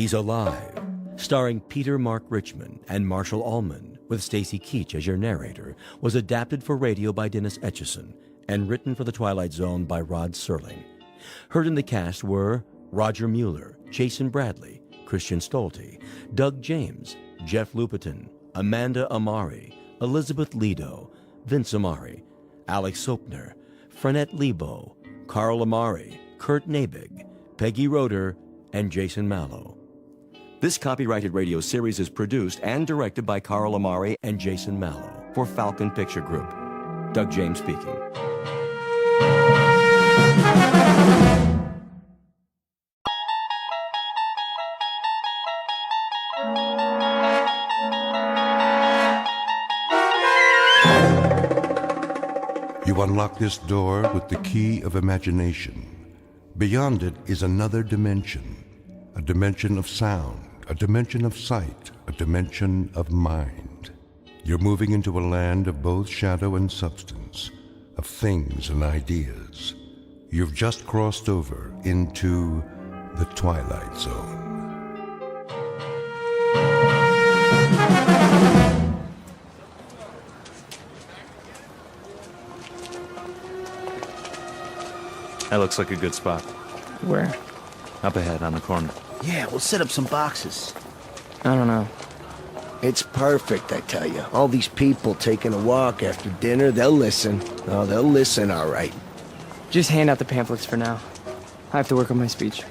He's Alive, starring Peter Mark Richmond and Marshall Allman, with Stacy Keach as your narrator, was adapted for radio by Dennis Etchison and written for The Twilight Zone by Rod Serling. Heard in the cast were Roger Mueller, Jason Bradley, Christian Stolte, Doug James, Jeff Lupetin, Amanda Amari, Elizabeth Lido, Vince Amari, Alex Sopner, Frenette Lebo, Carl Amari, Kurt Nabig, Peggy Roeder, and Jason Mallow. This copyrighted radio series is produced and directed by Carl Amari and Jason Mallow for Falcon Picture Group. Doug James speaking. You unlock this door with the key of imagination. Beyond it is another dimension, a dimension of sound, a dimension of sight, a dimension of mind. You're moving into a land of both shadow and substance, of things and ideas. You've just crossed over into the Twilight Zone. That looks like a good spot. Where? Up ahead, on the corner. Yeah, we'll set up some boxes. I don't know. It's perfect, I tell you. All these people taking a walk after dinner, they'll listen. Oh, they'll listen, all right. Just hand out the pamphlets for now. I have to work on my speech.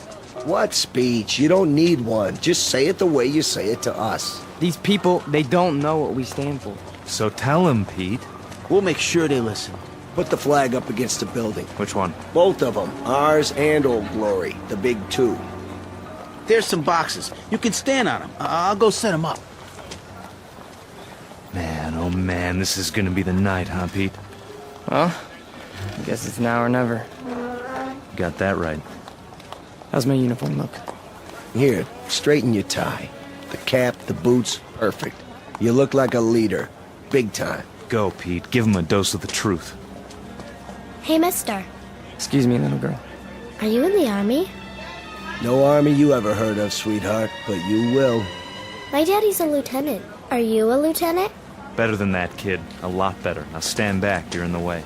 What speech? You don't need one. Just say it the way you say it to us. These people, they don't know what we stand for. So tell him, Pete. We'll make sure they listen. Put the flag up against the building. Which one? Both of them. Ours and Old Glory. The big two. There's some boxes. You can stand on them. I'll go set them up. Man, oh man, this is gonna be the night, huh, Pete? Well, I guess it's now or never. Got that right. How's my uniform look? Here, straighten your tie. The cap, the boots, perfect. You look like a leader. Big time. Go, Pete. Give him a dose of the truth. Hey, mister. Excuse me, little girl. Are you in the army? No army you ever heard of, sweetheart, but you will. My daddy's a lieutenant. Are you a lieutenant? Better than that, kid. A lot better. Now stand back. You're in the way.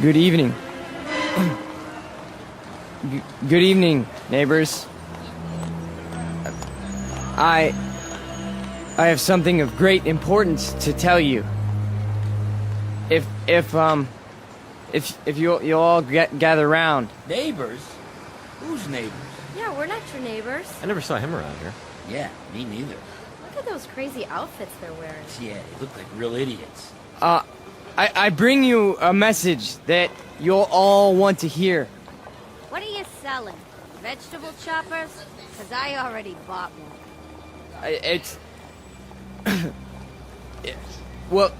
Good evening. Good evening, neighbors. I have something of great importance to tell you. If you'll all gather round. Neighbors? Who's neighbors? Yeah, we're not your neighbors. I never saw him around here. Yeah, me neither. Look at those crazy outfits they're wearing. Yeah, they look like real idiots. I bring you a message that you'll all want to hear. What are you selling? Vegetable choppers? Because I already bought one. It's... Well,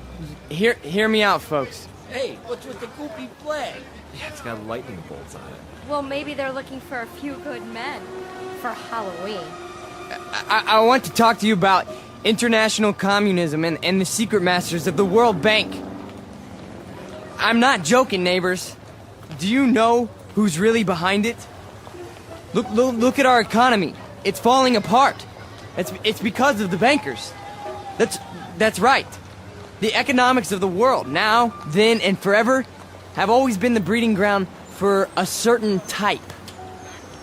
hear me out, folks. Hey, what's with the goopy flag? Yeah, it's got lightning bolts on it. Well, maybe they're looking for a few good men for Halloween. I want to talk to you about international communism and the secret masters of the World Bank. I'm not joking, neighbors. Do you know who's really behind it? Look at our economy. It's falling apart. It's because of the bankers. That's right. The economics of the world, now, then, and forever, have always been the breeding ground for a certain type.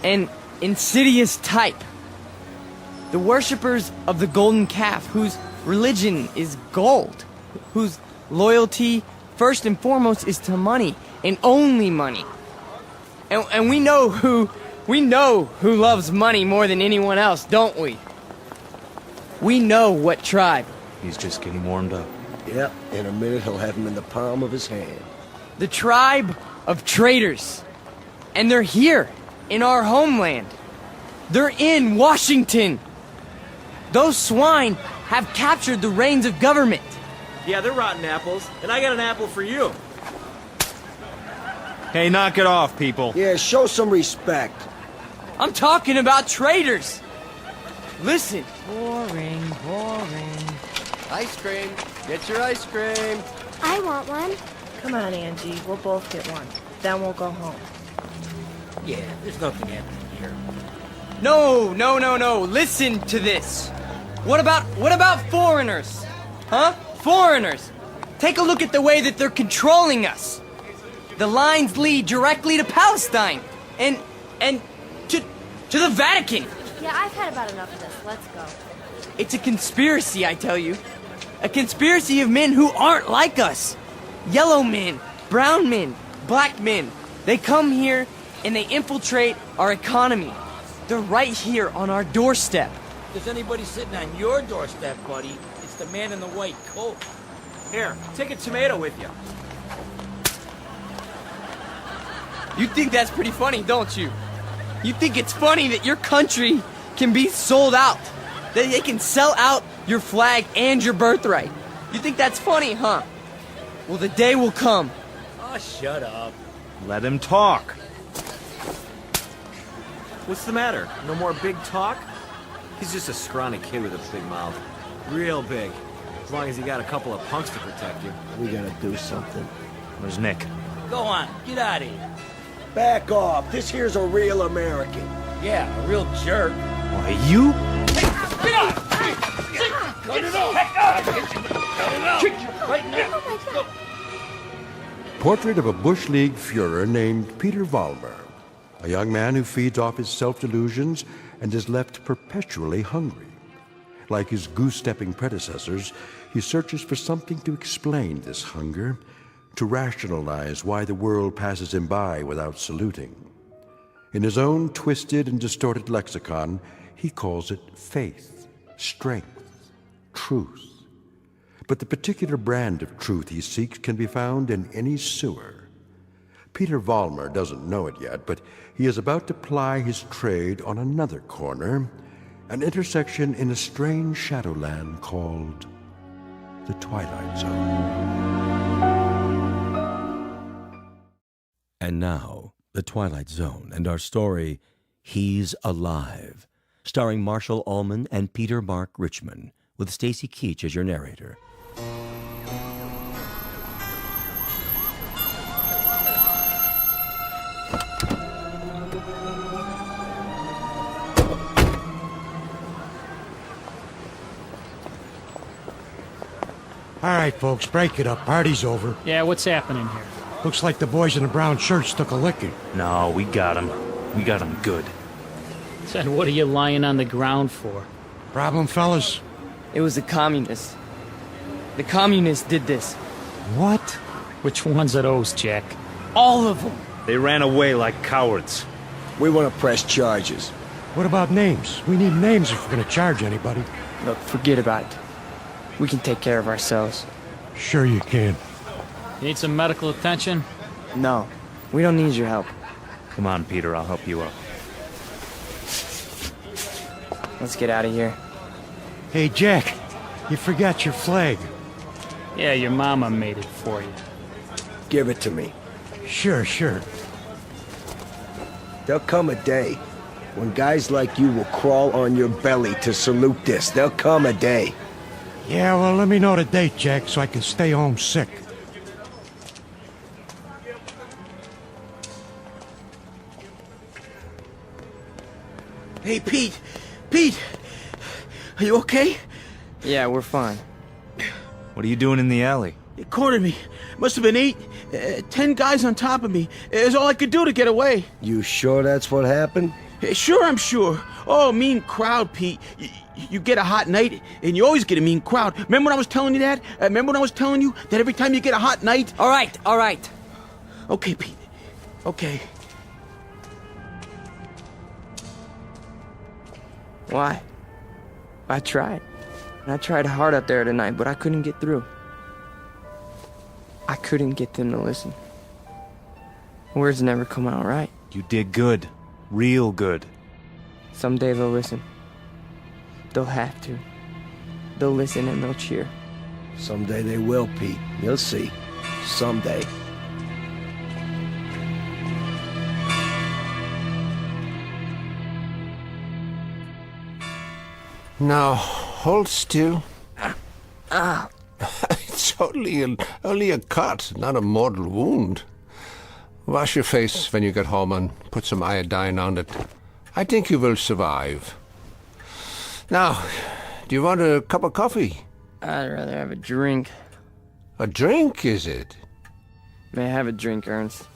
An insidious type. The worshippers of the golden calf, whose religion is gold, whose loyalty, first and foremost, is to money, and only money. And we know who loves money more than anyone else, don't we? We know what tribe. He's just getting warmed up. Yep, in a minute he'll have him in the palm of his hand. The tribe of traitors. And they're here, in our homeland. They're in Washington. Those swine have captured the reins of government. Yeah, they're rotten apples, and I got an apple for you. Hey, knock it off, people. Yeah, show some respect. I'm talking about traitors. Listen. Boring. Ice cream. Get your ice cream. I want one. Come on, Angie. We'll both get one. Then we'll go home. Yeah, there's nothing happening here. No. Listen to this. What about foreigners? Huh? Foreigners. Take a look at the way that they're controlling us. The lines lead directly to Palestine and to the Vatican. Yeah, I've had about enough of this. Let's go. It's a conspiracy, I tell you. A conspiracy of men who aren't like us. Yellow men, brown men, black men. They come here and they infiltrate our economy. They're right here on our doorstep. If there's anybody sitting on your doorstep, buddy, it's the man in the white coat. Here, take a tomato with you. You think that's pretty funny, don't you? You think it's funny that your country can be sold out? That they can sell out your flag and your birthright? You think that's funny, huh? Well, the day will come. Oh, shut up. Let him talk. What's the matter? No more big talk? He's just a scrawny kid with a big mouth. Real big. As long as he got a couple of punks to protect you. We gotta do something. Where's Nick? Go on, get out of here. Back off. This here's a real American. Yeah, a real jerk. Why, you? Cut it off! Right now. Portrait of a Bush League Führer named Peter Vulmer, a young man who feeds off his self-delusions and is left perpetually hungry. Like his goose-stepping predecessors, he searches for something to explain this hunger, to rationalize why the world passes him by without saluting. In his own twisted and distorted lexicon, he calls it faith, strength, truth. But the particular brand of truth he seeks can be found in any sewer. Peter Vulmer doesn't know it yet, but he is about to ply his trade on another corner, an intersection in a strange shadowland called the Twilight Zone. And now, the Twilight Zone and our story, He's Alive, starring Marshall Allman and Peter Mark Richmond, with Stacy Keach as your narrator. All right, folks, break it up. Party's over. Yeah, what's happening here? Looks like the boys in the brown shirts took a licking. No, we got him. We got him good. Said, what are you lying on the ground for? Problem, fellas? It was the communists. The communists did this. What? Which ones are those, Jack? All of them. They ran away like cowards. We want to press charges. What about names? We need names if we're going to charge anybody. Look, forget about it. We can take care of ourselves. Sure you can. Need some medical attention? No, we don't need your help. Come on, Peter, I'll help you out. Let's get out of here. Hey, Jack, you forgot your flag. Yeah, your mama made it for you. Give it to me. Sure. There'll come a day when guys like you will crawl on your belly to salute this. There'll come a day. Yeah, well, let me know the date, Jack, so I can stay home sick. Hey, Pete! Pete! Are you okay? Yeah, we're fine. What are you doing in the alley? They cornered me. Must have been 10 guys on top of me. It was all I could do to get away. You sure that's what happened? Sure, I'm sure. Oh, mean crowd, Pete. You get a hot night, and you always get a mean crowd. Remember when I was telling you that? Remember when I was telling you that every time you get a hot night... All right. Okay, Pete. Okay. Why? I tried. I tried hard out there tonight, but I couldn't get through. I couldn't get them to listen. Words never come out right. You did good. Real good. Someday they'll listen. They'll have to. They'll listen and they'll cheer. Someday they will, Pete. You'll see. Someday. Now, hold still. It's only a cut, not a mortal wound. Wash your face when you get home and put some iodine on it. I think you will survive. Now, do you want a cup of coffee? I'd rather have a drink. A drink, is it? May I have a drink, Ernst?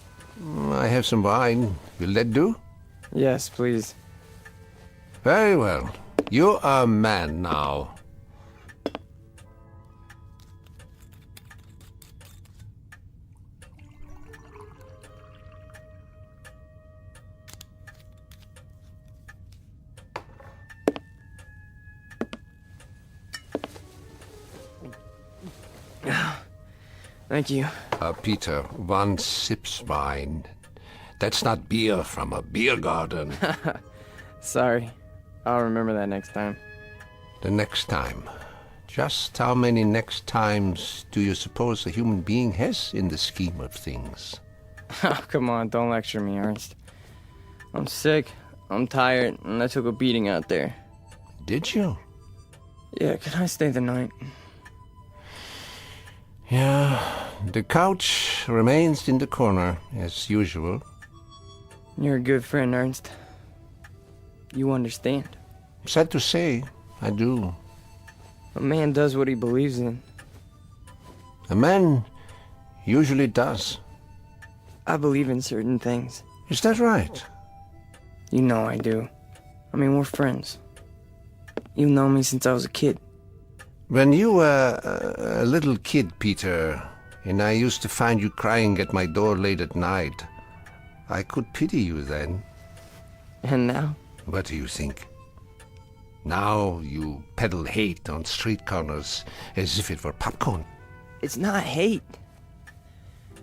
I have some wine. Will that do? Yes, please. Very well. You are a man now. Thank you. Peter, one sips wine. That's not beer from a beer garden. Sorry. I'll remember that next time. The next time. Just how many next times do you suppose a human being has in the scheme of things? Oh, come on, don't lecture me, Ernst. I'm sick, I'm tired, and I took a beating out there. Did you? Yeah, can I stay the night? Yeah, the couch remains in the corner, as usual. You're a good friend, Ernst. You understand. Sad to say, I do. A man does what he believes in. A man usually does. I believe in certain things. Is that right? You know I do. I mean, we're friends. You've known me since I was a kid. When you were a little kid, Peter, and I used to find you crying at my door late at night, I could pity you then. And now? What do you think? Now you peddle hate on street corners as if it were popcorn. It's not hate.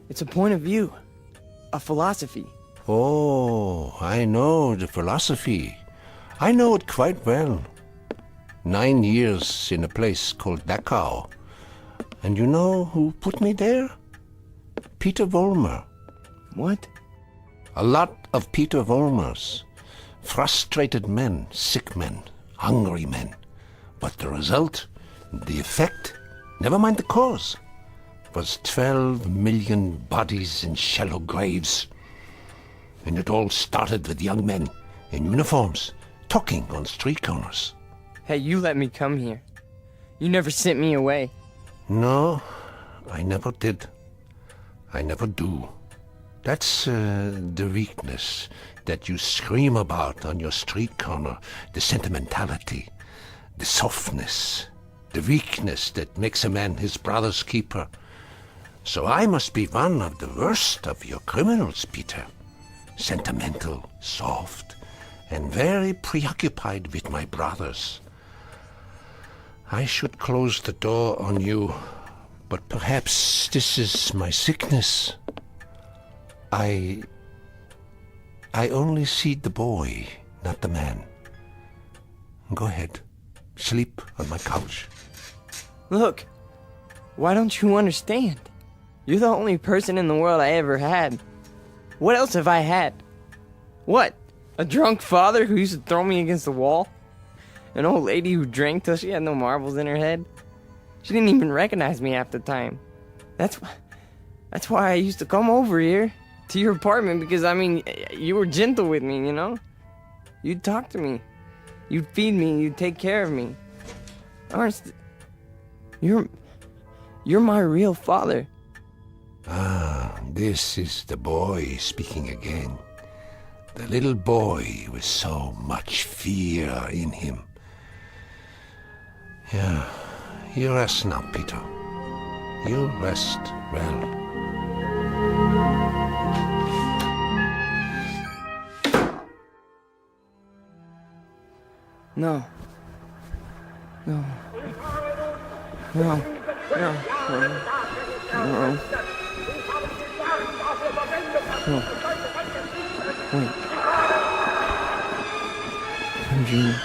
It's a point of view. A philosophy. Oh, I know the philosophy. I know it quite well. 9 years in a place called Dachau. And you know who put me there? Peter Vulmer. What? A lot of Peter Vulmers. Frustrated men, sick men, hungry men. But the result, the effect, never mind the cause, was 12 million bodies in shallow graves. And it all started with young men in uniforms, talking on street corners. Hey, you let me come here. You never sent me away. No, I never did. I never do. That's the weakness that you scream about on your street corner, the sentimentality, the softness, the weakness that makes a man his brother's keeper. So I must be one of the worst of your criminals, Peter. Sentimental, soft, and very preoccupied with my brothers. I should close the door on you, but perhaps this is my sickness. I only see the boy, not the man. Go ahead. Sleep on my couch. Look, why don't you understand? You're the only person in the world I ever had. What else have I had? What? A drunk father who used to throw me against the wall? An old lady who drank till she had no marbles in her head? She didn't even recognize me half the time. That's why I used to come over here to your apartment, because, I mean, you were gentle with me, you know? You'd talk to me. You'd feed me. You'd take care of me. Ernst, you're my real father. Ah, this is the boy speaking again. The little boy with so much fear in him. Yeah, you rest now, Peter. You rest well. No. No. No. No. No. No. Wait. Junior.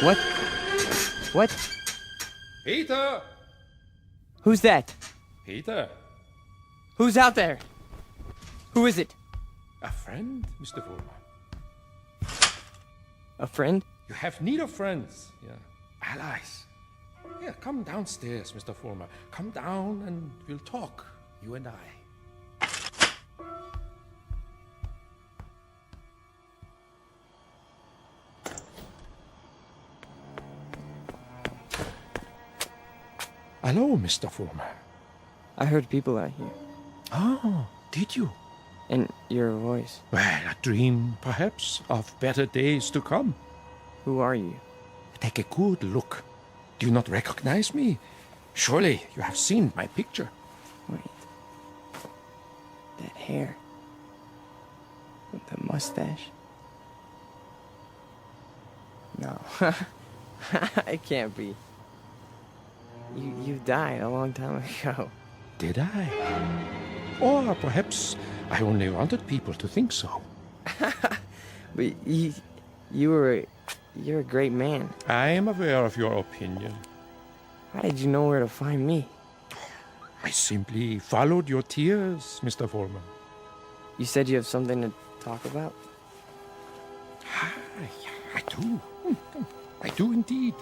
What? What? Peter! Who's that? Peter? Who's out there? Who is it? A friend, Mr. Vulmer. A friend? You have need of friends, allies. Yeah, come downstairs, Mr. Vulmer. Come down and we'll talk, you and I. Hello, Mr. Vulmer. I heard people out here. Oh, did you? And your voice. Well, a dream, perhaps, of better days to come. Who are you? Take a good look. Do you not recognize me? Surely you have seen my picture. Wait. That hair. With the mustache. No. It can't be. You died a long time ago. Did I? Or perhaps I only wanted people to think so. But you're a great man. I am aware of your opinion. How did you know where to find me? I simply followed your tears, Mr. Vulmer. You said you have something to talk about? I do. I do indeed.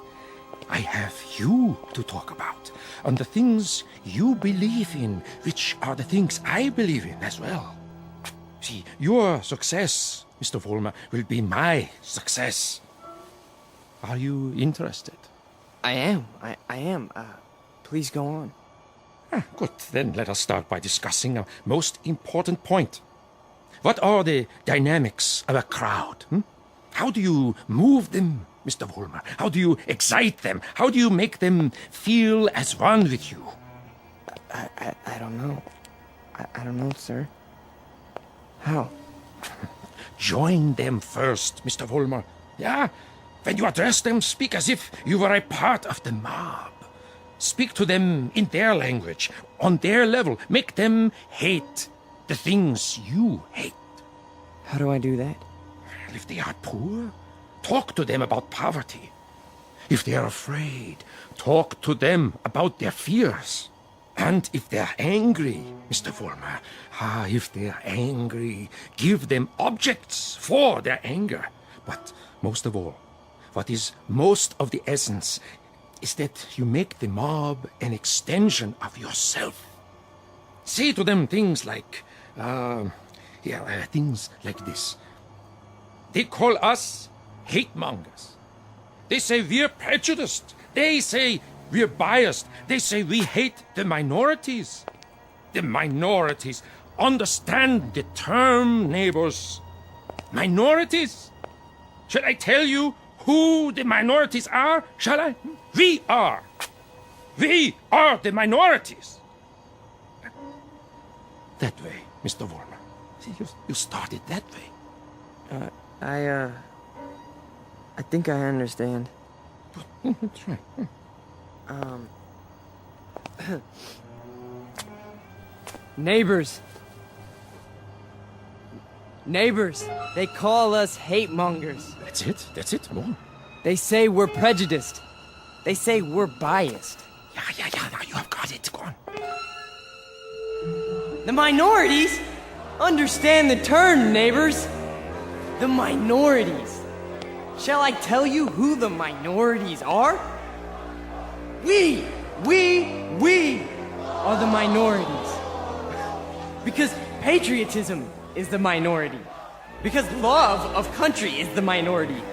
I have you to talk about, on the things you believe in, which are the things I believe in as well. See, your success, Mr. Vulmer, will be my success. Are you interested? I am. I am. Please go on. Good. Then let us start by discussing a most important point. What are the dynamics of a crowd? How do you move them, Mr. Vulmer? How do you excite them? How do you make them feel as one with you? I don't know. I don't know, sir. How? Join them first, Mr. Vulmer. Yeah? When you address them, speak as if you were a part of the mob. Speak to them in their language, on their level. Make them hate the things you hate. How do I do that? If they are poor, talk to them about poverty. If they are afraid, talk to them about their fears. And if they're angry, Mr. Vulmer, if they're angry, give them objects for their anger. But most of all, what is most of the essence is that you make the mob an extension of yourself. Say to them things like, things like this. They call us hate mongers. They say we're prejudiced. They say we're biased. They say we hate the minorities. The minorities. Understand the term, neighbors. Minorities. Shall I tell you who the minorities are? Shall I? We are. We are the minorities. That way, Mr. Vulmer. See, you started that way. I think I understand. That's right. Neighbors. Neighbors. They call us hate mongers. That's it. That's it. More. They say we're prejudiced. They say we're biased. Yeah. Now you have got it. Go on. The minorities? Understand the term, neighbors. The minorities. Shall I tell you who the minorities are? We are the minorities. Because patriotism is the minority. Because love of country is the minority.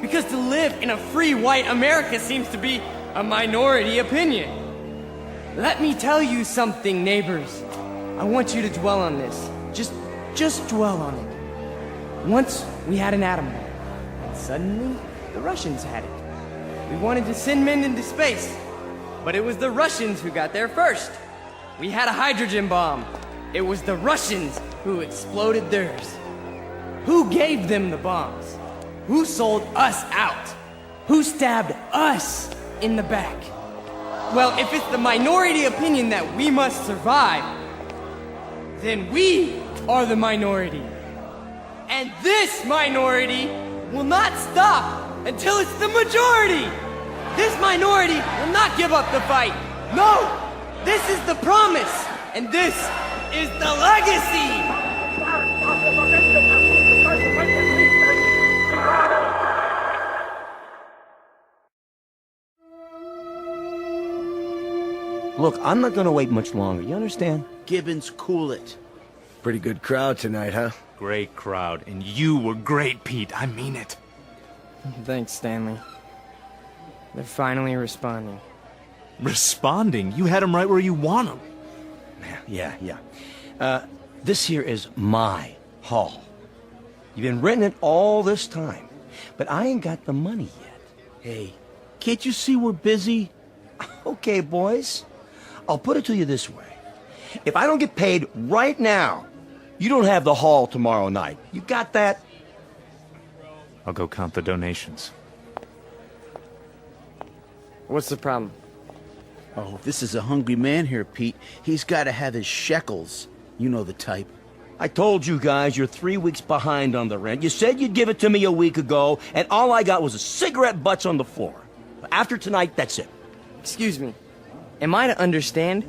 Because to live in a free white America seems to be a minority opinion. Let me tell you something, neighbors. I want you to dwell on this. Just dwell on it. Once we had an atom bomb, and suddenly the Russians had it. We wanted to send men into space, but it was the Russians who got there first. We had a hydrogen bomb. It was the Russians who exploded theirs. Who gave them the bombs? Who sold us out? Who stabbed us in the back? Well, if it's the minority opinion that we must survive, then we are the minority. And this minority will not stop until it's the majority. This minority will not give up the fight. No, this is the promise, and this is the legacy. Look, I'm not gonna wait much longer, you understand? Gibbons, cool it. Pretty good crowd tonight, huh? Great crowd, and you were great, Pete. I mean it. Thanks, Stanley. They're finally responding. Responding? You had them right where you want them. Yeah. This here is my hall. You've been renting it all this time, but I ain't got the money yet. Hey, can't you see we're busy? Okay, boys. I'll put it to you this way. If I don't get paid right now, you don't have the hall tomorrow night. You got that? I'll go count the donations. What's the problem? Oh, this is a hungry man here, Pete. He's got to have his shekels. You know the type. I told you guys you're 3 weeks behind on the rent. You said you'd give it to me a week ago, and all I got was a cigarette butts on the floor. After tonight, that's it. Excuse me. Am I to understand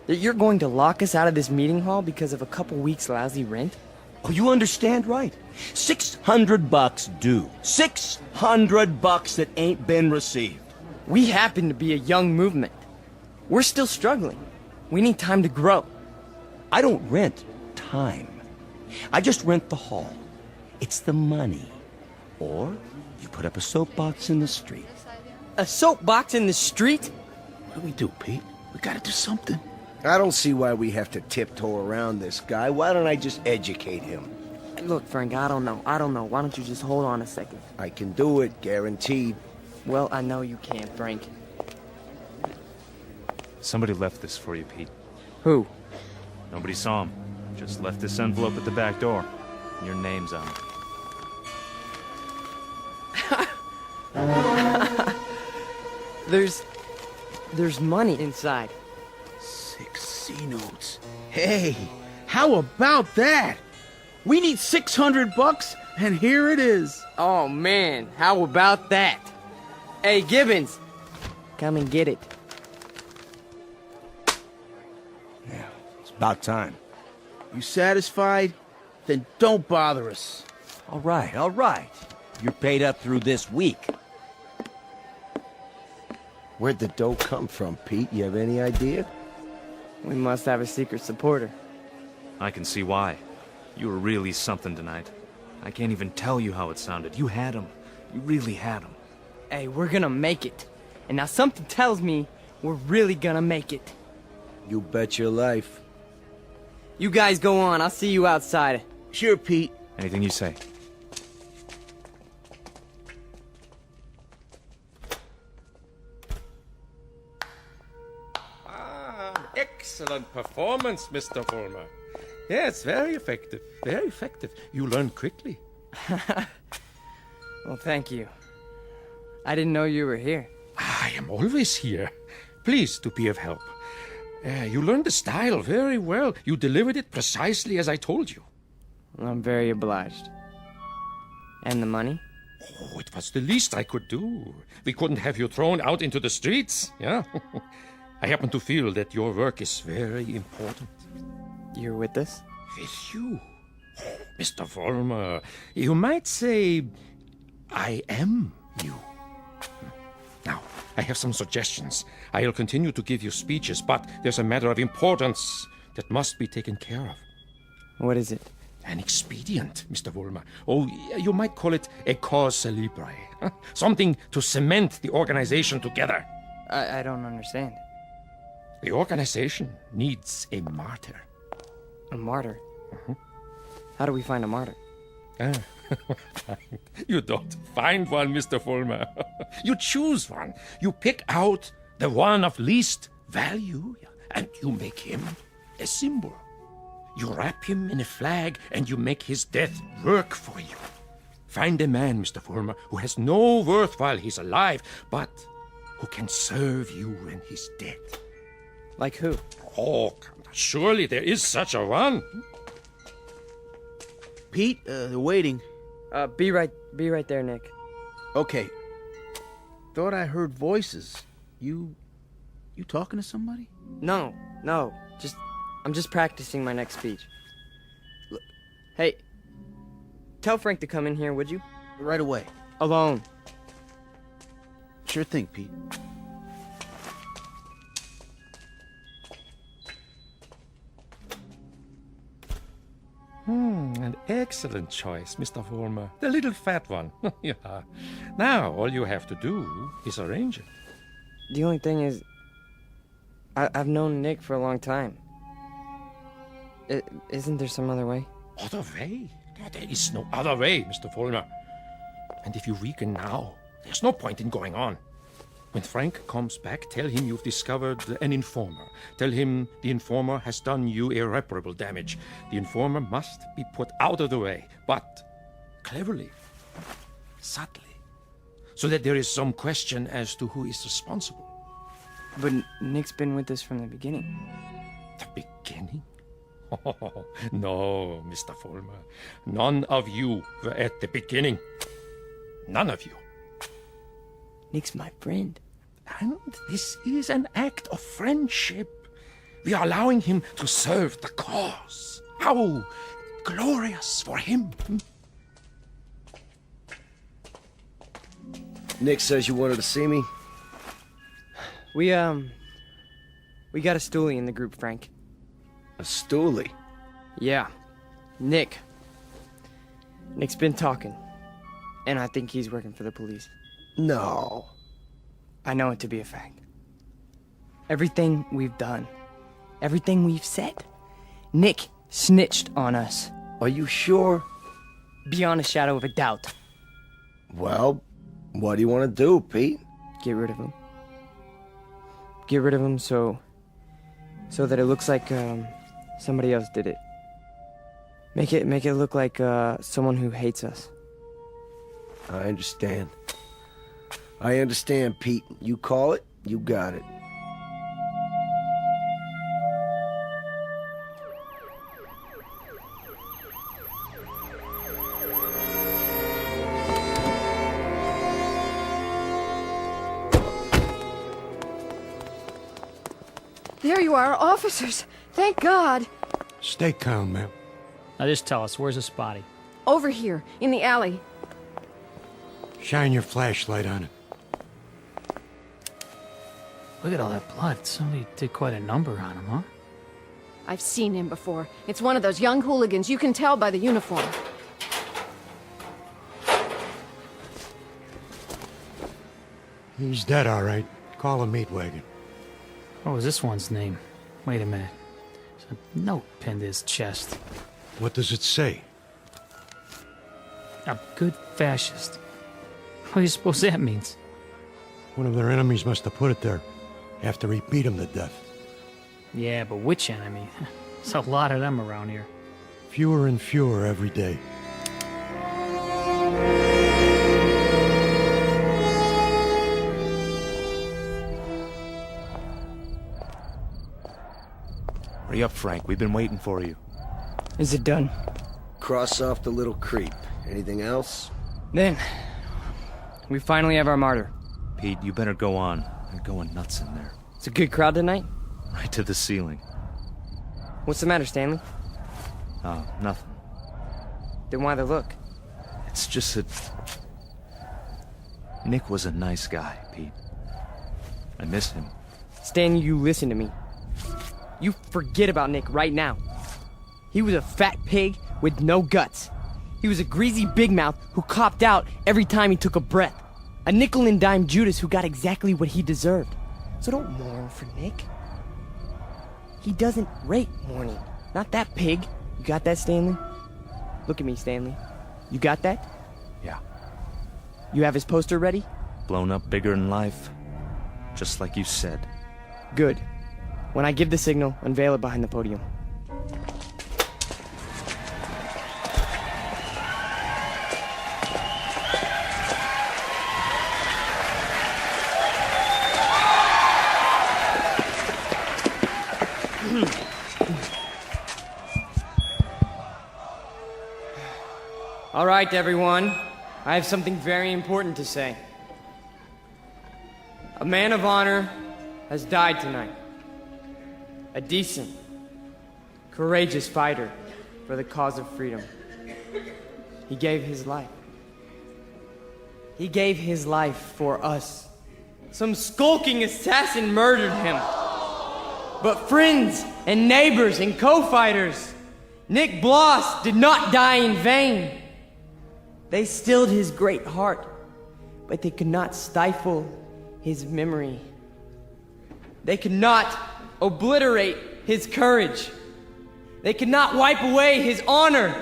that you're going to lock us out of this meeting hall because of a couple weeks' lousy rent? Oh, you understand right. $600 due. $600 that ain't been received. We happen to be a young movement. We're still struggling. We need time to grow. I don't rent time. I just rent the hall. It's the money. Or you put up a soapbox in the street. A soapbox in the street? What do we do, Pete? We gotta do something. I don't see why we have to tiptoe around this guy. Why don't I just educate him? Look, Frank, I don't know. Why don't you just hold on a second? I can do it, guaranteed. Well, I know you can, Frank. Somebody left this for you, Pete. Who? Nobody saw him. Just left this envelope at the back door. Your name's on it. There's money inside. 6 C-notes. Hey, how about that? We need $600, and here it is. Oh, man, how about that? Hey, Gibbons, come and get it. Yeah, it's about time. You satisfied? Then don't bother us. All right. You're paid up through this week. Where'd the dough come from, Pete? You have any idea? We must have a secret supporter. I can see why. You were really something tonight. I can't even tell you how it sounded. You had him. You really had him. Hey, we're gonna make it. And now something tells me we're really gonna make it. You bet your life. You guys go on. I'll see you outside. Sure, Pete. Anything you say. Excellent performance, Mr. Vulmer. Yes, very effective. Very effective. You learn quickly. Well, thank you. I didn't know you were here. I am always here. Pleased to be of help. You learned the style very well. You delivered it precisely as I told you. I'm very obliged. And the money? Oh, it was the least I could do. We couldn't have you thrown out into the streets, yeah? I happen to feel that your work is very important. You're with us? With you? Oh, Mr. Vulmer, you might say I am you. Now, I have some suggestions. I'll continue to give you speeches, but there's a matter of importance that must be taken care of. What is it? An expedient, Mr. Vulmer. Oh, you might call it a cause célèbre. Something to cement the organization together. I don't understand. The organization needs a martyr. A martyr? Mm-hmm. How do we find a martyr? You don't find one, Mr. Vulmer. You choose one. You pick out the one of least value, and you make him a symbol. You wrap him in a flag, and you make his death work for you. Find a man, Mr. Vulmer, who has no worth while he's alive, but who can serve you when he's dead. Like who? Oh, surely there is such a one. Pete, they're waiting. Be right there, Nick. Okay. Thought I heard voices. You talking to somebody? No. I'm just practicing my next speech. Look, hey, tell Frank to come in here, would you? Right away. Alone. Sure thing, Pete. An excellent choice, Mr. Vulmer. The little fat one. Yeah. Now, all you have to do is arrange it. The only thing is, I've known Nick for a long time. Isn't there some other way? Other way? There is no other way, Mr. Vulmer. And if you weaken now, there's no point in going on. When Frank comes back, tell him you've discovered an informer. Tell him the informer has done you irreparable damage. The informer must be put out of the way, but cleverly, subtly, so that there is some question as to who is responsible. But Nick's been with us from the beginning. The beginning? Oh, no, Mr. Vulmer. None of you were at the beginning. None of you. Nick's my friend. And this is an act of friendship. We are allowing him to serve the cause. How glorious for him. Nick says you wanted to see me? We got a stoolie in the group, Frank. A stoolie? Yeah. Nick's been talking. And I think he's working for the police. No. I know it to be a fact. Everything we've done, everything we've said, Nick snitched on us. Are you sure? Beyond a shadow of a doubt. Well, what do you want to do, Pete? Get rid of him. Get rid of him so that it looks like somebody else did it. Make it look like someone who hates us. I understand. I understand, Pete. You call it, you got it. There you are, officers. Thank God. Stay calm, ma'am. Now just tell us, where's the spotty? Over here, in the alley. Shine your flashlight on it. Look at all that blood. Somebody did quite a number on him, huh? I've seen him before. It's one of those young hooligans. You can tell by the uniform. He's dead, all right. Call a meat wagon. What was this one's name? Wait a minute. There's a note pinned to his chest. What does it say? A good fascist. What do you suppose that means? One of their enemies must have put it there after he beat him to death. Yeah, but which enemy? There's a lot of them around here. Fewer and fewer every day. Hurry up, Frank. We've been waiting for you. Is it done? Cross off the little creep. Anything else? Then, we finally have our martyr. Pete, you better go on. They're going nuts in there. It's a good crowd tonight? Right to the ceiling. What's the matter, Stanley? Oh, nothing. Then why the look? It's just that... Nick was a nice guy, Pete. I miss him. Stan, you listen to me. You forget about Nick right now. He was a fat pig with no guts. He was a greasy big mouth who copped out every time he took a breath. A nickel and dime Judas who got exactly what he deserved. So don't mourn for Nick. He doesn't rate mourning. Not that pig. You got that, Stanley? Look at me, Stanley. You got that? Yeah. You have his poster ready? Blown up bigger than life. Just like you said. Good. When I give the signal, unveil it behind the podium. All right, everyone. I have something very important to say. A man of honor has died tonight. A decent, courageous fighter for the cause of freedom. He gave his life. He gave his life for us. Some skulking assassin murdered him. But friends and neighbors and co-fighters Nick Bloss did not die in vain. They stilled his great heart, but they could not stifle his memory. They could not obliterate his courage. They could not wipe away his honor.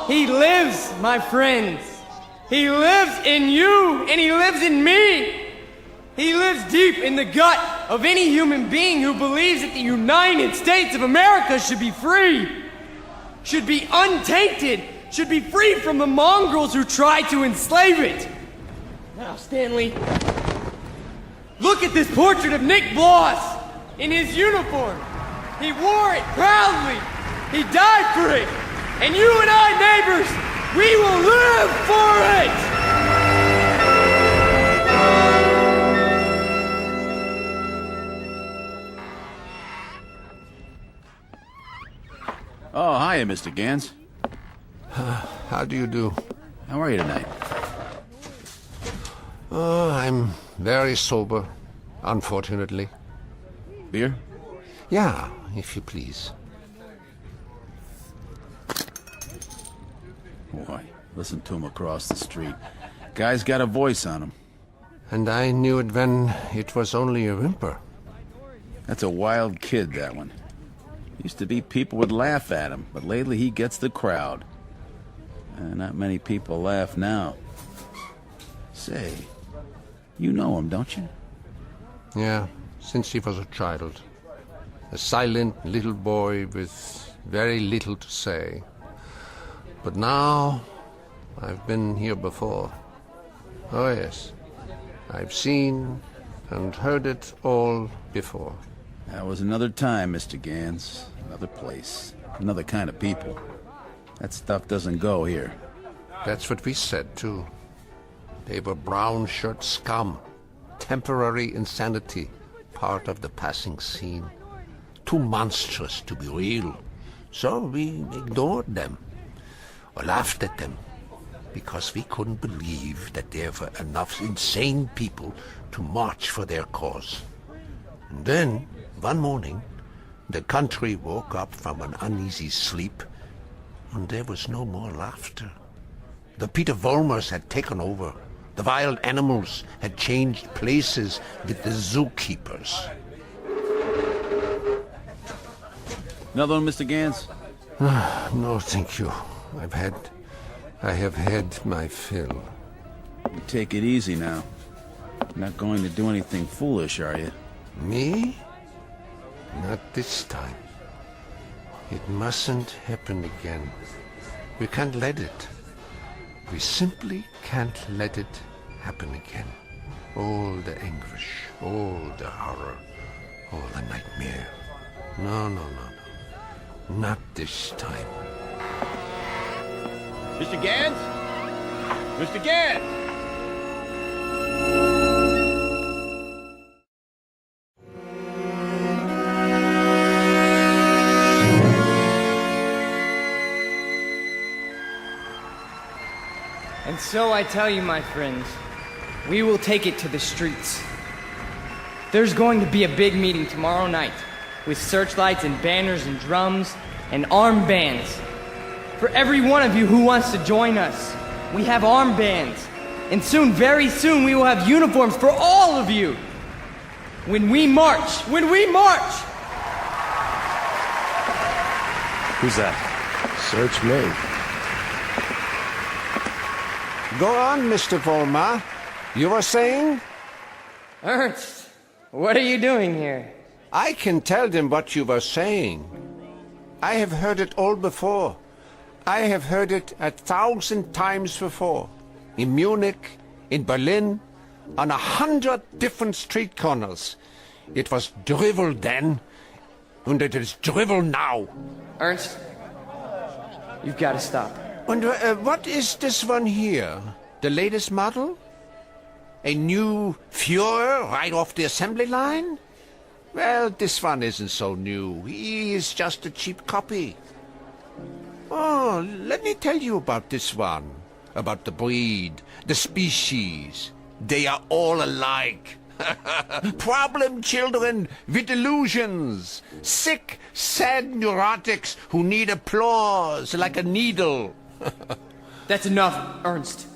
He lives, my friends. He lives in you, and he lives in me. He lives deep in the gut of any human being who believes that the United States of America should be free, should be untainted, should be free from the mongrels who try to enslave it. Now, Stanley, look at this portrait of Nick Bloss in his uniform. He wore it proudly. He died for it. And you and I, neighbors, we will live for it! Oh, hiya, Mr. Gans. How do you do? How are you tonight? Oh, I'm very sober, unfortunately. Beer? Yeah, if you please. Boy, listen to him across the street. Guy's got a voice on him. And I knew it when it was only a whimper. That's a wild kid, that one. Used to be people would laugh at him, but lately he gets the crowd. Not many people laugh now. Say, you know him, don't you? Yeah, since he was a child. A silent little boy with very little to say. But now, I've been here before. Oh yes, I've seen and heard it all before. That was another time, Mr. Gans. Another place. Another kind of people. That stuff doesn't go here. That's what we said, too. They were brown shirt scum. Temporary insanity. Part of the passing scene. Too monstrous to be real. So we ignored them. Or laughed at them. Because we couldn't believe that there were enough insane people to march for their cause. And then, one morning, the country woke up from an uneasy sleep, and there was no more laughter. The Peter Vulmers had taken over. The wild animals had changed places with the zookeepers. Another one, Mr. Gans? No, thank you. I have had my fill. You take it easy now. You're not going to do anything foolish, are you? Me? Not this time. It mustn't happen again. We can't let it. We simply can't let it happen again. All the anguish, all the horror, all the nightmare. No, no, no, no. Not this time. Mr. Gans? Mr. Gans! And so I tell you, my friends, we will take it to the streets. There's going to be a big meeting tomorrow night with searchlights and banners and drums and armbands. For every one of you who wants to join us, we have armbands. And soon, very soon, we will have uniforms for all of you. When we march! Who's that? Search me. Go on, Mr. Vulmer. You were saying? Ernst, what are you doing here? I can tell them what you were saying. I have heard it all before. I have heard it 1,000 times before. In Munich, in Berlin, on 100 different street corners. It was drivel then, and it is drivel now. Ernst, you've got to stop. And what is this one here? The latest model? A new Führer right off the assembly line? Well, this one isn't so new. He is just a cheap copy. Oh, let me tell you about this one. About the breed, the species. They are all alike. Problem children with illusions. Sick, sad neurotics who need applause like a needle. That's enough, Ernst.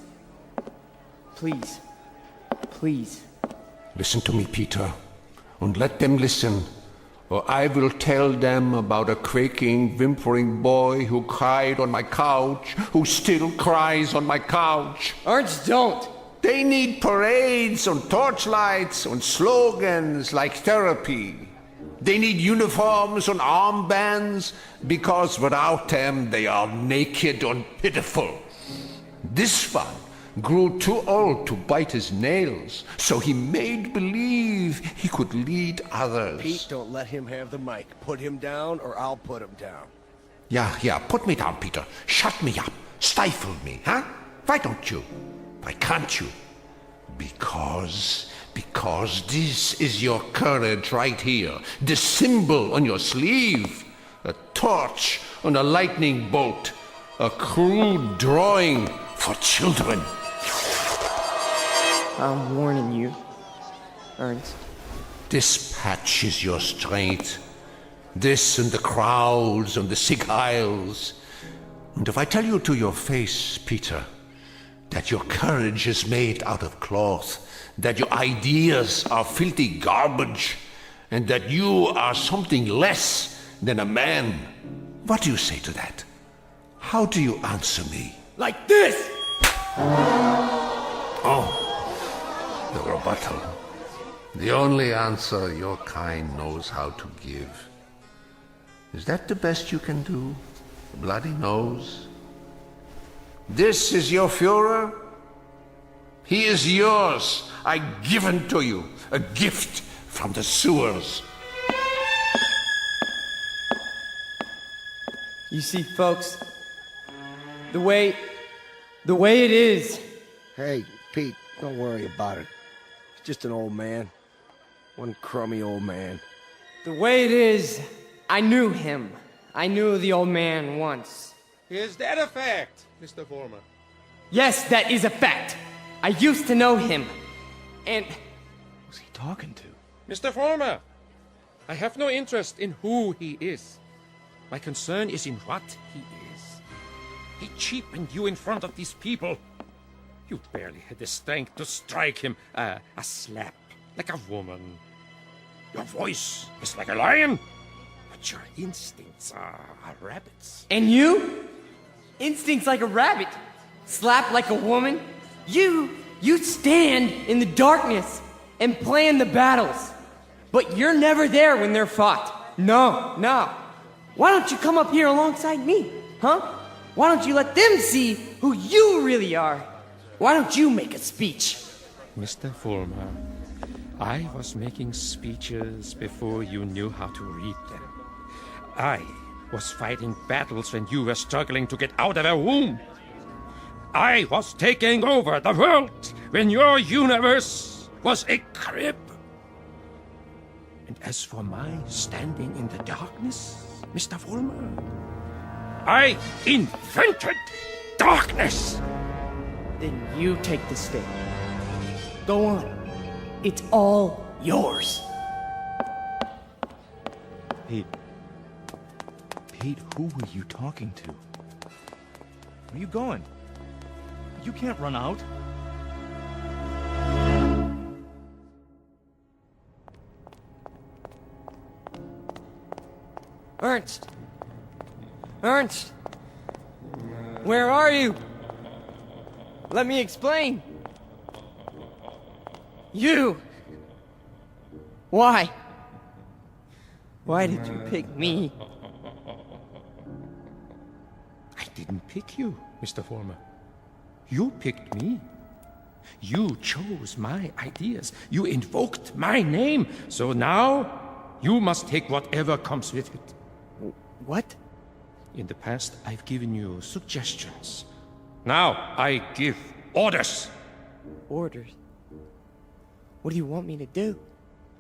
Please. Please. Listen to me, Peter, and let them listen, or I will tell them about a quaking, whimpering boy who cried on my couch, who still cries on my couch. Ernst, don't! They need parades and torchlights and slogans like therapy. They need uniforms and armbands because without them they are naked and pitiful. This one grew too old to bite his nails, so he made believe he could lead others. Pete, don't let him have the mic. Put him down or I'll put him down. Yeah, put me down, Peter. Shut me up. Stifle me, huh? Why don't you? Why can't you? Because this is your courage right here. The symbol on your sleeve. A torch on a lightning bolt. A crude drawing for children. I'm warning you, Ernst. This patch is your strength. This and the crowds and the sick isles. And if I tell you to your face, Peter, that your courage is made out of cloth, that your ideas are filthy garbage, and that you are something less than a man, what do you say to that? How do you answer me? Like this! Oh, the rebuttal. The only answer your kind knows how to give. Is that the best you can do? Bloody nose? This is your Führer? He is yours. I give him to you. A gift from the sewers. You see, folks, the way it is. Hey, Pete, don't worry about it. He's just an old man. One crummy old man. The way it is, I knew him. I knew the old man once. Is that a fact, Mr. Vulmer? Yes, that is a fact. I used to know him. And... Who's he talking to? Mr. Vulmer, I have no interest in who he is. My concern is in what he is. He cheapened you in front of these people. You barely had the strength to strike him a slap, like a woman. Your voice is like a lion, but your instincts are rabbits. And you? Instincts like a rabbit. Slap like a woman. You stand in the darkness and plan the battles. But you're never there when they're fought. No. Why don't you come up here alongside me, huh? Why don't you let them see who you really are? Why don't you make a speech? Mr. Vulmer, I was making speeches before you knew how to read them. I was fighting battles when you were struggling to get out of a womb. I was taking over the world when your universe was a crib. And as for my standing in the darkness, Mr. Vulmer, I invented darkness. Then you take the stage. Go on. It's all yours. Pete, who were you talking to? Where are you going? You can't run out. Ernst! Ernst! Where are you? Let me explain. You! Why? Why did you pick me? I didn't pick you, Mr. Vulmer. You picked me. You chose my ideas. You invoked my name. So now, you must take whatever comes with it. What? In the past, I've given you suggestions. Now, I give orders. Orders? What do you want me to do?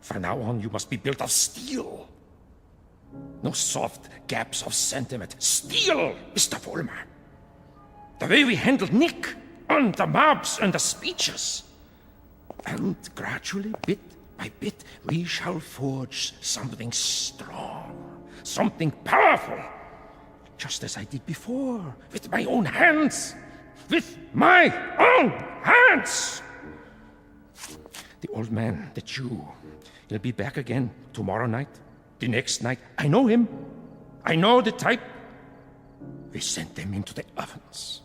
From now on, you must be built of steel. No soft gaps of sentiment. Steel, Mr. Vulmer. The way we handled Nick, and the mobs and the speeches. And gradually, bit by bit, we shall forge something strong, something powerful, just as I did before, with my own hands. With my own hands! The old man, the Jew, he'll be back again tomorrow night, the next night. I know him. I know the type. We sent them into the ovens.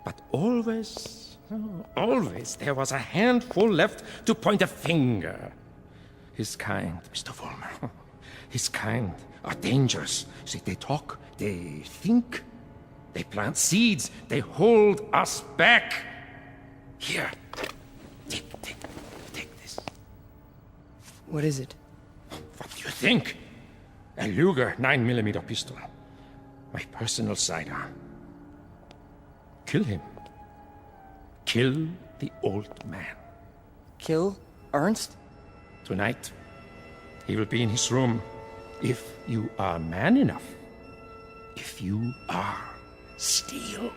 But always, there was a handful left to point a finger. His kind, Mr. Vulmer, his kind are dangerous. See, they talk, they think, they plant seeds, they hold us back. Here, take this. What is it? What do you think? A Luger 9mm pistol. My personal sidearm. Kill him. Kill the old man. Kill Ernst? Tonight, he will be in his room. If you are man enough. If you are steel.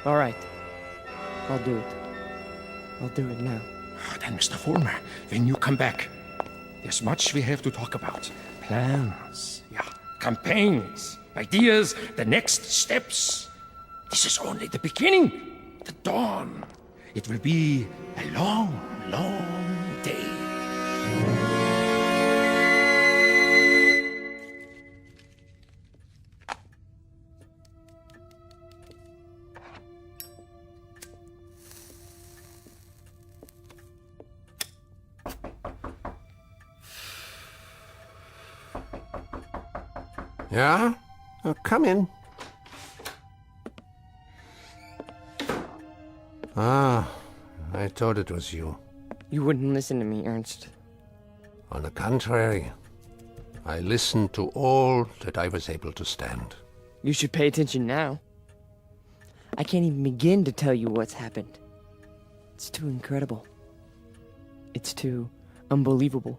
All right. I'll do it. I'll do it now. Then, Mr. Vulmer, when you come back, there's much we have to talk about. Plans, campaigns, ideas, the next steps. This is only the beginning, the dawn. It will be a long, long day. Yeah? Come in. Ah, I thought it was you. You wouldn't listen to me, Ernst. On the contrary, I listened to all that I was able to stand. You should pay attention now. I can't even begin to tell you what's happened. It's too incredible. It's too unbelievable.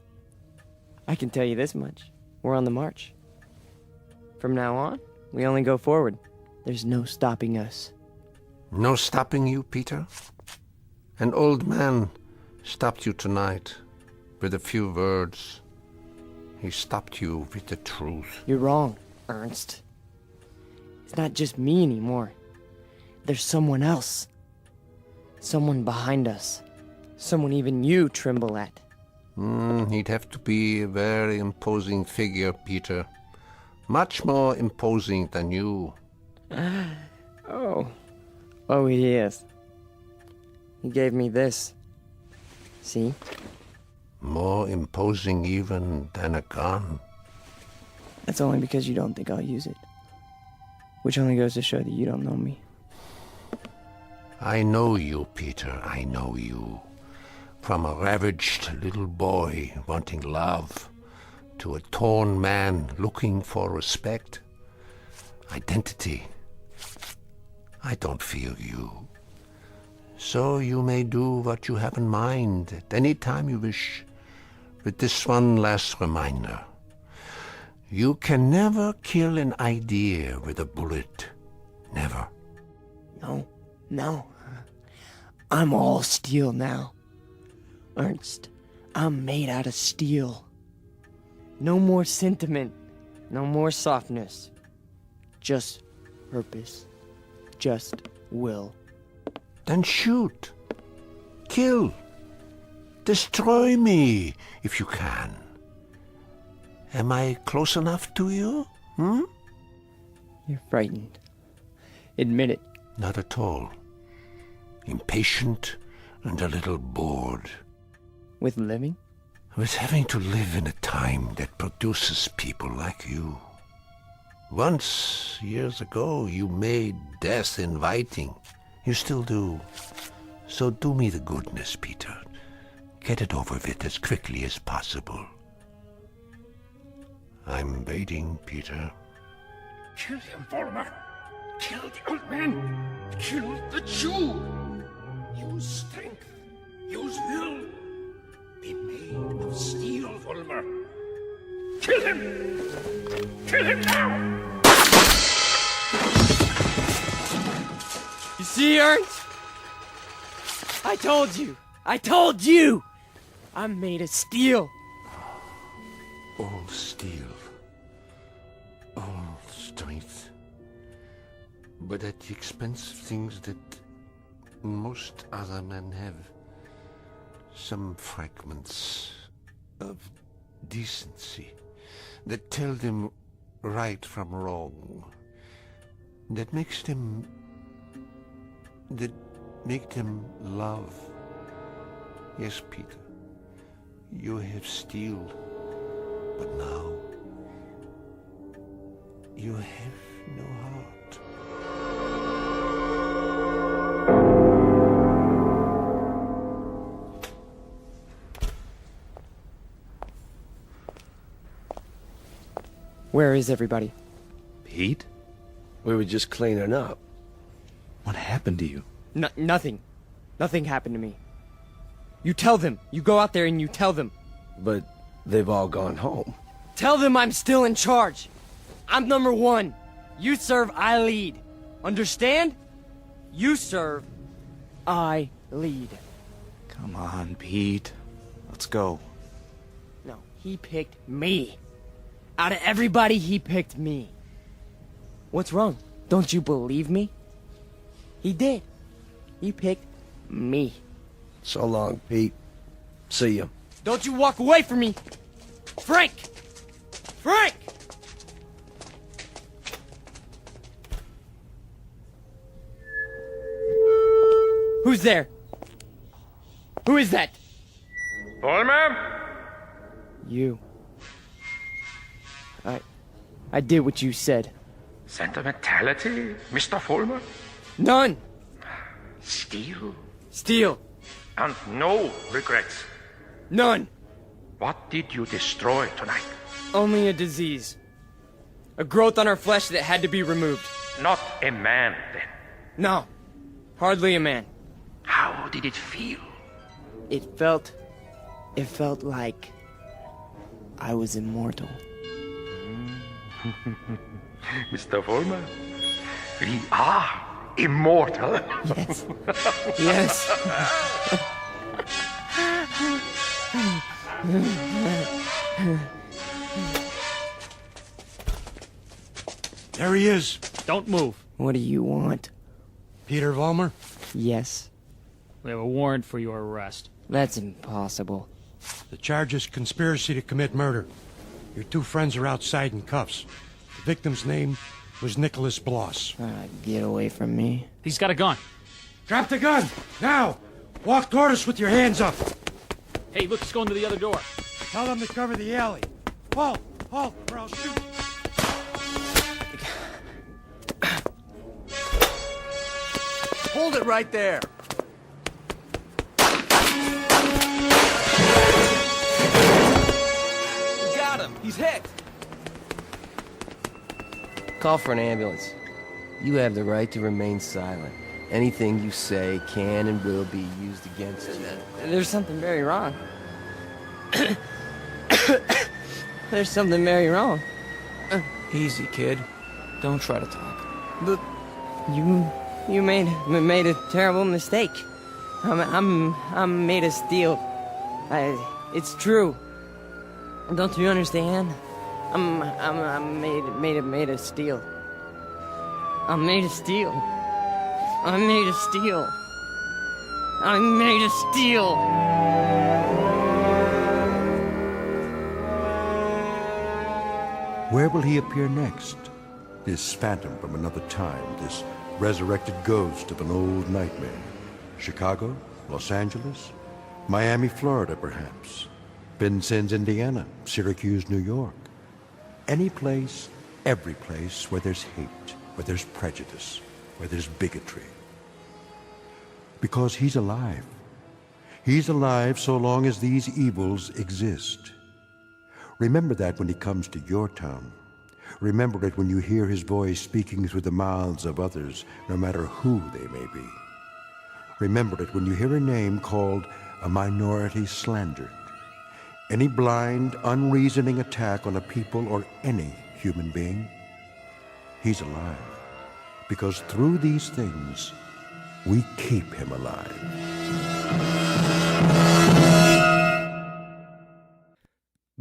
I can tell you this much. We're on the march. From now on, we only go forward. There's no stopping us. No stopping you, Peter? An old man stopped you tonight with a few words. He stopped you with the truth. You're wrong, Ernst. It's not just me anymore. There's someone else. Someone behind us. Someone even you tremble at. He'd have to be a very imposing figure, Peter. Much more imposing than you. Oh, he is. He gave me this. See? More imposing even than a gun. That's only because you don't think I'll use it. Which only goes to show that you don't know me. I know you, Peter, I know you. From a ravaged little boy wanting love to a torn man looking for respect, identity. I don't fear you. So you may do what you have in mind at any time you wish. With this one last reminder. You can never kill an idea with a bullet. Never. No. I'm all steel now. Ernst, I'm made out of steel. No more sentiment. No more softness. Just purpose. Just will. Then shoot. Kill. Destroy me, if you can. Am I close enough to you? You're frightened. Admit it. Not at all. Impatient and a little bored. With living? With having to live in a time that produces people like you. Once, years ago, you made death inviting. You still do. So do me the goodness, Peter. Get it over with as quickly as possible. I'm waiting, Peter. Kill him, Vulmer. Kill the old man. Kill the Jew. Use strength. Use will. Be made of steel, Vulmer. Kill him! Kill him now! You see, Ernst? I told you! I'm made of steel. All steel. All strength. But at the expense of things that most other men have. Some fragments of decency that tell them right from wrong. That make them love. Yes, Peter, you have steel, but now you have no heart. Where is everybody? Pete? We were just cleaning up. What happened to you? Nothing. Nothing happened to me. You tell them. You go out there and you tell them. But they've all gone home. Tell them I'm still in charge. I'm number one. You serve, I lead. Understand? You serve, I lead. Come on, Pete. Let's go. No, he picked me. Out of everybody, he picked me. What's wrong? Don't you believe me? He did. He picked me. So long, Pete. See ya. Don't you walk away from me! Frank! Frank! Who's there? Who is that? Vulmer? You. I did what you said. Sentimentality, Mr. Vulmer? None! Steel? Steel. And no regrets? None! What did you destroy tonight? Only a disease. A growth on our flesh that had to be removed. Not a man, then? No. Hardly a man. How did it feel? It felt like I was immortal. Mr. Vulmer, we are immortal. Yes. Yes. There he is. Don't move. What do you want? Peter Vulmer? Yes. We have a warrant for your arrest. That's impossible. The charge is conspiracy to commit murder. Your two friends are outside in cuffs. The victim's name was Nicholas Bloss. Get away from me. He's got a gun. Drop the gun! Now! Walk toward us with your hands up! Hey, look, he's going to the other door. Tell them to cover the alley. Halt! Halt, or I'll shoot! Hold it right there. We got him. He's hit. Call for an ambulance. You have the right to remain silent. Anything you say can and will be used against you. There's something very wrong. There's something very wrong. Easy, kid. Don't try to talk. But you made a terrible mistake. I'm made of steel. It's true. Don't you understand? I'm made of steel. I'm made of steel. I'm made of steel. I'm made of steel. Where will he appear next? This phantom from another time, this resurrected ghost of an old nightmare. Chicago? Los Angeles? Miami, Florida, perhaps. Vincennes, Indiana. Syracuse, New York. Any place, every place where there's hate, where there's prejudice, where there's bigotry. Because he's alive. He's alive so long as these evils exist. Remember that when he comes to your town. Remember it when you hear his voice speaking through the mouths of others, no matter who they may be. Remember it when you hear a name called a minority slandered. Any blind, unreasoning attack on a people or any human being. He's alive. Because through these things, we keep him alive.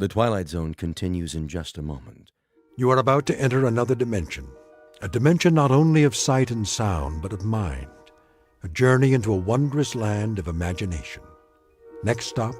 The Twilight Zone continues in just a moment. You are about to enter another dimension. A dimension not only of sight and sound, but of mind. A journey into a wondrous land of imagination. Next stop,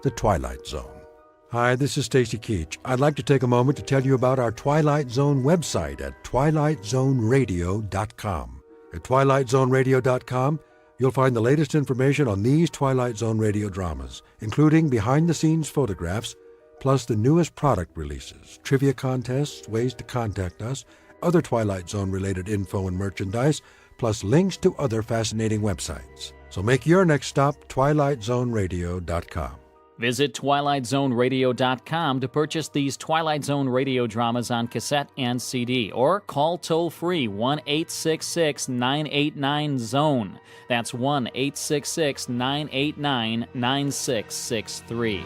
the Twilight Zone. Hi, this is Stacy Keach. I'd like to take a moment to tell you about our Twilight Zone website at twilightzoneradio.com. At twilightzoneradio.com, you'll find the latest information on these Twilight Zone radio dramas, including behind-the-scenes photographs, plus the newest product releases, trivia contests, ways to contact us, other Twilight Zone-related info and merchandise, plus links to other fascinating websites. So make your next stop twilightzoneradio.com. Visit twilightzoneradio.com to purchase these Twilight Zone radio dramas on cassette and CD, or call toll-free 1-866-989-ZONE. That's 1-866-989-9663.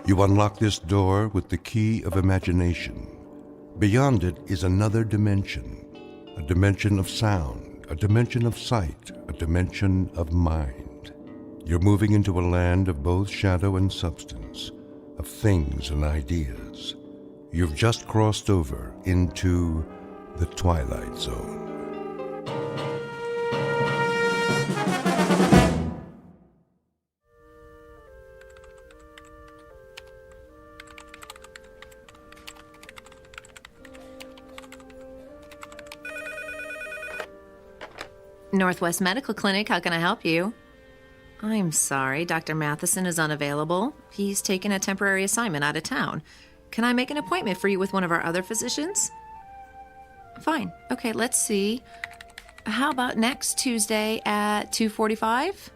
You unlock this door with the key of imagination. Beyond it is another dimension, a dimension of sound, a dimension of sight, a dimension of mind. You're moving into a land of both shadow and substance, of things and ideas. You've just crossed over into the Twilight Zone. Northwest Medical Clinic, how can I help you? I'm sorry, Dr. Matheson is unavailable. He's taken a temporary assignment out of town. Can I make an appointment for you with one of our other physicians? Fine. Okay, let's see. How about next Tuesday at 2:45?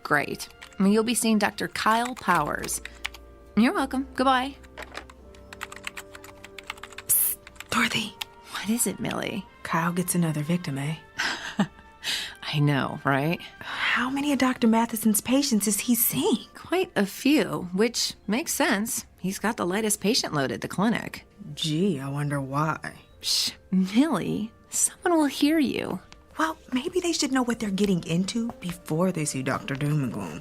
Great. You'll be seeing Dr. Kyle Powers. You're welcome. Goodbye. Psst, Dorothy. What is it, Millie? Kyle gets another victim, eh? I know, right? How many of Dr. Matheson's patients is he seeing? Quite a few, which makes sense. He's got the lightest patient load at the clinic. Gee, I wonder why. Shh, Millie, someone will hear you. Well, maybe they should know what they're getting into before they see Dr. Doom and Gloom.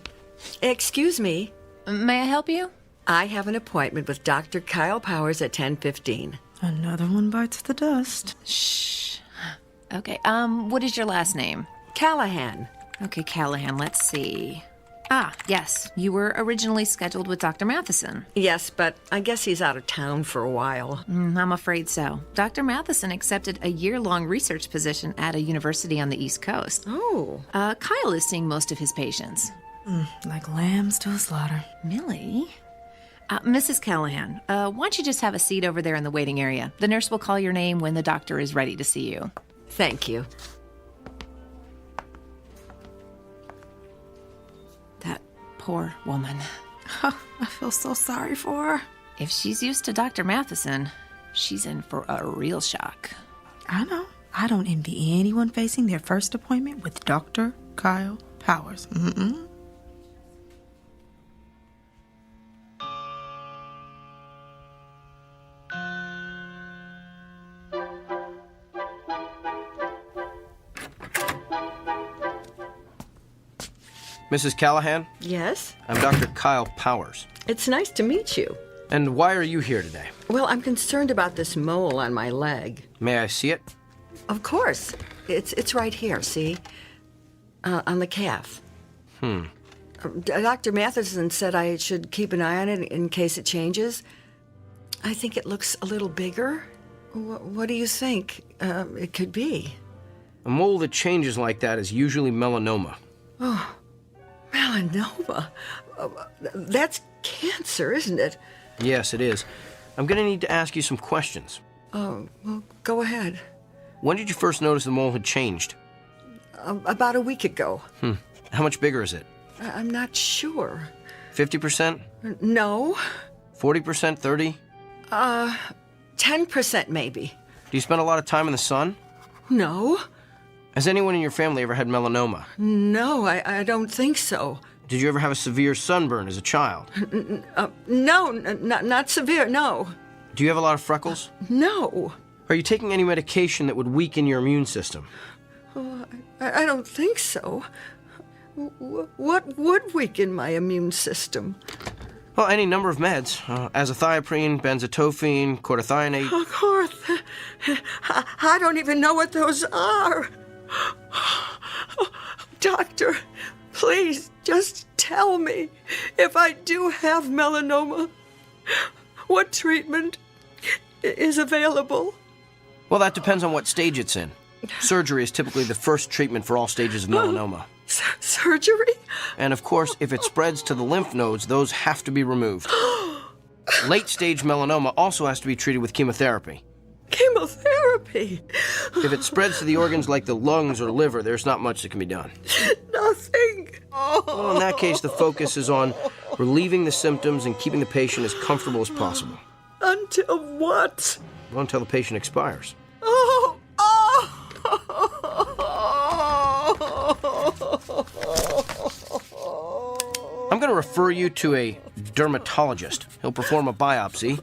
Excuse me. May I help you? I have an appointment with Dr. Kyle Powers at 10:15. Another one bites the dust. Shh. Okay, what is your last name? Callahan. Okay, Callahan, let's see. Ah, yes, you were originally scheduled with Dr. Matheson. Yes, but I guess he's out of town for a while. I'm afraid so. Dr. Matheson accepted a year-long research position at a university on the East Coast. Oh. Kyle is seeing most of his patients. Like lambs to a slaughter. Millie? Mrs. Callahan, why don't you just have a seat over there in the waiting area? The nurse will call your name when the doctor is ready to see you. Thank you. Poor woman. Oh, I feel so sorry for her. If she's used to Dr. Matheson, she's in for a real shock. I know. I don't envy anyone facing their first appointment with Dr. Kyle Powers. Mrs. Callahan? Yes? I'm Dr. Kyle Powers. It's nice to meet you. And why are you here today? Well, I'm concerned about this mole on my leg. May I see it? Of course. It's right here, see? On the calf. Dr. Matheson said I should keep an eye on it in case it changes. I think it looks a little bigger. What do you think it could be? A mole that changes like that is usually melanoma. Oh, melanoma? That's cancer, isn't it? Yes, it is. I'm going to need to ask you some questions. Oh, well, go ahead. When did you first notice the mole had changed? About a week ago. How much bigger is it? I'm not sure. 50%? No. 40%? 30? 10% maybe. Do you spend a lot of time in the sun? No. Has anyone in your family ever had melanoma? No, I don't think so. Did you ever have a severe sunburn as a child? No, not severe, no. Do you have a lot of freckles? No. Are you taking any medication that would weaken your immune system? Oh, I don't think so. What would weaken my immune system? Well, any number of meds. Azathioprine, benzotophine, cortithionate. Oh, I don't even know what those are. Doctor, please just tell me if I do have melanoma, what treatment is available? Well, that depends on what stage it's in. Surgery is typically the first treatment for all stages of melanoma. Surgery? And of course, if it spreads to the lymph nodes, those have to be removed. Late-stage melanoma also has to be treated with chemotherapy. Chemotherapy? If it spreads to the organs like the lungs or liver, there's not much that can be done. Nothing. Well, in that case, the focus is on relieving the symptoms and keeping the patient as comfortable as possible. Until what? Well, until the patient expires. I'm going to refer you to a dermatologist. He'll perform a biopsy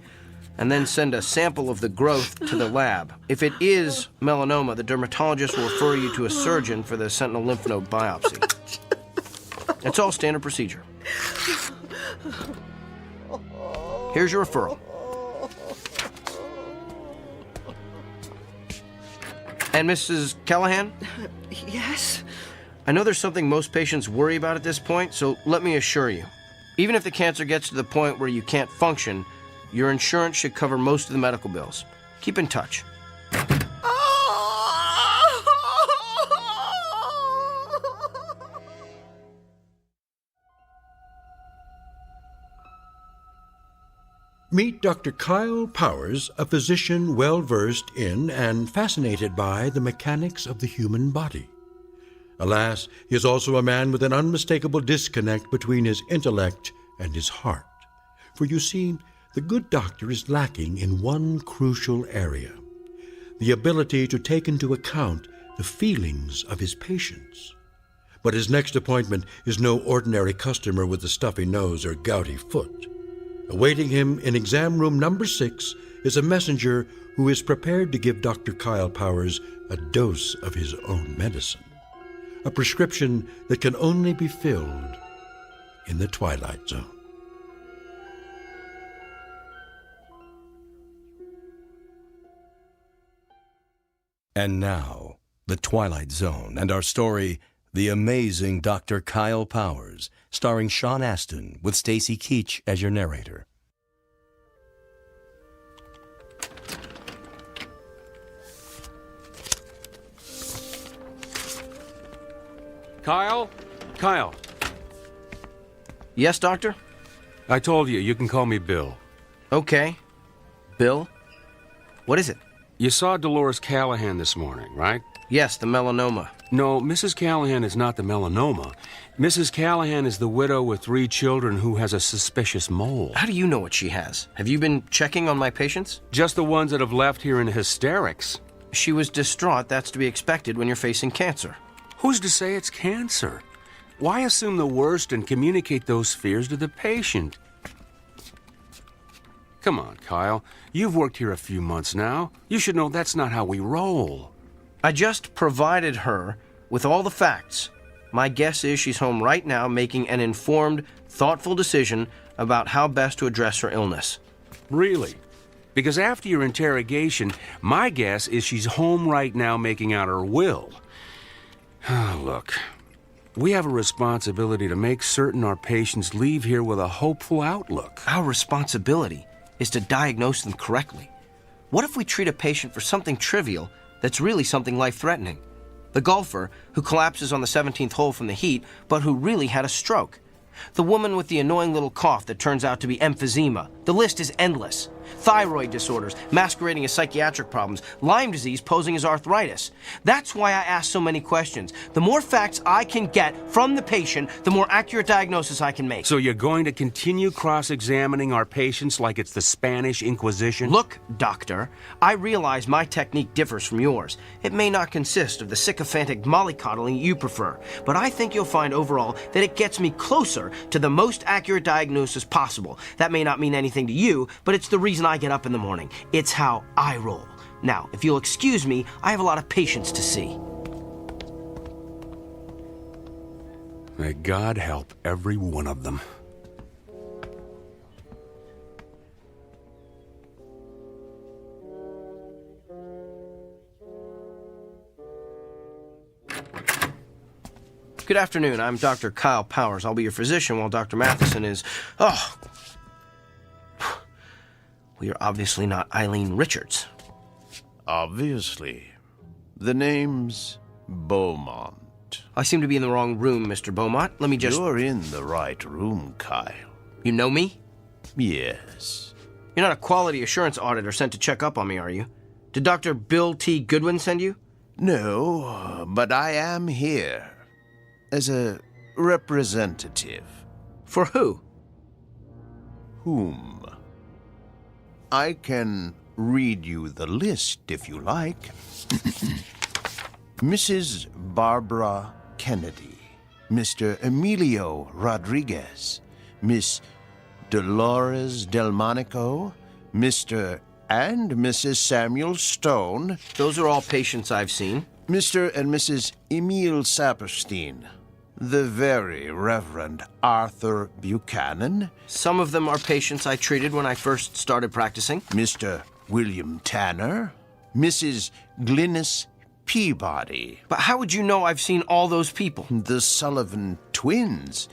and then send a sample of the growth to the lab. If it is melanoma, the dermatologist will refer you to a surgeon for the sentinel lymph node biopsy. It's all standard procedure. Here's your referral. And Mrs. Callahan? Yes? I know there's something most patients worry about at this point, so let me assure you. Even if the cancer gets to the point where you can't function, your insurance should cover most of the medical bills. Keep in touch. Meet Dr. Kyle Powers, a physician well-versed in and fascinated by the mechanics of the human body. Alas, he is also a man with an unmistakable disconnect between his intellect and his heart. For you see, the good doctor is lacking in one crucial area: the ability to take into account the feelings of his patients. But his next appointment is no ordinary customer with a stuffy nose or gouty foot. Awaiting him in exam room number 6 is a messenger who is prepared to give Dr. Kyle Powers a dose of his own medicine. A prescription that can only be filled in the Twilight Zone. And now, the Twilight Zone and our story, The Amazing Dr. Kyle Powers, starring Sean Astin with Stacy Keach as your narrator. Kyle? Kyle. Yes, Doctor? I told you, you can call me Bill. Okay. Bill? What is it? You saw Dolores Callahan this morning, right? Yes, the melanoma. No, Mrs. Callahan is not the melanoma. Mrs. Callahan is the widow with 3 children who has a suspicious mole. How do you know what she has? Have you been checking on my patients? Just the ones that have left here in hysterics. She was distraught. That's to be expected when you're facing cancer. Who's to say it's cancer? Why assume the worst and communicate those fears to the patient? Come on, Kyle. You've worked here a few months now. You should know that's not how we roll. I just provided her with all the facts. My guess is she's home right now making an informed, thoughtful decision about how best to address her illness. Really? Because after your interrogation, my guess is she's home right now making out her will. Look, we have a responsibility to make certain our patients leave here with a hopeful outlook. Our responsibility is to diagnose them correctly. What if we treat a patient for something trivial that's really something life-threatening? The golfer who collapses on the 17th hole from the heat, but who really had a stroke. The woman with the annoying little cough that turns out to be emphysema. The list is endless. Thyroid disorders, masquerading as psychiatric problems, Lyme disease posing as arthritis. That's why I ask so many questions. The more facts I can get from the patient, the more accurate diagnosis I can make. So you're going to continue cross-examining our patients like it's the Spanish Inquisition? Look, doctor, I realize my technique differs from yours. It may not consist of the sycophantic mollycoddling you prefer, but I think you'll find overall that it gets me closer to the most accurate diagnosis possible. That may not mean anything to you, but it's the reason reason I get up in the morning. It's how I roll. Now, if you'll excuse me, I have a lot of patients to see. May God help every one of them. Good afternoon. I'm Dr. Kyle Powers. I'll be your physician while Dr. Matheson is... Oh! We are obviously not Eileen Richards. Obviously. The name's Beaumont. I seem to be in the wrong room, Mr. Beaumont. Let me just... You're in the right room, Kyle. You know me? Yes. You're not a quality assurance auditor sent to check up on me, are you? Did Dr. Bill T. Goodwin send you? No, but I am here. As a representative. For who? Whom? I can read you the list if you like. Mrs. Barbara Kennedy, Mr. Emilio Rodriguez, Miss Dolores Delmonico, Mr. and Mrs. Samuel Stone. Those are all patients I've seen. Mr. and Mrs. Emil Saperstein, the very Reverend Arthur Buchanan. Some of them are patients I treated when I first started practicing. Mr. William Tanner, Mrs. Glynis Peabody. But how would you know I've seen all those people? The Sullivan twins,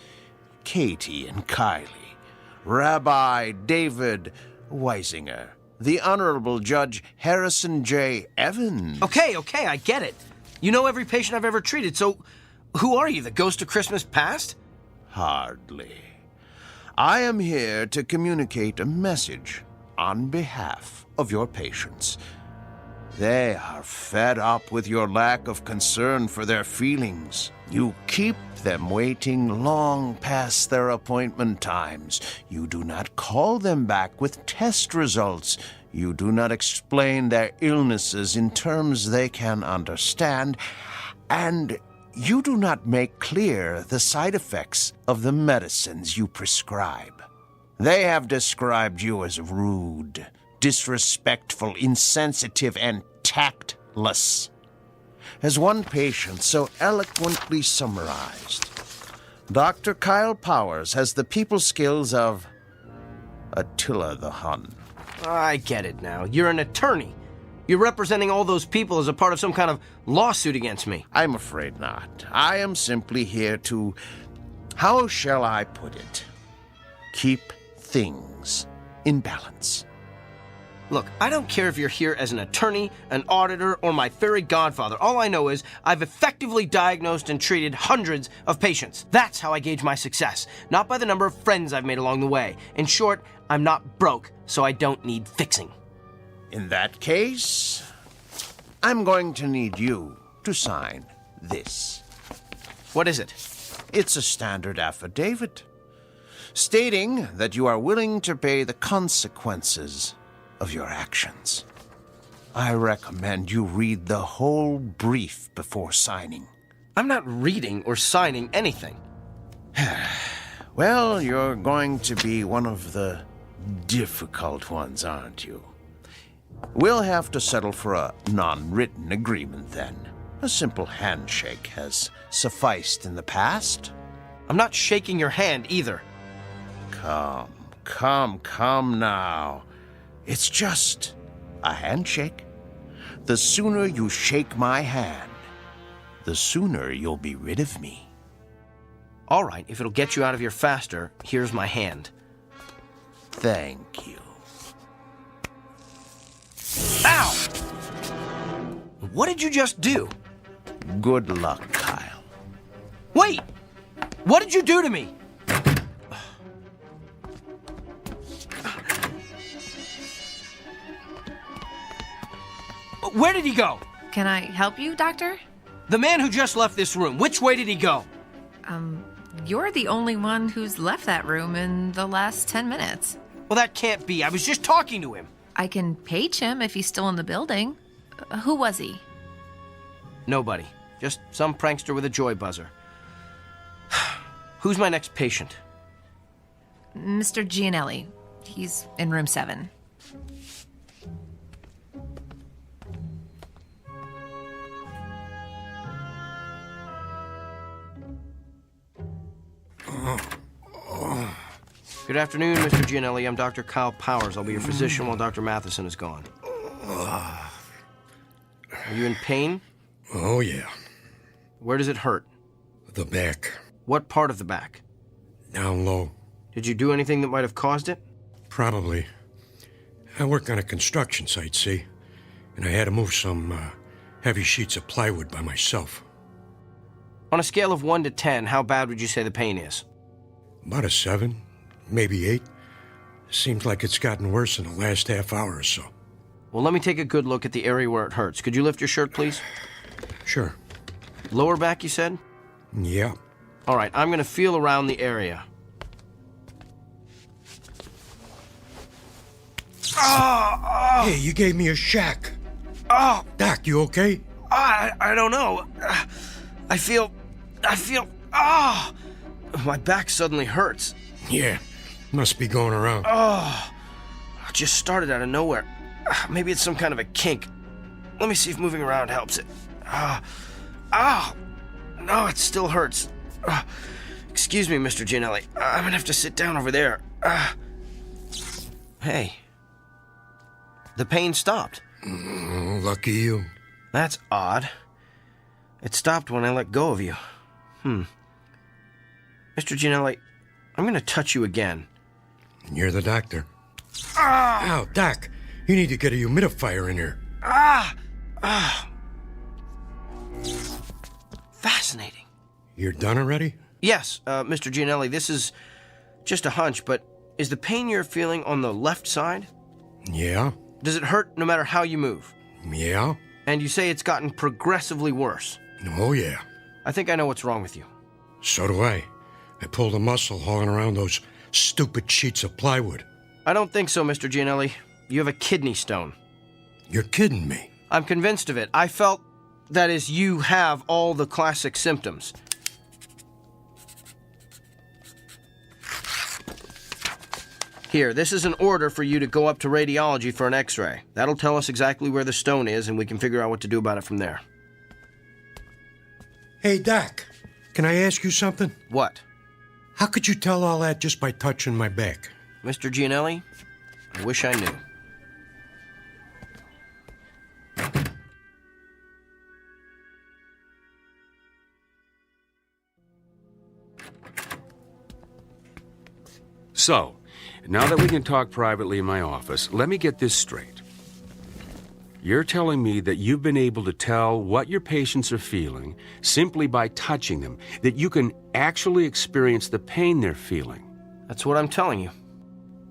Katie and Kylie, Rabbi David Weisinger, the Honorable Judge Harrison J. Evans. Okay, I get it. You know every patient I've ever treated, so who are you, the ghost of Christmas past? Hardly. I am here to communicate a message on behalf of your patients. They are fed up with your lack of concern for their feelings. You keep them waiting long past their appointment times. You do not call them back with test results. You do not explain their illnesses in terms they can understand. And you do not make clear the side effects of the medicines you prescribe. They have described you as rude, disrespectful, insensitive, and tactless. As one patient so eloquently summarized, Dr. Kyle Powers has the people skills of Attila the Hun. I get it now. You're an attorney. You're representing all those people as a part of some kind of lawsuit against me. I'm afraid not. I am simply here to, how shall I put it, keep things in balance. Look, I don't care if you're here as an attorney, an auditor, or my fairy godfather. All I know is I've effectively diagnosed and treated hundreds of patients. That's how I gauge my success, not by the number of friends I've made along the way. In short, I'm not broke, so I don't need fixing. In that case, I'm going to need you to sign this. What is it? It's a standard affidavit, stating that you are willing to pay the consequences of your actions. I recommend you read the whole brief before signing. I'm not reading or signing anything. Well, you're going to be one of the difficult ones, aren't you? We'll have to settle for a non-written agreement then. A simple handshake has sufficed in the past. I'm not shaking your hand either. Come now. It's just a handshake. The sooner you shake my hand, the sooner you'll be rid of me. All right, if it'll get you out of here faster, here's my hand. Thank you. Ow! What did you just do? Good luck, Kyle. Wait! What did you do to me? Where did he go? Can I help you, Doctor? The man who just left this room. Which way did he go? You're the only one who's left that room in the last 10 minutes. Well, that can't be. I was just talking to him. I can page him if he's still in the building. Who was he? Nobody. Just some prankster with a joy buzzer. Who's my next patient? Mr. Gianelli. He's in room 7. Good afternoon, Mr. Gianelli. I'm Dr. Kyle Powers. I'll be your physician while Dr. Matheson is gone. Are you in pain? Oh, yeah. Where does it hurt? The back. What part of the back? Down low. Did you do anything that might have caused it? Probably. I work on a construction site, see? And I had to move some heavy sheets of plywood by myself. On a scale of 1 to 10, how bad would you say the pain is? About a 7, maybe 8. Seems like it's gotten worse in the last half hour or so. Well, let me take a good look at the area where it hurts. Could you lift your shirt, please? Sure. Lower back, you said? Yeah. All right, I'm going to feel around the area. Hey, you gave me a shack. Oh! Doc, you okay? I don't know. I feel... My back suddenly hurts. Yeah, must be going around. It just started out of nowhere. Maybe it's some kind of a kink. Let me see if moving around helps it. No, it still hurts. Excuse me, Mr. Gianelli. I'm gonna have to sit down over there. Hey. The pain stopped. Lucky you. That's odd. It stopped when I let go of you. Mr. Gianelli, I'm gonna touch you again. You're the doctor. Ow, Doc. You need to get a humidifier in here. Fascinating. You're done already? Yes, Mr. Gianelli, this is just a hunch, but is the pain you're feeling on the left side? Yeah. Does it hurt no matter how you move? Yeah. And you say it's gotten progressively worse? Oh, yeah. I think I know what's wrong with you. So do I. I pulled a muscle hauling around those stupid sheets of plywood. I don't think so, Mr. Gianelli. You have a kidney stone. You're kidding me. I'm convinced of it. I felt, that is, you have all the classic symptoms. Here, this is an order for you to go up to radiology for an x-ray. That'll tell us exactly where the stone is, and we can figure out what to do about it from there. Hey, Doc, can I ask you something? What? How could you tell all that just by touching my back? Mr. Gianelli, I wish I knew. So, now that we can talk privately in my office, let me get this straight. You're telling me that you've been able to tell what your patients are feeling simply by touching them, that you can actually experience the pain they're feeling. That's what I'm telling you.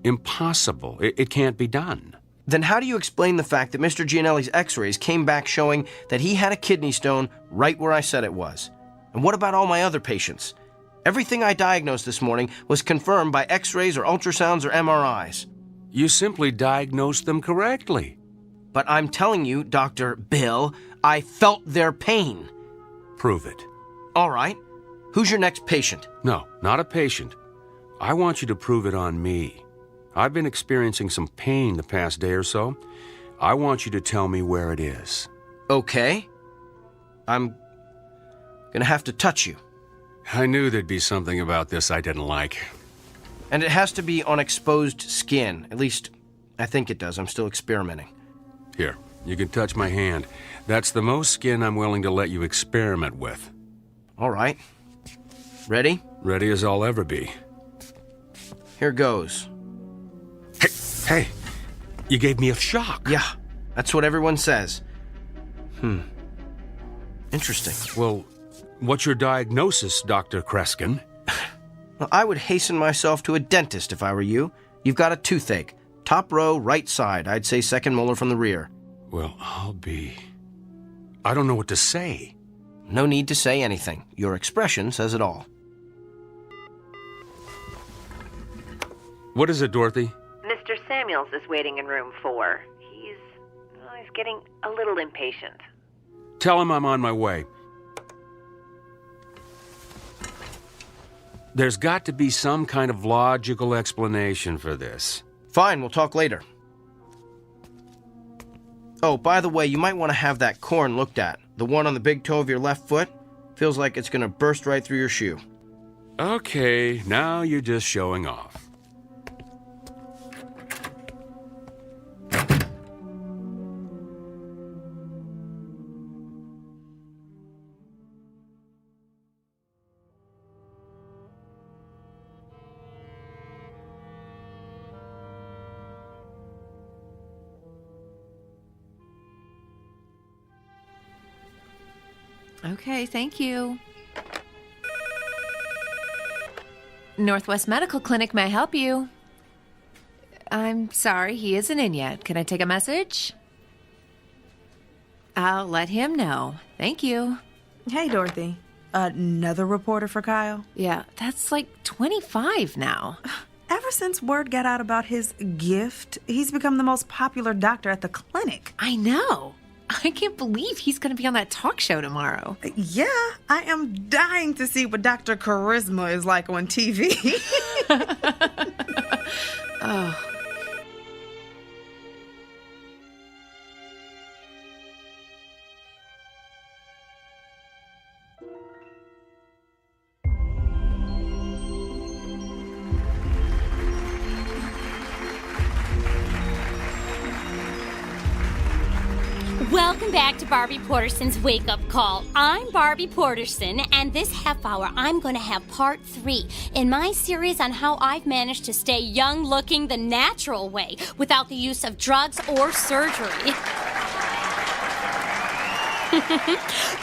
Impossible. It can't be done. Then how do you explain the fact that Mr. Gianelli's x-rays came back showing that he had a kidney stone right where I said it was? And what about all my other patients? Everything I diagnosed this morning was confirmed by x-rays or ultrasounds or MRIs. You simply diagnosed them correctly. But I'm telling you, Dr. Bill, I felt their pain. Prove it. All right. Who's your next patient? No, not a patient. I want you to prove it on me. I've been experiencing some pain the past day or so. I want you to tell me where it is. Okay. I'm gonna have to touch you. I knew there'd be something about this I didn't like. And it has to be on exposed skin. At least, I think it does. I'm still experimenting. Here, you can touch my hand. That's the most skin I'm willing to let you experiment with. All right. Ready? Ready as I'll ever be. Here goes. Hey, you gave me a shock. Yeah, that's what everyone says. Interesting. Well, what's your diagnosis, Dr. Kreskin? Well, I would hasten myself to a dentist if I were you. You've got a toothache. Top row, right side. I'd say second molar from the rear. Well, I don't know what to say. No need to say anything. Your expression says it all. What is it, Dorothy? Mr. Samuels is waiting in room 4. He's getting a little impatient. Tell him I'm on my way. There's got to be some kind of logical explanation for this. Fine, we'll talk later. Oh, by the way, you might want to have that corn looked at. The one on the big toe of your left foot. Feels like it's going to burst right through your shoe. Okay, now you're just showing off. Okay, thank you. Northwest Medical Clinic, may I help you? I'm sorry, he isn't in yet. Can I take a message? I'll let him know. Thank you. Hey, Dorothy. Another reporter for Kyle? Yeah, that's like 25 now. Ever since word got out about his gift, he's become the most popular doctor at the clinic. I know. I can't believe he's going to be on that talk show tomorrow. Yeah, I am dying to see what Dr. Charisma is like on TV. Oh. Welcome back to Barbie Porterson's Wake Up Call. I'm Barbie Porterson, and this half hour I'm going to have part 3 in my series on how I've managed to stay young looking the natural way without the use of drugs or surgery.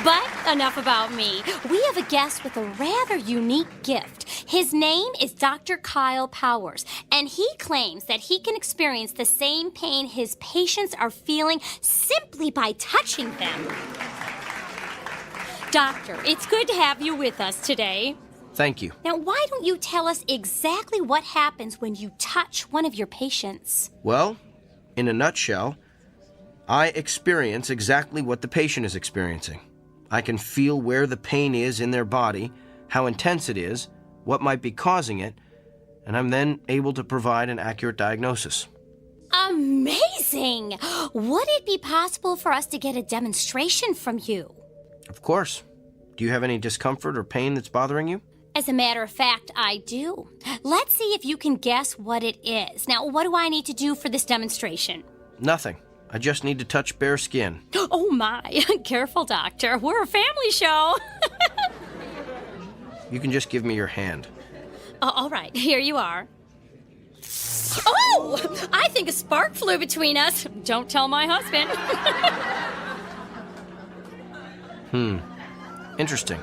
But enough about me. We have a guest with a rather unique gift. His name is Dr. Kyle Powers, and he claims that he can experience the same pain his patients are feeling simply by touching them. Doctor, it's good to have you with us today. Thank you. Now, why don't you tell us exactly what happens when you touch one of your patients? Well, in a nutshell, I experience exactly what the patient is experiencing. I can feel where the pain is in their body, how intense it is, what might be causing it, and I'm then able to provide an accurate diagnosis. Amazing! Would it be possible for us to get a demonstration from you? Of course. Do you have any discomfort or pain that's bothering you? As a matter of fact, I do. Let's see if you can guess what it is. Now, what do I need to do for this demonstration? Nothing. I just need to touch bare skin. Oh my, careful, doctor. We're a family show. You can just give me your hand. All right, here you are. Oh, I think a spark flew between us. Don't tell my husband. Interesting.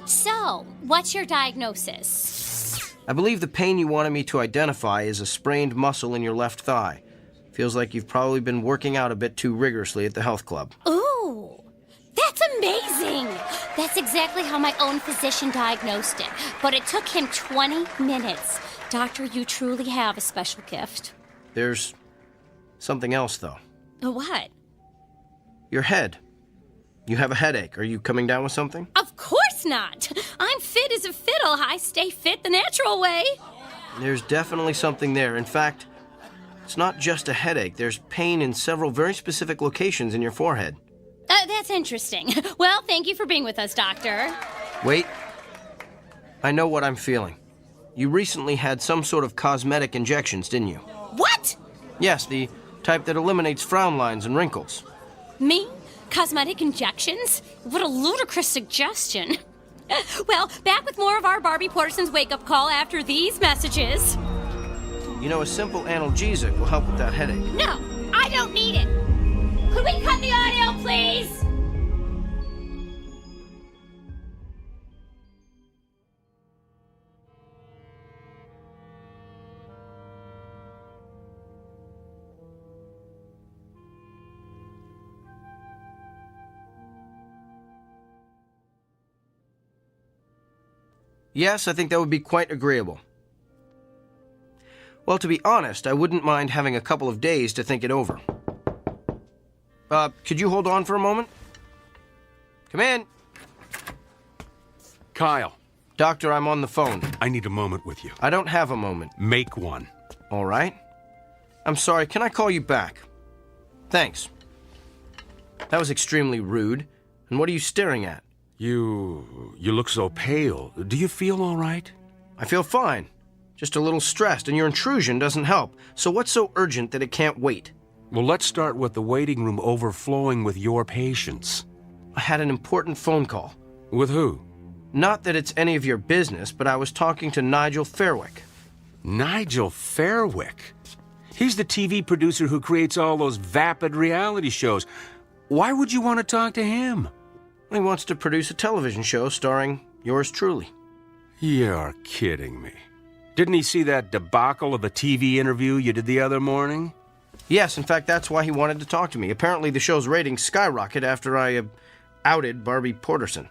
So, what's your diagnosis? I believe the pain you wanted me to identify is a sprained muscle in your left thigh. Feels like you've probably been working out a bit too rigorously at the health club. Ooh, that's amazing. That's exactly how my own physician diagnosed it. But it took him 20 minutes. Doctor, you truly have a special gift. There's something else, though. What? Your head. You have a headache. Are you coming down with something? Of course not. I'm fit as a fiddle. I stay fit the natural way. There's definitely something there. In fact, it's not just a headache. There's pain in several very specific locations in your forehead. That's interesting. Well, thank you for being with us, Doctor. Wait. I know what I'm feeling. You recently had some sort of cosmetic injections, didn't you? What? Yes, the type that eliminates frown lines and wrinkles. Me? Cosmetic injections? What a ludicrous suggestion. Well, back with more of our Barbie Porterson's wake-up call after these messages. You know, a simple analgesic will help with that headache. No, I don't need it. Could we cut the audio, please? Yes, I think that would be quite agreeable. Well, to be honest, I wouldn't mind having a couple of days to think it over. Could you hold on for a moment? Come in. Kyle. Doctor, I'm on the phone. I need a moment with you. I don't have a moment. Make one. All right. I'm sorry, can I call you back? Thanks. That was extremely rude. And what are you staring at? You look so pale. Do you feel all right? I feel fine. Just a little stressed, and your intrusion doesn't help. So what's so urgent that it can't wait? Well, let's start with the waiting room overflowing with your patients. I had an important phone call. With who? Not that it's any of your business, but I was talking to Nigel Fairwick. Nigel Fairwick? He's the TV producer who creates all those vapid reality shows. Why would you want to talk to him? He wants to produce a television show starring yours truly. You're kidding me. Didn't he see that debacle of a TV interview you did the other morning? Yes, in fact, that's why he wanted to talk to me. Apparently the show's ratings skyrocket after I outed Barbie Porterson.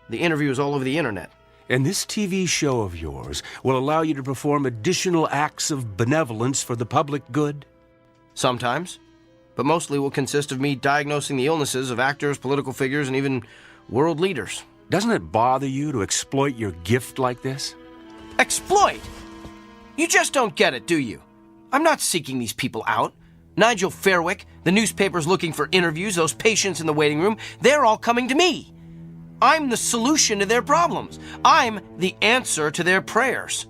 The interview is all over the internet. And this TV show of yours will allow you to perform additional acts of benevolence for the public good? Sometimes. But mostly will consist of me diagnosing the illnesses of actors, political figures, and even world leaders. Doesn't it bother you to exploit your gift like this? Exploit? You just don't get it, do you? I'm not seeking these people out. Nigel Fairwick, the newspaper's looking for interviews, those patients in the waiting room, they're all coming to me. I'm the solution to their problems. I'm the answer to their prayers.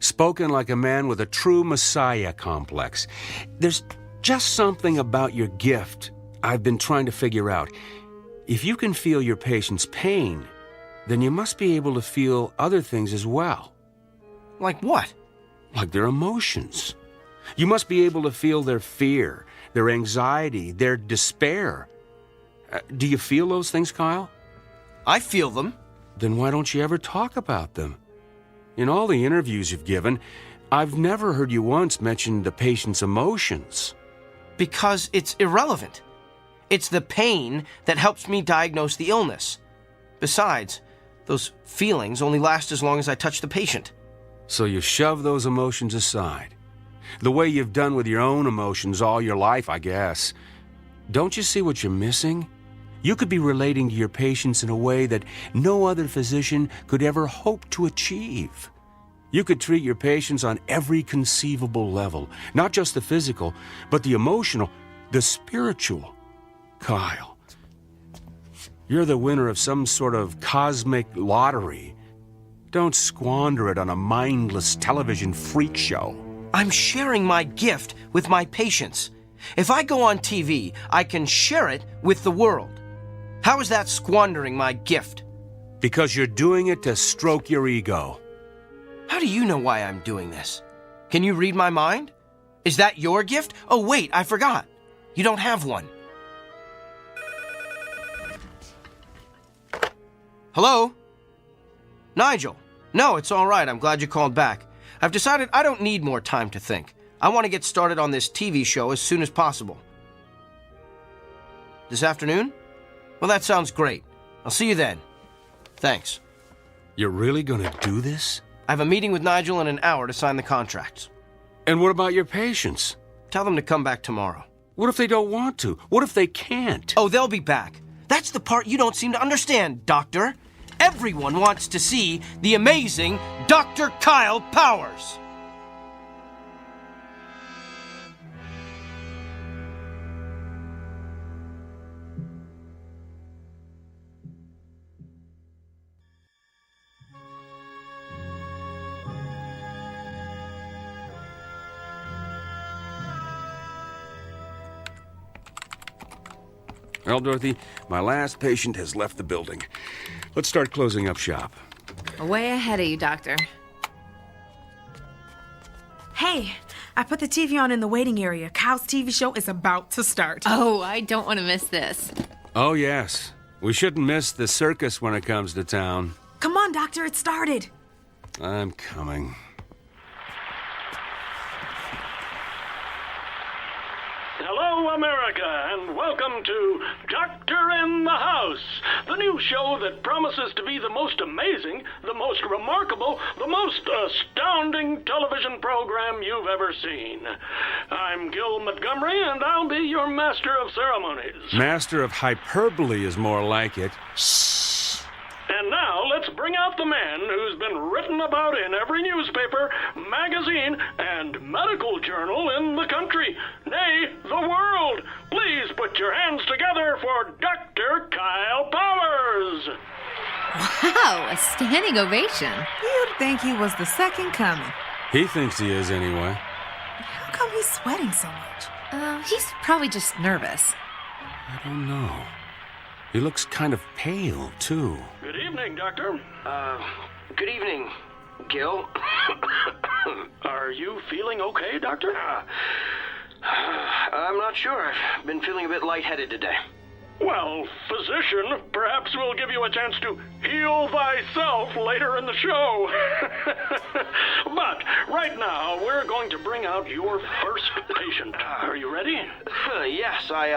Spoken like a man with a true messiah complex. There's just something about your gift I've been trying to figure out. If you can feel your patient's pain, then you must be able to feel other things as well. Like what? Like their emotions. You must be able to feel their fear, their anxiety, their despair. Do you feel those things, Kyle? I feel them. Then why don't you ever talk about them? In all the interviews you've given, I've never heard you once mention the patient's emotions. Because it's irrelevant. It's the pain that helps me diagnose the illness. Besides, those feelings only last as long as I touch the patient. So you shove those emotions aside. The way you've done with your own emotions all your life, I guess. Don't you see what you're missing? You could be relating to your patients in a way that no other physician could ever hope to achieve. You could treat your patients on every conceivable level, not just the physical, but the emotional, the spiritual. Kyle, you're the winner of some sort of cosmic lottery. Don't squander it on a mindless television freak show. I'm sharing my gift with my patients. If I go on TV, I can share it with the world. How is that squandering my gift? Because you're doing it to stroke your ego. How do you know why I'm doing this? Can you read my mind? Is that your gift? Oh, wait, I forgot. You don't have one. Hello? Nigel? No, it's all right. I'm glad you called back. I've decided I don't need more time to think. I want to get started on this TV show as soon as possible. This afternoon? Well, that sounds great. I'll see you then. Thanks. You're really going to do this? I have a meeting with Nigel in an hour to sign the contracts. And what about your patients? Tell them to come back tomorrow. What if they don't want to? What if they can't? Oh, they'll be back. That's the part you don't seem to understand, Doctor. Everyone wants to see the amazing Dr. Kyle Powers. Well, Dorothy, my last patient has left the building. Let's start closing up shop. Way ahead of you, Doctor. Hey, I put the TV on in the waiting area. Kyle's TV show is about to start. Oh, I don't want to miss this. Oh, yes. We shouldn't miss the circus when it comes to town. Come on, Doctor, it started. I'm coming. Hello, America, and welcome to Doctor in the House, the new show that promises to be the most amazing, the most remarkable, the most astounding television program you've ever seen. I'm Gil Montgomery, and I'll be your master of ceremonies. Master of hyperbole is more like it. And now let's bring out the man who's been written about in every newspaper, magazine, and medical journal in the country, nay, the world. Please put your hands together for Dr. Kyle Powers. Wow, a standing ovation. You'd think he was the second coming. He thinks he is anyway. How come he's sweating so much? He's probably just nervous. I don't know. He looks kind of pale, too. Good evening, Doctor. Good evening, Gil. Are you feeling okay, Doctor? I'm not sure. I've been feeling a bit lightheaded today. Well, physician, perhaps we'll give you a chance to heal thyself later in the show. But right now, we're going to bring out your first patient. Are you ready? Yes, I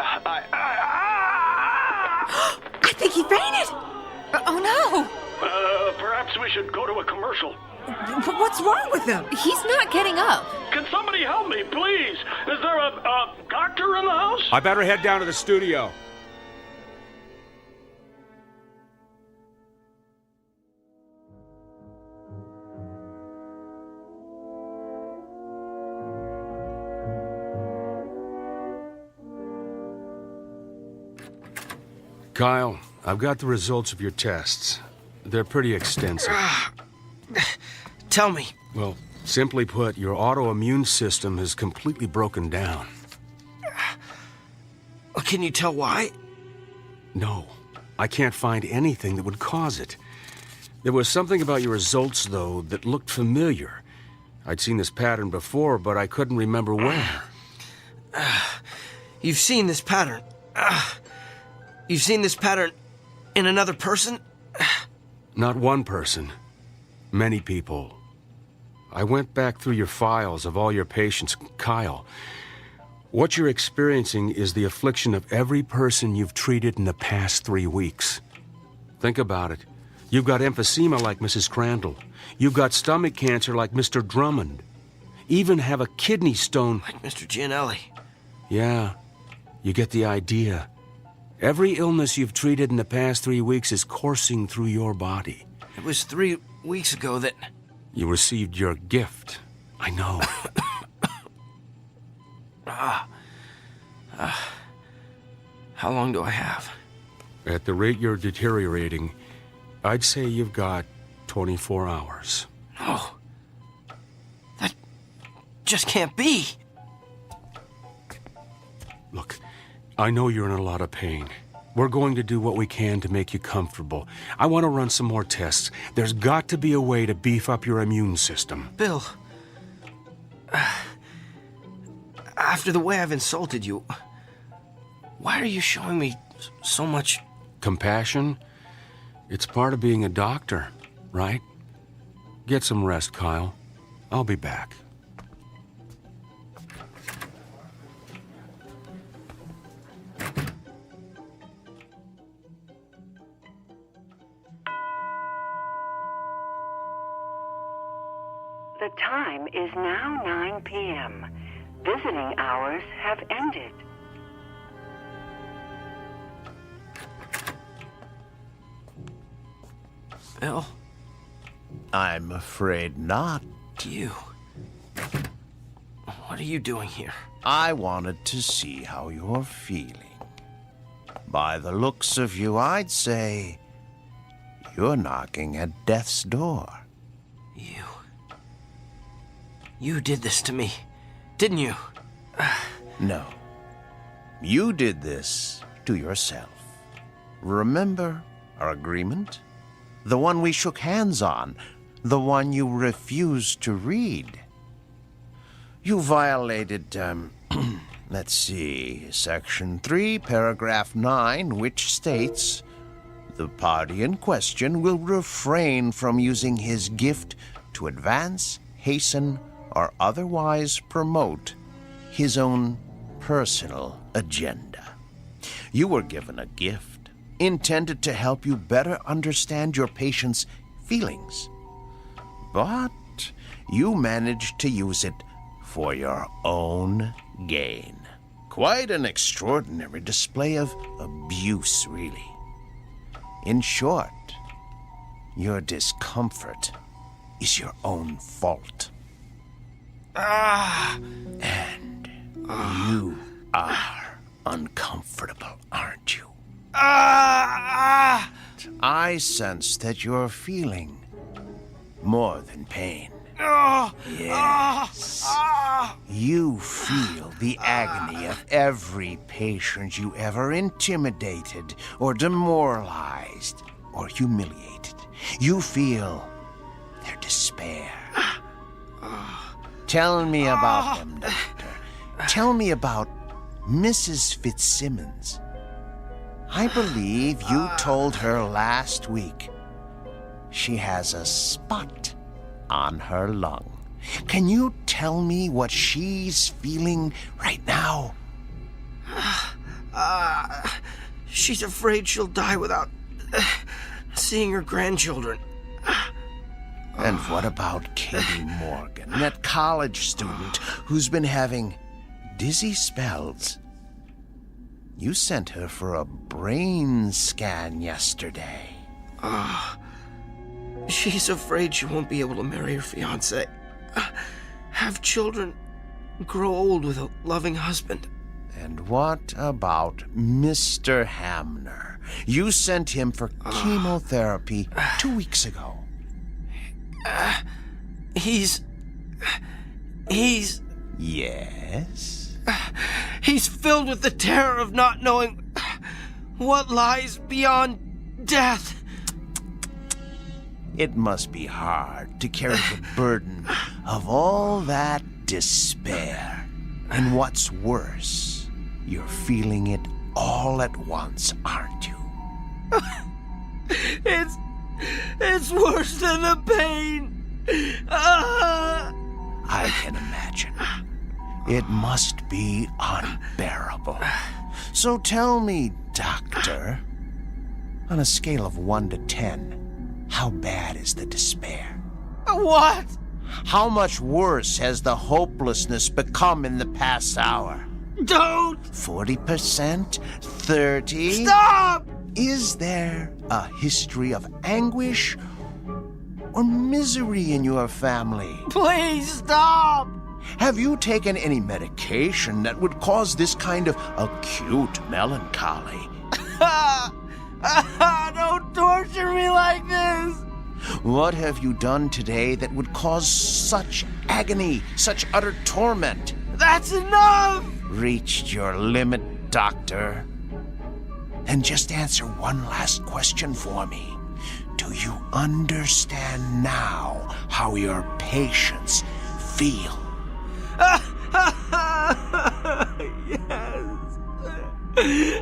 think he fainted. Oh no! Perhaps we should go to a commercial. But what's wrong with him? He's not getting up. Can somebody help me, please? Is there a doctor in the house? I better head down to the studio. Kyle, I've got the results of your tests. They're pretty extensive. Tell me. Well, simply put, your autoimmune system has completely broken down. Can you tell why? No, I can't find anything that would cause it. There was something about your results, though, that looked familiar. I'd seen this pattern before, but I couldn't remember where. You've seen this pattern. You've seen this pattern in another person? Not one person. Many people. I went back through your files of all your patients. Kyle, what you're experiencing is the affliction of every person you've treated in the past 3 weeks. Think about it. You've got emphysema like Mrs. Crandall. You've got stomach cancer like Mr. Drummond. Even have a kidney stone like Mr. Gianelli. Yeah, you get the idea. Every illness you've treated in the past 3 weeks is coursing through your body. It was 3 weeks ago that... You received your gift. I know. How long do I have? At the rate you're deteriorating, I'd say you've got 24 hours. No. That just can't be. Look, I know you're in a lot of pain. We're going to do what we can to make you comfortable. I want to run some more tests. There's got to be a way to beef up your immune system. Bill, after the way I've insulted you, why are you showing me so much... Compassion? It's part of being a doctor, right? Get some rest, Kyle. I'll be back. The time is now 9 p.m. Visiting hours have ended. Bill? I'm afraid not. You? What are you doing here? I wanted to see how you're feeling. By the looks of you, I'd say you're knocking at death's door. You did this to me, didn't you? No. You did this to yourself. Remember our agreement? The one we shook hands on. The one you refused to read. You violated, let's see, Section 3, Paragraph 9, which states, the party in question will refrain from using his gift to advance, hasten, or otherwise promote his own personal agenda. You were given a gift intended to help you better understand your patient's feelings. But you managed to use it for your own gain. Quite an extraordinary display of abuse, really. In short, your discomfort is your own fault. And you are uncomfortable, aren't you? I sense that you're feeling more than pain. Yes. You feel the agony of every patient you ever intimidated or demoralized or humiliated. You feel their despair. Tell me about them, Doctor. Tell me about Mrs. Fitzsimmons. I believe you told her last week she has a spot on her lung. Can you tell me what she's feeling right now? She's afraid she'll die without seeing her grandchildren. And what about Katie Morgan, that college student who's been having dizzy spells? You sent her for a brain scan yesterday. She's afraid she won't be able to marry her fiancé, have children, grow old with a loving husband. And what about Mr. Hamner? You sent him for chemotherapy 2 weeks ago. He's... Yes? He's filled with the terror of not knowing what lies beyond death. It must be hard to carry the burden of all that despair. And what's worse, you're feeling it all at once, aren't you? It's worse than the pain. I can imagine. It must be unbearable. So tell me, Doctor, on a scale of 1 to 10, how bad is the despair? What? How much worse has the hopelessness become in the past hour? Don't! 40%? 30? Stop! Is there a history of anguish or misery in your family? Please stop! Have you taken any medication that would cause this kind of acute melancholy? Don't torture me like this! What have you done today that would cause such agony, such utter torment? That's enough! Reached your limit, Doctor. And just answer one last question for me. Do you understand now how your patients feel?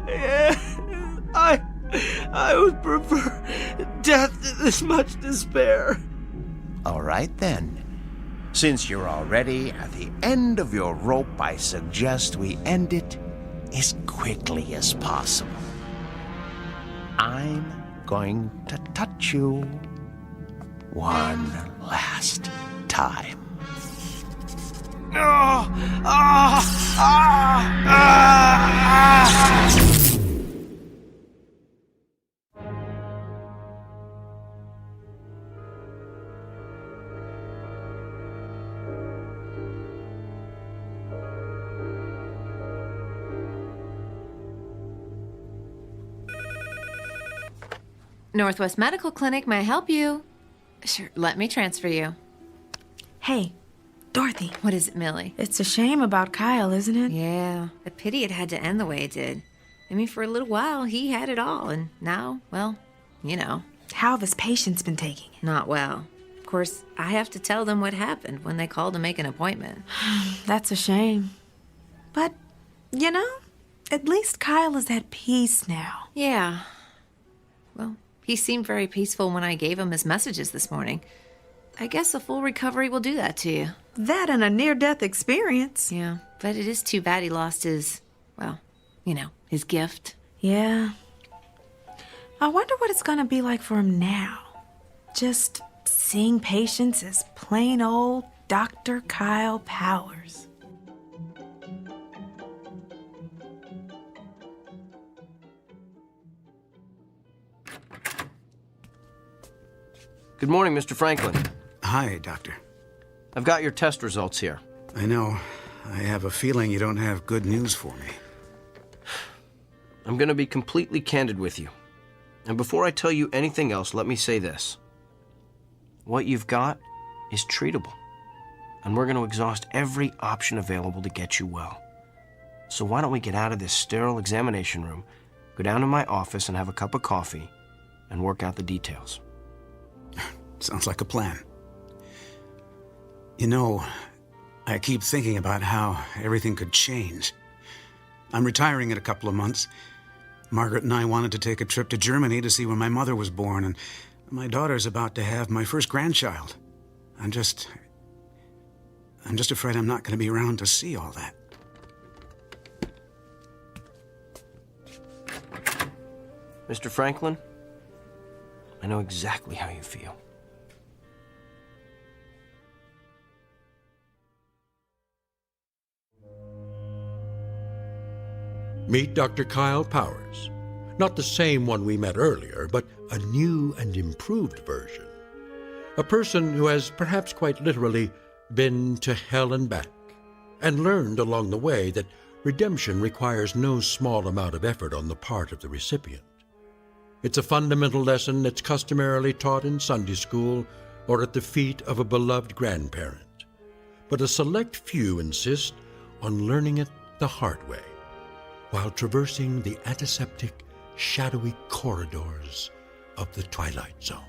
Yes. I would prefer death to this much despair. All right, then. Since you're already at the end of your rope, I suggest we end it as quickly as possible. I'm going to touch you one last time. Northwest Medical Clinic, may I help you? Sure, let me transfer you. Hey, Dorothy. What is it, Millie? It's a shame about Kyle, isn't it? Yeah, a pity it had to end the way it did. I mean, for a little while, he had it all, and now, well, you know. How have his patients been taking it? Not well. Of course, I have to tell them what happened when they called to make an appointment. That's a shame. But, you know, at least Kyle is at peace now. Yeah. Well, he seemed very peaceful when I gave him his messages this morning. I guess a full recovery will do that to you. That and a near-death experience. Yeah, but it is too bad he lost his, well, you know, his gift. Yeah. I wonder what it's gonna be like for him now. Just seeing patients as plain old Dr. Kyle Powers. Good morning, Mr. Franklin. Hi, Doctor. I've got your test results here. I know. I have a feeling you don't have good news for me. I'm going to be completely candid with you. And before I tell you anything else, let me say this. What you've got is treatable. And we're going to exhaust every option available to get you well. So why don't we get out of this sterile examination room, go down to my office and have a cup of coffee, and work out the details. Sounds like a plan. You know, I keep thinking about how everything could change. I'm retiring in a couple of months, Margaret and I wanted to take a trip to Germany to see where my mother was born, and my daughter's about to have my first grandchild. I'm just afraid I'm not going to be around to see all that. Mr. Franklin, I know exactly how you feel. Meet Dr. Kyle Powers. Not the same one we met earlier, but a new and improved version. A person who has perhaps quite literally been to hell and back, and learned along the way that redemption requires no small amount of effort on the part of the recipient. It's a fundamental lesson that's customarily taught in Sunday school or at the feet of a beloved grandparent. But a select few insist on learning it the hard way, while traversing the antiseptic, shadowy corridors of the Twilight Zone.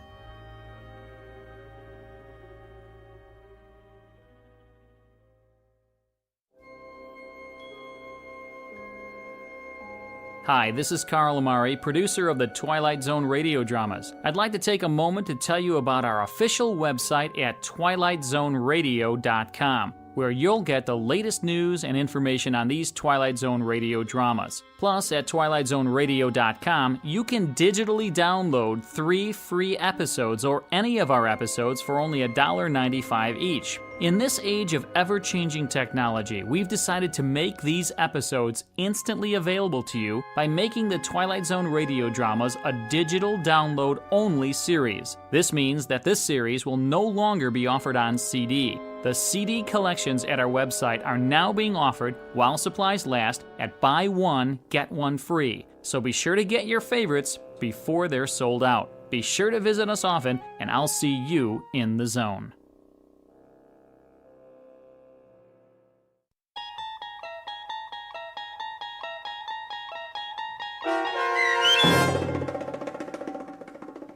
Hi, this is Carl Amari, producer of the Twilight Zone radio dramas. I'd like to take a moment to tell you about our official website at twilightzoneradio.com, where you'll get the latest news and information on these Twilight Zone radio dramas. Plus, at twilightzoneradio.com, you can digitally download 3 free episodes or any of our episodes for only $1.95 each. In this age of ever-changing technology, we've decided to make these episodes instantly available to you by making the Twilight Zone radio dramas a digital download-only series. This means that this series will no longer be offered on CD. The CD collections at our website are now being offered while supplies last at buy one, get one free. So be sure to get your favorites before they're sold out. Be sure to visit us often, and I'll see you in the zone.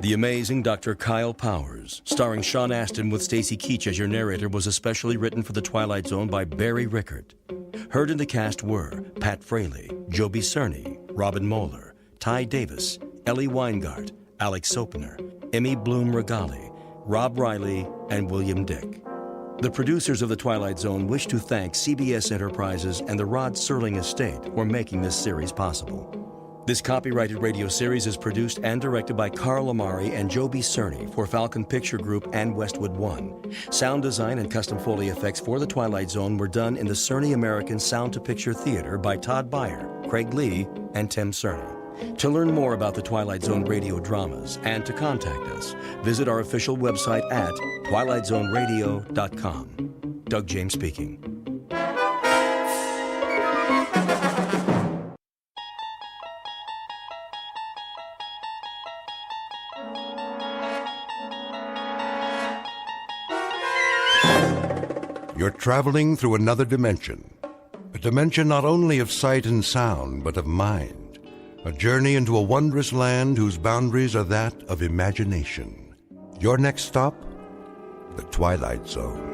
The Amazing Dr. Kyle Powers, starring Sean Astin with Stacy Keach as your narrator, was especially written for The Twilight Zone by Barry Rickert. Heard in the cast were Pat Fraley, Joby Cerny, Robin Moeller, Ty Davis, Ellie Weingart, Alex Sopner, Emmy Bloom Regali, Rob Riley, and William Dick. The producers of The Twilight Zone wish to thank CBS Enterprises and the Rod Serling Estate for making this series possible. This copyrighted radio series is produced and directed by Carl Amari and Joby Cerny for Falcon Picture Group and Westwood One. Sound design and custom Foley effects for The Twilight Zone were done in the Cerny American Sound to Picture Theater by Todd Beyer, Craig Lee, and Tim Cerny. To learn more about the Twilight Zone radio dramas and to contact us, visit our official website at twilightzoneradio.com. Doug James speaking. You're traveling through another dimension. A dimension not only of sight and sound, but of mind. A journey into a wondrous land whose boundaries are that of imagination. Your next stop? The Twilight Zone.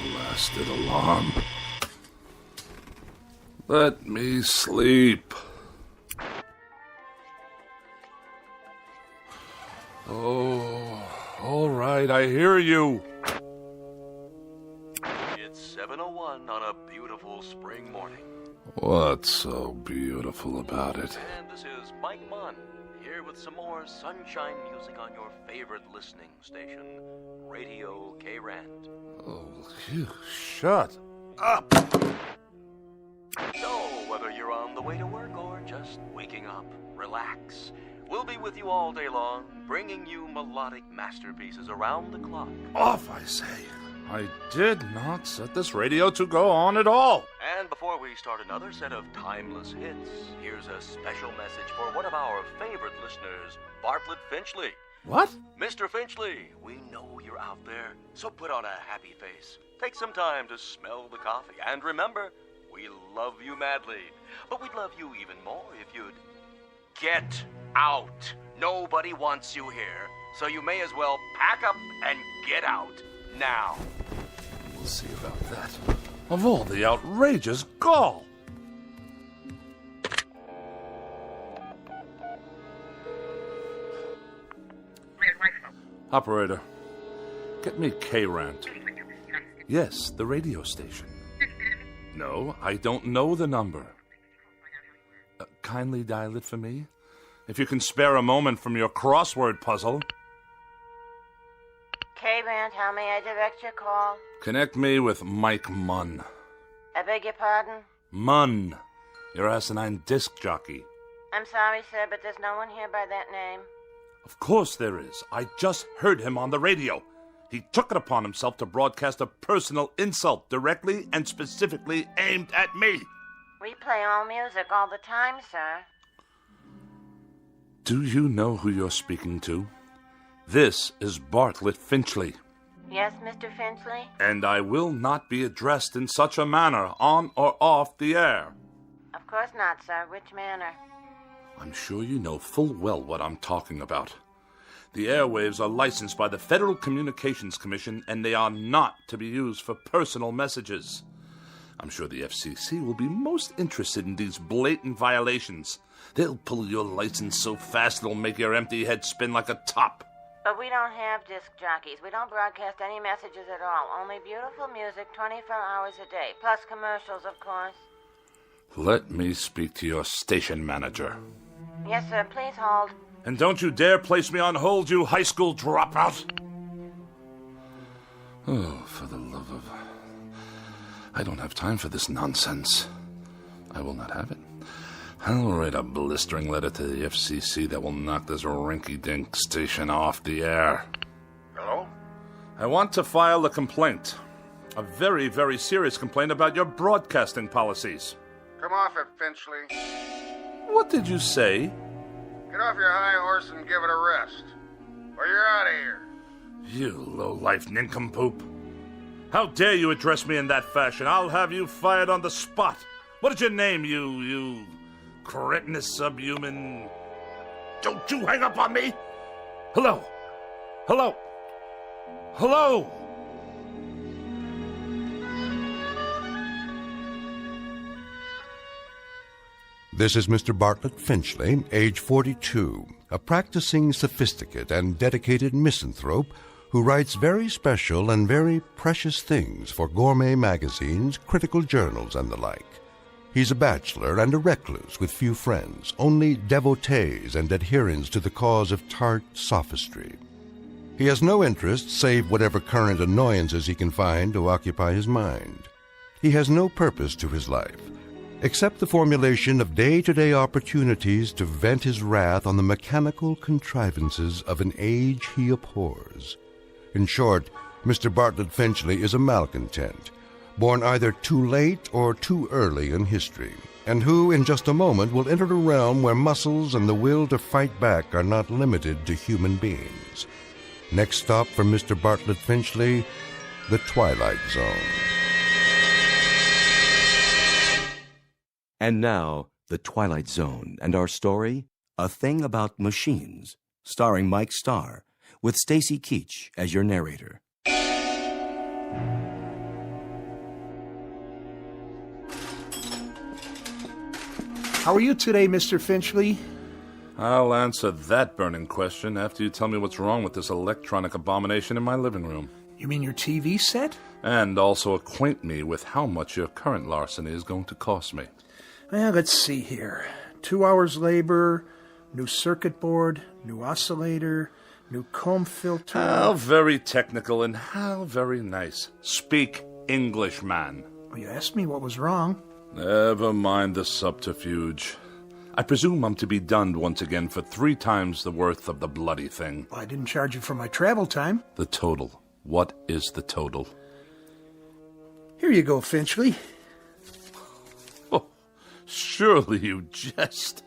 Blasted alarm. Let me sleep. Oh, all right, I hear you. It's 7:01 on a beautiful spring morning. What's so beautiful about it? And this is Mike Munn, here with some more sunshine music on your favorite listening station, Radio K-Rand. Oh, you shut up. So, whether you're on the way to work or just waking up, relax. We'll be with you all day long, bringing you melodic masterpieces around the clock. Off, I say. I did not set this radio to go on at all. And before we start another set of timeless hits, here's a special message for one of our favorite listeners, Bartlett Finchley. What? Mr. Finchley, we know you're out there, so put on a happy face. Take some time to smell the coffee, and remember, we love you madly, but we'd love you even more if you'd get out Nobody wants you here, so you may as well pack up and get out now. We'll see about that. Of all the outrageous gall! Operator, get me K-Rant. Yes, the radio station. No, I don't know the number. Kindly dial it for me. If you can spare a moment from your crossword puzzle. K-Rant, how may I direct your call? Connect me with Mike Munn. I beg your pardon? Munn, your asinine disc jockey. I'm sorry, sir, but there's no one here by that name. Of course there is. I just heard him on the radio. He took it upon himself to broadcast a personal insult directly and specifically aimed at me. We play all music all the time, sir. Do you know who you're speaking to? This is Bartlett Finchley. Yes, Mr. Finchley? And I will not be addressed in such a manner, on or off the air. Of course not, sir. Which manner? I'm sure you know full well what I'm talking about. The airwaves are licensed by the Federal Communications Commission, and they are not to be used for personal messages. I'm sure the FCC will be most interested in these blatant violations. They'll pull your license so fast it'll make your empty head spin like a top. But we don't have disc jockeys. We don't broadcast any messages at all. Only beautiful music 24 hours a day. Plus commercials, of course. Let me speak to your station manager. Yes, sir. Please hold. And don't you dare place me on hold, you high school dropout. Oh, for the love of... I don't have time for this nonsense. I will not have it. I'll write a blistering letter to the FCC that will knock this rinky-dink station off the air. Hello? I want to file a complaint. A very, very serious complaint about your broadcasting policies. Come off it, Finchley. What did you say? Get off your high horse and give it a rest. Or you're out of here. You low-life nincompoop. How dare you address me in that fashion? I'll have you fired on the spot. What is your name, you cretinous subhuman? Don't you hang up on me! Hello? Hello? Hello? This is Mr. Bartlett Finchley, age 42, a practicing sophisticate and dedicated misanthrope who writes very special and very precious things for gourmet magazines, critical journals, and the like. He's a bachelor and a recluse with few friends, only devotees and adherents to the cause of tart sophistry. He has no interest save whatever current annoyances he can find to occupy his mind. He has no purpose to his life, except the formulation of day-to-day opportunities to vent his wrath on the mechanical contrivances of an age he abhors. In short, Mr. Bartlett Finchley is a malcontent, born either too late or too early in history, and who in just a moment will enter a realm where muscles and the will to fight back are not limited to human beings. Next stop for Mr. Bartlett Finchley, the Twilight Zone. And now, The Twilight Zone, and our story, A Thing About Machines, starring Mike Starr, with Stacy Keach as your narrator. How are you today, Mr. Finchley? I'll answer that burning question after you tell me what's wrong with this electronic abomination in my living room. You mean your TV set? And also acquaint me with how much your current larceny is going to cost me. Well, let's see here. 2 hours labor, new circuit board, new oscillator, new comb filter. How very technical and how very nice. Speak English, man. Well, you asked me what was wrong. Never mind the subterfuge. I presume I'm to be dunned once again for 3 times the worth of the bloody thing. Well, I didn't charge you for my travel time. The total. What is the total? Here you go, Finchley. Oh, surely you jest.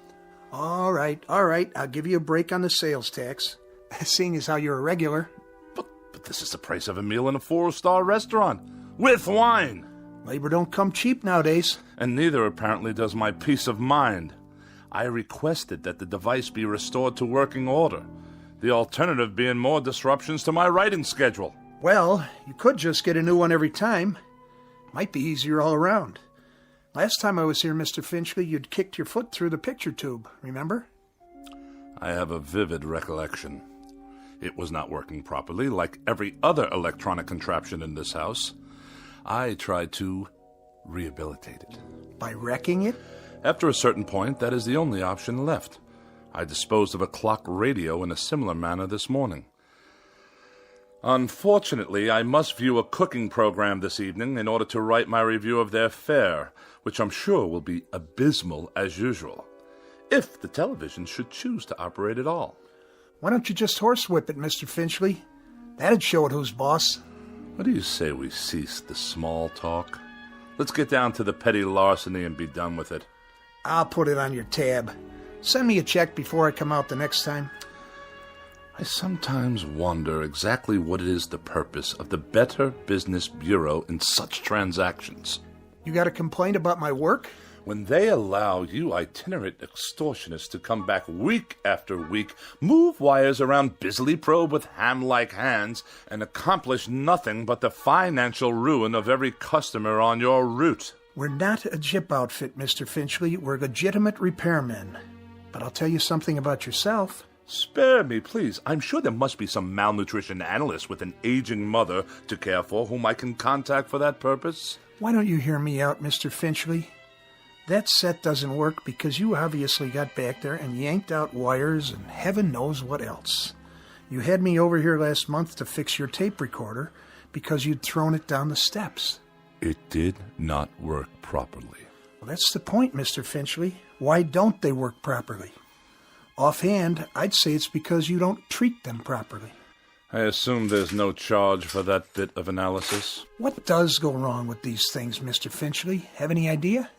All right. I'll give you a break on the sales tax, seeing as how you're a regular. But this is the price of a meal in a 4-star restaurant, with wine. Labor don't come cheap nowadays. And neither apparently does my peace of mind. I requested that the device be restored to working order, the alternative being more disruptions to my writing schedule. Well, you could just get a new one every time. Might be easier all around. Last time I was here, Mr. Finchley, you'd kicked your foot through the picture tube, remember? I have a vivid recollection. It was not working properly, like every other electronic contraption in this house. I tried to rehabilitate it. By wrecking it? After a certain point, that is the only option left. I disposed of a clock radio in a similar manner this morning. Unfortunately, I must view a cooking program this evening in order to write my review of their fare, which I'm sure will be abysmal as usual, if the television should choose to operate at all. Why don't you just horsewhip it, Mr. Finchley? That'd show it who's boss. What do you say we cease the small talk? Let's get down to the petty larceny and be done with it. I'll put it on your tab. Send me a check before I come out the next time. I sometimes wonder exactly what it is the purpose of the Better Business Bureau in such transactions. You got a complaint about my work? When they allow you itinerant extortionists to come back week after week, move wires around, busily probe with ham-like hands, and accomplish nothing but the financial ruin of every customer on your route. We're not a jip outfit, Mr. Finchley. We're legitimate repairmen. But I'll tell you something about yourself. Spare me, please. I'm sure there must be some malnutrition analyst with an aging mother to care for whom I can contact for that purpose. Why don't you hear me out, Mr. Finchley? That set doesn't work because you obviously got back there and yanked out wires and heaven knows what else. You had me over here last month to fix your tape recorder because you'd thrown it down the steps. It did not work properly. Well, that's the point, Mr. Finchley. Why don't they work properly? Offhand, I'd say it's because you don't treat them properly. I assume there's no charge for that bit of analysis. What does go wrong with these things, Mr. Finchley? Have any idea?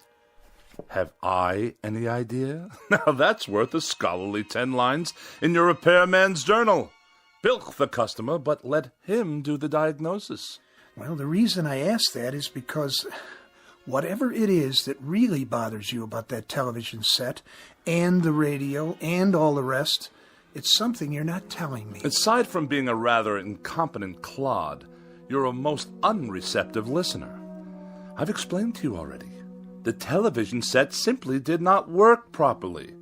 Have I any idea? Now that's worth a scholarly 10 lines in your repairman's journal. Bilk the customer, but let him do the diagnosis. Well, the reason I ask that is because whatever it is that really bothers you about that television set and the radio and all the rest, it's something you're not telling me. Aside from being a rather incompetent clod, you're a most unreceptive listener. I've explained to you already. The television set simply did not work properly.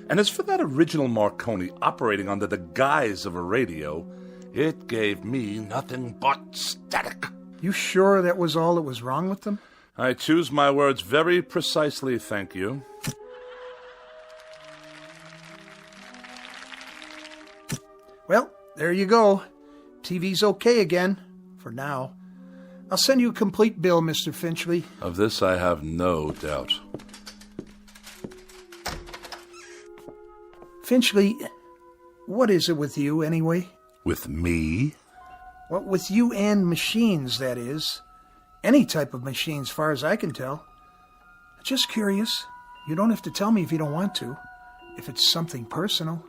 And as for that original Marconi operating under the guise of a radio, it gave me nothing but static. You sure that was all that was wrong with them? I choose my words very precisely, thank you. Well, there you go. TV's okay again, for now. I'll send you a complete bill, Mr. Finchley. Of this I have no doubt. Finchley, what is it with you, anyway? With me? Well, with you and machines, that is. Any type of machine, as far as I can tell. Just curious. You don't have to tell me if you don't want to. If it's something personal.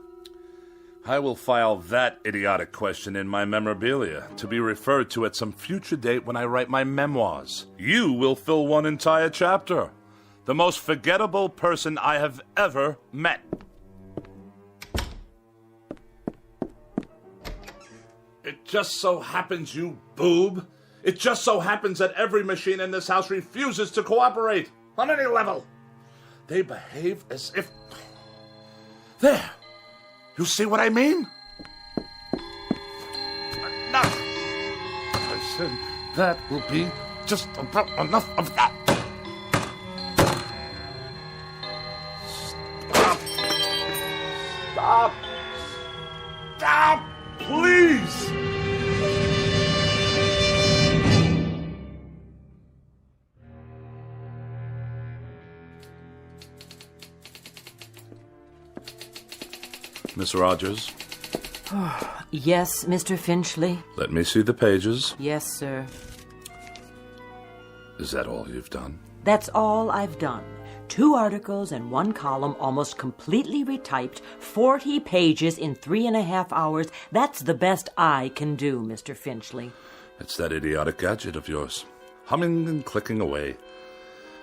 I will file that idiotic question in my memorabilia, to be referred to at some future date when I write my memoirs. You will fill one entire chapter. The most forgettable person I have ever met. It just so happens, you boob. It just so happens that every machine in this house refuses to cooperate on any level. They behave as if... There! You see what I mean? Enough! I said that will be just about enough of that. Stop! Stop! Stop! Please! Miss Rogers? Yes, Mr. Finchley? Let me see the pages. Yes, sir. Is that all you've done? That's all I've done. 2 articles and 1 column, almost completely retyped, 40 pages in 3.5 hours. That's the best I can do, Mr. Finchley. It's that idiotic gadget of yours, humming and clicking away.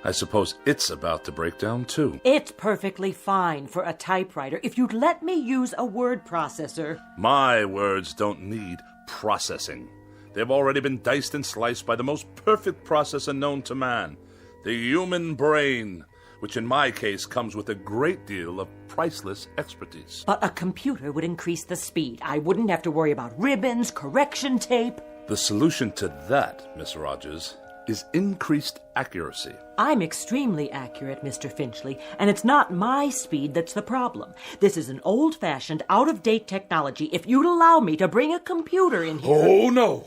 I suppose it's about to break down, too. It's perfectly fine for a typewriter if you'd let me use a word processor. My words don't need processing. They've already been diced and sliced by the most perfect processor known to man, the human brain, which in my case comes with a great deal of priceless expertise. But a computer would increase the speed. I wouldn't have to worry about ribbons, correction tape. The solution to that, Miss Rogers, is increased accuracy. I'm extremely accurate, Mr. Finchley, and it's not my speed that's the problem. This is an old-fashioned, out-of-date technology. If you'd allow me to bring a computer in here... Oh, no!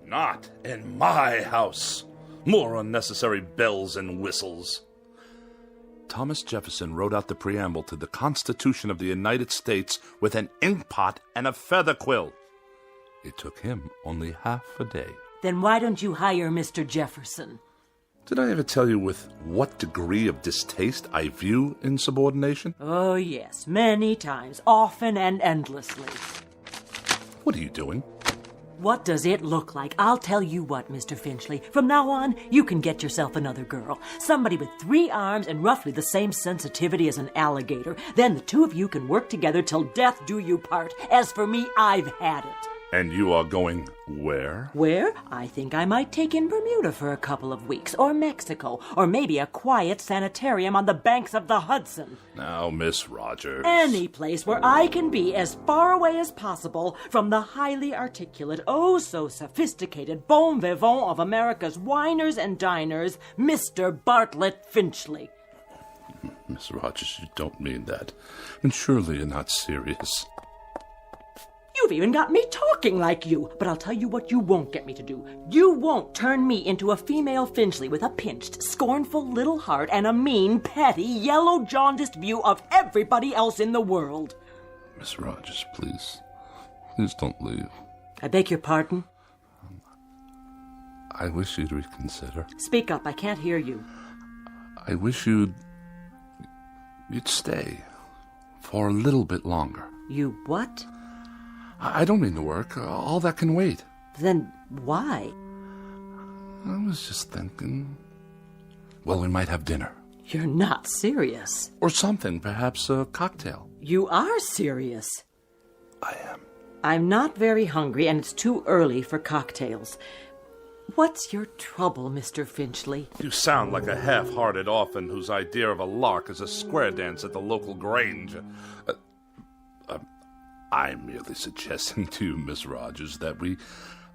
Not in my house. More unnecessary bells and whistles. Thomas Jefferson wrote out the preamble to the Constitution of the United States with an inkpot and a feather quill. It took him only half a day. Then why don't you hire Mr. Jefferson? Did I ever tell you with what degree of distaste I view insubordination? Oh, yes, many times, often and endlessly. What are you doing? What does it look like? I'll tell you what, Mr. Finchley. From now on, you can get yourself another girl. Somebody with 3 arms and roughly the same sensitivity as an alligator. Then the two of you can work together till death do you part. As for me, I've had it. And you are going where? Where? I think I might take in Bermuda for a couple of weeks, or Mexico, or maybe a quiet sanitarium on the banks of the Hudson. Now, Miss Rogers. Any place where I can be as far away as possible from the highly articulate, oh so sophisticated bon vivant of America's winers and diners, Mr. Bartlett Finchley. Miss Rogers, you don't mean that. And surely you're not serious. You've even got me talking like you. But I'll tell you what you won't get me to do. You won't turn me into a female Finchley with a pinched, scornful little heart and a mean, petty, yellow, jaundiced view of everybody else in the world. Miss Rogers, please. Please don't leave. I beg your pardon? I wish you'd reconsider. Speak up. I can't hear you. I wish you'd stay for a little bit longer. You what? I don't mean to work. All that can wait. Then why? I was just thinking... Well, we might have dinner. You're not serious. Or something, perhaps a cocktail. You are serious. I am. I'm not very hungry, and it's too early for cocktails. What's your trouble, Mr. Finchley? You sound like a half-hearted orphan whose idea of a lark is a square dance at the local grange. I'm merely suggesting to you, Miss Rogers, that we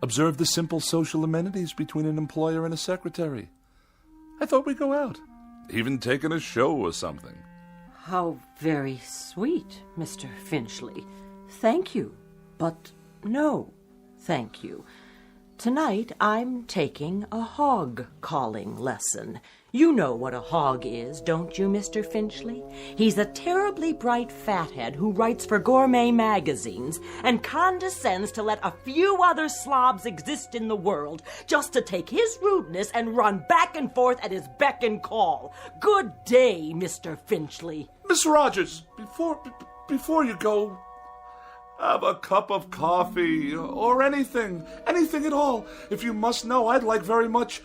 observe the simple social amenities between an employer and a secretary. I thought we'd go out, even taking a show or something. How very sweet, Mr. Finchley. Thank you, but no, thank you. Tonight I'm taking a hog-calling lesson. You know what a hog is, don't you, Mr. Finchley? He's a terribly bright fathead who writes for gourmet magazines and condescends to let a few other slobs exist in the world just to take his rudeness and run back and forth at his beck and call. Good day, Mr. Finchley. Miss Rogers, before you go, have a cup of coffee or anything at all. If you must know, I'd like very much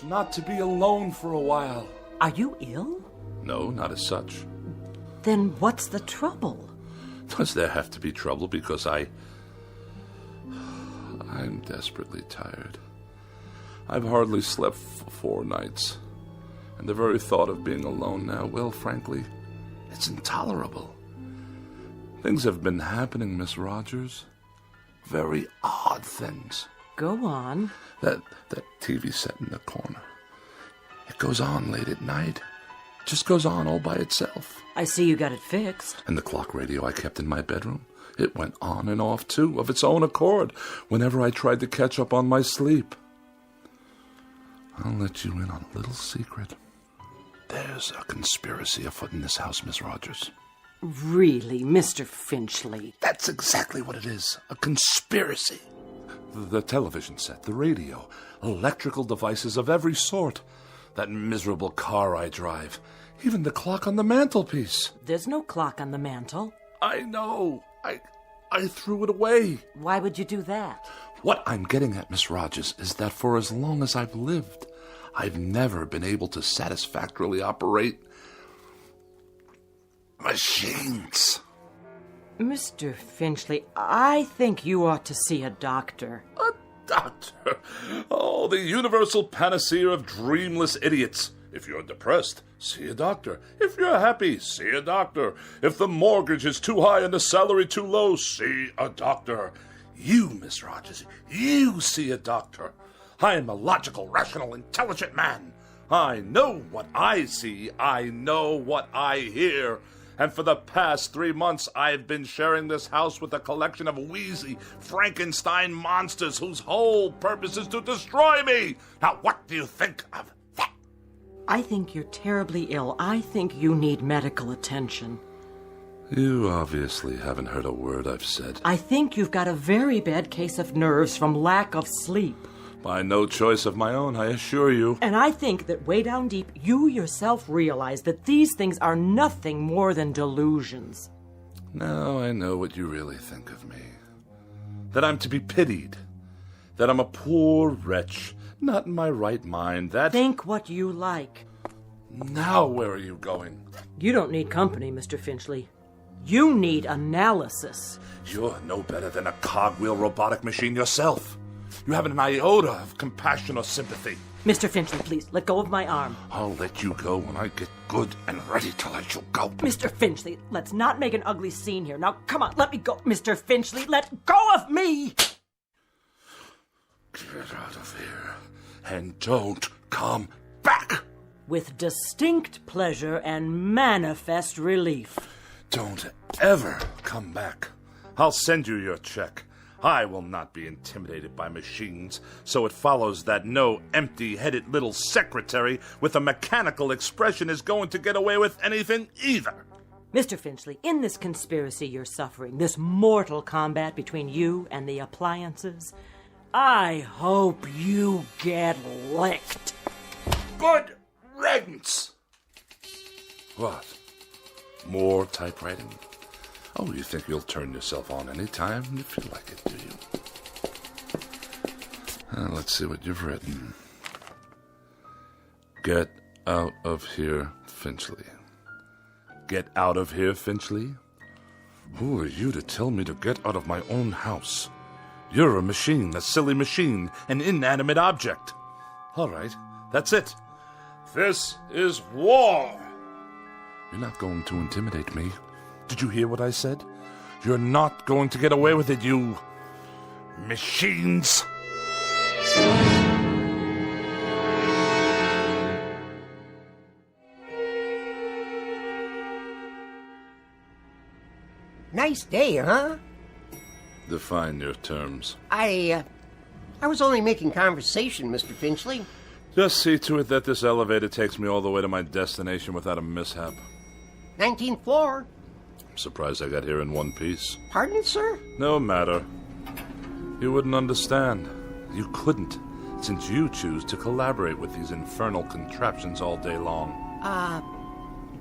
not to be alone for a while. Are you ill? No, not as such. Then what's the trouble? Does there have to be trouble because I'm desperately tired. I've hardly slept for 4 nights. And the very thought of being alone now, well, frankly, it's intolerable. Things have been happening, Miss Rogers. Very odd things. Go on. That TV set in the corner. It goes on late at night. It just goes on all by itself. I see you got it fixed. And the clock radio I kept in my bedroom. It went on and off, too, of its own accord, whenever I tried to catch up on my sleep. I'll let you in on a little secret. There's a conspiracy afoot in this house, Miss Rogers. Really, Mr. Finchley? That's exactly what it is. A conspiracy. The television set, the radio, electrical devices of every sort. That miserable car I drive. Even the clock on the mantelpiece. There's no clock on the mantel. I know. I threw it away. Why would you do that? What I'm getting at, Miss Rogers, is that for as long as I've lived, I've never been able to satisfactorily operate machines. Mr. Finchley, I think you ought to see a doctor. A doctor? Oh, the universal panacea of dreamless idiots. If you're depressed, see a doctor. If you're happy, see a doctor. If the mortgage is too high and the salary too low, see a doctor. You, Miss Rogers, you see a doctor. I am a logical, rational, intelligent man. I know what I see. I know what I hear. And for the past 3 months, I've been sharing this house with a collection of wheezy Frankenstein monsters whose whole purpose is to destroy me. Now, what do you think of that? I think you're terribly ill. I think you need medical attention. You obviously haven't heard a word I've said. I think you've got a very bad case of nerves from lack of sleep. By no choice of my own, I assure you. And I think that way down deep, you yourself realize that these things are nothing more than delusions. Now I know what you really think of me. That I'm to be pitied. That I'm a poor wretch, not in my right mind. That... Think what you like. Now where are you going? You don't need company, Mr. Finchley. You need analysis. You're no better than a cogwheel robotic machine yourself. You haven't an iota of compassion or sympathy. Mr. Finchley, please, let go of my arm. I'll let you go when I get good and ready to let you go. Mr. Finchley, let's not make an ugly scene here. Now, come on, let me go. Mr. Finchley, let go of me! Get out of here, and don't come back! With distinct pleasure and manifest relief. Don't ever come back. I'll send you your check. I will not be intimidated by machines, so it follows that no empty-headed little secretary with a mechanical expression is going to get away with anything either. Mr. Finchley, in this conspiracy you're suffering, this mortal combat between you and the appliances, I hope you get licked. Good riddance! What? More typewriting? Oh, you think you'll turn yourself on any time you feel like it, do you? Let's see what you've written. Get out of here, Finchley. Get out of here, Finchley? Who are you to tell me to get out of my own house? You're a machine, a silly machine, an inanimate object. All right, that's it. This is war. You're not going to intimidate me. Did you hear what I said? You're not going to get away with it, you machines. Nice day, huh? Define your terms. I was only making conversation, Mr. Finchley. Just see to it that this elevator takes me all the way to my destination without a mishap. 19th floor. I'm surprised I got here in one piece. Pardon, sir? No matter. You wouldn't understand. You couldn't, since you choose to collaborate with these infernal contraptions all day long.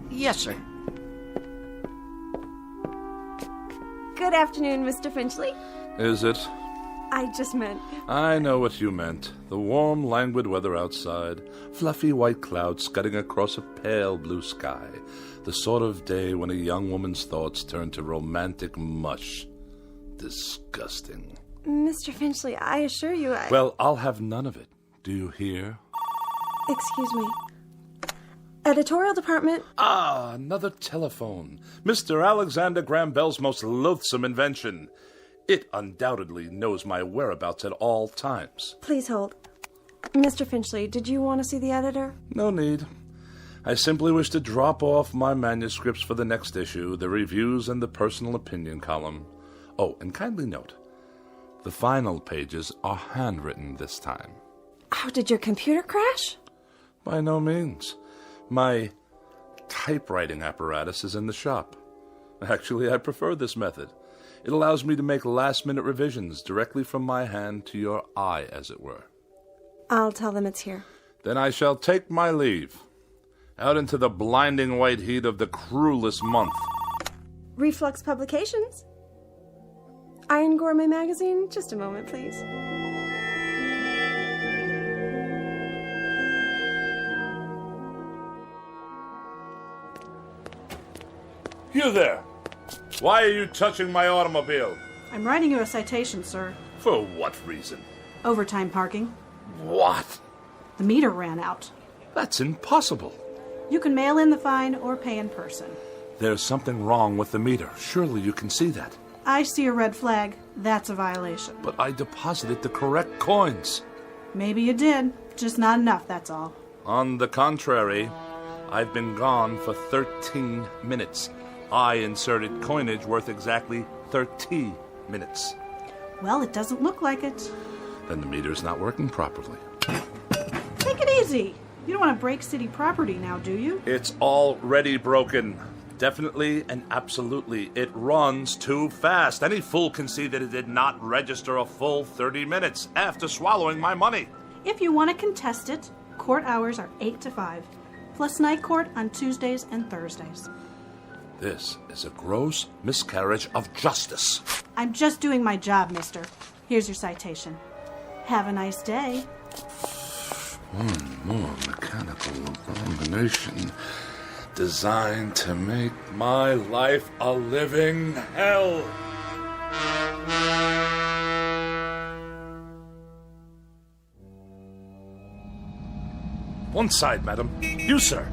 Yes, sir. Good afternoon, Mr. Finchley. Is it? I just meant... I know what you meant. The warm, languid weather outside, fluffy white clouds scudding across a pale blue sky. The sort of day when a young woman's thoughts turn to romantic mush. Disgusting. Mr. Finchley, I assure you I... Well, I'll have none of it. Do you hear? Excuse me. Editorial department... Ah, another telephone. Mr. Alexander Graham Bell's most loathsome invention. It undoubtedly knows my whereabouts at all times. Please hold. Mr. Finchley, did you want to see the editor? No need. I simply wish to drop off my manuscripts for the next issue, the reviews, and the personal opinion column. Oh, and kindly note, the final pages are handwritten this time. Oh, did your computer crash? By no means. My typewriting apparatus is in the shop. Actually, I prefer this method. It allows me to make last-minute revisions directly from my hand to your eye, as it were. I'll tell them it's here. Then I shall take my leave. Out into the blinding white heat of the cruelest month. Reflux Publications? Iron Gourmet Magazine? Just a moment, please. You there! Why are you touching my automobile? I'm writing you a citation, sir. For what reason? Overtime parking. What? The meter ran out. That's impossible. You can mail in the fine or pay in person. There's something wrong with the meter. Surely you can see that. I see a red flag. That's a violation. But I deposited the correct coins. Maybe you did. Just not enough, that's all. On the contrary, I've been gone for 13 minutes. I inserted coinage worth exactly 30 minutes. Well, it doesn't look like it. Then the meter's not working properly. Take it easy. You don't want to break city property now, do you? It's already broken. Definitely and absolutely. It runs too fast. Any fool can see that it did not register a full 30 minutes after swallowing my money. If you want to contest it, court hours are 8 to 5, plus night court on Tuesdays and Thursdays. This is a gross miscarriage of justice. I'm just doing my job, mister. Here's your citation. Have a nice day. One more mechanical abomination designed to make my life a living hell. One side, madam. You, sir.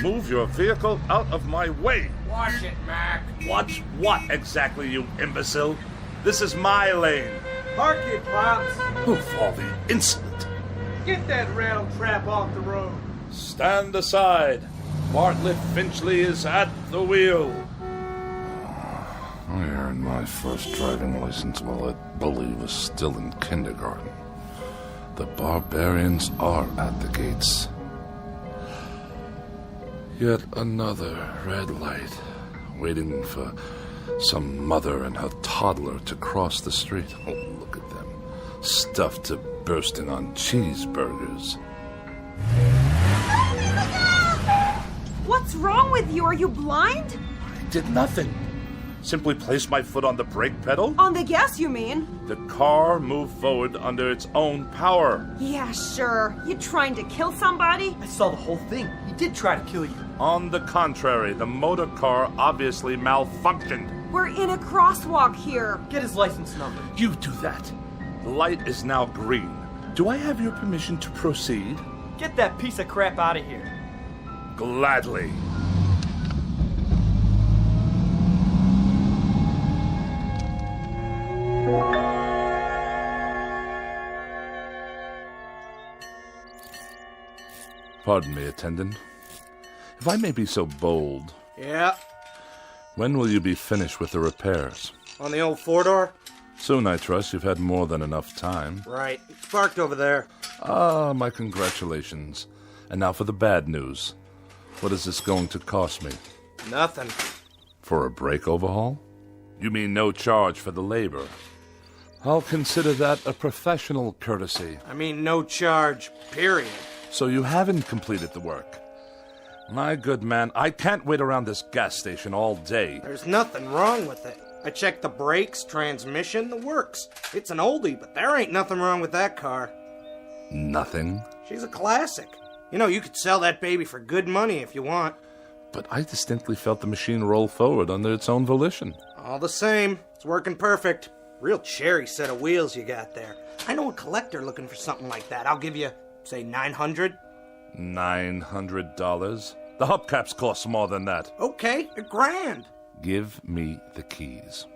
Move your vehicle out of my way. Watch it, Mac. Watch what exactly, you imbecile? This is my lane. Park it, Pops. Of all the insolent. Get that rattle trap off the road. Stand aside. Bartlett Finchley is at the wheel. I earned my first driving license while I believe was still in kindergarten. The barbarians are at the gates. Yet another red light, waiting for some mother and her toddler to cross the street. Oh, look at them, stuffed to bursting on cheeseburgers. What's wrong with you? Are you blind? I did nothing. Simply placed my foot on the brake pedal. On the gas, you mean? The car moved forward under its own power. Yeah, sure. You trying to kill somebody? I saw the whole thing. He did try to kill you. On the contrary, the motor car obviously malfunctioned. We're in a crosswalk here. Get his license number. You do that. The light is now green. Do I have your permission to proceed? Get that piece of crap out of here. Gladly. Pardon me, attendant. If I may be so bold. Yeah. When will you be finished with the repairs? On the old four-door? Soon, I trust. You've had more than enough time. Right. It's parked over there. Ah, my congratulations. And now for the bad news. What is this going to cost me? Nothing. For a brake overhaul? You mean no charge for the labor? I'll consider that a professional courtesy. I mean no charge, period. So you haven't completed the work. My good man, I can't wait around this gas station all day. There's nothing wrong with it. I checked the brakes, transmission, the works. It's an oldie, but there ain't nothing wrong with that car. Nothing? She's a classic. You know, you could sell that baby for good money if you want. But I distinctly felt the machine roll forward under its own volition. All the same, it's working perfect. Real cherry set of wheels you got there. I know a collector looking for something like that. I'll give you, say, $900. $900? The hubcaps cost more than that. Okay, $1,000. Give me the keys.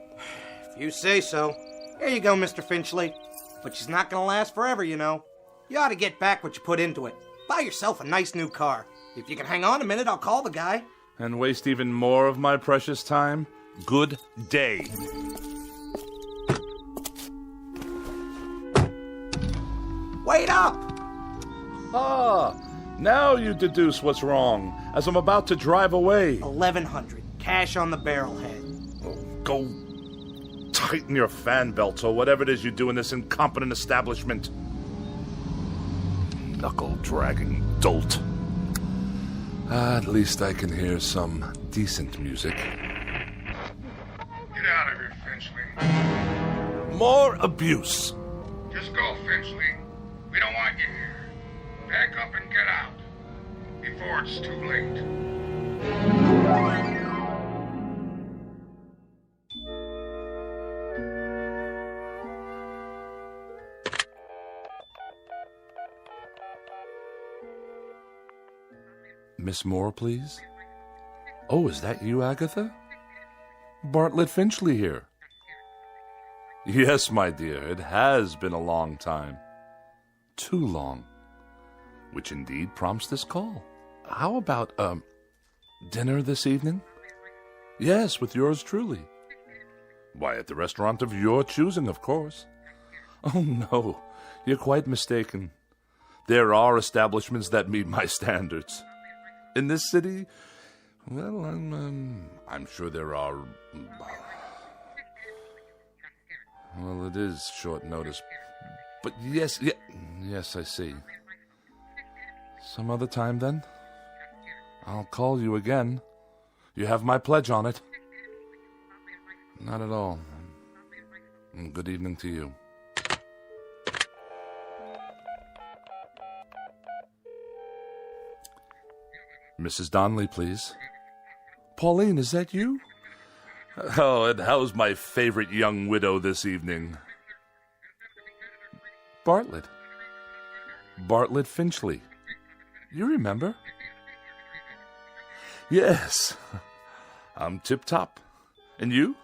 If you say so. Here you go, Mr. Finchley. But she's not gonna last forever, you know. You ought to get back what you put into it. Buy yourself a nice new car. If you can hang on a minute, I'll call the guy. And waste even more of my precious time? Good day. Wait up! Ah, now you deduce what's wrong, as I'm about to drive away. $1,100. Cash on the barrelhead. Oh, go tighten your fan belts or whatever it is you do in this incompetent establishment. Knuckle-dragging dolt. At least I can hear some decent music. Get out of here, Finchley. More abuse. Just go, Finchley. We don't want you here. Pack up and get out. Before it's too late. Miss Moore, please? Oh, is that you, Agatha? Bartlett Finchley here. Yes, my dear, it has been a long time. Too long. Which indeed prompts this call. How about, dinner this evening? Yes, with yours truly. Why, at the restaurant of your choosing, of course. Oh, no, you're quite mistaken. There are establishments that meet my standards. In this city, well, I'm sure there are. Well, it is short notice. But yes, I see. Some other time, then? I'll call you again. You have my pledge on it. Not at all. Good evening to you. Mrs. Donnelly, please. Pauline, is that you? Oh, and how's my favorite young widow this evening? Bartlett. Bartlett Finchley. You remember? Yes. I'm tip-top. And you?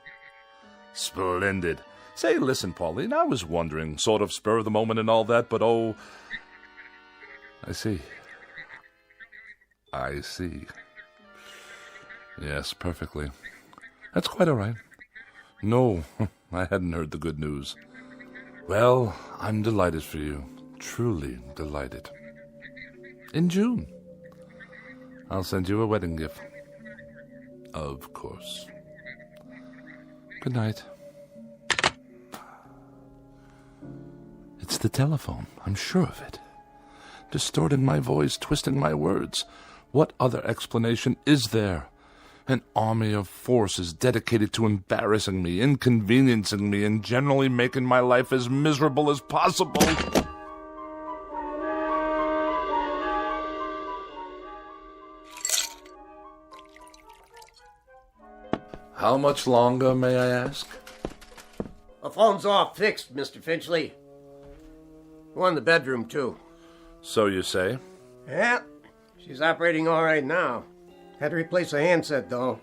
Splendid. Say, listen, Pauline, I was wondering, sort of spur of the moment and all that, but oh... I see. Yes, perfectly. That's quite all right. No, I hadn't heard the good news. Well, I'm delighted for you. Truly delighted. In June. I'll send you a wedding gift. Of course. Good night. It's the telephone. I'm sure of it. Distorting my voice, twisting my words. What other explanation is there? An army of forces dedicated to embarrassing me, inconveniencing me, and generally making my life as miserable as possible. How much longer, may I ask? The phone's off fixed, Mr. Finchley. Go in the bedroom, too. So you say? Yeah, she's operating all right now. Had to replace a handset, though.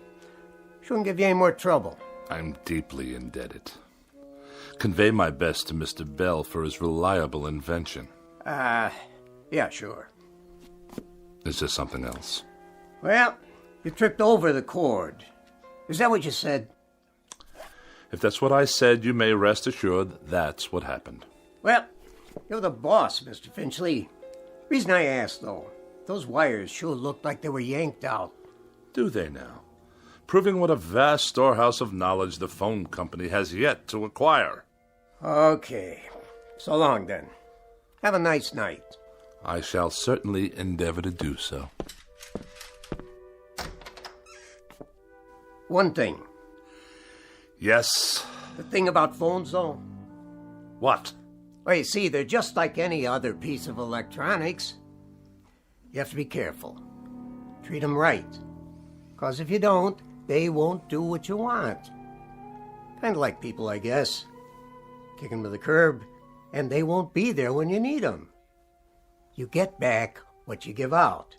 Shouldn't give you any more trouble. I'm deeply indebted. Convey my best to Mr. Bell for his reliable invention. Yeah, sure. Is there something else? Well, you tripped over the cord. Is that what you said? If that's what I said, you may rest assured that's what happened. Well, you're the boss, Mr. Finchley. Reason I asked, though, those wires sure looked like they were yanked out. Do they now? Proving what a vast storehouse of knowledge the phone company has yet to acquire. Okay. So long, then. Have a nice night. I shall certainly endeavor to do so. One thing. Yes? The thing about phones, though. What? Well, you see, they're just like any other piece of electronics. You have to be careful. Treat them right. Because if you don't, they won't do what you want. Kind of like people, I guess. Kick them to the curb, and they won't be there when you need them. You get back what you give out.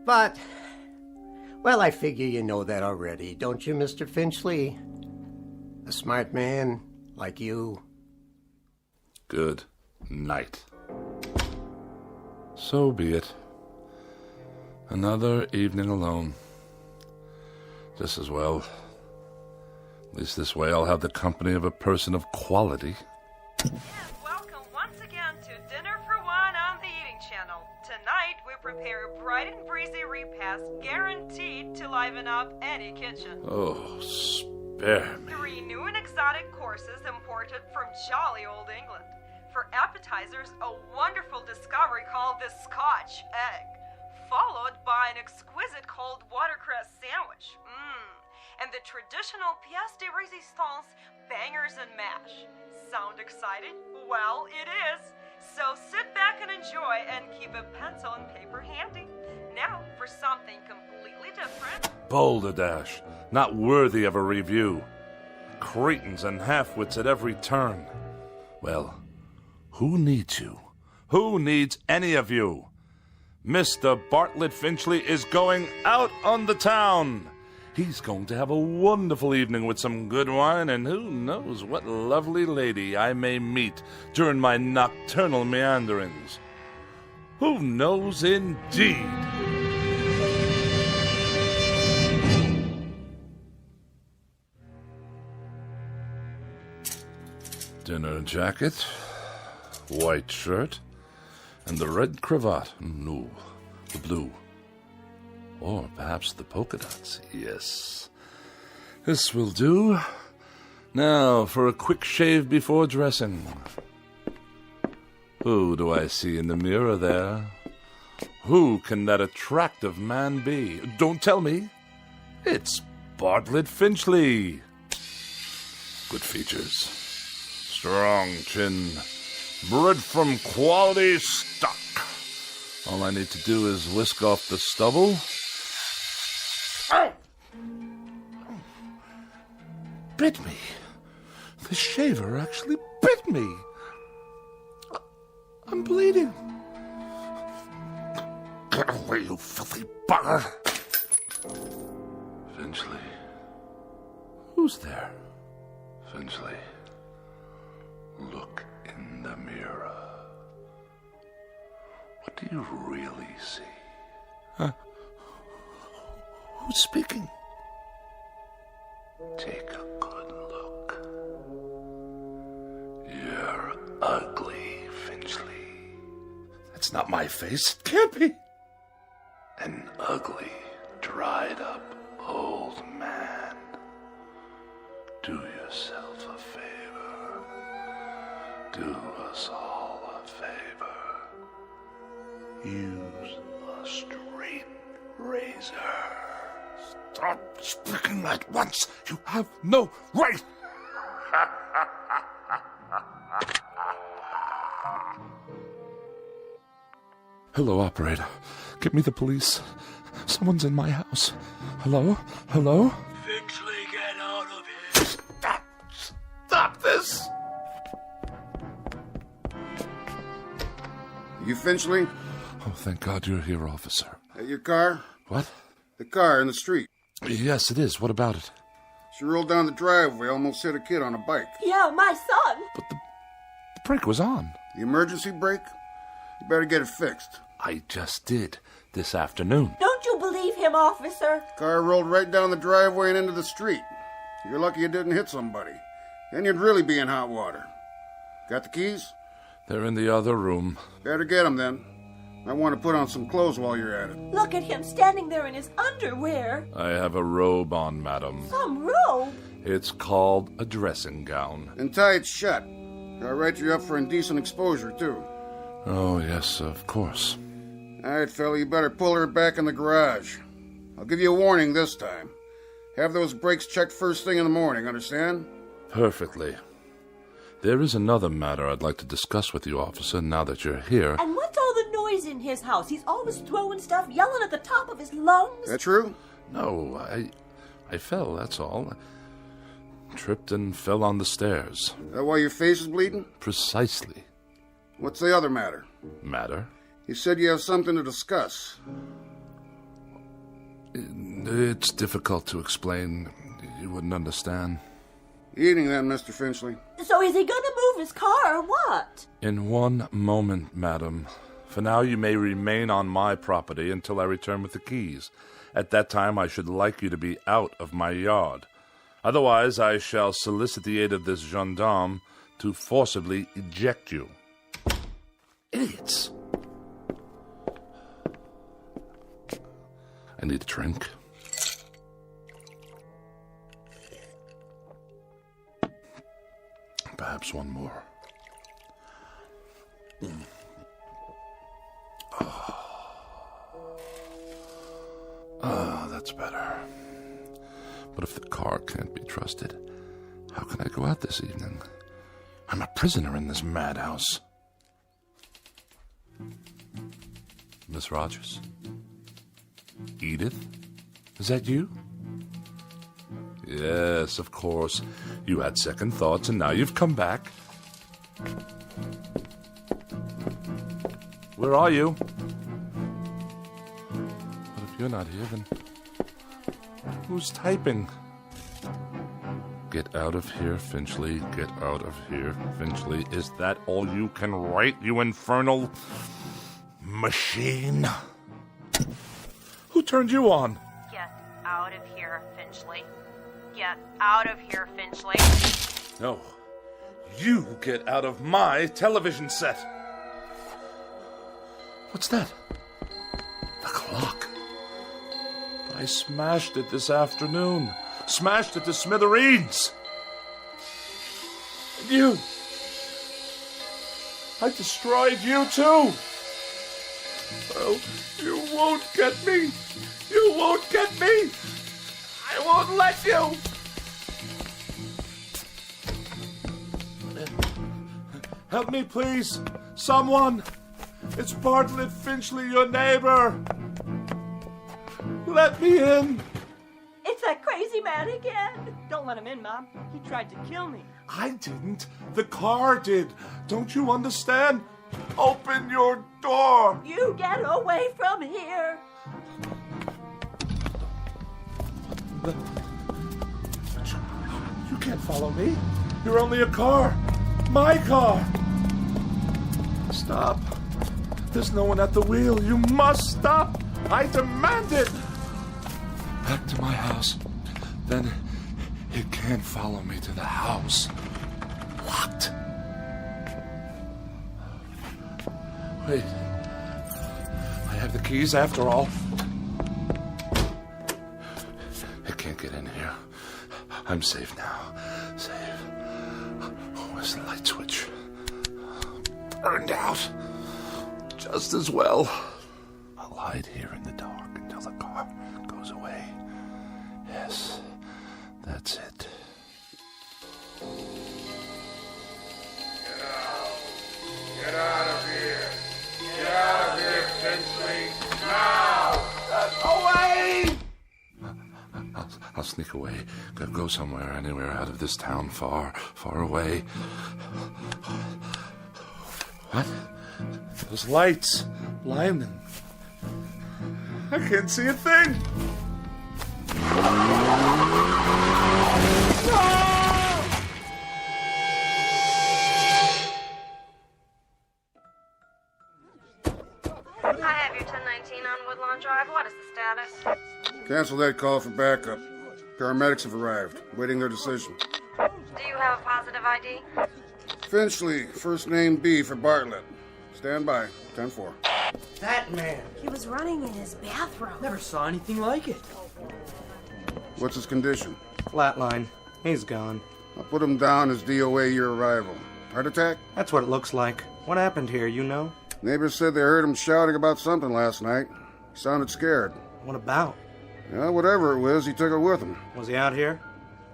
But, well, I figure you know that already, don't you, Mr. Finchley? A smart man like you. Good night. So be it. Another evening alone. Just as well. At least this way I'll have the company of a person of quality. And welcome once again to Dinner for One on the Eating Channel. Tonight we prepare a bright and breezy repast guaranteed to liven up any kitchen. Oh, spare me. 3 new and exotic courses imported from jolly old England. For appetizers, a wonderful discovery called the Scotch egg, followed by an exquisite cold watercress sandwich. And the traditional pièce de résistance, bangers and mash. Sound excited? Well, it is. So sit back and enjoy and keep a pencil and paper handy. Now for something completely different. Balderdash, not worthy of a review. Cretins and half-wits at every turn. Well, who needs you? Who needs any of you? Mr. Bartlett Finchley is going out on the town. He's going to have a wonderful evening with some good wine, and who knows what lovely lady I may meet during my nocturnal meanderings. Who knows indeed? Dinner jacket, white shirt, and the red cravat. No, the blue. Or perhaps the polka dots. Yes. This will do. Now, for a quick shave before dressing. Who do I see in the mirror there? Who can that attractive man be? Don't tell me. It's Bartlett Finchley. Good features. Strong chin. Bred from quality stock. All I need to do is whisk off the stubble. Ow! Bit me. The shaver actually bit me. I'm bleeding. Get away, you filthy bugger. Finchley. Who's there? Finchley. Look in the mirror. What do you really see? Who's speaking? Take a good look. You're ugly, Finchley. That's not my face. It can't be. An ugly, dried up old man. Do yourself a favor. Do us all a favor. Use a straight razor. Stop speaking at once. You have no right. Hello, operator. Get me the police. Someone's in my house. Hello? Hello? Finchley, get out of here. Stop this! You Finchley? Oh, thank God you're here, officer. Your car? What? The car in the street. Yes, it is. What about it? She rolled down the driveway, almost hit a kid on a bike. Yeah, my son. But the brake was on. The emergency brake? You better get it fixed. I just did this afternoon. Don't you believe him, officer? Car rolled right down the driveway and into the street. You're lucky you didn't hit somebody. Then you'd really be in hot water. Got the keys? They're in the other room. Better get them then. I want to put on some clothes while you're at it. Look at him standing there in his underwear. I have a robe on, madam. Some robe? It's called a dressing gown. And tie it shut. I'll write you up for indecent exposure, too. Oh, yes, of course. All right, fella, you better pull her back in the garage. I'll give you a warning this time. Have those brakes checked first thing in the morning, understand? Perfectly. There is another matter I'd like to discuss with you, officer, now that you're here. And what's all the noise in his house? He's always throwing stuff, yelling at the top of his lungs. That true? No, I fell, that's all. Tripped and fell on the stairs. That why your face is bleeding? Precisely. What's the other matter? Matter? You said you have something to discuss. It's difficult to explain. You wouldn't understand. Evening then, Mr. Finchley. So is he going to move his car or what? In one moment, madam. For now, you may remain on my property until I return with the keys. At that time, I should like you to be out of my yard. Otherwise, I shall solicit the aid of this gendarme to forcibly eject you. Idiots! I need a drink. Perhaps one more. That's better. But if the car can't be trusted, how can I go out this evening? I'm a prisoner in this madhouse. Miss Rogers? Edith? Is that you? Yes, of course. You had second thoughts, and now you've come back. Where are you? you're not here, then who's typing? Get out of here, Finchley. Get out of here, Finchley. Is that all you can write, you infernal machine? Who turned you on? Get out of here, Finchley. Get out of here, Finchley. No. You get out of my television set. What's that? The clock. I smashed it this afternoon. Smashed it to smithereens. And you. I destroyed you too. Oh, you won't get me. You won't get me. I won't let you. Help me, please. Someone. It's Bartlett Finchley, your neighbor. Let me in. It's that crazy man again. Don't let him in, Mom. He tried to kill me. I didn't. The car did. Don't you understand? Open your door. You get away from here. You can't follow me. You're only a car. My car. Stop. There's no one at the wheel. You must stop. I demand it. Back to my house. Then it can't follow me to the house. Locked. Wait. I have the keys after all. It can't get in here. I'm safe now. Safe. Where's the light switch? Burned out. Just as well. I'll hide here in the dark until the car goes away. Yes, that's it. Get out of here. Get out of here, Finchley. Now! Away! I'll sneak away. Go somewhere, anywhere out of this town, far, far away. What? Those lights. Blinding. I can't see a thing. No! I have your 1019 on Woodlawn Drive. What is the status? Cancel that call for backup. Paramedics have arrived, waiting their decision. Do you have a positive ID? Finchley, first name B for Bartlett. Stand by, 10-4. That man. He was running in his bathroom. Never saw anything like it. What's his condition? Flatline. He's gone. I'll put him down as DOA your arrival. Heart attack? That's what it looks like. What happened here, you know? Neighbors said they heard him shouting about something last night. He sounded scared. What about? Well, whatever it was, he took it with him. Was he out here?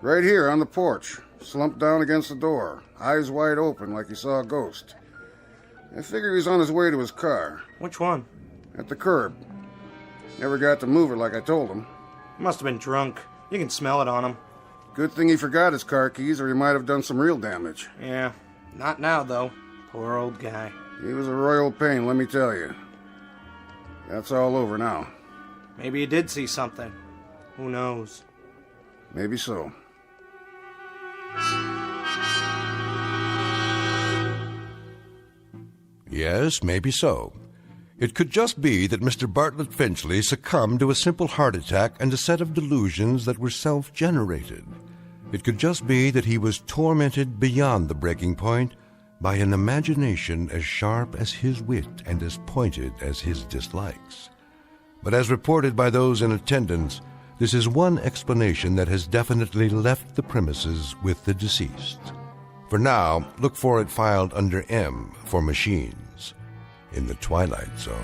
Right here on the porch, slumped down against the door, eyes wide open like he saw a ghost. I figure he was on his way to his car. Which one? At the curb. Never got to move it like I told him. He must have been drunk. You can smell it on him. Good thing he forgot his car keys or he might have done some real damage. Yeah, not now, though. Poor old guy. He was a royal pain, let me tell you. That's all over now. Maybe he did see something. Who knows? Maybe so. Yes, maybe so. It could just be that Mr. Bartlett Finchley succumbed to a simple heart attack and a set of delusions that were self-generated. It could just be that he was tormented beyond the breaking point by an imagination as sharp as his wit and as pointed as his dislikes. But as reported by those in attendance, this is one explanation that has definitely left the premises with the deceased. For now, look for it filed under M for machines in the Twilight Zone.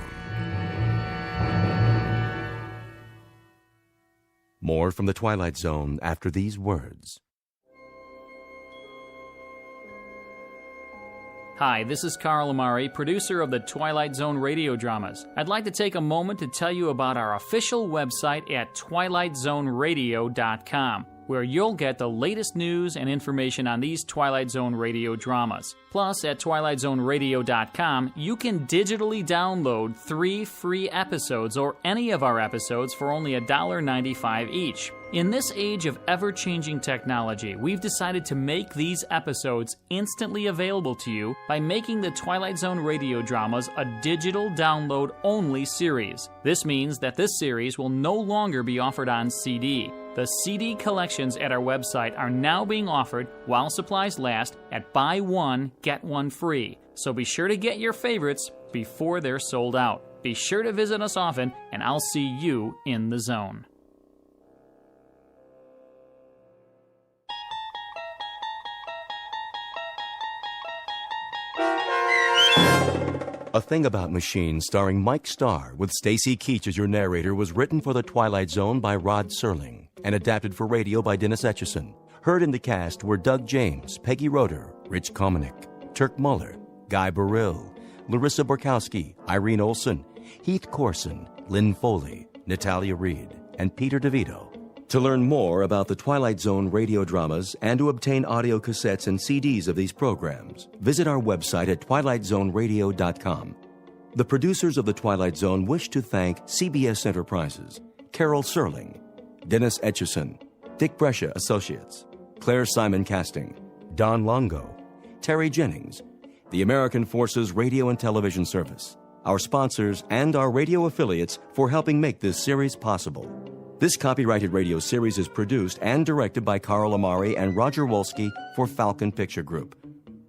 More from the Twilight Zone after these words. Hi, this is Carl Amari, producer of the Twilight Zone radio dramas. I'd like to take a moment to tell you about our official website at twilightzoneradio.com. where you'll get the latest news and information on these Twilight Zone radio dramas. Plus, at twilightzoneradio.com, you can digitally download 3 free episodes or any of our episodes for only $1.95 each. In this age of ever-changing technology, we've decided to make these episodes instantly available to you by making the Twilight Zone radio dramas a digital download-only series. This means that this series will no longer be offered on CD. The CD collections at our website are now being offered while supplies last at buy one, get one free. So be sure to get your favorites before they're sold out. Be sure to visit us often, and I'll see you in the zone. A Thing About Machines, starring Mike Starr, with Stacy Keach as your narrator, was written for The Twilight Zone by Rod Serling and adapted for radio by Dennis Etchison. Heard in the cast were Doug James, Peggy Roeder, Rich Kominick, Turk Muller, Guy Burrill, Larissa Borkowski, Irene Olsen, Heath Corson, Lynn Foley, Natalia Reed, and Peter DeVito. To learn more about the Twilight Zone radio dramas and to obtain audio cassettes and CDs of these programs, visit our website at twilightzoneradio.com. The producers of The Twilight Zone wish to thank CBS Enterprises, Carol Serling, Dennis Etchison, Dick Brescia Associates, Claire Simon Casting, Don Longo, Terry Jennings, the American Forces Radio and Television Service, our sponsors, and our radio affiliates for helping make this series possible. This copyrighted radio series is produced and directed by Carl Amari and Roger Wolski for Falcon Picture Group.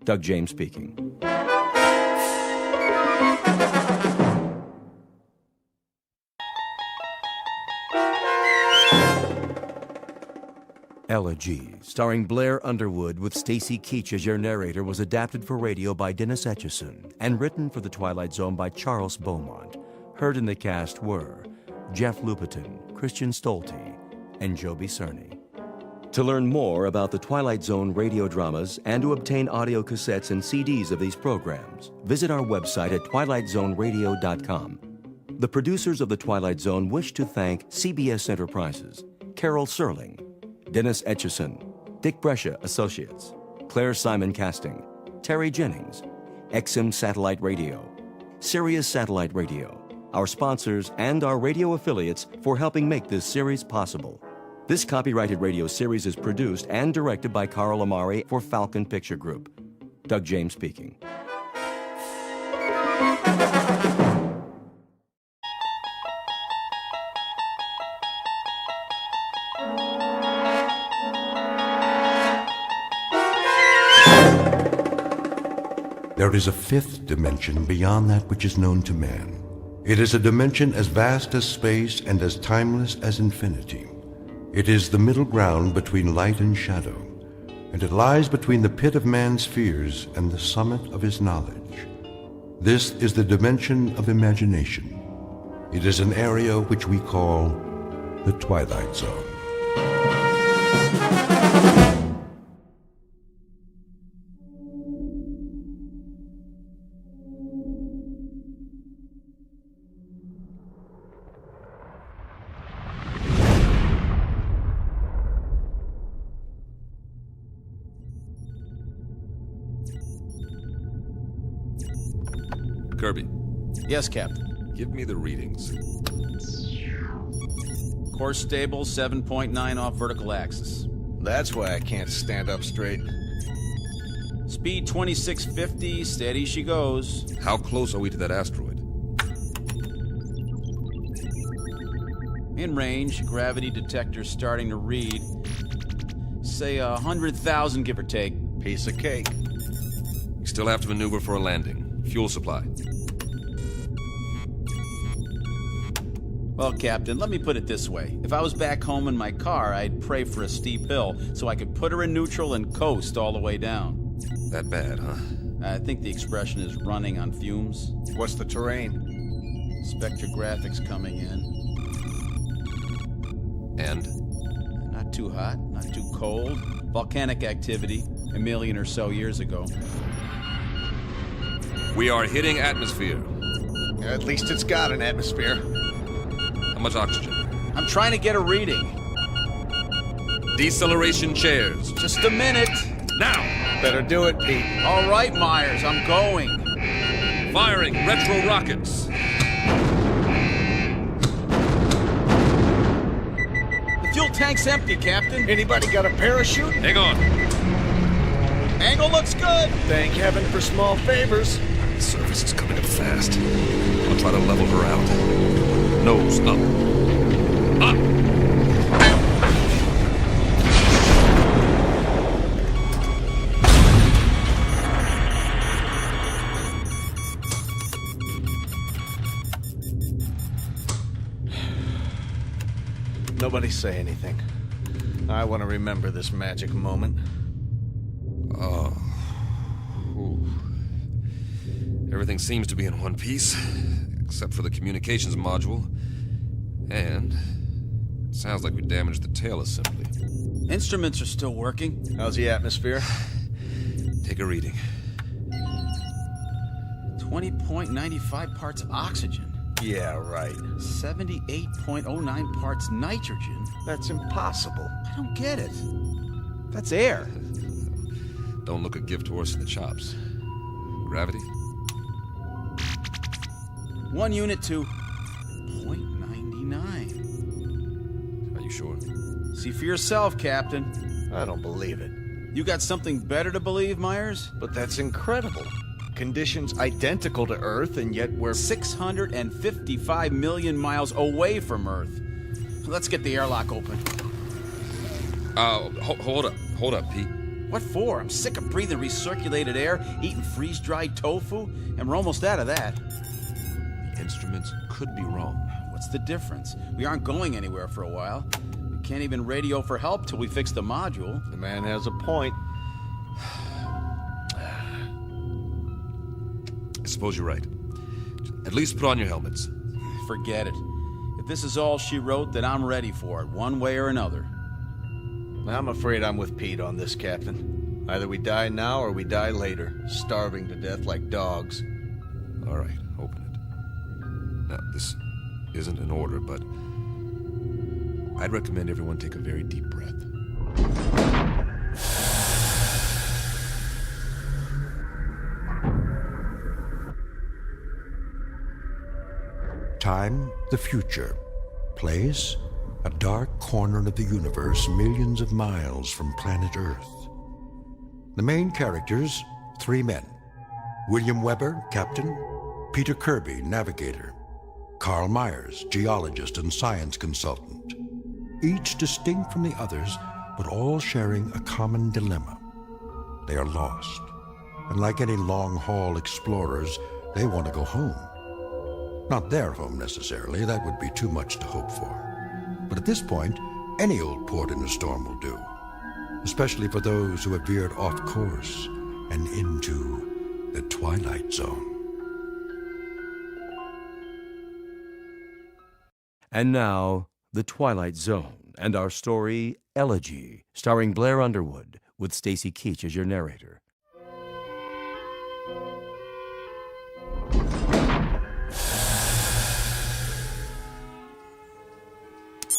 Doug James speaking. Elegy, starring Blair Underwood with Stacy Keach as your narrator, was adapted for radio by Dennis Etchison and written for The Twilight Zone by Charles Beaumont. Heard in the cast were Jeff Lupetin, Christian Stolte, and Joby Cerny. To learn more about the Twilight Zone radio dramas and to obtain audio cassettes and CDs of these programs, visit our website at twilightzoneradio.com. The producers of The Twilight Zone wish to thank CBS Enterprises, Carol Serling, Dennis Etchison, Dick Brescia Associates, Claire Simon Casting, Terry Jennings, XM Satellite Radio, Sirius Satellite Radio, our sponsors, and our radio affiliates for helping make this series possible. This copyrighted radio series is produced and directed by Carl Amari for Falcon Picture Group. Doug James speaking. There is a fifth dimension beyond that which is known to man. It is a dimension as vast as space and as timeless as infinity. It is the middle ground between light and shadow, and it lies between the pit of man's fears and the summit of his knowledge. This is the dimension of imagination. It is an area which we call the Twilight Zone. Kirby. Yes, Captain. Give me the readings. Course stable, 7.9 off vertical axis. That's why I can't stand up straight. Speed 2650, steady she goes. How close are we to that asteroid? In range, gravity detector starting to read. Say 100,000, give or take. Piece of cake. We still have to maneuver for a landing. Fuel supply. Well, Captain, let me put it this way. If I was back home in my car, I'd pray for a steep hill so I could put her in neutral and coast all the way down. That bad, huh? I think the expression is running on fumes. What's the terrain? Spectrographics coming in. And? Not too hot, not too cold. Volcanic activity, 1 million or so years ago. We are hitting atmosphere. At least it's got an atmosphere. How much oxygen? I'm trying to get a reading. Deceleration chairs. Just a minute. Now! Better do it, Pete. All right, Myers, I'm going. Firing retro rockets. The fuel tank's empty, Captain. Anybody got a parachute? Hang on. Angle looks good. Thank heaven for small favors. The surface is coming up fast. I'll try to level her out. Nose up. Up! Nobody say anything. I want to remember this magic moment. Oh. Ooh. Everything seems to be in one piece, except for the communications module. And it sounds like we damaged the tail assembly. Instruments are still working. How's the atmosphere? Take a reading. 20.95 parts oxygen. Yeah, right. 78.09 parts nitrogen. That's impossible. I don't get it. That's air. Don't look a gift horse in the chops. Gravity? 1 unit to 0.99. Are you sure? See for yourself, Captain. I don't believe it. You got something better to believe, Myers? But that's incredible. Conditions identical to Earth, and yet we're 655 million miles away from Earth. Let's get the airlock open. Hold up, Pete. What for? I'm sick of breathing recirculated air, eating freeze-dried tofu, and we're almost out of that. The instruments could be wrong. What's the difference? We aren't going anywhere for a while. We can't even radio for help till we fix the module. The man has a point. I suppose you're right. At least put on your helmets. Forget it. If this is all she wrote, then I'm ready for it, one way or another. I'm afraid I'm with Pete on this, Captain. Either we die now or we die later, starving to death like dogs. All right, open it. Now, this isn't an order, but I'd recommend everyone take a very deep breath. Time, the future. Place, a dark corner of the universe millions of miles from planet Earth. The main characters, 3 men. William Weber, captain. Peter Kirby, navigator. Carl Myers, geologist and science consultant. Each distinct from the others, but all sharing a common dilemma. They are lost. And like any long-haul explorers, they want to go home. Not their home necessarily, that would be too much to hope for. But at this point, any old port in a storm will do, especially for those who have veered off course and into the Twilight Zone. And now, the Twilight Zone and our story, Elegy, starring Blair Underwood, with Stacy Keach as your narrator.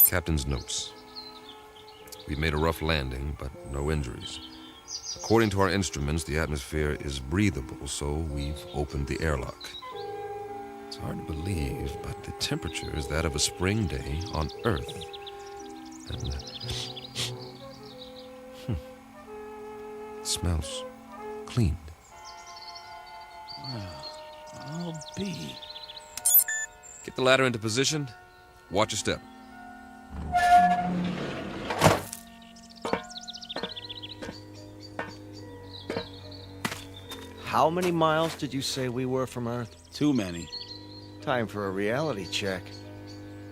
Captain's notes. We made a rough landing, but no injuries. According to our instruments, the atmosphere is breathable, so we've opened the airlock. It's hard to believe, but the temperature is that of a spring day on Earth. And it smells clean. Well, I'll be. Get the ladder into position. Watch your step. How many miles did you say we were from Earth? Too many. Time for a reality check.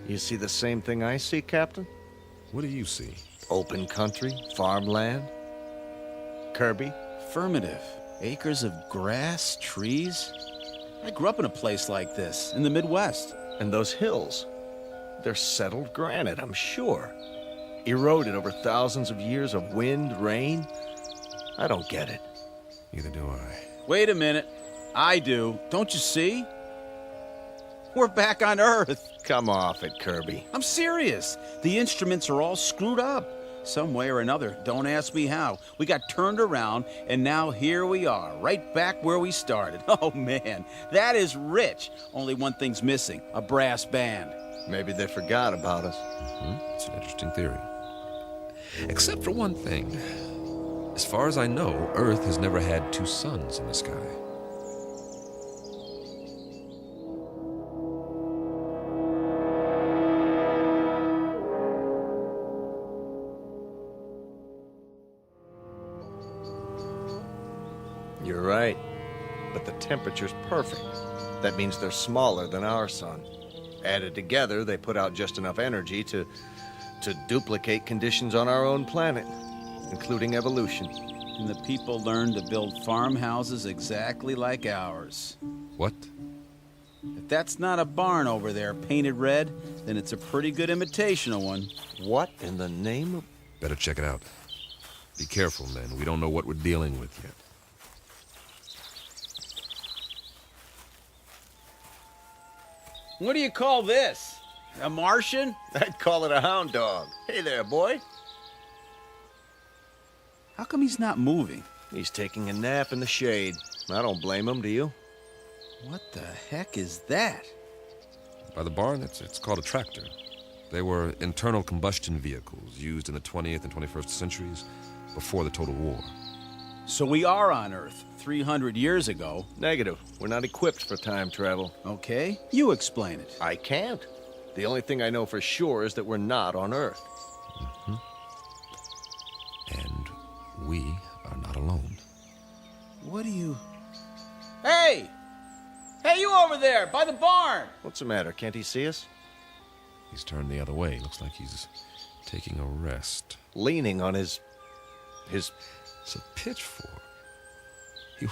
You see the same thing I see, Captain? What do you see? Open country, farmland. Kirby? Affirmative. Acres of grass, trees. I grew up in a place like this, in the Midwest. And those hills. They're settled granite, I'm sure. Eroded over thousands of years of wind, rain. I don't get it. Neither do I. Wait a minute. I do. Don't you see? We're back on Earth. Come off it, Kirby. I'm serious. The instruments are all screwed up. Some way or another, don't ask me how. We got turned around, and now here we are, right back where we started. Oh, man, that is rich. Only one thing's missing, a brass band. Maybe they forgot about us. It's an interesting theory. Except for one thing. As far as I know, Earth has never had two suns in the sky. You're right. But the temperature's perfect. That means they're smaller than our sun. Added together, they put out just enough energy to duplicate conditions on our own planet, including evolution. And the people learned to build farmhouses exactly like ours. What? If that's not a barn over there painted red, then it's a pretty good imitational one. What in the name of... Better check it out. Be careful, men. We don't know what we're dealing with yet. What do you call this? A Martian? I'd call it a hound dog. Hey there, boy. How come he's not moving? He's taking a nap in the shade. I don't blame him, do you? What the heck is that? By the barn, it's called a tractor. They were internal combustion vehicles used in the 20th and 21st centuries before the Total War. So we are on Earth 300 years ago. Negative. We're not equipped for time travel. Okay, you explain it. I can't. The only thing I know for sure is that we're not on Earth. And we are not alone. What do you... Hey! Hey, you over there, by the barn! What's the matter? Can't he see us? He's turned the other way. Looks like he's taking a rest. Leaning on his... It's a pitchfork. He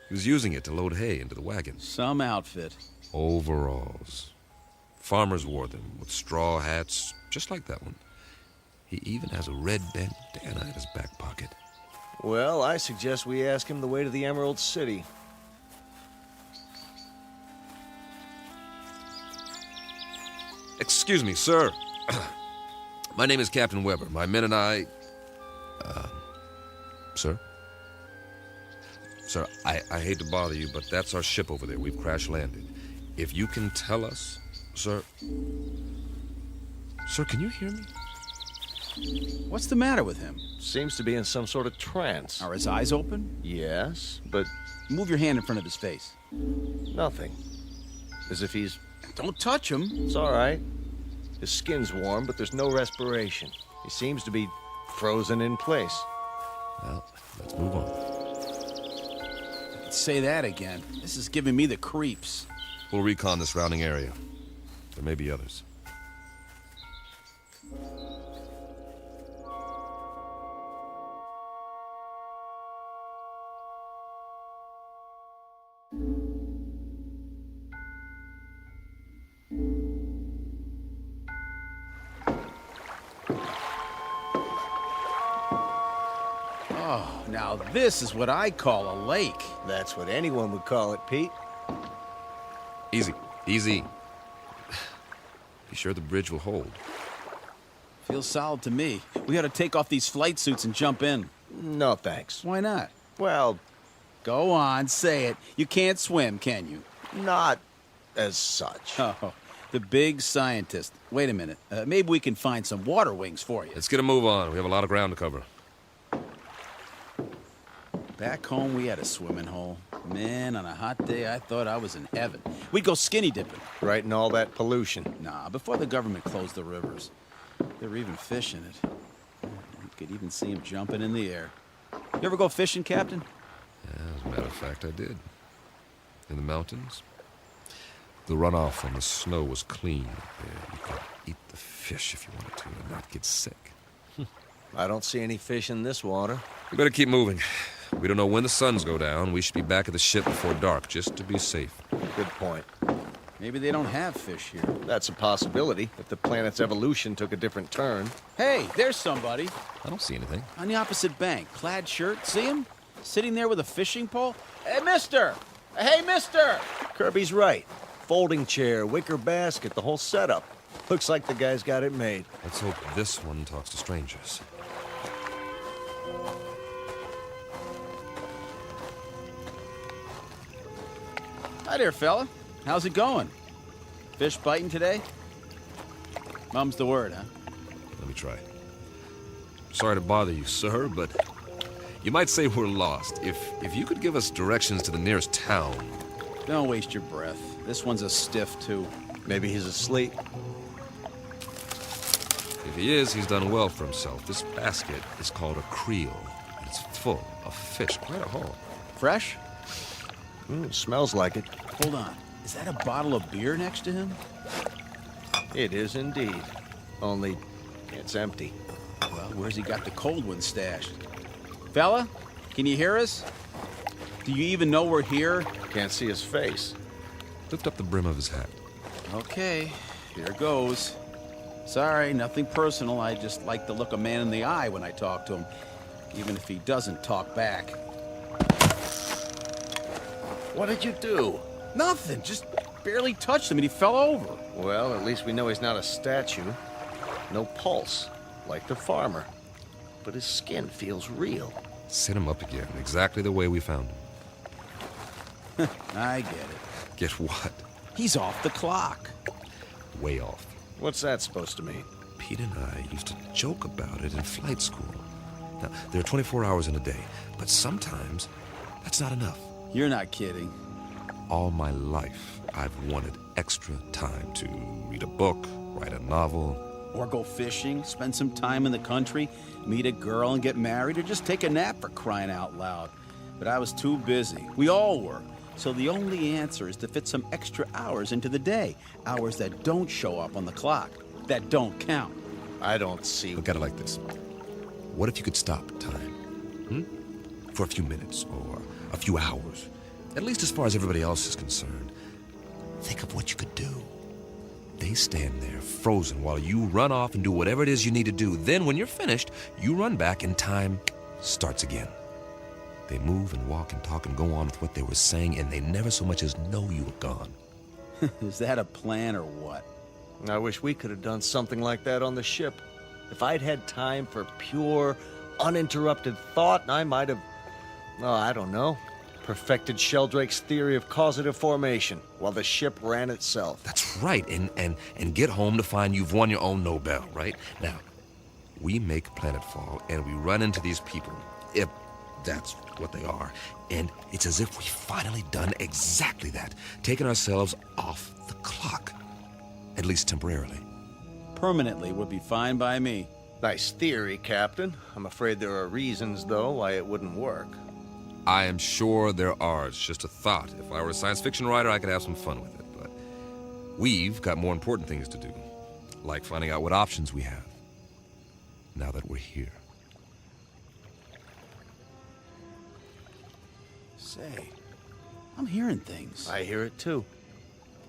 was using it to load hay into the wagon. Some outfit. Overalls. Farmers wore them with straw hats, just like that one. He even has a red bandana in his back pocket. Well, I suggest we ask him the way to the Emerald City. Excuse me, sir. My name is Captain Weber. My men and I... Sir? Sir, I hate to bother you, but that's our ship over there. We've crash-landed. If you can tell us... Sir... Sir, can you hear me? What's the matter with him? Seems to be in some sort of trance. Are his eyes open? Yes, but... Move your hand in front of his face. Nothing. As if he's... Don't touch him. It's all right. His skin's warm, but there's no respiration. He seems to be frozen in place. Well, let's move on. Say that again. This is giving me the creeps. We'll recon the surrounding area. There may be others. Oh, now this is what I call a lake. That's what anyone would call it, Pete. Easy, easy. Be sure the bridge will hold. Feels solid to me. We ought to take off these flight suits and jump in. No, thanks. Why not? Well... Go on, say it. You can't swim, can you? Not as such. Oh, the big scientist. Wait a minute. Maybe we can find some water wings for you. Let's get a move on. We have a lot of ground to cover. Back home, we had a swimming hole. Man, on a hot day, I thought I was in heaven. We'd go skinny dipping. Right in all that pollution. Nah, before the government closed the rivers. There were even fish in it. You could even see them jumping in the air. You ever go fishing, Captain? Yeah, as a matter of fact, I did. In the mountains. The runoff from the snow was clean up there. You could eat the fish if you wanted to and not get sick. I don't see any fish in this water. We better keep moving. We don't know when the suns go down. We should be back at the ship before dark, just to be safe. Good point. Maybe they don't have fish here. That's a possibility, if the planet's evolution took a different turn. Hey, there's somebody. I don't see anything. On the opposite bank, plaid shirt, see him? Sitting there with a fishing pole? Hey, mister! Hey, mister! Kirby's right. Folding chair, wicker basket, the whole setup. Looks like the guy's got it made. Let's hope this one talks to strangers. Hi there, fella. How's it going? Fish biting today? Mum's the word, huh? Let me try. Sorry to bother you, sir, but you might say we're lost. If you could give us directions to the nearest town. Don't waste your breath. This one's a stiff, too. Maybe he's asleep. If he is, he's done well for himself. This basket is called a creel. It's full of fish, quite a haul. Fresh? Smells like it. Hold on. Is that a bottle of beer next to him? It is indeed. Only it's empty. Well, where's he got the cold one stashed? Fella, can you hear us? Do you even know we're here? Can't see his face. Lift up the brim of his hat. Okay, here goes. Sorry, nothing personal. I just like to look a man in the eye when I talk to him, even if he doesn't talk back. What did you do? Nothing, just barely touched him and he fell over. Well, at least we know he's not a statue. No pulse, like the farmer. But his skin feels real. Sit him up again, exactly the way we found him. I get it. Get what? He's off the clock. Way off. What's that supposed to mean? Pete and I used to joke about it in flight school. Now, there are 24 hours in a day, but sometimes that's not enough. You're not kidding. All my life, I've wanted extra time to read a book, write a novel. Or go fishing, spend some time in the country, meet a girl and get married, or just take a nap for crying out loud. But I was too busy. We all were. So the only answer is to fit some extra hours into the day. Hours that don't show up on the clock. That don't count. I don't see... Look at it like this. What if you could stop time? For a few minutes or a few hours? At least as far as everybody else is concerned. Think of what you could do. They stand there, frozen, while you run off and do whatever it is you need to do. Then, when you're finished, you run back and time starts again. They move and walk and talk and go on with what they were saying, and they never so much as know you were gone. Is that a plan or what? I wish we could have done something like that on the ship. If I'd had time for pure, uninterrupted thought, I might have, I don't know, perfected Sheldrake's theory of causative formation while the ship ran itself. That's right, and get home to find you've won your own Nobel, right? Now, we make planetfall, and we run into these people, if that's what they are, and it's as if we've finally done exactly that, taken ourselves off the clock, at least temporarily. Permanently would be fine by me. Nice theory, Captain. I'm afraid there are reasons, though, why it wouldn't work. I am sure there are. It's just a thought. If I were a science fiction writer, I could have some fun with it. But we've got more important things to do, like finding out what options we have, now that we're here. Say, I'm hearing things. I hear it, too.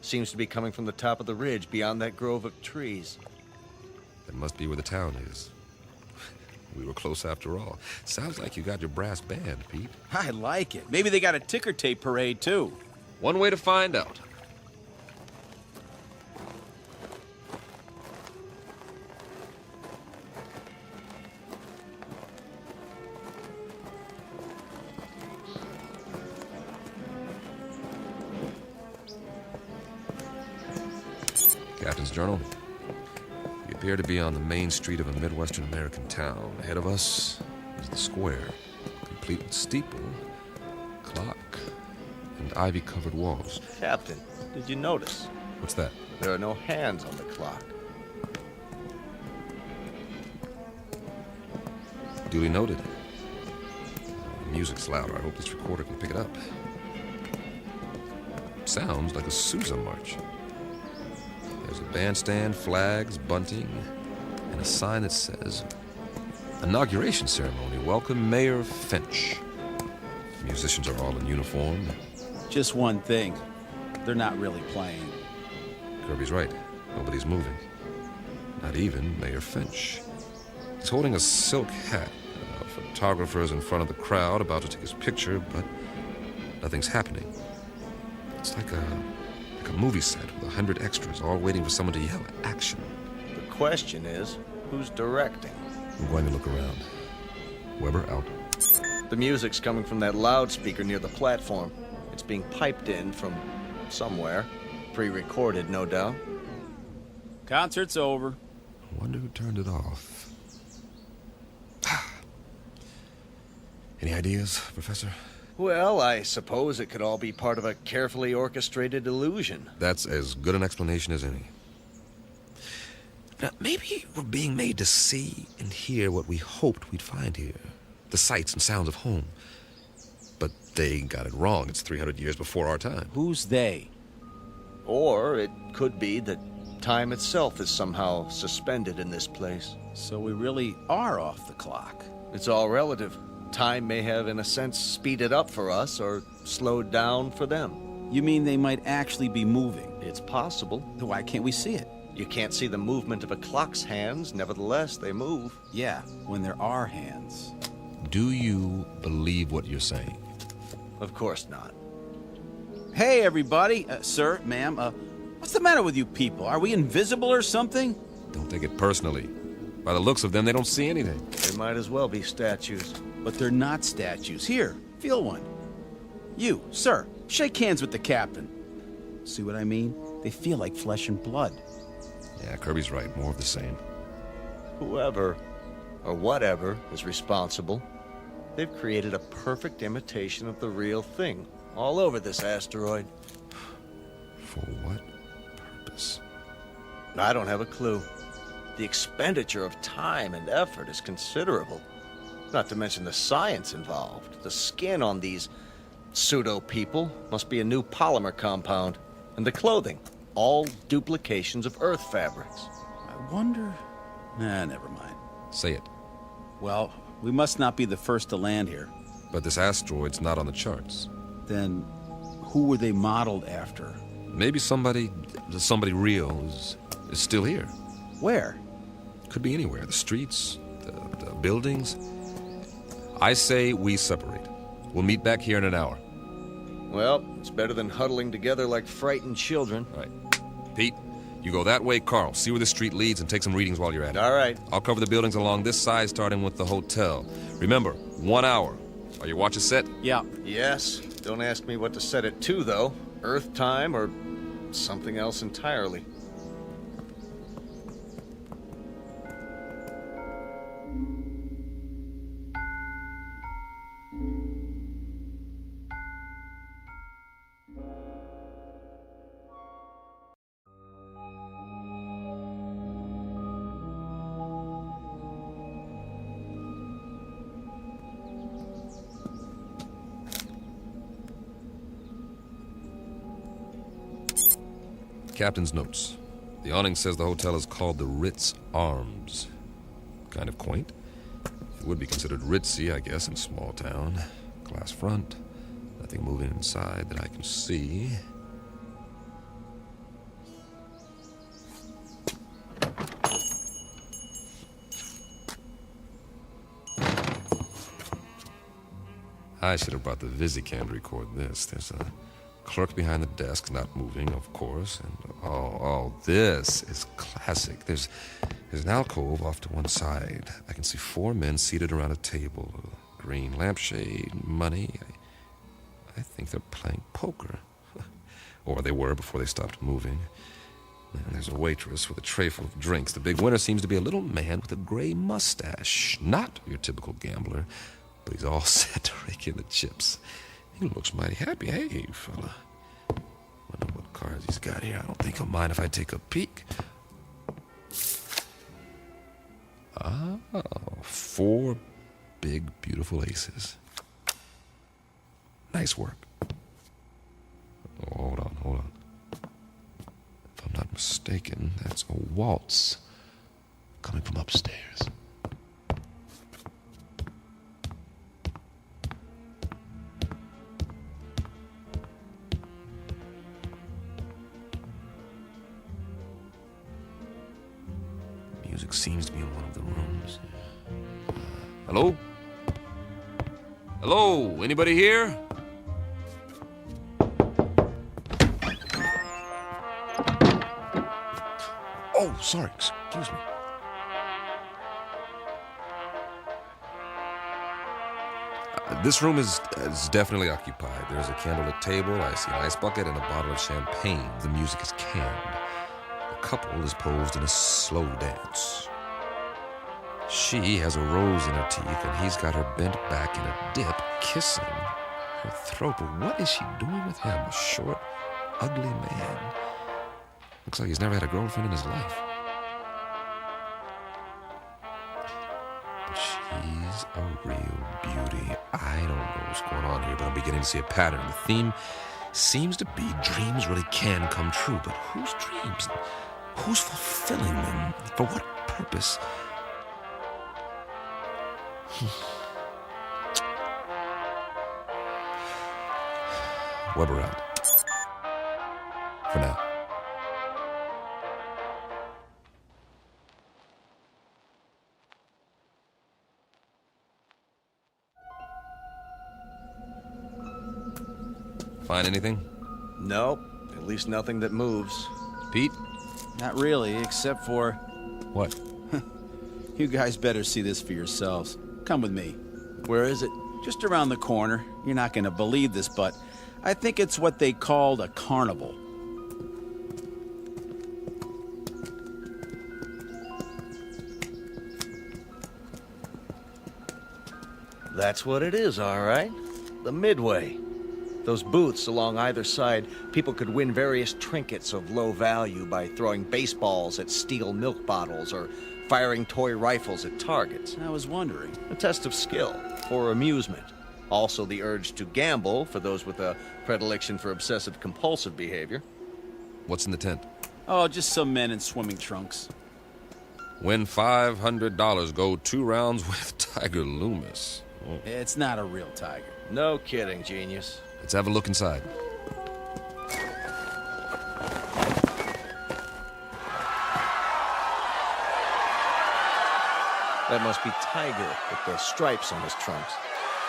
Seems to be coming from the top of the ridge beyond that grove of trees. That must be where the town is. We were close after all. Sounds like you got your brass band, Pete. I like it. Maybe they got a ticker tape parade, too. One way to find out. Captain's Journal. We appear to be on the main street of a Midwestern American town. Ahead of us is the square, complete with steeple, clock, and ivy-covered walls. Captain, did you notice? What's that? There are no hands on the clock. Duly noted. The music's louder. I hope this recorder can pick it up. Sounds like a Sousa march. There's a bandstand, flags, bunting, and a sign that says, Inauguration Ceremony. Welcome, Mayor Finch. The musicians are all in uniform. Just one thing. They're not really playing. Kirby's right. Nobody's moving. Not even Mayor Finch. He's holding a silk hat. Photographers in front of the crowd about to take his picture, but nothing's happening. It's like a like a movie set with 100 extras, all waiting for someone to yell action. The question is, who's directing? I'm going to look around. Weber, out. The music's coming from that loudspeaker near the platform. It's being piped in from somewhere. Pre-recorded, no doubt. Concert's over. I wonder who turned it off. Any ideas, Professor? Well, I suppose it could all be part of a carefully orchestrated illusion. That's as good an explanation as any. Now, maybe we're being made to see and hear what we hoped we'd find here. The sights and sounds of home. But they got it wrong. It's 300 years before our time. Who's they? Or it could be that time itself is somehow suspended in this place. So we really are off the clock. It's all relative. Time may have, in a sense, speeded up for us or slowed down for them. You mean they might actually be moving? It's possible. Why can't we see it? You can't see the movement of a clock's hands, nevertheless, they move. Yeah, when there are hands. Do you believe what you're saying? Of course not. Hey, everybody. Sir, ma'am, what's the matter with you people? Are we invisible or something? Don't take it personally. By the looks of them, they don't see anything. They might as well be statues. But they're not statues. Here, feel one. You, sir, shake hands with the captain. See what I mean? They feel like flesh and blood. Yeah, Kirby's right. More of the same. Whoever, or whatever, is responsible, they've created a perfect imitation of the real thing all over this asteroid. For what purpose? I don't have a clue. The expenditure of time and effort is considerable. Not to mention the science involved. The skin on these pseudo-people must be a new polymer compound. And the clothing, all duplications of Earth fabrics. I wonder... never mind. Say it. Well, we must not be the first to land here. But this asteroid's not on the charts. Then, who were they modeled after? Maybe somebody real is still here. Where? Could be anywhere. The streets, the buildings. I say we separate. We'll meet back here in an hour. Well, it's better than huddling together like frightened children. All right. Pete, you go that way, Carl. See where the street leads and take some readings while you're at it. All right. I'll cover the buildings along this side, starting with the hotel. Remember, 1 hour. Are your watches set? Yeah. Yes. Don't ask me what to set it to, though. Earth time or something else entirely. Captain's notes. The awning says the hotel is called the Ritz Arms. Kind of quaint. It would be considered ritzy, I guess, in a small town. Glass front. Nothing moving inside that I can see. I should have brought the Visicam to record this. There's a clerk behind the desk, not moving, of course. And this is classic. There's an alcove off to one side. I can see 4 men seated around a table. A green lampshade, money. I think they're playing poker. Or they were before they stopped moving. And there's a waitress with a tray full of drinks. The big winner seems to be a little man with a gray mustache. Not your typical gambler, but he's all set to rake in the chips. He looks mighty happy. Hey, fella. Wonder what cards he's got here. I don't think he'll mind if I take a peek. 4 big, beautiful aces. Nice work. Oh, hold on. If I'm not mistaken, that's a waltz coming from upstairs. Music seems to be in one of the rooms. Hello? Hello? Anybody here? Oh, sorry. Excuse me. This room is definitely occupied. There's a candlelit table, I see an ice bucket, and a bottle of champagne. The music is canned. The couple is posed in a slow dance. She has a rose in her teeth, and he's got her bent back in a dip, kissing her throat. But what is she doing with him? A short, ugly man. Looks like he's never had a girlfriend in his life. But she's a real beauty. I don't know what's going on here, but I'm beginning to see a pattern. The theme seems to be dreams really can come true. But whose dreams? Who's fulfilling them? For what purpose? Weber out. For now. Find anything? Nope. At least nothing that moves. Pete? Not really, except for... What? You guys better see this for yourselves. Come with me. Where is it? Just around the corner. You're not going to believe this, but I think it's what they called a carnival. That's what it is, all right. The Midway. Those booths along either side, people could win various trinkets of low value by throwing baseballs at steel milk bottles or firing toy rifles at targets. I was wondering. A test of skill, for amusement. Also the urge to gamble for those with a predilection for obsessive-compulsive behavior. What's in the tent? Oh, just some men in swimming trunks. Win $500, go 2 rounds with Tiger Loomis. Oh. It's not a real tiger. No kidding, genius. Let's have a look inside. That must be Tiger with the stripes on his trunks.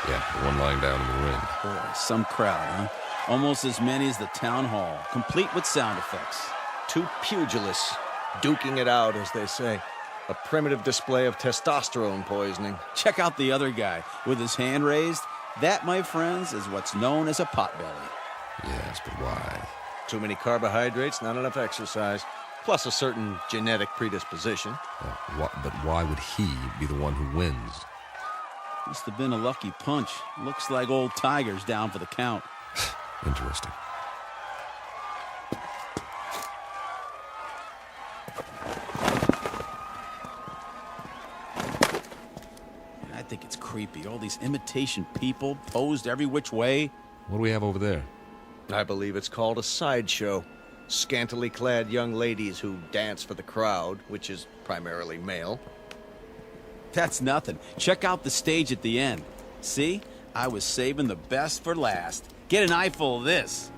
Yeah, the one lying down in the ring. Boy, some crowd, huh? Almost as many as the town hall, complete with sound effects. 2 pugilists, duking it out, as they say. A primitive display of testosterone poisoning. Check out the other guy with his hand raised. That, my friends, is what's known as a potbelly. Yes, but why? Too many carbohydrates, not enough exercise, plus a certain genetic predisposition. But why would he be the one who wins? Must have been a lucky punch. Looks like old Tiger's down for the count. Interesting. I think it's creepy. All these imitation people posed every which way. What do we have over there? I believe it's called a sideshow. Scantily clad young ladies who dance for the crowd, which is primarily male. That's nothing. Check out the stage at the end. See? I was saving the best for last. Get an eyeful of this.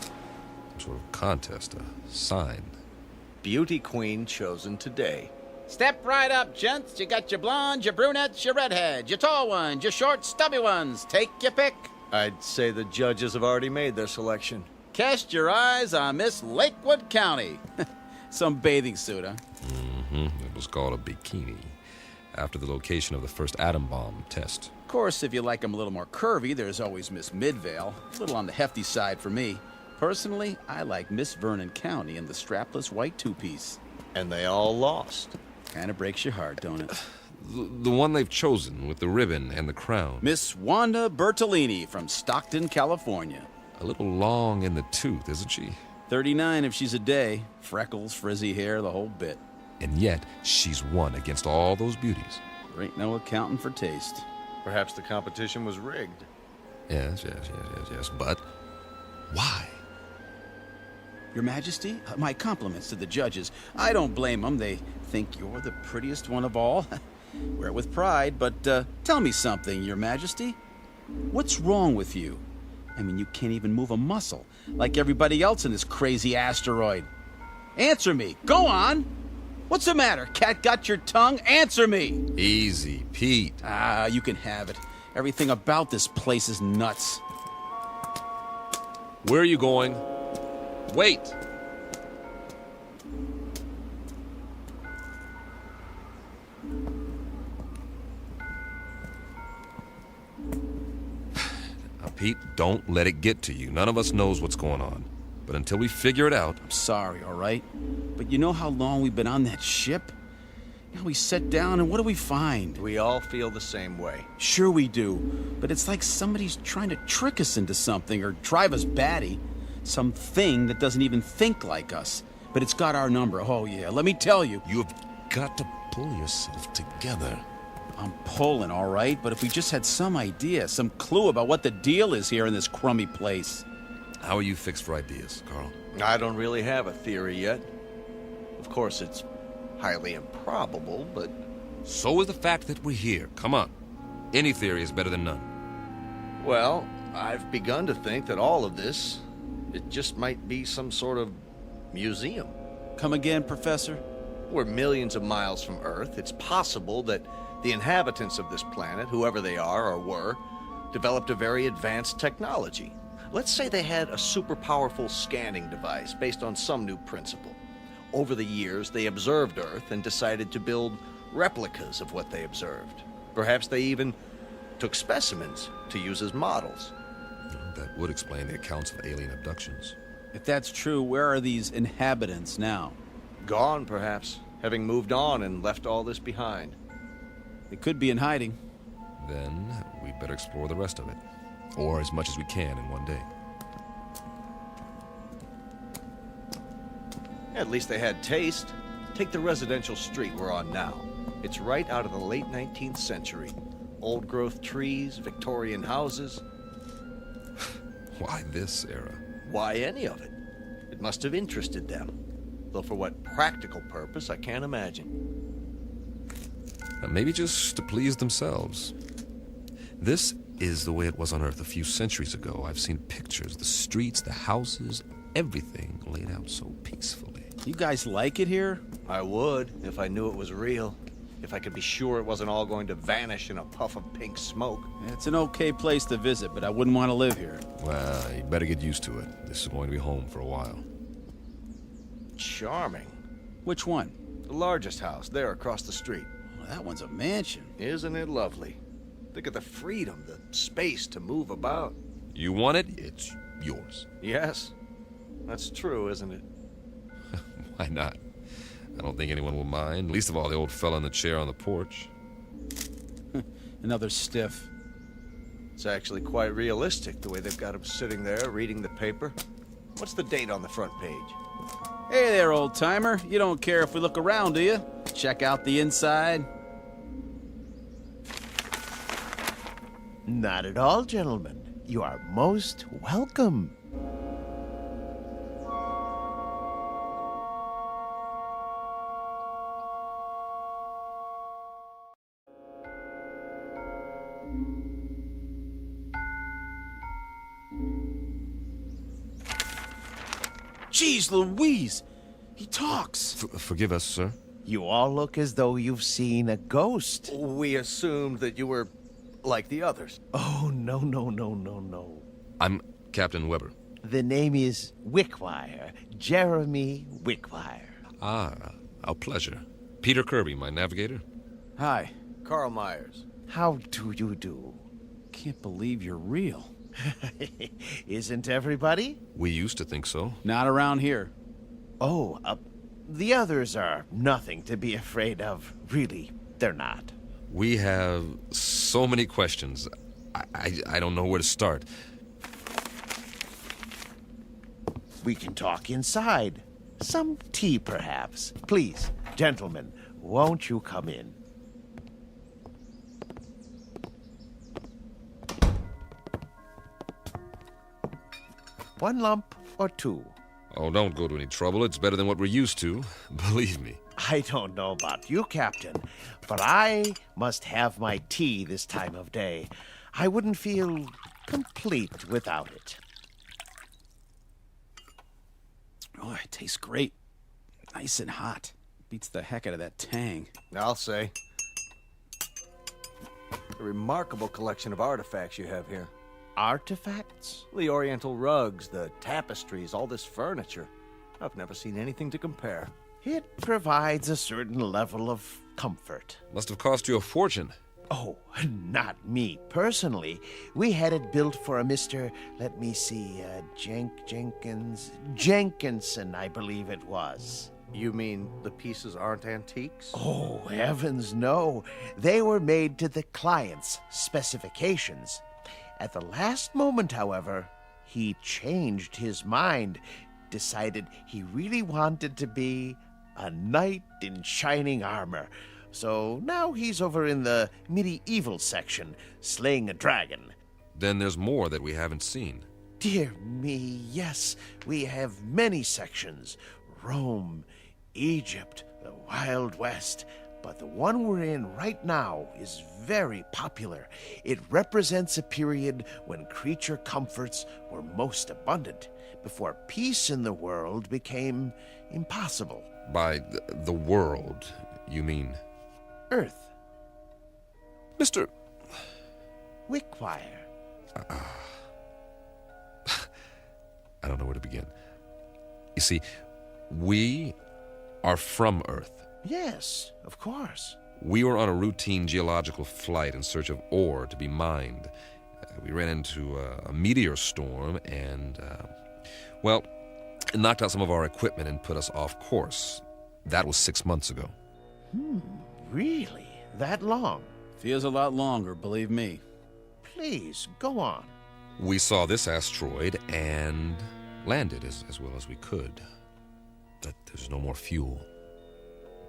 Some sort of contest, a sign. Beauty queen chosen today. Step right up, gents. You got your blondes, your brunettes, your redheads, your tall ones, your short, stubby ones. Take your pick. I'd say the judges have already made their selection. Cast your eyes on Miss Lakewood County. Some bathing suit, huh? Mm-hmm. It was called a bikini, after the location of the first atom bomb test. Of course, if you like them a little more curvy, there's always Miss Midvale. A little on the hefty side for me. Personally, I like Miss Vernon County in the strapless white two-piece. And they all lost. Kind of breaks your heart, don't it? The one they've chosen with the ribbon and the crown. Miss Wanda Bertolini from Stockton, California. A little long in the tooth, isn't she? 39 if she's a day. Freckles, frizzy hair, the whole bit. And yet, she's won against all those beauties. There ain't no accounting for taste. Perhaps the competition was rigged. Yes. But why? Your Majesty, my compliments to the judges. I don't blame them. They think you're the prettiest one of all. Wear it with pride, but tell me something, Your Majesty. What's wrong with you? I mean, you can't even move a muscle, like everybody else in this crazy asteroid. Answer me. Go on. What's the matter? Cat got your tongue? Answer me. Easy, Pete. Ah, you can have it. Everything about this place is nuts. Where are you going? Wait! Pete, don't let it get to you. None of us knows what's going on. But until we figure it out... I'm sorry, all right? But you know how long we've been on that ship? Now we sit down, and what do we find? We all feel the same way. Sure we do. But it's like somebody's trying to trick us into something or drive us batty. Something that doesn't even think like us. But it's got our number. Oh, yeah. Let me tell you. You've got to pull yourself together. I'm pulling, all right? But if we just had some idea, some clue about what the deal is here in this crummy place. How are you fixed for ideas, Carl? I don't really have a theory yet. Of course, it's highly improbable, but... So is the fact that we're here. Come on. Any theory is better than none. Well, I've begun to think that all of this, it just might be some sort of museum. Come again, Professor? We're millions of miles from Earth. It's possible that the inhabitants of this planet, whoever they are or were, developed a very advanced technology. Let's say they had a super powerful scanning device based on some new principle. Over the years, they observed Earth and decided to build replicas of what they observed. Perhaps they even took specimens to use as models. That would explain the accounts of alien abductions. If that's true, where are these inhabitants now? Gone, perhaps, having moved on and left all this behind. They could be in hiding. Then we'd better explore the rest of it. Or as much as we can in one day. At least they had taste. Take the residential street we're on now. It's right out of the late 19th century. Old-growth trees, Victorian houses. Why this era? Why any of it? It must have interested them. Though for what practical purpose, I can't imagine. Maybe just to please themselves. This is the way it was on Earth a few centuries ago. I've seen pictures, the streets, the houses, everything laid out so peacefully. You guys like it here? I would, if I knew it was real. If I could be sure it wasn't all going to vanish in a puff of pink smoke. It's an okay place to visit, but I wouldn't want to live here. Well, you better get used to it. This is going to be home for a while. Charming. Which one? The largest house, there across the street. Well, that one's a mansion. Isn't it lovely? Think of the freedom, the space to move about. You want it, it's yours. Yes. That's true, isn't it? Why not? I don't think anyone will mind. Least of all the old fella in the chair on the porch. Another stiff. It's actually quite realistic, the way they've got him sitting there reading the paper. What's the date on the front page? Hey there, old-timer. You don't care if we look around, do you? Check out the inside. Not at all, gentlemen. You are most welcome. Jeez Louise! He talks! Forgive us, sir. You all look as though you've seen a ghost. We assumed that you were like the others. Oh, no. I'm Captain Weber. The name is Wickwire. Jeremy Wickwire. Ah, a pleasure. Peter Kirby, my navigator. Hi. Carl Myers. How do you do? Can't believe you're real. Isn't everybody? We used to think so. Not around here. Oh, the others are nothing to be afraid of. Really, they're not. We have so many questions. I don't know where to start. We can talk inside. Some tea, perhaps. Please, gentlemen, won't you come in? One lump or two? Oh, don't go to any trouble. It's better than what we're used to. Believe me. I don't know about you, Captain, but I must have my tea this time of day. I wouldn't feel complete without it. Oh, it tastes great. Nice and hot. Beats the heck out of that tang. I'll say. A remarkable collection of artifacts you have here. Artifacts? The oriental rugs, the tapestries, all this furniture. I've never seen anything to compare. It provides a certain level of comfort. Must have cost you a fortune. Oh, not me personally. We had it built for a Mr. Let me see, Jenkinson, I believe it was. You mean the pieces aren't antiques? Oh, heavens, no. They were made to the client's specifications. At the last moment, however, he changed his mind, decided he really wanted to be a knight in shining armor. So now he's over in the medieval section, slaying a dragon. Then there's more that we haven't seen. Dear me, yes, we have many sections. Rome, Egypt, the Wild West. But the one we're in right now is very popular. It represents a period when creature comforts were most abundant, before peace in the world became impossible. By the world, you mean? Earth. Mr. Wickwire. I don't know where to begin. You see, we are from Earth. Yes, of course. We were on a routine geological flight in search of ore to be mined. We ran into a meteor storm and, it knocked out some of our equipment and put us off course. That was 6 months ago. Really? That long? Feels a lot longer, believe me. Please, go on. We saw this asteroid and landed as well as we could. But there's no more fuel.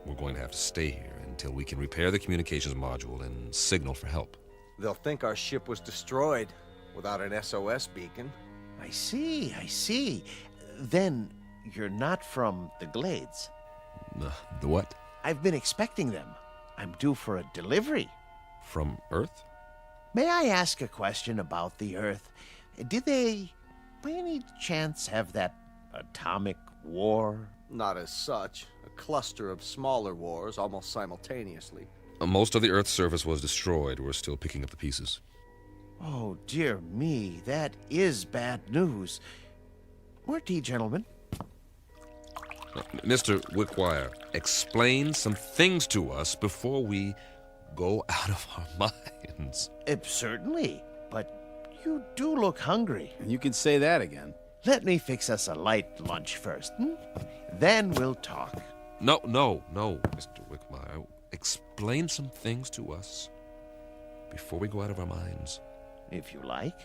We're going to have to stay here until we can repair the communications module and signal for help. They'll think our ship was destroyed without an SOS beacon. I see. Then you're not from the Glades. The what? I've been expecting them. I'm due for a delivery. From Earth? May I ask a question about the Earth? Did they, by any chance, have that atomic war? Not as such. A cluster of smaller wars almost simultaneously. Most of the Earth's surface was destroyed. We're still picking up the pieces. Oh, dear me. That is bad news. More tea, gentlemen. Mr. Wickwire, explain some things to us before we go out of our minds. Certainly, but you do look hungry. And you can say that again. Let me fix us a light lunch first. Then we'll talk. No, Mr. Wickwire. Explain some things to us before we go out of our minds. If you like.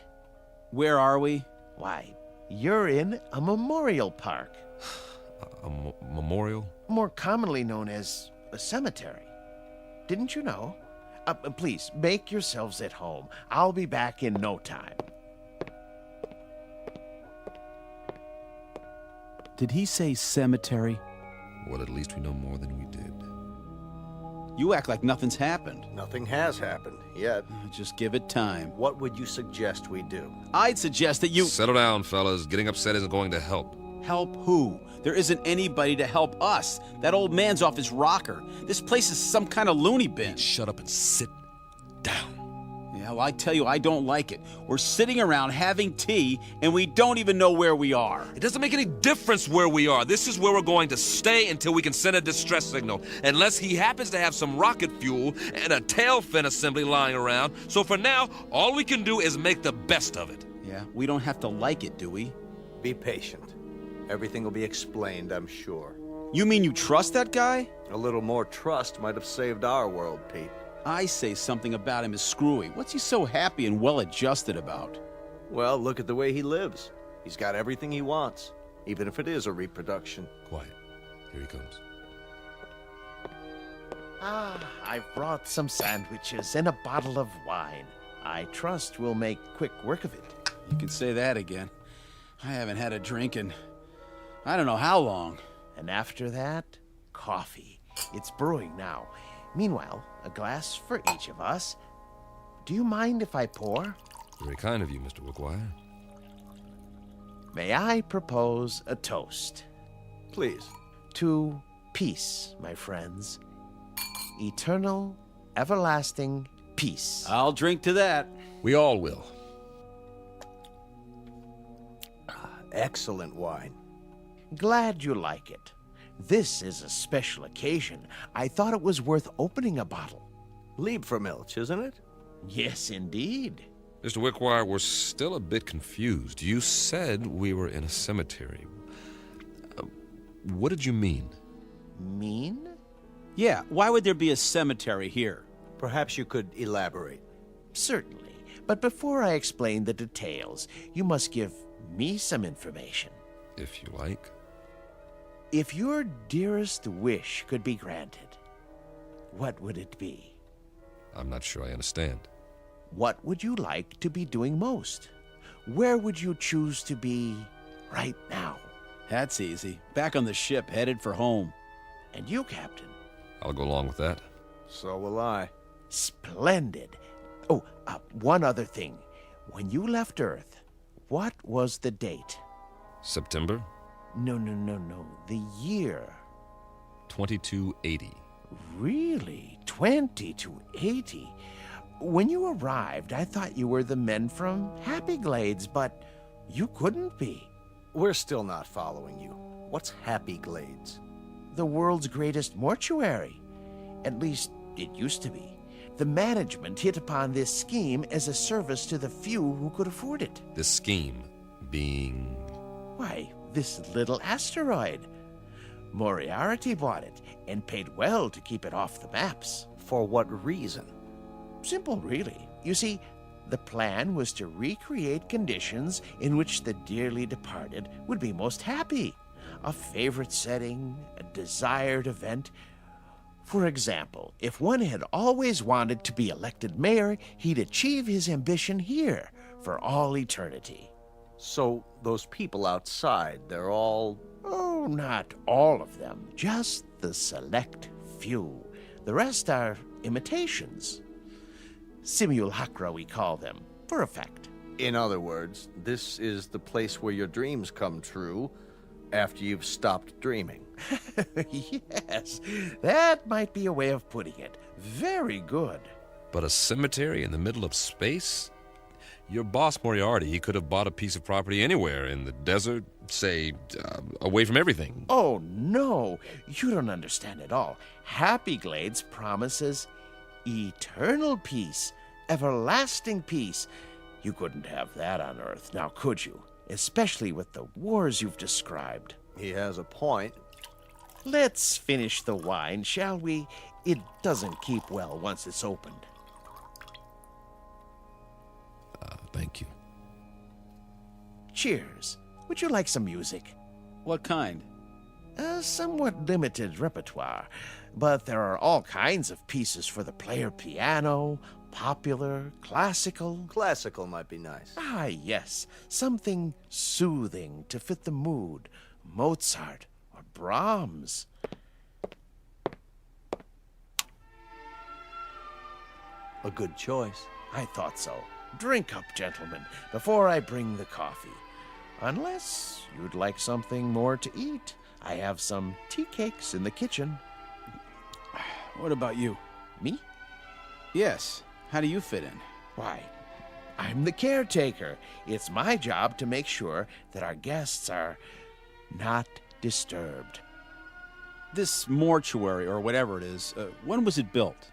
Where are we? Why, you're in a memorial park. A memorial? More commonly known as a cemetery. Didn't you know? Please, make yourselves at home. I'll be back in no time. Did he say cemetery? Well, at least we know more than we did. You act like nothing's happened. Nothing has happened, yet. Just give it time. What would you suggest we do? I'd suggest that you... Settle down, fellas. Getting upset isn't going to help. Help who? There isn't anybody to help us. That old man's off his rocker. This place is some kind of loony bin. Shut up and sit down. Yeah, well, I tell you, I don't like it. We're sitting around having tea, and we don't even know where we are. It doesn't make any difference where we are. This is where we're going to stay until we can send a distress signal. Unless he happens to have some rocket fuel and a tail fin assembly lying around. So for now, all we can do is make the best of it. Yeah, we don't have to like it, do we? Be patient. Everything will be explained, I'm sure. You mean you trust that guy? A little more trust might have saved our world, Pete. I say something about him is screwy. What's he so happy and well-adjusted about? Well, look at the way he lives. He's got everything he wants, even if it is a reproduction. Quiet. Here he comes. I've brought some sandwiches and a bottle of wine. I trust we'll make quick work of it. You can say that again. I haven't had a drink in I don't know how long. And after that, coffee. It's brewing now. Meanwhile, a glass for each of us. Do you mind if I pour? Very kind of you, Mr. Wickwire. May I propose a toast? Please. To peace, my friends. Eternal, everlasting peace. I'll drink to that. We all will. Excellent wine. Glad you like it. This is a special occasion. I thought it was worth opening a bottle. Liebfraumilch, isn't it? Yes, indeed. Mr. Wickwire, we're still a bit confused. You said we were in a cemetery. What did you mean? Mean? Yeah, why would there be a cemetery here? Perhaps you could elaborate. Certainly. But before I explain the details, you must give me some information. If you like. If your dearest wish could be granted, what would it be? I'm not sure I understand. What would you like to be doing most? Where would you choose to be right now? That's easy. Back on the ship, headed for home. And you, Captain? I'll go along with that. So will I. Splendid. Oh, one other thing. When you left Earth, what was the date? September? No. The year. 2280. Really? 2280? When you arrived, I thought you were the men from Happy Glades, but you couldn't be. We're still not following you. What's Happy Glades? The world's greatest mortuary. At least, it used to be. The management hit upon this scheme as a service to the few who could afford it. This scheme being... Why, this little asteroid. Moriarty bought it and paid well to keep it off the maps. For what reason? Simple, really. You see, the plan was to recreate conditions in which the dearly departed would be most happy. A favorite setting, a desired event. For example, if one had always wanted to be elected mayor, he'd achieve his ambition here for all eternity. So those people outside, they're all... Oh, not all of them. Just the select few. The rest are imitations. Simulacra, we call them, for effect. In other words, this is the place where your dreams come true after you've stopped dreaming. Yes, that might be a way of putting it. Very good. But a cemetery in the middle of space? Your boss, Moriarty, he could have bought a piece of property anywhere, in the desert, say, away from everything. Oh, no. You don't understand at all. Happy Glades promises eternal peace, everlasting peace. You couldn't have that on Earth, now could you? Especially with the wars you've described. He has a point. Let's finish the wine, shall we? It doesn't keep well once it's opened. Thank you. Cheers. Would you like some music? What kind? A somewhat limited repertoire, but there are all kinds of pieces for the player piano, popular, classical. Classical might be nice. Ah, yes. Something soothing to fit the mood. Mozart or Brahms. A good choice. I thought so. Drink up, gentlemen, before I bring the coffee. Unless you'd like something more to eat. I have some tea cakes in the kitchen. What about you? Me? Yes. How do you fit in? Why, I'm the caretaker. It's my job to make sure that our guests are not disturbed. This mortuary, or whatever it is, when was it built?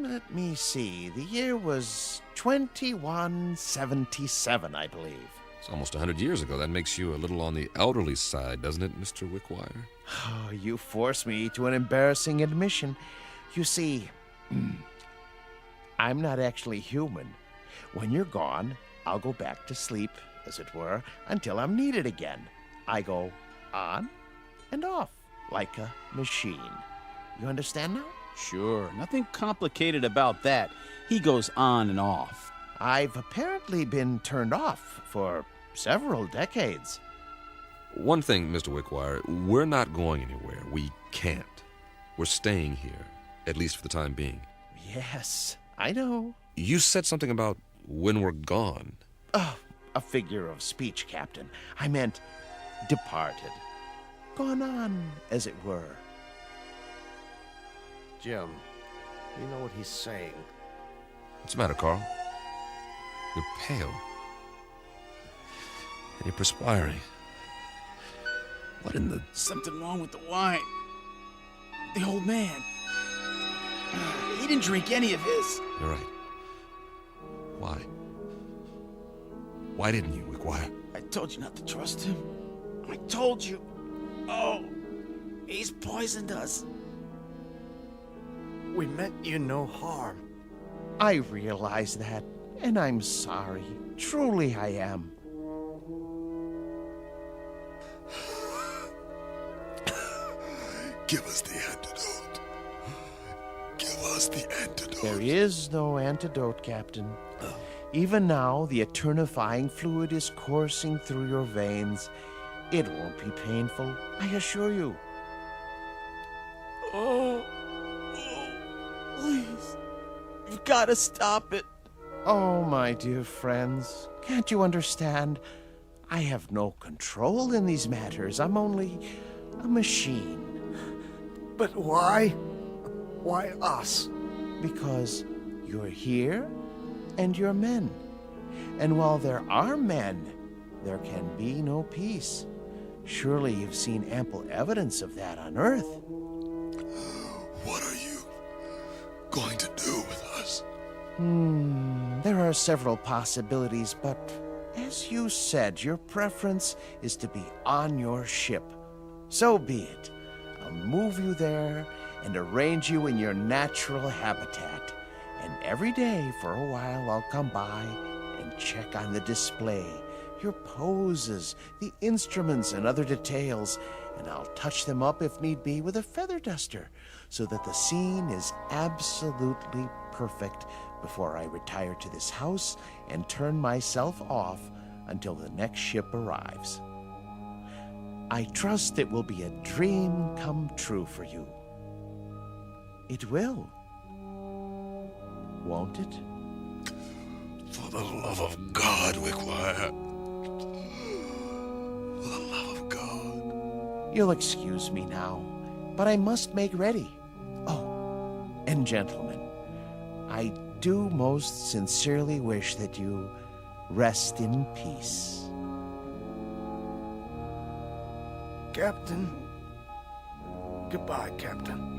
Let me see. The year was 2177, I believe. It's almost 100 years ago. That makes you a little on the elderly side, doesn't it, Mr. Wickwire? Oh, you force me to an embarrassing admission. You see, I'm not actually human. When you're gone, I'll go back to sleep, as it were, until I'm needed again. I go on and off, like a machine. You understand now? Sure. Nothing complicated about that. He goes on and off. I've apparently been turned off for several decades. One thing, Mr. Wickwire, we're not going anywhere. We can't. We're staying here, at least for the time being. Yes, I know. You said something about when we're gone. Oh, a figure of speech, Captain. I meant departed. Gone on, as it were. Jim, you know what he's saying. What's the matter, Carl? You're pale. And you're perspiring. What in the... Something wrong with the wine. The old man. didn't drink any of his. You're right. Why? Why didn't you, Wickwire? I told you not to trust him. I told you. Oh, he's poisoned us. We meant you no harm. I realize that, and I'm sorry. Truly I am. Give us the antidote. Give us the antidote. There is no antidote, Captain. Even now, the eternifying fluid is coursing through your veins. It won't be painful, I assure you. Oh, please. You've got to stop it. Oh, my dear friends, can't you understand? I have no control in these matters. I'm only a machine. But why? Why us? Because you're here and you're men. And while there are men, there can be no peace. Surely you've seen ample evidence of that on Earth. What are you going to do with us? There are several possibilities, but as you said, your preference is to be on your ship. So be it. I'll move you there and arrange you in your natural habitat. And every day for a while I'll come by and check on the display, your poses, the instruments and other details, and I'll touch them up if need be with a feather duster so that the scene is absolutely perfect before I retire to this house and turn myself off until the next ship arrives. I trust it will be a dream come true for you. It will. Won't it? For the love of God, Wickwire. For the love of God. You'll excuse me now, but I must make ready. Oh, and gentlemen, I do most sincerely wish that you rest in peace. Captain. Goodbye, Captain.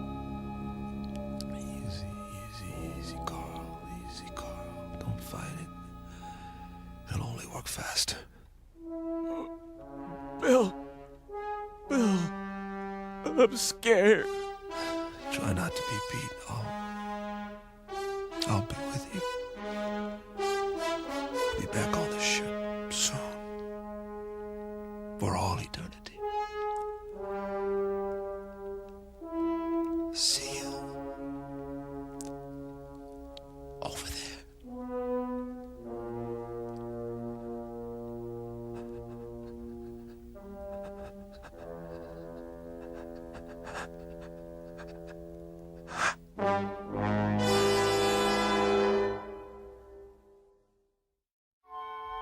Easy, Carl. Easy, Carl. Don't fight it. It'll only work faster. Bill, I'm scared. Try not to be beat. I'll be with you. Be back on the ship soon. For all eternity. See you over there.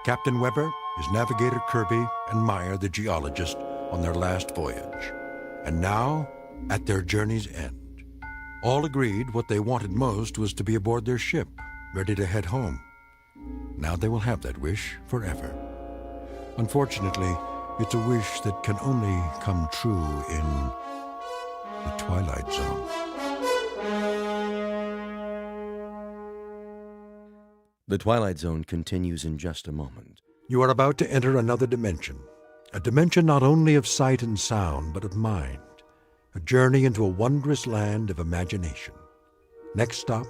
Captain Weber is Navigator Kirby and Meyer the geologist on their last voyage, and now at their journey's end. All agreed what they wanted most was to be aboard their ship, ready to head home. Now they will have that wish forever. Unfortunately, it's a wish that can only come true in the Twilight Zone. The Twilight Zone continues in just a moment. You are about to enter another dimension, a dimension not only of sight and sound, but of mind, a journey into a wondrous land of imagination. Next stop,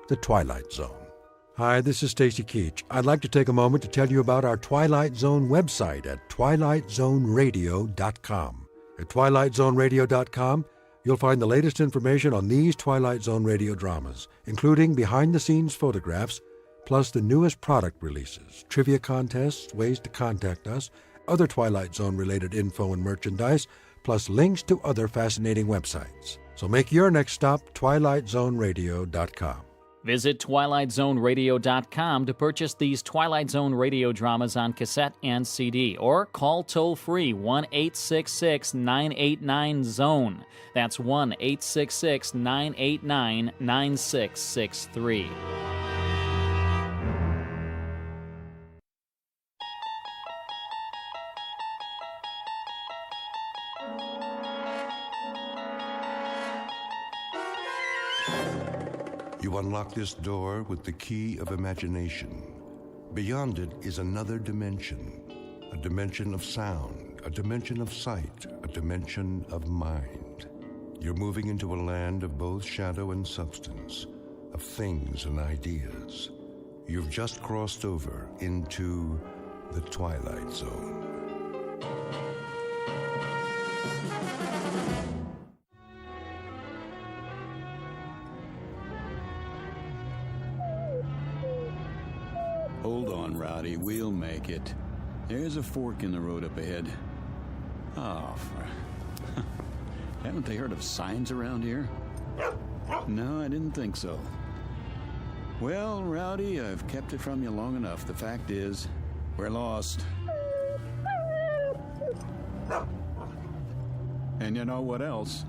the Twilight Zone. Hi, this is Stacy Keach. I'd like to take a moment to tell you about our Twilight Zone website at twilightzoneradio.com. At twilightzoneradio.com, you'll find the latest information on these Twilight Zone radio dramas, including behind-the-scenes photographs, plus the newest product releases, trivia contests, ways to contact us, other Twilight Zone-related info and merchandise, plus links to other fascinating websites. So make your next stop twilightzoneradio.com. Visit twilightzoneradio.com to purchase these Twilight Zone radio dramas on cassette and CD, or call toll-free 1-866-989-ZONE. That's 1-866-989-9663. You unlock this door with the key of imagination. Beyond it is another dimension, a dimension of sound, a dimension of sight, a dimension of mind. You're moving into a land of both shadow and substance, of things and ideas. You've just crossed over into the Twilight Zone. Hold on, Rowdy. We'll make it. There's a fork in the road up ahead. Oh, haven't they heard of signs around here? No, I didn't think so. Well, Rowdy, I've kept it from you long enough. The fact is, we're lost. And you know what else?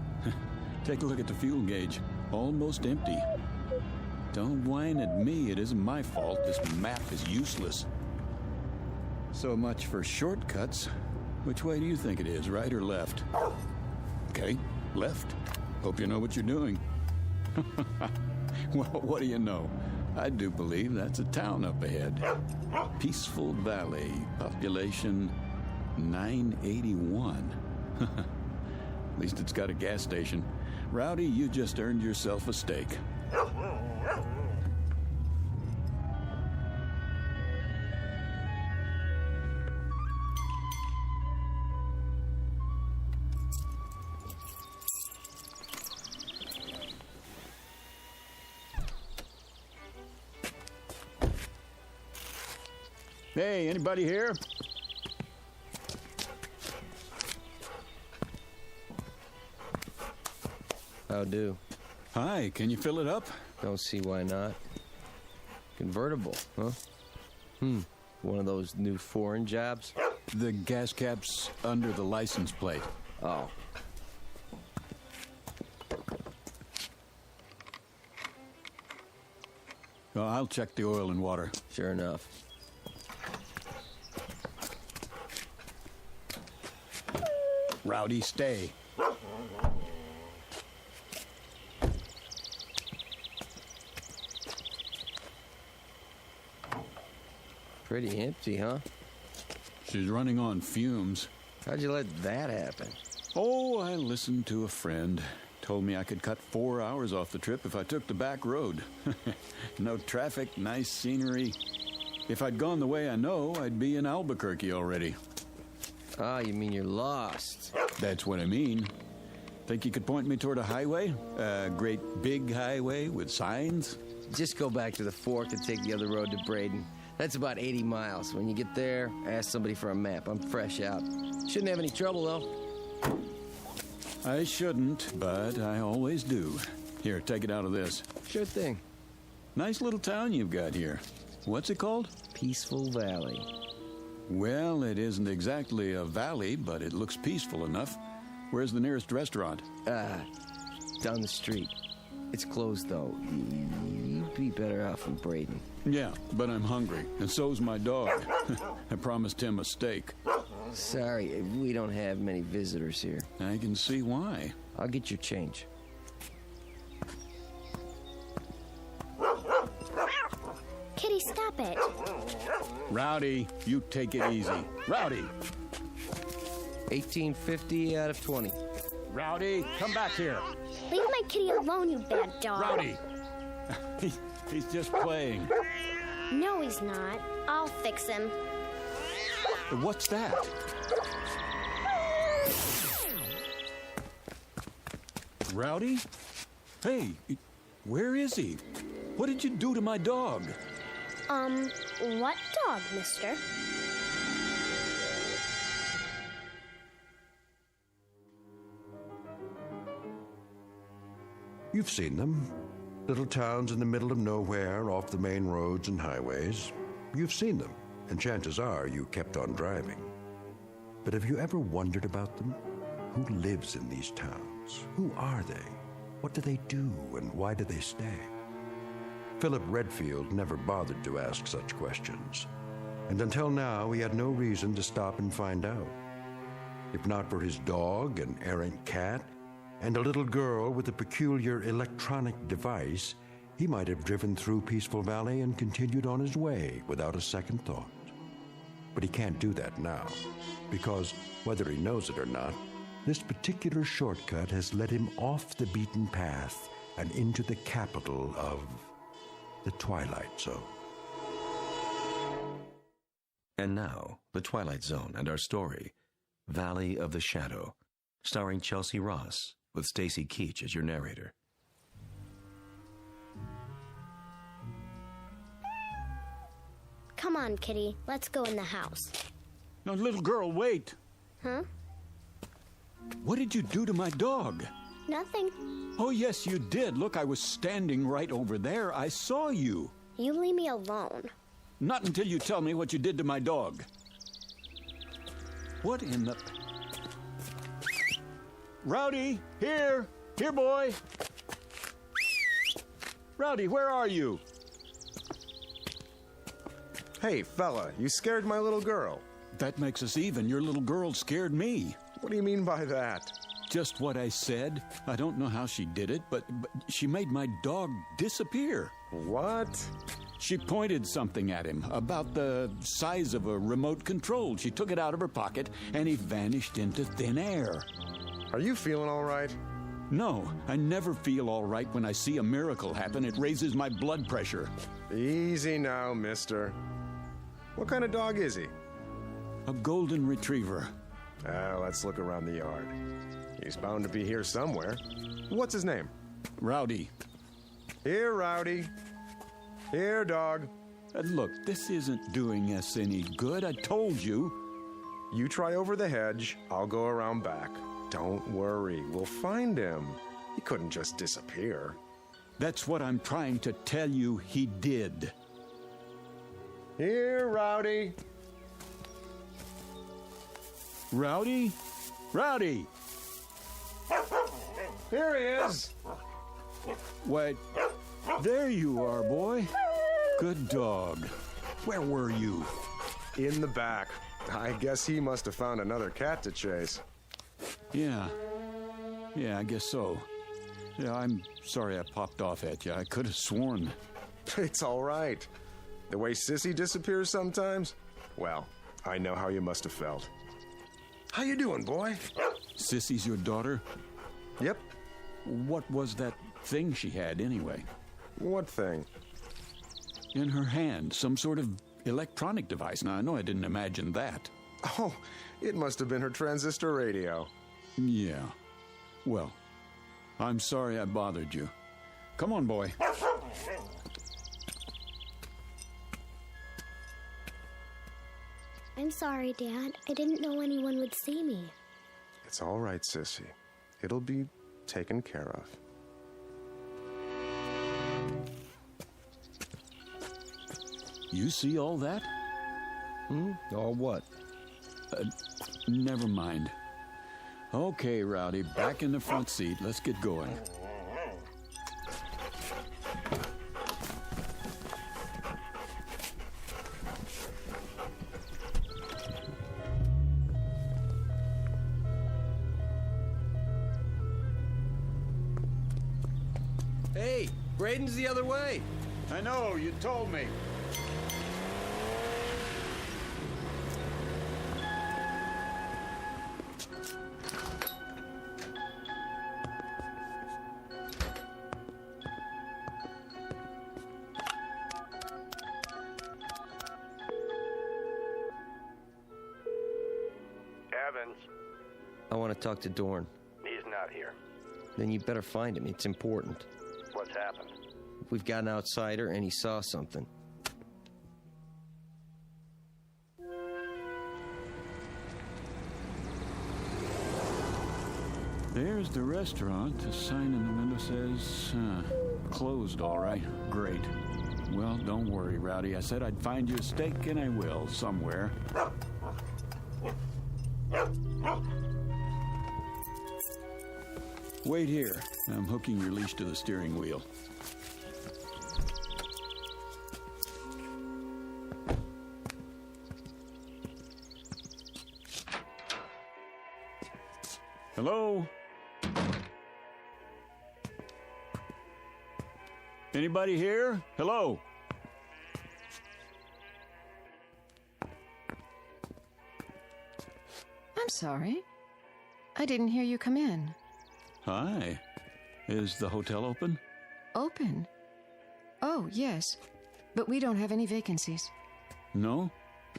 Take a look at the fuel gauge. Almost empty. Don't whine at me. It isn't my fault. This map is useless. So much for shortcuts. Which way do you think it is, right or left? Okay, left. Hope you know what you're doing. Well, what do you know? I do believe that's a town up ahead. Peaceful Valley, population 981. At least it's got a gas station. Rowdy, you just earned yourself a steak. Hey, anybody here? How do? Hi, can you fill it up? Don't see why not. Convertible, huh? One of those new foreign jobs? The gas cap's under the license plate. Oh. Well, I'll check the oil and water. Sure enough. Rowdy, stay. Pretty empty, huh? She's running on fumes. How'd you let that happen? Oh, I listened to a friend. Told me I could cut 4 hours off the trip if I took the back road. No traffic, nice scenery. If I'd gone the way I know, I'd be in Albuquerque already. Ah, you mean you're lost? That's what I mean. Think you could point me toward a highway? A great big highway with signs? Just go back to the fork and take the other road to Braden. That's about 80 miles. When you get there, ask somebody for a map. I'm fresh out. Shouldn't have any trouble, though. I shouldn't, but I always do. Here, take it out of this. Sure thing. Nice little town you've got here. What's it called? Peaceful Valley. Well, it isn't exactly a valley, but it looks peaceful enough. Where's the nearest restaurant? Down the street. It's closed, though. You'd be better off in Braden. Yeah, but I'm hungry, and so's my dog. I promised him a steak. Sorry, we don't have many visitors here. I can see why. I'll get your change. Kitty, stop it. Rowdy, you take it easy. Rowdy! 1850 out of 20. Rowdy, come back here. Leave my kitty alone, you bad dog. Rowdy! He's just playing. No, he's not. I'll fix him. What's that? Rowdy? Hey, where is he? What did you do to my dog? What dog, mister? You've seen them. Little towns in the middle of nowhere, off the main roads and highways. You've seen them, and chances are you kept on driving. But have you ever wondered about them? Who lives in these towns? Who are they? What do they do, and why do they stay? Philip Redfield never bothered to ask such questions, and until now he had no reason to stop and find out. If not for his dog, an errant cat, and a little girl with a peculiar electronic device, He might have driven through Peaceful Valley and continued on his way without a second thought. But he can't do that now, because, whether he knows it or not, this particular shortcut has led him off the beaten path and into the capital of the Twilight Zone. And now, The Twilight Zone and our story, Valley of the Shadow, starring Chelsea Ross, with Stacy Keach as your narrator. Come on, Kitty. Let's go in the house. Now, little girl, wait. Huh? What did you do to my dog? Nothing. Oh, yes, you did. Look, I was standing right over there. I saw you. You leave me alone. Not until you tell me what you did to my dog. What in the... Rowdy, here. Here, boy. Rowdy, where are you? Hey, fella, you scared my little girl. That makes us even. Your little girl scared me. What do you mean by that? Just what I said. I don't know how she did it, but she made my dog disappear. What? She pointed something at him about the size of a remote control. She took it out of her pocket, and he vanished into thin air. Are you feeling all right? No, I never feel all right when I see a miracle happen. It raises my blood pressure. Easy now, mister. What kind of dog is he? A golden retriever. Let's look around the yard. He's bound to be here somewhere. What's his name? Rowdy. Here, Rowdy. Here, dog. Look, this isn't doing us any good. I told you. You try over the hedge. I'll go around back. Don't worry. We'll find him. He couldn't just disappear. That's what I'm trying to tell you he did. Here, Rowdy. Rowdy? Rowdy! Here he is. Wait, there you are, boy. Good dog. Where were you? In the back. I guess he must have found another cat to chase. Yeah, I guess so. Yeah, I'm sorry I popped off at you. I could have sworn. It's all right. The way Sissy disappears sometimes? Well, I know how you must have felt. How you doing, boy? Sissy's your daughter? Yep. What was that thing she had, anyway? What thing? In her hand, some sort of electronic device. Now, I know I didn't imagine that. Oh, it must have been her transistor radio. Yeah. Well, I'm sorry I bothered you. Come on, boy. I'm sorry, Dad. I didn't know anyone would see me. It's all right, Sissy. It'll be taken care of. You see all that? All what? Never mind. Okay, Rowdy, back in the front seat. Let's get going. Hey, Braden's the other way. I know, you told me. Evans. I want to talk to Dorn. He's not here. Then you better find him. It's important. What's happened? We've got an outsider, and he saw something. There's the restaurant. The sign in the window says, closed, all right. Great. Well, don't worry, Rowdy. I said I'd find you a steak, and I will, somewhere. Wait here. I'm hooking your leash to the steering wheel. Hello? Anybody here? Hello? I'm sorry. I didn't hear you come in. Hi. Is the hotel open? Open? Oh, yes. But we don't have any vacancies. No?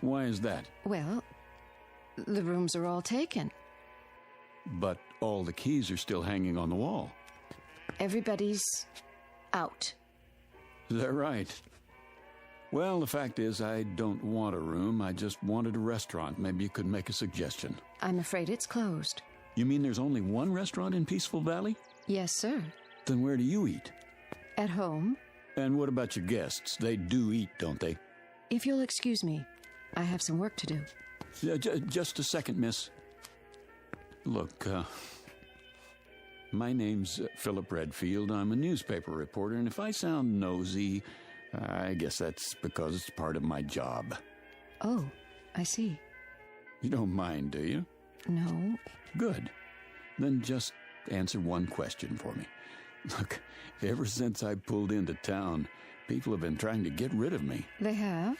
Why is that? Well, the rooms are all taken. But all the keys are still hanging on the wall. Everybody's out. Is that right? Well, the fact is, I don't want a room. I just wanted a restaurant. Maybe you could make a suggestion. I'm afraid it's closed. You mean there's only one restaurant in Peaceful Valley? Yes, sir. Then where do you eat? At home. And what about your guests? They do eat, don't they? If you'll excuse me, I have some work to do. Just a second, miss. Look, my name's Philip Redfield. I'm a newspaper reporter, and if I sound nosy, I guess that's because it's part of my job. Oh, I see. You don't mind, do you? No. Good. Then just answer one question for me. Look, ever since I pulled into town, people have been trying to get rid of me. They have?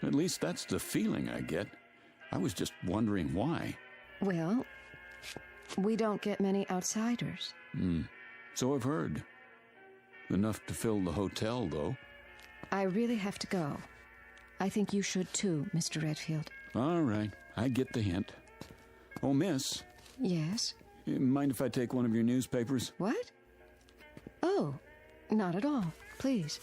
At least that's the feeling I get. I was just wondering why. Well, we don't get many outsiders. So I've heard. Enough to fill the hotel, though. I really have to go. I think you should too, Mr. Redfield. All right, I get the hint. Oh, miss. Yes? Mind if I take one of your newspapers? What? Oh, not at all. Please.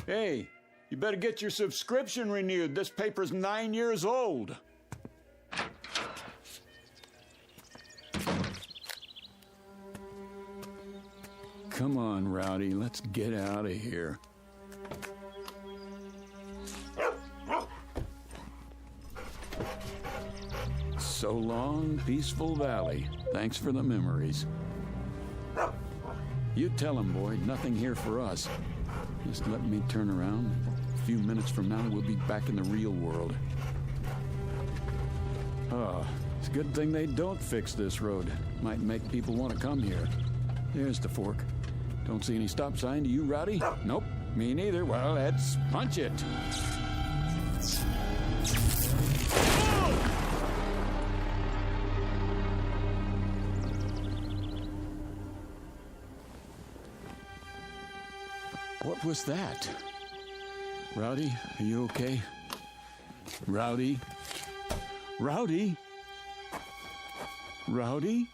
Hey, you better get your subscription renewed. This paper's 9 years old. Come on, Rowdy, let's get out of here. So long, Peaceful Valley. Thanks for the memories. You tell him, boy, nothing here for us. Just let me turn around. A few minutes from now, we'll be back in the real world. Oh, it's a good thing they don't fix this road. Might make people want to come here. There's the fork. Don't see any stop sign. Do you, Rowdy? Nope, me neither. Well, let's punch it. What was that? Rowdy, are you okay? Rowdy? Rowdy? Rowdy?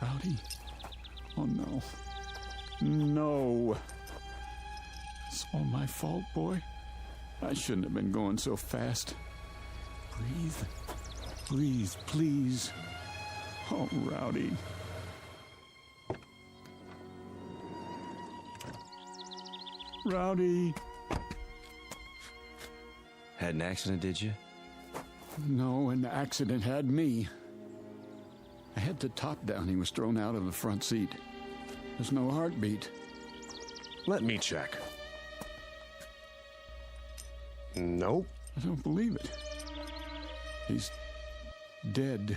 Rowdy? Oh, no. No. It's all my fault, boy. I shouldn't have been going so fast. Breathe. Breathe, please. Oh, Rowdy. Rowdy. Had an accident, did you? No, an accident had me. I had the top down. He was thrown out of the front seat. There's no heartbeat. Let me check. Nope. I don't believe it. He's dead.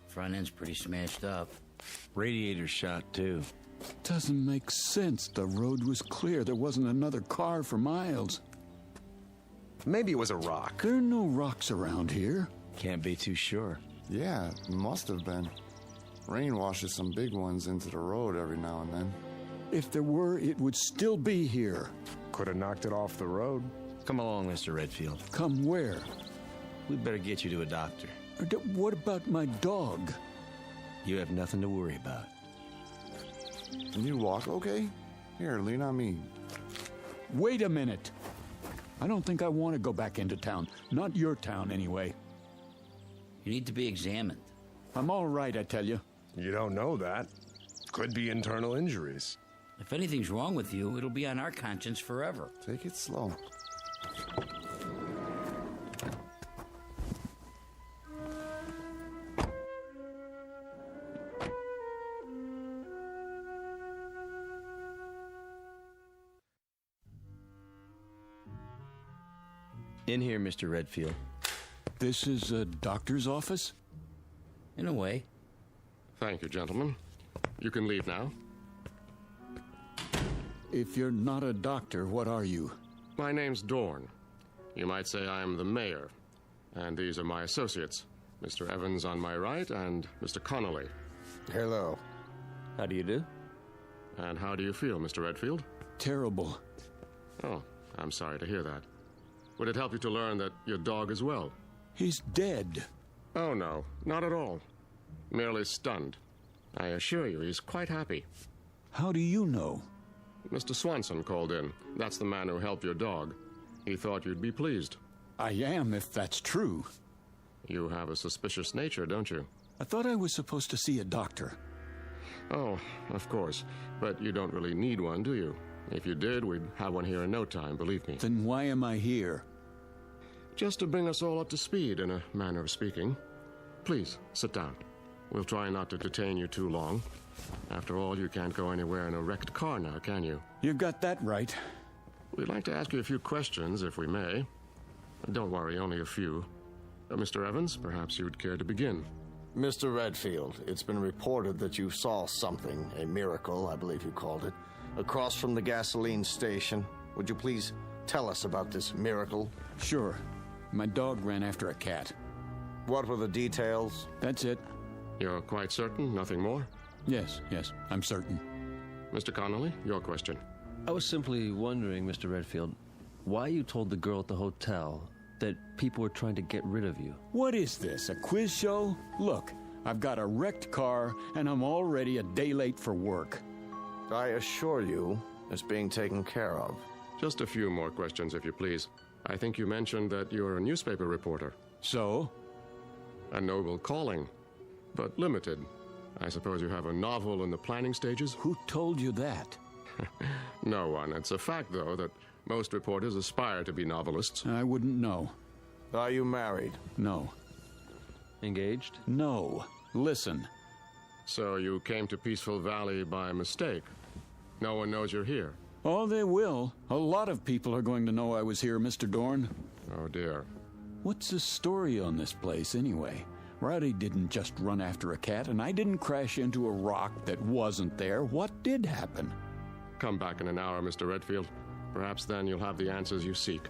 Front end's pretty smashed up. Radiator shot, too. Doesn't make sense. The road was clear. There wasn't another car for miles. Maybe it was a rock. There are no rocks around here. Can't be too sure. Yeah, must have been. Rain washes some big ones into the road every now and then. If there were, it would still be here. Could have knocked it off the road. Come along, Mr. Redfield. Come where? We'd better get you to a doctor. What about my dog? You have nothing to worry about. Can you walk okay? Here, lean on me. Wait a minute. I don't think I want to go back into town. Not your town, anyway. You need to be examined. I'm all right, I tell you. You don't know that. Could be internal injuries. If anything's wrong with you, it'll be on our conscience forever. Take it slow. In here, Mr. Redfield. This is a doctor's office? In a way. Thank you, gentlemen. You can leave now. If you're not a doctor, what are you? My name's Dorn. You might say I'm the mayor. And these are my associates, Mr. Evans on my right and Mr. Connolly. Hello. How do you do? And how do you feel, Mr. Redfield? Terrible. Oh, I'm sorry to hear that. Would it help you to learn that your dog is well? He's dead. Oh, no, not at all. Merely stunned. I assure you, he's quite happy. How do you know? Mr. Swanson called in. That's the man who helped your dog. He thought you'd be pleased. I am, if that's true. You have a suspicious nature, don't you? I thought I was supposed to see a doctor. Oh, of course. But you don't really need one, do you? If you did, we'd have one here in no time, believe me. Then why am I here? Just to bring us all up to speed, in a manner of speaking. Please, sit down. We'll try not to detain you too long. After all, you can't go anywhere in a wrecked car now, can you? You got that right. We'd like to ask you a few questions, if we may. Don't worry, only a few. Mr. Evans, perhaps you'd care to begin. Mr. Redfield, it's been reported that you saw something, a miracle, I believe you called it, across from the gasoline station. Would you please tell us about this miracle? Sure. My dog ran after a cat. What were the details? That's it. You're quite certain? Nothing more? Yes, I'm certain. Mr. Connolly, your question. I was simply wondering, Mr. Redfield, why you told the girl at the hotel that people were trying to get rid of you. What is this, a quiz show? Look, I've got a wrecked car, and I'm already a day late for work. I assure you, it's being taken care of. Just a few more questions, if you please. I think you mentioned that you're a newspaper reporter. So? A noble calling, but limited. I suppose you have a novel in the planning stages? Who told you that? No one. It's a fact, though, that most reporters aspire to be novelists. I wouldn't know. Are you married? No. Engaged? No. Listen. So you came to Peaceful Valley by mistake? No one knows you're here? Oh, they will. A lot of people are going to know I was here, Mr. Dorn. Oh, dear. What's the story on this place, anyway? Rowdy didn't just run after a cat, and I didn't crash into a rock that wasn't there. What did happen? Come back in an hour, Mr. Redfield. Perhaps then you'll have the answers you seek.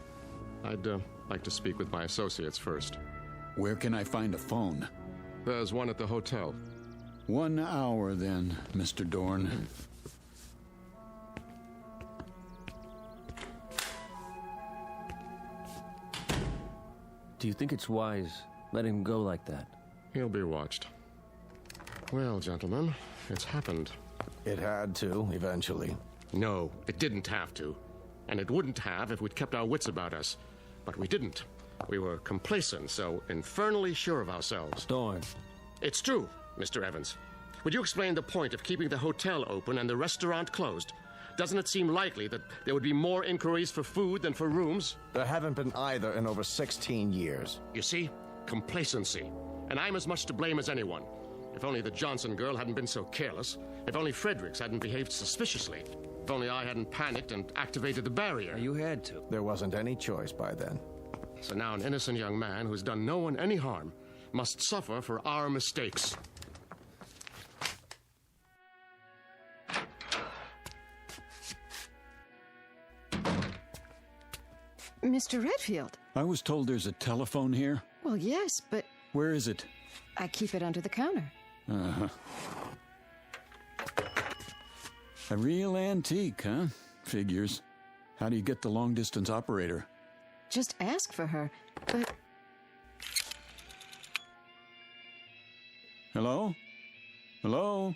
I'd like to speak with my associates first. Where can I find a phone? There's one at the hotel. 1 hour, then, Mr. Dorn. Do you think it's wise letting him go like that? He'll be watched. Well, gentlemen, it's happened. It had to, eventually. No, it didn't have to. And it wouldn't have if we'd kept our wits about us. But we didn't. We were complacent, so infernally sure of ourselves. Dorn. It's true, Mr. Evans. Would you explain the point of keeping the hotel open and the restaurant closed? Doesn't it seem likely that there would be more inquiries for food than for rooms? There haven't been either in over 16 years. You see? Complacency. And I'm as much to blame as anyone. If only the Johnson girl hadn't been so careless. If only Fredericks hadn't behaved suspiciously. If only I hadn't panicked and activated the barrier. You had to. There wasn't any choice by then. So now an innocent young man who's done no one any harm must suffer for our mistakes. Mr. Redfield. I was told there's a telephone here. Well, yes, but... Where is it? I keep it under the counter. Uh-huh. A real antique, huh? Figures. How do you get the long-distance operator? Just ask for her, but... Hello? Hello?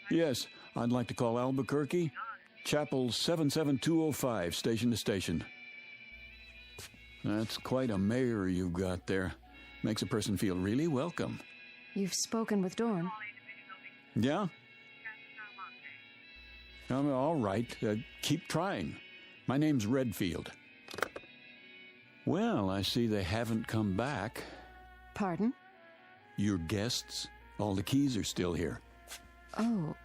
Yes, I'd like to call Albuquerque. Chapel 77205, station to station. That's quite a mayor you've got there. Makes a person feel really welcome. You've spoken with Dorn. Yeah? All right. Keep trying. My name's Redfield. Well, I see they haven't come back. Pardon? Your guests? All the keys are still here. Oh.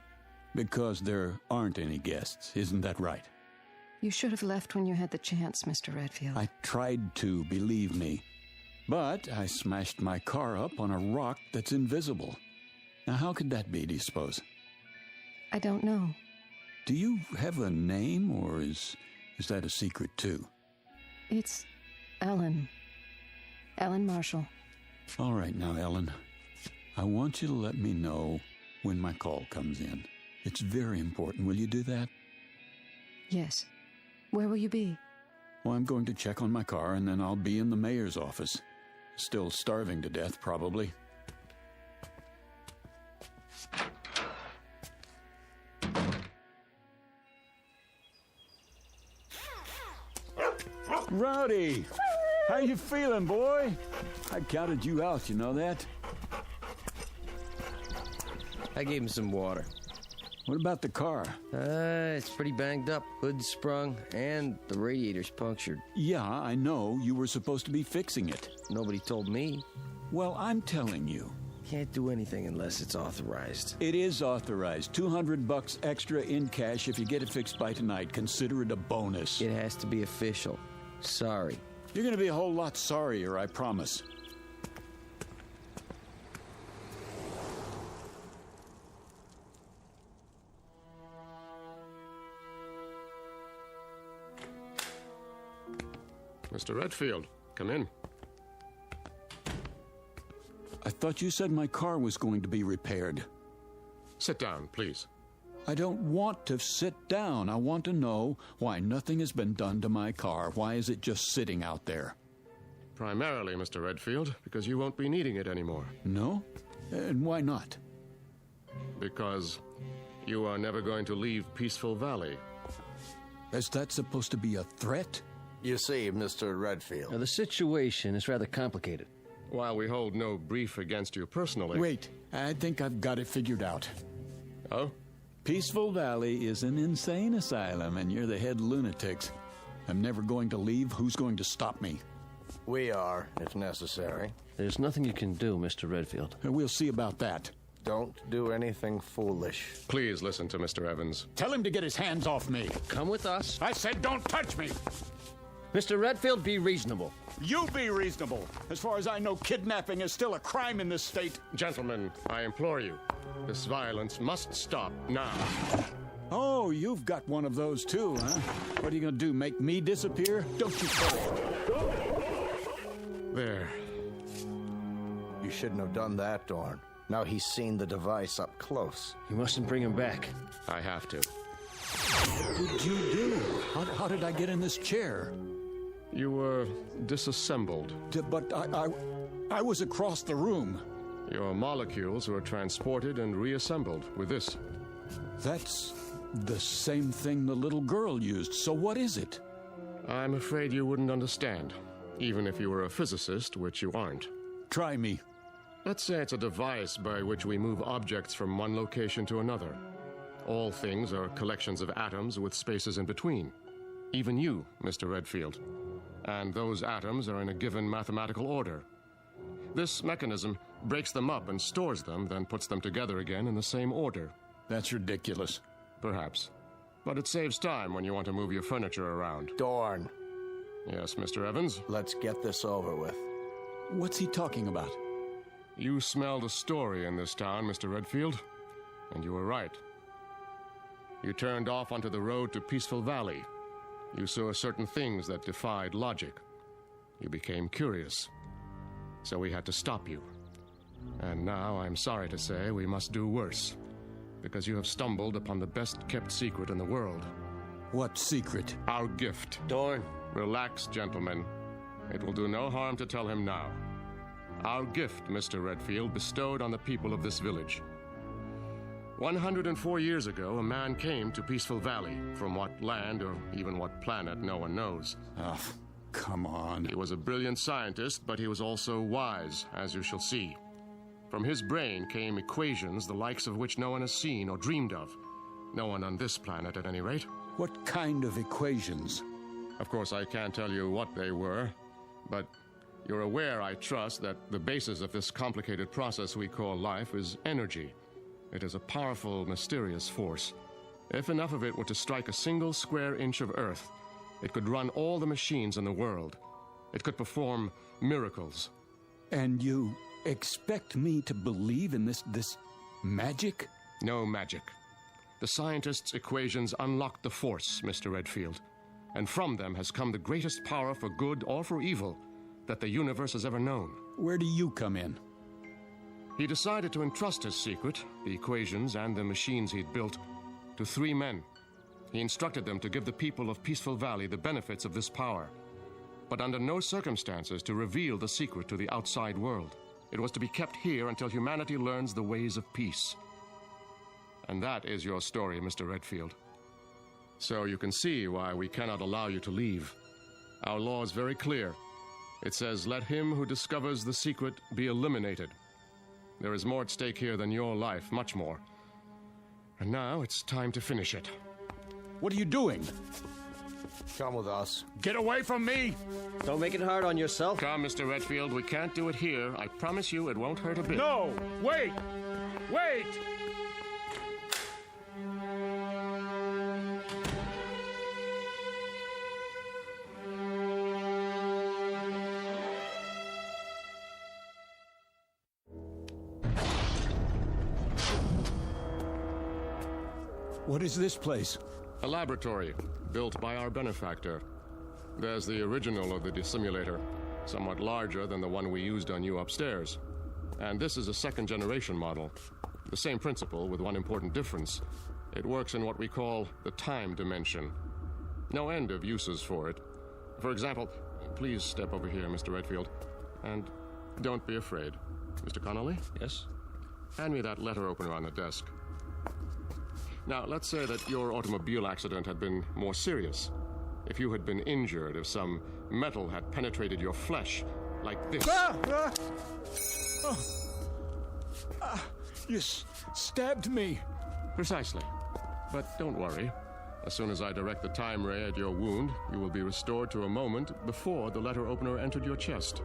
Because there aren't any guests, isn't that right? You should have left when you had the chance, Mr. Redfield. I tried to, believe me. But I smashed my car up on a rock that's invisible. Now, how could that be, do you suppose? I don't know. Do you have a name, or is that a secret, too? It's Ellen. Ellen Marshall. All right now, Ellen. I want you to let me know when my call comes in. It's very important. Will you do that? Yes. Where will you be? Well, I'm going to check on my car, and then I'll be in the mayor's office. Still starving to death, probably. Rowdy! How you feeling, boy? I counted you out, you know that? I gave him some water. What about the car? It's pretty banged up. Hood's sprung, and the radiator's punctured. Yeah, I know. You were supposed to be fixing it. Nobody told me. Well, I'm telling you. Can't do anything unless it's authorized. It is authorized. $200 extra in cash if you get it fixed by tonight. Consider it a bonus. It has to be official. Sorry. You're going to be a whole lot sorrier, I promise. Mr. Redfield, come in. I thought you said my car was going to be repaired. Sit down, please. I don't want to sit down. I want to know why nothing has been done to my car. Why is it just sitting out there? Primarily, Mr. Redfield, because you won't be needing it anymore. No? And why not? Because you are never going to leave Peaceful Valley. Is that supposed to be a threat? You see, Mr. Redfield. Now, the situation is rather complicated. While we hold no brief against you personally... Wait, I think I've got it figured out. Oh? Peaceful Valley is an insane asylum, and you're the head lunatics. I'm never going to leave. Who's going to stop me? We are, if necessary. There's nothing you can do, Mr. Redfield. We'll see about that. Don't do anything foolish. Please listen to Mr. Evans. Tell him to get his hands off me. Come with us. I said don't touch me. Mr. Redfield, be reasonable. You be reasonable. As far as I know, kidnapping is still a crime in this state. Gentlemen, I implore you. This violence must stop now. Oh, you've got one of those too, huh? What are you going to do, make me disappear? Don't you There. You shouldn't have done that, Dorn. Now he's seen the device up close. You mustn't bring him back. I have to. What did you do? How did I get in this chair? You were disassembled. But I was across the room. Your molecules were transported and reassembled with this. That's the same thing the little girl used. So what is it? I'm afraid you wouldn't understand, even if you were a physicist, which you aren't. Try me. Let's say it's a device by which we move objects from one location to another. All things are collections of atoms with spaces in between. Even you, Mr. Redfield. And those atoms are in a given mathematical order. This mechanism breaks them up and stores them, then puts them together again in the same order. That's ridiculous. Perhaps. But it saves time when you want to move your furniture around. Dorn. Yes, Mr. Evans? Let's get this over with. What's he talking about? You smelled a story in this town, Mr. Redfield. And you were right. You turned off onto the road to Peaceful Valley. You saw certain things that defied logic. You became curious. So we had to stop you. And now, I'm sorry to say, we must do worse. Because you have stumbled upon the best-kept secret in the world. What secret? Our gift. Dorn. Relax, gentlemen. It will do no harm to tell him now. Our gift, Mr. Redfield, bestowed on the people of this village. 104 years ago, a man came to Peaceful Valley, from what land or even what planet no one knows. Oh, come on. He was a brilliant scientist, but he was also wise, as you shall see. From his brain came equations the likes of which no one has seen or dreamed of. No one on this planet, at any rate. What kind of equations? Of course, I can't tell you what they were, but you're aware, I trust, that the basis of this complicated process we call life is energy. It is a powerful, mysterious force. If enough of it were to strike a single square inch of Earth, it could run all the machines in the world. It could perform miracles. And you expect me to believe in this magic? No magic. The scientists' equations unlocked the force, Mr. Redfield. And from them has come the greatest power for good or for evil that the universe has ever known. Where do you come in? He decided to entrust his secret, the equations and the machines he'd built, to 3 men. He instructed them to give the people of Peaceful Valley the benefits of this power, but under no circumstances to reveal the secret to the outside world. It was to be kept here until humanity learns the ways of peace. And that is your story, Mr. Redfield. So you can see why we cannot allow you to leave. Our law is very clear. It says, let him who discovers the secret be eliminated. There is more at stake here than your life, much more. And now it's time to finish it. What are you doing? Come with us. Get away from me! Don't make it hard on yourself. Come, Mr. Redfield, we can't do it here. I promise you it won't hurt a bit. No! Wait! Wait! What is this place? A laboratory, built by our benefactor. There's the original of the dissimulator, somewhat larger than the one we used on you upstairs. And this is a second-generation model. The same principle, with one important difference. It works in what we call the time dimension. No end of uses for it. For example, please step over here, Mr. Redfield. And don't be afraid. Mr. Connolly? Yes? Hand me that letter opener on the desk. Now, let's say that your automobile accident had been more serious. If you had been injured, if some metal had penetrated your flesh, like this. You stabbed me. Precisely. But don't worry. As soon as I direct the time ray at your wound, you will be restored to a moment before the letter opener entered your chest.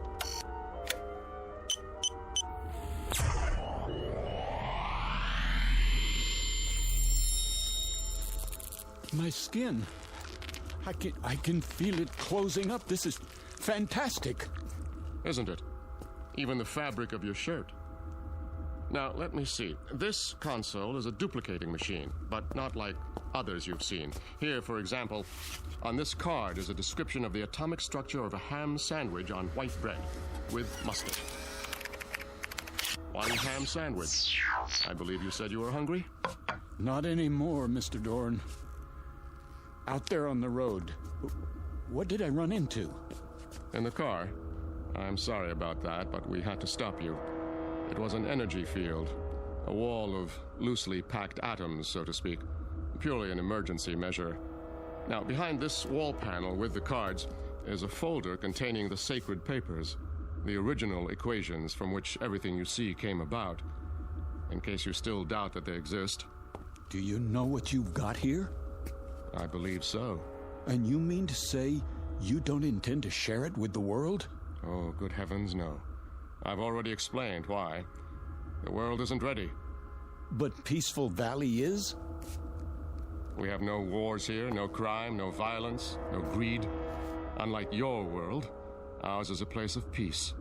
My skin. I can feel it closing up. This is fantastic. Isn't it? Even the fabric of your shirt. Now, let me see. This console is a duplicating machine, but not like others you've seen. Here, for example, on this card is a description of the atomic structure of a ham sandwich on white bread with mustard. One ham sandwich. I believe you said you were hungry? Not anymore, Mr. Dorn. Out there on the road, what did I run into? In the car. I'm sorry about that, but we had to stop you. It was an energy field, a wall of loosely packed atoms, so to speak. Purely an emergency measure. Now, behind this wall panel with the cards is a folder containing the sacred papers, the original equations from which everything you see came about, in case you still doubt that they exist. Do you know what you've got here? I believe so. And you mean to say you don't intend to share it with the world? Oh, good heavens, no. I've already explained why. The world isn't ready. But Peaceful Valley is? We have no wars here, no crime, no violence, no greed. Unlike your world, ours is a place of peace.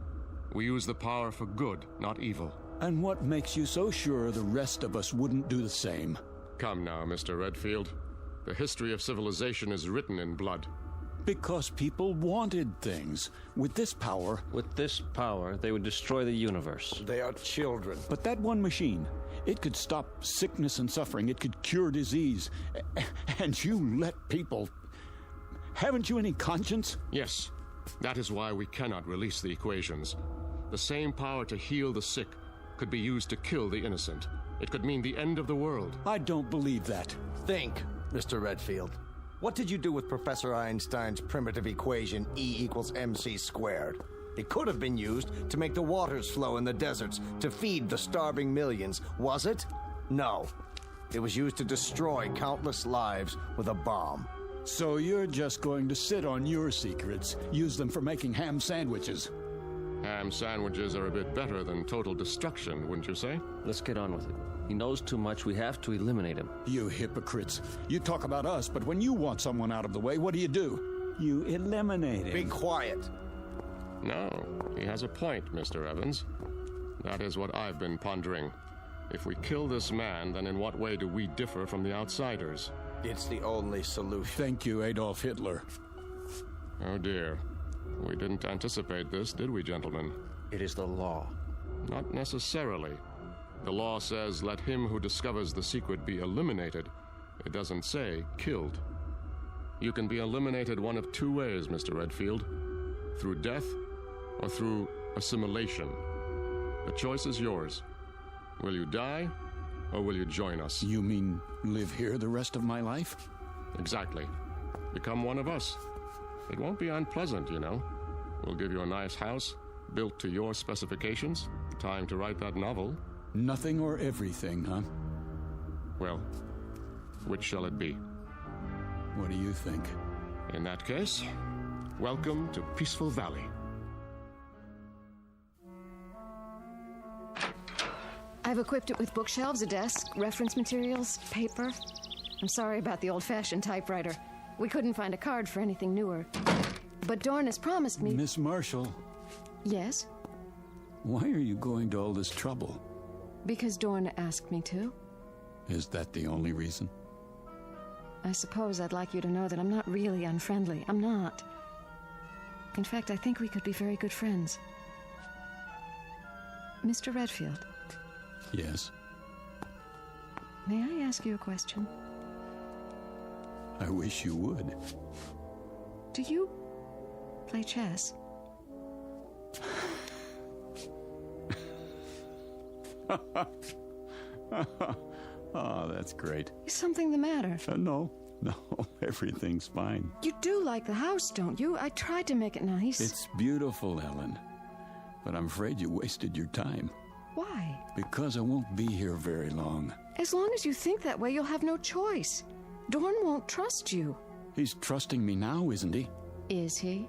We use the power for good, not evil. And what makes you so sure the rest of us wouldn't do the same? Come now, Mr. Redfield. The history of civilization is written in blood. Because people wanted things. With this power... With this power, they would destroy the universe. They are children. But that one machine, it could stop sickness and suffering. It could cure disease. And you let people... Haven't you any conscience? Yes. That is why we cannot release the equations. The same power to heal the sick could be used to kill the innocent. It could mean the end of the world. I don't believe that. Think, Mr. Redfield. What did you do with Professor Einstein's primitive equation E equals mc squared? It could have been used to make the waters flow in the deserts to feed the starving millions, was it? No. It was used to destroy countless lives with a bomb. So you're just going to sit on your secrets, use them for making ham sandwiches? ham sandwiches are a bit better than total destruction, wouldn't you say? Let's get on with it. He knows too much. We have to eliminate him. You hypocrites. You talk about us, but when you want someone out of the way, what do? You eliminate him. Be quiet. No, he has a point, Mr. Evans. That is what I've been pondering. If we kill this man, then in what way do we differ from the outsiders? It's the only solution. Thank you, Adolf Hitler. Oh dear. We didn't anticipate this, did we, gentlemen? It is the law. Not necessarily. The law says, let him who discovers the secret be eliminated. It doesn't say killed. You can be eliminated one of two ways, Mr. Redfield. Through death or through assimilation. The choice is yours. Will you die or will you join us? You mean live here the rest of my life? Exactly. Become one of us. It won't be unpleasant, you know. We'll give you a nice house, built to your specifications. Time to write that novel. Nothing or everything, huh? Well, which shall it be? What do you think? In that case, welcome to Peaceful Valley. I've equipped it with bookshelves, a desk, reference materials, paper. I'm sorry about the old-fashioned typewriter. We couldn't find a card for anything newer. But Dorn has promised me... Miss Marshall. Yes? Why are you going to all this trouble? Because Dorn asked me to. Is that the only reason? I suppose I'd like you to know that I'm not really unfriendly. I'm not. In fact, I think we could be very good friends. Mr. Redfield. Yes? May I ask you a question? I wish you would. Do you play chess? Oh, that's great. Is something the matter? No, everything's fine. You do like the house, don't you? I tried to make it nice. It's beautiful, Ellen. But I'm afraid you wasted your time. Why? Because I won't be here very long. As long as you think that way, you'll have no choice. Dorn won't trust you. He's trusting me now, isn't he? Is he?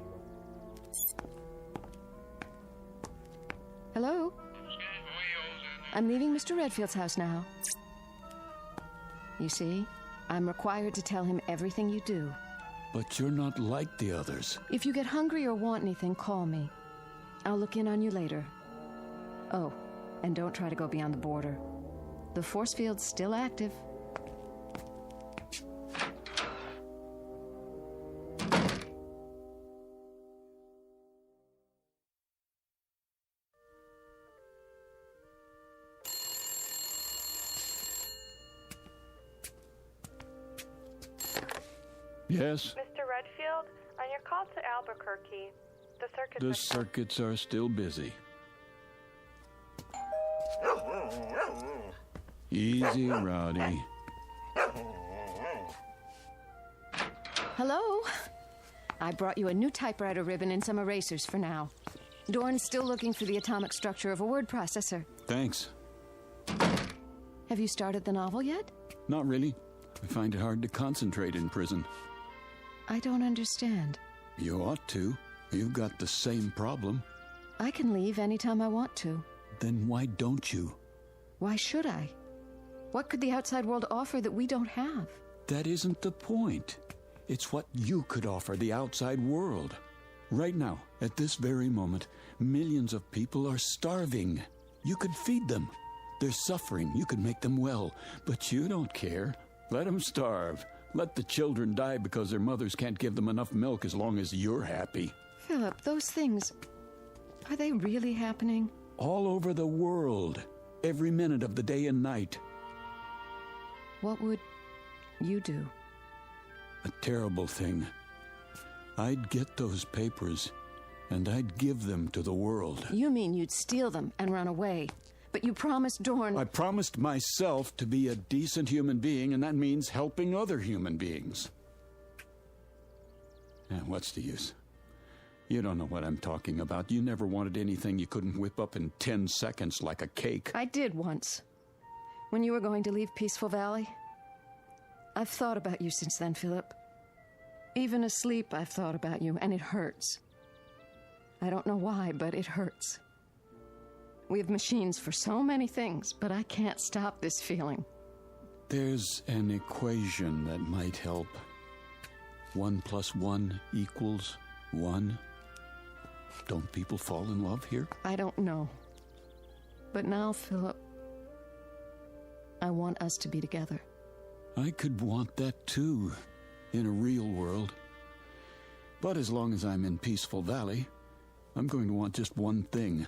Hello? I'm leaving Mr. Redfield's house now. You see, I'm required to tell him everything you do. But you're not like the others. If you get hungry or want anything, call me. I'll look in on you later. Oh, and don't try to go beyond the border. The force field's still active. Yes? Mr. Redfield, on your call to Albuquerque, the circuits are still busy. Easy, Rowdy. Hello? I brought you a new typewriter ribbon and some erasers for now. Dorn's still looking for the atomic structure of a word processor. Thanks. Have you started the novel yet? Not really. I find it hard to concentrate in prison. I don't understand. You ought to. You've got the same problem. I can leave anytime I want to. Then why don't you? Why should I? What could the outside world offer that we don't have? That isn't the point. It's what you could offer the outside world. Right now, at this very moment, millions of people are starving. You could feed them. They're suffering. You could make them well. But you don't care. Let them starve. Let the children die because their mothers can't give them enough milk as long as you're happy. Philip, those things, are they really happening? All over the world. Every minute of the day and night. What would you do? A terrible thing. I'd get those papers, and I'd give them to the world. You mean you'd steal them and run away? But you promised Dorn... I promised myself to be a decent human being, and that means helping other human beings. And what's the use? You don't know what I'm talking about. You never wanted anything you couldn't whip up in 10 seconds like a cake. I did once. When you were going to leave Peaceful Valley. I've thought about you since then, Philip. Even asleep, I've thought about you, and it hurts. I don't know why, but it hurts. We have machines for so many things, but I can't stop this feeling. There's an equation that might help. 1 + 1 = 1. Don't people fall in love here? I don't know. But now, Philip, I want us to be together. I could want that too, in a real world. But as long as I'm in Peaceful Valley, I'm going to want just one thing.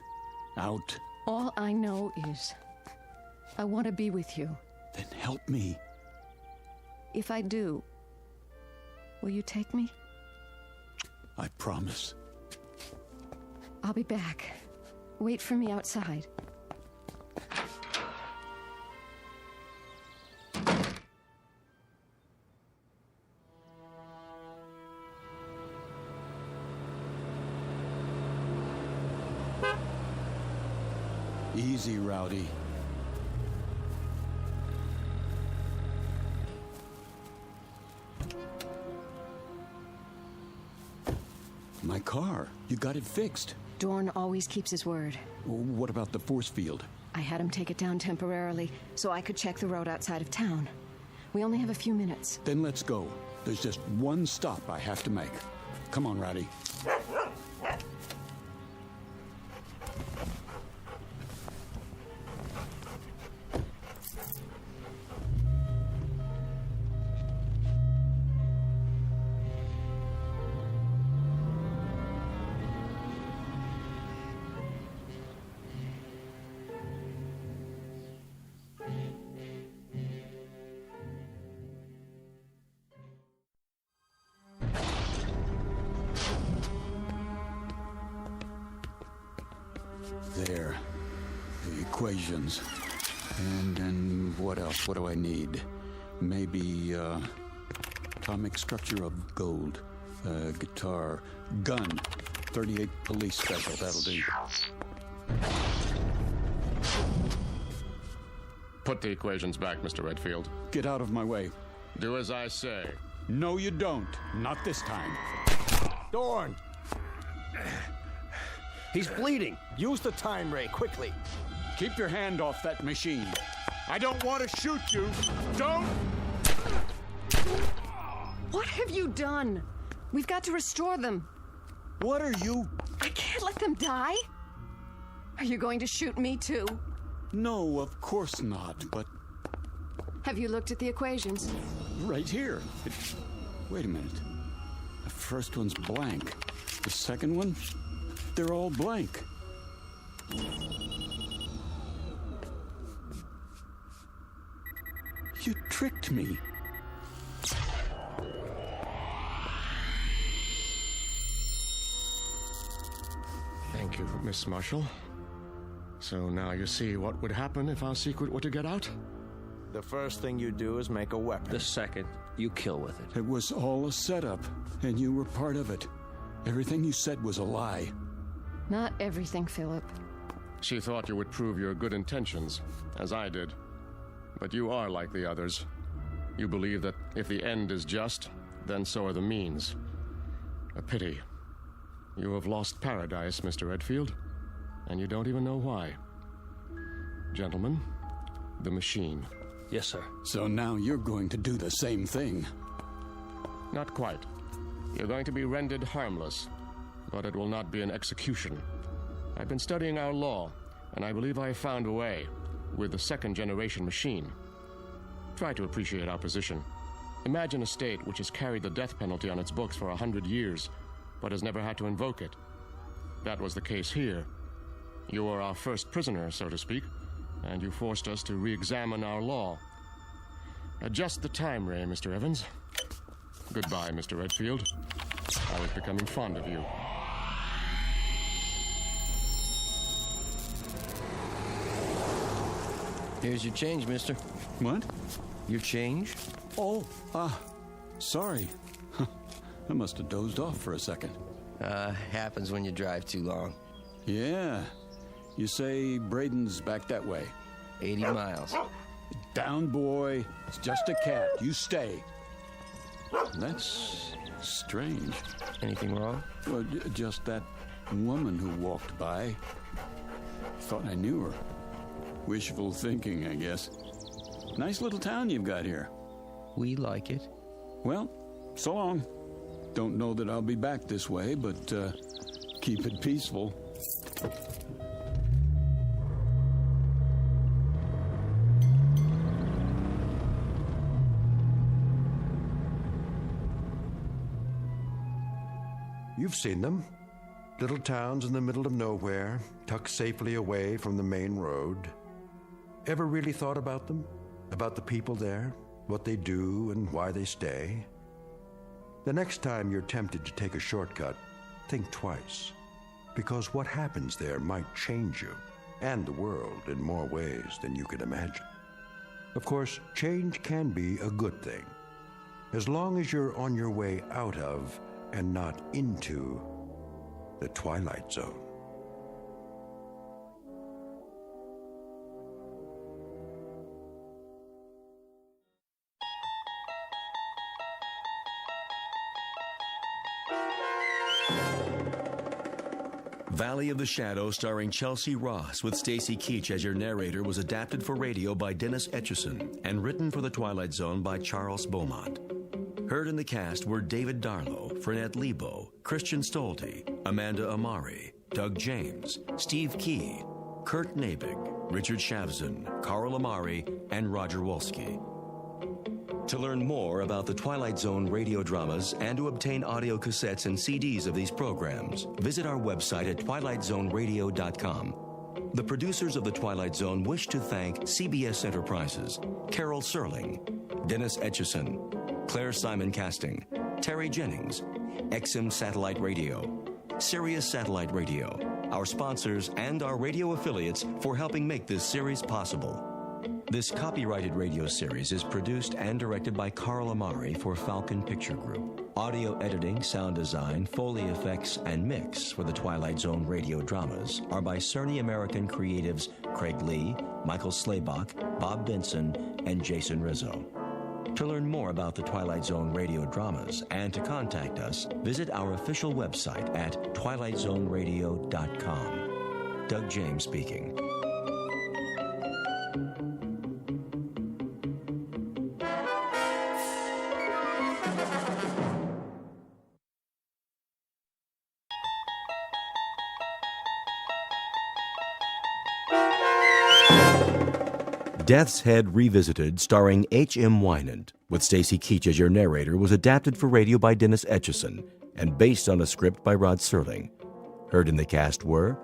Out. All I know is I want to be with you. Then help me. If I do, will you take me? I promise. I'll be back. Wait for me outside. Easy, Rowdy. My car. You got it fixed. Dorn always keeps his word. What about the force field? I had him take it down temporarily so I could check the road outside of town. We only have a few minutes. Then let's go. There's just one stop I have to make. Come on, Rowdy. There. The equations. And then what else? What do I need? Maybe, atomic structure of gold. Guitar. Gun. 38 police special. That'll do. Put the equations back, Mr. Redfield. Get out of my way. Do as I say. No, you don't. Not this time. Dorn! He's bleeding. Use the time ray, quickly. Keep your hand off that machine. I don't want to shoot you. Don't! What have you done? We've got to restore them. What are you? I can't let them die. Are you going to shoot me too? No, of course not, but... Have you looked at the equations? Right here. Wait a minute. The first one's blank. The second one? They're all blank. You tricked me. Thank you, Miss Marshall. So now you see what would happen if our secret were to get out? The first thing you do is make a weapon. The second, you kill with it. It was all a setup, and you were part of it. Everything you said was a lie. Not everything, Philip. She thought you would prove your good intentions, as I did. But you are like the others. You believe that if the end is just, then so are the means. A pity. You have lost paradise, Mr. Redfield, and you don't even know why. Gentlemen, the machine. Yes, sir. So now you're going to do the same thing. Not quite. You're going to be rendered harmless, but it will not be an execution. I've been studying our law, and I believe I have found a way with the second-generation machine. Try to appreciate our position. Imagine a state which has carried the death penalty on its books for 100 years, but has never had to invoke it. That was the case here. You were our first prisoner, so to speak, and you forced us to re-examine our law. Adjust the time ray, Mr. Evans. Goodbye, Mr. Redfield. I was becoming fond of you. Here's your change, mister. What? Your change? Oh, sorry. I must have dozed off for a second. Happens when you drive too long. Yeah. You say Braden's back that way. 80 miles. Down, boy. It's just a cat. You stay. That's strange. Anything wrong? Well, just that woman who walked by. thought I knew her. Wishful thinking, I guess. Nice little town you've got here. We like it. Well, so long. Don't know that I'll be back this way, but keep it peaceful. You've seen them. Little towns in the middle of nowhere, tucked safely away from the main road. Ever really thought about them? About the people there? What they do and why they stay? The next time you're tempted to take a shortcut, think twice. Because what happens there might change you and the world in more ways than you can imagine. Of course, change can be a good thing, as long as you're on your way out of and not into the Twilight Zone. Valley of the Shadow, starring Chelsea Ross with Stacy Keach as your narrator, was adapted for radio by Dennis Etchison and written for the Twilight Zone by Charles Beaumont. Heard in the cast were David Darlow, Frenette Lebo, Christian Stolte, Amanda Amari, Doug James, Steve Key, Kurt Nabig, Richard Shavzin, Carl Amari, and Roger Wolski. To learn more about the Twilight Zone radio dramas and to obtain audio cassettes and CDs of these programs, visit our website at twilightzoneradio.com. The producers of The Twilight Zone wish to thank CBS Enterprises, Carol Serling, Dennis Etchison, Claire Simon Casting, Terry Jennings, XM Satellite Radio, Sirius Satellite Radio, our sponsors and our radio affiliates for helping make this series possible. This copyrighted radio series is produced and directed by Carl Amari for Falcon Picture Group. Audio editing, sound design, Foley effects, and mix for the Twilight Zone radio dramas are by Cerny American creatives Craig Lee, Michael Slaybach, Bob Benson, and Jason Rizzo. To learn more about the Twilight Zone radio dramas and to contact us, visit our official website at twilightzoneradio.com. Doug James speaking. Death's Head Revisited, starring H.M. Wynant, with Stacy Keach as your narrator, was adapted for radio by Dennis Etchison and based on a script by Rod Serling. Heard in the cast were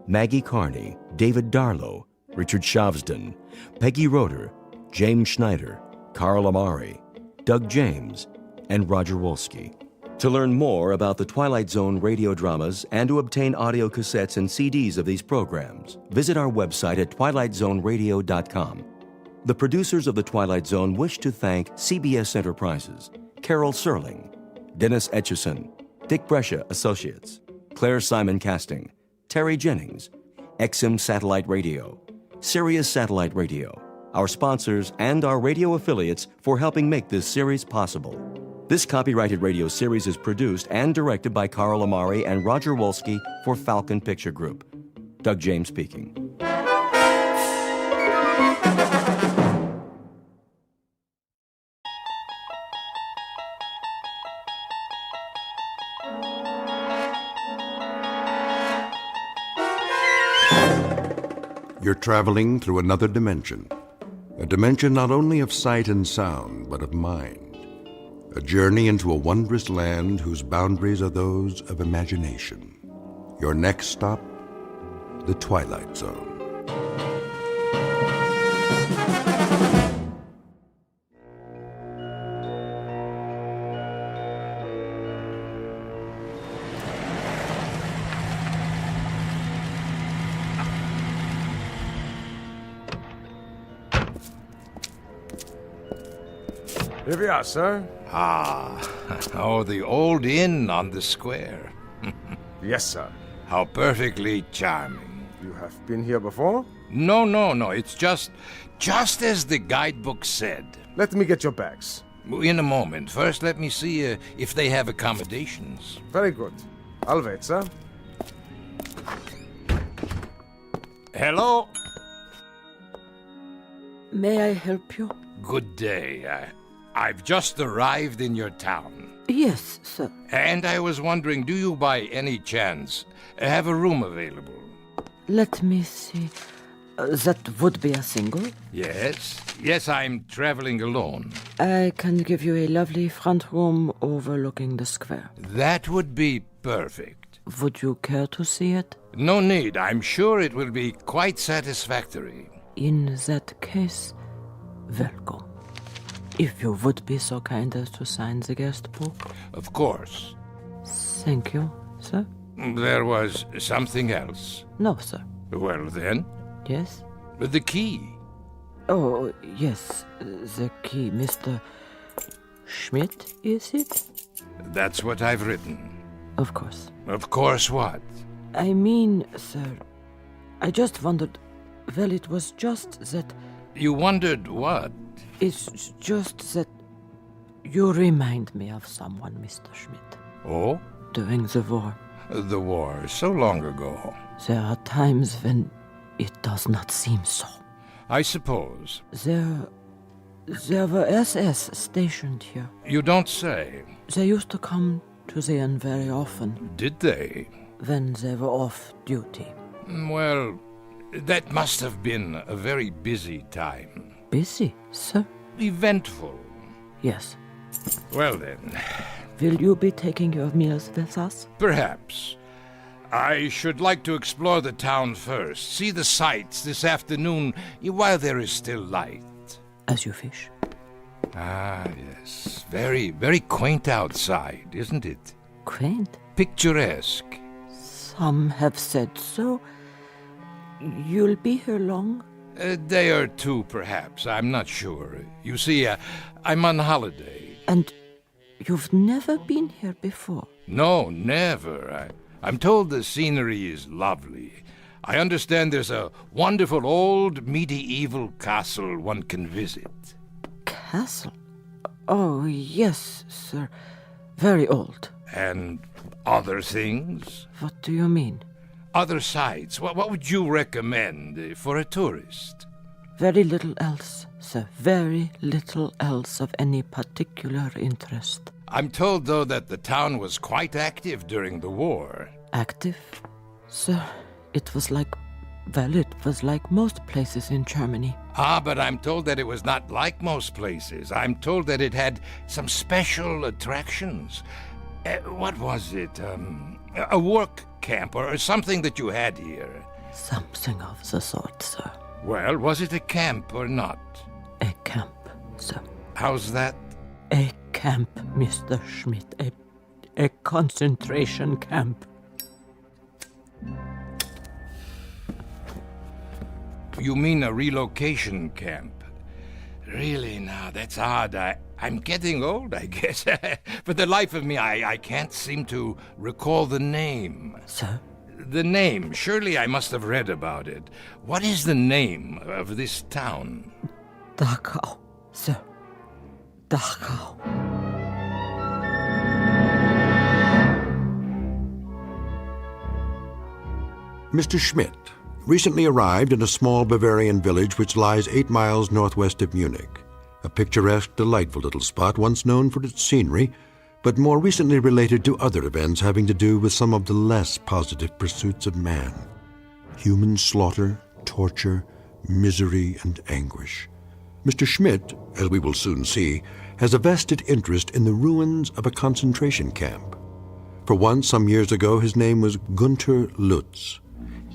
Maggie Carney, David Darlow, Richard Shavzden, Peggy Roeder, James Schneider, Carl Amari, Doug James, and Roger Wolski. To learn more about the Twilight Zone radio dramas and to obtain audio cassettes and CDs of these programs, visit our website at twilightzoneradio.com. The producers of The Twilight Zone wish to thank CBS Enterprises, Carol Serling, Dennis Etchison, Dick Brescia Associates, Claire Simon Casting, Terry Jennings, XM Satellite Radio, Sirius Satellite Radio, our sponsors and our radio affiliates for helping make this series possible. This copyrighted radio series is produced and directed by Carl Amari and Roger Wolski for Falcon Picture Group. Doug James speaking. You're traveling through another dimension. A dimension not only of sight and sound, but of mind. A journey into a wondrous land whose boundaries are those of imagination. Your next stop, the Twilight Zone. Here we are, sir. Oh, the old inn on the square. Yes, sir. How perfectly charming. You have been here before? No. It's just as the guidebook said. Let me get your bags. In a moment. First, let me see if they have accommodations. Very good. I'll wait, sir. Hello? May I help you? Good day. I've just arrived in your town. Yes, sir. And I was wondering, do you by any chance have a room available? Let me see. That would be a single? Yes. Yes, I'm traveling alone. I can give you a lovely front room overlooking the square. That would be perfect. Would you care to see it? No need. I'm sure it will be quite satisfactory. In that case, welcome. If you would be so kind as to sign the guest book. Of course. Thank you, sir. There was something else. No, sir. Well, then. Yes? The key. Oh, yes, the key. Mr. Schmidt, is it? That's what I've written. Of course. Of course what? I mean, sir, I just wondered. Well, it was just that... You wondered what? It's just that you remind me of someone, Mr. Schmidt. Oh? During the war. The war, so long ago. There are times when it does not seem so. I suppose. There were SS stationed here. You don't say. They used to come to the inn very often. Did they? When they were off duty. Well, that must have been a very busy time. Busy, sir? Eventful. Yes. Well then. Will you be taking your meals with us? Perhaps. I should like to explore the town first, see the sights this afternoon while there is still light. As you wish. Ah, yes. Very, very quaint outside, isn't it? Quaint? Picturesque. Some have said so. You'll be here long? A day or two, perhaps. I'm not sure. You see, I'm on holiday. And you've never been here before? No, never. I'm told the scenery is lovely. I understand there's a wonderful old medieval castle one can visit. Castle? Oh, yes, sir. Very old. And other things? What do you mean? Other sights. What would you recommend for a tourist? Very little else, sir. Very little else of any particular interest. I'm told, though, that the town was quite active during the war. Active? Sir, it was like most places in Germany. Ah, but I'm told that it was not like most places. I'm told that it had some special attractions. What was it? A work camp or something that you had here? Something of the sort, sir. Well, was it a camp or not? A camp, sir. How's that? A camp, Mr. Schmidt. A concentration camp. You mean a relocation camp? Really, now, that's odd. I'm getting old, I guess. For the life of me, I can't seem to recall the name. Sir? The name. Surely I must have read about it. What is the name of this town? Dachau, sir. Dachau. Mr. Schmidt recently arrived in a small Bavarian village which lies 8 miles northwest of Munich. A picturesque, delightful little spot once known for its scenery, but more recently related to other events having to do with some of the less positive pursuits of man. Human slaughter, torture, misery, and anguish. Mr. Schmidt, as we will soon see, has a vested interest in the ruins of a concentration camp. For once, some years ago, his name was Gunther Lutz.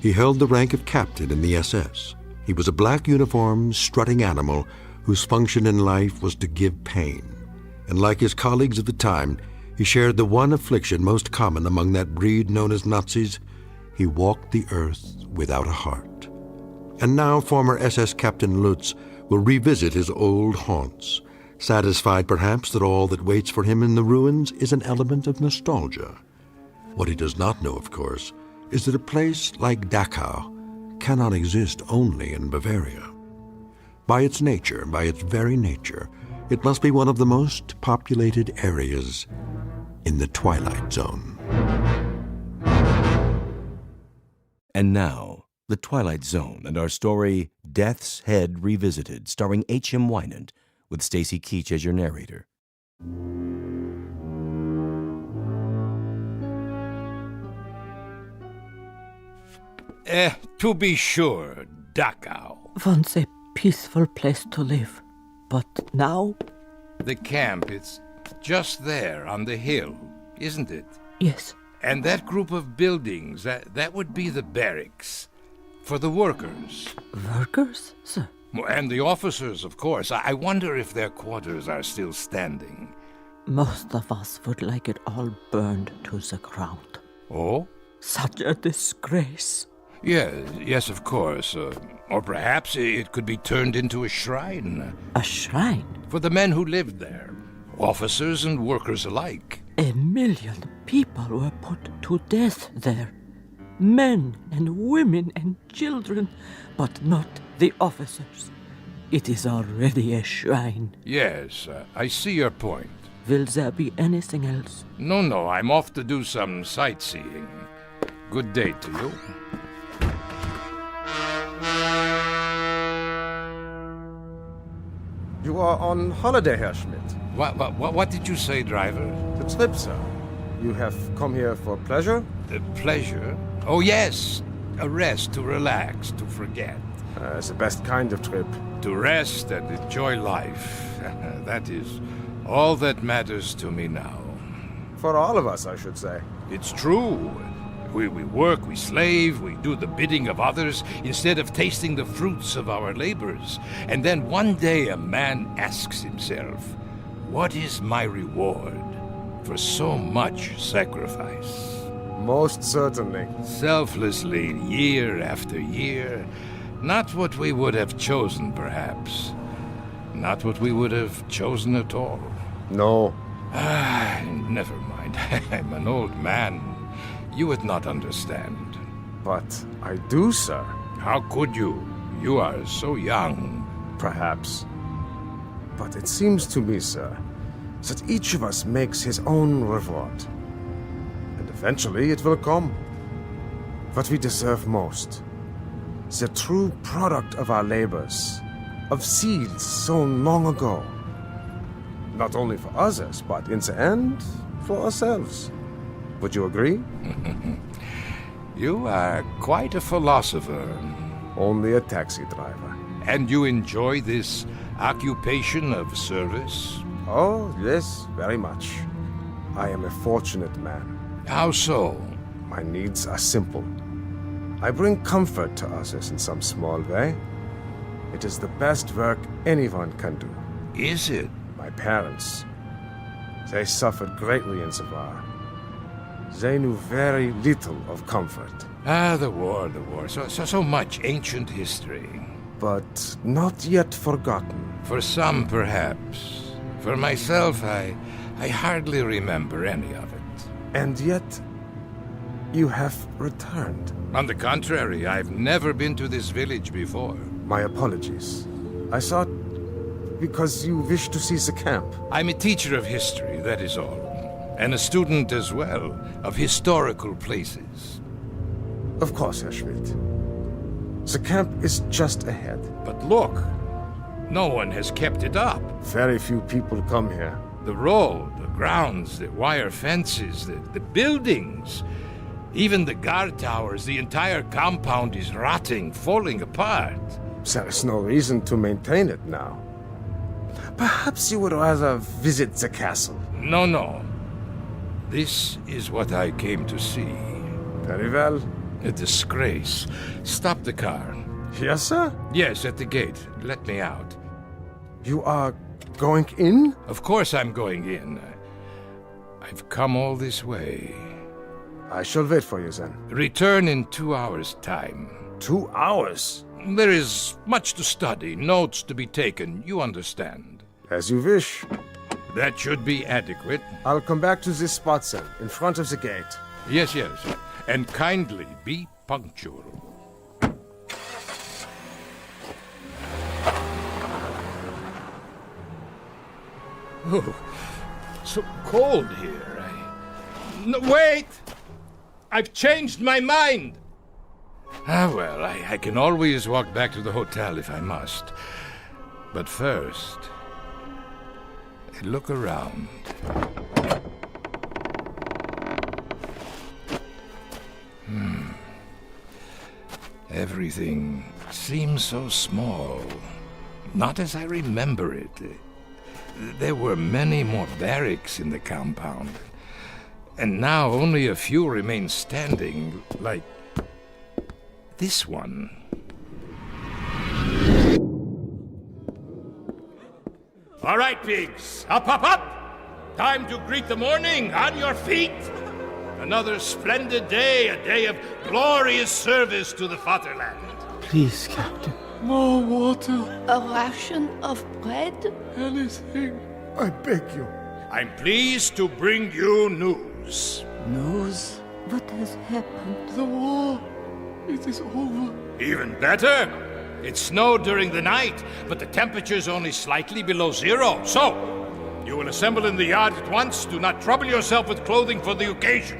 He held the rank of captain in the SS. He was a black uniformed, strutting animal whose function in life was to give pain. And like his colleagues of the time, he shared the one affliction most common among that breed known as Nazis. He walked the earth without a heart. And now former SS Captain Lutz will revisit his old haunts, satisfied perhaps that all that waits for him in the ruins is an element of nostalgia. What he does not know, of course, is that a place like Dachau cannot exist only in Bavaria. By its nature, by its very nature, it must be one of the most populated areas in the Twilight Zone. And now, The Twilight Zone and our story Death's Head Revisited, starring H.M. Wynant, with Stacy Keach as your narrator. To be sure, Dachau. Once a peaceful place to live, but now? The camp, it's just there on the hill, isn't it? Yes. And that group of buildings, that would be the barracks. For the workers. Workers, sir? And the officers, of course. I wonder if their quarters are still standing. Most of us would like it all burned to the ground. Oh? Such a disgrace. Yes, of course. Or perhaps it could be turned into a shrine. A shrine? For the men who lived there. Officers and workers alike. 1 million people were put to death there. Men and women and children, but not the officers. It is already a shrine. Yes, I see your point. Will there be anything else? No, I'm off to do some sightseeing. Good day to you. You are on holiday, Herr Schmidt. What did you say, driver? The trip, sir. You have come here for pleasure? Pleasure? Oh, yes. A rest, to relax, to forget. It's the best kind of trip. To rest and enjoy life. That is all that matters to me now. For all of us, I should say. It's true. We work, we slave, we do the bidding of others instead of tasting the fruits of our labors. And then one day a man asks himself, what is my reward for so much sacrifice? Most certainly. Selflessly, year after year. Not what we would have chosen, perhaps. Not what we would have chosen at all. No. Never mind. I'm an old man. You would not understand. But I do, sir. How could you? You are so young. Perhaps. But it seems to me, sir, that each of us makes his own reward. And eventually it will come. What we deserve most. The true product of our labors. Of seeds sown long ago. Not only for others, but in the end, for ourselves. Would you agree? You are quite a philosopher. Only a taxi driver. And you enjoy this occupation of service? Oh, yes, very much. I am a fortunate man. How so? My needs are simple. I bring comfort to others in some small way. It is the best work anyone can do. Is it? My parents. They suffered greatly in the war. They knew very little of comfort. The war. So much ancient history. But not yet forgotten. For some, perhaps. For myself, I hardly remember any of it. And yet, you have returned. On the contrary, I've never been to this village before. My apologies. I thought because you wish to see the camp. I'm a teacher of history, that is all. And a student as well, of historical places. Of course, Herr Schmidt. The camp is just ahead. But look, no one has kept it up. Very few people come here. The road, the grounds, the wire fences, the buildings, even the guard towers, the entire compound is rotting, falling apart. There is no reason to maintain it now. Perhaps you would rather visit the castle. No. This is what I came to see. Very well. A disgrace. Stop the car. Yes, sir? Yes, at the gate. Let me out. You are going in? Of course I'm going in. I've come all this way. I shall wait for you then. Return in 2 hours' time. 2 hours? There is much to study, notes to be taken, you understand. As you wish. That should be adequate. I'll come back to this spot, sir, in front of the gate. Yes. And kindly be punctual. Oh, so cold here. No, wait! I've changed my mind! Well, I can always walk back to the hotel if I must. But first, I look around. Everything seems so small. Not as I remember it. There were many more barracks in the compound. And now only a few remain standing, like this one. All right, pigs. Up, up, up! Time to greet the morning. On your feet! Another splendid day, a day of glorious service to the fatherland. Please, Captain. More water. A ration of bread? Anything. I beg you. I'm pleased to bring you news. News? What has happened? The war. It is over. Even better. It snowed during the night, but the temperature's only slightly below zero. So, you will assemble in the yard at once. Do not trouble yourself with clothing for the occasion.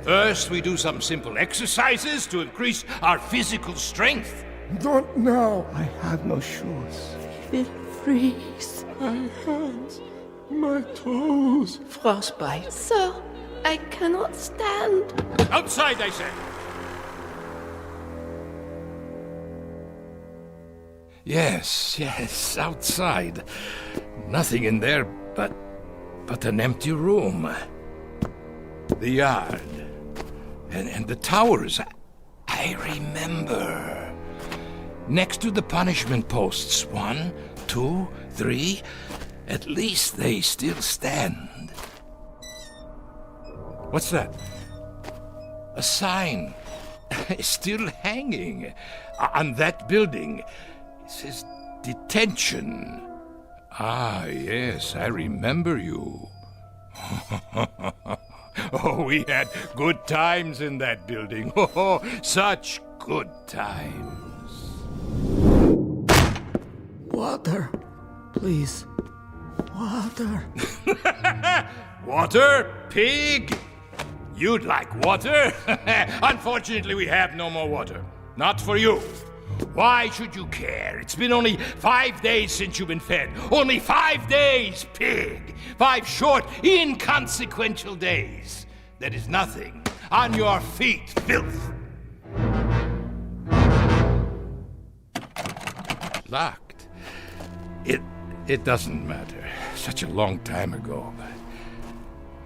First, we do some simple exercises to increase our physical strength. Not now. I have no shoes. We will freeze. My hands. My toes. Frostbite. Sir, I cannot stand. Outside, I say. Yes, outside. Nothing in there but an empty room. The yard. And the towers. I remember. Next to the punishment posts. 1, 2, 3. At least they still stand. What's that? A sign. Still hanging. On that building. It says detention. Ah, yes, I remember you. Oh, we had good times in that building. Oh, such good times. Water. Please. Water. Water? Pig? You'd like water? Unfortunately, we have no more water. Not for you. Why should you care? It's been only 5 days since you've been fed. Only 5 days, pig. 5 short, inconsequential days. That is nothing. On your feet, filth. Locked. It doesn't matter. Such a long time ago.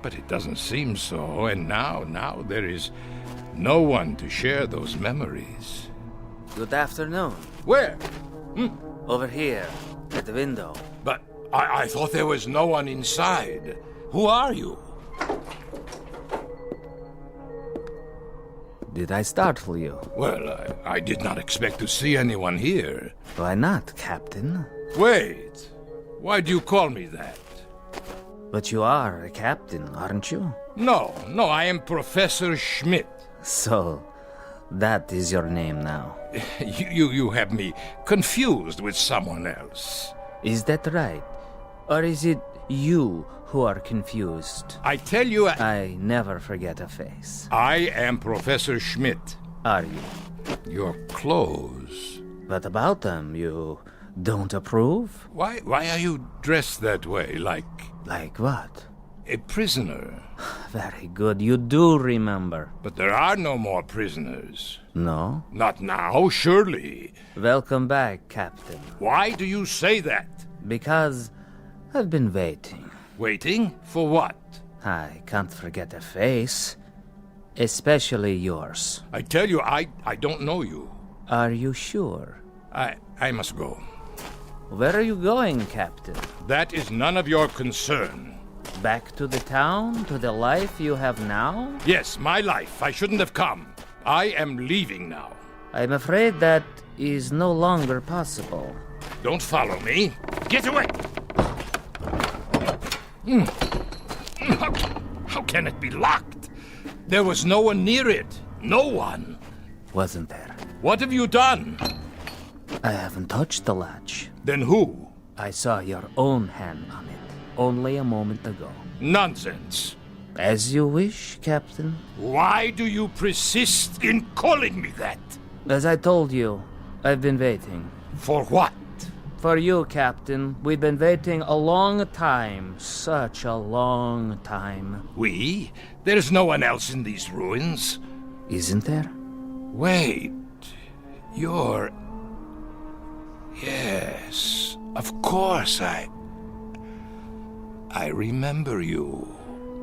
But it doesn't seem so. And now there is no one to share those memories. Good afternoon. Where? Over here, at the window. But I thought there was no one inside. Who are you? Did I startle you? Well, I did not expect to see anyone here. Why not, Captain? Wait. Why do you call me that? But you are a captain, aren't you? No, I am Professor Schmidt. So, that is your name now. You have me confused with someone else. Is that right? Or is it you who are confused? I tell you... I never forget a face. I am Professor Schmidt. Are you? Your clothes. What about them? You don't approve? Why are you dressed that way, like... Like what? A prisoner. Very good, you do remember. But there are no more prisoners. No? Not now, surely. Welcome back, Captain. Why do you say that? Because I've been waiting. Waiting? For what? I can't forget a face. Especially yours. I tell you, I don't know you. Are you sure? I must go. Where are you going, Captain? That is none of your concern. Back to the town? To the life you have now? Yes, my life. I shouldn't have come. I am leaving now. I'm afraid that is no longer possible. Don't follow me. Get away! How can it be locked? There was no one near it. No one. Wasn't there? What have you done? I haven't touched the latch. Then who? I saw your own hand on it only a moment ago. Nonsense. As you wish, Captain. Why do you persist in calling me that? As I told you, I've been waiting. For what? For you, Captain. We've been waiting a long time. Such a long time. We? There's no one else in these ruins. Isn't there? Wait. You're... Yes. Of course, I remember you.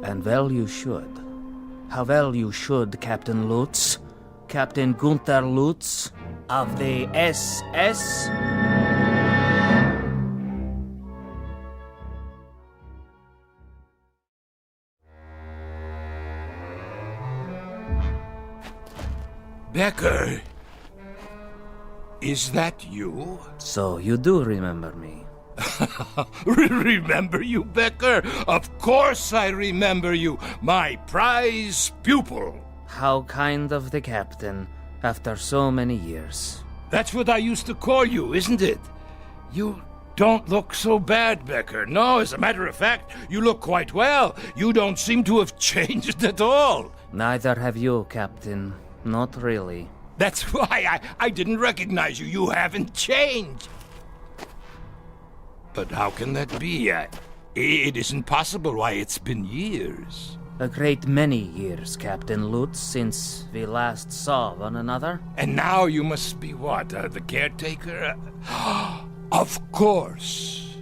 And well you should. How well you should, Captain Lutz. Captain Gunther Lutz of the SS. Becker, is that you? So you do remember me. Remember you, Becker? Of course I remember you, my prize pupil. How kind of the captain, after so many years. That's what I used to call you, isn't it? You don't look so bad, Becker. No, as a matter of fact, you look quite well. You don't seem to have changed at all. Neither have you, Captain. Not really. That's why I didn't recognize you. You haven't changed. But how can that be? It isn't possible. Why, it's been years. A great many years, Captain Lutz, since we last saw one another. And now you must be what, the caretaker? Of course.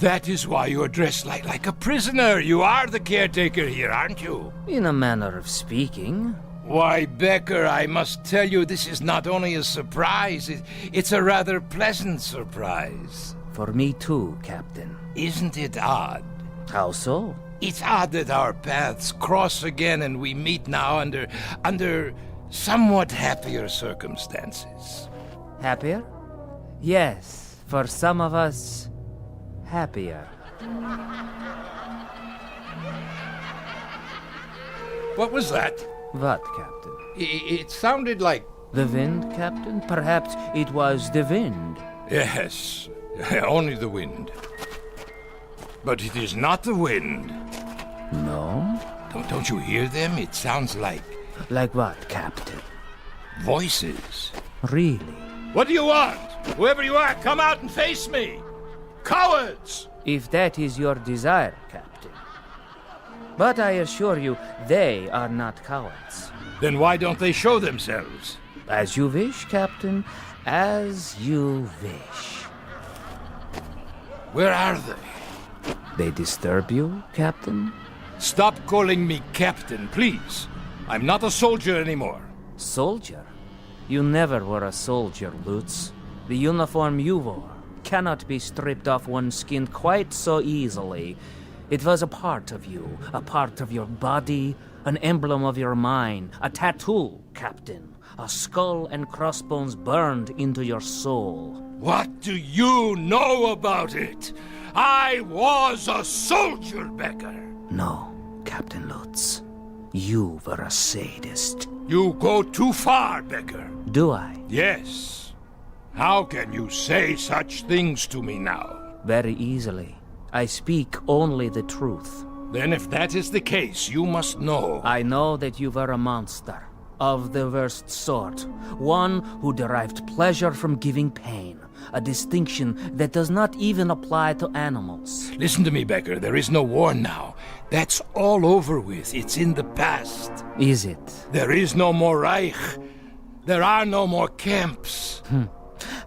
That is why you're dressed like a prisoner. You are the caretaker here, aren't you? In a manner of speaking. Why, Becker, I must tell you, this is not only a surprise, it's a rather pleasant surprise. For me too, Captain. Isn't it odd? How so? It's odd that our paths cross again and we meet now under somewhat happier circumstances. Happier? Yes, for some of us, happier. What was that? What, Captain? It sounded like... The wind, Captain? Perhaps it was the wind. Yes, only the wind. But it is not the wind. No? Don't you hear them? It sounds like... Like what, Captain? Voices. Really? What do you want? Whoever you are, come out and face me! Cowards! If that is your desire, Captain. But I assure you, they are not cowards. Then why don't they show themselves? As you wish, Captain. As you wish. Where are they? They disturb you, Captain? Stop calling me Captain, please. I'm not a soldier anymore. Soldier? You never were a soldier, Lutz. The uniform you wore cannot be stripped off one's skin quite so easily. It was a part of you, a part of your body, an emblem of your mind, a tattoo, Captain. A skull and crossbones burned into your soul. What do you know about it? I was a soldier, Becker. No, Captain Lutz. You were a sadist. You go too far, Becker. Do I? Yes. How can you say such things to me now? Very easily. I speak only the truth. Then if that is the case, you must know. I know that you were a monster. Of the worst sort. One who derived pleasure from giving pain. A distinction that does not even apply to animals. Listen to me, Becker. There is no war now. That's all over with. It's in the past. Is it? There is no more Reich. There are no more camps.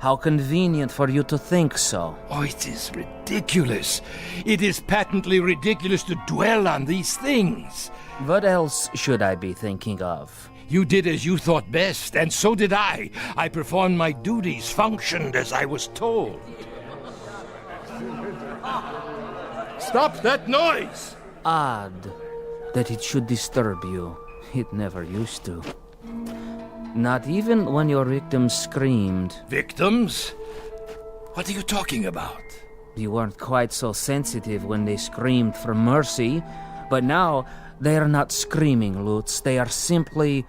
How convenient for you to think so. Oh, it is ridiculous. It is patently ridiculous to dwell on these things. What else should I be thinking of? You did as you thought best, and so did I. I performed my duties, functioned as I was told. Stop that noise! Odd that it should disturb you. It never used to. Not even when your victims screamed. Victims? What are you talking about? You weren't quite so sensitive when they screamed for mercy, but now they are not screaming, Lutz. They are simply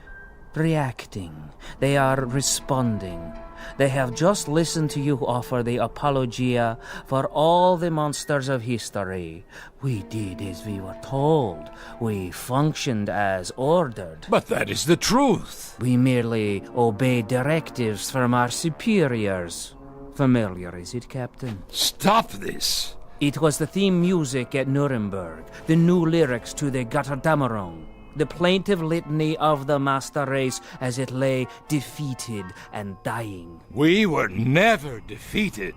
reacting. They are responding. They have just listened to you offer the apologia for all the monsters of history. We did as we were told. We functioned as ordered. But that is the truth. We merely obeyed directives from our superiors. Familiar, is it, Captain? Stop this. It was the theme music at Nuremberg, the new lyrics to the Götterdämmerung, the plaintive litany of the master race as it lay defeated and dying. We were never defeated.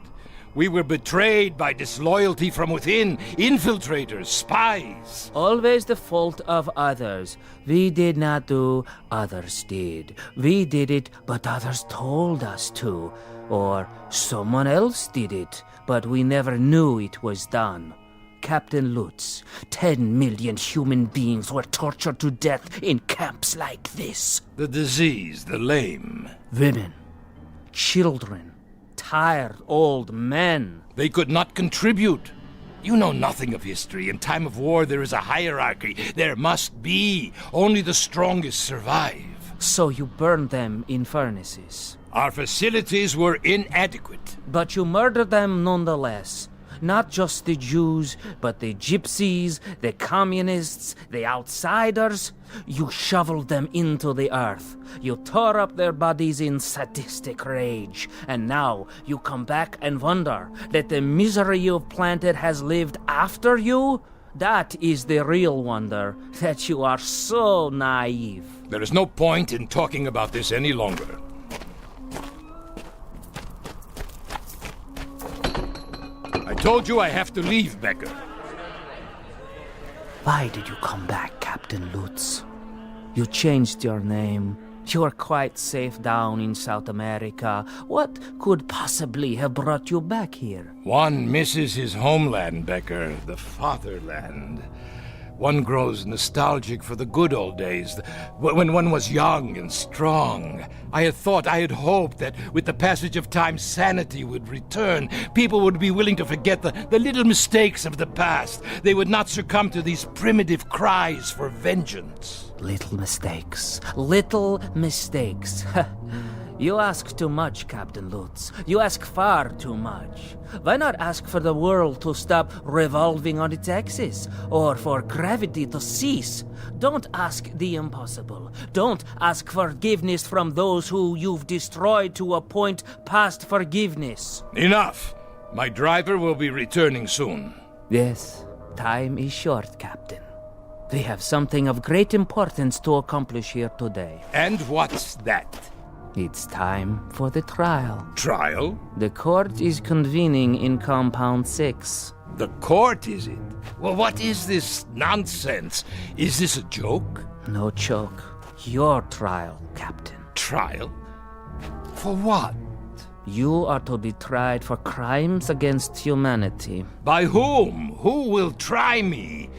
We were betrayed by disloyalty from within, infiltrators, spies. Always the fault of others. We did not do, others did. We did it, but others told us to. Or someone else did it, but we never knew it was done. Captain Lutz, 10 million human beings were tortured to death in camps like this. The diseased, the lame. Women, children, tired old men. They could not contribute. You know nothing of history. In time of war, there is a hierarchy. There must be. Only the strongest survive. So you burned them in furnaces. Our facilities were inadequate. But you murdered them nonetheless. Not just the Jews, but the gypsies, the communists, the outsiders. You shoveled them into the earth. You tore up their bodies in sadistic rage. And now you come back and wonder that the misery you've planted has lived after you? That is the real wonder, that you are so naive. There is no point in talking about this any longer. I told you I have to leave, Becker. Why did you come back, Captain Lutz? You changed your name. You are quite safe down in South America. What could possibly have brought you back here? One misses his homeland, Becker, the fatherland. One grows nostalgic for the good old days, when one was young and strong. I had hoped that with the passage of time, sanity would return. People would be willing to forget the little mistakes of the past. They would not succumb to these primitive cries for vengeance. Little mistakes. Little mistakes. You ask too much, Captain Lutz. You ask far too much. Why not ask for the world to stop revolving on its axis, or for gravity to cease? Don't ask the impossible. Don't ask forgiveness from those who you've destroyed to a point past forgiveness. Enough! My driver will be returning soon. Yes, time is short, Captain. We have something of great importance to accomplish here today. And what's that? It's time for the trial. Trial? The court is convening in Compound 6. The court, is it? Well, what is this nonsense? Is this a joke? No joke. Your trial, Captain. Trial? For what? You are to be tried for crimes against humanity. By whom? Who will try me?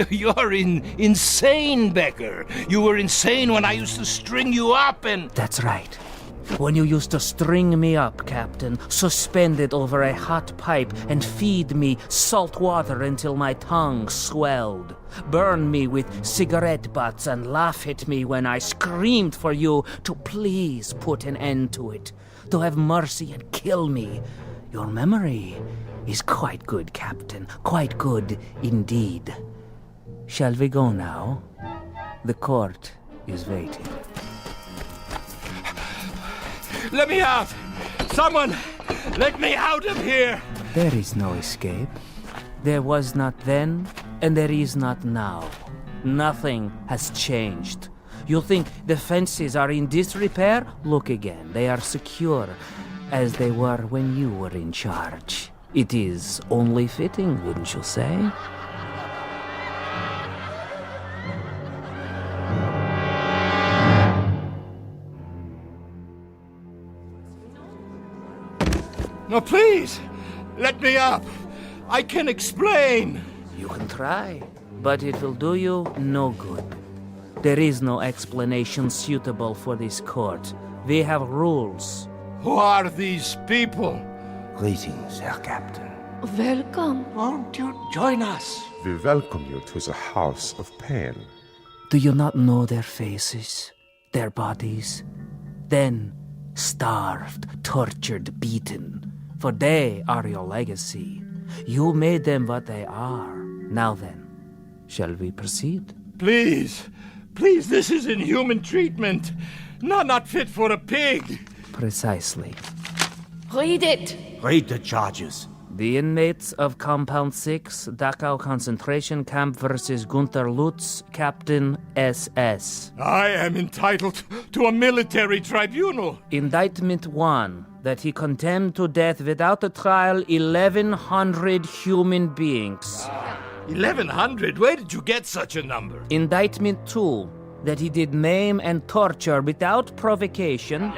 You're insane, Becker. You were insane when I used to string you up and... That's right. When you used to string me up, Captain, suspended over a hot pipe and feed me salt water until my tongue swelled. Burn me with cigarette butts and laugh at me when I screamed for you to please put an end to it. To have mercy and kill me. Your memory is quite good, Captain. Quite good indeed. Shall we go now? The court is waiting. Let me out! Someone, let me out of here! There is no escape. There was not then, and there is not now. Nothing has changed. You think the fences are in disrepair? Look again. They are secure, as they were when you were in charge. It is only fitting, wouldn't you say? No, please! Let me up! I can explain! You can try, but it will do you no good. There is no explanation suitable for this court. We have rules. Who are these people? Greetings, Herr Captain. Welcome. Won't you join us? We welcome you to the House of Pain. Do you not know their faces? their bodies, then starved, tortured, beaten. For they are your legacy. You made them what they are. Now then, shall we proceed? Please, please, this is inhuman treatment. Not fit for a pig. Precisely. Read it. Read the charges. The inmates of Compound 6, Dachau Concentration Camp versus Gunther Lutz, Captain SS. I am entitled to a military tribunal. Indictment 1, that he condemned to death without a trial 1,100 human beings. 1,100? Where did you get such a number? Indictment 2, that he did maim and torture without provocation.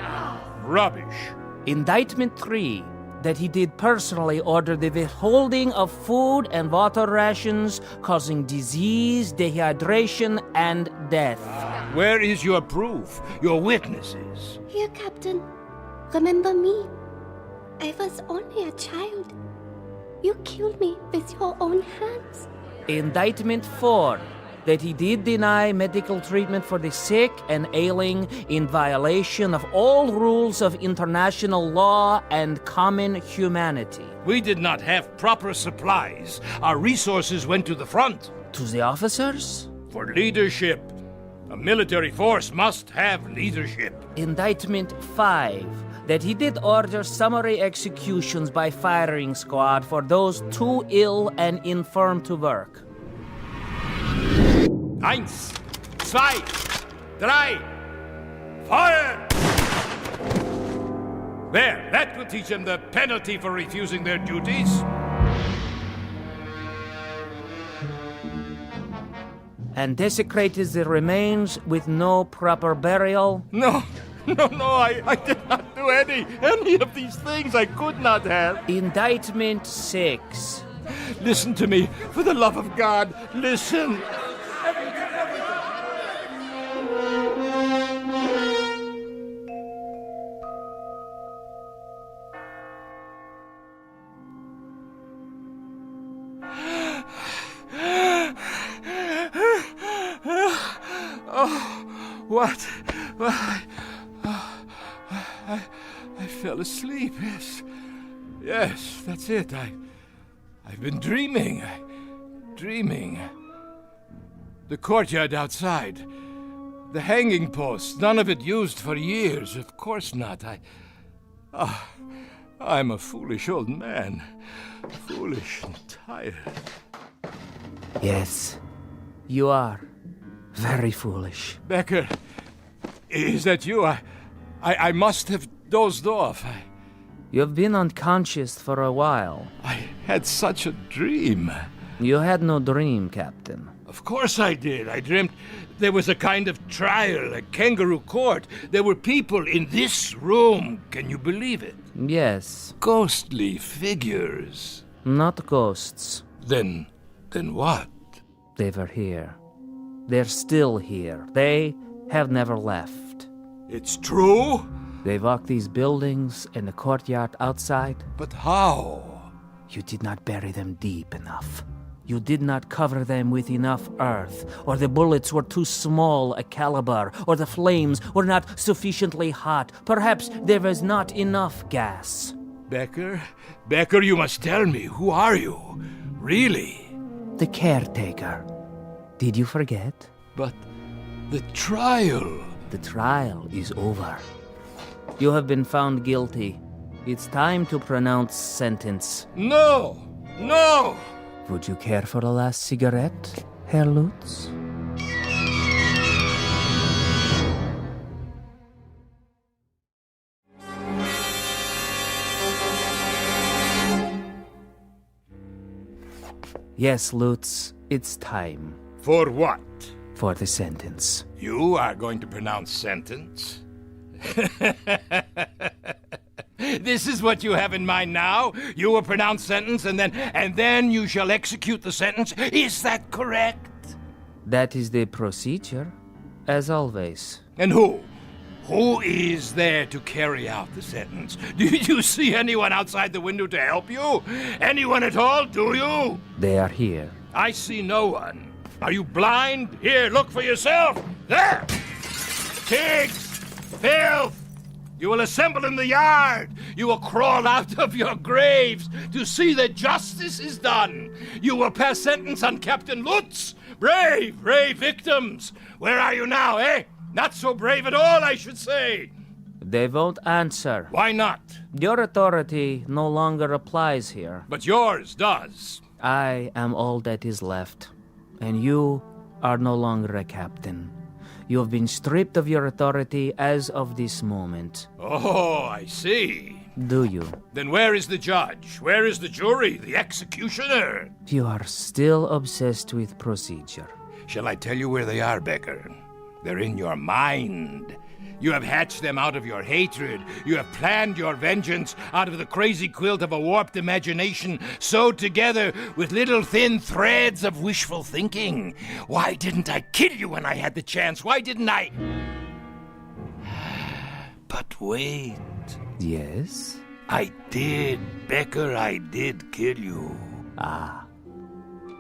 Rubbish. Indictment 3, that he did personally order the withholding of food and water rations, causing disease, dehydration, and death. Where is your proof, your witnesses? Here, Captain. Remember me. I was only a child. You killed me with your own hands. Indictment 4, that he did deny medical treatment for the sick and ailing in violation of all rules of international law and common humanity. We did not have proper supplies. Our resources went to the front. To the officers? For leadership. A military force must have leadership. Indictment 5, that he did order summary executions by firing squad for those too ill and infirm to work. 1, 2, 3, fire! There, that will teach them the penalty for refusing their duties. And desecrated the remains with no proper burial? No, I did not do any of these things. I could not have. Indictment 6. Listen to me, for the love of God, listen. What? I fell asleep, Yes, that's it. I've been dreaming. The courtyard outside. The hanging post, none of it used for years. Of course not. I'm a foolish old man. Foolish and tired. Yes, you are. Very foolish. Becker, is that you? I must have dozed off. You've been unconscious for a while. I had such a dream. You had no dream, Captain. Of course I did. I dreamt there was a kind of trial, a kangaroo court. There were people in this room. Can you believe it? Yes. Ghostly figures. Not ghosts. Then what? They were here. They're still here. They have never left. It's true? They walk these buildings and the courtyard outside. But how? You did not bury them deep enough. You did not cover them with enough earth, or the bullets were too small a caliber, or the flames were not sufficiently hot. Perhaps there was not enough gas. Becker, you must tell me. Who are you? Really? The caretaker. Did you forget? But the trial... The trial is over. You have been found guilty. It's time to pronounce sentence. No! Would you care for a last cigarette, Herr Lutz? Yes, Lutz, it's time. For what? For the sentence. You are going to pronounce sentence? This is what you have in mind now? You will pronounce sentence and then you shall execute the sentence? Is that correct? That is the procedure, as always. And who? Who is there to carry out the sentence? Do you see anyone outside the window to help you? Anyone at all, do you? They are here. I see no one. Are you blind? Here, look for yourself. There! pigs, filth! You will assemble in the yard. You will crawl out of your graves to see that justice is done. You will pass sentence on Captain Lutz. Brave victims. Where are you now, eh? Not so brave at all, I should say. They won't answer. Why not? Your authority no longer applies here. But yours does. I am all that is left, and you are no longer a captain. You have been stripped of your authority as of this moment. Oh, I see. Do you? Then where is the judge? Where is the jury, the executioner? You are still obsessed with procedure. Shall I tell you where they are, Becker? They're in your mind. You have hatched them out of your hatred. You have planned your vengeance out of the crazy quilt of a warped imagination sewed together with little thin threads of wishful thinking. Why didn't I kill you when I had the chance? Why didn't I? But wait. Yes? I did, Becker, I did kill you. Ah.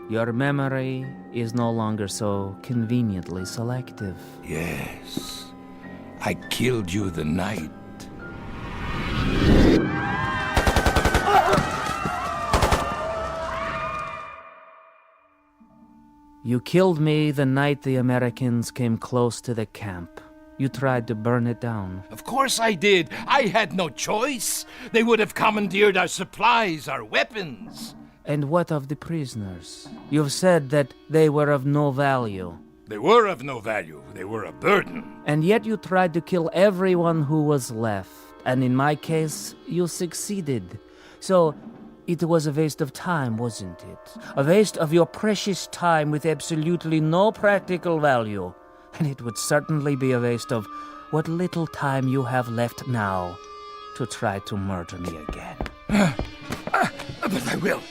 Your memory is no longer so conveniently selective. Yes. I killed you the night. You killed me the night the Americans came close to the camp. You tried to burn it down. Of course I did. I had no choice. They would have commandeered our supplies, our weapons. And what of the prisoners? You've said that they were of no value. They were of no value. They were a burden. And yet you tried to kill everyone who was left. And in my case, you succeeded. So, it was a waste of time, wasn't it? A waste of your precious time with absolutely no practical value. And it would certainly be a waste of what little time you have left now to try to murder me again. But I will.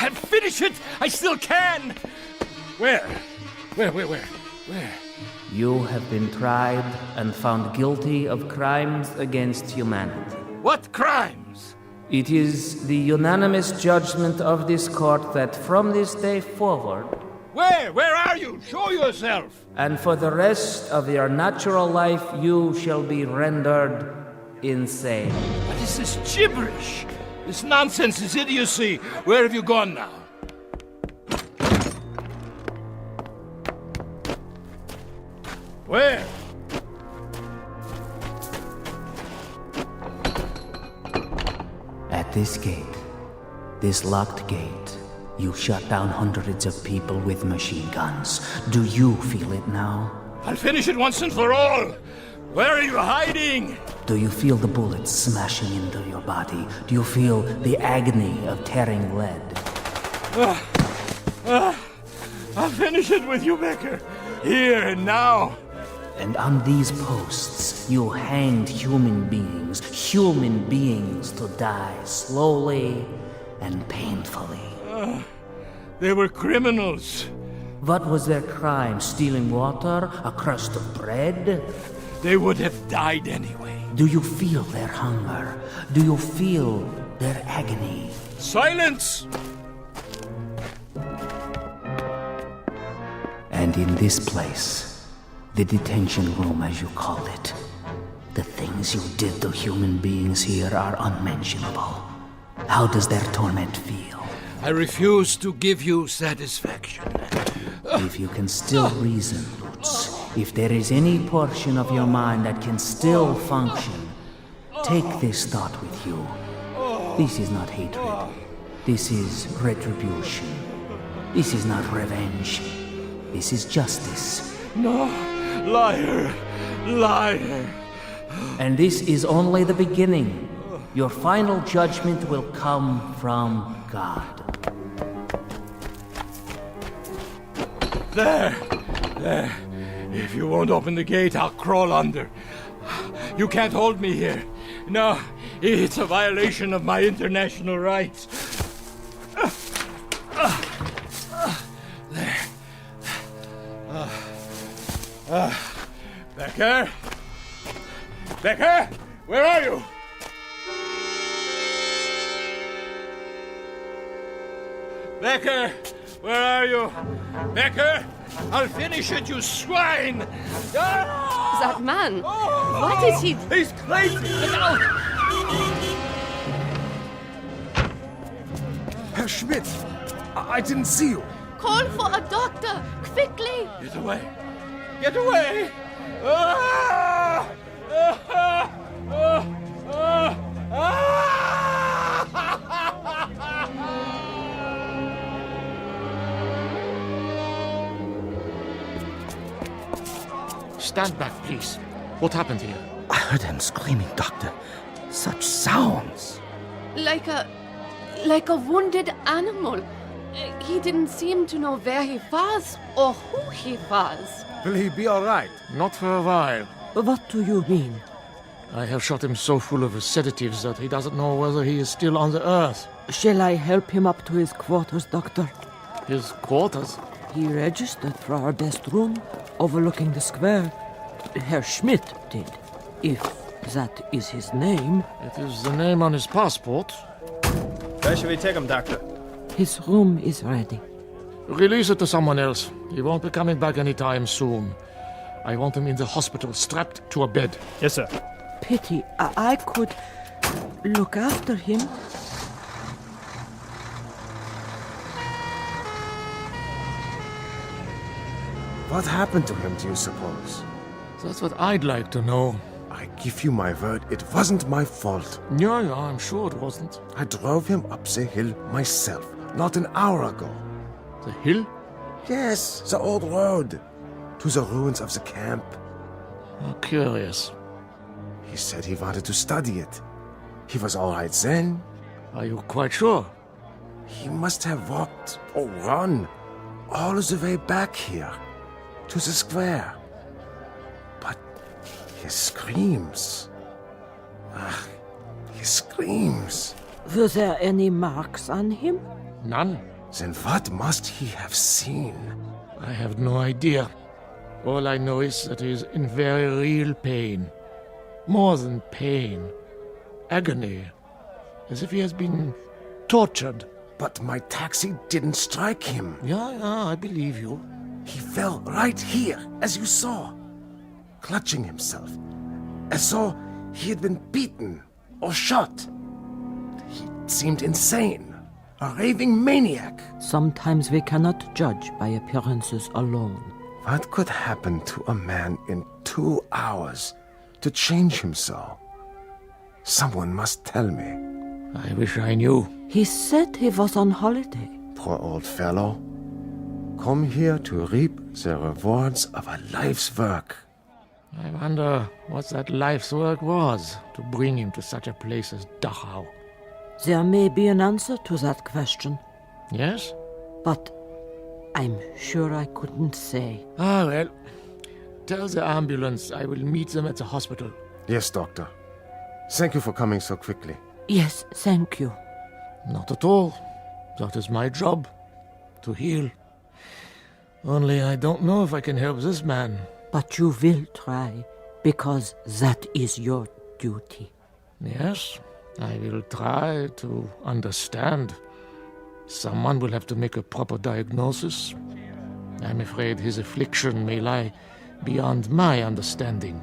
I'll finish it. I still can. Where? You have been tried and found guilty of crimes against humanity. What crimes? It is the unanimous judgment of this court that from this day forward... Where are you? Show yourself! And for the rest of your natural life, you shall be rendered insane. What is this gibberish? This nonsense, this idiocy. Where have you gone now? Where? At this gate, this locked gate, you shut down hundreds of people with machine guns. Do you feel it now? I'll finish it once and for all. Where are you hiding? Do you feel the bullets smashing into your body? Do you feel the agony of tearing lead? I'll finish it with you, Becker. Here and now. And on these posts, you hanged human beings to die slowly and painfully. They were criminals. What was their crime? Stealing water? A crust of bread? They would have died anyway. Do you feel their hunger? Do you feel their agony? Silence! And in this place, the detention room, as you call it, the things you did to human beings here are unmentionable. How does their torment feel? I refuse to give you satisfaction. If you can still reason, Lutz, if there is any portion of your mind that can still function, take this thought with you. This is not hatred. This is retribution. This is not revenge. This is justice. No, liar. And this is only the beginning. Your final judgment will come from God. There. If you won't open the gate, I'll crawl under. You can't hold me here. No, it's a violation of my international rights. There. Becker? Becker? Where are you? Becker? Where are you? Becker? I'll finish it, you swine! Ah! That man, what is he? He's crazy! Look out! Herr Schmidt, I didn't see you. Call for a doctor, quickly! Get away! Get away! Ah! Ah! Ah! Ah! Ah! Stand back, please. What happened here? I heard him screaming, Doctor. Such sounds. Like a wounded animal. He didn't seem to know where he was or who he was. Will he be all right? Not for a while. What do you mean? I have shot him so full of sedatives that he doesn't know whether he is still on the earth. Shall I help him up to his quarters, Doctor? His quarters? He registered for our best room, overlooking the square. Herr Schmidt did, if that is his name. It is the name on his passport. Where should we take him, Doctor? His room is ready. Release it to someone else. He won't be coming back anytime soon. I want him in the hospital, strapped to a bed. Yes, sir. Pity, I could look after him. What happened to him, do you suppose? That's what I'd like to know. I give you my word, it wasn't my fault. Yeah, I'm sure it wasn't. I drove him up the hill myself, not an hour ago. The hill? Yes, the old road. To the ruins of the camp. Oh, curious. He said he wanted to study it. He was all right then. Are you quite sure? He must have walked or run all the way back here to the square. But his screams. His screams. Were there any marks on him? None. Then what must he have seen? I have no idea. All I know is that he is in very real pain. More than pain. Agony. As if he has been tortured. But my taxi didn't strike him. Yeah, I believe you. He fell right here, as you saw, clutching himself, as though he had been beaten or shot. He seemed insane, a raving maniac. Sometimes we cannot judge by appearances alone. What could happen to a man in 2 hours to change him so? Someone must tell me. I wish I knew. He said he was on holiday. Poor old fellow. Come here to reap the rewards of a life's work. I wonder what that life's work was to bring him to such a place as Dachau. There may be an answer to that question. Yes? But I'm sure I couldn't say. Ah, well. Tell the ambulance I will meet them at the hospital. Yes, Doctor. Thank you for coming so quickly. Yes, thank you. Not at all. That is my job. To heal. Only I don't know if I can help this man. But you will try, because that is your duty. Yes, I will try to understand. Someone will have to make a proper diagnosis. I'm afraid his affliction may lie beyond my understanding.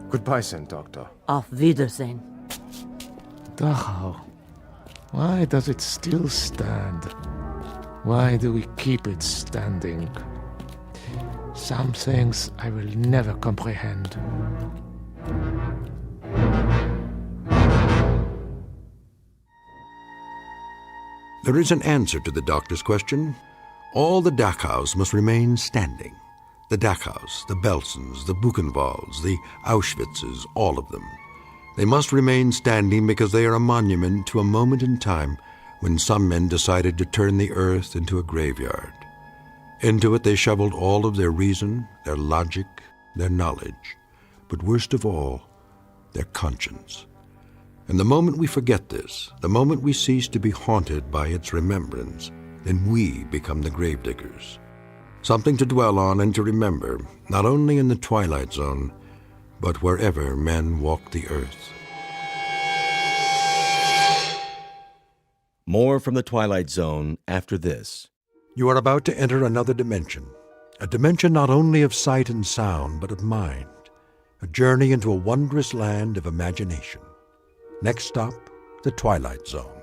Goodbye, then, Doctor. Auf Wiedersehen. Dachau. Why does it still stand? Why do we keep it standing? Some things I will never comprehend. There is an answer to the doctor's question. All the Dachaus must remain standing. The Dachaus, the Belsens, the Buchenwalds, the Auschwitzes, all of them. They must remain standing because they are a monument to a moment in time when some men decided to turn the earth into a graveyard. Into it they shoveled all of their reason, their logic, their knowledge, but worst of all, their conscience. And the moment we forget this, the moment we cease to be haunted by its remembrance, then we become the gravediggers. Something to dwell on and to remember, not only in the Twilight Zone, but wherever men walk the earth. More from the Twilight Zone after this. You are about to enter another dimension, a dimension not only of sight and sound, but of mind, a journey into a wondrous land of imagination. Next stop, the Twilight Zone.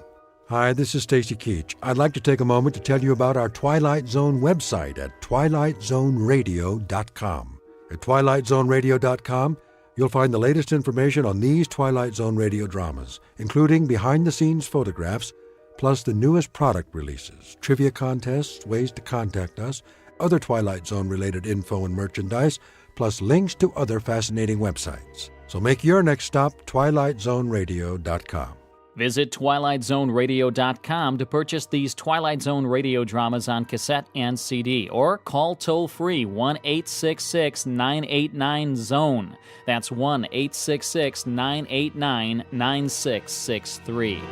Hi, this is Stacy Keach. I'd like to take a moment to tell you about our Twilight Zone website at twilightzoneradio.com. At twilightzoneradio.com, you'll find the latest information on these Twilight Zone radio dramas, including behind-the-scenes photographs, plus the newest product releases, trivia contests, ways to contact us, other Twilight Zone-related info and merchandise, plus links to other fascinating websites. So make your next stop twilightzoneradio.com. Visit twilightzoneradio.com to purchase these Twilight Zone radio dramas on cassette and CD, or call toll-free 1-866-989-ZONE. That's 1-866-989-9663.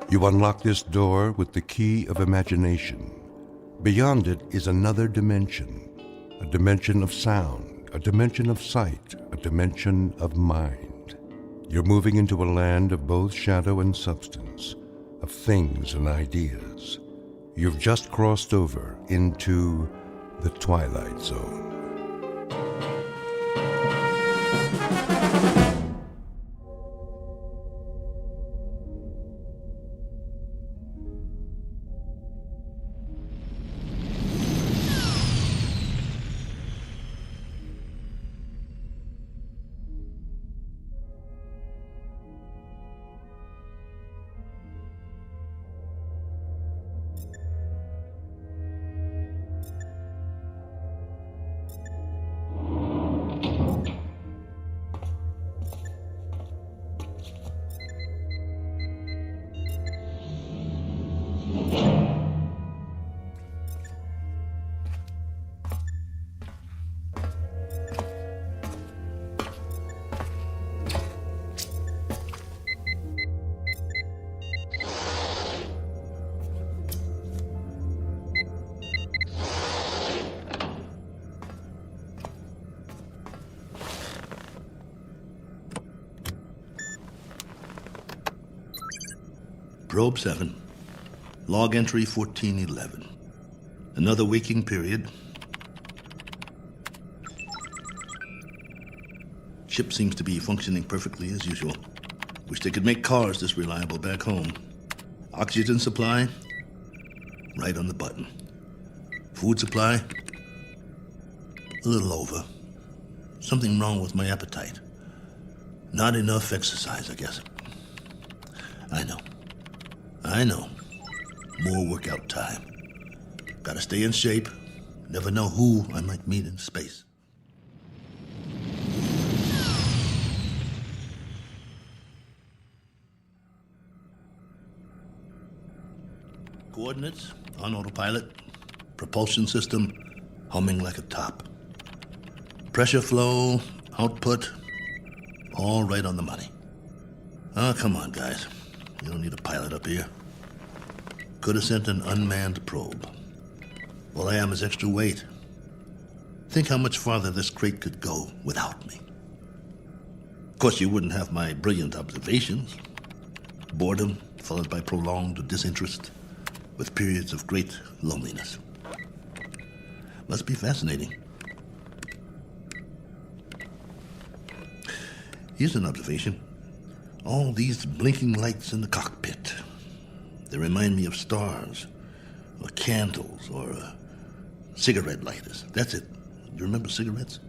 You unlock this door with the key of imagination. Beyond it is another dimension, a dimension of sound, a dimension of sight, a dimension of mind. You're moving into a land of both shadow and substance, of things and ideas. You've just crossed over into the Twilight Zone. Probe 7. Log entry 1411. Another waking period. Ship seems to be functioning perfectly as usual. Wish they could make cars this reliable back home. Oxygen supply, right on the button. Food supply, a little over. Something wrong with my appetite. Not enough exercise, I guess. I know. More workout time. Gotta stay in shape. Never know who I might meet in space. Coordinates on autopilot. Propulsion system humming like a top. Pressure flow, output, all right on the money. Oh, come on, guys. You don't need a pilot up here. Could have sent an unmanned probe. All I am is extra weight. Think how much farther this crate could go without me. Of course, you wouldn't have my brilliant observations. Boredom followed by prolonged disinterest, with periods of great loneliness. Must be fascinating. Here's an observation. All these blinking lights in the cockpit. They remind me of stars, or candles, or cigarette lighters. That's it. Do you remember cigarettes?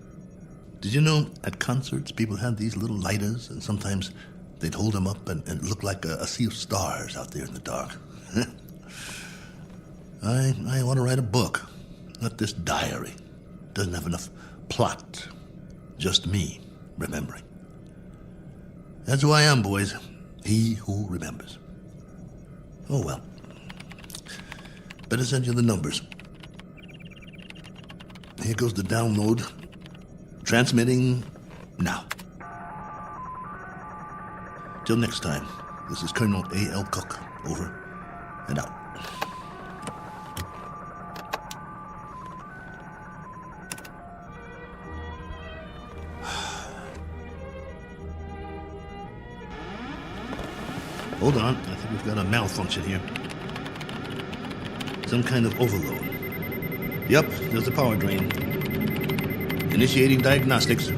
Did you know at concerts people had these little lighters, and sometimes they'd hold them up and it looked like a sea of stars out there in the dark? I want to write a book, not this diary. Doesn't have enough plot. Just me remembering. That's who I am, boys. He who remembers. Oh, well. Better send you the numbers. Here goes the download. Transmitting now. Till next time, this is Colonel A.L. Cook. Over and out. Hold on, I think we've got a malfunction here. Some kind of overload. Yep, there's the power drain. Initiating diagnostics.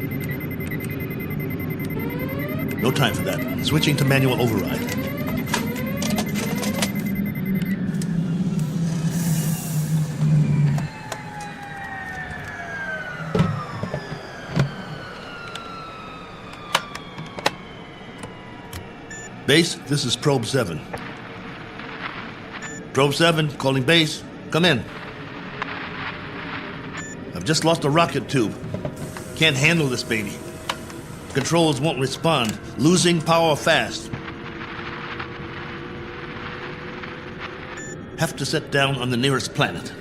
No time for that. Switching to manual override. Base, this is Probe 7. Probe 7, calling base. Come in. I've just lost a rocket tube. Can't handle this baby. Controls won't respond. Losing power fast. Have to set down on the nearest planet.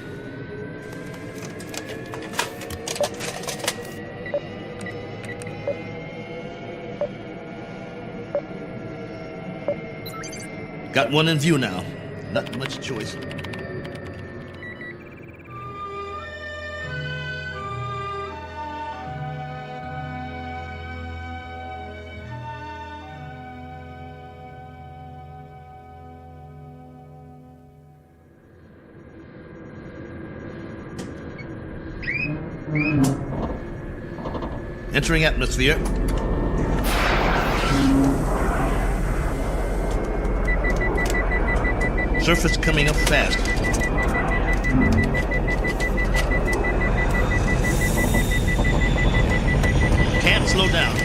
Got one in view now. Not much choice. Entering atmosphere. Surface coming up fast. Can't slow down.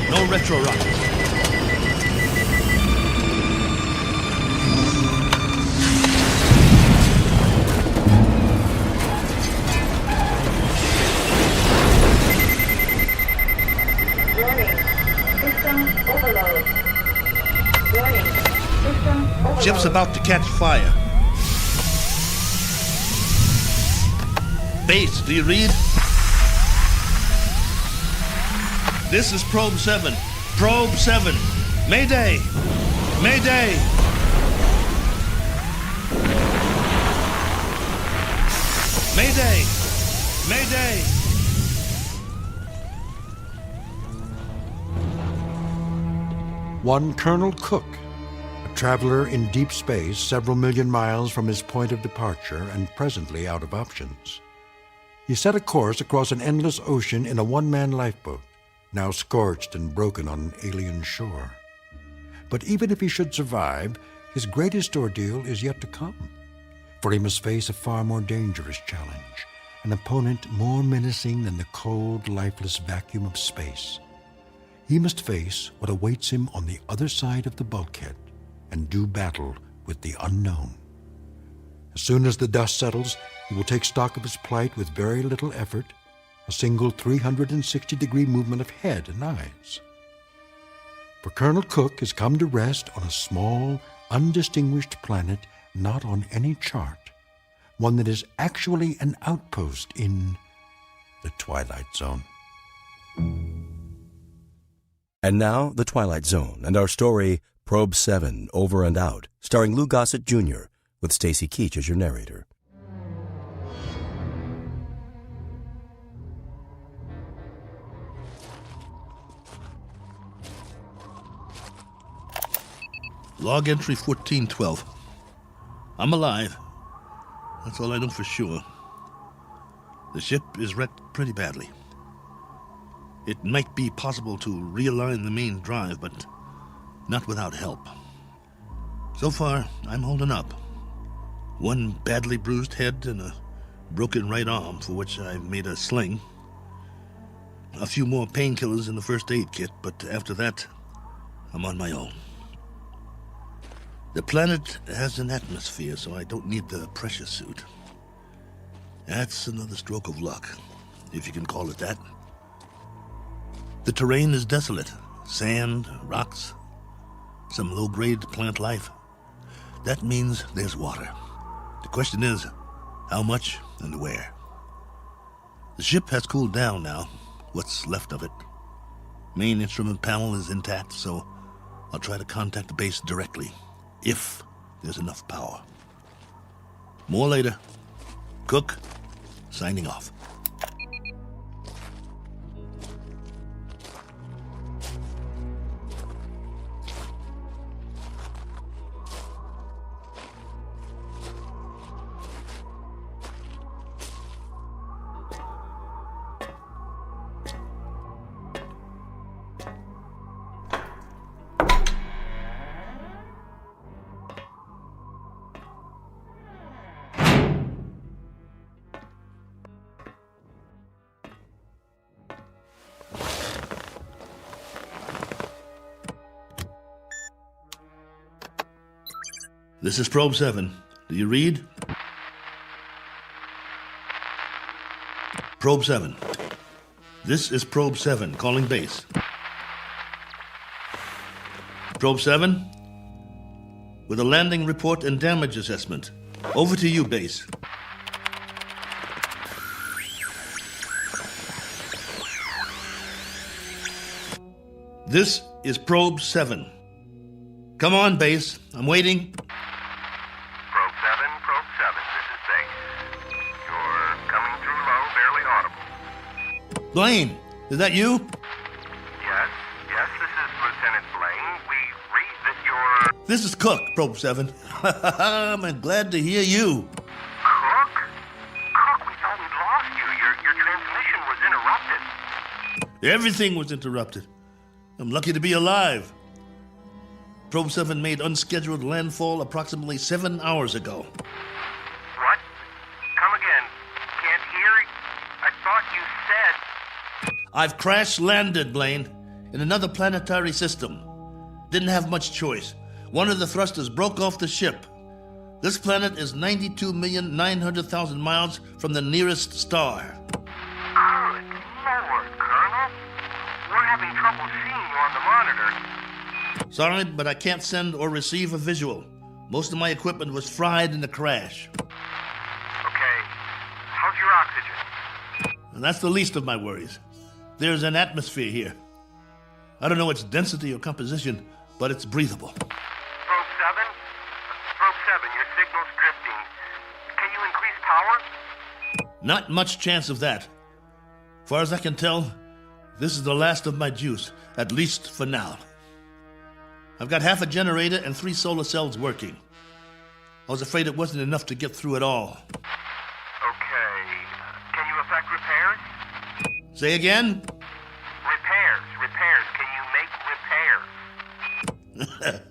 No retro rockets. Ship's about to catch fire. Base, do you read? This is Probe 7. Probe 7. Mayday! Mayday! Mayday! Mayday! One Colonel Cook, a traveler in deep space several million miles from his point of departure and presently out of options. He set a course across an endless ocean in a one-man lifeboat, now scorched and broken on an alien shore. But even if he should survive, his greatest ordeal is yet to come, for he must face a far more dangerous challenge, an opponent more menacing than the cold, lifeless vacuum of space. He must face what awaits him on the other side of the bulkhead and do battle with the unknown. As soon as the dust settles, he will take stock of his plight with very little effort, a single 360-degree movement of head and eyes. For Colonel Cook has come to rest on a small, undistinguished planet not on any chart, one that is actually an outpost in the Twilight Zone. And now, The Twilight Zone, and our story, Probe 7, Over and Out, starring Lou Gossett Jr., with Stacy Keach as your narrator. Log entry 1412. I'm alive. That's all I know for sure. The ship is wrecked pretty badly. It might be possible to realign the main drive, but not without help. So far, I'm holding up. One badly bruised head and a broken right arm for which I've made a sling. A few more painkillers in the first aid kit, but after that, I'm on my own. The planet has an atmosphere, so I don't need the pressure suit. That's another stroke of luck, if you can call it that. The terrain is desolate. Sand, rocks, some low-grade plant life. That means there's water. The question is, how much and where? The ship has cooled down now, what's left of it. Main instrument panel is intact, so I'll try to contact the base directly, if there's enough power. More later. Cook, signing off. This is Probe 7. Do you read? Probe 7. This is Probe 7, calling base. Probe 7, with a landing report and damage assessment. Over to you, base. This is Probe 7. Come on, base. I'm waiting. Probe 7, this is base. You're coming through low, barely audible. Blaine, is that you? Yes, this is Lieutenant Blaine. We read that you're... This is Cook, Probe 7. I'm glad to hear you. Cook? Cook, we thought we'd lost you. Your transmission was interrupted. Everything was interrupted. I'm lucky to be alive. Probe 7 made unscheduled landfall approximately 7 hours ago. What? Come again. Can't hear. I thought you said... I've crash-landed, Blaine, in another planetary system. Didn't have much choice. One of the thrusters broke off the ship. This planet is 92,900,000 miles from the nearest star. Good Lord, Colonel. We're having trouble seeing you on the monitor. Sorry, but I can't send or receive a visual. Most of my equipment was fried in the crash. Okay. How's your oxygen? And that's the least of my worries. There's an atmosphere here. I don't know its density or composition, but it's breathable. Probe 7? Probe 7, your signal's drifting. Can you increase power? Not much chance of that. Far as I can tell, this is the last of my juice, at least for now. I've got half a generator and 3 solar cells working. I was afraid it wasn't enough to get through it all. Okay. Can you effect repairs? Say again? Repairs. Can you make repairs?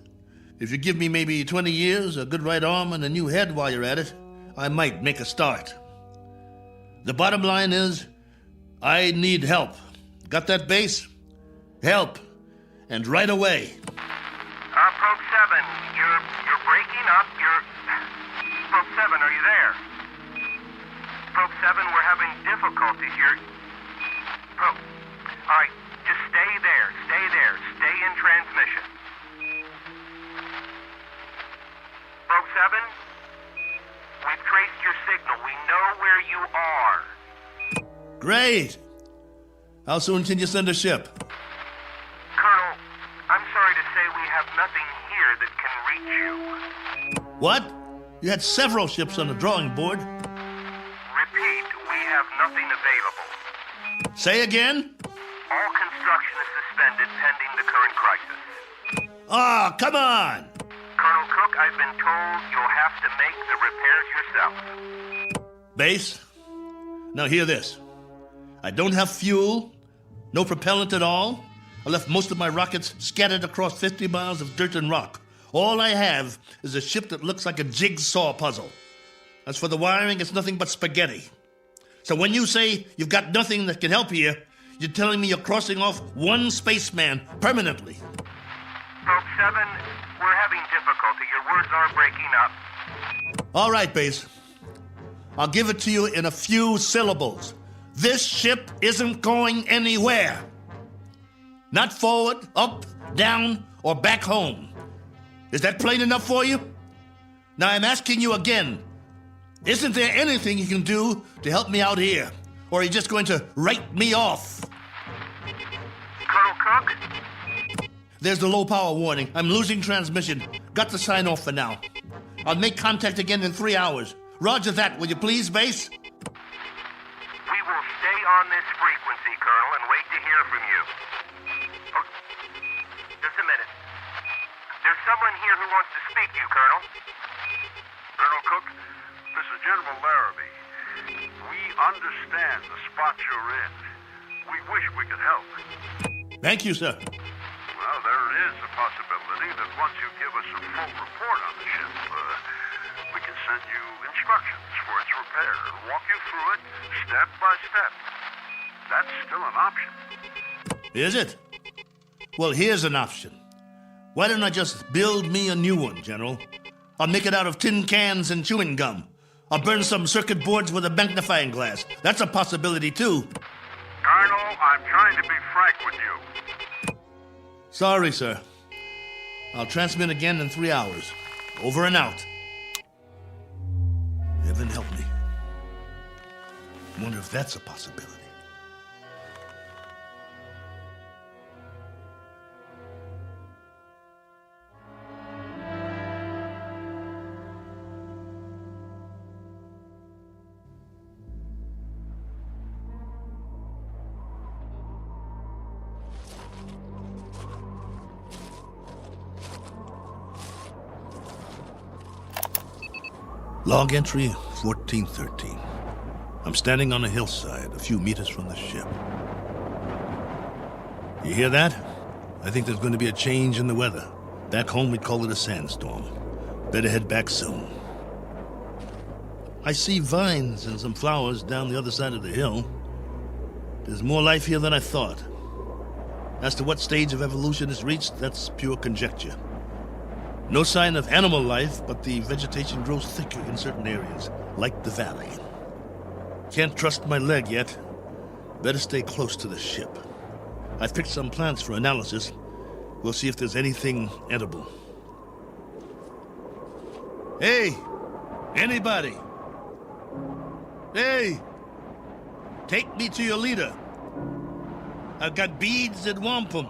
If you give me maybe 20 years, a good right arm, and a new head while you're at it, I might make a start. The bottom line is, I need help. Got that, base? Help. And right away. Probe 7, you're breaking up. Probe 7, are you there? Probe 7, we're having difficulties. Probe. All right, just stay there. Stay in transmission. Probe 7, we've traced your signal. We know where you are. Great. How soon can you send a ship? Colonel, I'm sorry to say we have nothing here that can reach you. What? You had several ships on the drawing board. Repeat, we have nothing available. Say again? All construction is suspended pending the current crisis. Ah, come on! Colonel Cook, I've been told you'll have to make the repairs yourself. Base, now hear this. I don't have fuel, no propellant at all. I left most of my rockets scattered across 50 miles of dirt and rock. All I have is a ship that looks like a jigsaw puzzle. As for the wiring, it's nothing but spaghetti. So when you say you've got nothing that can help here, you're telling me you're crossing off one spaceman permanently. Probe 7, we're having difficulty. Your words are breaking up. All right, Base. I'll give it to you in a few syllables. This ship isn't going anywhere. Not forward, up, down, or back home. Is that plain enough for you? Now I'm asking you again. Isn't there anything you can do to help me out here? Or are you just going to write me off? Colonel Cook? There's the low power warning. I'm losing transmission. Got to sign off for now. I'll make contact again in 3 hours. Roger that, will you please, Base? We will stay on this frequency, Colonel, and wait to hear from you. Oh, just a minute. There's someone here who wants to speak to you, Colonel. Colonel Cook, this is General Larrabee. We understand the spot you're in. We wish we could help. Thank you, sir. Well, there is a possibility that once you give us a full report on the ship, we can send you instructions for its repair and walk you through it step by step. That's still an option. Is it? Well, here's an option. Why don't I just build me a new one, General? I'll make it out of tin cans and chewing gum. I'll burn some circuit boards with a magnifying glass. That's a possibility, too. Colonel, I'm trying to be frank with you. Sorry, sir. I'll transmit again in 3 hours. Over and out. Heaven help me. I wonder if that's a possibility. Log entry 1413. I'm standing on a hillside a few meters from the ship. You hear that? I think there's going to be a change in the weather. Back home we'd call it a sandstorm. Better head back soon. I see vines and some flowers down the other side of the hill. There's more life here than I thought. As to what stage of evolution is reached, that's pure conjecture. No sign of animal life, but the vegetation grows thicker in certain areas, like the valley. Can't trust my leg yet. Better stay close to the ship. I've picked some plants for analysis. We'll see if there's anything edible. Hey! Anybody? Hey! Take me to your leader. I've got beads and wampum.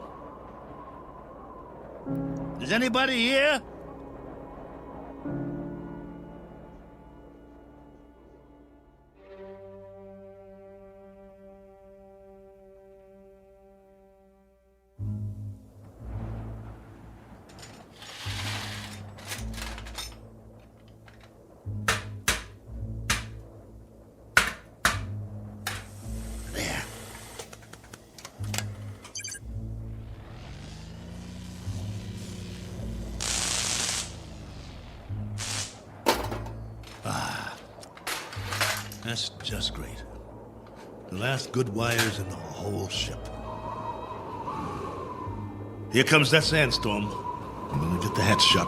Is anybody here? That's just great. The last good wires in the whole ship. Here comes that sandstorm. I'm gonna get the hatch shut.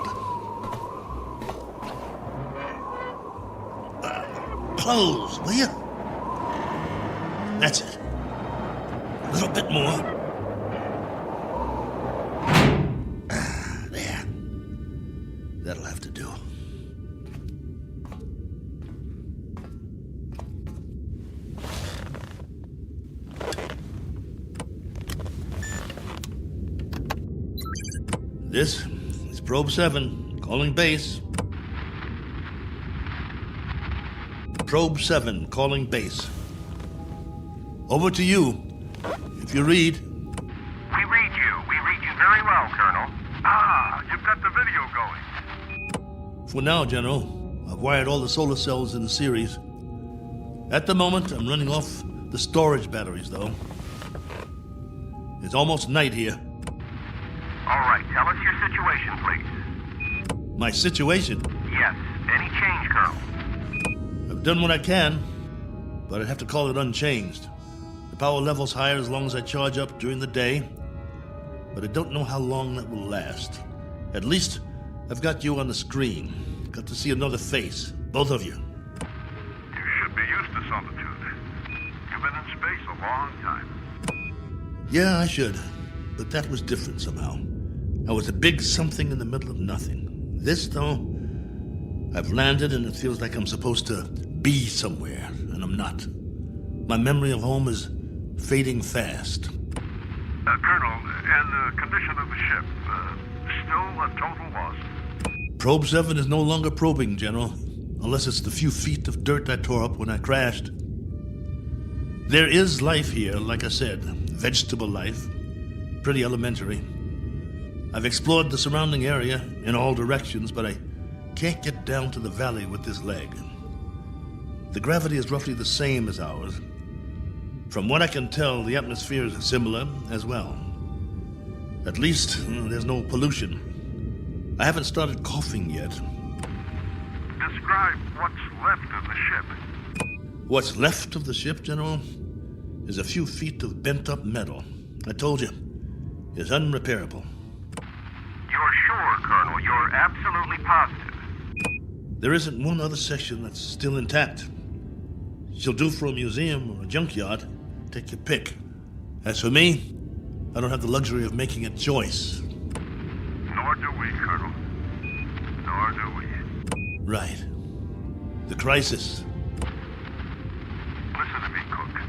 Close, will you? That's it. A little bit more. There. That'll have to do. This is Probe 7, calling base. Probe 7, calling base. Over to you. If you read. We read you very well, Colonel. Ah, you've got the video going. For now, General, I've wired all the solar cells in the series. At the moment, I'm running off the storage batteries, though. It's almost night here. All right, tell us your situation, please. My situation? Yes, any change, Colonel? I've done what I can, but I'd have to call it unchanged. The power level's higher as long as I charge up during the day, but I don't know how long that will last. At least, I've got you on the screen. Got to see another face, both of you. You should be used to solitude. You've been in space a long time. Yeah, I should, but that was different somehow. I was a big something in the middle of nothing. This, though, I've landed and it feels like I'm supposed to be somewhere, and I'm not. My memory of home is fading fast. Colonel, and the condition of the ship, still a total loss? Probe 7 is no longer probing, General, unless it's the few feet of dirt I tore up when I crashed. There is life here, like I said, vegetable life, pretty elementary. I've explored the surrounding area in all directions, but I can't get down to the valley with this leg. The gravity is roughly the same as ours. From what I can tell, the atmosphere is similar as well. At least, there's no pollution. I haven't started coughing yet. Describe what's left of the ship. What's left of the ship, General, is a few feet of bent-up metal. I told you, it's unrepairable. You're sure, Colonel? You're absolutely positive? There isn't one other section that's still intact. She'll do for a museum or a junkyard. Take your pick. As for me, I don't have the luxury of making a choice. Nor do we, Colonel. Nor do we. Right. The crisis. Listen to me, Cook.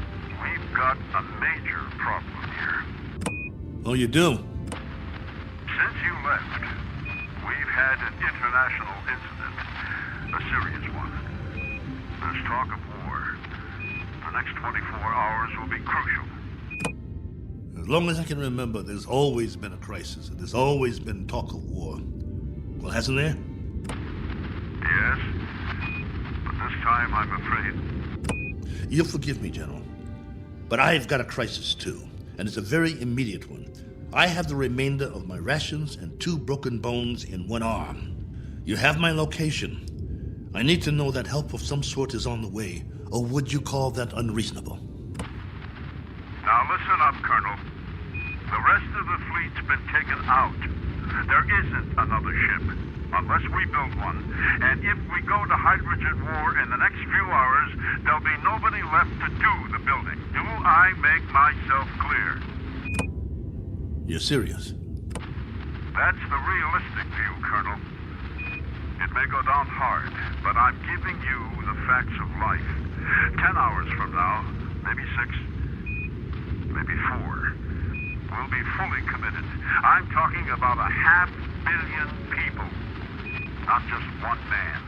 We've got a major problem here. Oh, you do? Since you left, we've had an international incident. A serious one. There's talk of war. The next 24 hours will be crucial. As long as I can remember, there's always been a crisis, and there's always been talk of war. Well, hasn't there? Yes, but this time I'm afraid. You'll forgive me, General, but I've got a crisis too, and it's a very immediate one. I have the remainder of my rations and 2 broken bones in one arm. You have my location. I need to know that help of some sort is on the way, or would you call that unreasonable? Now listen up, Colonel. The rest of the fleet's been taken out. There isn't another ship, unless we build one. And if we go to hydrogen war in the next few hours, there'll be nobody left to do the building. Do I make myself clear? You're serious? That's the realistic view, Colonel. It may go down hard, but I'm giving you the facts of life. 10 hours from now, maybe 6, maybe 4, we'll be fully committed. I'm talking about 500 million people, not just one man.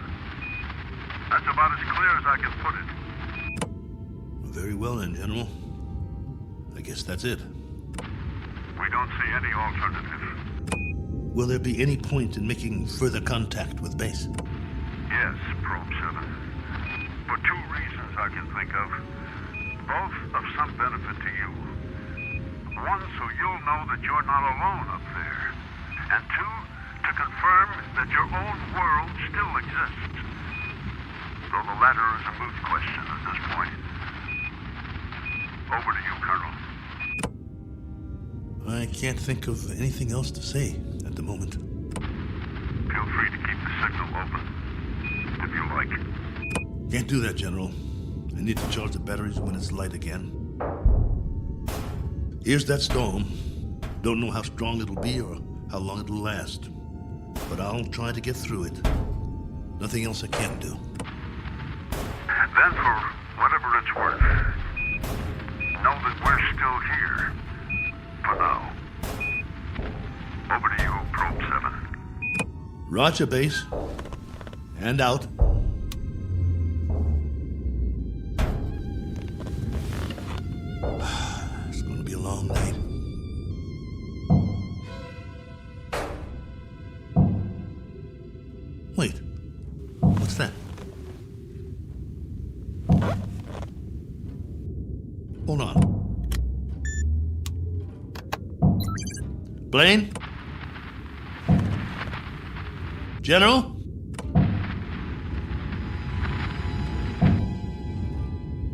That's about as clear as I can put it. Very well then, General. I guess that's it. We don't see any alternative. Will there be any point in making further contact with base? Yes, Probe 7. For 2 reasons I can think of, both of some benefit to you. One, so you'll know that you're not alone up there. And 2, to confirm that your own world still exists. Though the latter is a moot question at this point. Over to you, Colonel. I can't think of anything else to say at the moment. Feel free to keep the signal open, if you like. Can't do that, General. I need to charge the batteries when it's light again. Here's that storm. Don't know how strong it'll be or how long it'll last. But I'll try to get through it. Nothing else I can do. Then, for whatever it's worth, know that we're still here. For now. Over to you, Probe 7. Roger, base. And out. It's going to be a long night. Wait. What's that? Hold on. Blaine? General?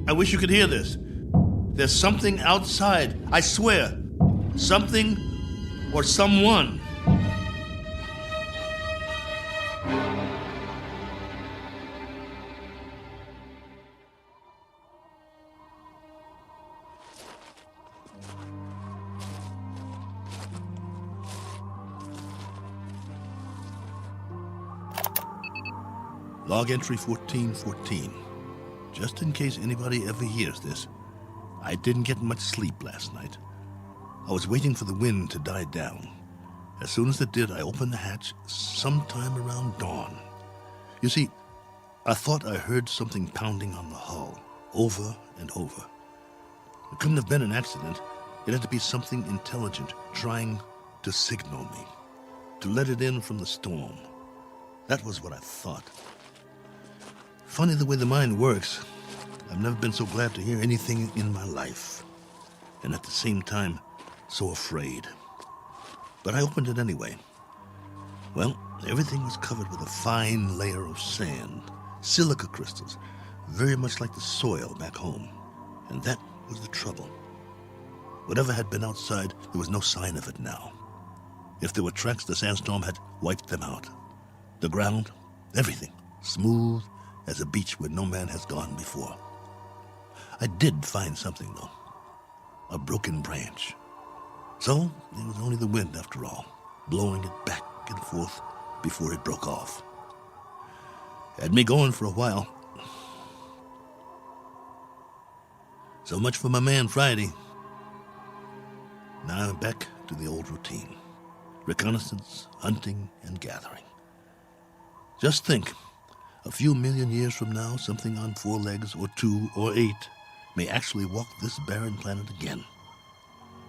I wish you could hear this. There's something outside, I swear. Something or someone. Log entry 1414. Just in case anybody ever hears this, I didn't get much sleep last night. I was waiting for the wind to die down. As soon as it did, I opened the hatch sometime around dawn. You see, I thought I heard something pounding on the hull, over and over. It couldn't have been an accident. It had to be something intelligent trying to signal me, to let it in from the storm. That was what I thought. Funny the way the mind works. I've never been so glad to hear anything in my life. And at the same time, so afraid. But I opened it anyway. Well, everything was covered with a fine layer of sand, silica crystals, very much like the soil back home. And that was the trouble. Whatever had been outside, there was no sign of it now. If there were tracks, the sandstorm had wiped them out. The ground, everything, smooth as a beach where no man has gone before. I did find something, though. A broken branch. So, it was only the wind, after all, blowing it back and forth before it broke off. Had me going for a while. So much for my man Friday. Now I'm back to the old routine. Reconnaissance, hunting, and gathering. Just think, a few million years from now, something on 4 legs, or 2, or 8, may actually walk this barren planet again.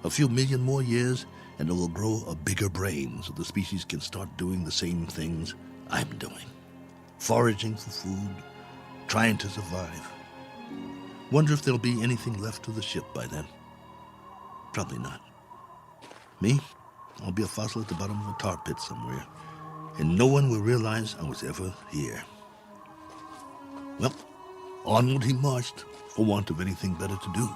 A few million more years, and it will grow a bigger brain so the species can start doing the same things I'm doing. Foraging for food, trying to survive. Wonder if there'll be anything left of the ship by then. Probably not. Me? I'll be a fossil at the bottom of a tar pit somewhere, and no one will realize I was ever here. Well, onward he marched, for want of anything better to do.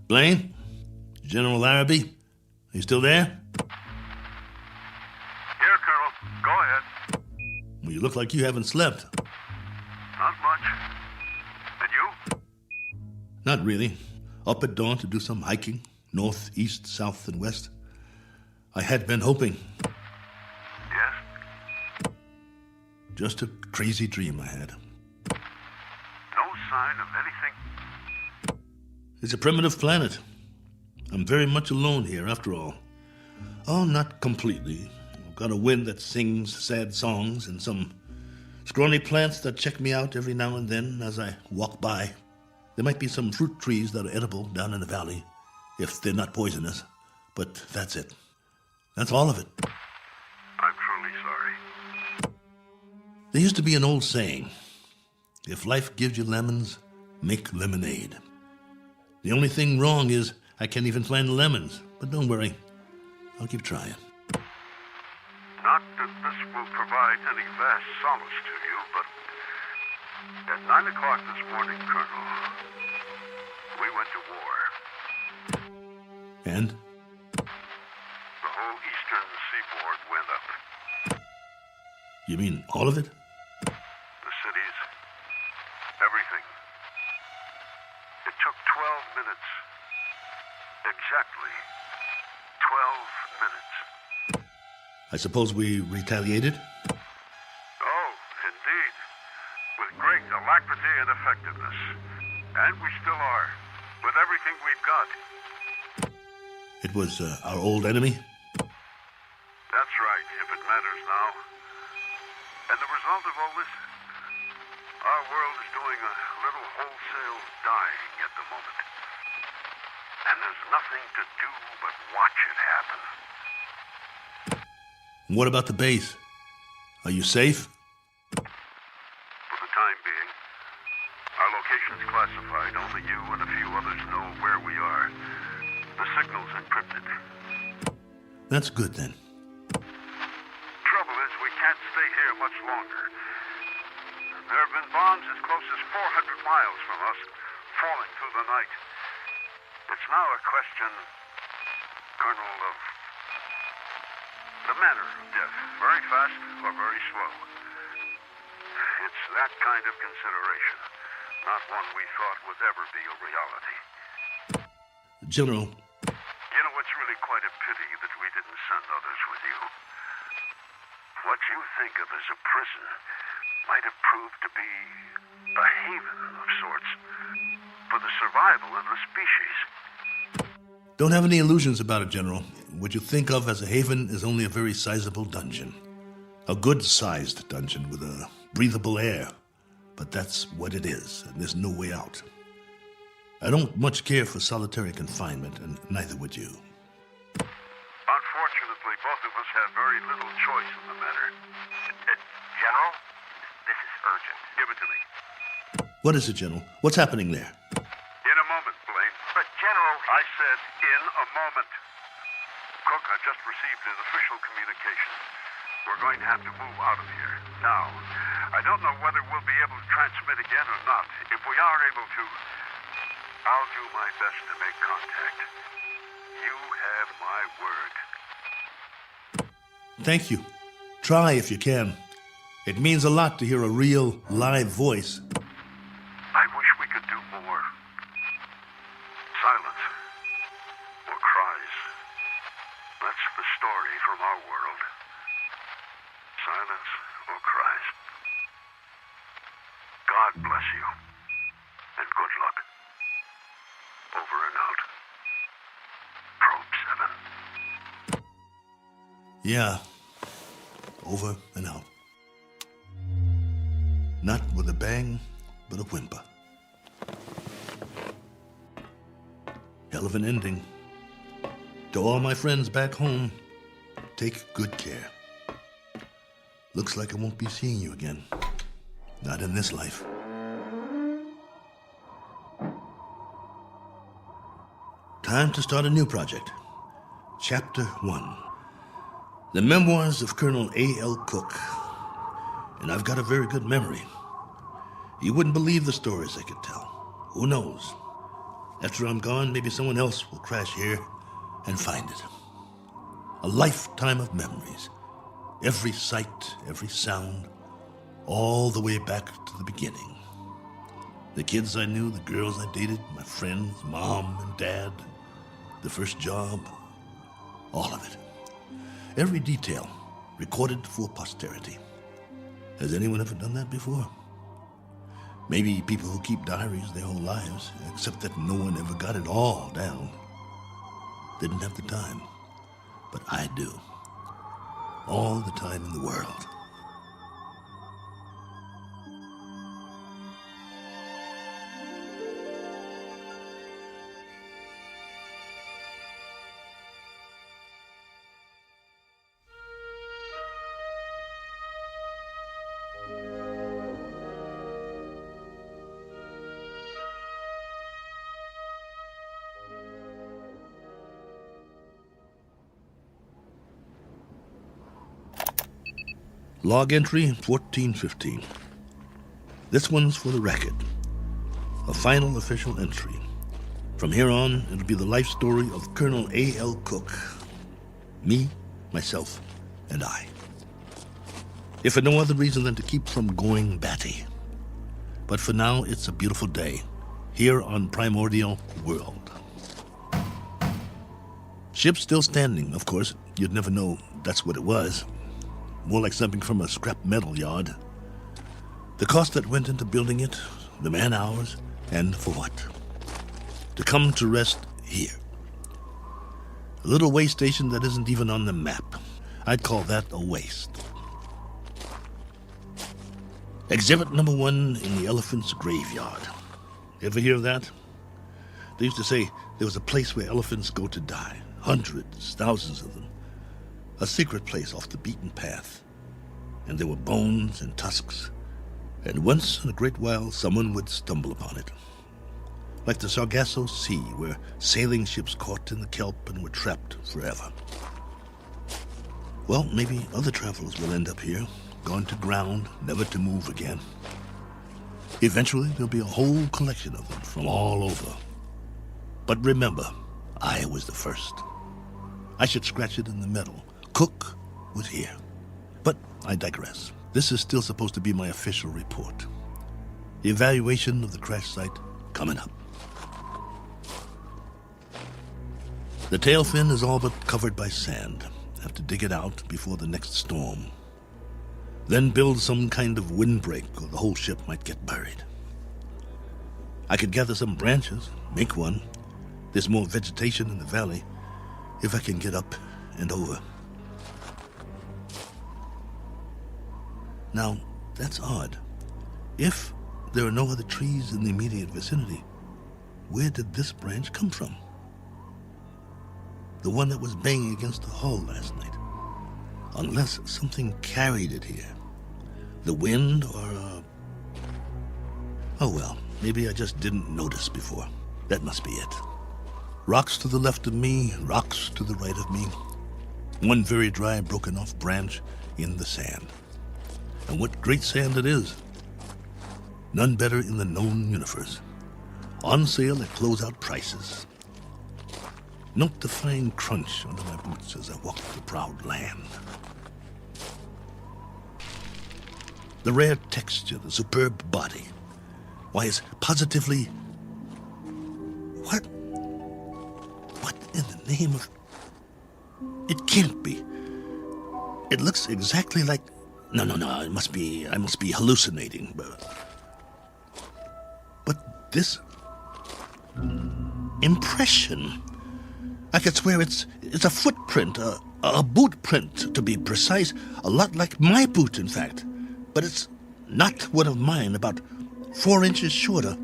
Blaine? General Larrabee? Are you still there? Here, Colonel. Go ahead. Well, you look like you haven't slept. Not much. And you? Not really. Up at dawn to do some hiking, north, east, south, and west. I had been hoping. Yes? Just a crazy dream I had. No sign of anything? It's a primitive planet. I'm very much alone here, after all. Oh, not completely. I've got a wind that sings sad songs and some scrawny plants that check me out every now and then as I walk by. There might be some fruit trees that are edible down in the valley, if they're not poisonous. But that's it. That's all of it. I'm truly sorry. There used to be an old saying, if life gives you lemons, make lemonade. The only thing wrong is I can't even find the lemons. But don't worry, I'll keep trying. Not that this will provide any vast solace to you, but at 9 o'clock this morning, Colonel, we went to war. And? The whole eastern seaboard went up. You mean all of it? The cities, everything. It took 12 minutes. Exactly 12 minutes. I suppose we retaliated? Oh, indeed. With great alacrity and effectiveness. And we still are. With everything we've got. It was our old enemy? That's right, if it matters now. And the result of all this? Our world is doing a little wholesale dying at the moment. And there's nothing to do but watch it happen. What about the base? Are you safe? For the time being. Our location's classified. Only you and a few others know where we are. The signal's encrypted. That's good, then. Trouble is, we can't stay here much longer. There have been bombs as close as 400 miles from us, falling through the night. It's now a question, Colonel, of the manner of death. Very fast or very slow. It's that kind of consideration, not one we thought would ever be a reality. General. You know, it's really quite a pity that we didn't send others with you. What you think of as a prison might have proved to be a haven of sorts for the survival of the species. Don't have any illusions about it, General. What you think of as a haven is only a very sizable dungeon. A good-sized dungeon with a breathable air. But that's what it is, and there's no way out. I don't much care for solitary confinement, and neither would you. Unfortunately, both of us have very little choice in the matter. General, this is urgent. Give it to me. What is it, General? What's happening there? In a moment, Blaine. But, General... I said in a moment. Cook, I've just received his official communication. We're going to have to move out of here. Now, I don't know whether we'll be able to transmit again or not. If we are able to, I'll do my best to make contact. You have my word. Thank you. Try if you can. It means a lot to hear a real, live voice. I wish we could do more. Silence. Or cries. That's the story from our world. Silence or cries. God bless you. And good luck. Over and out. Probe 7. Yeah. Over and out. Not with a bang, but a whimper. Hell of an ending. To all my friends back home, take good care. Looks like I won't be seeing you again. Not in this life. Time to start a new project. Chapter 1. The Memoirs of Colonel A.L. Cook. And I've got a very good memory. You wouldn't believe the stories I could tell. Who knows? After I'm gone, maybe someone else will crash here and find it. A lifetime of memories. Every sight, every sound, all the way back to the beginning. The kids I knew, the girls I dated, my friends, mom and dad, the first job, all of it. Every detail recorded for posterity. Has anyone ever done that before? Maybe people who keep diaries their whole lives, except that no one ever got it all down. Didn't have the time, but I do. All the time in the world. Log entry 1415. This one's for the record. A final official entry. From here on, it'll be the life story of Colonel A.L. Cook. Me, myself, and I. If for no other reason than to keep from going batty. But for now, it's a beautiful day, here on Primordial World. Ship still standing, of course. You'd never know that's what it was. More like something from a scrap metal yard. The cost that went into building it, the man-hours, and for what? To come to rest here. A little way station that isn't even on the map. I'd call that a waste. Exhibit number 1 in the elephant's graveyard. Ever hear of that? They used to say there was a place where elephants go to die. Hundreds, thousands of them. A secret place off the beaten path. And there were bones and tusks. And once in a great while, someone would stumble upon it. Like the Sargasso Sea, where sailing ships caught in the kelp and were trapped forever. Well, maybe other travelers will end up here, gone to ground, never to move again. Eventually, there'll be a whole collection of them from all over. But remember, I was the first. I should scratch it in the metal. Cook was here. But I digress. This is still supposed to be my official report. The evaluation of the crash site coming up. The tail fin is all but covered by sand. Have to dig it out before the next storm. Then build some kind of windbreak or the whole ship might get buried. I could gather some branches, make one. There's more vegetation in the valley if I can get up and over. Now, that's odd. If there are no other trees in the immediate vicinity, where did this branch come from? The one that was banging against the hull last night. Unless something carried it here. The wind or Oh well, maybe I just didn't notice before. That must be it. Rocks to the left of me, rocks to the right of me. One very dry, broken off branch in the sand. And what great sand it is. None better in the known universe. On sale at closeout prices. Note the fine crunch under my boots as I walk the proud land. The rare texture, the superb body. Why, it's positively... What in the name of... It can't be. It looks exactly like... No, I must be hallucinating. But this... impression... I could swear it's a footprint, a boot print, to be precise. A lot like my boot, in fact. But it's not one of mine, about 4 inches shorter.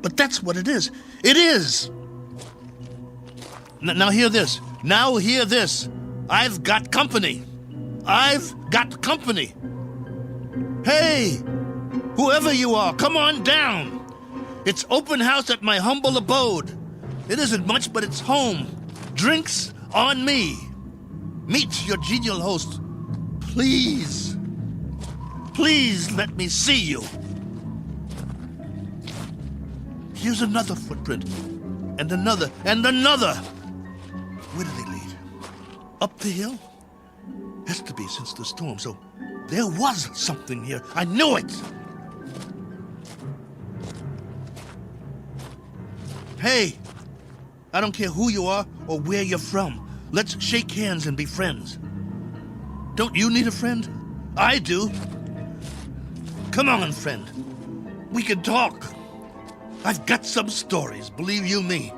But that's what it is. It is! Now hear this. Now hear this. I've got company. I've got company. Hey! Whoever you are, come on down. It's open house at my humble abode. It isn't much, but it's home. Drinks on me. Meet your genial host. Please. Please let me see you. Here's another footprint. And another. And another. Where do they lead? Up the hill? Has to be since the storm, so there was something here. I knew it! Hey! I don't care who you are or where you're from. Let's shake hands and be friends. Don't you need a friend? I do. Come on, friend. We can talk. I've got some stories, believe you me.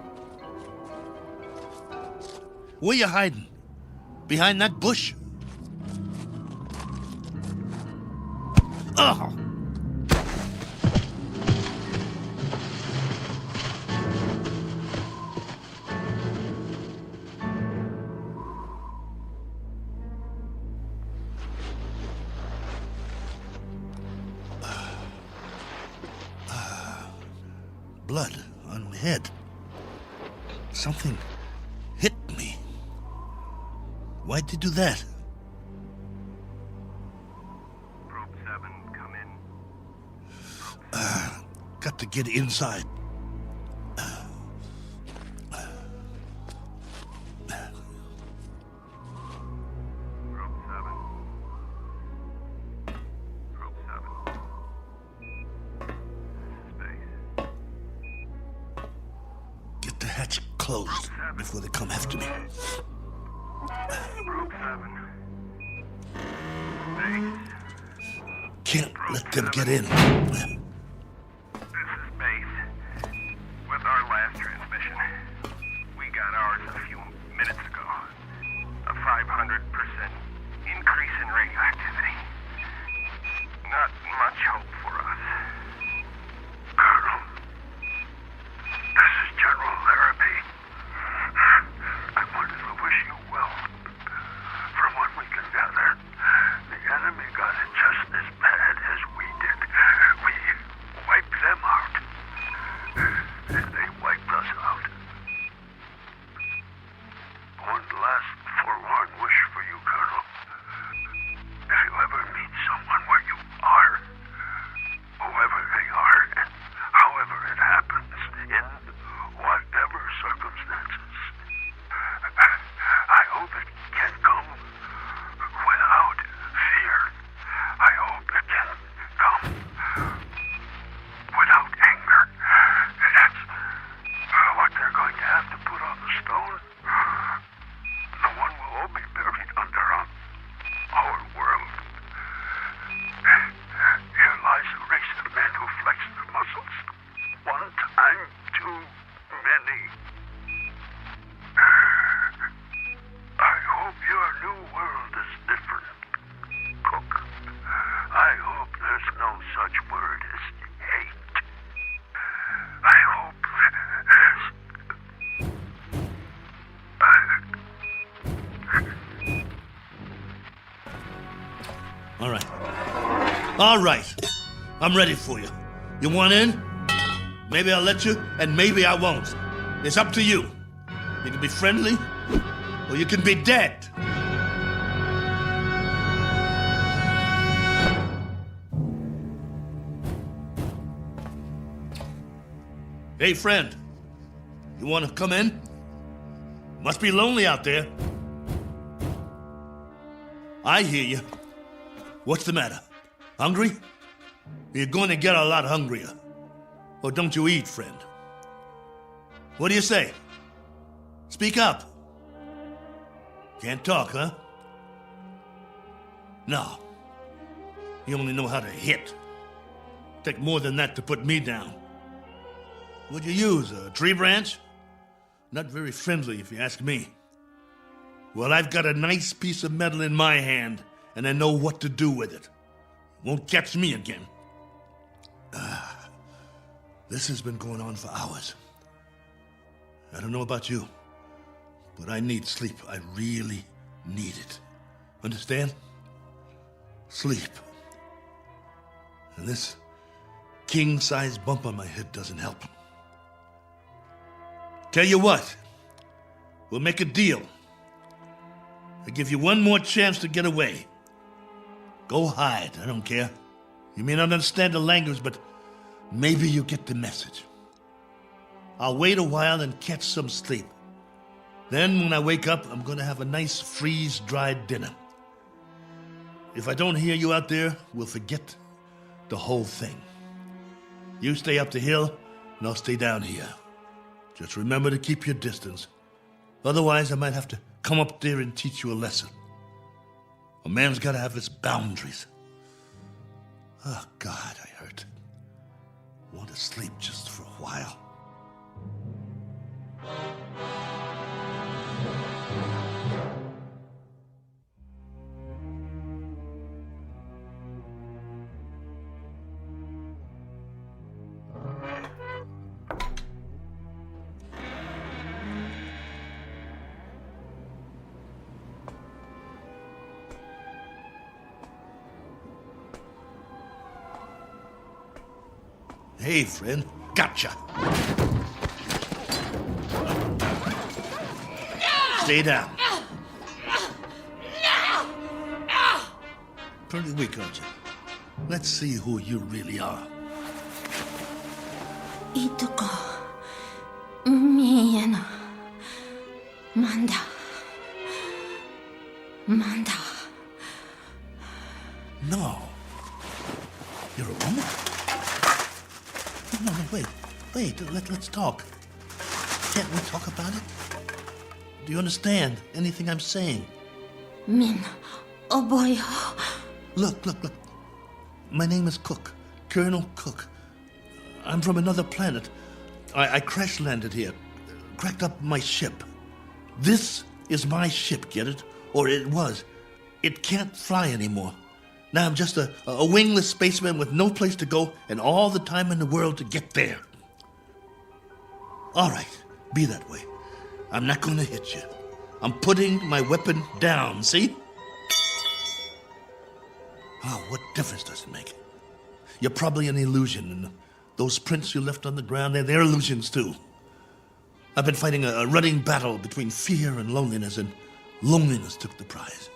Where you hiding? Behind that bush? Oh! Blood on my head. Something hit me. Why'd you do that? Probe 7, come in. Got to get inside. Closed before they come after me. Probe 7. Can't let them get in. This is Base. With our last transmission, we got ours a few minutes ago. A 500% increase in radioactivity. Not much hope for us. Colonel, this is General Larrabee. I wanted to wish you well. From what we can gather, the enemy got it just as bad as we did. We wiped them out. And they wiped us out. One last forlorn wish for you, Colonel. If you ever meet someone where you are, whoever they are, and however it happens, in whatever circumstances, I hope it can come without fear. I hope it can come without anger. That's what they're going to have to put on the stone. The one we'll all be buried under on our world. Here lies a race of men who flex their muscles one time too many. I hope your new world is different, Cook. I hope there's no such word as hate. I hope there's... All right. I'm ready for you. You want in? Maybe I'll let you, and maybe I won't. It's up to you. You can be friendly, or you can be dead. Hey, friend. You want to come in? Must be lonely out there. I hear you. What's the matter? Hungry? You're going to get a lot hungrier. Or don't you eat, friend? What do you say? Speak up. Can't talk, huh? No. You only know how to hit. Take more than that to put me down. What'd you use, a tree branch? Not very friendly, if you ask me. Well, I've got a nice piece of metal in my hand, and I know what to do with it. Won't catch me again. This has been going on for hours. I don't know about you, but I need sleep. I really need it. Understand? Sleep. And this king-size bump on my head doesn't help. Tell you what, we'll make a deal. I give you one more chance to get away. Go hide, I don't care. You may not understand the language, but maybe you get the message. I'll wait a while and catch some sleep. Then when I wake up, I'm going to have a nice freeze-dried dinner. If I don't hear you out there, we'll forget the whole thing. You stay up the hill, and I'll stay down here. Just remember to keep your distance. Otherwise, I might have to come up there and teach you a lesson. A man's got to have his boundaries. Oh, God, I hurt. Want to sleep just for a while. Hey, friend. Gotcha. Stay down. Pretty weak, aren't you? Let's see who you really are. Ituko. Miyana. Manda. Manda. No. You're a woman? No, wait. Let's talk. Can't we talk about it? Do you understand anything I'm saying? Min. Oh boy. Look. My name is Cook. Colonel Cook. I'm from another planet. I crash-landed here. Cracked up my ship. This is my ship, get it? Or it was. It can't fly anymore. Now I'm just a wingless spaceman with no place to go and all the time in the world to get there. All right, be that way. I'm not going to hit you. I'm putting my weapon down, see? Oh, what difference does it make? You're probably an illusion, and those prints you left on the ground, they're illusions too. I've been fighting a running battle between fear and loneliness took the prize.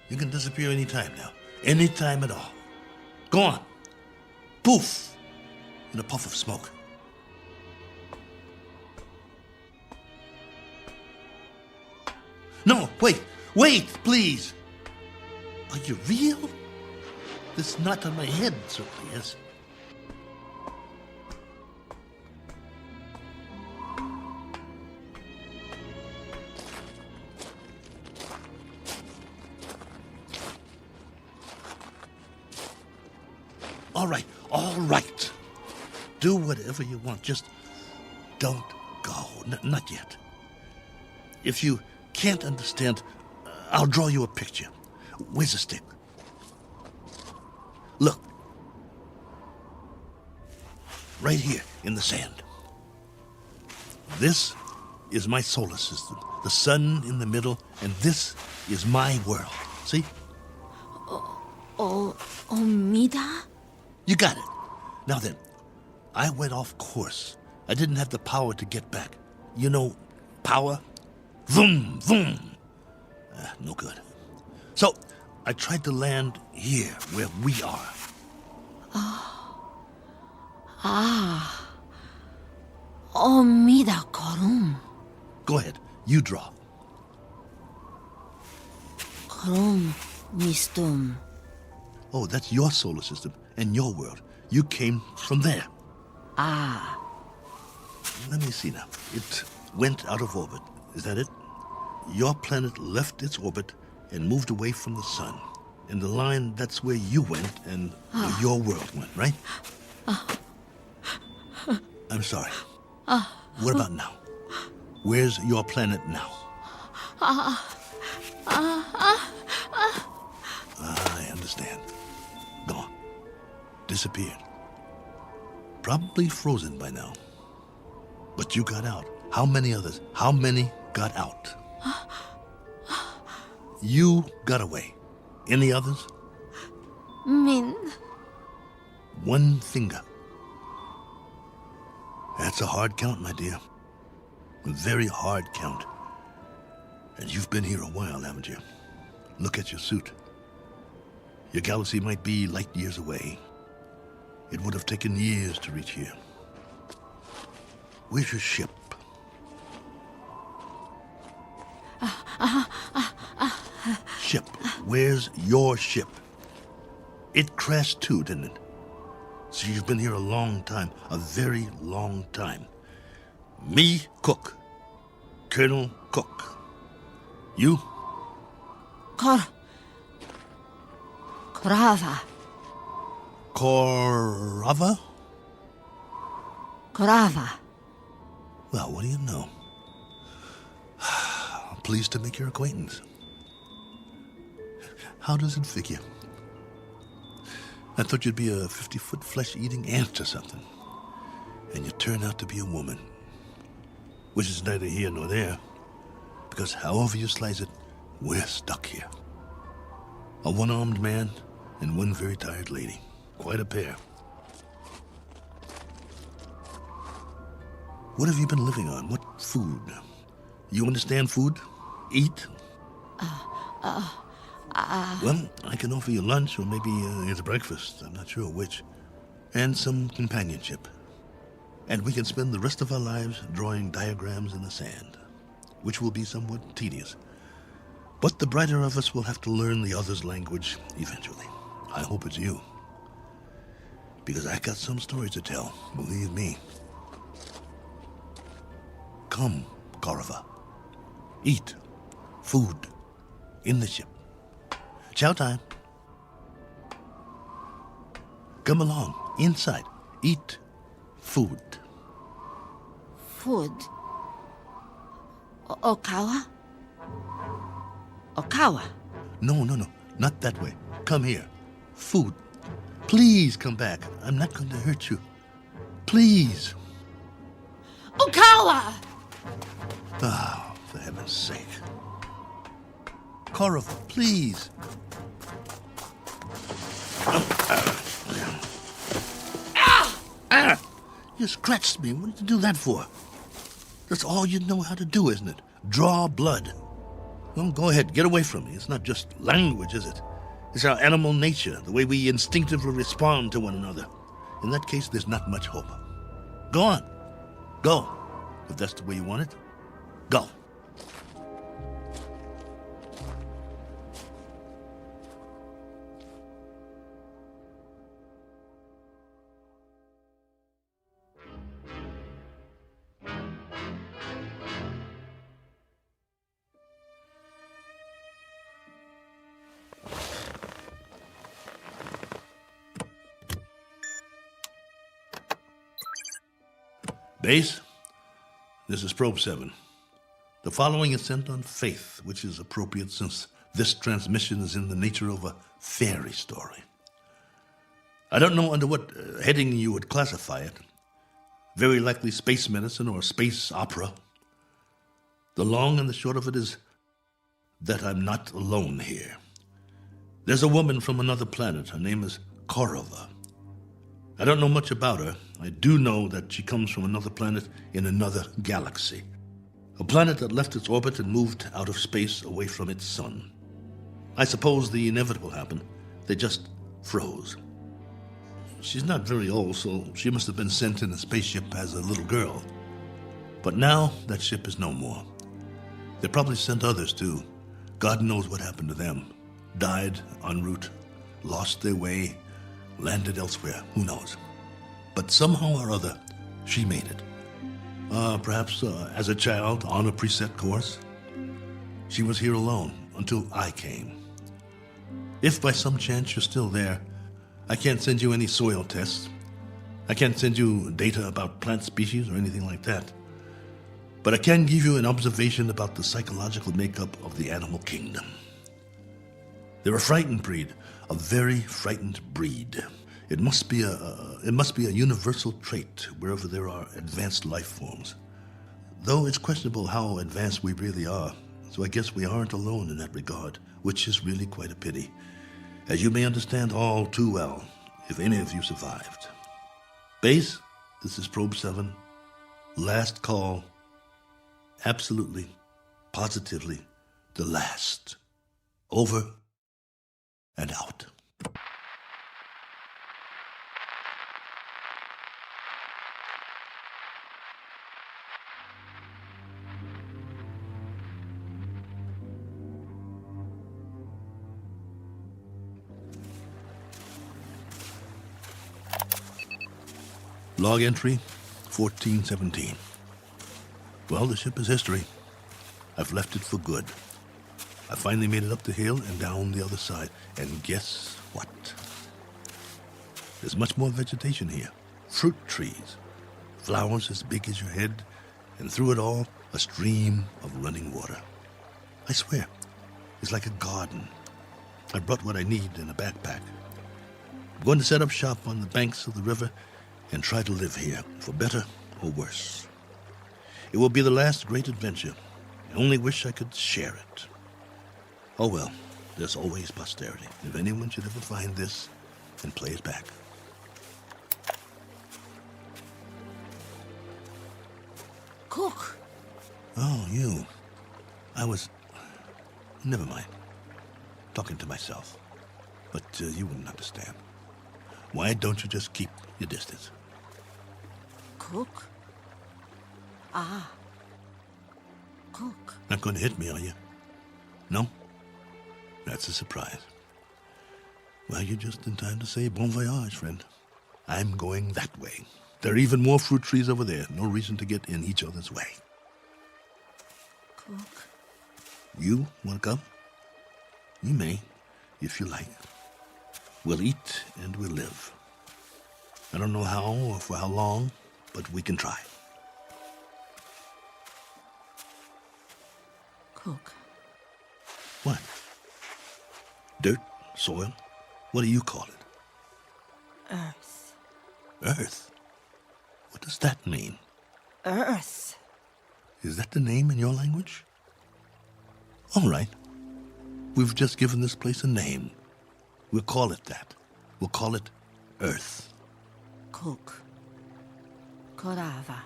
You can disappear any time now. Any time at all. Go on. Poof! In a puff of smoke. No, wait, please. Are you real? This knot on my head certainly is. All right. Do whatever you want. Just don't go. Not yet. If you can't understand, I'll draw you a picture. Where's the stick? Look. Right here in the sand. This is my solar system. The sun in the middle, and this is my world. See? Omida? You got it. Now then, I went off course. I didn't have the power to get back. You know, power? Vroom, vroom. No good. So, I tried to land here, where we are. Omida korum. Go ahead, you draw. Korum mistum. Oh, that's your solar system and your world. You came from there. Let me see now. It went out of orbit. Is that it? Your planet left its orbit and moved away from the sun. In the line, that's where you went and where your world went, right? I'm sorry. What about now? Where's your planet now? I understand. Gone. Disappeared. Probably frozen by now. But you got out. How many others? How many got out? You got away. Any others? Min. One finger. That's a hard count, my dear. A very hard count. And you've been here a while, haven't you? Look at your suit. Your galaxy might be light years away. It would have taken years to reach here. Where's your ship? Ship. Where's your ship? It crashed too, didn't it? So you've been here a long time. A very long time. Me, Cook. Colonel Cook. You? Korava. Korava? Korava. Well, what do you know? I'm pleased to make your acquaintance. How does it figure? I thought you'd be a 50-foot flesh-eating ant or something. And you turn out to be a woman. Which is neither here nor there. Because however you slice it, we're stuck here. A one-armed man and one very tired lady. Quite a pair. What have you been living on? What food? You understand food? Eat? Well, I can offer you lunch or maybe it's breakfast. I'm not sure which. And some companionship. And we can spend the rest of our lives drawing diagrams in the sand, which will be somewhat tedious. But the brighter of us will have to learn the other's language eventually. I hope it's you. Because I got some stories to tell, believe me. Come, Korova. Eat. Food. In the ship. Chow time. Come along. Inside. Eat. Food. Food. Okawa? Okawa? No. Not that way. Come here. Food. Please come back. I'm not going to hurt you. Please. Okawa! Oh, for heaven's sake. Korova, please. You scratched me. What did you do that for? That's all you know how to do, isn't it? Draw blood. Well, go ahead. Get away from me. It's not just language, is it? It's our animal nature, the way we instinctively respond to one another. In that case, there's not much hope. Go on. Go. If that's the way you want it. Go. Base, this is Probe 7. The following is sent on faith, which is appropriate since this transmission is in the nature of a fairy story. I don't know under what heading you would classify it. Very likely space medicine or space opera. The long and the short of it is that I'm not alone here. There's a woman from another planet. Her name is Korova. I don't know much about her. I do know that she comes from another planet in another galaxy. A planet that left its orbit and moved out of space away from its sun. I suppose the inevitable happened. They just froze. She's not very old, so she must have been sent in a spaceship as a little girl. But now that ship is no more. They probably sent others too. God knows what happened to them. Died en route, lost their way, landed elsewhere, who knows. But somehow or other, she made it. Perhaps as a child on a preset course. She was here alone until I came. If by some chance you're still there, I can't send you any soil tests. I can't send you data about plant species or anything like that. But I can give you an observation about the psychological makeup of the animal kingdom. They're a frightened breed, a very frightened breed. It must be a universal trait wherever there are advanced life forms. Though it's questionable how advanced we really are, so I guess we aren't alone in that regard, which is really quite a pity. As you may understand all too well, if any of you survived. Base, this is Probe 7. Last call. Absolutely, positively, the last. Over and out. Log entry 1417. Well, the ship is history. I've left it for good. I finally made it up the hill and down the other side. And guess what? There's much more vegetation here. Fruit trees. Flowers as big as your head. And through it all, a stream of running water. I swear, it's like a garden. I brought what I need in a backpack. I'm going to set up shop on the banks of the river and try to live here, for better or worse. It will be the last great adventure. I only wish I could share it. Oh well, there's always posterity. If anyone should ever find this and play it back. Cook. Oh, you. Never mind. Talking to myself. But you wouldn't understand. Why don't you just keep your distance? Cook? Cook. Not going to hit me, are you? No? That's a surprise. Well, you're just in time to say bon voyage, friend. I'm going that way. There are even more fruit trees over there. No reason to get in each other's way. Cook. You want to come? You may, if you like. We'll eat and we'll live. I don't know how or for how long, but we can try. Cook. What? Dirt? Soil? What do you call it? Earth. Earth? What does that mean? Earth. Is that the name in your language? All right. We've just given this place a name. We'll call it that. We'll call it Earth. Cook. Korava.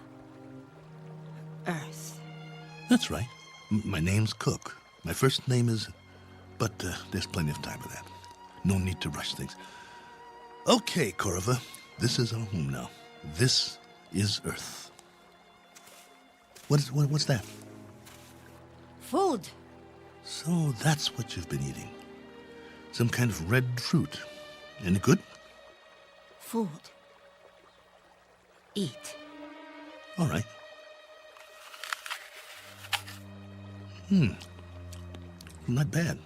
Earth. That's right. My name's Cook. My first name is... But there's plenty of time for that. No need to rush things. Okay, Korava. This is our home now. This is Earth. What's that? Food. So that's what you've been eating. Some kind of red fruit. Any good? Food. Eat. All right. Not bad.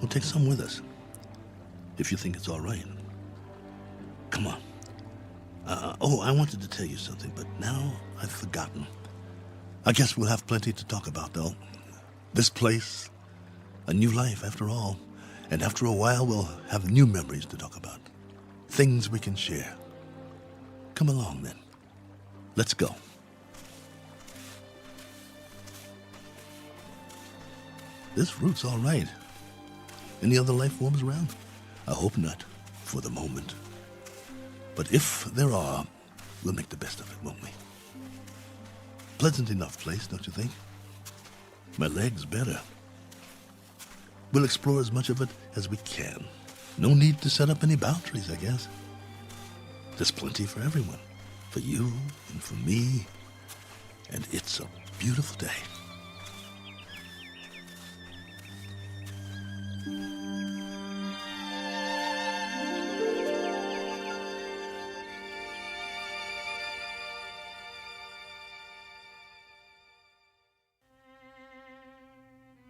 We'll take some with us. If you think it's all right. Come on. I wanted to tell you something, but now I've forgotten. I guess we'll have plenty to talk about, though. This place, a new life after all. And after a while, we'll have new memories to talk about. Things we can share. Come along, then. Let's go. This route's all right. Any other life forms around? I hope not, for the moment. But if there are, we'll make the best of it, won't we? Pleasant enough place, don't you think? My leg's better. We'll explore as much of it as we can. No need to set up any boundaries, I guess. There's plenty for everyone. For you and for me. And it's a beautiful day.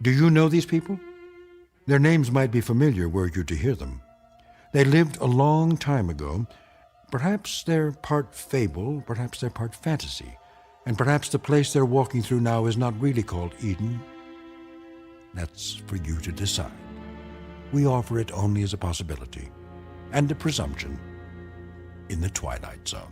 Do you know these people? Their names might be familiar were you to hear them. They lived a long time ago. Perhaps they're part fable, perhaps they're part fantasy, and perhaps the place they're walking through now is not really called Eden. That's for you to decide. We offer it only as a possibility and a presumption in the Twilight Zone.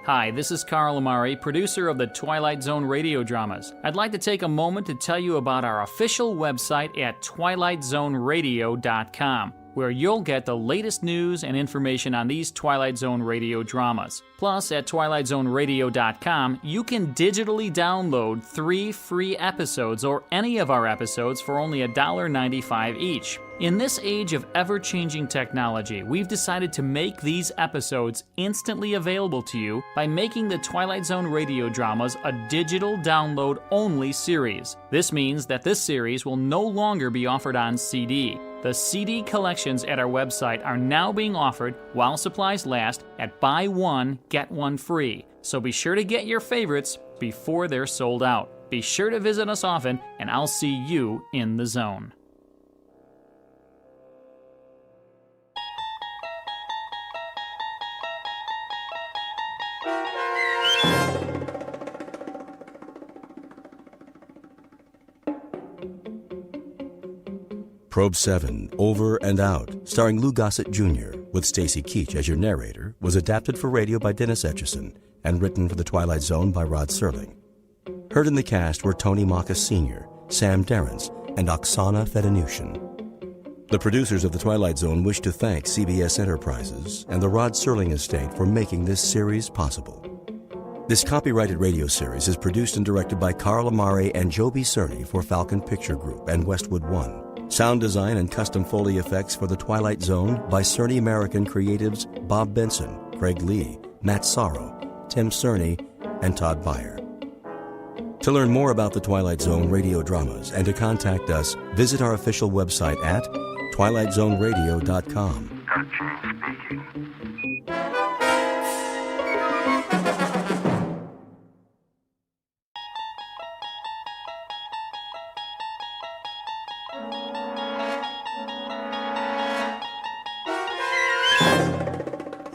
Hi, this is Carl Amari, producer of the Twilight Zone radio dramas. I'd like to take a moment to tell you about our official website at twilightzoneradio.com, where you'll get the latest news and information on these Twilight Zone radio dramas. Plus, at twilightzoneradio.com, you can digitally download 3 free episodes or any of our episodes for only $1.95 each. In this age of ever-changing technology, we've decided to make these episodes instantly available to you by making the Twilight Zone radio dramas a digital download-only series. This means that this series will no longer be offered on CD. The CD collections at our website are now being offered while supplies last at buy one, get one free. So be sure to get your favorites before they're sold out. Be sure to visit us often, and I'll see you in the zone. Probe 7, Over and Out, starring Lou Gossett Jr., with Stacy Keach as your narrator, was adapted for radio by Dennis Etchison and written for The Twilight Zone by Rod Serling. Heard in the cast were Tony Makis Sr., Sam Derrence, and Oksana Fedonisyan. The producers of The Twilight Zone wish to thank CBS Enterprises and the Rod Serling estate for making this series possible. This copyrighted radio series is produced and directed by Carl Amari and Joe B. Cerny for Falcon Picture Group and Westwood One. Sound design and custom Foley effects for The Twilight Zone by Cerny American creatives Bob Benson, Craig Lee, Matt Sorrow, Tim Cerny, and Todd Beyer. To learn more about The Twilight Zone radio dramas and to contact us, visit our official website at twilightzoneradio.com.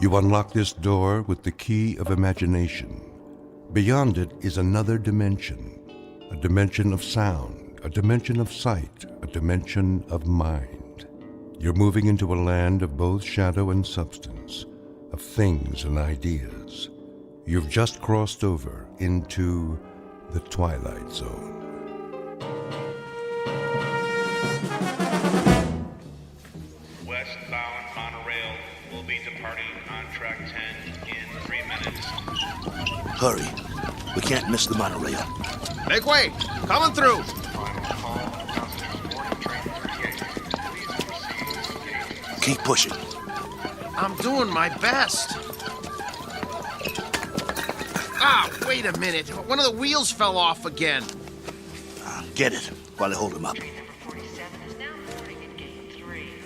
You unlock this door with the key of imagination. Beyond it is another dimension, a dimension of sound, a dimension of sight, a dimension of mind. You're moving into a land of both shadow and substance, of things and ideas. You've just crossed over into the Twilight Zone. Westbound monorail will be departing on track 10 in 3 minutes. Hurry. We can't miss the monorail. Make way! Coming through! Keep pushing. I'm doing my best. Ah, wait a minute. One of the wheels fell off again. Get it while I hold him up.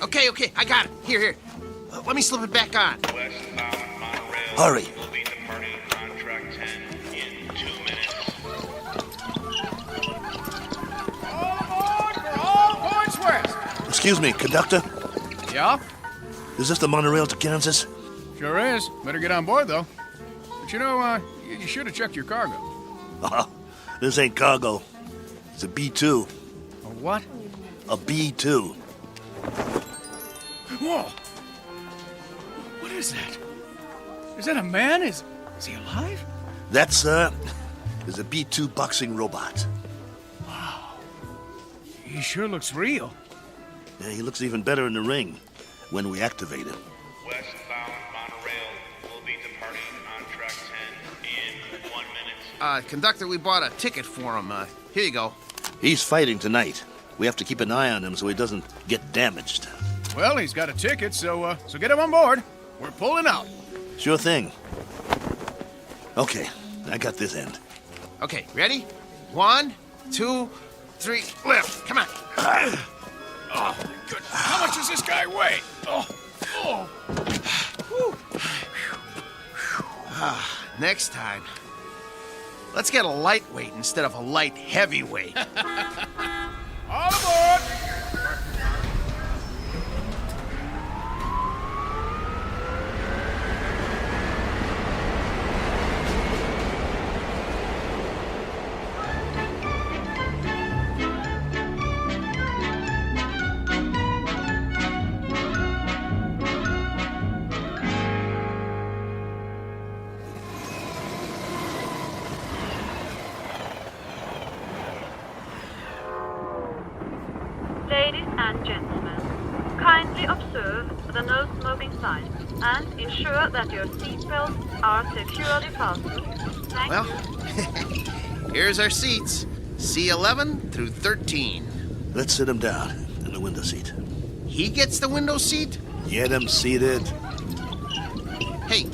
Okay, I got it. Here. Let me slip it back on. Hurry. Will be departing on track 10 in 2 minutes. All aboard for all points west. Excuse me, conductor. Yeah? Is this the monorail to Kansas? Sure is. Better get on board, though. But you know, you should have checked your cargo. This ain't cargo. It's a B-2. A what? A B-2. Whoa! What is that? Is that a man? Is he alive? That, sir, is a B-2 boxing robot. Wow. He sure looks real. Yeah, he looks even better in the ring when we activate him. Westbound monorail will be departing on track 10 in 1 minute. Conductor, we bought a ticket for him. Here you go. He's fighting tonight. We have to keep an eye on him so he doesn't get damaged. Well, he's got a ticket, so get him on board. We're pulling out. Sure thing. Okay, I got this end. Okay, ready? 1, 2, 3, lift. Come on. Oh, good. How much does this guy weigh? Next time, let's get a lightweight instead of a light heavyweight. All aboard! Ladies and gentlemen, kindly observe the no smoking sign and ensure that your seatbelts are securely fastened. Thank Well, you. here's our seats. C11 through 13. Let's sit him down in the window seat. He gets the window seat? Get him seated. Hey,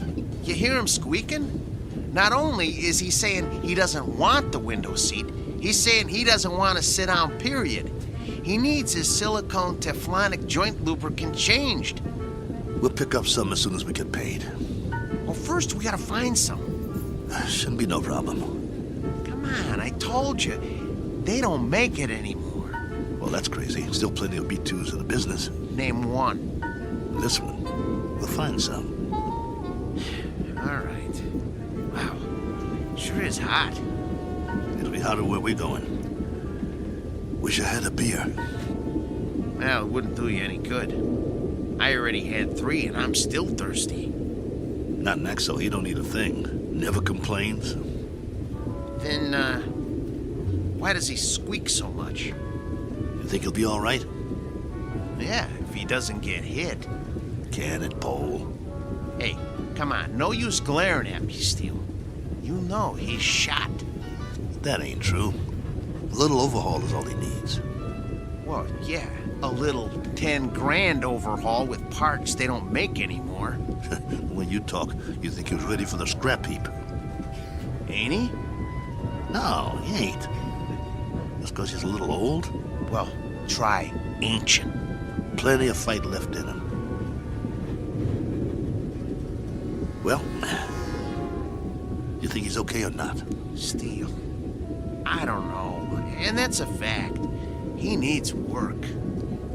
you hear him squeaking? Not only is he saying he doesn't want the window seat, he's saying he doesn't want to sit down, period. He needs his silicone Teflonic joint lubricant changed. We'll pick up some as soon as we get paid. Well, first we gotta find some. Shouldn't be no problem. Come on, I told you. They don't make it anymore. Well, that's crazy. Still plenty of B2s in the business. Name one. This one. We'll find some. All right. Wow. Sure is hot. It'll be hotter where we're going. Wish I had a beer. Well, it wouldn't do you any good. I already had 3 and I'm still thirsty. Not Maxo, he don't need a thing. Never complains. Then, why does he squeak so much? You think he'll be all right? Yeah, if he doesn't get hit. Can it, Pole? Hey, come on, no use glaring at me, Steele. You know he's shot. That ain't true. A little overhaul is all he needs. Well, yeah, a little 10 grand overhaul with parts they don't make anymore. When you talk, you think he was ready for the scrap heap. Ain't he? No, he ain't. Just because he's a little old? Well, try ancient. Plenty of fight left in him. Well, you think he's okay or not? Steele, I don't know. And that's a fact. He needs work.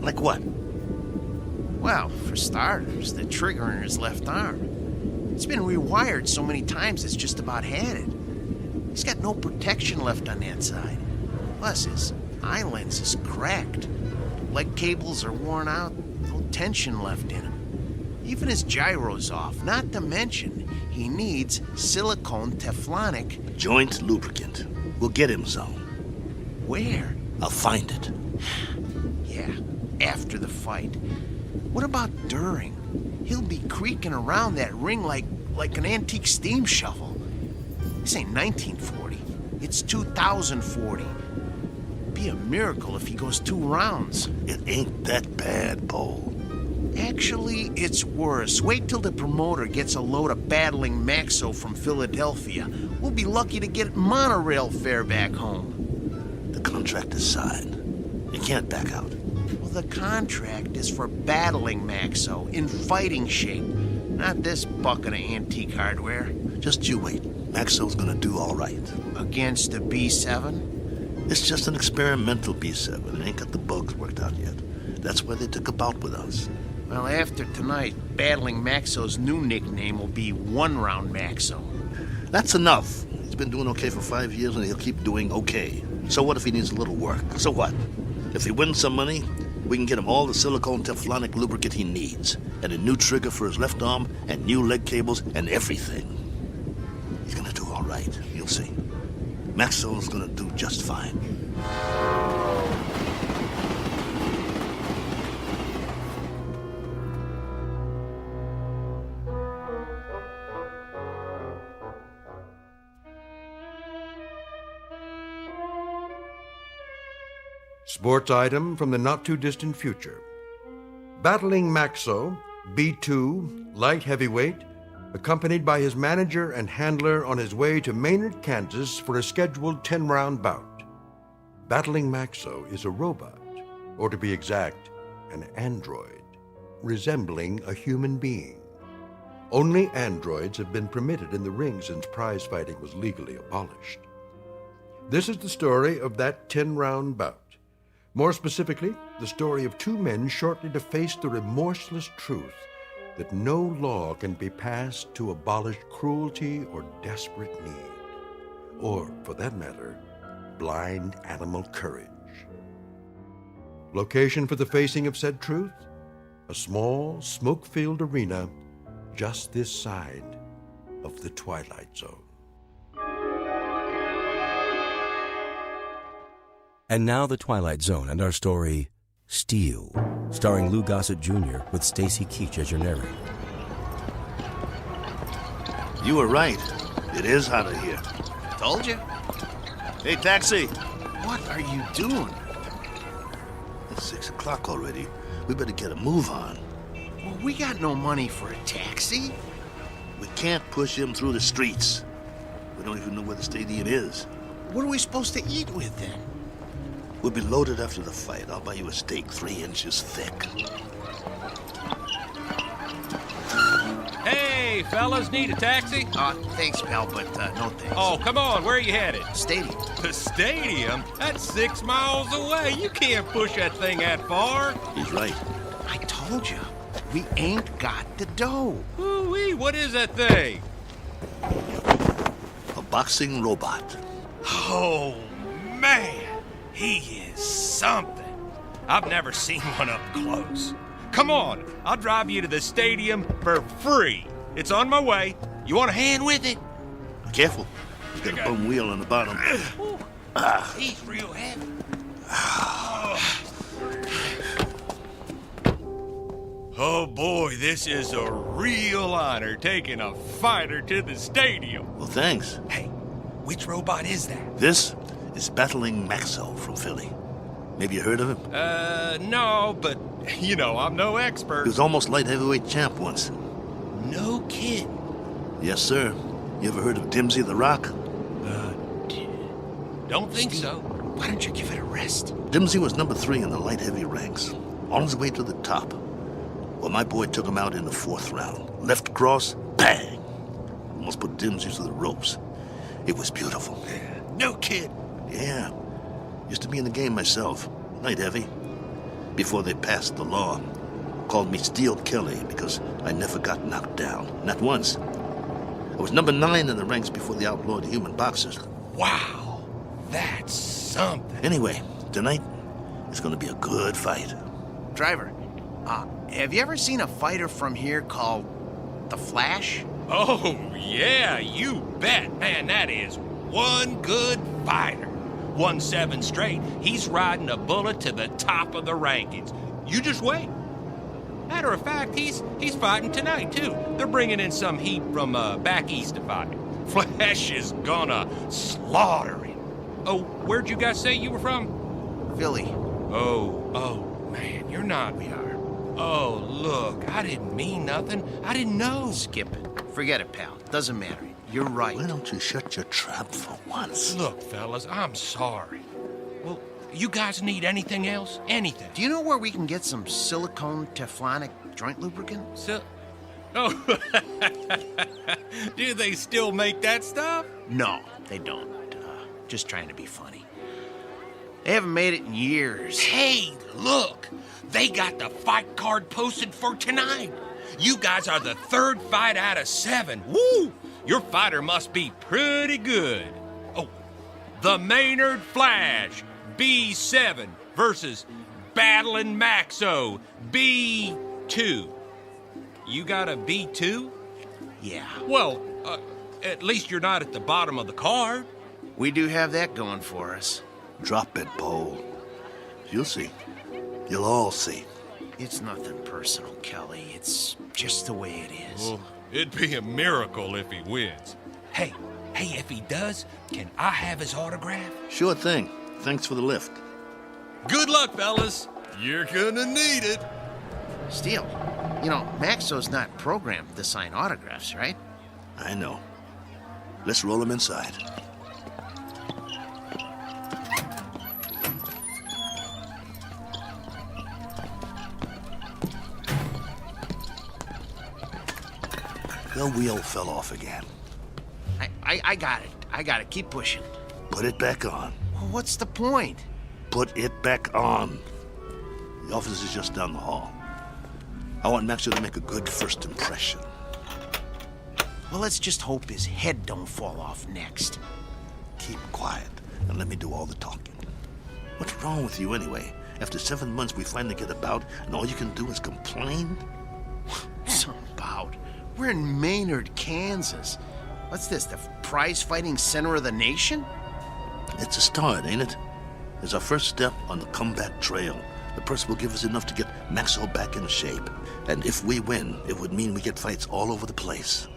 Like what? Well, for starters, the trigger in his left arm. It's been rewired so many times it's just about had it. He's got no protection left on that side. Plus, his eye lens is cracked. Leg cables are worn out, no tension left in him. Even his gyro's off, not to mention he needs silicone Teflonic joint lubricant. We'll get him some. Where? I'll find it. Yeah, after the fight. What about during? He'll be creaking around that ring like an antique steam shovel. This ain't 1940. It's 2040. Be a miracle if he goes 2 rounds. It ain't that bad, Pole. Actually, it's worse. Wait till the promoter gets a load of battling Maxo from Philadelphia. We'll be lucky to get monorail fare back home. The contract is signed. You can't back out. Well, the contract is for battling Maxo in fighting shape, not this bucket of antique hardware. Just you wait. Maxo's gonna do all right. Against a B7? It's just an experimental B7. It ain't got the bugs worked out yet. That's why they took a bout with us. Well, after tonight, battling Maxo's new nickname will be One Round Maxo. That's enough. He's been doing okay for 5 years, and he'll keep doing okay. So what if he needs a little work? So what? If he wins some money, we can get him all the silicone Teflonic lubricant he needs, and a new trigger for his left arm, and new leg cables, and everything. He's gonna do all right. You'll see. Maxwell's gonna do just fine. Sports item from the not-too-distant future. Battling Maxo, B2, light heavyweight, accompanied by his manager and handler on his way to Maynard, Kansas for a scheduled 10-round bout. Battling Maxo is a robot, or to be exact, an android, resembling a human being. Only androids have been permitted in the ring since prize fighting was legally abolished. This is the story of that 10-round bout. More specifically, the story of two men shortly to face the remorseless truth that no law can be passed to abolish cruelty or desperate need, or, for that matter, blind animal courage. Location for the facing of said truth? A small, smoke-filled arena just this side of the Twilight Zone. And now the Twilight Zone and our story, Steel, starring Lou Gossett Jr. with Stacy Keach as your narrator. You were right. It is hotter here. Told you. Hey, taxi! What are you doing? It's 6 o'clock already. We better get a move on. Well, we got no money for a taxi. We can't push him through the streets. We don't even know where the stadium is. What are we supposed to eat with then? We'll be loaded after the fight. I'll buy you a steak 3 inches thick. Hey, fellas, need a taxi? Thanks, pal, but no thanks. Oh, come on, where are you headed? Stadium. The stadium? That's 6 miles away. You can't push that thing that far. He's right. I told you, we ain't got the dough. Ooh-wee, what is that thing? A boxing robot. Oh, man. He is something. I've never seen one up close. Come on, I'll drive you to the stadium for free. It's on my way. You want a hand with it? Careful. He's got a bum wheel on the bottom. He's real heavy. Oh boy, this is a real honor taking a fighter to the stadium. Well, thanks. Hey, which robot is that? This is Battling Maxo from Philly. Maybe you heard of him? No, but, you know, I'm no expert. He was almost light heavyweight champ once. No kid. Yes, sir. You ever heard of Dimsy the Rock? Don't think so. Why don't you give it a rest? Dimsy was number 3 in the light heavy ranks, on his way to the top. Well, my boy took him out in the 4th round. Left cross, bang! Almost put Dimsy to the ropes. It was beautiful. No kid. Yeah. Used to be in the game myself. Light heavy. Before they passed the law. Called me Steel Kelly because I never got knocked down. Not once. I was number 9 in the ranks before they outlawed human boxers. Wow. That's something. Anyway, tonight is going to be a good fight. Driver, have you ever seen a fighter from here called The Flash? Oh, yeah, you bet. Man, that is one good fighter. Won 7 straight. He's riding a bullet to the top of the rankings. You just wait. Matter of fact, he's fighting tonight, too. They're bringing in some heat from back east to fight. Flash is gonna slaughter him. Oh, where'd you guys say you were from? Philly. Oh, man, you're not. We are. Oh, look, I didn't mean nothing. I didn't know. Skip it. Forget it, pal. Doesn't matter. You're right. Why don't you shut your trap for once? Look, fellas, I'm sorry. Well, you guys need anything else? Anything? Do you know where we can get some silicone Teflonic joint lubricant? Oh, do they still make that stuff? No, they don't. Just trying to be funny. They haven't made it in years. Hey, look! They got the fight card posted for tonight. You guys are the 3rd fight out of 7. Woo! Your fighter must be pretty good. Oh, the Maynard Flash, B7 versus Battling Maxo, B2. You got a B2? Yeah. Well, at least you're not at the bottom of the card. We do have that going for us. Drop it, Bo. You'll see. You'll all see. It's nothing personal, Kelly. It's just the way it is. Well, it'd be a miracle if he wins. Hey, if he does, can I have his autograph? Sure thing. Thanks for the lift. Good luck, fellas. You're gonna need it. Steele, you know, Maxo's not programmed to sign autographs, right? I know. Let's roll him inside. The wheel fell off again. I got it. I got it. Keep pushing. Put it back on. Well, what's the point? Put it back on. The office is just down the hall. I want Maxo to make a good first impression. Well, let's just hope his head don't fall off next. Keep quiet and let me do all the talking. What's wrong with you anyway? After 7 months, we finally get about, and all you can do is complain? Some bout. We're in Maynard, Kansas. What's this, the prize-fighting center of the nation? It's a start, ain't it? It's our first step on the comeback trail. The purse will give us enough to get Maxo back in shape. And if we win, it would mean we get fights all over the place.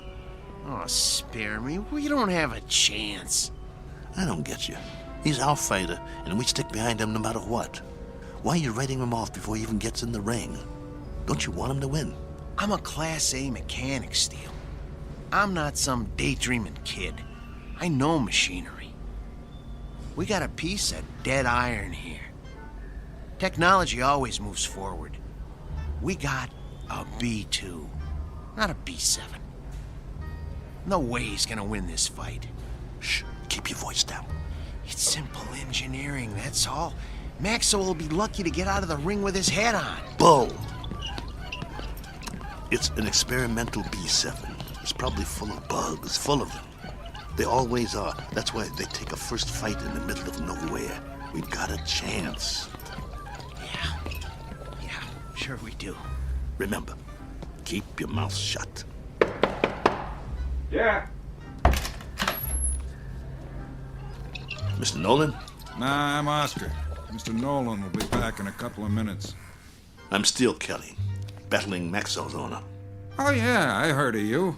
Oh, spare me. We don't have a chance. I don't get you. He's our fighter, and we stick behind him no matter what. Why are you writing him off before he even gets in the ring? Don't you want him to win? I'm a Class A mechanic, Steele. I'm not some daydreaming kid. I know machinery. We got a piece of dead iron here. Technology always moves forward. We got a B2, not a B7. No way he's gonna win this fight. Shh, keep your voice down. It's simple engineering, that's all. Maxo will be lucky to get out of the ring with his head on. Bull! It's an experimental B7. It's probably full of bugs, full of them. They always are. That's why they take a first fight in the middle of nowhere. We've got a chance. Yeah, sure we do. Remember, keep your mouth shut. Yeah? Mr. Nolan? Nah, I'm Oscar. Mr. Nolan will be back in a couple of minutes. I'm Steele Kelly, battling Maxo's owner. Oh, yeah, I heard of you.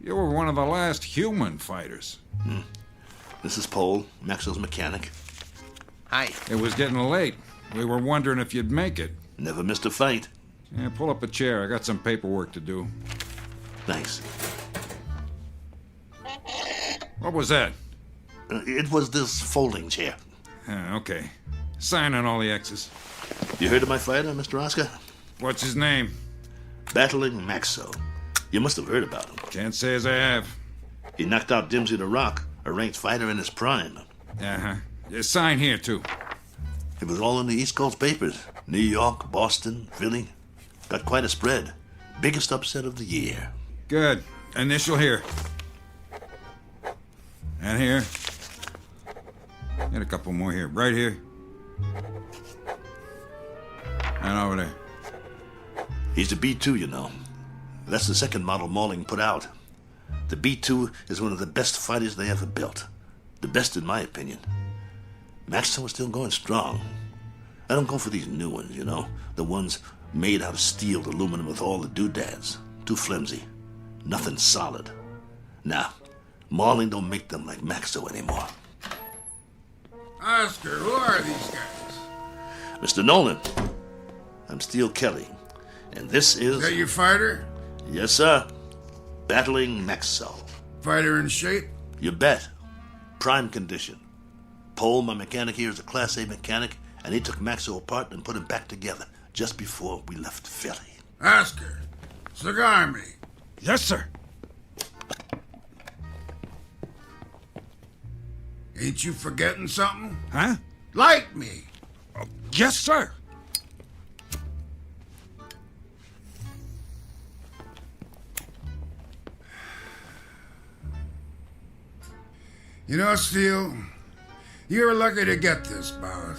You were one of the last human fighters. This is Paul, Maxo's mechanic. Hi. It was getting late. We were wondering if you'd make it. Never missed a fight. Yeah, pull up a chair. I got some paperwork to do. Thanks. What was that? It was this folding chair. Okay. Sign on all the X's. You heard of my fighter, Mr. Oscar? What's his name? Battling Maxo. You must have heard about him. Can't say as I have. He knocked out Dimsy the Rock, a ranked fighter in his prime. Uh-huh. Sign here, too. It was all in the East Coast papers. New York, Boston, Philly. Got quite a spread. Biggest upset of the year. Good. Initial here. And here. And a couple more here. Right here. And over there. He's a B2, you know. That's the second model Malling put out. The B2 is one of the best fighters they ever built. The best in my opinion. Maxo is still going strong. I don't go for these new ones, you know. The ones made out of steel, aluminum with all the doodads. Too flimsy. Nothing solid. Nah, Malling don't make them like Maxo anymore. Oscar, who are these guys? Mr. Nolan, I'm Steele Kelly, and this is... Is that your fighter? Yes, sir. Battling Maxo. Fighter in shape? You bet. Prime condition. Paul, my mechanic here, is a Class A mechanic, and he took Maxo apart and put him back together just before we left Philly. Oscar, cigar me. Yes, sir. Ain't you forgetting something? Huh? Light me. Yes, sir. You know, Steele, you were lucky to get this bout.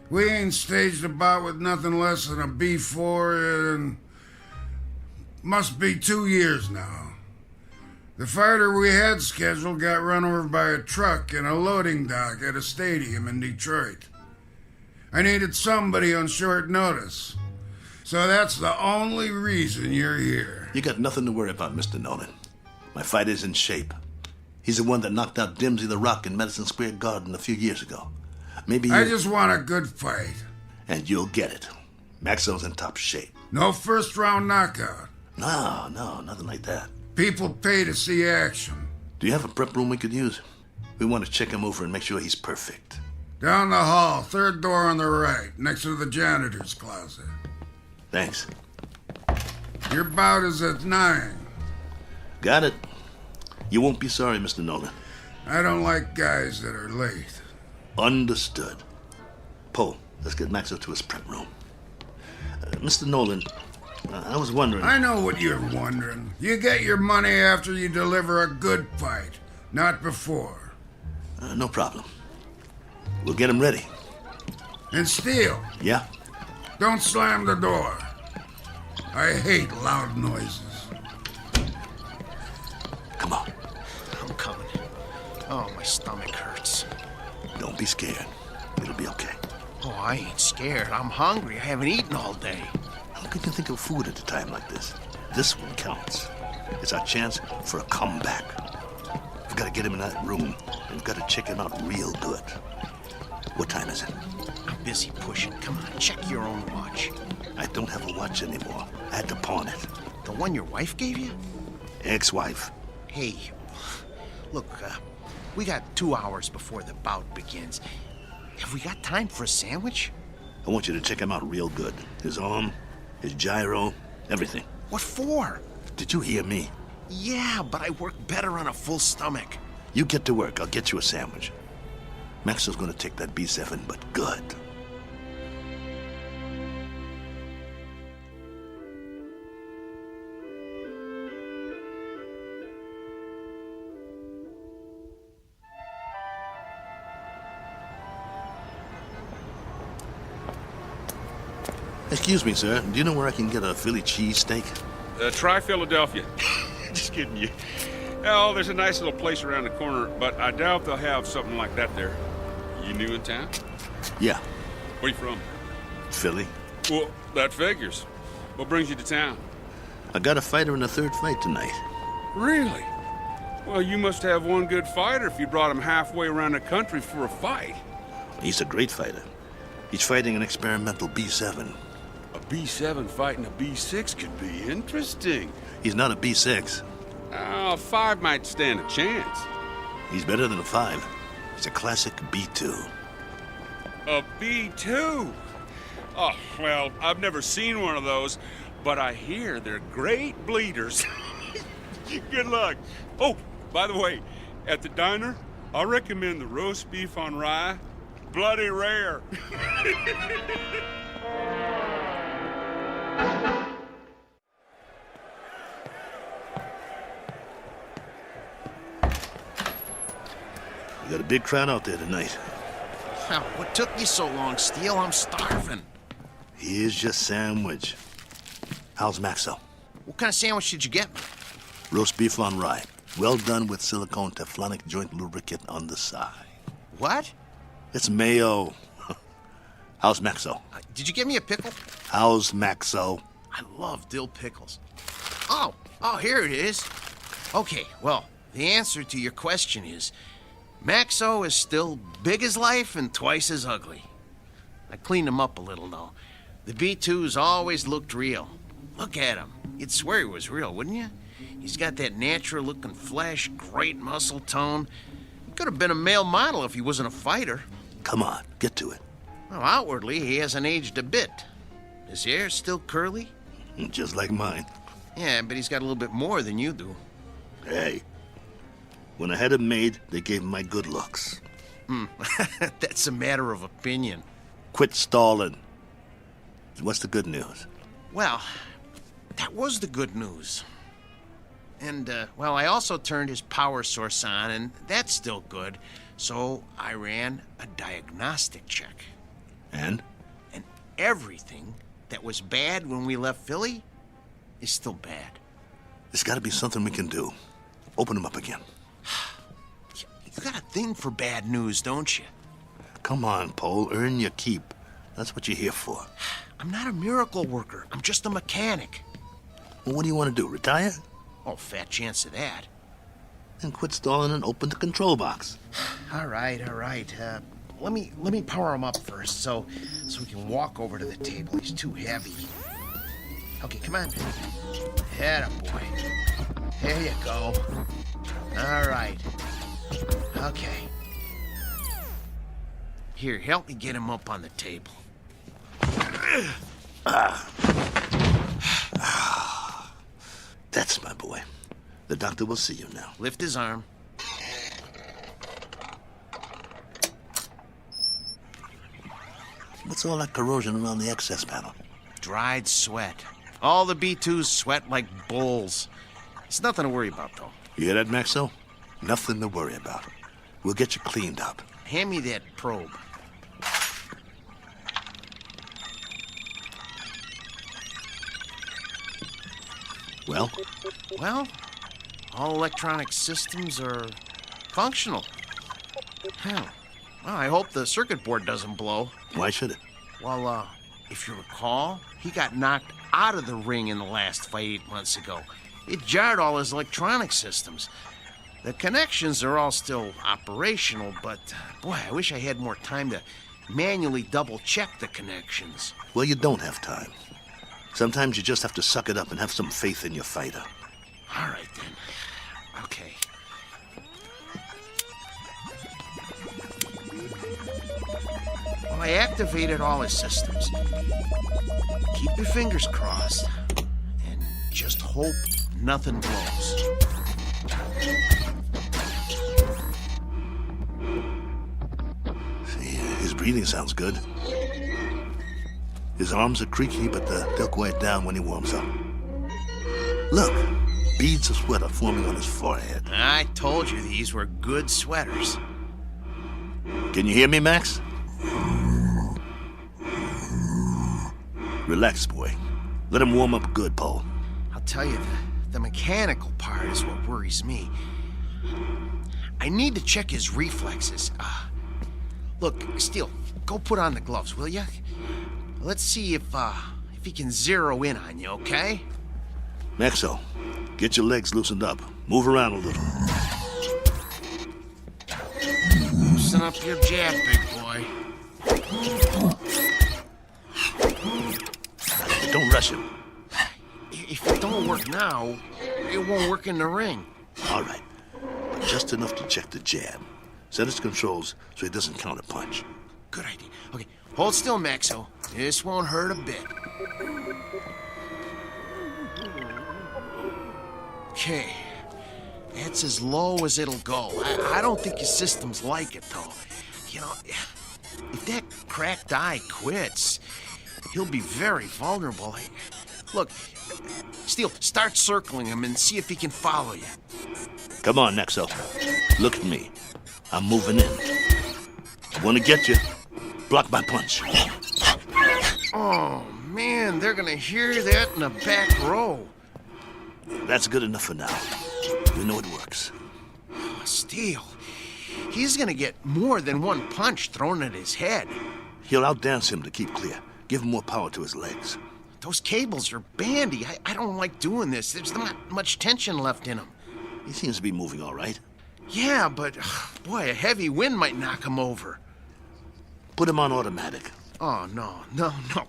We ain't staged a bout with nothing less than a B4 in must be 2 years now. The fighter we had scheduled got run over by a truck in a loading dock at a stadium in Detroit. I needed somebody on short notice. So that's the only reason you're here. You got nothing to worry about, Mr. Nolan. My fighter's in shape. He's the one that knocked out Dimsy the Rock in Madison Square Garden a few years ago. Maybe you... I just want a good fight. And you'll get it. Maxwell's in top shape. No first-round knockout. No, nothing like that. People pay to see action. Do you have a prep room we could use? We want to check him over and make sure he's perfect. Down the hall, third door on the right, next to the janitor's closet. Thanks. Your bout is at 9. Got it. You won't be sorry, Mr. Nolan. I don't like guys that are late. Understood. Poe, let's get Maxwell to his prep room. Mr. Nolan, I was wondering... I know what you're wondering. You get your money after you deliver a good fight, not before. No problem. We'll get him ready. And Steele. Yeah? Don't slam the door. I hate loud noises. Come on. I'm coming. Oh, my stomach hurts. Don't be scared. It'll be okay. Oh, I ain't scared. I'm hungry. I haven't eaten all day. How can you think of food at a time like this? This one counts. It's our chance for a comeback. We've got to get him in that room, and we've got to check him out real good. What time is it? I'm busy pushing. Come on, check your own watch. I don't have a watch anymore. I had to pawn it. The one your wife gave you? Ex-wife. Hey, look, we got 2 hours before the bout begins. Have we got time for a sandwich? I want you to check him out real good. His arm, his gyro, everything. What for? Did you hear me? Yeah, but I work better on a full stomach. You get to work. I'll get you a sandwich. Maxwell's gonna take that B7, but good. Excuse me, sir. Do you know where I can get a Philly cheesesteak? Try Philadelphia. Just kidding you. Oh, there's a nice little place around the corner, but I doubt they'll have something like that there. You new in town? Yeah. Where you from? Philly. Well, that figures. What brings you to town? I got a fighter in the third fight tonight. Really? Well, you must have one good fighter if you brought him halfway around the country for a fight. He's a great fighter. He's fighting an experimental B7. A B7 fighting a B6 could be interesting. He's not a B6. A 5 might stand a chance. He's better than a 5. He's a classic B2. A B2? Oh, well, I've never seen one of those, but I hear they're great bleeders. Good luck. Oh, by the way, at the diner, I recommend the roast beef on rye. Bloody rare. We got a big crowd out there tonight. What took you so long, Steele? I'm starving. Here's your sandwich. How's Maxwell? What kind of sandwich did you get me? Roast beef on rye. Well done with silicone Teflonic joint lubricant on the side. What? It's mayo. How's Maxwell? Did you give me a pickle? How's Maxwell? I love dill pickles. Oh, here it is. Okay, well, the answer to your question is Maxo is still big as life and twice as ugly. I cleaned him up a little, though. The B2's always looked real. Look at him. You'd swear he was real, wouldn't you? He's got that natural-looking flesh, great muscle tone. He could have been a male model if he wasn't a fighter. Come on, get to it. Well, outwardly, he hasn't aged a bit. His hair's still curly. Just like mine. Yeah, but he's got a little bit more than you do. Hey, when I had him made, they gave him my good looks. That's a matter of opinion. Quit stalling. What's the good news? Well, that was the good news. And, well, I also turned his power source on, and that's still good. So I ran a diagnostic check. And? And everything that was bad when we left Philly is still bad. There's got to be something we can do. Open him up again. You got a thing for bad news, don't you? Come on, Paul. Earn your keep. That's what you're here for. I'm not a miracle worker. I'm just a mechanic. Well, what do you want to do, retire? Oh, fat chance of that. Then quit stalling and open the control box. All right. let me power him up first, so we can walk over to the table. He's too heavy. Okay, come on. Atta boy. There you go. All right. Okay. Here, help me get him up on the table. That's my boy. The doctor will see you now. Lift his arm. What's all that corrosion around the access panel? Dried sweat. All the B2s sweat like bulls. It's nothing to worry about, though. You hear that, Maxo? Nothing to worry about. We'll get you cleaned up. Hand me that probe. Well? Well, all electronic systems are functional. Well, I hope the circuit board doesn't blow. Why should it? Well, if you recall, he got knocked out of the ring in the last fight 8 months ago. It jarred all his electronic systems. The connections are all still operational, but, boy, I wish I had more time to manually double-check the connections. Well, you don't have time. Sometimes you just have to suck it up and have some faith in your fighter. All right, then. Okay. Well, I activated all his systems. Keep your fingers crossed and just hope nothing blows. See, his breathing sounds good. His arms are creaky, but they'll quiet down when he warms up. Look, beads of sweat are forming on his forehead. I told you these were good sweaters. Can you hear me, Max? Relax, boy. Let him warm up good, Paul. I'll tell you, the mechanical part is what worries me. I need to check his reflexes. Look, Steele, go put on the gloves, will you? Let's see if he can zero in on you, okay? Maxo, get your legs loosened up. Move around a little. Loosen up your jab, big boy. Don't rush him. If it don't work now, it won't work in the ring. All right, but just enough to check the jab. Set his controls so he doesn't counter punch. Good idea. Okay, hold still, Maxo. This won't hurt a bit. Okay, that's as low as it'll go. I don't think his systems like it, though. You know, if that cracked eye quits, he'll be very vulnerable. Look, Steele, start circling him and see if he can follow you. Come on, Nexo. Look at me. I'm moving in. I want to get you. Block my punch. Oh, man, they're gonna hear that in the back row. That's good enough for now. We know it works. Steele, he's gonna get more than one punch thrown at his head. He'll outdance him to keep clear. Give him more power to his legs. Those cables are bandy. I don't like doing this. There's not much tension left in him. He seems to be moving all right. Yeah, but, boy, a heavy wind might knock him over. Put him on automatic. Oh, no.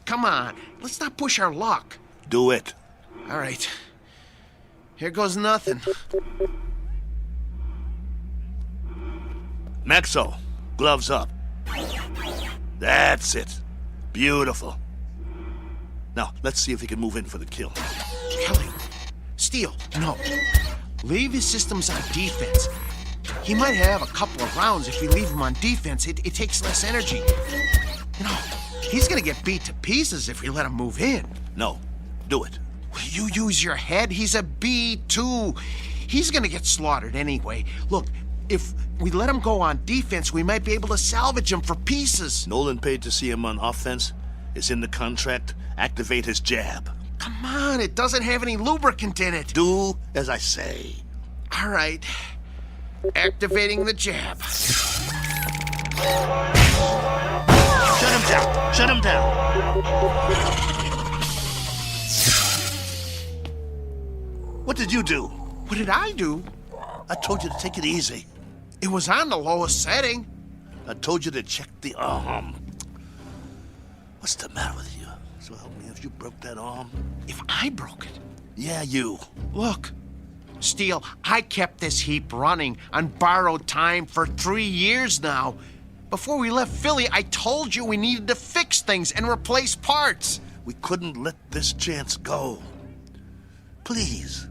Come on. Let's not push our luck. Do it. All right. Here goes nothing. Maxo, gloves up. That's it. Beautiful. Now, let's see if he can move in for the kill. Kelly, Steele, no. Leave his systems on defense. He might have a couple of rounds if we leave him on defense. It takes less energy. You know, he's gonna get beat to pieces if we let him move in. No, do it. You use your head? He's a B2. He's gonna get slaughtered anyway. Look, if we let him go on defense, we might be able to salvage him for pieces. Nolan paid to see him on offense. It's in the contract. Activate his jab. Come on, it doesn't have any lubricant in it. Do as I say. All right. Activating the jab. Shut him down. Shut him down. What did you do? What did I do? I told you to take it easy. It was on the lowest setting. I told you to check the arm. What's the matter with you? So help me if you broke that arm. If I broke it? Yeah, you. Look, Steele, I kept this heap running on borrowed time for 3 years now. Before we left Philly, I told you we needed to fix things and replace parts. We couldn't let this chance go. Please,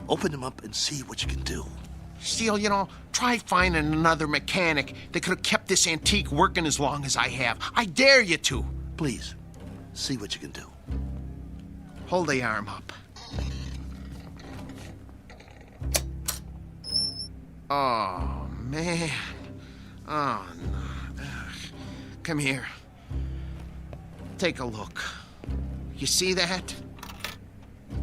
open him up and see what you can do. Steele, try finding another mechanic that could have kept this antique working as long as I have. I dare you to. Please, see what you can do. Hold the arm up. Oh, man. Oh, no. Ugh. Come here. Take a look. You see that?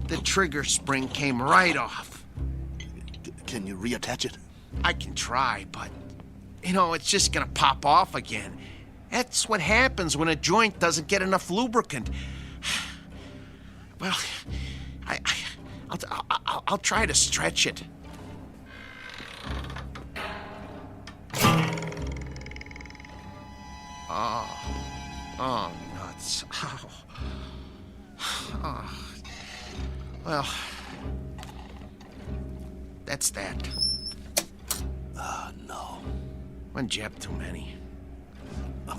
The trigger spring came right off. Can you reattach it? I can try, but, it's just gonna pop off again. That's what happens when a joint doesn't get enough lubricant. Well, I'll try to stretch it. Oh, nuts. Oh. Well, that's that. No. One jab too many.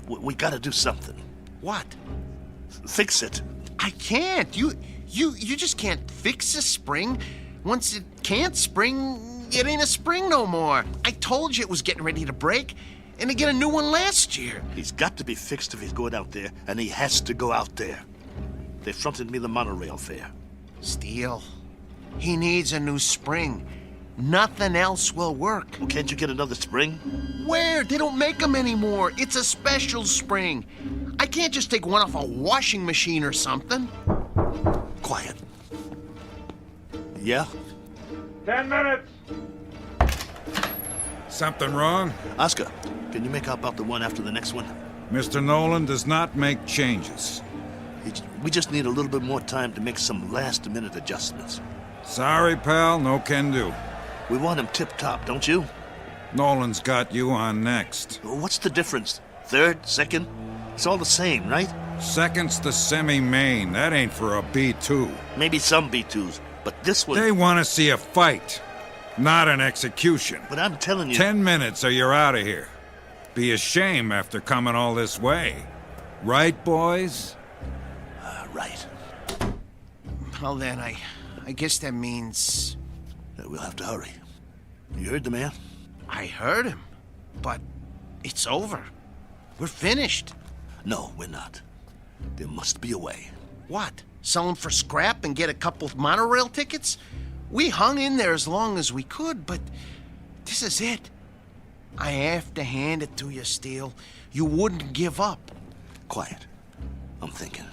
We gotta do something. What? Fix it. I can't. You just can't fix a spring. Once it can't spring, it ain't a spring no more. I told you it was getting ready to break, and to get a new one last year. He's got to be fixed if he's going out there, and he has to go out there. They fronted me the monorail fare. Steele, he needs a new spring. Nothing else will work. Well, can't you get another spring? Where? They don't make them anymore. It's a special spring. I can't just take one off a washing machine or something. Quiet. Yeah? 10 minutes. Something wrong? Oscar, can you make out about the one after the next one? Mr. Nolan does not make changes. We just need a little bit more time to make some last-minute adjustments. Sorry, pal, no can do. We want him tip-top, don't you? Nolan's got you on next. What's the difference? Third? Second? It's all the same, right? Second's the semi-main. That ain't for a B2. Maybe some B2s, but this one... They want to see a fight, not an execution. But I'm telling you... 10 minutes or you're out of here. Be a shame after coming all this way. Right, boys? Right. Well then, I guess that means... We'll have to hurry. You heard the man? I heard him, but it's over. We're finished. No, we're not. There must be a way. What? Sell them for scrap and get a couple of monorail tickets? We hung in there as long as we could, but this is it. I have to hand it to you, Steele. You wouldn't give up. Quiet. I'm thinking.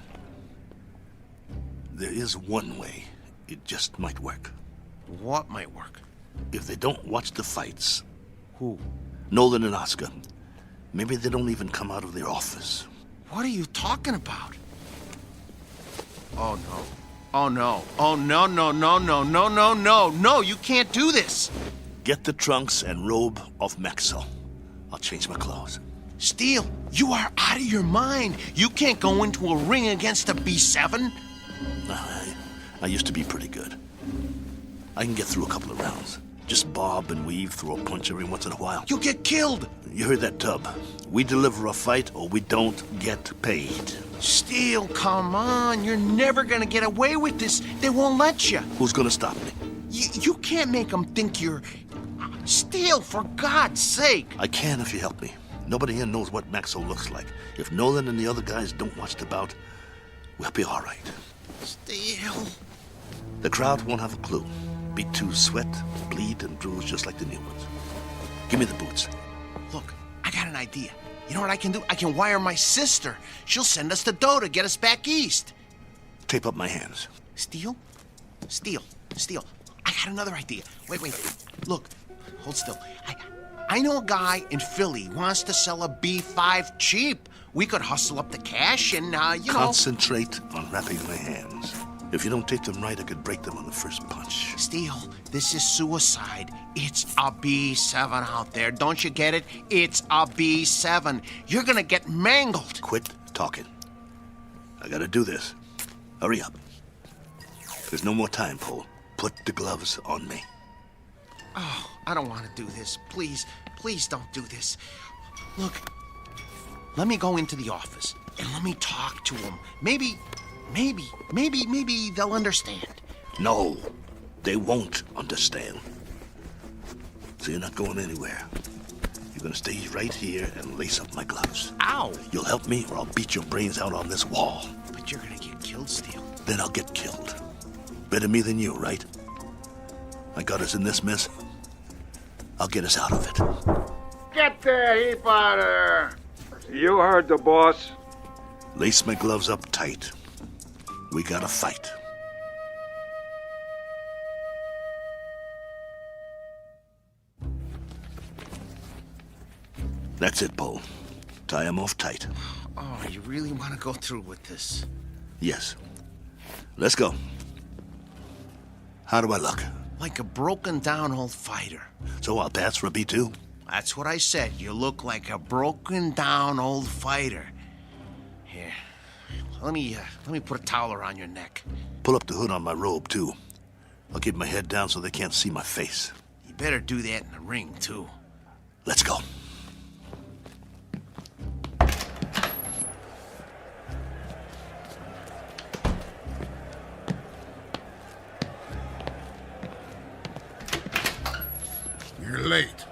There is one way. It just might work. What might work? If they don't watch the fights. Who? Nolan and Oscar. Maybe they don't even come out of their office. What are you talking about? Oh, no. Oh, no. Oh, no, no, no, no, no, no, no. No, you can't do this. Get the trunks and robe off Maxwell. I'll change my clothes. Steele, you are out of your mind. You can't go into a ring against a B7. I used to be pretty good. I can get through a couple of rounds. Just bob and weave, throw a punch every once in a while. You'll get killed. You heard that, Tub. We deliver a fight or we don't get paid. Steele, come on. You're never gonna get away with this. They won't let you. Who's gonna stop me? You can't make them think you're... Steele, for God's sake. I can if you help me. Nobody here knows what Maxwell looks like. If Nolan and the other guys don't watch the bout, we'll be all right. Steele. The crowd won't have a clue. B2s sweat, bleed, and bruise just like the new ones. Give me the boots. Look, I got an idea. You know what I can do? I can wire my sister. She'll send us the dough to get us back east. Tape up my hands. Steele? Steele. I got another idea. Wait. Look, hold still. I know a guy in Philly wants to sell a B5 cheap. We could hustle up the cash and, Concentrate on wrapping my hands. If you don't take them right, I could break them on the first punch. Steele, this is suicide. It's a B7 out there. Don't you get it? It's a B7. You're gonna get mangled. Quit talking. I gotta do this. Hurry up. There's no more time, Paul. Put the gloves on me. Oh, I don't want to do this. Please, please don't do this. Look, let me go into the office and let me talk to them. Maybe they'll understand. No, they won't understand. So you're not going anywhere. You're gonna stay right here and lace up my gloves. Ow! You'll help me or I'll beat your brains out on this wall. But you're gonna get killed, Steele. Then I'll get killed. Better me than you, right? I got us in this mess. I'll get us out of it. Get the heap out of there! You heard the boss. Lace my gloves up tight. We gotta fight. That's it, Paul. Tie him off tight. Oh, you really want to go through with this? Yes. Let's go. How do I look? Like a broken down old fighter. So I'll pass for a B2? That's what I said. You look like a broken down old fighter. Here, let me put a towel around your neck. Pull up the hood on my robe, too. I'll keep my head down so they can't see my face. You better do that in the ring, too. Let's go. You're late.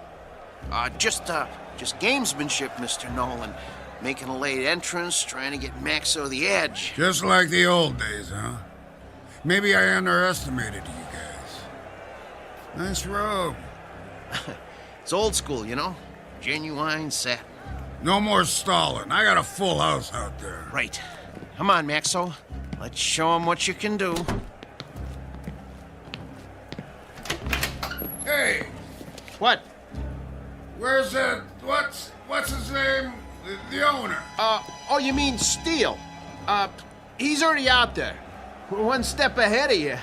Just gamesmanship, Mr. Nolan. Making a late entrance, trying to get Max over the edge. Just like the old days, huh? Maybe I underestimated you guys. Nice robe. It's old school, you know? Genuine satin. No more stalling. I got a full house out there. Right. Come on, Maxo. Let's show him what you can do. Hey! What? Where's that... What's his name? The owner. Oh, you mean Steele? He's already out there. We're one step ahead of you.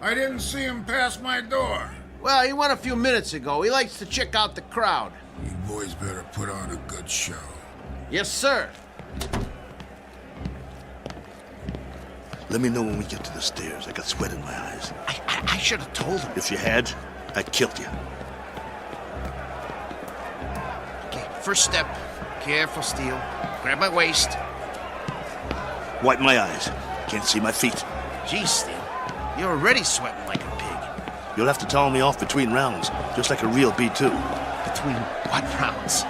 I didn't see him pass my door. Well, he went a few minutes ago. He likes to check out the crowd. You boys better put on a good show. Yes, sir. Let me know when we get to the stairs. I got sweat in my eyes. I should have told him. If you had, I'd killed you. Okay, first step. Careful, Steele. Grab my waist. Wipe my eyes. Can't see my feet. Geez, Steele. You're already sweating like a pig. You'll have to towel me off between rounds, just like a real B2. Between what rounds?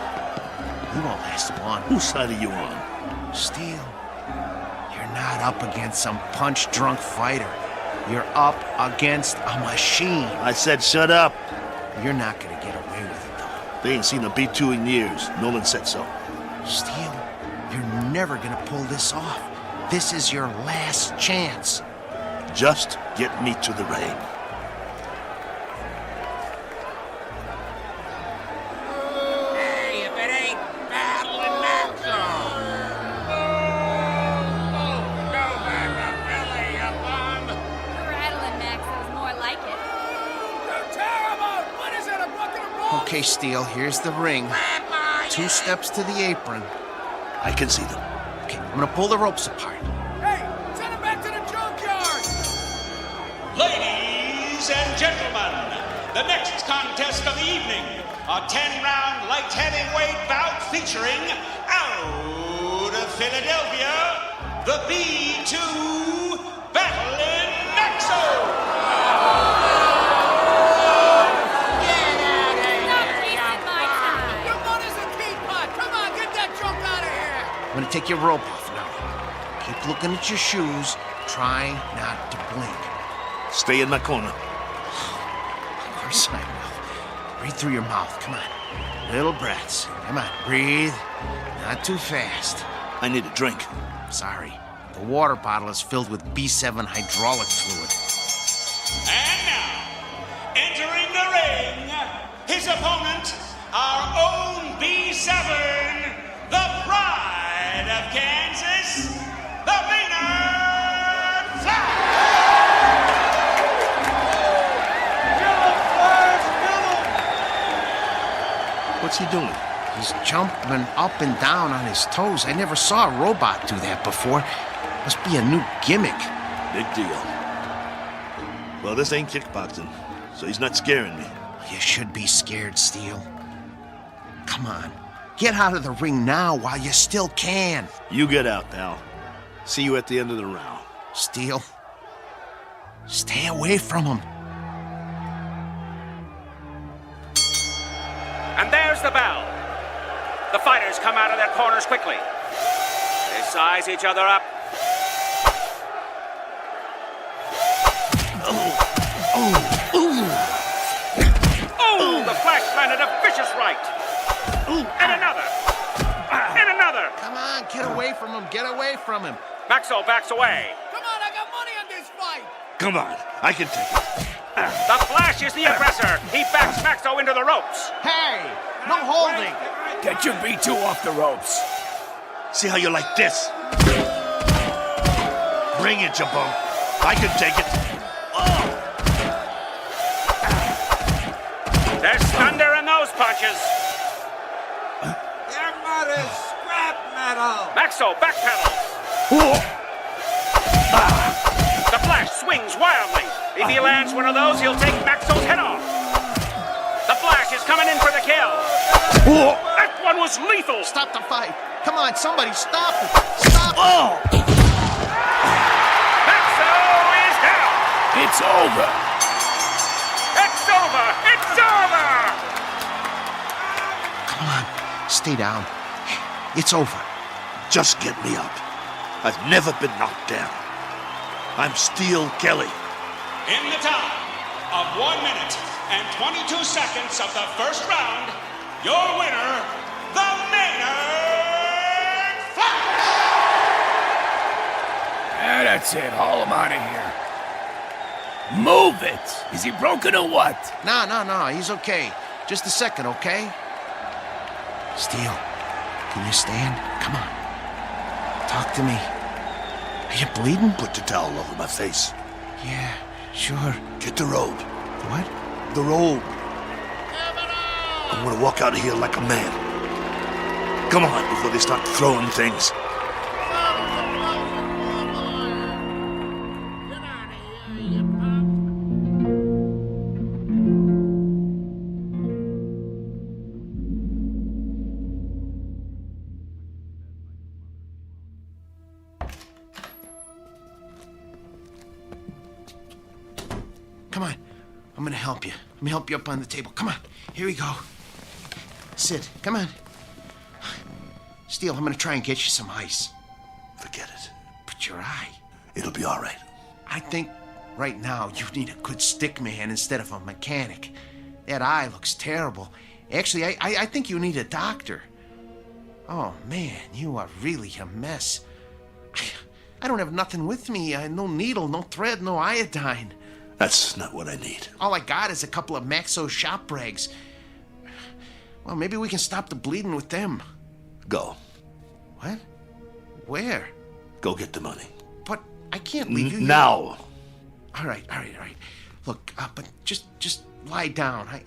You won't last long. Whose side are you on? Steele, you're not up against some punch-drunk fighter. You're up against a machine. I said shut up. You're not gonna get away with it, though. They ain't seen a B2 in years. Nolan said so. Steele, you're never gonna pull this off. This is your last chance. Just get me to the ring. Hey, if it ain't battling that zone. Go back to Philly, you bum. Rattling Max is more like it. You tear him out! What is it, a bucket of rolls? Okay, Steele, here's the ring. 2 steps to the apron. I can see them. Okay, I'm gonna pull the ropes apart. Hey, send him back to the junkyard! Ladies and gentlemen, the next contest of the evening, a 10-round light heavyweight bout featuring out of Philadelphia, the B2 Battling Maxo. I'm gonna take your rope off now. Keep looking at your shoes. Try not to blink. Stay in my corner. Of course I will. Breathe through your mouth. Come on. Little breaths. Come on. Breathe. Not too fast. I need a drink. Sorry. The water bottle is filled with B7 hydraulic fluid. And now, entering the ring, his opponent, our own B7, the pride of Kansas, the winner, Flash! What's he doing? He's jumping up and down on his toes. I never saw a robot do that before. Must be a new gimmick. Big deal. Well, this ain't kickboxing, so he's not scaring me. You should be scared, Steele. Come on. Get out of the ring now while you still can. You get out, pal. See you at the end of the round. Steele, stay away from him. And there's the bell. The fighters come out of their corners quickly. They size each other up. Oh, the flash landed a vicious right. And another. And another. Come on, get away from him. Get away from him. Maxo backs away. Come on, I got money on this fight. Come on, I can take it. The Flash is the aggressor. He backs Maxo into the ropes. Hey, no holding. Get your V2 off the ropes. See how you like this? Bring it, you bum. I can take it. There's thunder in those punches. Your mother's scrap metal. Maxo backpedals. The Flash swings wildly. If he lands one of those, he'll take Maxo's head off. The Flash is coming in for the kill. That one was lethal. Stop the fight. Come on, somebody stop it. Stop it. Maxo is down. It's over. It's over. It's over. Come on, stay down. It's over. Just get me up. I've never been knocked down. I'm Steele Kelly. In the time of 1 minute and 22 seconds of the first round, your winner, the Maynard Flash! Yeah, that's it. Haul him out of here. Move it! Is he broken or what? No, he's okay. Just a second, okay? Steele, can you stand? Come on. Talk to me. Are you bleeding? Put the towel over my face. Yeah, sure. Get the robe. What? The robe. I want to walk out of here like a man. Come on, before they start throwing things. Come on. I'm gonna help you. Let me help you up on the table. Come on. Here we go. Sit. Come on. Steele, I'm gonna try and get you some ice. Forget it. But your eye. It'll be all right. I think right now you need a good stick man instead of a mechanic. That eye looks terrible. Actually, I think you need a doctor. Oh, man, you are really a mess. I don't have nothing with me. No needle, no thread, no iodine. That's not what I need. All I got is a couple of Maxo shop rags. Well, maybe we can stop the bleeding with them. Go. What? Where? Go get the money. But I can't leave you now. All right. Look, but just lie down. I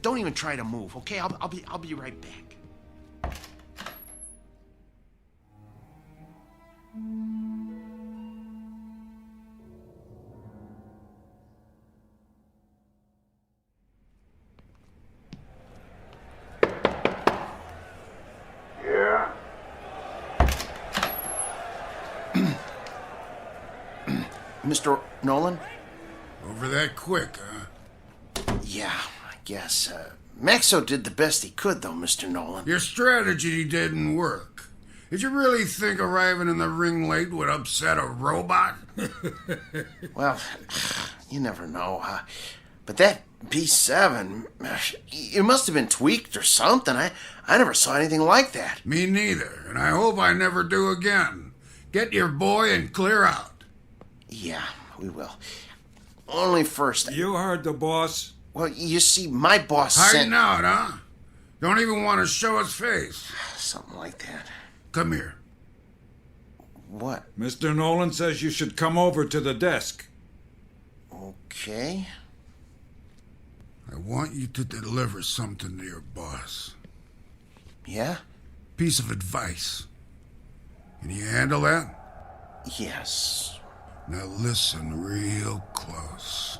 don't even try to move, okay? I'll be right back. Yeah? Mr. Nolan? Over that quick, huh? Yeah, I guess. Maxo did the best he could, though, Mr. Nolan. Your strategy didn't work. Did you really think arriving in the ring late would upset a robot? Well, you never know. But that B7, it must have been tweaked or something. I never saw anything like that. Me neither, and I hope I never do again. Get your boy and clear out. Yeah, we will. Only first... You heard the boss. Well, you see, my boss Hiding out, huh? Don't even want to show his face. Something like that. Come here. What? Mr. Nolan says you should come over to the desk. Okay. I want you to deliver something to your boss. Yeah? Piece of advice. Can you handle that? Yes. Now listen real close.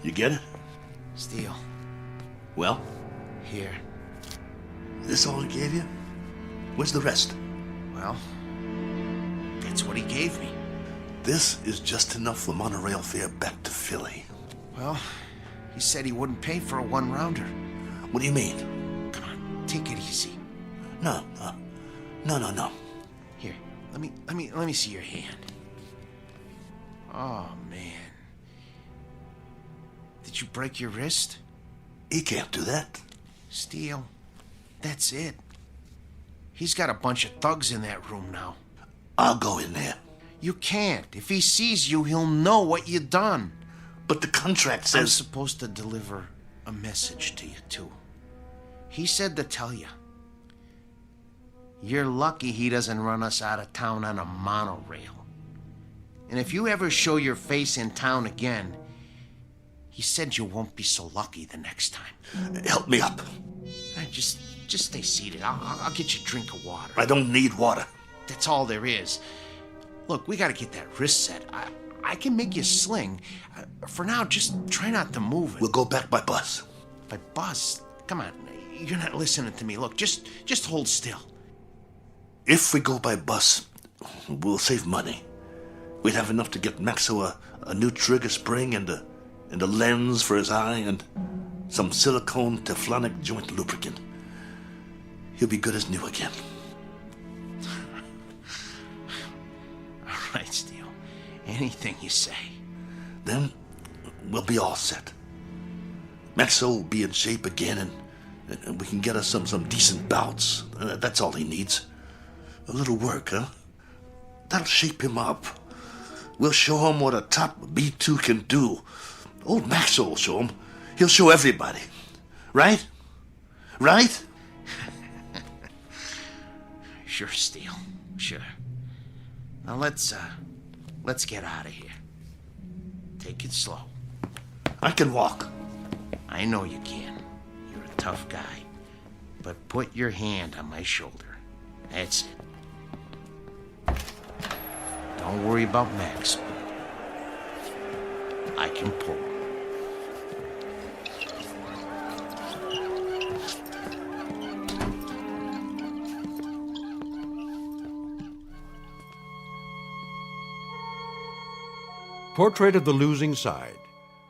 You get it? Steele. Well? Here. This all he gave you? Where's the rest? Well, that's what he gave me. This is just enough for monorail fare back to Philly. Well, he said he wouldn't pay for a one-rounder. What do you mean? Come on, take it easy. No. Here, let me see your hand. Oh, man. Did you break your wrist? He can't do that. Steele, that's it. He's got a bunch of thugs in that room now. I'll go in there. You can't. If he sees you, he'll know what you done. But the contract says... I'm supposed to deliver a message to you, too. He said to tell you. You're lucky he doesn't run us out of town on a monorail. And if you ever show your face in town again, he said you won't be so lucky the next time. Help me up. Just stay seated. I'll get you a drink of water. I don't need water. That's all there is. Look, we gotta get that wrist set. I can make you sling. For now, just try not to move it. We'll go back by bus. By bus? Come on, you're not listening to me. Look, just hold still. If we go by bus, we'll save money. We'd have enough to get Maxo a new trigger spring and a lens for his eye and some silicone Teflonic joint lubricant. He'll be good as new again. All right, Steele. Anything you say. Then we'll be all set. Maxo will be in shape again, and we can get us some decent bouts. That's all he needs. A little work, huh? That'll shape him up. We'll show him what a top B2 can do. Old Maxo will show him. He'll show everybody. Right? Right? Sure, Steele. Sure. Now let's get out of here. Take it slow. I can walk. I know you can. You're a tough guy. But put your hand on my shoulder. That's it. Don't worry about Max. I can pull. Portrait of the Losing Side.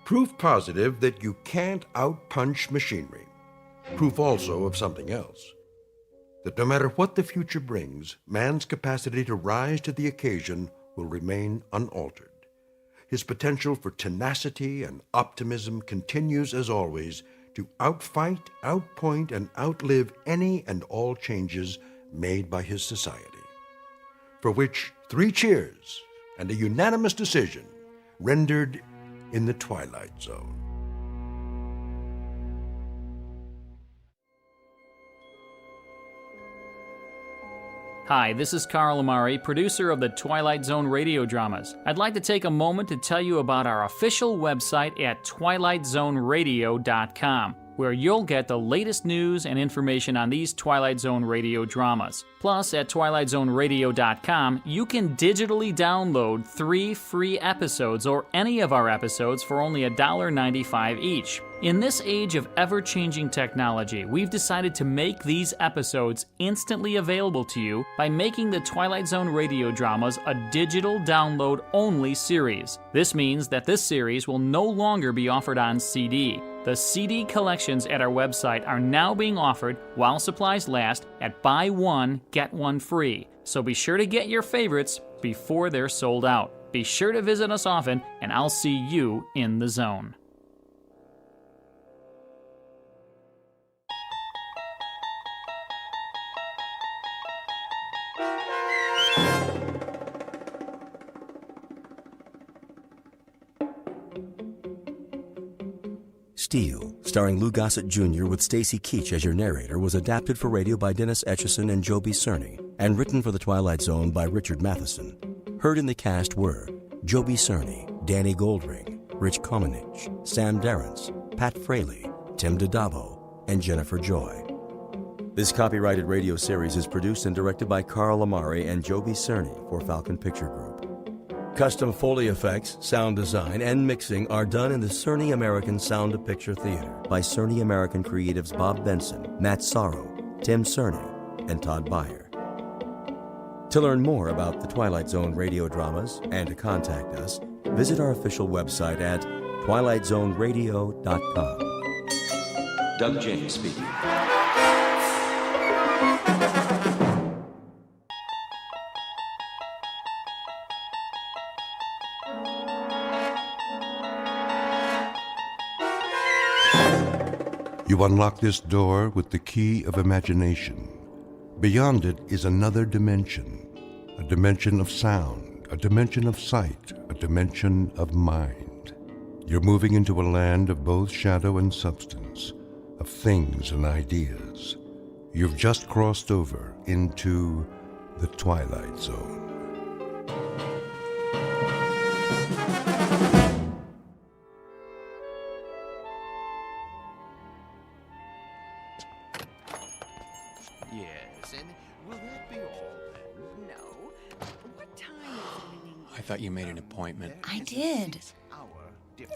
Proof positive that you can't outpunch machinery. Proof also of something else. That no matter what the future brings, man's capacity to rise to the occasion will remain unaltered. His potential for tenacity and optimism continues, as always, to outfight, outpoint, and outlive any and all changes made by his society. For which 3 cheers and a unanimous decision rendered in the Twilight Zone. Hi, this is Carl Amari, producer of the Twilight Zone radio dramas. I'd like to take a moment to tell you about our official website at twilightzoneradio.com, where you'll get the latest news and information on these Twilight Zone radio dramas. Plus, at twilightzoneradio.com, you can digitally download 3 free episodes or any of our episodes for only $1.95 each. In this age of ever-changing technology, we've decided to make these episodes instantly available to you by making the Twilight Zone radio dramas a digital download-only series. This means that this series will no longer be offered on CD. The CD collections at our website are now being offered while supplies last at buy one, get one free. So be sure to get your favorites before they're sold out. Be sure to visit us often, and I'll see you in the zone. Steel, starring Lou Gossett Jr. with Stacy Keach as your narrator, was adapted for radio by Dennis Etchison and Joby Cerny, and written for The Twilight Zone by Richard Matheson. Heard in the cast were Joby Cerny, Danny Goldring, Rich Komenich, Sam Darrence, Pat Fraley, Tim DiDavo, and Jennifer Joy. This copyrighted radio series is produced and directed by Carl Amari and Joby Cerny for Falcon Picture Group. Custom Foley effects, sound design, and mixing are done in the Cerny American Sound of Picture Theater by Cerny American creatives Bob Benson, Matt Sorrow, Tim Cerny, and Todd Beyer. To learn more about the Twilight Zone radio dramas and to contact us, visit our official website at twilightzoneradio.com. Doug James speaking. You unlock this door with the key of imagination. Beyond it is another dimension, a dimension of sound, a dimension of sight, a dimension of mind. You're moving into a land of both shadow and substance, of things and ideas. You've just crossed over into the Twilight Zone. Yes, and will that be all then? No. What time is it? I thought you made an appointment. I did.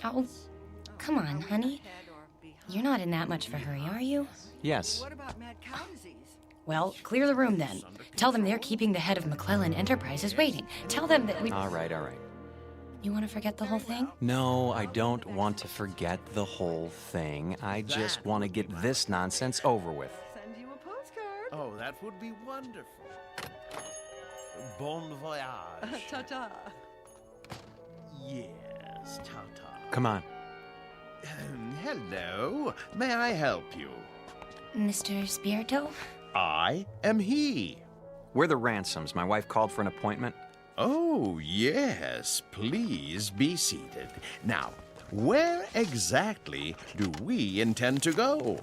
Oh, come on, honey. You're not in that much of a hurry, are you? Yes. What about mad cow disease? Well, clear the room then. Tell them they're keeping the head of McClellan Enterprises waiting. Tell them that we... All right. You want to forget the whole thing? No, I don't want to forget the whole thing. I just want to get this nonsense over with. Send you a postcard. Oh, that would be wonderful. Bon voyage. Ta-ta. Yes, ta-ta. Come on. Hello. May I help you? Mr. Spirito? I am he. We're the Ransoms. My wife called for an appointment. Oh, yes. Please be seated. Now, where exactly do we intend to go?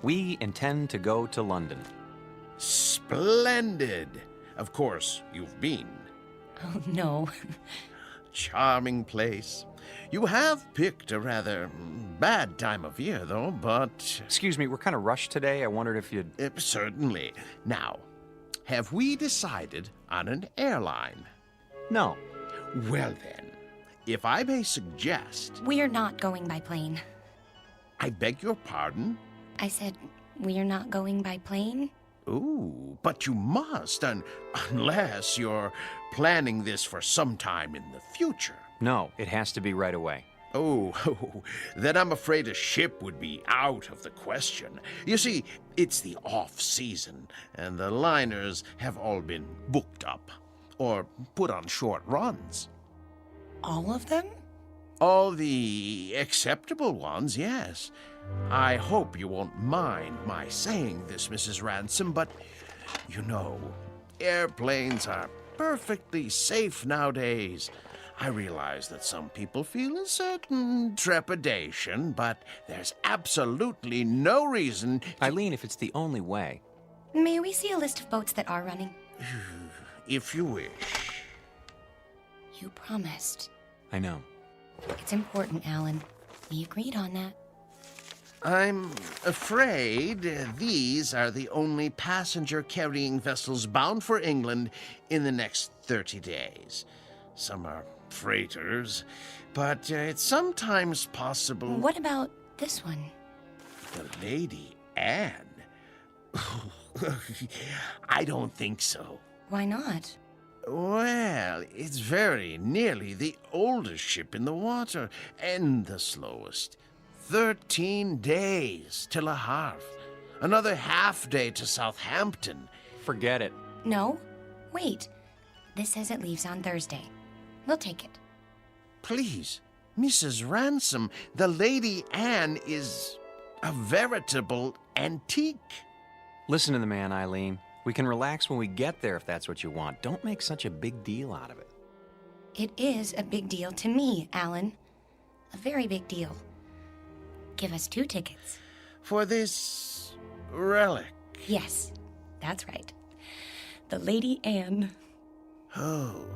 We intend to go to London. Splendid. Of course, you've been. Oh, no. Charming place. You have picked a rather bad time of year, though, but... Excuse me, we're kind of rushed today. I wondered if you'd... Certainly. Now, have we decided on an airline? No. Well then, if I may suggest... We're not going by plane. I beg your pardon? I said, we're not going by plane? Ooh, but you must, unless you're planning this for some time in the future. No, it has to be right away. Oh, then I'm afraid a ship would be out of the question. You see, it's the off-season, and the liners have all been booked up, or put on short runs. All of them? All the acceptable ones, yes. I hope you won't mind my saying this, Mrs. Ransom, but, you know, airplanes are perfectly safe nowadays. I realize that some people feel a certain trepidation, but there's absolutely no reason... Eileen, if it's the only way... May we see a list of boats that are running? If you wish. You promised. I know. It's important, Alan. We agreed on that. I'm afraid these are the only passenger-carrying vessels bound for England in the next 30 days. Some are freighters, but it's sometimes possible... What about this one? The Lady Anne? I don't think so. Why not? Well, it's very nearly the oldest ship in the water, and the slowest. 13 days to Le Havre. Another half day to Southampton. Forget it. No. Wait. This says it leaves on Thursday. We'll take it. Please, Mrs. Ransom, the Lady Anne is a veritable antique. Listen to the man, Eileen. We can relax when we get there if that's what you want. Don't make such a big deal out of it. It is a big deal to me, Alan. A very big deal. give us 2 tickets. For this relic? Yes, that's right. The Lady Anne. Oh,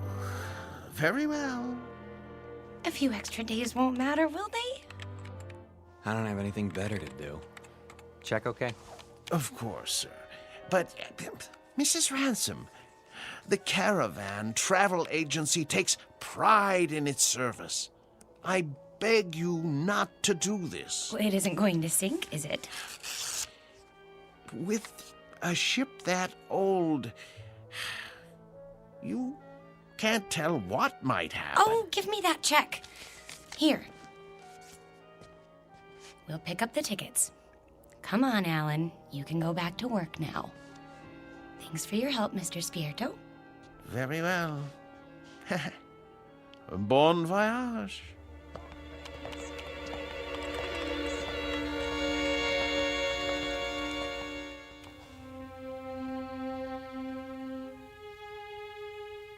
very well. A few extra days won't matter, will they? I don't have anything better to do. Check okay? Of course, sir. But, Mrs. Ransom, the Caravan Travel Agency takes pride in its service. I beg you not to do this. Well, it isn't going to sink, is it? With a ship that old, you can't tell what might happen. Oh, give me that check. Here. We'll pick up the tickets. Come on, Alan. You can go back to work now. Thanks for your help, Mr. Spierto. Very well. Bon voyage.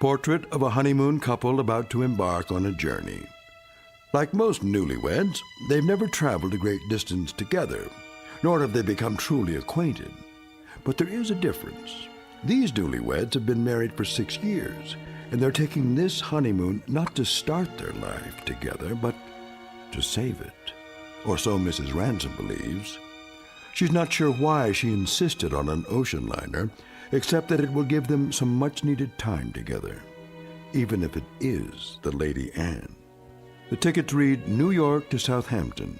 Portrait of a honeymoon couple about to embark on a journey. Like most newlyweds, they've never traveled a great distance together, nor have they become truly acquainted. But there is a difference. These newlyweds have been married for 6 years, and they're taking this honeymoon not to start their life together, but to save it. Or so Mrs. Ransom believes. She's not sure why she insisted on an ocean liner, except that it will give them some much-needed time together, even if it is the Lady Anne. The tickets read New York to Southampton,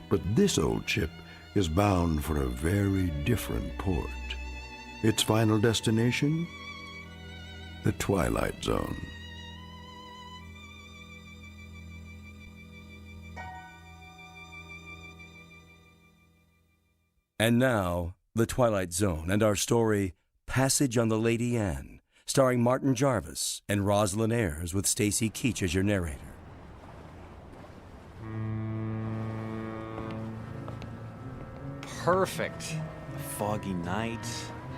but this old ship is bound for a very different port. Its final destination? The Twilight Zone. And now, The Twilight Zone and our story, Passage on the Lady Anne, starring Martin Jarvis and Rosalind Ayres with Stacy Keach as your narrator. Perfect. A foggy night.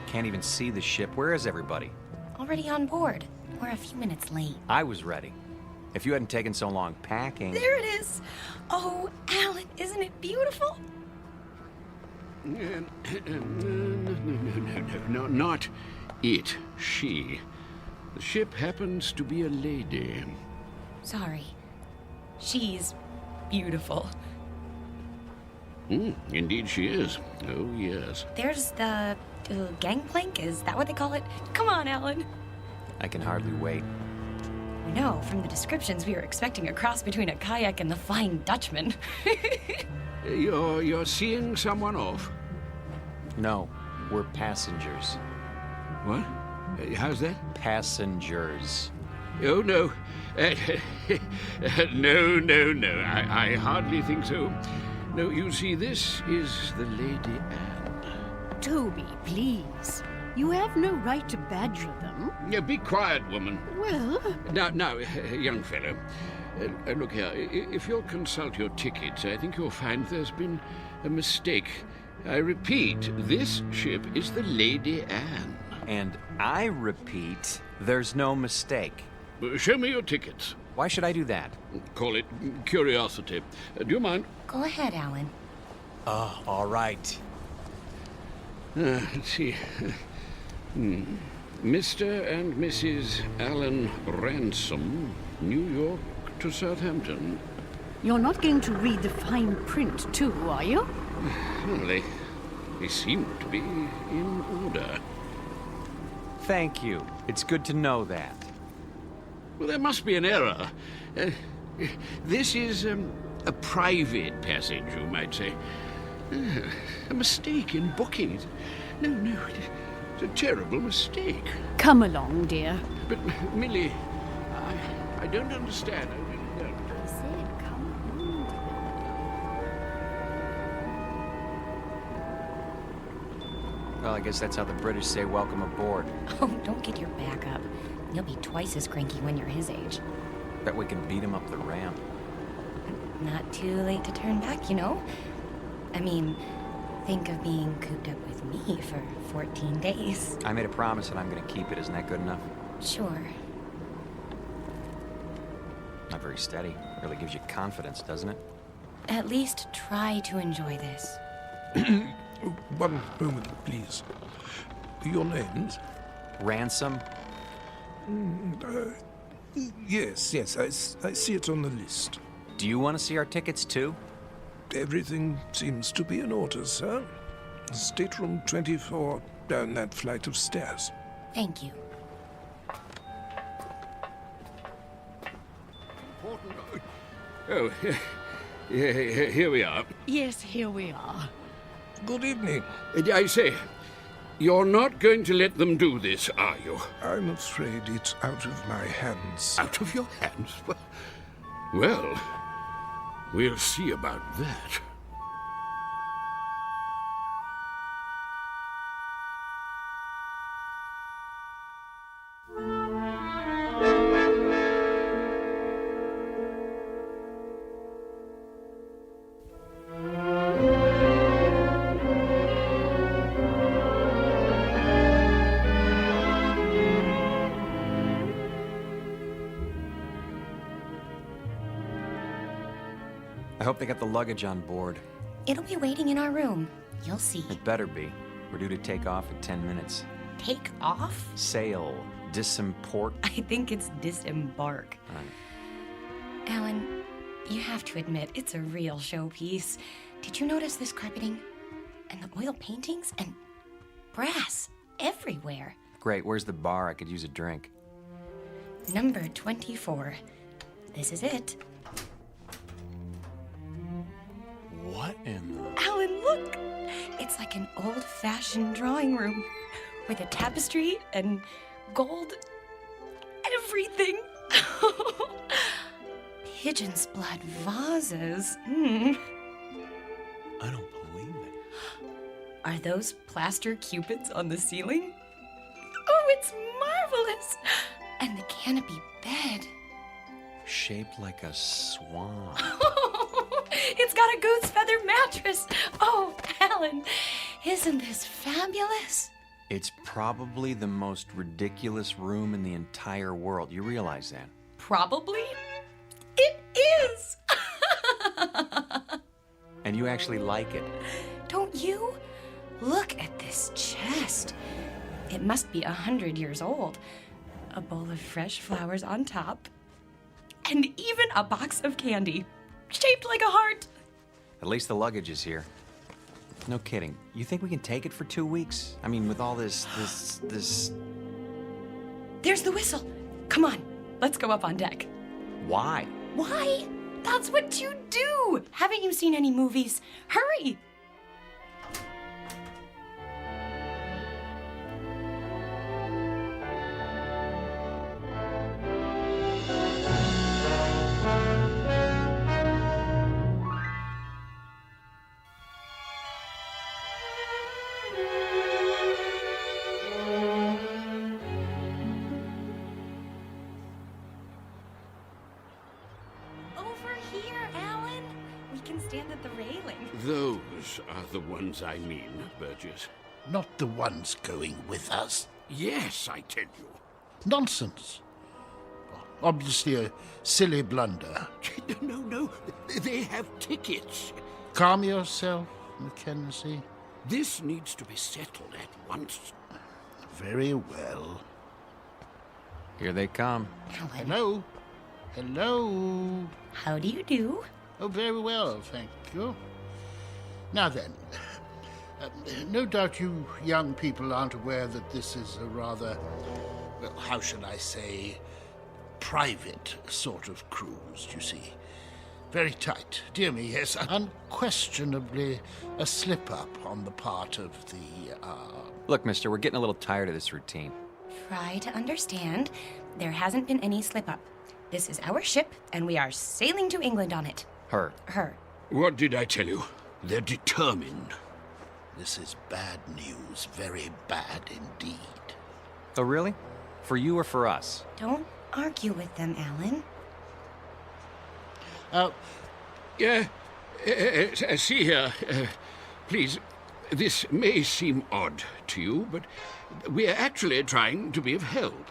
Can't even see the ship. Where is everybody? Already on board. We're a few minutes late. I was ready. If you hadn't taken so long packing... There it is! Oh, Alan, isn't it beautiful? No, not it. She. The ship happens to be a lady. Sorry. She's beautiful. Indeed she is. Oh, yes. There's the gangplank, is that what they call it? Come on, Alan. I can hardly wait. No, from the descriptions we were expecting a cross between a kayak and the Flying Dutchman. You're seeing someone off? No, we're passengers. What? How's that? Passengers. Oh, no. No. I hardly think so. No, you see, this is the Lady Anne. Toby, please. You have no right to badger them. Yeah, be quiet, woman. Well... Now, young fellow, look here. If you'll consult your tickets, I think you'll find there's been a mistake. I repeat, this ship is the Lady Anne. And I repeat, there's no mistake. Show me your tickets. Why should I do that? Call it curiosity. Do you mind? Go ahead, Alan. Oh, all right. Let's see. Mr. and Mrs. Alan Ransom, New York to Southampton. You're not going to read the fine print, too, are you? Well, they seem to be in order. Thank you. It's good to know that. Well, there must be an error. This is a private passage, you might say. A mistake in booking it. No, it's a terrible mistake. Come along, dear. But, Millie, I don't understand. I really don't. I said come along. Well, I guess that's how the British say welcome aboard. Oh, don't get your back up. You'll be twice as cranky when you're his age. Bet we can beat him up the ramp. Not too late to turn back, you know? I mean, think of being cooped up with me for 14 days. I made a promise and I'm going to keep it. Isn't that good enough? Sure. Not very steady. Really gives you confidence, doesn't it? At least try to enjoy this. One moment, please. Your names? Ransom? Yes, I see it on the list. Do you want to see our tickets too? Everything seems to be in order, sir. Stateroom 24, down that flight of stairs. Thank you. Oh, here we are. Yes, here we are. Good evening. I say, you're not going to let them do this, are you? I'm afraid it's out of my hands. Out of your hands? Well, we'll see about that. I hope they got the luggage on board. It'll be waiting in our room. You'll see. It better be. We're due to take off in 10 minutes. Take off? Sail. Disimport. I think it's disembark. Right. Alan, you have to admit, it's a real showpiece. Did you notice this carpeting? And the oil paintings? And brass everywhere. Great, where's the bar? I could use a drink. Number 24. This is it. What in the... Alan, look! It's like an old-fashioned drawing room with a tapestry and gold everything. Pigeon's blood vases. I don't believe it. Are those plaster cupids on the ceiling? Oh, it's marvelous! And the canopy bed. Shaped like a swan. It's got a goose feather mattress. Oh, Alan, isn't this fabulous? It's probably the most ridiculous room in the entire world. You realize that? Probably? It is! And you actually like it. Don't you? Look at this chest. It must be 100 years old. A bowl of fresh flowers on top. And even a box of candy, shaped like a heart. At least the luggage is here. No kidding. You think we can take it for 2 weeks? I mean, with all this... There's the whistle. Come on, let's go up on deck. Why? Why? That's what you do. Haven't you seen any movies? Hurry. Those are the ones I mean, Burgess. Not the ones going with us. Yes, I tell you. Nonsense. Obviously a silly blunder. No. They have tickets. Calm yourself, Mackenzie. This needs to be settled at once. Very well. Here they come. Hello. Hello. How do you do? Oh, very well, thank you. Now then, no doubt you young people aren't aware that this is a rather, well, how shall I say, private sort of cruise, you see. Very tight. Dear me, yes, unquestionably a slip-up on the part of the, Look, mister, we're getting a little tired of this routine. Try to understand. There hasn't been any slip-up. This is our ship, and we are sailing to England on it. Her. What did I tell you? They're determined. This is bad news, very bad indeed. Oh, really? For you or for us? Don't argue with them, Alan. See here, please, this may seem odd to you, but we're actually trying to be of help.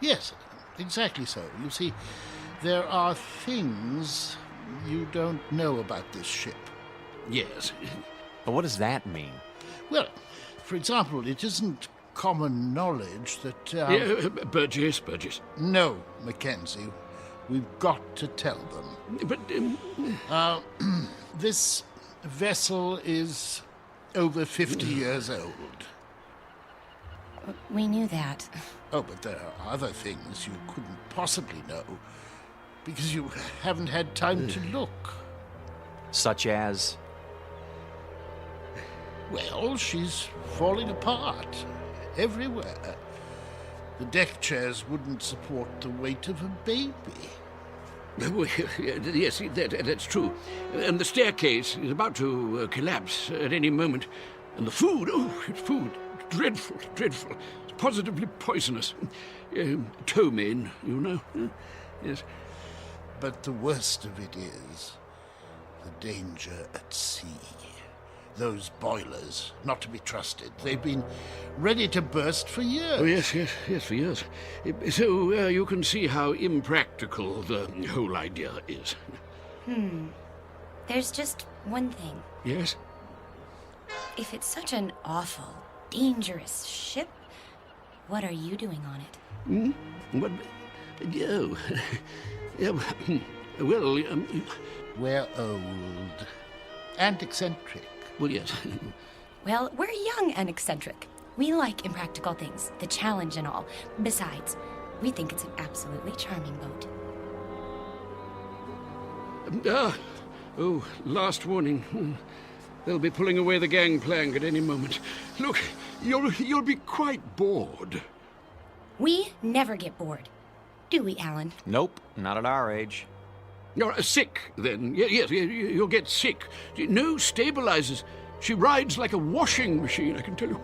Yes, exactly so. You see, there are things you don't know about this ship. Yes. But what does that mean? Well, for example, it isn't common knowledge that... Burgess. No, Mackenzie. We've got to tell them. But... this vessel is over 50 years old. We knew that. Oh, but there are other things you couldn't possibly know, because you haven't had time to look. Such as? Well, she's falling apart everywhere. The deck chairs wouldn't support the weight of a baby. Well, yes, that's true. And the staircase is about to collapse at any moment. And the food, food, dreadful. It's positively poisonous. Ptomaine, you know. Yes. But the worst of it is the danger at sea. Those boilers, not to be trusted. They've been ready to burst for years. Oh, yes, for years. So you can see how impractical the whole idea is. There's just one thing. Yes? If it's such an awful, dangerous ship, what are you doing on it? What? Oh. Well, we're old and eccentric. Well, yes. Well, we're young and eccentric. We like impractical things, the challenge and all. Besides, we think it's an absolutely charming boat. Last warning. They'll be pulling away the gangplank at any moment. Look, you'll be quite bored. We never get bored. Do we, Alan? Nope, not at our age. You're sick, then. Yes, you'll get sick. No stabilizers. She rides like a washing machine, I can tell you.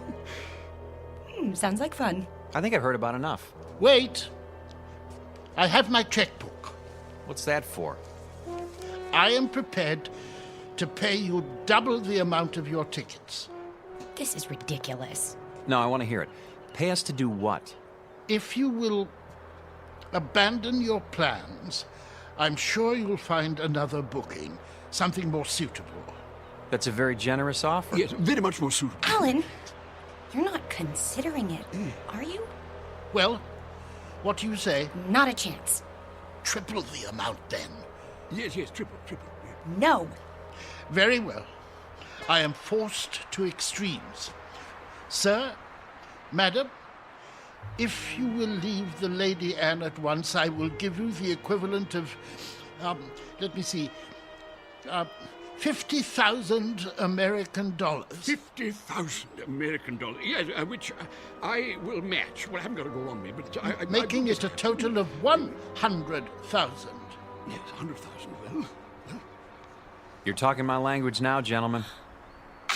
Sounds like fun. I think I've heard about enough. Wait. I have my checkbook. What's that for? I am prepared to pay you double the amount of your tickets. This is ridiculous. No, I want to hear it. Pay us to do what? If you will abandon your plans, I'm sure you'll find another booking, something more suitable. That's a very generous offer. Yes, very much more suitable. Alan, you're not considering it, are you? Well, what do you say? Not a chance. Triple the amount, then. Yes, triple. No. Very well. I am forced to extremes. Sir, madam, if you will leave the Lady Anne at once, I will give you the equivalent of, let me see, 50,000 American dollars. 50,000 American dollars. Yes, which I will match. Well, I haven't got to go on me, but making it a total of 100,000. Yes, 100,000. Well. You're talking my language now, gentlemen.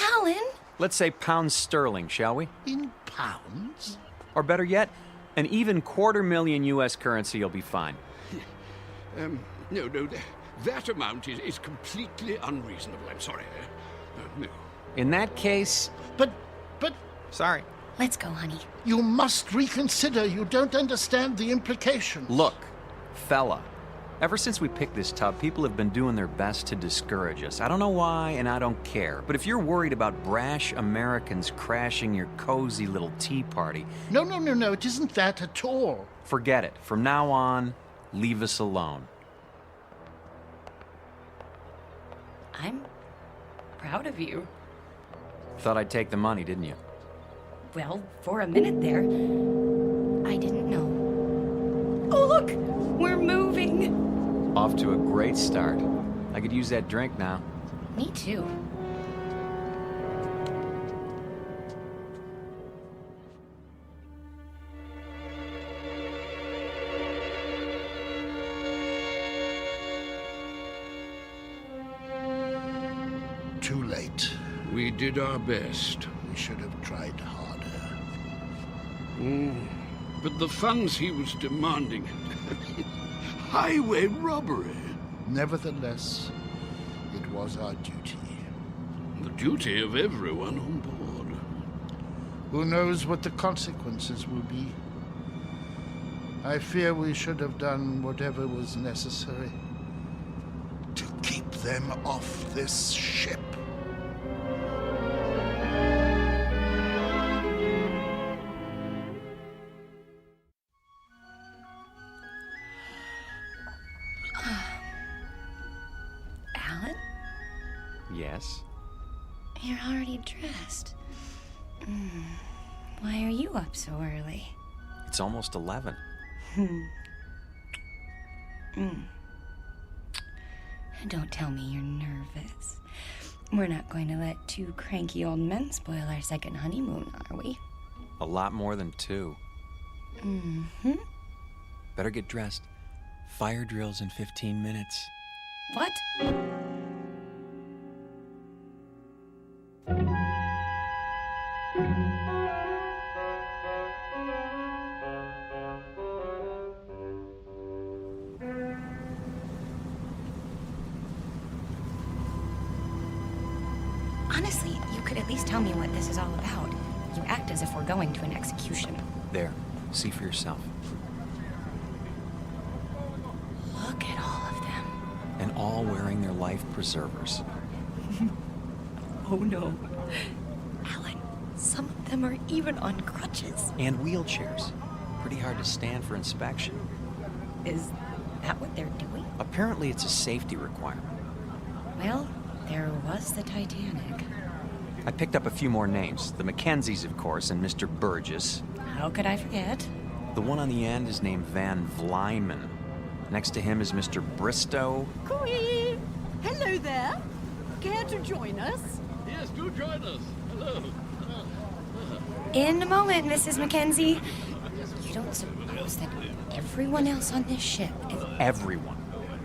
Alan? Let's say pounds sterling, shall we? In pounds? Or better yet, an even $250,000 U.S. currency will be fine. No, that amount is completely unreasonable. I'm sorry. No. In that case... But... Sorry. Let's go, honey. You must reconsider. You don't understand the implications. Look, fella. Ever since we picked this tub, people have been doing their best to discourage us. I don't know why, and I don't care. But if you're worried about brash Americans crashing your cozy little tea party... No, it isn't that at all. Forget it. From now on, leave us alone. I'm proud of you. Thought I'd take the money, didn't you? Well, for a minute there, I didn't know. Oh, look! We're moving! Off to a great start. I could use that drink now. Me too. Too late. We did our best. We should have tried harder. But the funds he was demanding... highway robbery. Nevertheless, it was our duty. The duty of everyone on board. Who knows what the consequences will be? I fear we should have done whatever was necessary to them off this ship. Alan? Yes? You're already dressed. Why are you up so early? It's almost 11. Don't tell me you're nervous. We're not going to let two cranky old men spoil our second honeymoon, are we? A lot more than 2. Better get dressed. Fire drill's in 15 minutes. What? Honestly, you could at least tell me what this is all about. You act as if we're going to an execution. There. See for yourself. Look at all of them. And all wearing their life preservers. Oh no. Alan, some of them are even on crutches. And wheelchairs. Pretty hard to stand for inspection. Is that what they're doing? Apparently it's a safety requirement. Well, there was the Titanic. I picked up a few more names. The Mackenzies, of course, and Mr. Burgess. How could I forget? The one on the end is named Van Vlymen. Next to him is Mr. Bristow. Cooey! Hello there. Care to join us? Yes, do join us. Hello. In a moment, Mrs. Mackenzie. You don't suppose that everyone else on this ship is... Everyone.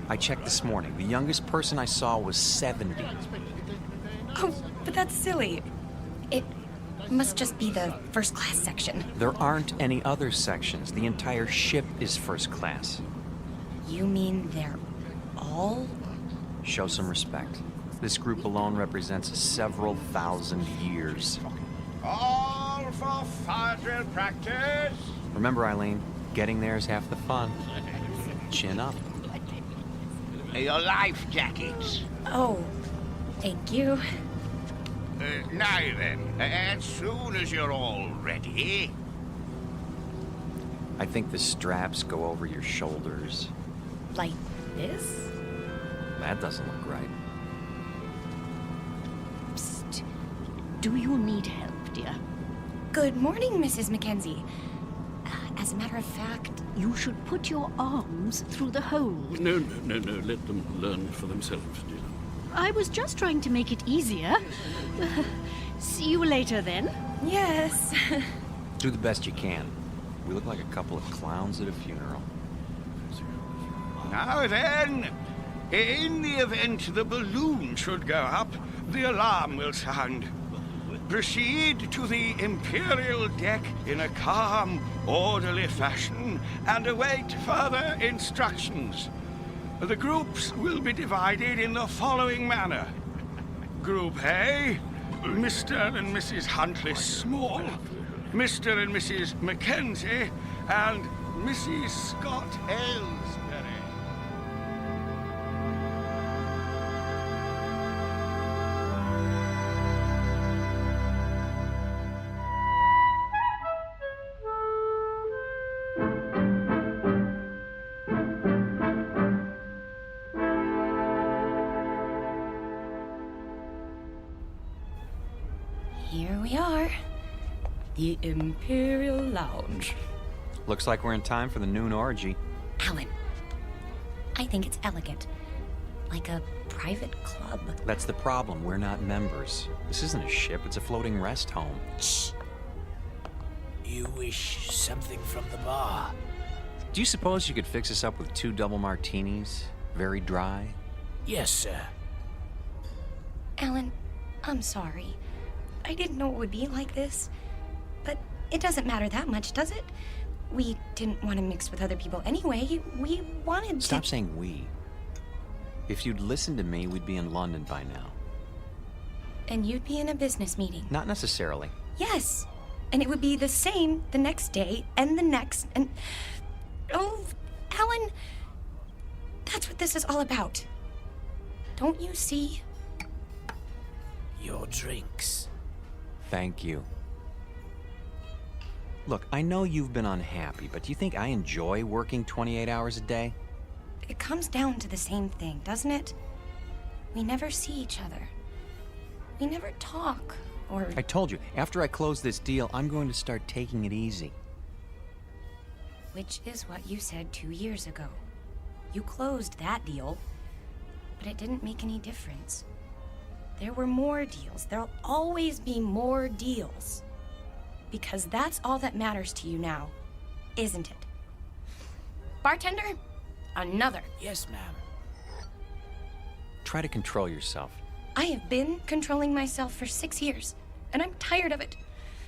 I checked this morning. The youngest person I saw was 70. Oh, but that's silly. It must just be the first class section. There aren't any other sections. The entire ship is first class. You mean they're all? Show some respect. This group alone represents several thousand years. All for fire drill practice. Remember, Eileen, getting there is half the fun. Chin up. Your life jackets. Oh, thank you. Now then, as soon as you're all ready. I think the straps go over your shoulders. Like this? That doesn't look right. Psst. Do you need help, dear? Good morning, Mrs. Mackenzie. As a matter of fact... You should put your arms through the hole. No. Let them learn for themselves, dear. I was just trying to make it easier. See you later, then. Yes. Do the best you can. We look like a couple of clowns at a funeral. Now then, in the event the balloon should go up, the alarm will sound. Proceed to the Imperial deck in a calm, orderly fashion and await further instructions. The groups will be divided in the following manner. Group A, Mr. and Mrs. Huntley Small, Mr. and Mrs. Mackenzie, and Mrs. Scott Aylesbury. Here we are. The Imperial Lounge. Looks like we're in time for the noon orgy. Alan, I think it's elegant. Like a private club. That's the problem. We're not members. This isn't a ship. It's a floating rest home. Shh. You wish something from the bar? Do you suppose you could fix us up with 2 double martinis? Very dry? Yes, sir. Alan, I'm sorry. I didn't know it would be like this. But it doesn't matter that much, does it? We didn't want to mix with other people anyway. We wanted to... Stop saying we. If you'd listened to me, we'd be in London by now. And you'd be in a business meeting. Not necessarily. Yes. And it would be the same the next day and the next and... Oh, Alan, that's what this is all about. Don't you see? Your drinks. Thank you. Look, I know you've been unhappy, but do you think I enjoy working 28 hours a day? It comes down to the same thing, doesn't it? We never see each other. We never talk, or... I told you, after I close this deal, I'm going to start taking it easy. Which is what you said 2 years ago. You closed that deal, but it didn't make any difference. There were more deals. There'll always be more deals. Because that's all that matters to you now, isn't it? Bartender, another. Yes, ma'am. Try to control yourself. I have been controlling myself for 6 years, and I'm tired of it.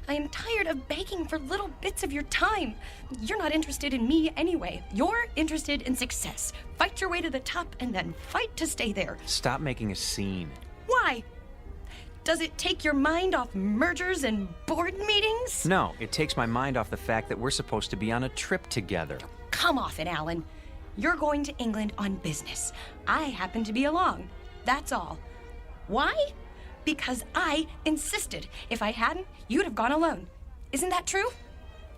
I am tired of begging for little bits of your time. You're not interested in me anyway. You're interested in success. Fight your way to the top and then fight to stay there. Stop making a scene. Why? Does it take your mind off mergers and board meetings? No, it takes my mind off the fact that we're supposed to be on a trip together. Come off it, Alan. You're going to England on business. I happen to be along. That's all. Why? Because I insisted. If I hadn't, you'd have gone alone. Isn't that true?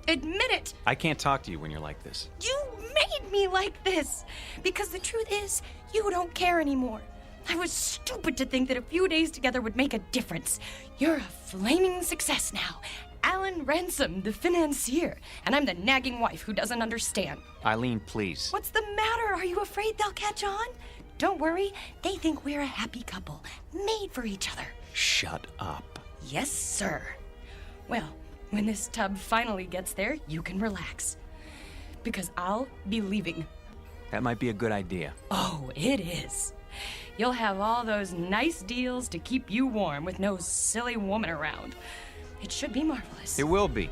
Admit it. I can't talk to you when you're like this. You made me like this. Because the truth is, you don't care anymore. I was stupid to think that a few days together would make a difference. You're a flaming success now. Alan Ransom, the financier. And I'm the nagging wife who doesn't understand. Eileen, please. What's the matter? Are you afraid they'll catch on? Don't worry. They think we're a happy couple, made for each other. Shut up. Yes, sir. Well, when this tub finally gets there, you can relax. Because I'll be leaving. That might be a good idea. Oh, it is. You'll have all those nice deals to keep you warm with no silly woman around. It should be marvelous. It will be.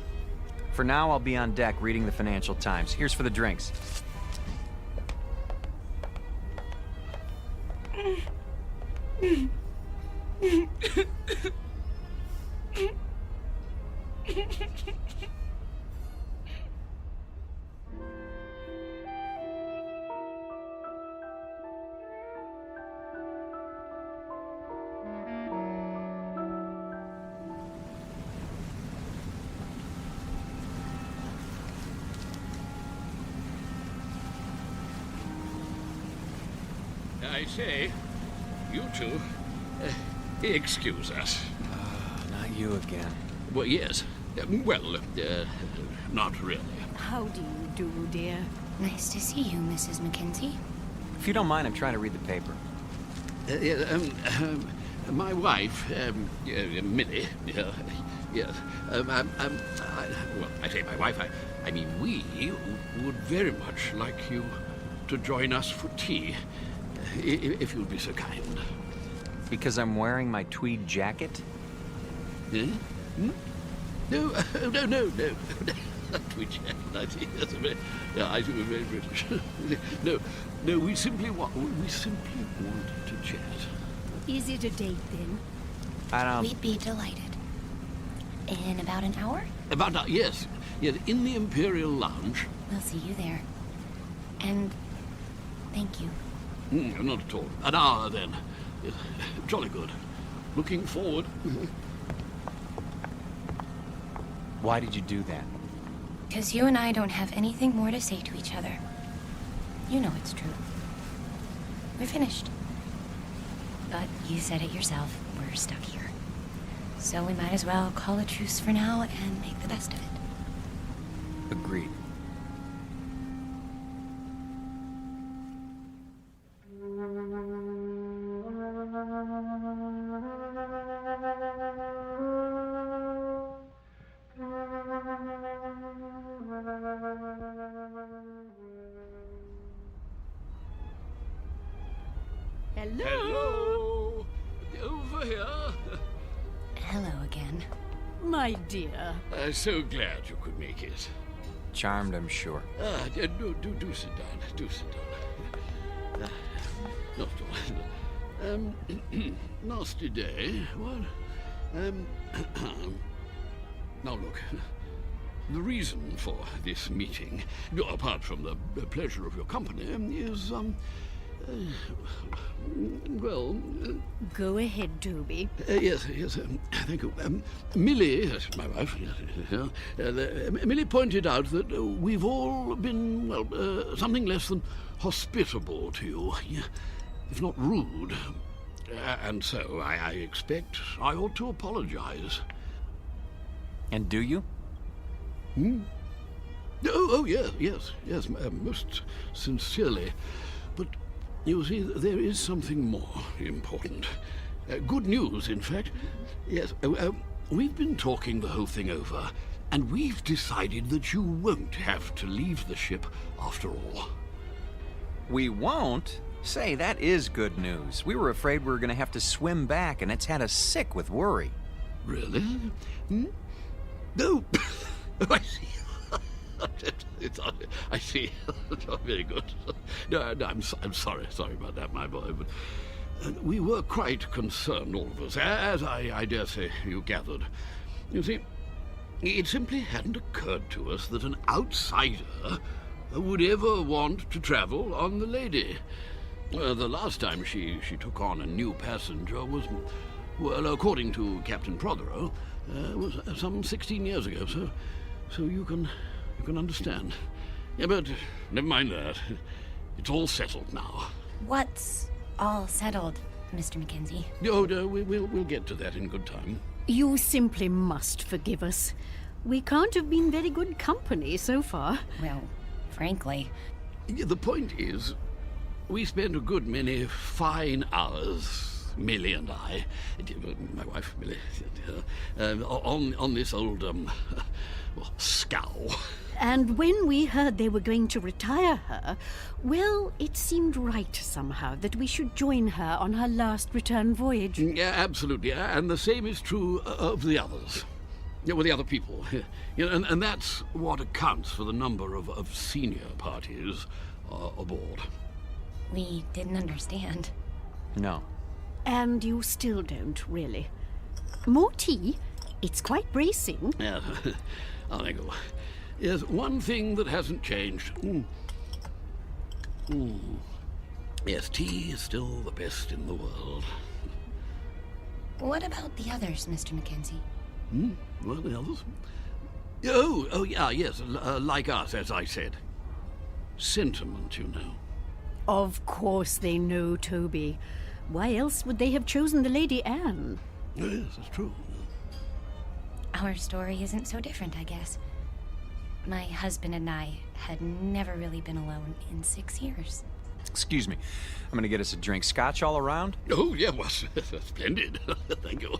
For now, I'll be on deck reading the Financial Times. Here's for the drinks. I say, you two, excuse us. Not you again. Well, yes. Not really. How do you do, dear? Nice to see you, Mrs. Mackenzie. If you don't mind, I'm trying to read the paper. My wife, Minnie, yes. I say my wife, I mean we would very much like you to join us for tea, if you'd be so kind. Because I'm wearing my tweed jacket? Hmm? No. Tweed jacket, I think that's I think we're very British. No, we simply wanted to chat. Is it a date then? I don't... We'd be delighted. In about an hour? Yes, in the Imperial Lounge. We'll see you there. And thank you. Not at all. An hour, then. Jolly good. Looking forward. Why did you do that? Because you and I don't have anything more to say to each other. You know it's true. We're finished. But you said it yourself. We're stuck here. So we might as well call a truce for now and make the best of it. Agreed. Hello. Over here. Hello again. My dear. So glad you could make it. Charmed, I'm sure. Do sit down. Do sit down. Not at all. Nasty day. What? Now look. The reason for this meeting, apart from the pleasure of your company, is Well... Go ahead, Toby. Yes, thank you. Millie, my wife, Millie pointed out that we've all been, something less than hospitable to you, if not rude. And so I expect I ought to apologize. And do you? Oh, yes, most sincerely. But you see, there is something more important. Good news, in fact. Yes, we've been talking the whole thing over, and we've decided that you won't have to leave the ship after all. We won't? Say, that is good news. We were afraid we were going to have to swim back, and it's had us sick with worry. Really? No. I see. I see. Very good. No, I'm sorry about that, my boy. But we were quite concerned, all of us, as I dare say you gathered. You see, it simply hadn't occurred to us that an outsider would ever want to travel on the Lady. The last time she took on a new passenger was, well, according to Captain Prothero, was some 16 years ago. So you can understand. Yeah, but never mind that. It's all settled now. What's all settled, Mr. Mackenzie? Oh, no, we'll get to that in good time. You simply must forgive us. We can't have been very good company so far. Well, frankly. The point is, we spent a good many fine hours, Millie and I, my wife Millie, on this old, scow. And when we heard they were going to retire her, well, it seemed right somehow that we should join her on her last return voyage. Yeah, absolutely. And the same is true of the others. Yeah, well, the other people. And that's what accounts for the number of senior parties aboard. We didn't understand. No. And you still don't, really. More tea? It's quite bracing. Yeah, I'll go. Yes, one thing that hasn't changed. Yes, tea is still the best in the world. What about the others, Mr. Mackenzie? Well, the others? Oh, yeah, yes, like us, as I said. Sentiment, you know. Of course they know, Toby. Why else would they have chosen the Lady Anne? Yes, that's true. Our story isn't so different, I guess. My husband and I had never really been alone in 6 years. Excuse me. I'm going to get us a drink. Scotch all around? Oh, yeah, well, splendid. Thank you.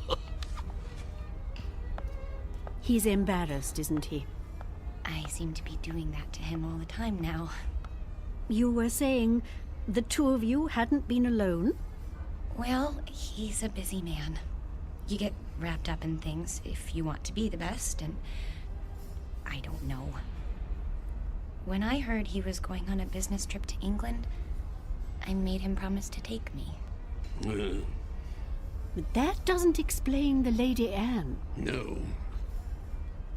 He's embarrassed, isn't he? I seem to be doing that to him all the time now. You were saying the two of you hadn't been alone? Well, he's a busy man. You get wrapped up in things if you want to be the best, and I don't know. When I heard he was going on a business trip to England, I made him promise to take me. But that doesn't explain the Lady Anne. No.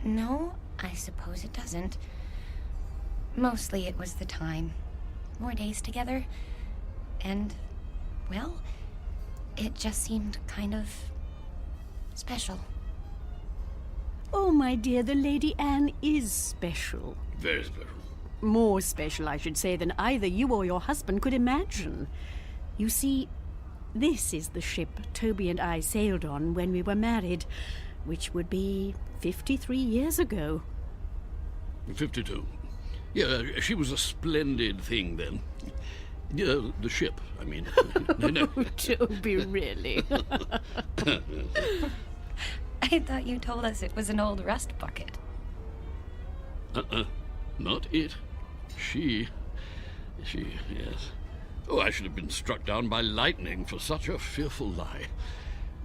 No, I suppose it doesn't. Mostly it was the time. More days together. And, well, it just seemed kind of special. Oh, my dear, the Lady Anne is special. Very special. More special, I should say, than either you or your husband could imagine. You see, this is the ship Toby and I sailed on when we were married, which would be 53 years ago. 52. Yeah, she was a splendid thing then. The ship, I mean. No. Oh, Toby, really? I thought you told us it was an old rust bucket. Not it. She, yes. Oh, I should have been struck down by lightning for such a fearful lie.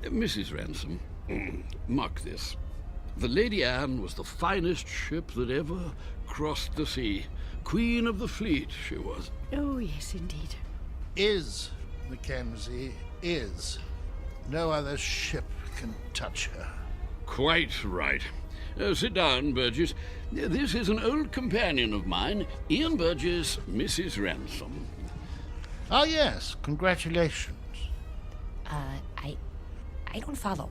Mrs. Ransom, mark this. The Lady Anne was the finest ship that ever crossed the sea. Queen of the fleet, she was. Oh, yes, indeed. Is, Mackenzie, is. No other ship can touch her. Quite right. Sit down, Burgess. This is an old companion of mine, Ian Burgess, Mrs. Ransom. Ah, yes, congratulations. I don't follow.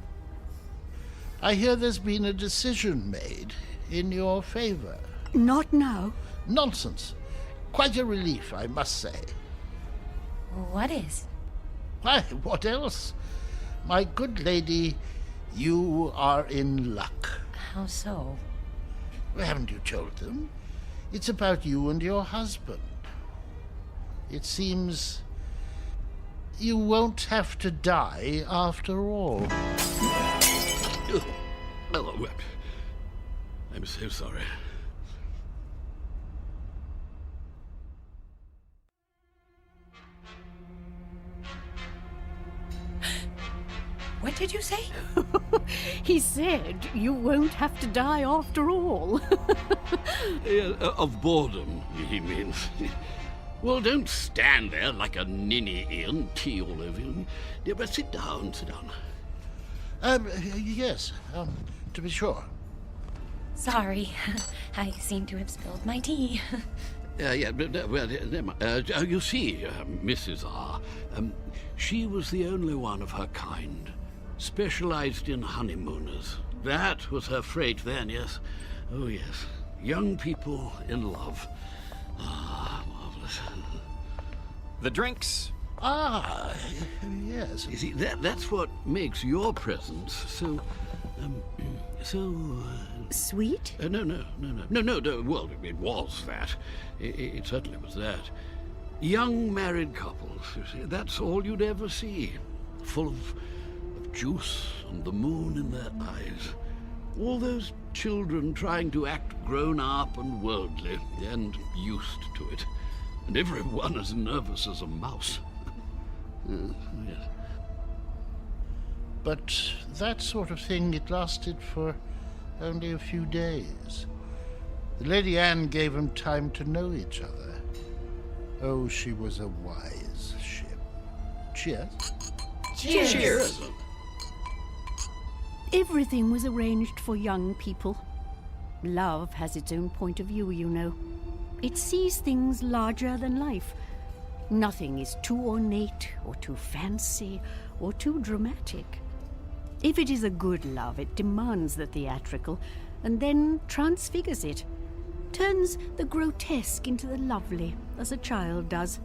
I hear there's been a decision made in your favor. Not now. Nonsense. Quite a relief, I must say. What is? Why, what else? My good lady, you are in luck. How so? Well, haven't you told them? It's about you and your husband. It seems you won't have to die after all. Oh, I'm so sorry. What did you say? He said you won't have to die after all. Of boredom, he means. Well, don't stand there like a ninny, Ian, tea all over you. Yeah, but sit down, sit down. Yes, to be sure. Sorry, I seem to have spilled my tea. Yeah, but, you see, Mrs. R., she was the only one of her kind, specialized in honeymooners. That was her freight then, yes. Oh, yes. Young people in love. Ah, marvelous. The drinks. Ah, yes. You see, that's what makes your presence so... Sweet? No. Well, it was that. It certainly was that. Young married couples, you see, that's all you'd ever see. Full of juice and the moon in their eyes. All those children trying to act grown up and worldly and used to it. And everyone as nervous as a mouse. Yes. But that sort of thing, it lasted for only a few days. The Lady Anne gave them time to know each other. Oh, she was a wise ship. Cheers. Cheers. Cheers. Everything was arranged for young people. Love has its own point of view, you know. It sees things larger than life. Nothing is too ornate or too fancy or too dramatic. If it is a good love, it demands the theatrical and then transfigures it, turns the grotesque into the lovely, as a child does.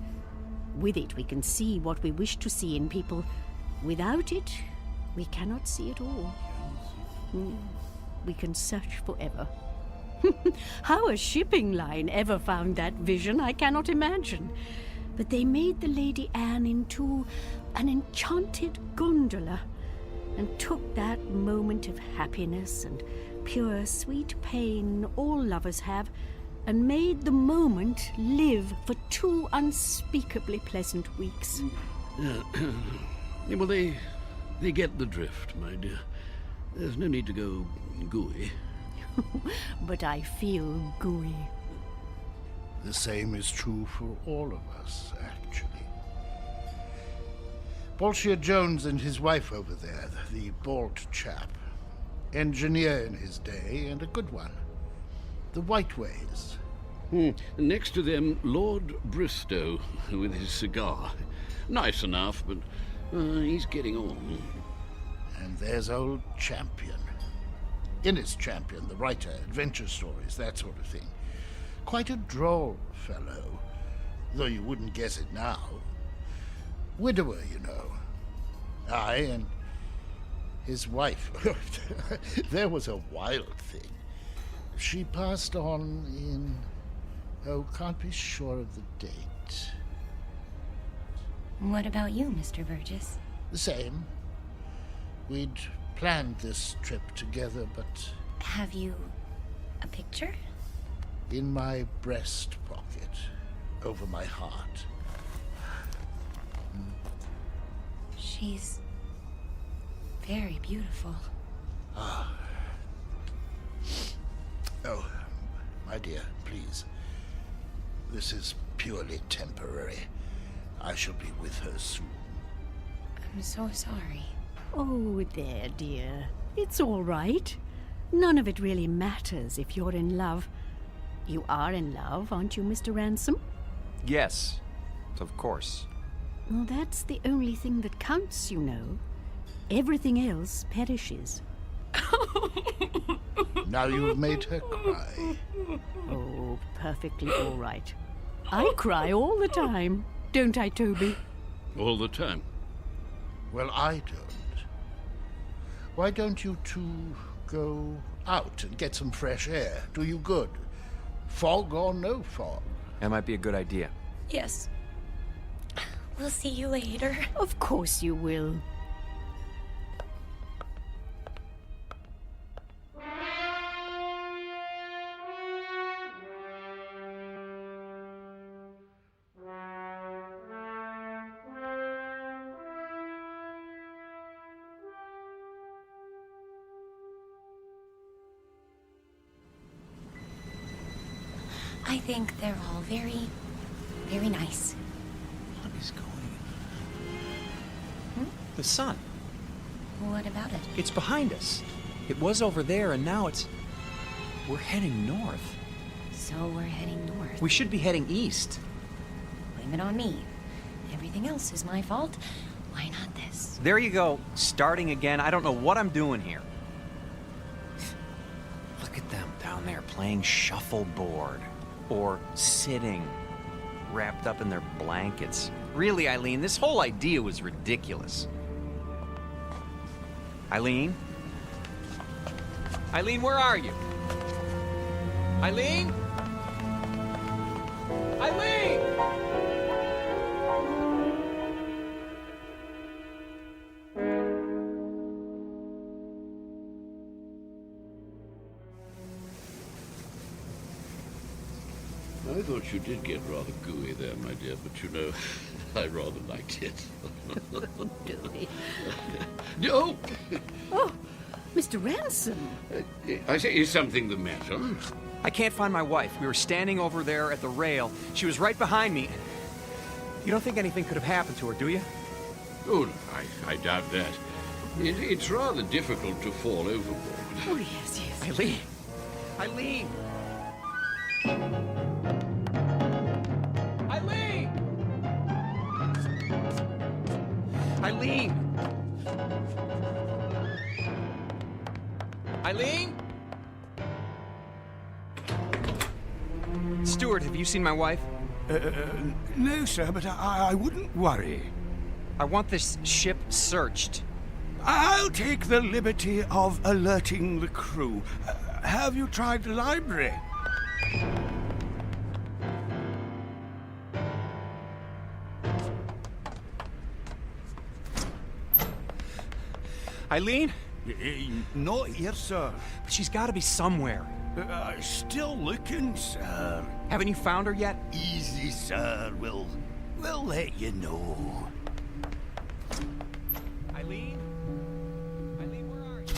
With it, we can see what we wish to see in people. Without it, we cannot see at all. We can search forever. How a shipping line ever found that vision, I cannot imagine. But they made the Lady Anne into an enchanted gondola and took that moment of happiness and pure sweet pain all lovers have and made the moment live for 2 unspeakably pleasant weeks. Well, they get the drift, my dear. There's no need to go gooey. But I feel gooey. The same is true for all of us, actually. Bolshia Jones and his wife over there, the bald chap. Engineer in his day, and a good one. The Whiteways. Next to them, Lord Bristow, with his cigar. Nice enough, but he's getting on. And there's old Champion. Innes Champion, the writer, adventure stories, that sort of thing. Quite a droll fellow, though you wouldn't guess it now. Widower, you know. Aye, and his wife. There was a wild thing. She passed on in... Oh, can't be sure of the date. What about you, Mr. Burgess? The same. We'd planned this trip together, but... Have you a picture? In my breast pocket, over my heart. She's very beautiful. Ah. Oh, my dear, please. This is purely temporary. I shall be with her soon. I'm so sorry. Oh, there, dear. It's all right. None of it really matters if you're in love. You are in love, aren't you, Mr. Ransom? Yes, of course. Well, that's the only thing that counts, you know. Everything else perishes. Now you've made her cry. Oh, perfectly all right. I cry all the time, don't I, Toby? All the time. Well, I don't. Why don't you two go out and get some fresh air? Do you good. Fog or no fog. That might be a good idea. Yes. We'll see you later. Of course you will. I think they're all very, very nice. What is going on? The sun. What about it? It's behind us. It was over there, and now we're heading north. So we're heading north. We should be heading east. Blame it on me. Everything else is my fault. Why not this? There you go, starting again. I don't know what I'm doing here. Look at them down there playing shuffleboard. Or sitting, wrapped up in their blankets. Really, Eileen, this whole idea was ridiculous. Eileen? Eileen, where are you? Eileen? Eileen! I thought you did get rather gooey there, my dear, but you know, I rather liked it. Gooey. No! Oh, Mr. Ransom. I say, is something the matter? I can't find my wife. We were standing over there at the rail. She was right behind me. You don't think anything could have happened to her, do you? Oh, I doubt that. It's rather difficult to fall overboard. Oh, yes, yes. Eileen! Eileen! Eileen! Eileen! Eileen? Stuart, have you seen my wife? No, sir, but I wouldn't worry. I want this ship searched. I'll take the liberty of alerting the crew. Have you tried the library? Eileen? Not here, sir. But she's got to be somewhere. Still looking, sir. Haven't you found her yet? Easy, sir. We'll let you know. Eileen? Eileen, where are you?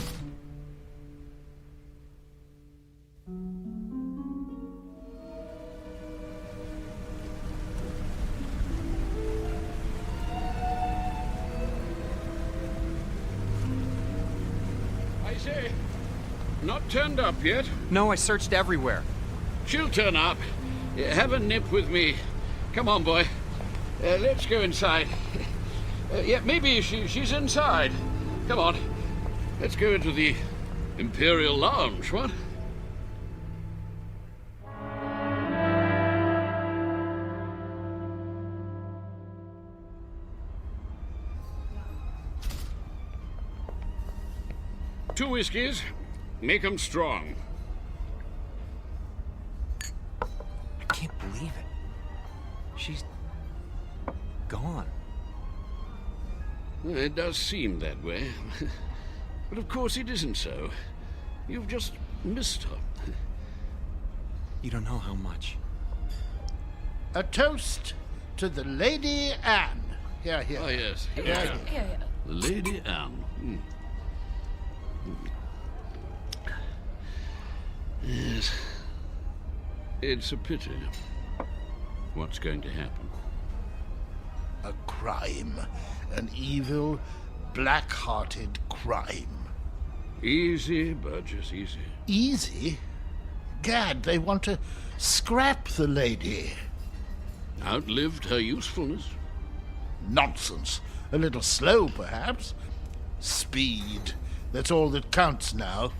I say, not turned up yet? No, I searched everywhere. She'll turn up. Have a nip with me. Come on, boy. Let's go inside. Yeah, maybe she's inside. Come on. Let's go into the Imperial Lounge, what? Two whiskeys. Make 'em strong. I can't believe it. She's gone. It does seem that way. But of course it isn't so. You've just missed her. You don't know how much. A toast to the Lady Anne. Here, here. Oh, yes. Here, Yeah. here. The Lady Anne. Yes. It's a pity. What's going to happen? A crime. An evil, black-hearted crime. Easy, Burgess, easy. Easy? Gad, they want to scrap the lady. Outlived her usefulness. Nonsense. A little slow, perhaps. Speed. That's all that counts now.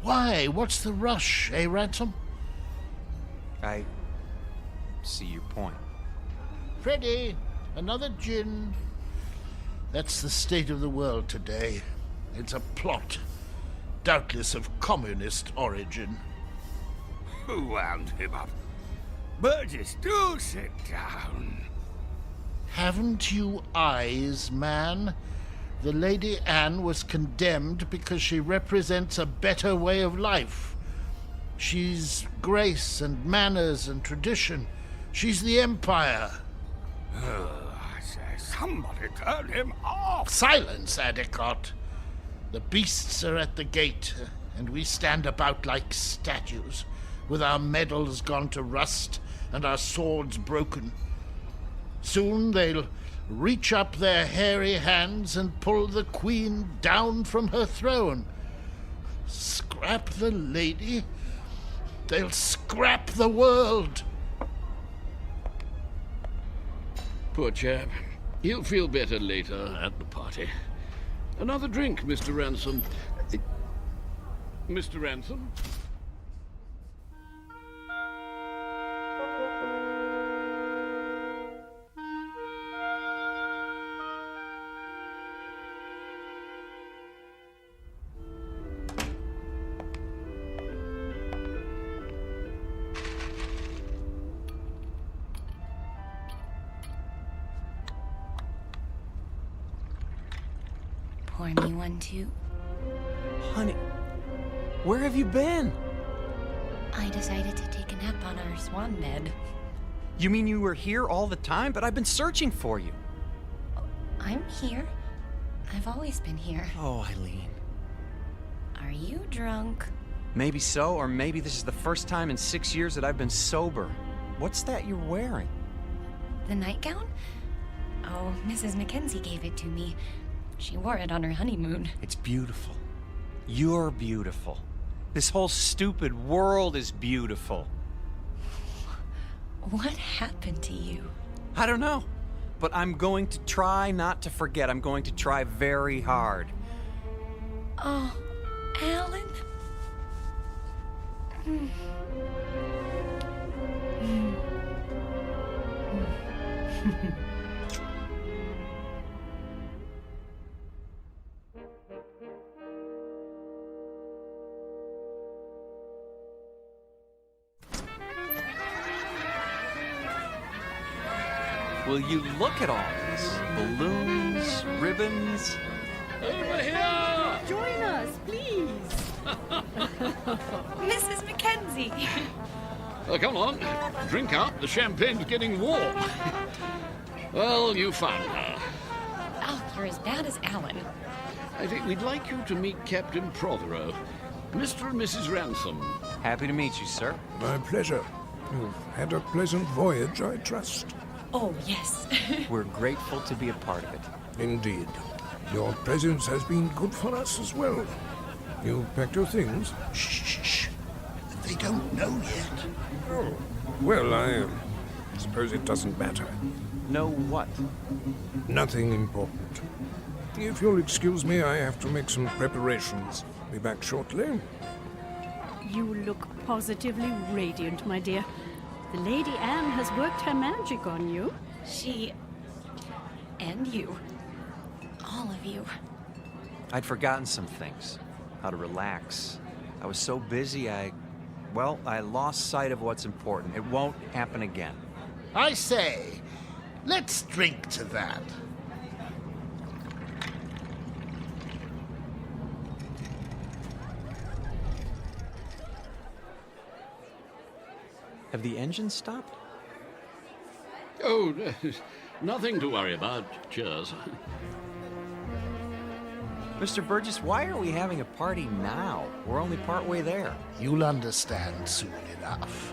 Why? What's the rush, eh, Ransom? I see your point. Freddy, another gin. That's the state of the world today. It's a plot, doubtless of communist origin. Who wound him up? Burgess, do sit down. Haven't you eyes, man? The Lady Anne was condemned because she represents a better way of life. She's grace and manners and tradition. She's the Empire. I say, somebody turn him off. Silence, Adicott. The beasts are at the gate, and we stand about like statues, with our medals gone to rust and our swords broken. Soon they'll reach up their hairy hands and pull the Queen down from her throne. Scrap the lady? They'll scrap the world. Poor chap. He'll feel better later at the party. Another drink, Mr. Ransom. Mr. Ransom? Pour me one, too. Honey, where have you been? I decided to take a nap on our swan bed. You mean you were here all the time? But I've been searching for you. I'm here. I've always been here. Oh, Eileen. Are you drunk? Maybe so, or maybe this is the first time in 6 years that I've been sober. What's that you're wearing? The nightgown? Oh, Mrs. Mackenzie gave it to me. She wore it on her honeymoon. It's beautiful. You're beautiful. This whole stupid world is beautiful. What happened to you? I don't know. But I'm going to try not to forget. I'm going to try very hard. Oh, Alan? Will you look at all this? Balloons, ribbons. Over here! Join us, please. Mrs. Mackenzie! Oh, come on. Drink up. The champagne's getting warm. Well, you found her. Oh, you're as bad as Alan. I think we'd like you to meet Captain Prothero. Mr. and Mrs. Ransom. Happy to meet you, sir. My pleasure. You've had a pleasant voyage, I trust. Oh, yes. We're grateful to be a part of it. Indeed. Your presence has been good for us as well. You packed your things? Shh. They don't know yet. Oh, well, I suppose it doesn't matter. Know what? Nothing important. If you'll excuse me, I have to make some preparations. Be back shortly. You look positively radiant, my dear. The Lady Anne has worked her magic on you. She... and you. All of you. I'd forgotten some things. How to relax. I was so busy, I lost sight of what's important. It won't happen again. I say, let's drink to that. Have the engines stopped? Oh, nothing to worry about. Cheers. Mr. Burgess, why are we having a party now? We're only partway there. You'll understand soon enough.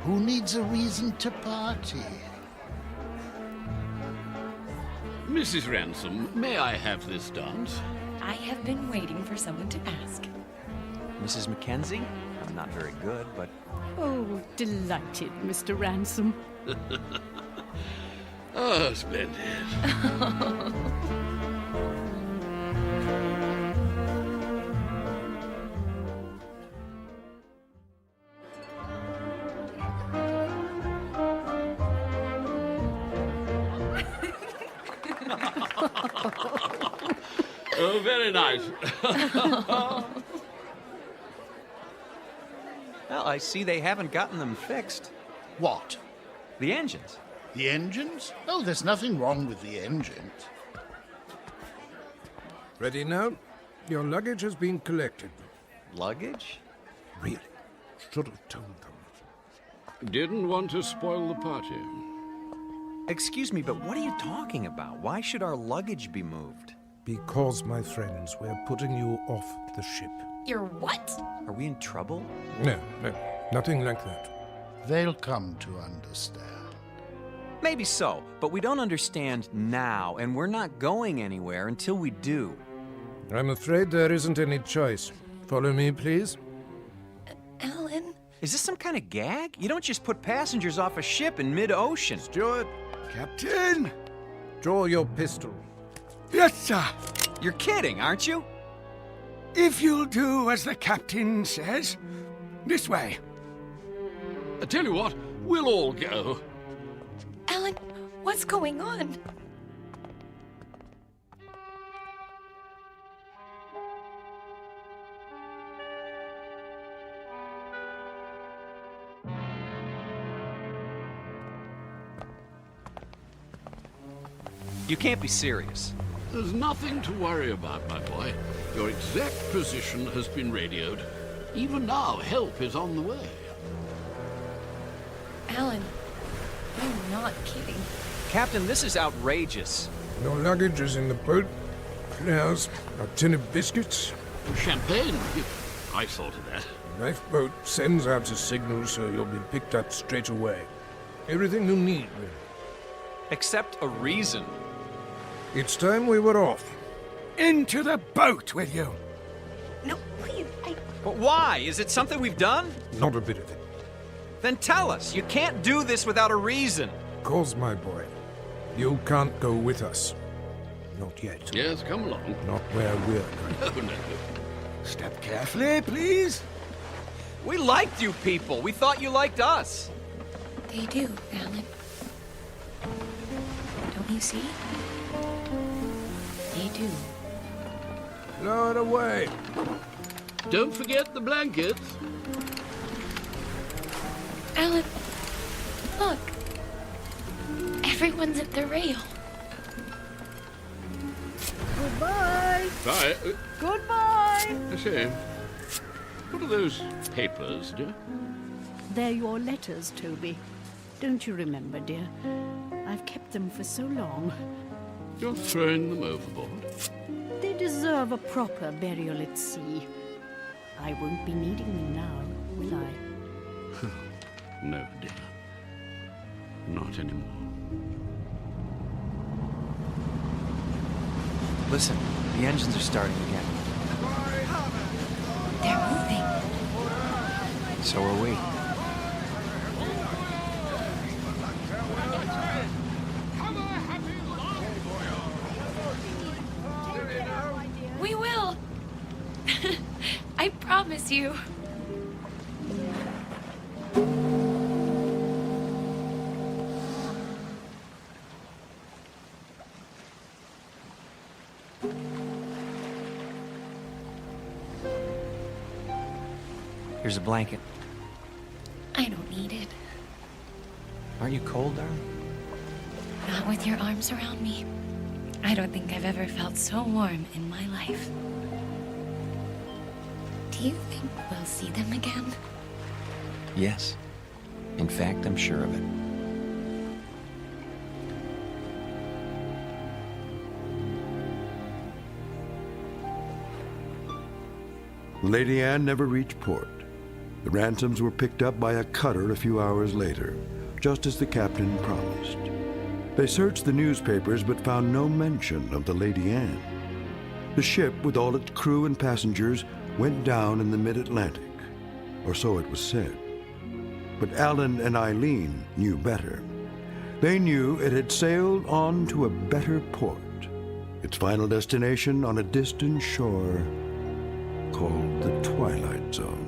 Who needs a reason to party? Mrs. Ransom, may I have this dance? I have been waiting for someone to ask. Mrs. Mackenzie? I'm not very good, but... Oh, delighted, Mr. Ransom. Oh, splendid. Oh, very nice. Well, I see they haven't gotten them fixed. What? The engines. The engines? Oh, there's nothing wrong with the engines. Ready now? Your luggage has been collected. Luggage? Really? Should have told them. Didn't want to spoil the party. Excuse me, but what are you talking about? Why should our luggage be moved? Because, my friends, we're putting you off the ship. You're what? Are we in trouble? No, nothing like that. They'll come to understand. Maybe so, but we don't understand now, and we're not going anywhere until we do. I'm afraid there isn't any choice. Follow me, please. Alan? Is this some kind of gag? You don't just put passengers off a ship in mid-ocean. Steward! Captain! Draw your pistol. Yes, sir. You're kidding, aren't you? If you'll do as the captain says. This way. I tell you what, we'll all go. Alan, what's going on? You can't be serious. There's nothing to worry about, my boy. Your exact position has been radioed. Even now, help is on the way. Alan, you're not kidding. Captain, this is outrageous. Your luggage is in the boat. There's a tin of biscuits. Champagne? I thought of that. Lifeboat sends out a signal so you'll be picked up straight away. Everything you need, really. Except a reason. It's time we were off. Into the boat with you. No, please, But why? Is it something we've done? Not a bit of it. Then tell us. You can't do this without a reason. Cause, my boy, you can't go with us. Not yet. Yes, come along. Not where we're going. No, no. Step carefully, please. We liked you people. We thought you liked us. They do, Alan. Don't you see? They do. Lower away. Don't forget the blankets. Alan, look. Everyone's at the rail. Goodbye. Bye. Goodbye. I say, what are those papers, dear? They're your letters, Toby. Don't you remember, dear? I've kept them for so long. You're throwing them overboard. They deserve a proper burial at sea. I won't be needing them now, will I? No, dear. Not anymore. Listen, the engines are starting again. They're moving. So are we. We will. I promise you. Here's a blanket. I don't need it. Aren't you cold, darling? Not with your arms around me. I don't think I've ever felt so warm in my life. Do you think we'll see them again? Yes. In fact, I'm sure of it. Lady Anne never reached port. The Ransoms were picked up by a cutter a few hours later, just as the captain promised. They searched the newspapers but found no mention of the Lady Anne. The ship, with all its crew and passengers, went down in the mid-Atlantic, or so it was said. But Alan and Eileen knew better. They knew it had sailed on to a better port, its final destination on a distant shore called the Twilight Zone.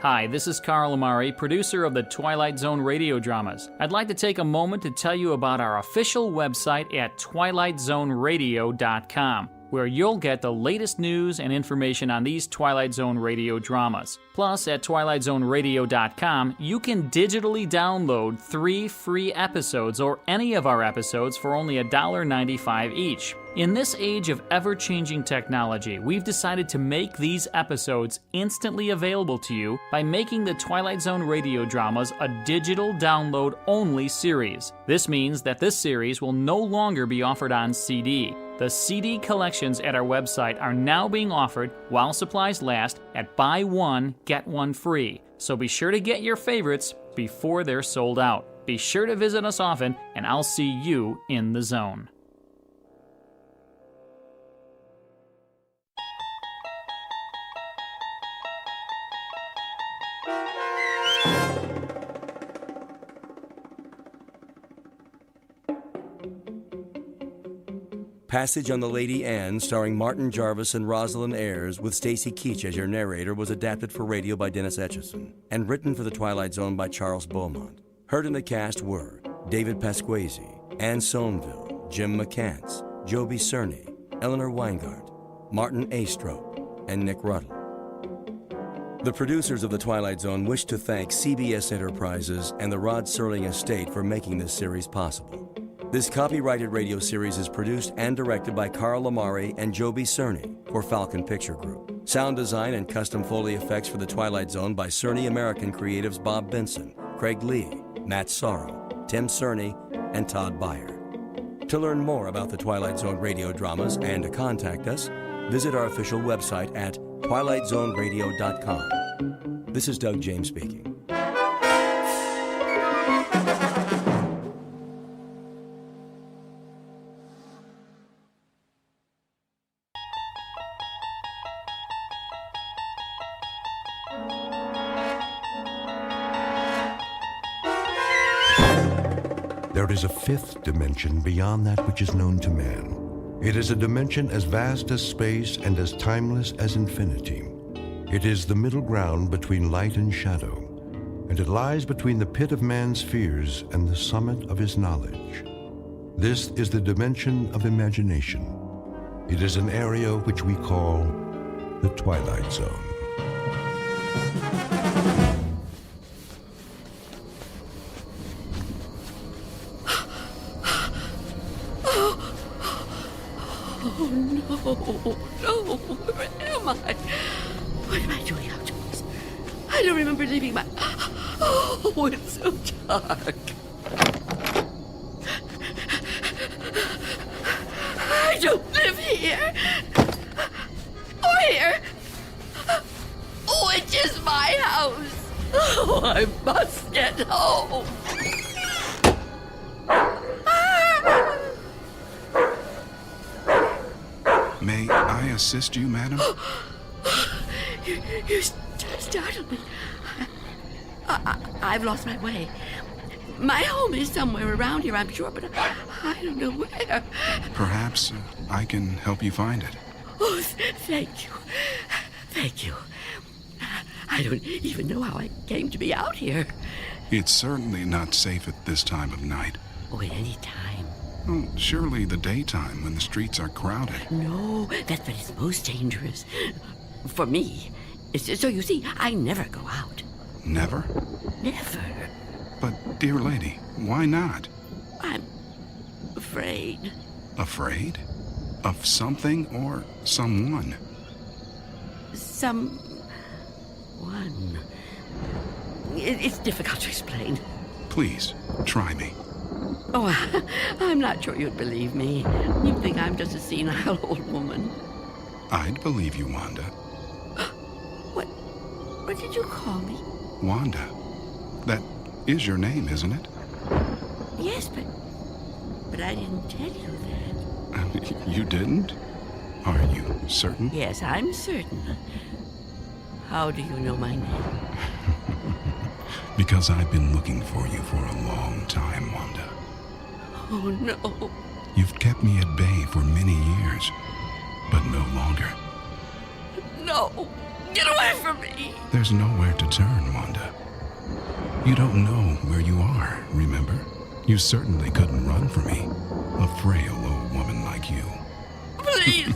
Hi, this is Carl Amari, producer of the Twilight Zone radio dramas. I'd like to take a moment to tell you about our official website at twilightzoneradio.com, where you'll get the latest news and information on these Twilight Zone radio dramas. Plus, at twilightzoneradio.com, you can digitally download 3 free episodes or any of our episodes for only $1.95 each. In this age of ever-changing technology, we've decided to make these episodes instantly available to you by making the Twilight Zone radio dramas a digital download-only series. This means that this series will no longer be offered on CD. The CD collections at our website are now being offered while supplies last at buy one, get one free. So be sure to get your favorites before they're sold out. Be sure to visit us often, and I'll see you in the zone. Passage on the Lady Anne, starring Martin Jarvis and Rosalind Ayres, with Stacy Keach as your narrator, was adapted for radio by Dennis Etchison and written for The Twilight Zone by Charles Beaumont. Heard in the cast were David Pasquesi, Anne Somerville, Jim McCants, Joby Cerny, Eleanor Weingart, Martin Astrop, and Nick Ruddle. The producers of The Twilight Zone wish to thank CBS Enterprises and the Rod Serling Estate for making this series possible. This copyrighted radio series is produced and directed by Carl Amari and Joby Cerny for Falcon Picture Group. Sound design and custom Foley effects for The Twilight Zone by Cerny American Creatives Bob Benson, Craig Lee, Matt Sorrow, Tim Cerny, and Todd Beyer. To learn more about the Twilight Zone radio dramas and to contact us, visit our official website at twilightzoneradio.com. This is Doug James speaking. There is a fifth dimension beyond that which is known to man. It is a dimension as vast as space and as timeless as infinity. It is the middle ground between light and shadow, and it lies between the pit of man's fears and the summit of his knowledge. This is the dimension of imagination. It is an area which we call the Twilight Zone. No, where am I? What am I doing outdoors? I don't remember leaving my... Oh, it's so dark. I don't live here. Or here. Which is my house. Oh, I must get home. May I assist you, madam? You startled me. I've lost my way. My home is somewhere around here, I'm sure, but I don't know where. Perhaps I can help you find it. Oh, thank you. Thank you. I don't even know how I came to be out here. It's certainly not safe at this time of night. Oh, at any time. Well, surely the daytime when the streets are crowded. No, that's when it's most dangerous. For me. So you see, I never go out. Never? Never. But, dear lady, why not? I'm afraid. Afraid? Of something or someone? Someone. It's difficult to explain. Please, try me. Oh, I'm not sure you'd believe me. You'd think I'm just a senile old woman. I'd believe you, Wanda. What did you call me? Wanda. That is your name, isn't it? Yes, but I didn't tell you that. You didn't? Are you certain? Yes, I'm certain. How do you know my name? Because I've been looking for you for a long time, Wanda. Oh, no. You've kept me at bay for many years, but no longer. No. Get away from me. There's nowhere to turn, Wanda. You don't know where you are, remember? You certainly couldn't run from me, a frail old woman like you. Please.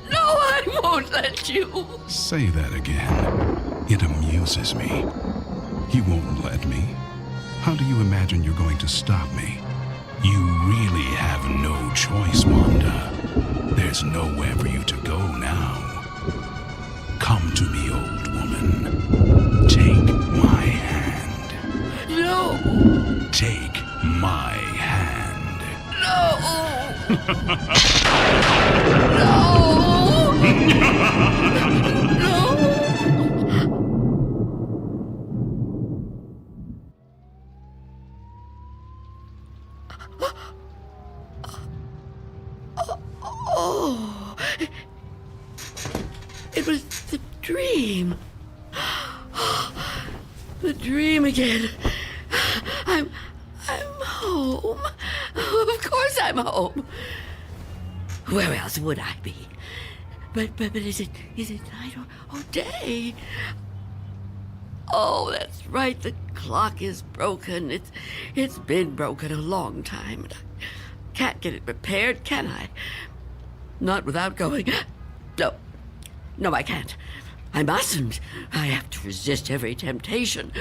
No, I won't let you. Say that again. It amuses me. You won't let me? How do you imagine you're going to stop me? You really have no choice, Wanda. There's nowhere for you to go now. Come to me, old woman. Take my hand. No. Take my hand. No. Oh, it was the dream. The dream again. I'm home. Of course I'm home. Where else would I be? But is it night or day? Oh, that's right. The clock is broken. It's been broken a long time. Can't get it repaired, can I? Not without going... No, I can't. I mustn't. I have to resist every temptation.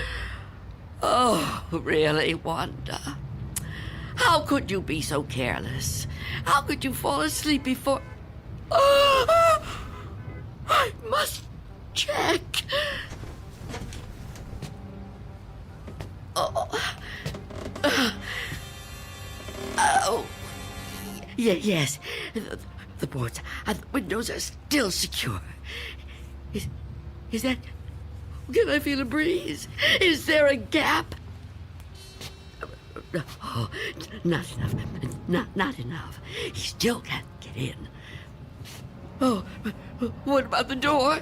Oh, really, Wanda? How could you be so careless? How could you fall asleep before... I must check. Yes. The boards and the windows are still secure. Is that... Can I feel a breeze? Is there a gap? Oh, not enough. Not enough. He still can't get in. Oh, what about the door?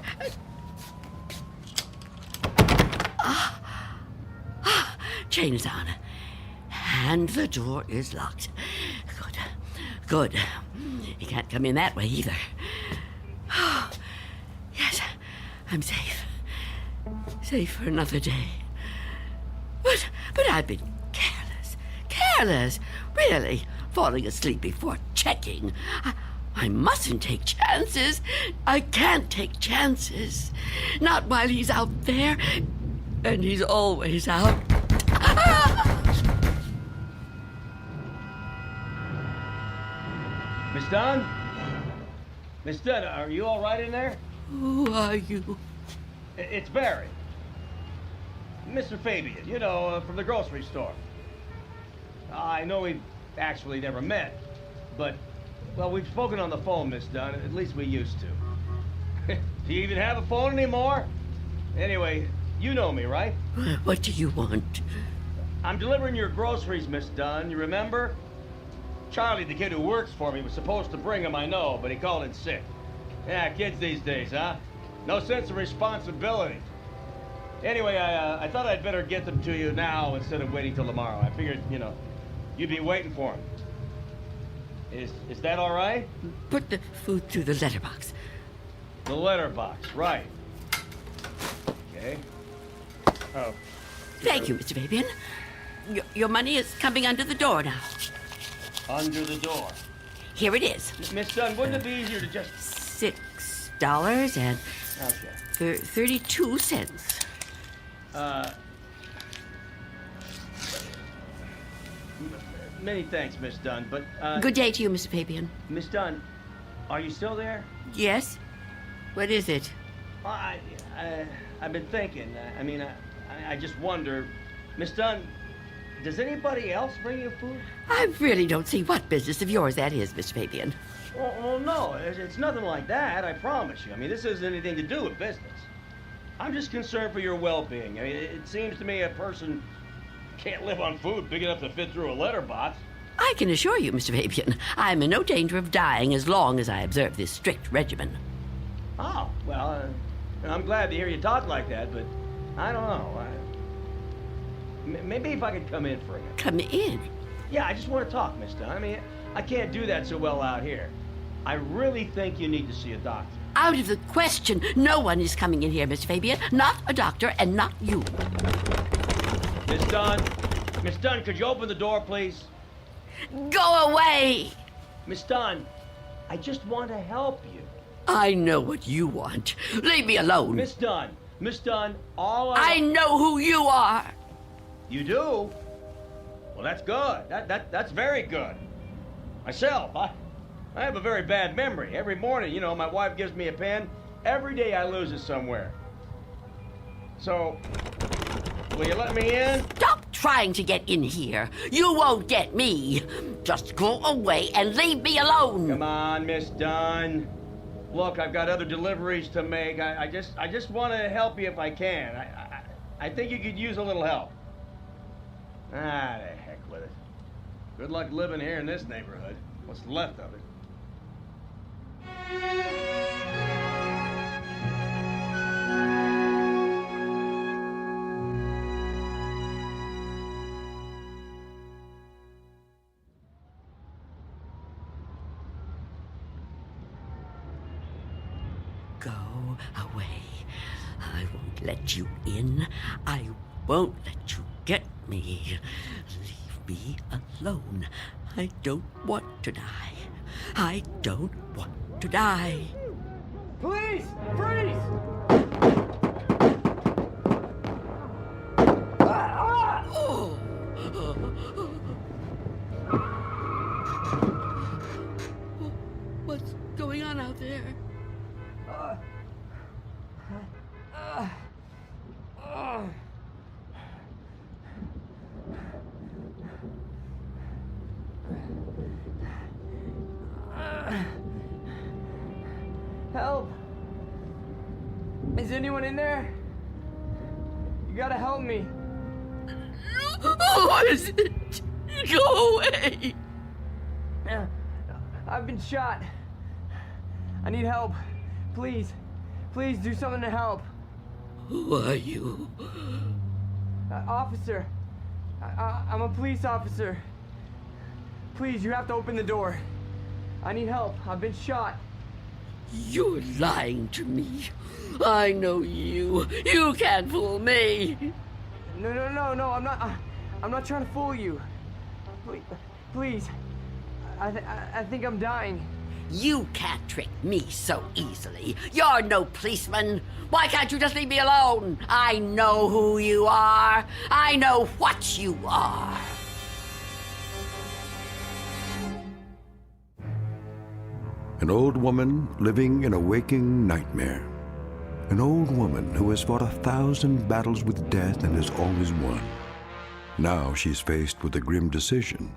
Chain is on. And the door is locked. Good. He can't come in that way either. Oh, yes, I'm safe. Safe for another day. But I've been careless. Really, falling asleep before checking. I mustn't take chances. I can't take chances. Not while he's out there. And he's always out. Miss Dunn? Miss Dunn, are you all right in there? Who are you? It's Barry. Mr. Fabian, you know, from the grocery store. I know we've actually never met, but, well, we've spoken on the phone, Miss Dunn. At least we used to. Do you even have a phone anymore? Anyway, you know me, right? What do you want? I'm delivering your groceries, Miss Dunn. You remember? Charlie, the kid who works for me, was supposed to bring them, I know, but he called in sick. Yeah, kids these days, huh? No sense of responsibility. Anyway, I thought I'd better get them to you now instead of waiting till tomorrow. I figured, you know, you'd be waiting for them. Is that all right? Put the food through the letterbox. The letterbox, right. Okay. Oh. Thank you, Mr. Fabian. Your money is coming under the door now. Under the door. Here it is. Miss Dunn, wouldn't it be easier to just... $6 and... Okay. 32 cents. Many thanks, Miss Dunn, but, Good day to you, Mr. Fabian. Miss Dunn, are you still there? Yes? What is it? I've been thinking. I just wonder... Miss Dunn, does anybody else bring you food? I really don't see what business of yours that is, Mr. Fabian. Well, no, it's nothing like that, I promise you. I mean, this has anything to do with business. I'm just concerned for your well-being. I mean, it seems to me a person can't live on food big enough to fit through a letterbox. I can assure you, Mr. Fabian, I am in no danger of dying as long as I observe this strict regimen. Oh, well, I'm glad to hear you talk like that, but I don't know. Maybe if I could come in for a minute. Come in? Yeah, I just want to talk, Miss Dunn. I mean, I can't do that so well out here. I really think you need to see a doctor. Out of the question. No one is coming in here, Mr. Fabian. Not a doctor, and not you. Miss Dunn, could you open the door, please? Go away! Miss Dunn, I just want to help you. I know what you want. Leave me alone. Miss Dunn, all I know who you are. You do? Well, that's good. That's very good. Myself, I have a very bad memory. Every morning, you know, my wife gives me a pen. Every day I lose it somewhere. So, will you let me in? Stop trying to get in here. You won't get me. Just go away and leave me alone. Come on, Miss Dunn. Look, I've got other deliveries to make. I just want to help you if I can. I think you could use a little help. Ah, the heck with it. Good luck living here in this neighborhood. What's left of it. Go away. I won't let you in. I won't let you get me. Leave me alone. I don't want to die. I don't want to die. Please! Freeze! What's going on out there? Help! Is anyone in there? You gotta help me. What is it? Go away! I've been shot. I need help. Please. Please do something to help. Who are you? Officer. I'm a police officer. Please, you have to open the door. I need help. I've been shot. You're lying to me. I know you. You can't fool me. No, I'm not trying to fool you. Please. I think I'm dying. You can't trick me so easily. You're no policeman. Why can't you just leave me alone? I know who you are. I know what you are. An old woman living in a waking nightmare. An old woman who has fought 1,000 battles with death and has always won. Now she's faced with a grim decision.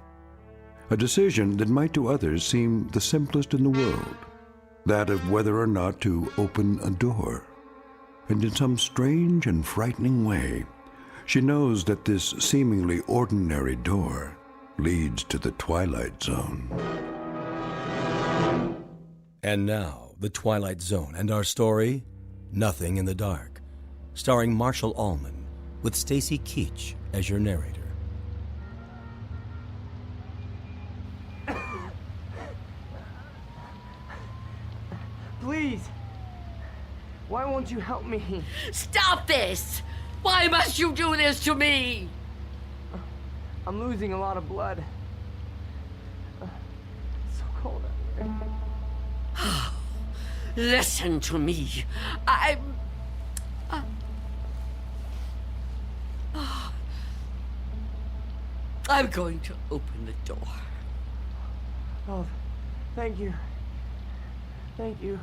A decision that might to others seem the simplest in the world. That of whether or not to open a door. And in some strange and frightening way, she knows that this seemingly ordinary door leads to the Twilight Zone. And now, The Twilight Zone and our story, Nothing in the Dark, starring Marshall Allman, with Stacy Keach as your narrator. Please. Why won't you help me? Stop this! Why must you do this to me? I'm losing a lot of blood. It's so cold out here. Listen to me. I'm going to open the door. Oh, thank you. Thank you.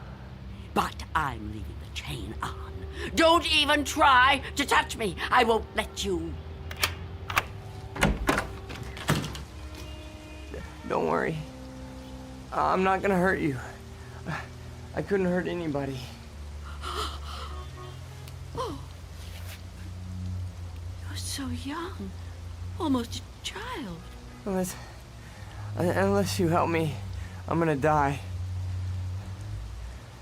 But I'm leaving the chain on. Don't even try to touch me. I won't let you. Don't worry. I'm not gonna hurt you. I couldn't hurt anybody. Oh. You're so young. Almost a child. Well, Unless you help me, I'm gonna die.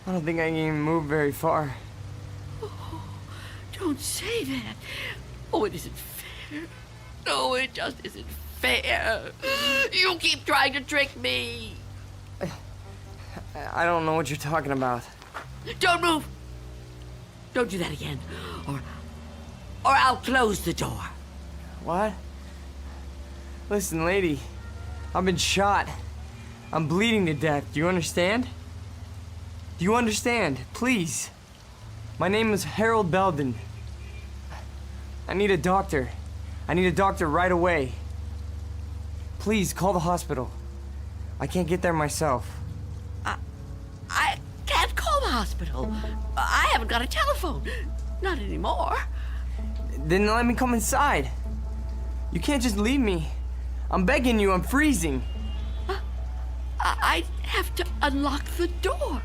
I don't think I can even move very far. Oh, don't say that. Oh, it isn't fair. No, it just isn't fair. You keep trying to trick me. I don't know what you're talking about. Don't move. Don't do that again, or I'll close the door. What? Listen, lady. I've been shot. I'm bleeding to death. Do you understand? Do you understand? Please. My name is Harold Belden. I need a doctor. I need a doctor right away. Please, call the hospital. I can't get there myself. I can't call the hospital. I haven't got a telephone. Not anymore. Then let me come inside. You can't just leave me. I'm begging you, I'm freezing. I have to unlock the door.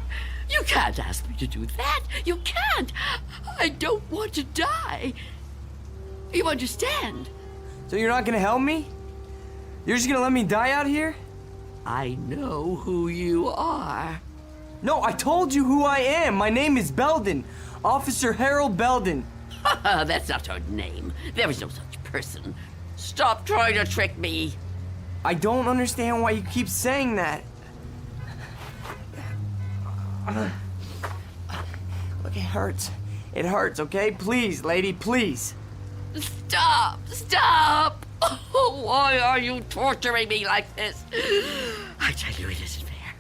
You can't ask me to do that. You can't. I don't want to die. You understand? So you're not gonna help me? You're just gonna let me die out here? I know who you are. No, I told you who I am. My name is Belden. Officer Harold Belden. That's not her name. There is no such person. Stop trying to trick me. I don't understand why you keep saying that. Look, it hurts. It hurts, okay? Please, lady, please. Stop! Stop! Oh, why are you torturing me like this? I tell you, it isn't fair.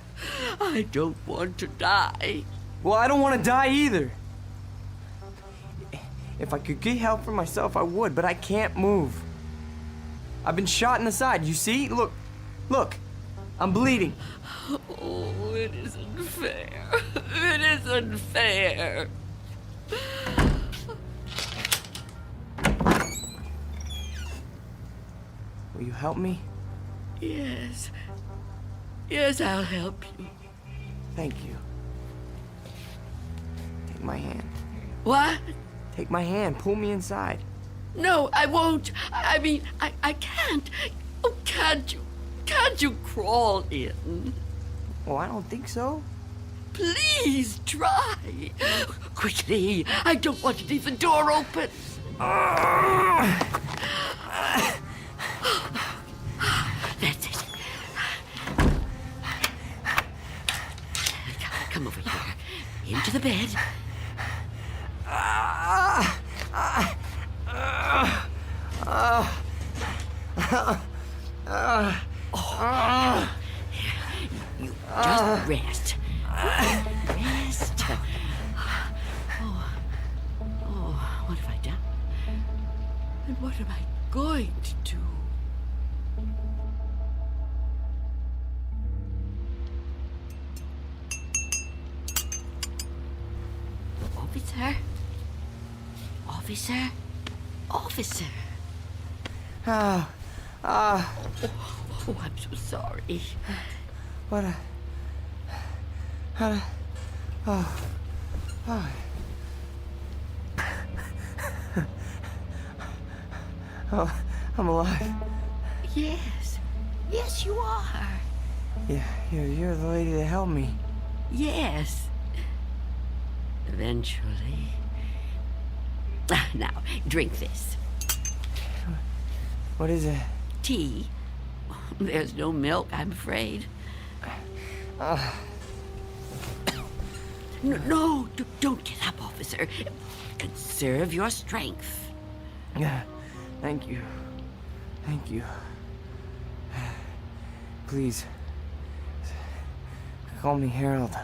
I don't want to die. Well, I don't want to die either. If I could get help for myself, I would, but I can't move. I've been shot in the side, you see? Look, look, I'm bleeding. Oh, it isn't fair. It isn't fair. Will you help me? Yes. Yes, I'll help you. Thank you. Take my hand. What? Take my hand, pull me inside. No, I won't. I mean, I can't. Oh, can't you? Can't you crawl in? Well, I don't think so. Please try. Quickly. I don't want to leave the door open. That's it. Come over here. Into the bed. You just rest. Rest. Oh, what have I done? And what am I going to do? Officer? Officer? Officer? Oh, I'm so sorry. What a... Oh, I'm alive. Yes. Yes, you are. Yeah, you're the lady that helped me. Yes. Eventually. Now, drink this. What is it? Tea. There's no milk, I'm afraid. No, don't get up, officer. Conserve your strength. Yeah, thank you. Thank you. Please, call me Harold.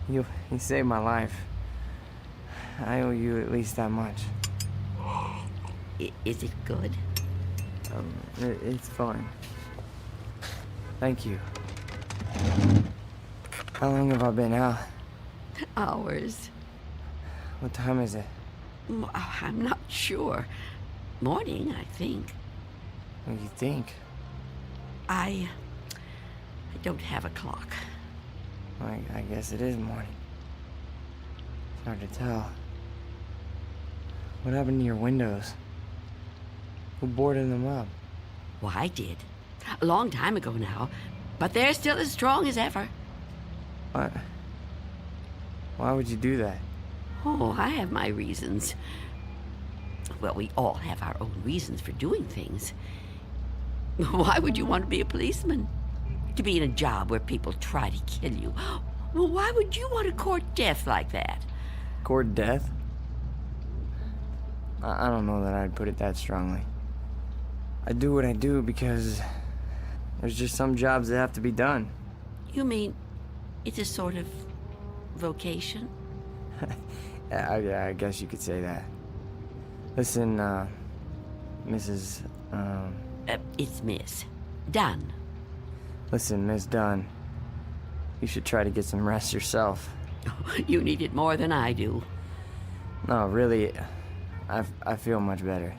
You saved my life. I owe you at least that much. Is it good? It's fine. Thank you. How long have I been out? Hours. What time is it? I'm not sure. Morning, I think. What do you think? I don't have a clock. I guess it is morning. It's hard to tell. What happened to your windows? Who boarded them up? Well, I did. A long time ago now, but they're still as strong as ever. What? Why would you do that? Oh, I have my reasons. Well, we all have our own reasons for doing things. Why would you want to be a policeman? To be in a job where people try to kill you? Well, why would you want to court death like that? Court death? I don't know that I'd put it that strongly. I do what I do because there's just some jobs that have to be done. You mean it's a sort of vocation? Yeah, I guess you could say that. Listen, Mrs. It's Miss Dunn. Listen, Miss Dunn. You should try to get some rest yourself. You need it more than I do. No, really, I feel much better.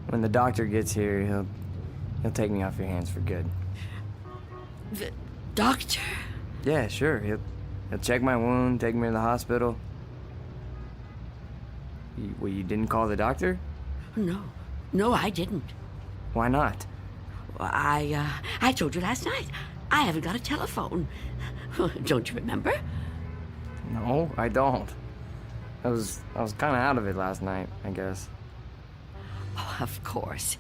When the doctor gets here, he'll take me off your hands for good. The doctor? Yeah, sure. He'll check my wound, take me to the hospital. You didn't call the doctor? No, I didn't. Why not? I told you last night. I haven't got a telephone. Don't you remember? No, I don't. I was kind of out of it last night, I guess. Oh, of course.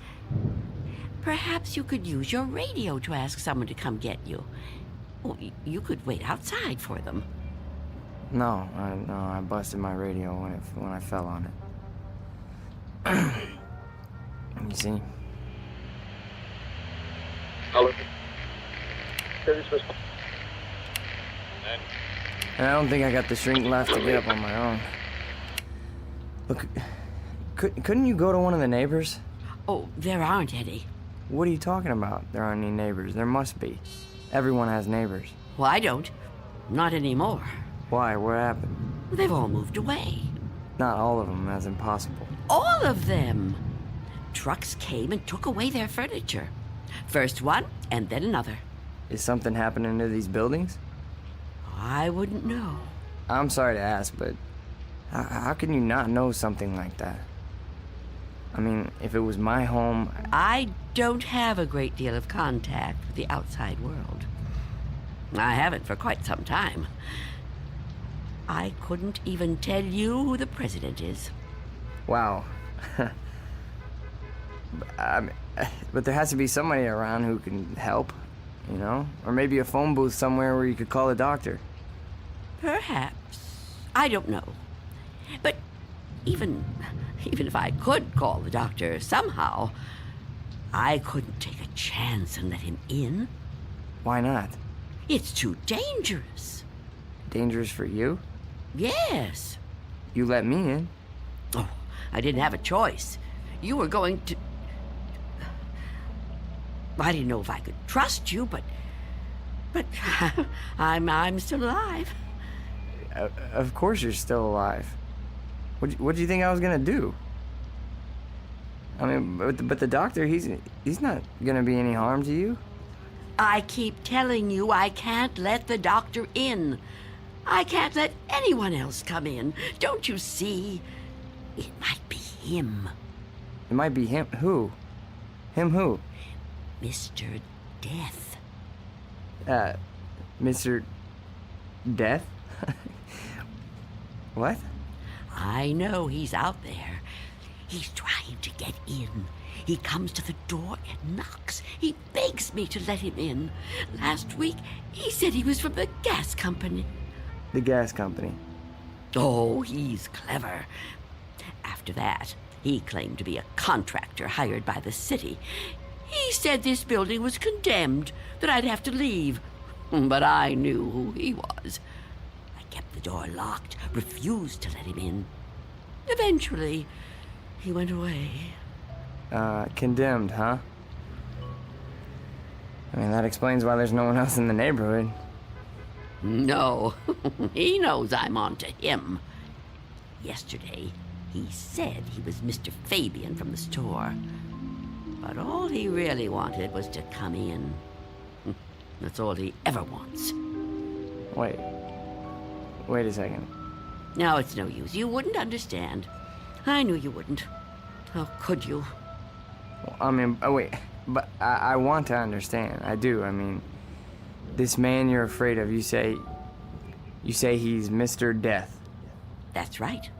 Perhaps you could use your radio to ask someone to come get you. Well, you could wait outside for them. No, I busted my radio when I fell on it. You see? And I don't think I got the strength left to get up on my own. Look, couldn't you go to one of the neighbors? Oh, there aren't any. What are you talking about? There aren't any neighbors. There must be. Everyone has neighbors. Well, I don't. Not anymore. Why? What happened? They've all moved away. Not all of them. That's impossible. All of them. Trucks came and took away their furniture. First one, and then another. Is something happening to these buildings? I wouldn't know. I'm sorry to ask, but how can you not know something like that? I mean, if it was my home... I don't have a great deal of contact with the outside world. I haven't for quite some time. I couldn't even tell you who the president is. Wow. But there has to be somebody around who can help, you know? Or maybe a phone booth somewhere where you could call a doctor. Perhaps. I don't know. But even if I could call the doctor somehow, I couldn't take a chance and let him in. Why not? It's too dangerous. Dangerous for you? Yes. You let me in. Oh, I didn't have a choice. You were going to... I didn't know if I could trust you, but I'm still alive. Of course you're still alive. What do you think I was gonna do? I mean, but the doctor, he's not gonna be any harm to you. I keep telling you I can't let the doctor in. I can't let anyone else come in. Don't you see? It might be him. It might be him. Who? Him who? Mr. Death. Mr. Death? What? I know he's out there. He's trying to get in. He comes to the door and knocks. He begs me to let him in. Last week, he said he was from the gas company. The gas company? Oh, he's clever. After that, he claimed to be a contractor hired by the city. He said this building was condemned, that I'd have to leave. But I knew who he was. I kept the door locked, refused to let him in. Eventually, he went away. Condemned, huh? I mean, that explains why there's no one else in the neighborhood. No, he knows I'm on to him. Yesterday, he said he was Mr. Fabian from the store. But all he really wanted was to come in. That's all he ever wants. Wait a second. No, it's no use. You wouldn't understand. I knew you wouldn't. How could you? Well, I mean, wait. But I want to understand. I do. I mean, this man you're afraid of, you say he's Mr. Death. That's right.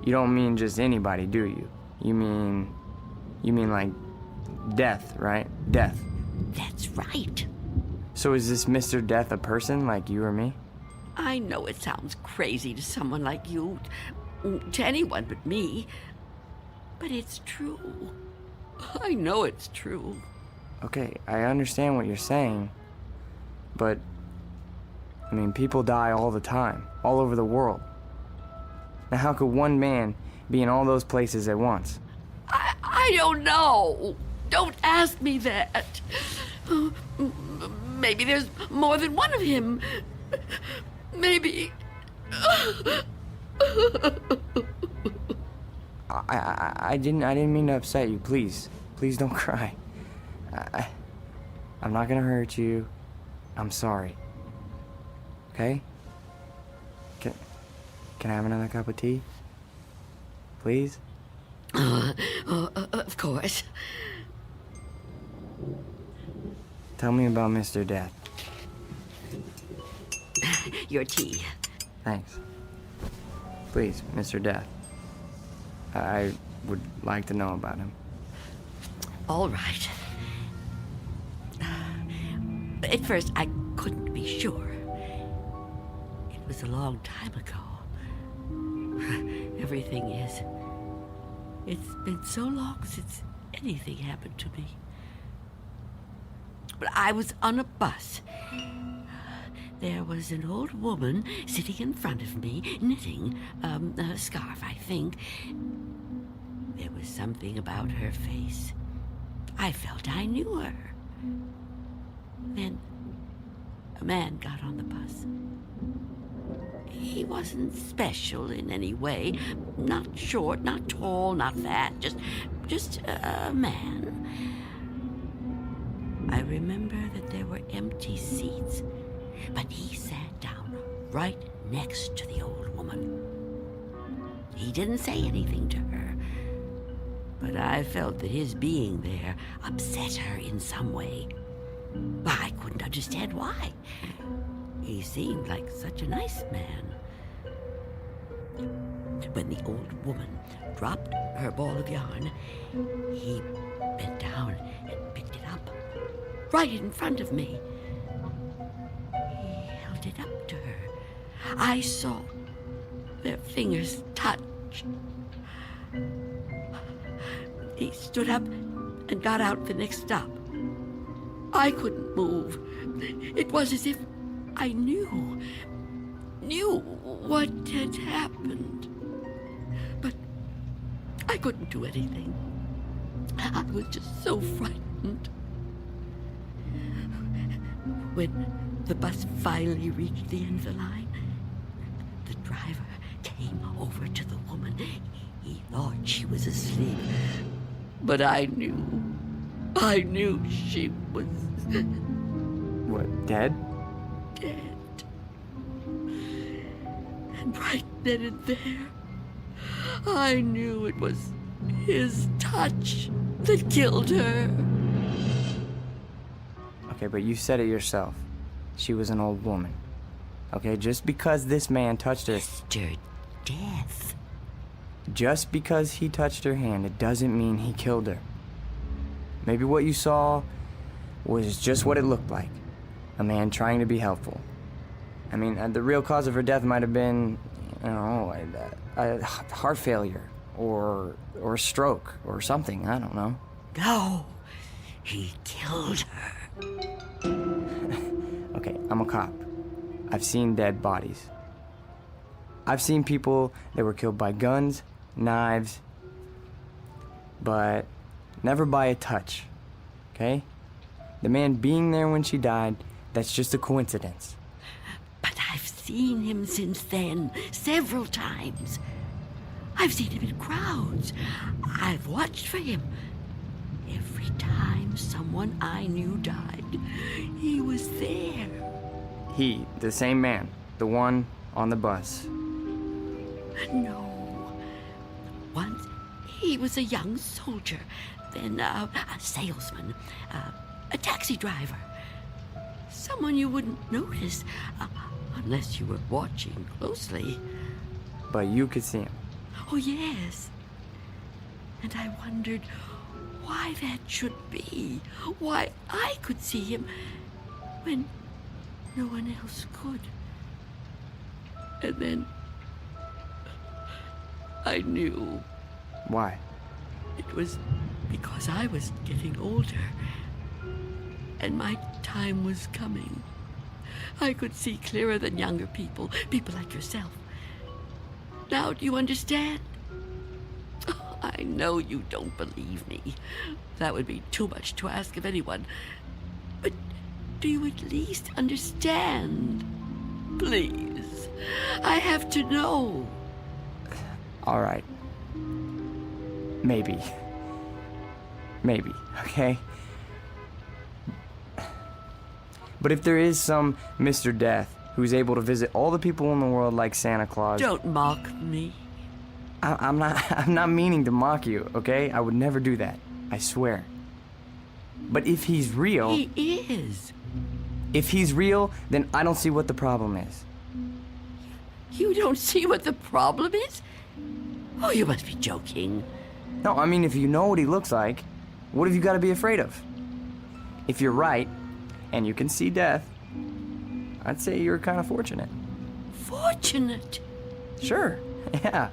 You don't mean just anybody, do you? You mean like death, right? Death. That's right. So is this Mr. Death a person like you or me? I know it sounds crazy to someone like you, to anyone but me, but it's true. I know it's true. Okay, I understand what you're saying, but, I mean, people die all the time, all over the world. Now, how could one man be in all those places at once? I don't know. Don't ask me that. Maybe there's more than one of him. Maybe. I didn't mean to upset you. Please don't cry. I'm not gonna hurt you. I'm sorry. Okay? Can I have another cup of tea? Please? Of course. Tell me about Mr. Death. Your tea. Thanks. Please, Mr. Death. I would like to know about him. All right. At first, I couldn't be sure. It was a long time ago. Everything is. It's been so long since anything happened to me. But I was on a bus. There was an old woman sitting in front of me, knitting a scarf, I think. There was something about her face. I felt I knew her. Then a man got on the bus. He wasn't special in any way. Not short, not tall, not fat. Just a man. I remember that there were empty seats, but he sat down right next to the old woman. He didn't say anything to her, but I felt that his being there upset her in some way. But I couldn't understand why. He seemed like such a nice man. When the old woman dropped her ball of yarn, he bent down and picked it up, right in front of me. He held it up to her. I saw their fingers touch. He stood up and got out the next stop. I couldn't move. It was as if I knew what had happened. But I couldn't do anything. I was just so frightened. When the bus finally reached the end of the line, the driver came over to the woman. He thought she was asleep. But I knew she was... What, dead? Dead. And right then and there, I knew it was his touch that killed her. Okay, but you said it yourself. She was an old woman. Okay, just because this man touched her... Mr. Death. Just because he touched her hand, it doesn't mean he killed her. Maybe what you saw was just what it looked like. A man trying to be helpful. I mean, the real cause of her death might have been, I don't know, a heart failure or a stroke or something. I don't know. No, he killed her. Okay, I'm a cop. I've seen dead bodies. I've seen people that were killed by guns, knives, but never by a touch, okay? The man being there when she died, that's just a coincidence. But I've seen him since then, several times. I've seen him in crowds. I've watched for him. Every time someone I knew died, he was there. He, the same man, the one on the bus. No. Once, he was a young soldier. then a salesman, a taxi driver. Someone you wouldn't notice unless you were watching closely. But you could see him. Oh, yes. And I wondered why that should be. Why I could see him when no one else could. And then I knew. Why? It was because I was getting older. And my time was coming. I could see clearer than younger people, people like yourself. Now, do you understand? Oh, I know you don't believe me. That would be too much to ask of anyone. But do you at least understand? Please. I have to know. All right. Maybe. Maybe, okay? But if there is some Mr. Death who's able to visit all the people in the world like Santa Claus... Don't mock me. I'm not meaning to mock you, okay? I would never do that. I swear. But if he's real... He is. If he's real, then I don't see what the problem is. You don't see what the problem is? Oh, you must be joking. No, I mean, if you know what he looks like, what have you got to be afraid of? If you're right, and you can see death, I'd say you're kind of fortunate. Fortunate? Sure, yeah.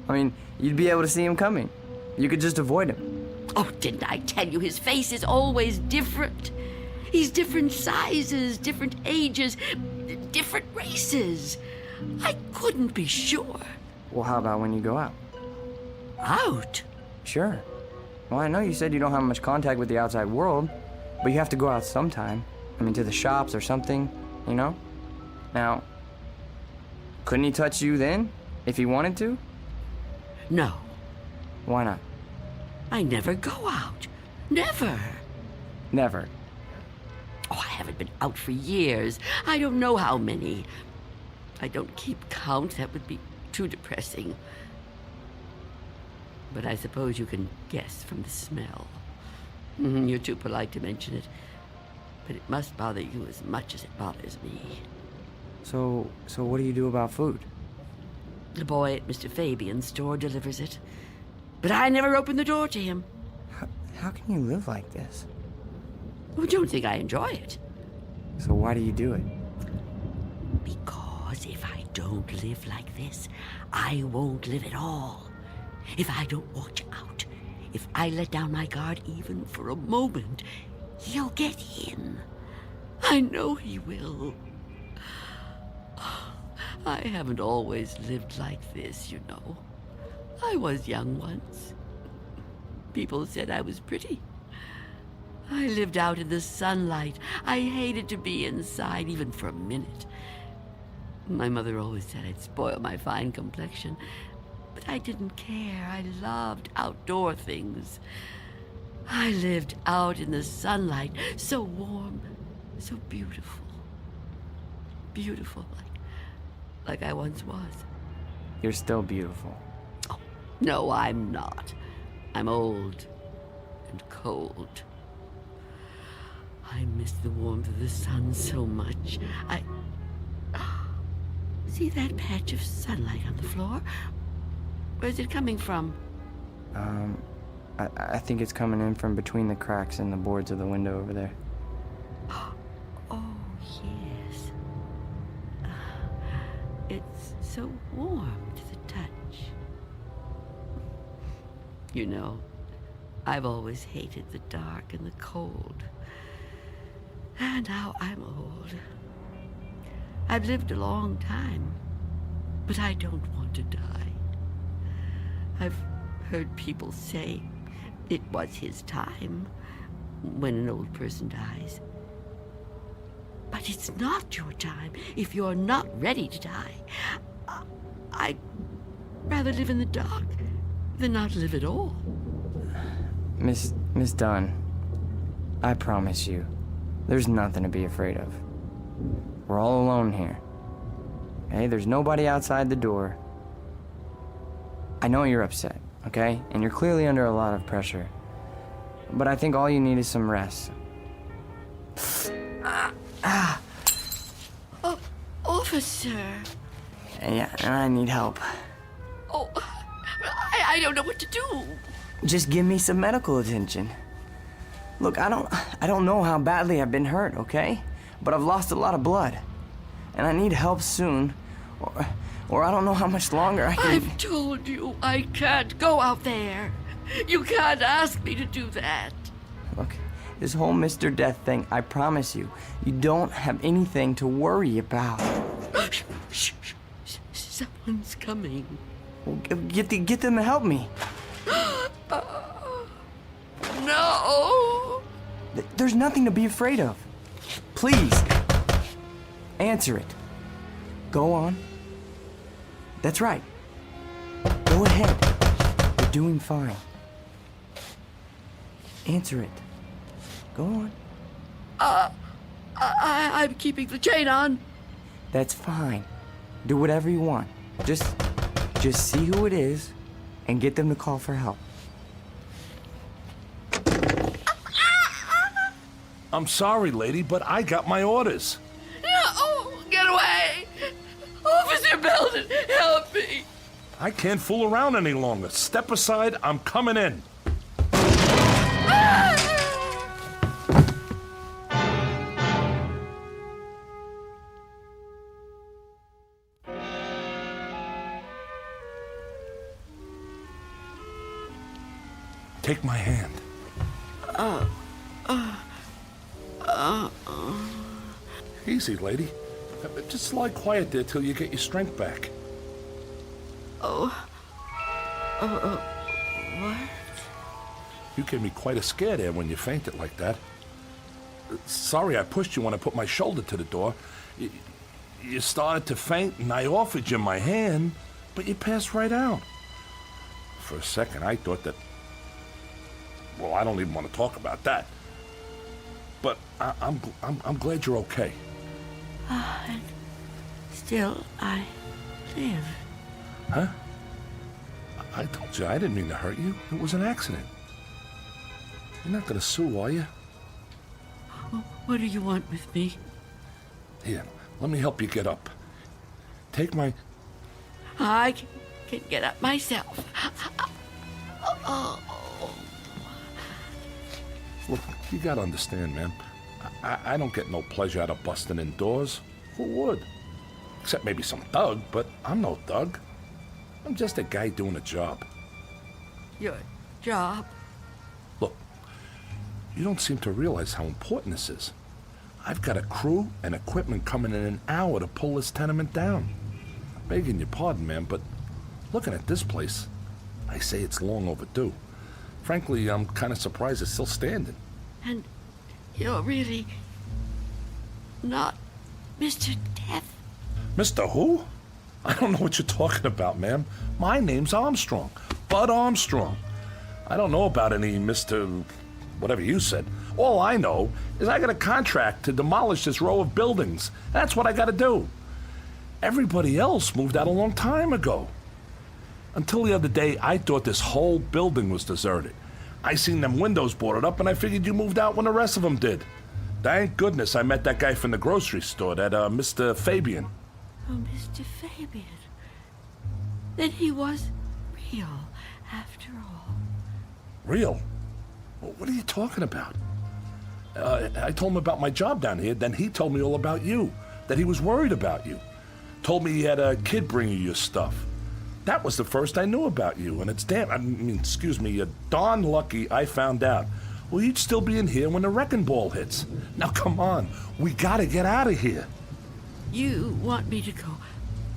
I mean, you'd be able to see him coming. You could just avoid him. Oh, didn't I tell you his face is always different? He's different sizes, different ages, different races. I couldn't be sure. Well, how about when you go out? Out? Sure. Well, I know you said you don't have much contact with the outside world, but you have to go out sometime. I mean, to the shops or something, you know? Now, couldn't he touch you then, if he wanted to? No. Why not? I never go out. Never. Never. Oh, I haven't been out for years. I don't know how many. I don't keep count. That would be too depressing. But I suppose you can guess from the smell. You're too polite to mention it. But it must bother you as much as it bothers me. So what do you do about food? The boy at Mr. Fabian's store delivers it. But I never open the door to him. How can you live like this? Oh, don't think I enjoy it. So why do you do it? Because if I don't live like this, I won't live at all. If I don't watch out, if I let down my guard even for a moment, he'll get in. I know he will. I haven't always lived like this, you know. I was young once. People said I was pretty. I lived out in the sunlight. I hated to be inside, even for a minute. My mother always said I'd spoil my fine complexion. But I didn't care. I loved outdoor things. I lived out in the sunlight, so warm, so beautiful. Beautiful, like I once was. You're still beautiful. Oh, no, I'm not. I'm old and cold. I miss the warmth of the sun so much. See that patch of sunlight on the floor? Where's it coming from? I think it's coming in from between the cracks in the boards of the window over there. Oh, yes. It's so warm to the touch. You know, I've always hated the dark and the cold. And now I'm old. I've lived a long time, but I don't want to die. I've heard people say it was his time when an old person dies. But it's not your time if you're not ready to die. I'd rather live in the dark than not live at all. Miss Dunn, I promise you, there's nothing to be afraid of. We're all alone here. Okay, there's nobody outside the door. I know you're upset, okay? And you're clearly under a lot of pressure. but I think all you need is some rest. Officer. Yeah, and I need help. Oh, I don't know what to do. Just give me some medical attention. Look, I don't know how badly I've been hurt, okay? But I've lost a lot of blood. And I need help soon. Or I don't know how much longer I can... I've told you I can't go out there. You can't ask me to do that. Look, this whole Mr. Death thing, I promise you, you don't have anything to worry about. Shh. Someone's coming. Well, get them to help me. No! There's nothing to be afraid of. Please, answer it. Go on. That's right. Go ahead. You're doing fine. Answer it. Go on. I'm keeping the chain on. That's fine. Do whatever you want. Just see who it is and get them to call for help. I'm sorry, lady, but I got my orders. No! Get away! Officer Belden, help me! I can't fool around any longer. Step aside, I'm coming in. Take my hand. Easy, lady. Just lie quiet there till you get your strength back. What? You gave me quite a scare there when you fainted like that. Sorry I pushed you when I put my shoulder to the door. You started to faint and I offered you my hand, but you passed right out. For a second I thought that... Well, I don't even want to talk about that. But I'm glad you're okay. And still I live. Huh? I told you I didn't mean to hurt you. It was an accident. You're not gonna sue, are you? What do you want with me? Here, let me help you get up. Take my... I can get up myself. Look, you gotta understand, man. I don't get no pleasure out of busting indoors. Who would? Except maybe some thug, but I'm no thug. I'm just a guy doing a job. Your job? Look, you don't seem to realize how important this is. I've got a crew and equipment coming in an hour to pull this tenement down. Begging your pardon, man, but looking at this place, I say it's long overdue. Frankly, I'm kind of surprised it's still standing. And you're really not Mr. Death? Mr. Who? I don't know what you're talking about, ma'am. My name's Armstrong. Bud Armstrong. I don't know about any Mr. whatever you said. All I know is I got a contract to demolish this row of buildings. That's what I got to do. Everybody else moved out a long time ago. Until the other day, I thought this whole building was deserted. I seen them windows boarded up, and I figured you moved out when the rest of them did. Thank goodness I met that guy from the grocery store, that Mr. Fabian. Oh, Mr. Fabian. Then he was real, after all. Real? What are you talking about? I told him about my job down here, then he told me all about you, that he was worried about you. Told me he had a kid bring you your stuff. That was the first I knew about you, and it's darn lucky I found out. Well, you'd still be in here when the wrecking ball hits. Now, come on. We gotta get out of here. You want me to go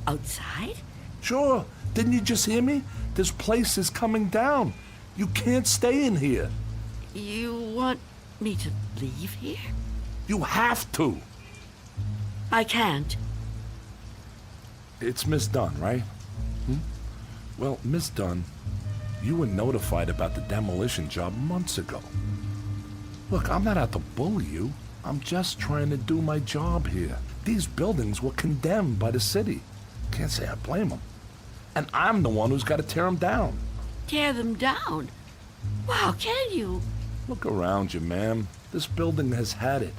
outside? Sure. Didn't you just hear me? This place is coming down. You can't stay in here. You want me to leave here? You have to. I can't. It's Miss Dunn, right? Well, Miss Dunn, you were notified about the demolition job months ago. Look, I'm not out to bully you. I'm just trying to do my job here. These buildings were condemned by the city. Can't say I blame them. And I'm the one who's got to tear them down. Tear them down? Wow, can you? Look around you, ma'am. This building has had it.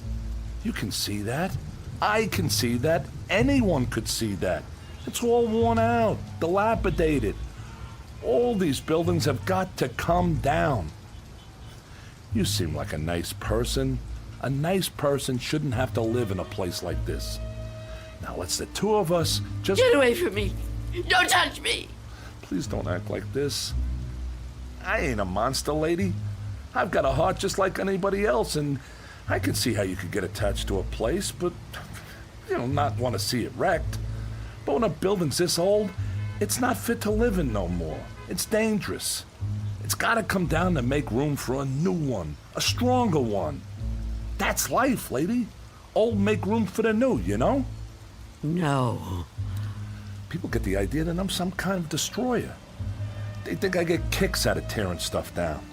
You can see that. I can see that. Anyone could see that. It's all worn out, dilapidated. All these buildings have got to come down. You seem like a nice person. A nice person shouldn't have to live in a place like this. Now let's the two of us just... Get away from me! Don't touch me! Please don't act like this. I ain't a monster, lady. I've got a heart just like anybody else, and I can see how you could get attached to a place, but, not want to see it wrecked. But when a building's this old, it's not fit to live in no more. It's dangerous. It's got to come down to make room for a new one, a stronger one. That's life, lady. Old make room for the new, you know? No. People get the idea that I'm some kind of destroyer. They think I get kicks out of tearing stuff down.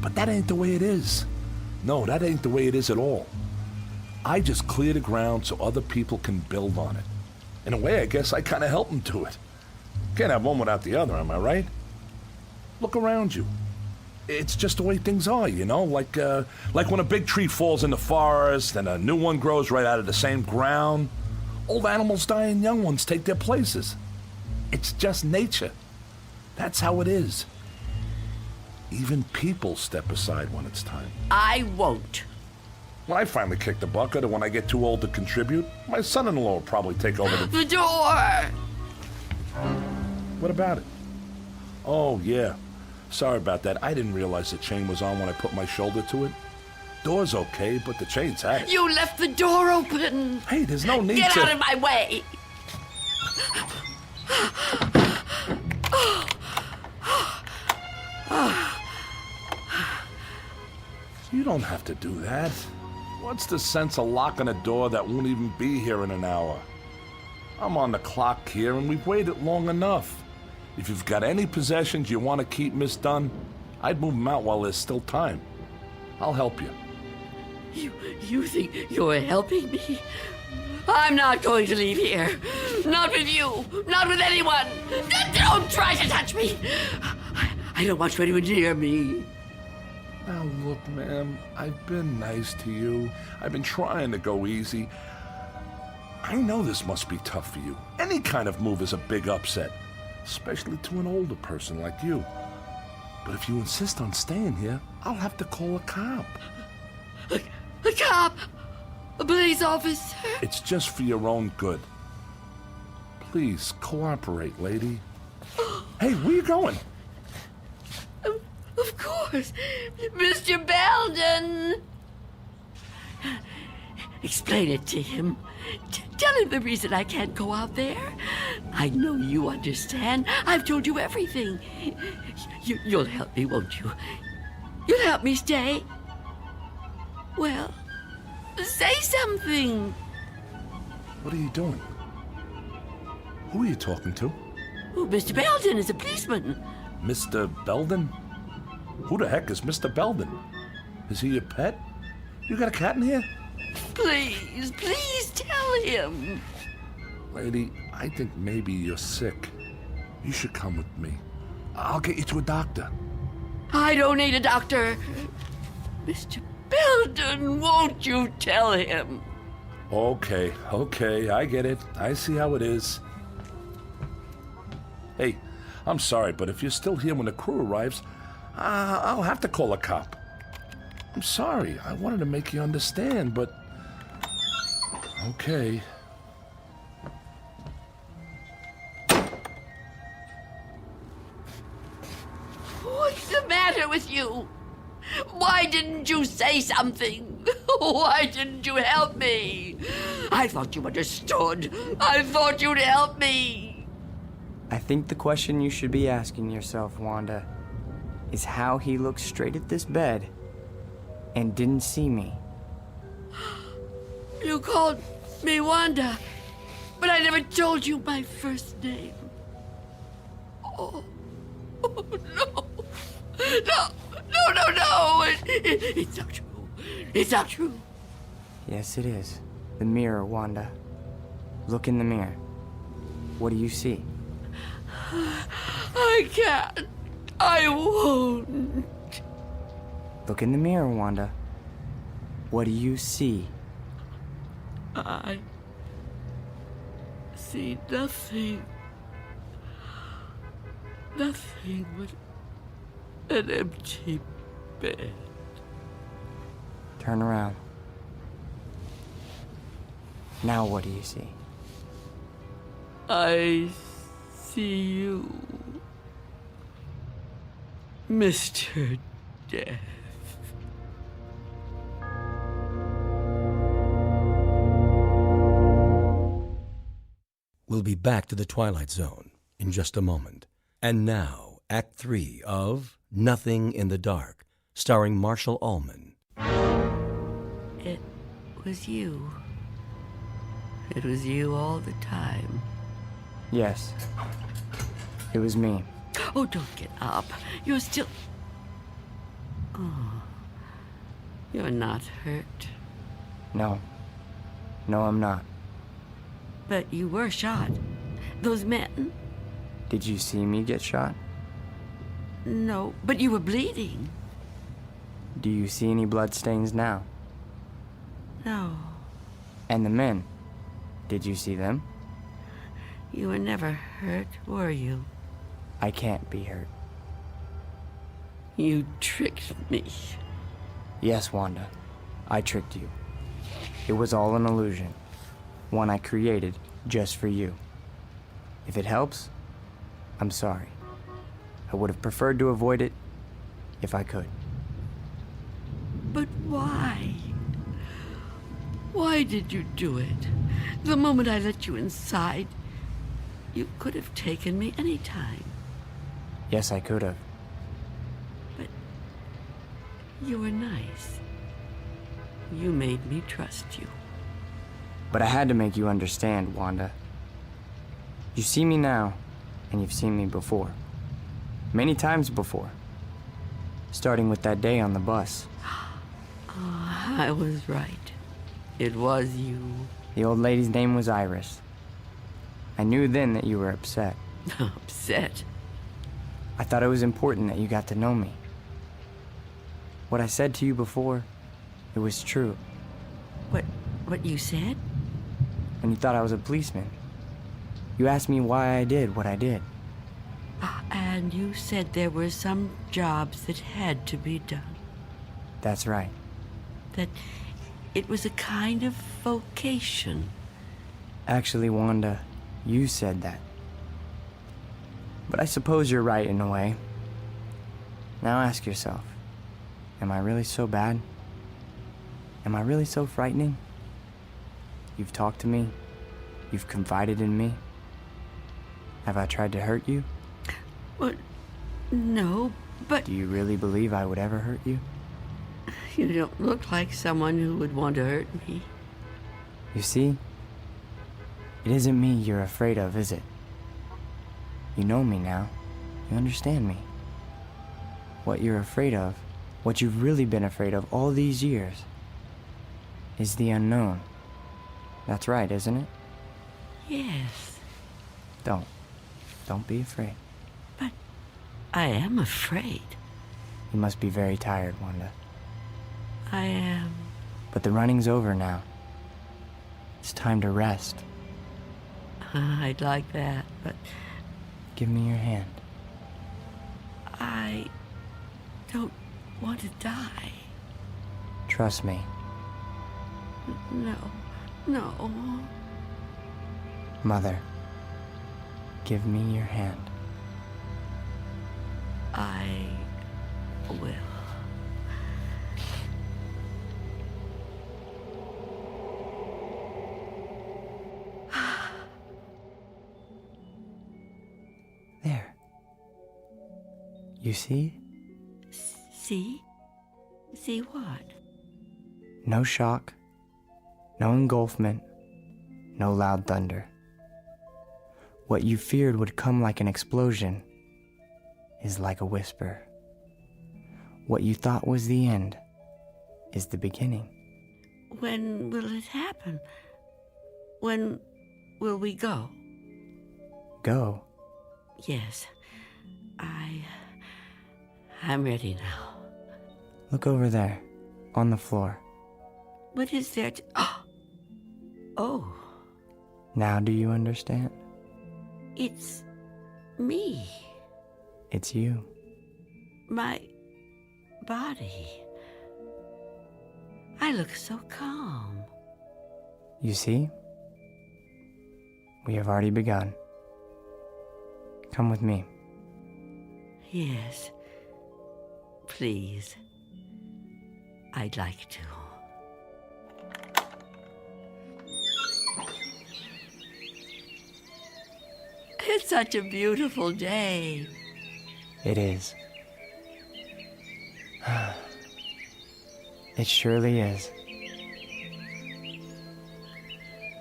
But that ain't the way it is. No, that ain't the way it is at all. I just clear the ground so other people can build on it. In a way, I guess I kind of help them do it. Can't have one without the other, am I right? Look around you. It's just the way things are, like when a big tree falls in the forest and a new one grows right out of the same ground. Old animals die and young ones take their places. It's just nature. That's how it is. Even people step aside when it's time. I won't. When I finally kick the bucket or when I get too old to contribute, my son-in-law will probably take over The door! What about it? Oh, yeah. Sorry about that. I didn't realize the chain was on when I put my shoulder to it. Door's okay, but the chain's had it. You left the door open! Hey, there's no need Get to... out of my way! You don't have to do that. What's the sense of locking a door that won't even be here in an hour? I'm on the clock here, and we've waited long enough. If you've got any possessions you want to keep, Miss Dunn, I'd move them out while there's still time. I'll help you. You think you're helping me? I'm not going to leave here. Not with you. Not with anyone. Don't try to touch me. I don't want you anywhere near me. Now look, ma'am, I've been nice to you. I've been trying to go easy. I know this must be tough for you. Any kind of move is a big upset, especially to an older person like you. But if you insist on staying here, I'll have to call a cop. A cop? A police officer? It's just for your own good. Please, cooperate, lady. Hey, where you going? Of course. Mr. Belden! Explain it to him. Tell him the reason I can't go out there. I know you understand. I've told you everything. You'll help me, won't you? You'll help me stay? Well, say something. What are you doing? Who are you talking to? Oh, Mr. Belden is a policeman. Mr. Belden? Who the heck is Mr. Belden? Is he your pet? You got a cat in here? Please tell him. Lady, I think maybe you're sick. You should come with me. I'll get you to a doctor. I don't need a doctor. Mr. Belden, won't you tell him? Okay, I get it. I see how it is. Hey, I'm sorry, but if you're still here when the crew arrives, I'll have to call a cop. I'm sorry. I wanted to make you understand, but... Okay. What's the matter with you? Why didn't you say something? Why didn't you help me? I thought you understood. I thought you'd help me. I think the question you should be asking yourself, Wanda, is how he looked straight at this bed and didn't see me. You called me Wanda, but I never told you my first name. Oh no. No. It's not true. It's not true. Yes, it is. The mirror, Wanda. Look in the mirror. What do you see? I can't. I won't. Look in the mirror, Wanda. What do you see? I see nothing. Nothing but an empty bed. Turn around. Now what do you see? I see you, Mr. Death. We'll be back to the Twilight Zone in just a moment. And now, Act 3 of Nothing in the Dark, starring Marshall Allman. It was you. It was you all the time. Yes. It was me. Oh, don't get up. You're still... Oh. You're not hurt. No. No, I'm not. But you were shot. Those men... Did you see me get shot? No, but you were bleeding. Do you see any bloodstains now? No. And the men? Did you see them? You were never hurt, were you? I can't be hurt. You tricked me. Yes, Wanda. I tricked you. It was all an illusion. One I created just for you. If it helps, I'm sorry. I would have preferred to avoid it if I could. But why? Why did you do it? The moment I let you inside, you could have taken me any time. Yes, I could have. But you were nice. You made me trust you. But I had to make you understand, Wanda. You see me now, and you've seen me before. Many times before. Starting with that day on the bus. Oh, I was right. It was you. The old lady's name was Iris. I knew then that you were upset. Upset? I thought it was important that you got to know me. What I said to you before, it was true. What you said? When you thought I was a policeman. You asked me why I did what I did. And you said there were some jobs that had to be done. That's right. That it was a kind of vocation. Actually, Wanda, you said that. But I suppose you're right in a way. Now ask yourself, am I really so bad? Am I really so frightening? You've talked to me. You've confided in me. Have I tried to hurt you? Well, no, but... Do you really believe I would ever hurt you? You don't look like someone who would want to hurt me. You see? It isn't me you're afraid of, is it? You know me now. You understand me. What you're afraid of, what you've really been afraid of all these years, is the unknown. That's right, isn't it? Yes. Don't be afraid. But I am afraid. You must be very tired, Wanda. I am. But the running's over now. It's time to rest. I'd like that, but... Give me your hand. I don't want to die. Trust me. No. Mother, give me your hand. I will. There. You see? See? See what? No shock, no engulfment, no loud thunder. What you feared would come like an explosion is like a whisper. What you thought was the end is the beginning. When will it happen? When will we go? Go? Yes. I'm ready now. Look over there, on the floor. What is there to... Oh, Now do you understand? it's me. It's you. My body. I look so calm. You see? We have already begun. Come with me. Yes. Please. I'd like to. It's such a beautiful day. It is. It surely is.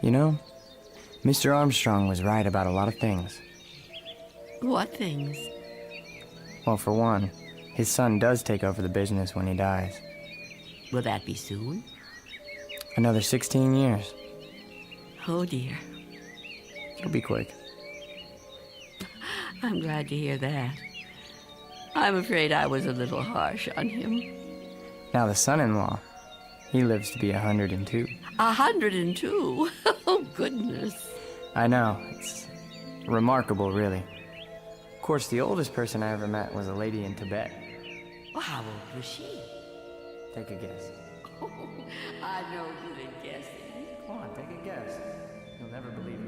You know, Mr. Armstrong was right about a lot of things. What things? Well, for one, his son does take over the business when he dies. Will that be soon? Another 16 years. Oh, dear. It'll be quick. I'm glad to hear that. I'm afraid I was a little harsh on him. Now the son-in-law, he lives to be 102. 102? Oh, goodness. I know. It's remarkable, really. Of course, the oldest person I ever met was a lady in Tibet. Well, how old was she? Take a guess. Oh, I'm no good at guessing. Come on, take a guess. You'll never believe it.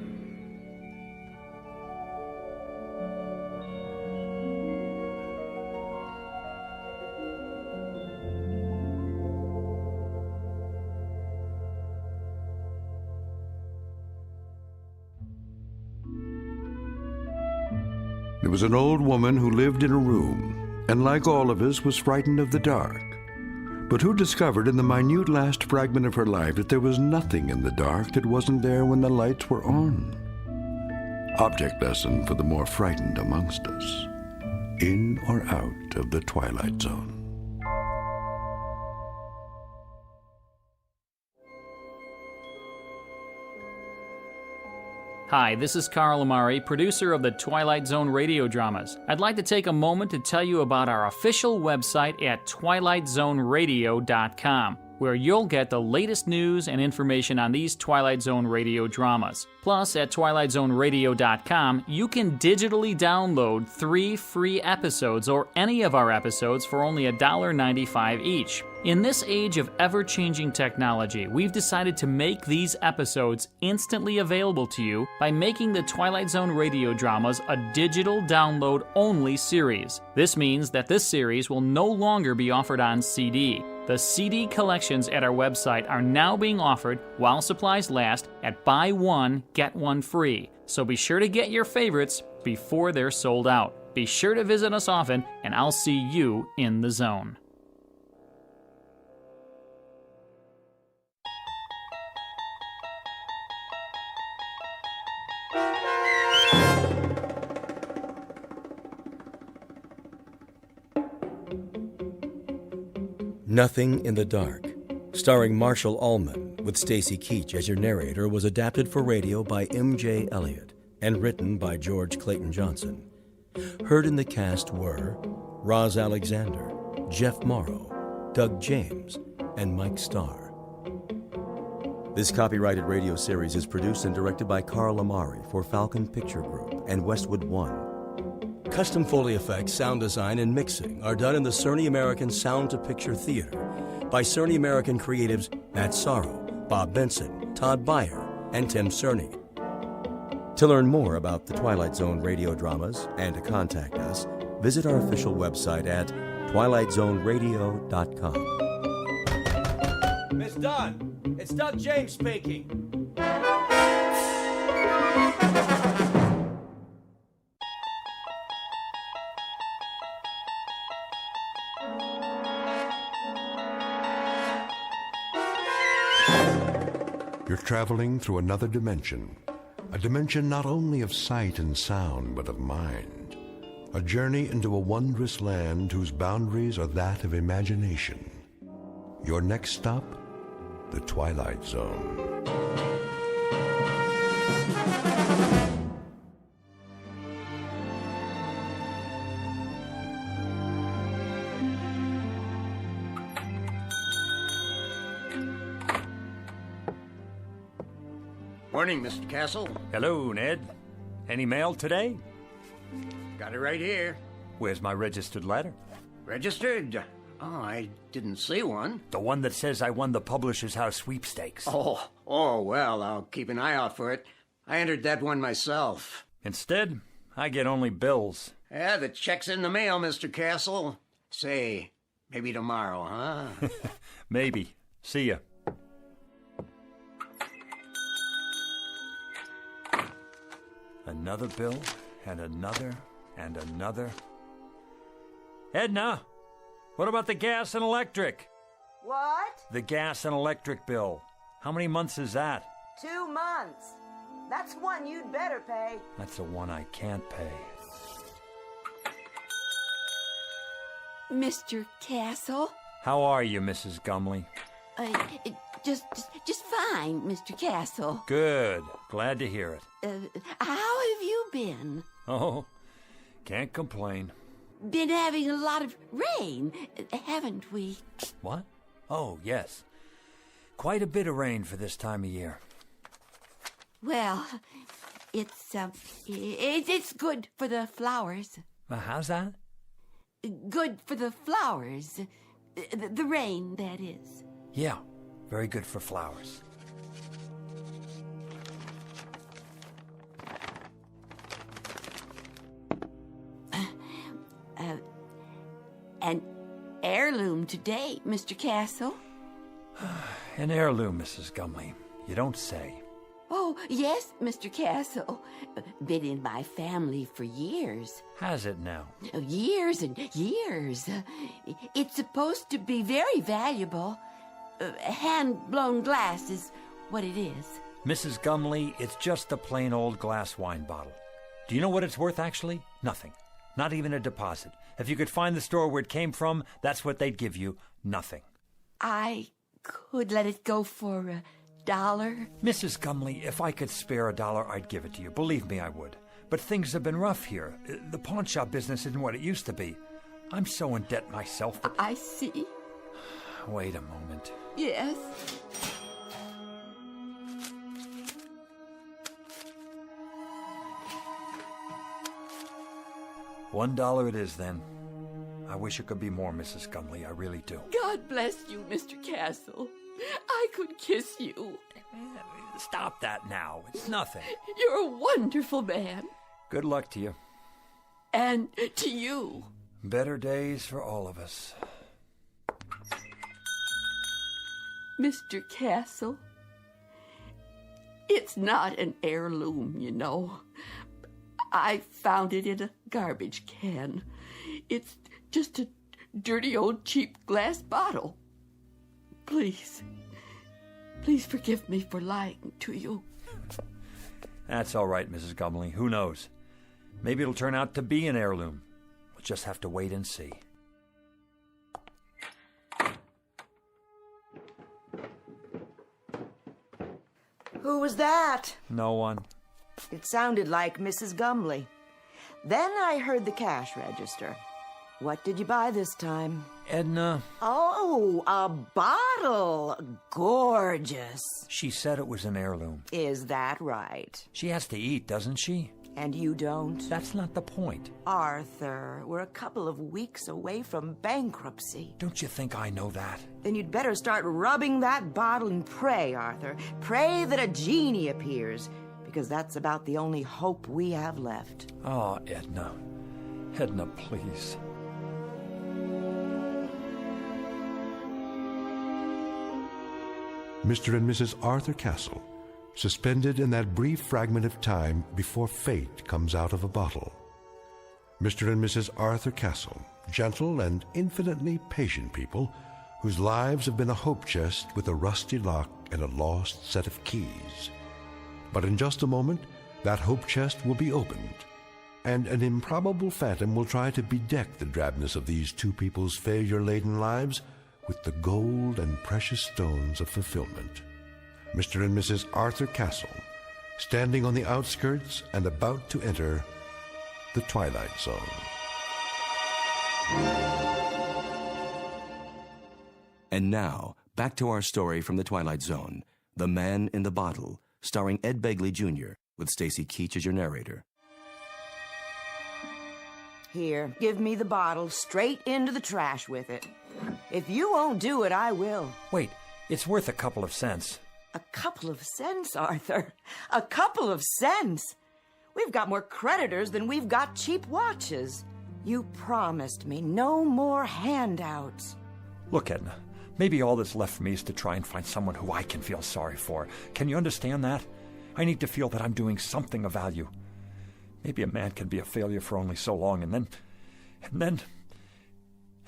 There was an old woman who lived in a room, and like all of us, was frightened of the dark, but who discovered in the minute last fragment of her life that there was nothing in the dark that wasn't there when the lights were on. Object lesson for the more frightened amongst us. In or out of the Twilight Zone. Hi, this is Carl Amari, producer of the Twilight Zone radio dramas. I'd like to take a moment to tell you about our official website at twilightzoneradio.com, where you'll get the latest news and information on these Twilight Zone radio dramas. Plus, at twilightzoneradio.com, you can digitally download 3 free episodes or any of our episodes for only $1.95 each. In this age of ever-changing technology, we've decided to make these episodes instantly available to you by making the Twilight Zone radio dramas a digital download-only series. This means that this series will no longer be offered on CD. The CD collections at our website are now being offered while supplies last at buy one, get one free. So be sure to get your favorites before they're sold out. Be sure to visit us often, and I'll see you in the zone. Nothing in the Dark, starring Marshall Allman, with Stacy Keach as your narrator, was adapted for radio by M.J. Elliott and written by George Clayton Johnson. Heard in the cast were Roz Alexander, Jeff Morrow, Doug James, and Mike Starr. This copyrighted radio series is produced and directed by Carl Amari for Falcon Picture Group and Westwood One. Custom Foley effects, sound design, and mixing are done in the Cerny American Sound to Picture Theater by Cerny American creatives Matt Sorrow, Bob Benson, Todd Beyer, and Tim Cerny. To learn more about the Twilight Zone radio dramas and to contact us, visit our official website at twilightzoneradio.com. Miss Dunn, it's Doug James speaking. You're traveling through another dimension, a dimension not only of sight and sound, but of mind. A journey into a wondrous land whose boundaries are that of imagination. Your next stop, the Twilight Zone. Morning, Mr. Castle. Hello, Ned. Any mail today? Got it right here. Where's my registered letter? Registered? Oh, I didn't see one. The one that says I won the Publishers House sweepstakes. Oh, well, I'll keep an eye out for it. I entered that one myself. Instead, I get only bills. Yeah, the check's in the mail, Mr. Castle. Say, maybe tomorrow, huh? Maybe. See ya. Another bill, and another, and another. Edna, what about the gas and electric? What? The gas and electric bill. How many months is that? 2 months. That's one you'd better pay. That's the one I can't pay. Mr. Castle? How are you, Mrs. Gumley? Just fine, Mr. Castle. Good. Glad to hear it. How have you been? Oh, can't complain. Been having a lot of rain, haven't we? What? Oh, yes. Quite a bit of rain for this time of year. Well, it's good for the flowers. How's that? Good for the flowers. The rain, that is. Yeah, very good for flowers. An heirloom today, Mr. Castle. An heirloom, Mrs. Gumley. You don't say. Oh, yes, Mr. Castle. Been in my family for years. Has it now? Years and years. It's supposed to be very valuable. Hand-blown glass is what it is. Mrs. Gumley, it's just a plain old glass wine bottle. Do you know what it's worth, actually? Nothing. Not even a deposit. If you could find the store where it came from, that's what they'd give you. Nothing. I could let it go for $1. Mrs. Gumley, if I could spare $1, I'd give it to you. Believe me, I would. But things have been rough here. The pawn shop business isn't what it used to be. I'm so in debt myself. But... I see. Wait a moment. Yes. $1 it is, then. I wish it could be more, Mrs. Gumley. I really do. God bless you, Mr. Castle. I could kiss you. Stop that now. It's nothing. You're a wonderful man. Good luck to you. And to you. Better days for all of us. Mr. Castle, it's not an heirloom, you know. I found it in a garbage can. It's just a dirty old cheap glass bottle. Please forgive me for lying to you. That's all right, Mrs. Gumley. Who knows? Maybe it'll turn out to be an heirloom. We'll just have to wait and see. Who was that? No one. It sounded like Mrs. Gumley. Then I heard the cash register. What did you buy this time? Edna. Oh, a bottle. Gorgeous. She said it was an heirloom. Is that right? She has to eat, doesn't she? And you don't? That's not the point. Arthur, we're a couple of weeks away from bankruptcy. Don't you think I know that? Then you'd better start rubbing that bottle and pray, Arthur. Pray that a genie appears, because that's about the only hope we have left. Oh, Edna. Edna, please. Mr. and Mrs. Arthur Castle, suspended in that brief fragment of time before fate comes out of a bottle. Mr. and Mrs. Arthur Castle, gentle and infinitely patient people whose lives have been a hope chest with a rusty lock and a lost set of keys. But in just a moment, that hope chest will be opened, and an improbable phantom will try to bedeck the drabness of these two people's failure-laden lives with the gold and precious stones of fulfillment. Mr. and Mrs. Arthur Castle, standing on the outskirts and about to enter the Twilight Zone. And now, back to our story from the Twilight Zone, The Man in the Bottle, starring Ed Begley Jr., with Stacy Keach as your narrator. Here, give me the bottle straight into the trash with it. If you won't do it, I will. Wait, it's worth a couple of cents. A couple of cents, Arthur. A couple of cents. We've got more creditors than we've got cheap watches. You promised me no more handouts. Look, Edna, maybe all that's left for me is to try and find someone who I can feel sorry for. Can you understand that? I need to feel that I'm doing something of value. Maybe a man can be a failure for only so long, and then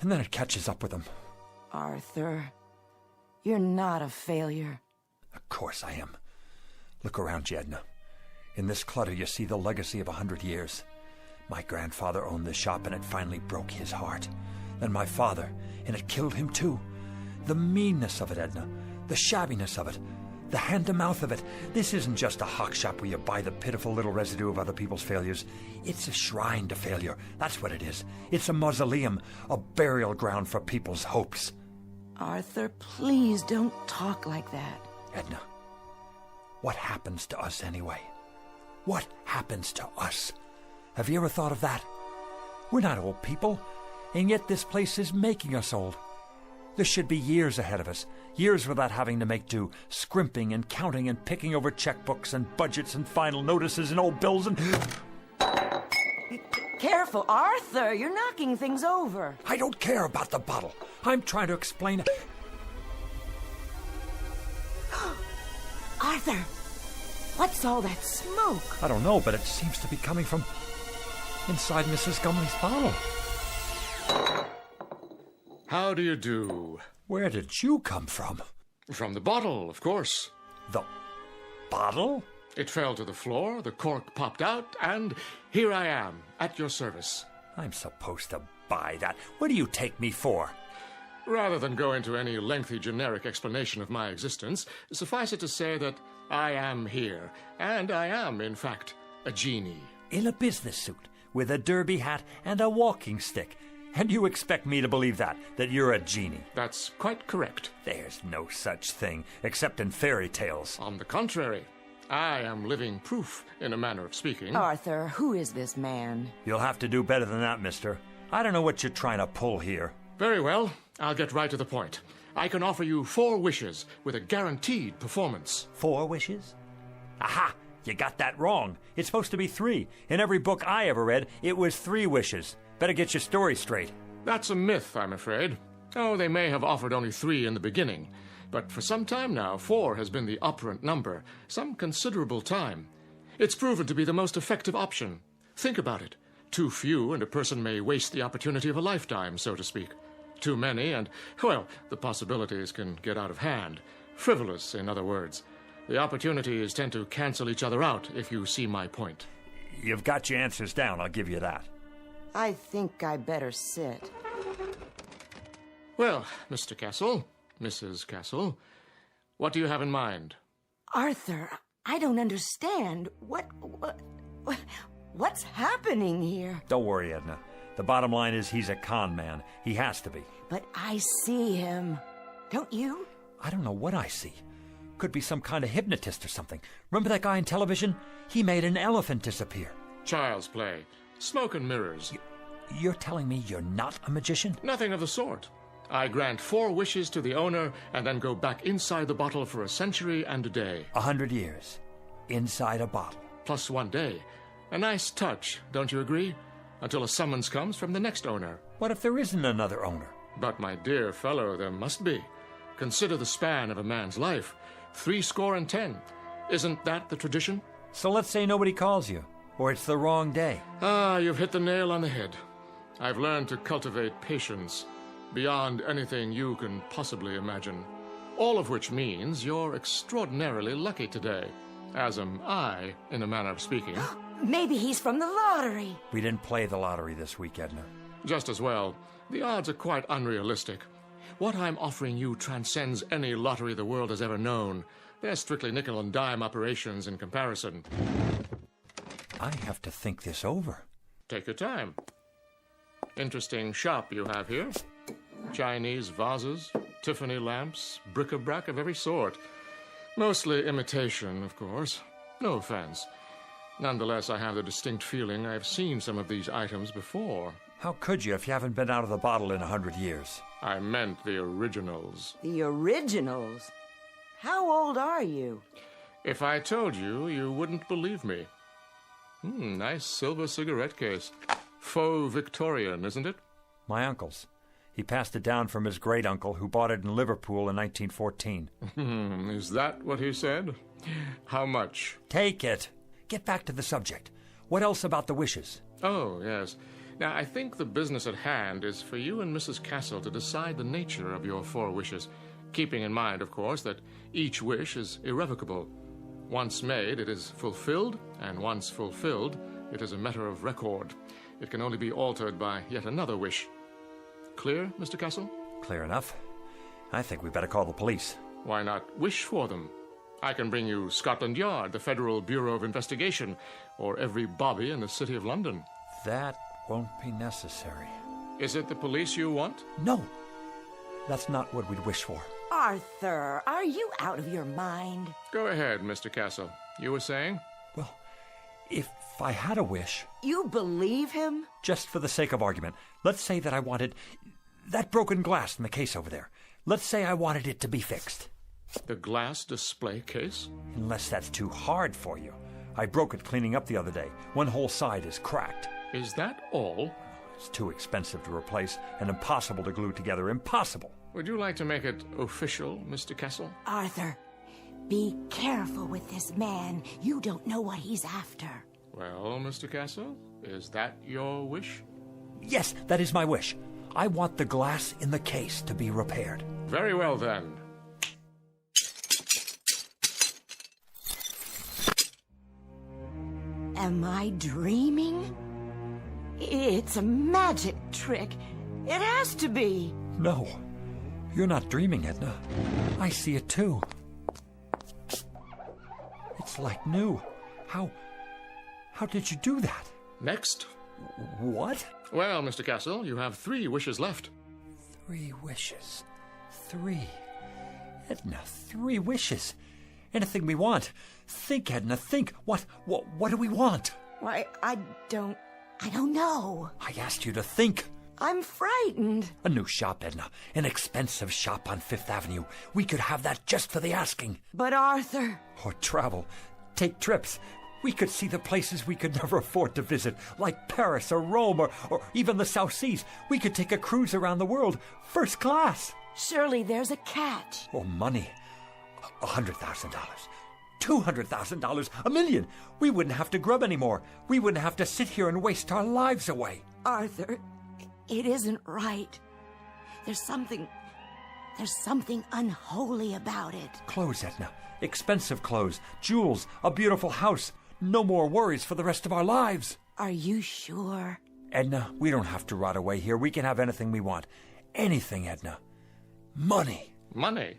it catches up with him. Arthur, you're not a failure. Of course I am. Look around you, Edna. In this clutter, you see the legacy of 100 years. My grandfather owned this shop, and it finally broke his heart. Then my father, and it killed him too. The meanness of it, Edna. The shabbiness of it. The hand-to-mouth of it. This isn't just a hock shop where you buy the pitiful little residue of other people's failures. It's a shrine to failure. That's what it is. It's a mausoleum, a burial ground for people's hopes. Arthur, please don't talk like that. Edna, what happens to us anyway? What happens to us? Have you ever thought of that? We're not old people, and yet this place is making us old. There should be years ahead of us, years without having to make do, scrimping and counting and picking over checkbooks and budgets and final notices and old bills and... Careful, Arthur, you're knocking things over. I don't care about the bottle. I'm trying to explain... Arthur, what's all that smoke? I don't know, but it seems to be coming from inside Mrs. Gumley's bottle. How do you do? Where did you come from? From the bottle, of course. The bottle? It fell to the floor, the cork popped out, and here I am, at your service. I'm supposed to buy that. What do you take me for? Rather than go into any lengthy generic explanation of my existence, suffice it to say that I am here, and I am, in fact, a genie. In a business suit, with a derby hat and a walking stick. And you expect me to believe that you're a genie? That's quite correct. There's no such thing, except in fairy tales. On the contrary, I am living proof, in a manner of speaking. Arthur, who is this man? You'll have to do better than that, mister. I don't know what you're trying to pull here. Very well, I'll get right to the point. I can offer you 4 wishes with a guaranteed performance. 4 wishes? Aha! You got that wrong. It's supposed to be 3. In every book I ever read, it was 3 wishes. Better get your story straight. That's a myth, I'm afraid. Oh, they may have offered only 3 in the beginning. But for some time now, 4 has been the operant number. Some considerable time. It's proven to be the most effective option. Think about it. Too few, and a person may waste the opportunity of a lifetime, so to speak. Too many, and, well, the possibilities can get out of hand. Frivolous, in other words. The opportunities tend to cancel each other out, if you see my point. You've got your answers down, I'll give you that. I think I better sit. Well, Mr. Castle, Mrs. Castle, what do you have in mind? Arthur, I don't understand. What's happening here? Don't worry, Edna. The bottom line is he's a con man. He has to be. But I see him. Don't you? I don't know what I see. Could be some kind of hypnotist or something. Remember that guy on television? He made an elephant disappear. Child's play. Smoke and mirrors. You're telling me you're not a magician? Nothing of the sort. I grant 4 wishes to the owner and then go back inside the bottle for a century and a day. 100 years. Inside a bottle. Plus 1 day. A nice touch, don't you agree? Until a summons comes from the next owner. What if there isn't another owner? But, my dear fellow, there must be. Consider the span of a man's life. 70. Isn't that the tradition? So let's say nobody calls you, or it's the wrong day. Ah, you've hit the nail on the head. I've learned to cultivate patience beyond anything you can possibly imagine. All of which means you're extraordinarily lucky today, as am I, in a manner of speaking. Maybe he's from the lottery. We didn't play the lottery this week, Edna. Just as well. The odds are quite unrealistic. What I'm offering you transcends any lottery the world has ever known. They're strictly nickel and dime operations in comparison. I have to think this over. Take your time. Interesting shop you have here. Chinese vases, Tiffany lamps, bric-a-brac of every sort. Mostly imitation, of course. No offense. Nonetheless, I have the distinct feeling I've seen some of these items before. How could you if you haven't been out of the bottle in 100 years? I meant the originals. The originals? How old are you? If I told you, you wouldn't believe me. Nice silver cigarette case. Faux Victorian, isn't it? My uncle's. He passed it down from his great-uncle, who bought it in Liverpool in 1914. Is that what he said? How much? Take it. Get back to the subject. What else about the wishes? Oh, yes. Now, I think the business at hand is for you and Mrs. Castle to decide the nature of your 4 wishes, keeping in mind, of course, that each wish is irrevocable. Once made, it is fulfilled, and once fulfilled, it is a matter of record. It can only be altered by yet another wish. Clear, Mr. Castle? Clear enough. I think we better call the police. Why not wish for them? I can bring you Scotland Yard, the Federal Bureau of Investigation, or every bobby in the City of London. That won't be necessary. Is it the police you want? No. That's not what we'd wish for. Arthur, are you out of your mind? Go ahead, Mr. Castle. You were saying? Well, if I had a wish... You believe him? Just for the sake of argument, let's say that I wanted that broken glass in the case over there. Let's say I wanted it to be fixed. The glass display case? Unless that's too hard for you. I broke it cleaning up the other day. One whole side is cracked. Is that all? It's too expensive to replace and impossible to glue together. Impossible. Would you like to make it official, Mr. Castle? Arthur, be careful with this man. You don't know what he's after. Well, Mr. Castle, is that your wish? Yes, that is my wish. I want the glass in the case to be repaired. Very well, then. Am I dreaming? It's a magic trick. It has to be. No, you're not dreaming, Edna. I see it too. It's like new. How did you do that? Next. What? Well, Mr. Castle, you have 3 wishes left. 3 wishes. 3. Edna, 3 wishes. Anything we want. Think, Edna, think. What do we want? Why, I don't know. I asked you to think. I'm frightened. A new shop, Edna. An expensive shop on 5th Avenue. We could have that just for the asking. But Arthur... Or travel. Take trips. We could see the places we could never afford to visit, like Paris or Rome or even the South Seas. We could take a cruise around the world, first class. Surely there's a catch. Oh, money. $100,000. $200,000. $1 million. We wouldn't have to grub anymore. We wouldn't have to sit here and waste our lives away. Arthur, it isn't right. There's something unholy about it. Clothes, Edna. Expensive clothes. Jewels. A beautiful house. No more worries for the rest of our lives. Are you sure? Edna, we don't have to rot away here. We can have anything we want. Anything, Edna. Money. Money?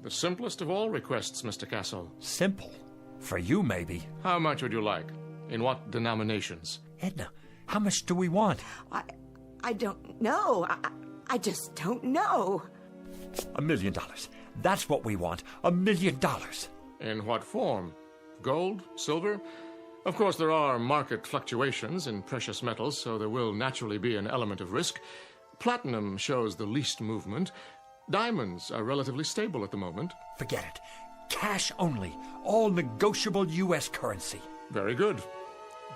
The simplest of all requests, Mr. Castle. Simple? For you, maybe. How much would you like? In what denominations? Edna, how much do we want? I don't know. I just don't know. $1 million. That's what we want. $1 million. In what form? Gold? Silver? Of course, there are market fluctuations in precious metals, so there will naturally be an element of risk. Platinum shows the least movement. Diamonds are relatively stable at the moment. Forget it. Cash only. All negotiable U.S. currency. Very good.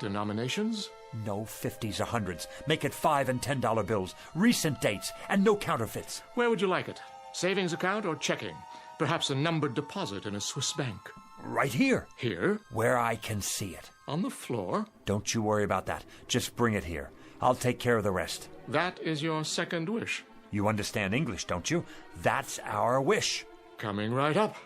Denominations? No 50s or 100s. Make it $5 and $10 bills. Recent dates and no counterfeits. Where would you like it? Savings account or checking? Perhaps a numbered deposit in a Swiss bank. Right here. Here? Where I can see it. On the floor? Don't you worry about that. Just bring it here. I'll take care of the rest. That is your second wish. You understand English, don't you? That's our wish. Coming right up.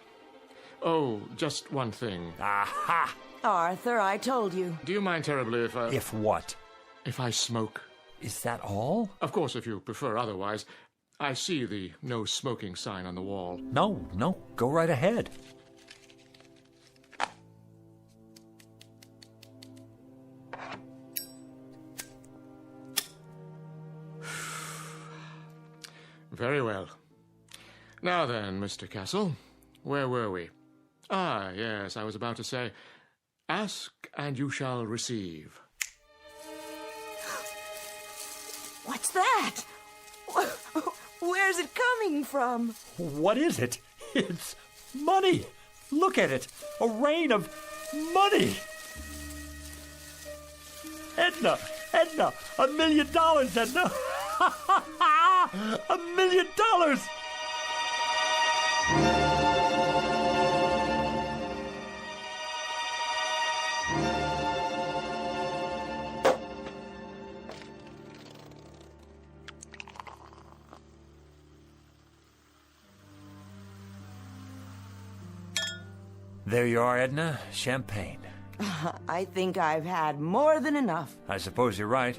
Oh, just one thing. Aha! Arthur, I told you. Do you mind terribly if I... If what? If I smoke. Is that all? Of course, if you prefer otherwise. I see the no smoking sign on the wall. No. Go right ahead. Very well. Now then, Mr. Castle, where were we? Ah, yes, I was about to say, ask and you shall receive. What's that? Where's it coming from? What is it? It's money. Look at it. A rain of money. Edna, $1 million, Edna. $1 million. There you are, Edna. Champagne. I think I've had more than enough. I suppose you're right.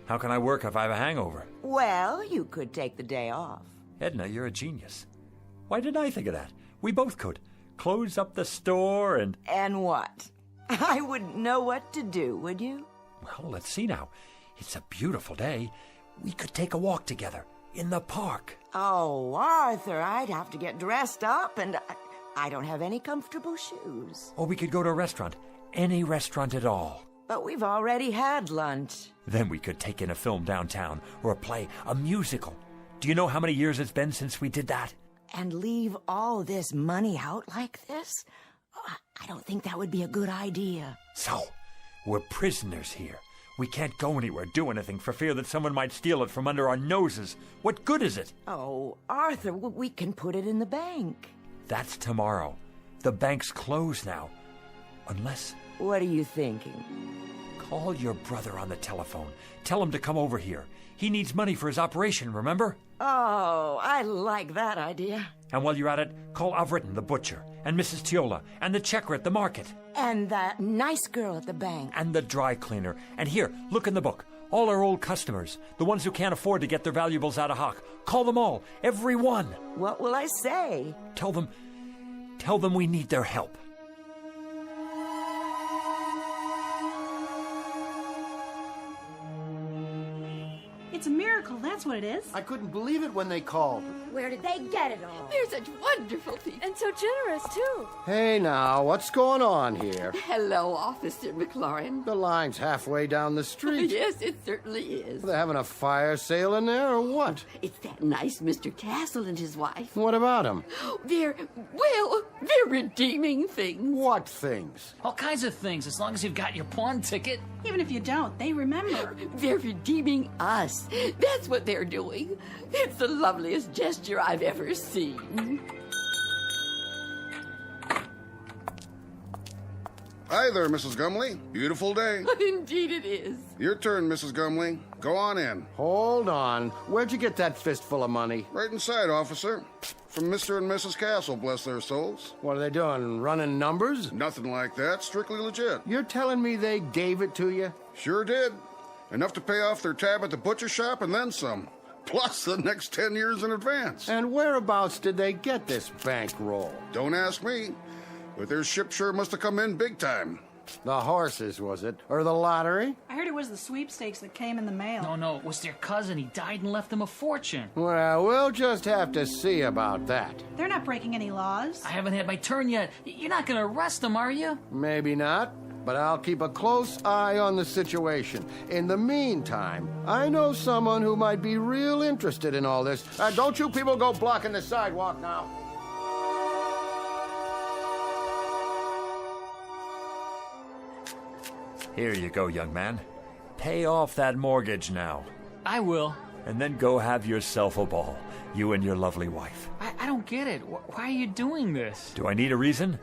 How can I work if I have a hangover? Well, you could take the day off. Edna, you're a genius. Why didn't I think of that? We both could. Close up the store and... And what? I wouldn't know what to do, would you? Well, let's see now. It's a beautiful day. We could take a walk together in the park. Oh, Arthur, I'd have to get dressed up, and I don't have any comfortable shoes. Or we could go to a restaurant. Any restaurant at all. But we've already had lunch. Then we could take in a film downtown, or a play, a musical. Do you know how many years it's been since we did that? And leave all this money out like this? I don't think that would be a good idea. So, we're prisoners here. We can't go anywhere, do anything, for fear that someone might steal it from under our noses. What good is it? Oh, Arthur, we can put it in the bank. That's tomorrow. The bank's closed now. Unless... What are you thinking? Call your brother on the telephone. Tell him to come over here. He needs money for his operation, remember? Oh, I like that idea. And while you're at it, call Avritton, the butcher, and Mrs. Tiola, and the checker at the market. And that nice girl at the bank. And the dry cleaner. And here, look in the book. All our old customers, the ones who can't afford to get their valuables out of hock. Call them all, every one. What will I say? Tell them we need their help. It's a miracle, that's what it is. I couldn't believe it when they called. Where did they get it all? They're such wonderful people. And so generous, too. Hey now, what's going on here? Hello, Officer McLaurin. The line's halfway down the street. Yes, it certainly is. They're having a fire sale in there, or what? It's that nice Mr. Castle and his wife. What about them? They're redeeming things. What things? All kinds of things, as long as you've got your pawn ticket. Even if you don't, they remember. They're redeeming us. That's what they're doing. It's the loveliest gesture I've ever seen. Hi there, Mrs. Gumley. Beautiful day. Indeed it is. Your turn, Mrs. Gumley. Go on in. Hold on. Where'd you get that fistful of money? Right inside, officer. From Mr. and Mrs. Castle, bless their souls. What are they doing, running numbers? Nothing like that. Strictly legit. You're telling me they gave it to you? Sure did. Enough to pay off their tab at the butcher shop and then some. Plus the next 10 years in advance. And whereabouts did they get this bankroll? Don't ask me. But their ship sure must have come in big time. The horses, was it? Or the lottery? I heard it was the sweepstakes that came in the mail. No, it was their cousin. He died and left them a fortune. Well, we'll just have to see about that. They're not breaking any laws. I haven't had my turn yet. You're not going to arrest them, are you? Maybe not, but I'll keep a close eye on the situation. In the meantime, I know someone who might be real interested in all this. Don't you people go blocking the sidewalk now. Here you go, young man. Pay off that mortgage now. I will. And then go have yourself a ball, you and your lovely wife. I don't get it. Why are you doing this? Do I need a reason?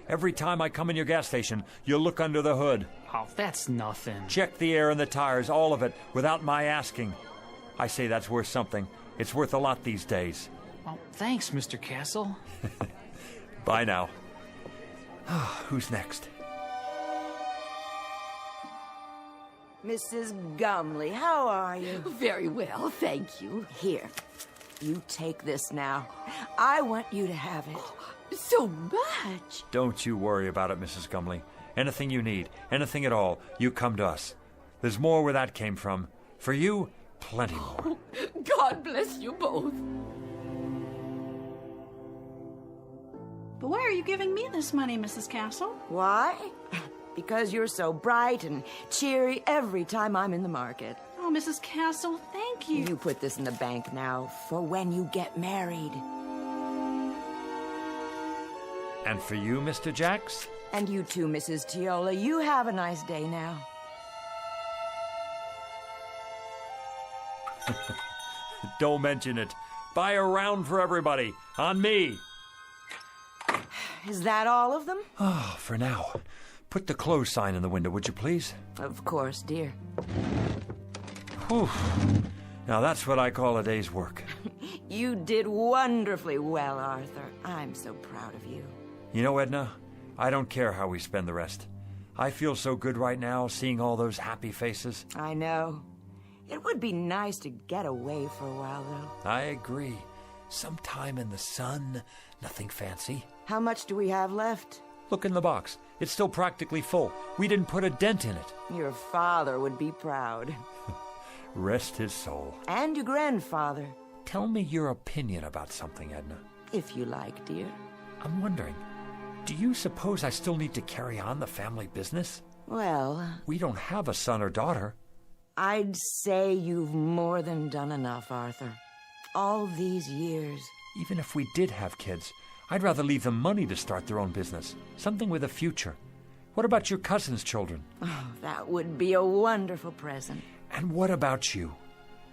Every time I come in your gas station, you look under the hood. Oh, that's nothing. Check the air and the tires, all of it, without my asking. I say that's worth something. It's worth a lot these days. Well, thanks, Mr. Castle. Bye now. Who's next? Mrs. Gumley, how are you? Very well, thank you. Here, you take this now. I want you to have it. So much. Don't you worry about it, Mrs. Gumley. Anything you need, anything at all, you come to us. There's more where that came from. For you, plenty more. God bless you both. But why are you giving me this money, Mrs. Castle? Why? Because you're so bright and cheery every time I'm in the market. Oh, Mrs. Castle, thank you. You put this in the bank now for when you get married. And for you, Mr. Jacks? And you too, Mrs. Tiola. You have a nice day now. Don't mention it. Buy a round for everybody. On me. Is that all of them? Oh, for now. Put the close sign in the window, would you please? Of course, dear. Whew. Now that's what I call a day's work. You did wonderfully well, Arthur. I'm so proud of you. You know, Edna, I don't care how we spend the rest. I feel so good right now, seeing all those happy faces. I know. It would be nice to get away for a while, though. I agree. Some time in the sun, nothing fancy. How much do we have left? Look in the box. It's still practically full. We didn't put a dent in it. Your father would be proud. Rest his soul. And your grandfather. Tell me your opinion about something, Edna. If you like, dear. I'm wondering, do you suppose I still need to carry on the family business? Well... We don't have a son or daughter. I'd say you've more than done enough, Arthur. All these years. Even if we did have kids, I'd rather leave them money to start their own business. Something with a future. What about your cousin's children? Oh, that would be a wonderful present. And what about you?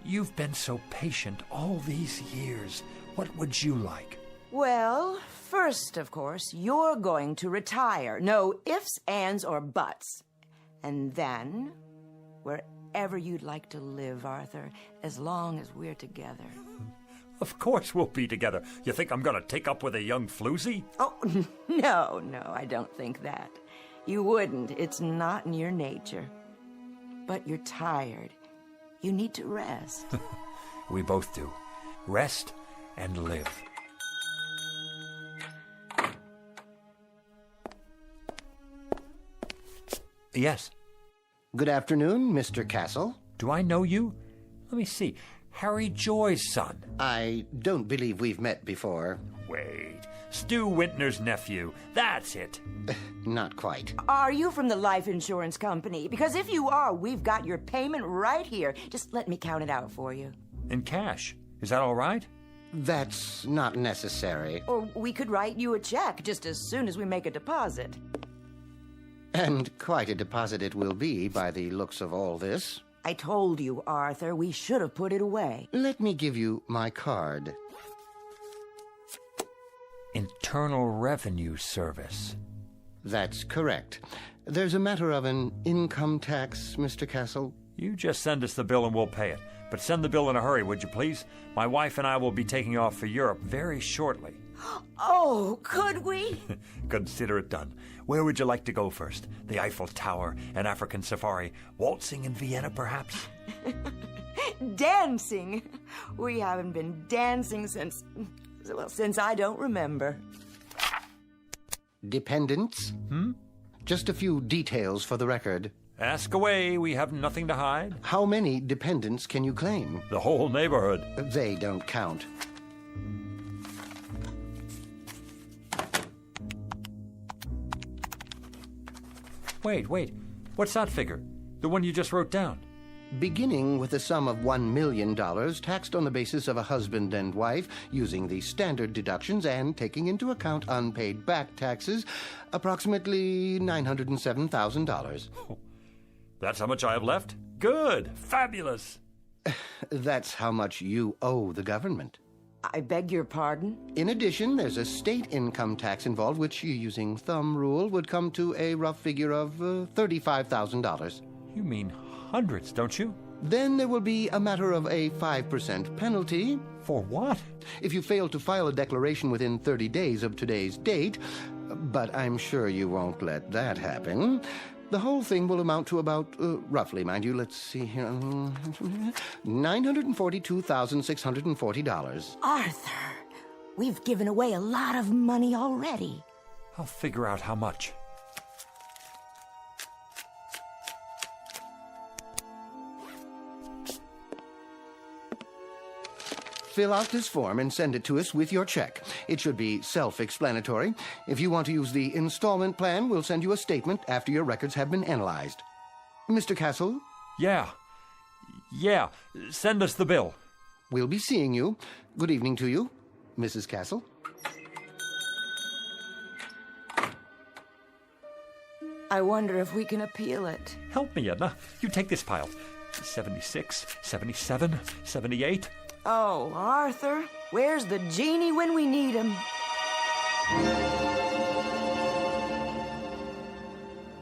You've been so patient all these years. What would you like? Well, first, of course, you're going to retire. No ifs, ands, or buts. And then, wherever you'd like to live, Arthur, as long as we're together. Of course we'll be together. You think I'm going to take up with a young floozy? Oh, no, I don't think that. You wouldn't. It's not in your nature. But you're tired. You need to rest. We both do. Rest and live. Yes. Good afternoon, Mr. Castle. Do I know you? Let me see. Harry Joy's son. I don't believe we've met before. Wait. Stu Wintner's nephew. That's it. Not quite. Are you from the life insurance company? Because if you are, we've got your payment right here. Just let me count it out for you. In cash. Is that all right? That's not necessary. Or we could write you a check just as soon as we make a deposit. And quite a deposit it will be by the looks of all this. I told you, Arthur, we should have put it away. Let me give you my card. Internal Revenue Service. That's correct. There's a matter of an income tax, Mr. Castle. You just send us the bill and we'll pay it. But send the bill in a hurry, would you please? My wife and I will be taking off for Europe very shortly. Oh, could we? Consider it done. Where would you like to go first? The Eiffel Tower, an African safari, waltzing in Vienna, perhaps? Dancing. We haven't been dancing since I don't remember. Dependents? Just a few details for the record. Ask away, we have nothing to hide. How many dependents can you claim? The whole neighborhood. They don't count. Wait. What's that figure? The one you just wrote down? Beginning with a sum of $1 million, taxed on the basis of a husband and wife, using the standard deductions and taking into account unpaid back taxes, approximately $907,000. Oh, that's how much I have left? Good. Fabulous. That's how much you owe the government. I beg your pardon? In addition, there's a state income tax involved, which, using thumb rule, would come to a rough figure of $35,000. You mean hundreds, don't you? Then there will be a matter of a 5% penalty. For what? If you fail to file a declaration within 30 days of today's date, but I'm sure you won't let that happen. The whole thing will amount to about, roughly, mind you, let's see here, $942,640. Arthur, we've given away a lot of money already. I'll figure out how much. fill out this form and send it to us with your check. It should be self-explanatory. If you want to use the installment plan, we'll send you a statement after your records have been analyzed. Mr. Castle? Yeah. Send us the bill. We'll be seeing you. Good evening to you, Mrs. Castle. I wonder if we can appeal it. Help me, Edna. You take this pile. 76, 77, 78. Oh, Arthur, where's the genie when we need him?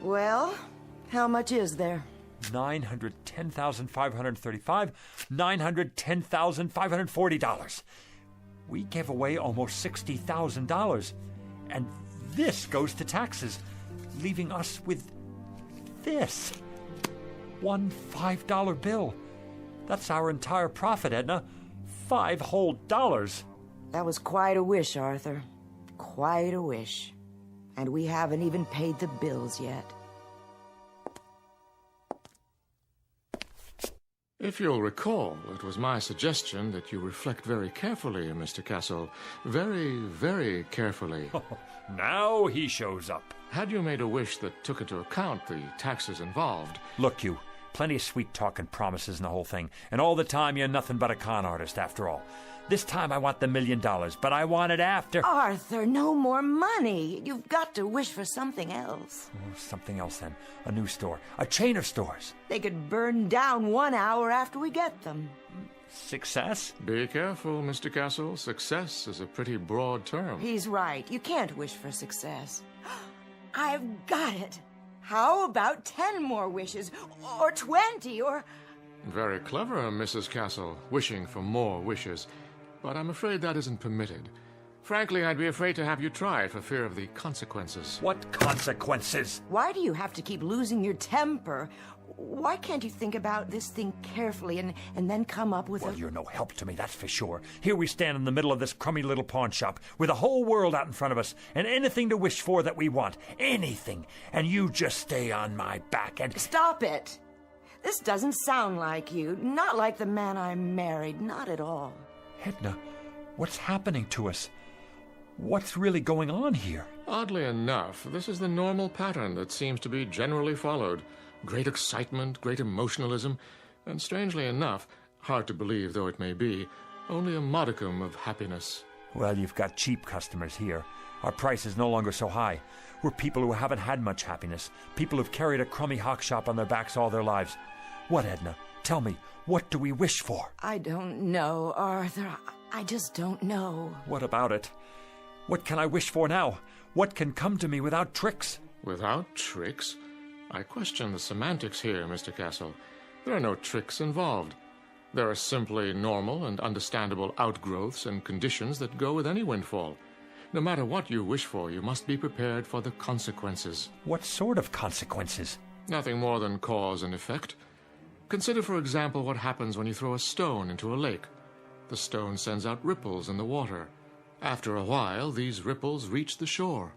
Well, how much is there? $910,535, $910,540. We gave away almost $60,000, and this goes to taxes, leaving us with this. One $5 bill. That's our entire profit, Edna. $5 whole. That was quite a wish, Arthur. Quite a wish. And we haven't even paid the bills yet. If you'll recall, it was my suggestion that you reflect very carefully, Mr. Castle. Very, very carefully. Now he shows up. Had you made a wish that took into account the taxes involved... Look, you. Plenty of sweet talk and promises and the whole thing. And all the time you're nothing but a con artist, after all. This time I want the $1 million, but I want it after... Arthur, no more money. You've got to wish for something else. Oh, something else, then. A new store. A chain of stores. They could burn down 1 hour after we get them. Success? Be careful, Mr. Castle. Success is a pretty broad term. He's right. You can't wish for success. I've got it. How about 10 more wishes? Or 20, or... Very clever, Mrs. Castle, wishing for more wishes. But I'm afraid that isn't permitted. Frankly, I'd be afraid to have you try it for fear of the consequences. What consequences? Why do you have to keep losing your temper? Why can't you think about this thing carefully and then come up with Well, you're no help to me, that's for sure. Here we stand in the middle of this crummy little pawn shop with the whole world out in front of us and anything to wish for that we want. Anything. And you just stay on my back and... Stop it! This doesn't sound like you. Not like the man I married. Not at all. Edna, what's happening to us? What's really going on here? Oddly enough, this is the normal pattern that seems to be generally followed. Great excitement, great emotionalism, and strangely enough, hard to believe though it may be, only a modicum of happiness. Well, you've got cheap customers here. Our price is no longer so high. We're people who haven't had much happiness. People who've carried a crummy hawk shop on their backs all their lives. What, Edna? Tell me, what do we wish for? I don't know, Arthur. I just don't know. What about it? What can I wish for now? What can come to me without tricks? Without tricks? I question the semantics here, Mr. Castle. There are no tricks involved. There are simply normal and understandable outgrowths and conditions that go with any windfall. No matter what you wish for, you must be prepared for the consequences. What sort of consequences? Nothing more than cause and effect. Consider, for example, what happens when you throw a stone into a lake. The stone sends out ripples in the water. After a while, these ripples reach the shore.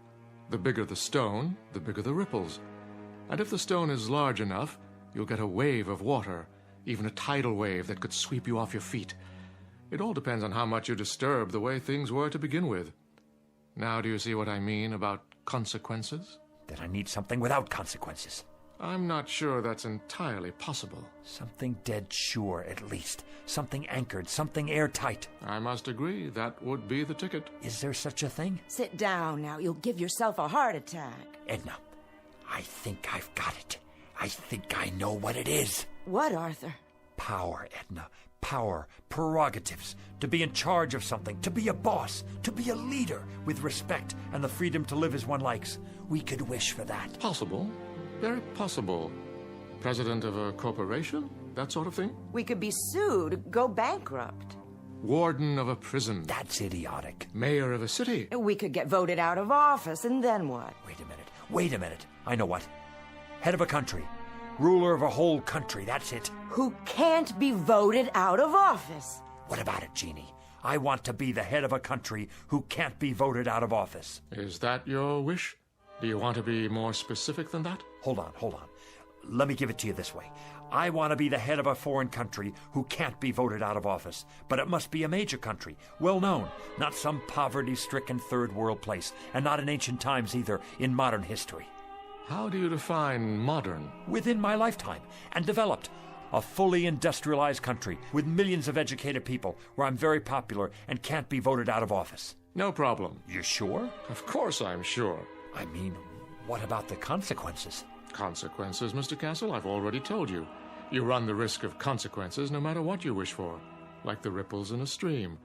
The bigger the stone, the bigger the ripples. And if the stone is large enough, you'll get a wave of water, even a tidal wave that could sweep you off your feet. It all depends on how much you disturb the way things were to begin with. Now do you see what I mean about consequences? That I need something without consequences. I'm not sure that's entirely possible. Something dead sure, at least. Something anchored, something airtight. I must agree, that would be the ticket. Is there such a thing? Sit down now. You'll give yourself a heart attack. Edna, I think I've got it. I think I know what it is. What, Arthur? Power, Edna. Power, prerogatives, to be in charge of something, to be a boss, to be a leader, with respect and the freedom to live as one likes. We could wish for that. Possible. Very possible. President of a corporation? That sort of thing? We could be sued, go bankrupt. Warden of a prison? That's idiotic. Mayor of a city? We could get voted out of office, and then what? Wait a minute. I know what. Head of a country. Ruler of a whole country, that's it. Who can't be voted out of office. What about it, Jeannie? I want to be the head of a country who can't be voted out of office. Is that your wish? Do you want to be more specific than that? Hold on. let me give it to you this way. I want to be the head of a foreign country who can't be voted out of office, but it must be a major country, well known, not some poverty-stricken third world place, and not in ancient times either, in modern history. How do you define modern? Within my lifetime, and developed. A fully industrialized country with millions of educated people where I'm very popular and can't be voted out of office. No problem. You're sure? Of course I'm sure. I mean, what about the consequences? Consequences, Mr. Castle? I've already told you. You run the risk of consequences no matter what you wish for, like the ripples in a stream.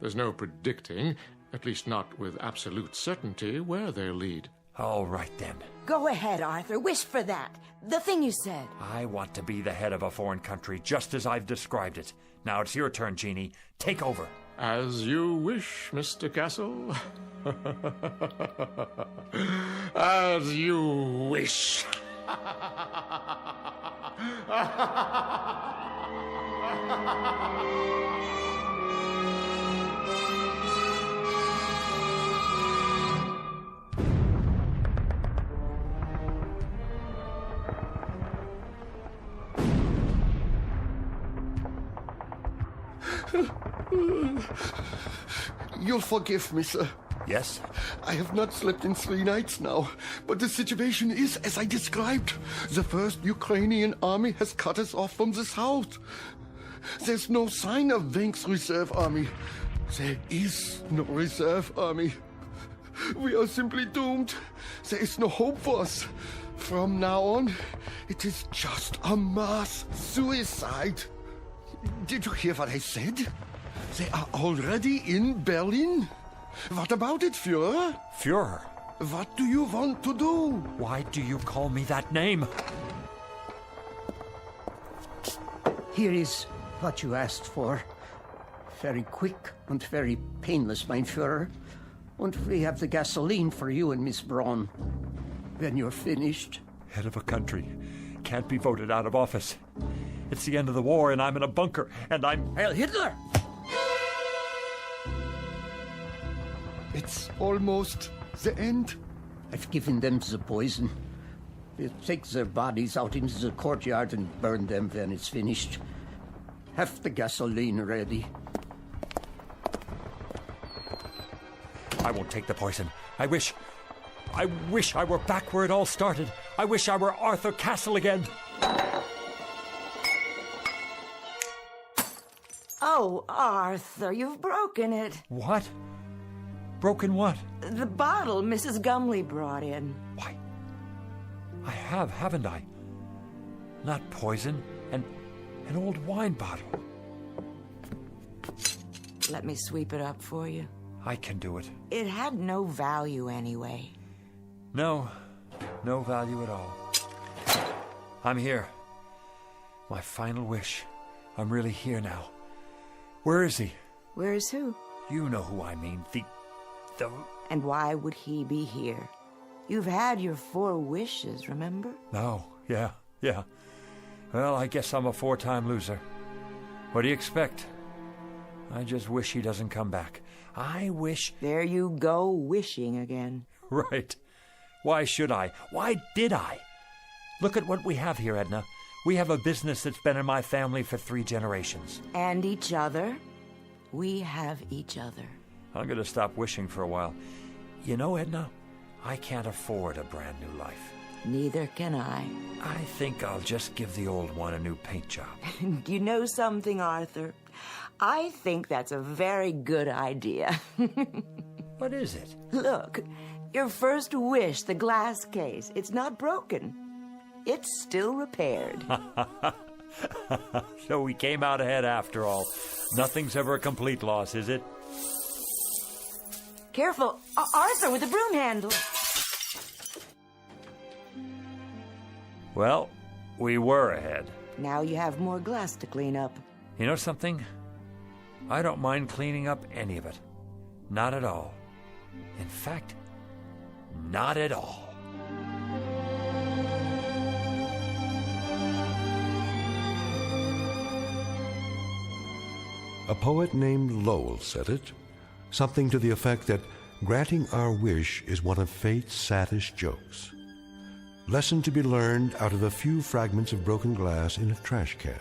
There's no predicting, at least not with absolute certainty, where they'll lead. All right, then. Go ahead, Arthur. Wish for that. The thing you said. I want to be the head of a foreign country, just as I've described it. Now it's your turn, Genie. Take over. As you wish, Mr. Castle. As you wish. You'll forgive me, sir. Yes? I have not slept in 3 nights now, but the situation is as I described. The first Ukrainian army has cut us off from the south. There's no sign of Wenk's reserve army. There is no reserve army. We are simply doomed. There is no hope for us. From now on, it is just a mass suicide. Did you hear what I said? They are already in Berlin. What about it, Führer? Führer? What do you want to do? Why do you call me that name? Here is what you asked for. Very quick and very painless, mein Führer. And we have the gasoline for you and Miss Braun. When you're finished. Head of a country. Can't be voted out of office. It's the end of the war and I'm in a bunker and I'm... Heil Hitler! It's almost the end. I've given them the poison. We'll take their bodies out into the courtyard and burn them when it's finished. Have the gasoline ready. I won't take the poison. I wish I were back where it all started. I wish I were Arthur Castle again. Oh, Arthur, you've broken it. What? Broken what? The bottle Mrs. Gumley brought in. Why? I have, haven't I? Not poison, an old wine bottle. Let me sweep it up for you. I can do it. It had no value anyway. No value at all. I'm here. My final wish. I'm really here now. Where is he? Where is who? You know who I mean. The... And why would he be here? You've had your 4 wishes, remember? No, yeah. Well, I guess I'm a 4-time loser. What do you expect? I just wish he doesn't come back. I wish... There you go, wishing again. Right. Why should I? Why did I? Look at what we have here, Edna. We have a business that's been in my family for 3 generations. And each other. We have each other. I'm going to stop wishing for a while. You know, Edna, I can't afford a brand new life. Neither can I. I think I'll just give the old one a new paint job. You know something, Arthur? I think that's a very good idea. What is it? Look, your first wish, the glass case, it's not broken. It's still repaired. So we came out ahead after all. Nothing's ever a complete loss, is it? Careful, Arthur, with the broom handle. Well, we were ahead. Now you have more glass to clean up. You know something? I don't mind cleaning up any of it. Not at all. In fact, not at all. A poet named Lowell said it, something to the effect that granting our wish is one of fate's saddest jokes. Lesson to be learned out of a few fragments of broken glass in a trash can.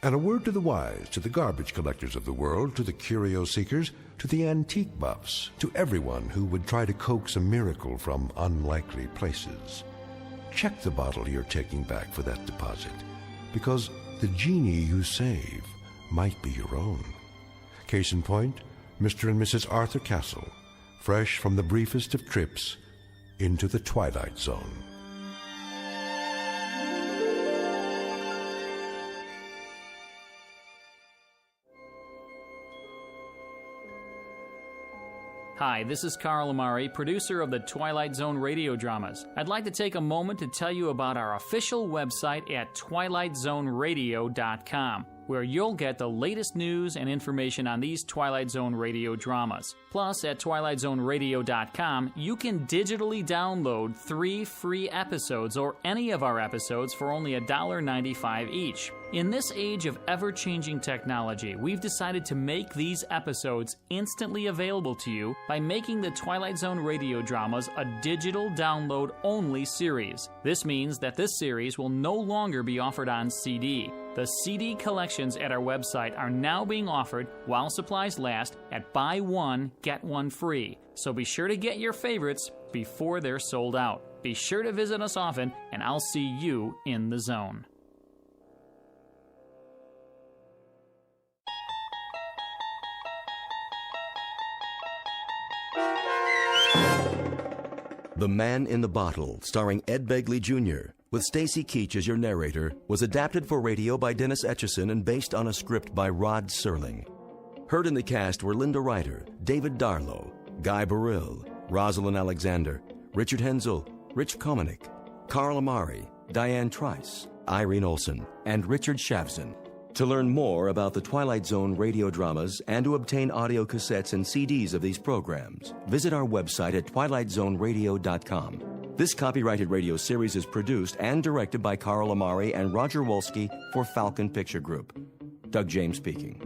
And a word to the wise, to the garbage collectors of the world, to the curio seekers, to the antique buffs, to everyone who would try to coax a miracle from unlikely places. Check the bottle you're taking back for that deposit, because the genie you save might be your own. Case in point, Mr. and Mrs. Arthur Castle, fresh from the briefest of trips into the Twilight Zone. Hi, this is Carl Amari, producer of the Twilight Zone radio dramas. I'd like to take a moment to tell you about our official website at twilightzoneradio.com, where you'll get the latest news and information on these Twilight Zone radio dramas. Plus, at twilightzoneradio.com, you can digitally download 3 free episodes or any of our episodes for only $1.95 each. In this age of ever-changing technology, we've decided to make these episodes instantly available to you by making the Twilight Zone radio dramas a digital download-only series. This means that this series will no longer be offered on CD. The CD collections at our website are now being offered while supplies last at buy one, get one free. So be sure to get your favorites before they're sold out. Be sure to visit us often, and I'll see you in the zone. The Man in the Bottle, starring Ed Begley Jr., with Stacy Keach as your narrator, was adapted for radio by Dennis Etchison and based on a script by Rod Serling. Heard in the cast were Linda Ryder, David Darlow, Guy Burrill, Rosalind Alexander, Richard Hensel, Rich Komanek, Carl Amari, Diane Trice, Irene Olson, and Richard Shavson. To learn more about the Twilight Zone radio dramas and to obtain audio cassettes and CDs of these programs, visit our website at twilightzoneradio.com. This copyrighted radio series is produced and directed by Carl Amari and Roger Wolski for Falcon Picture Group. Doug James speaking.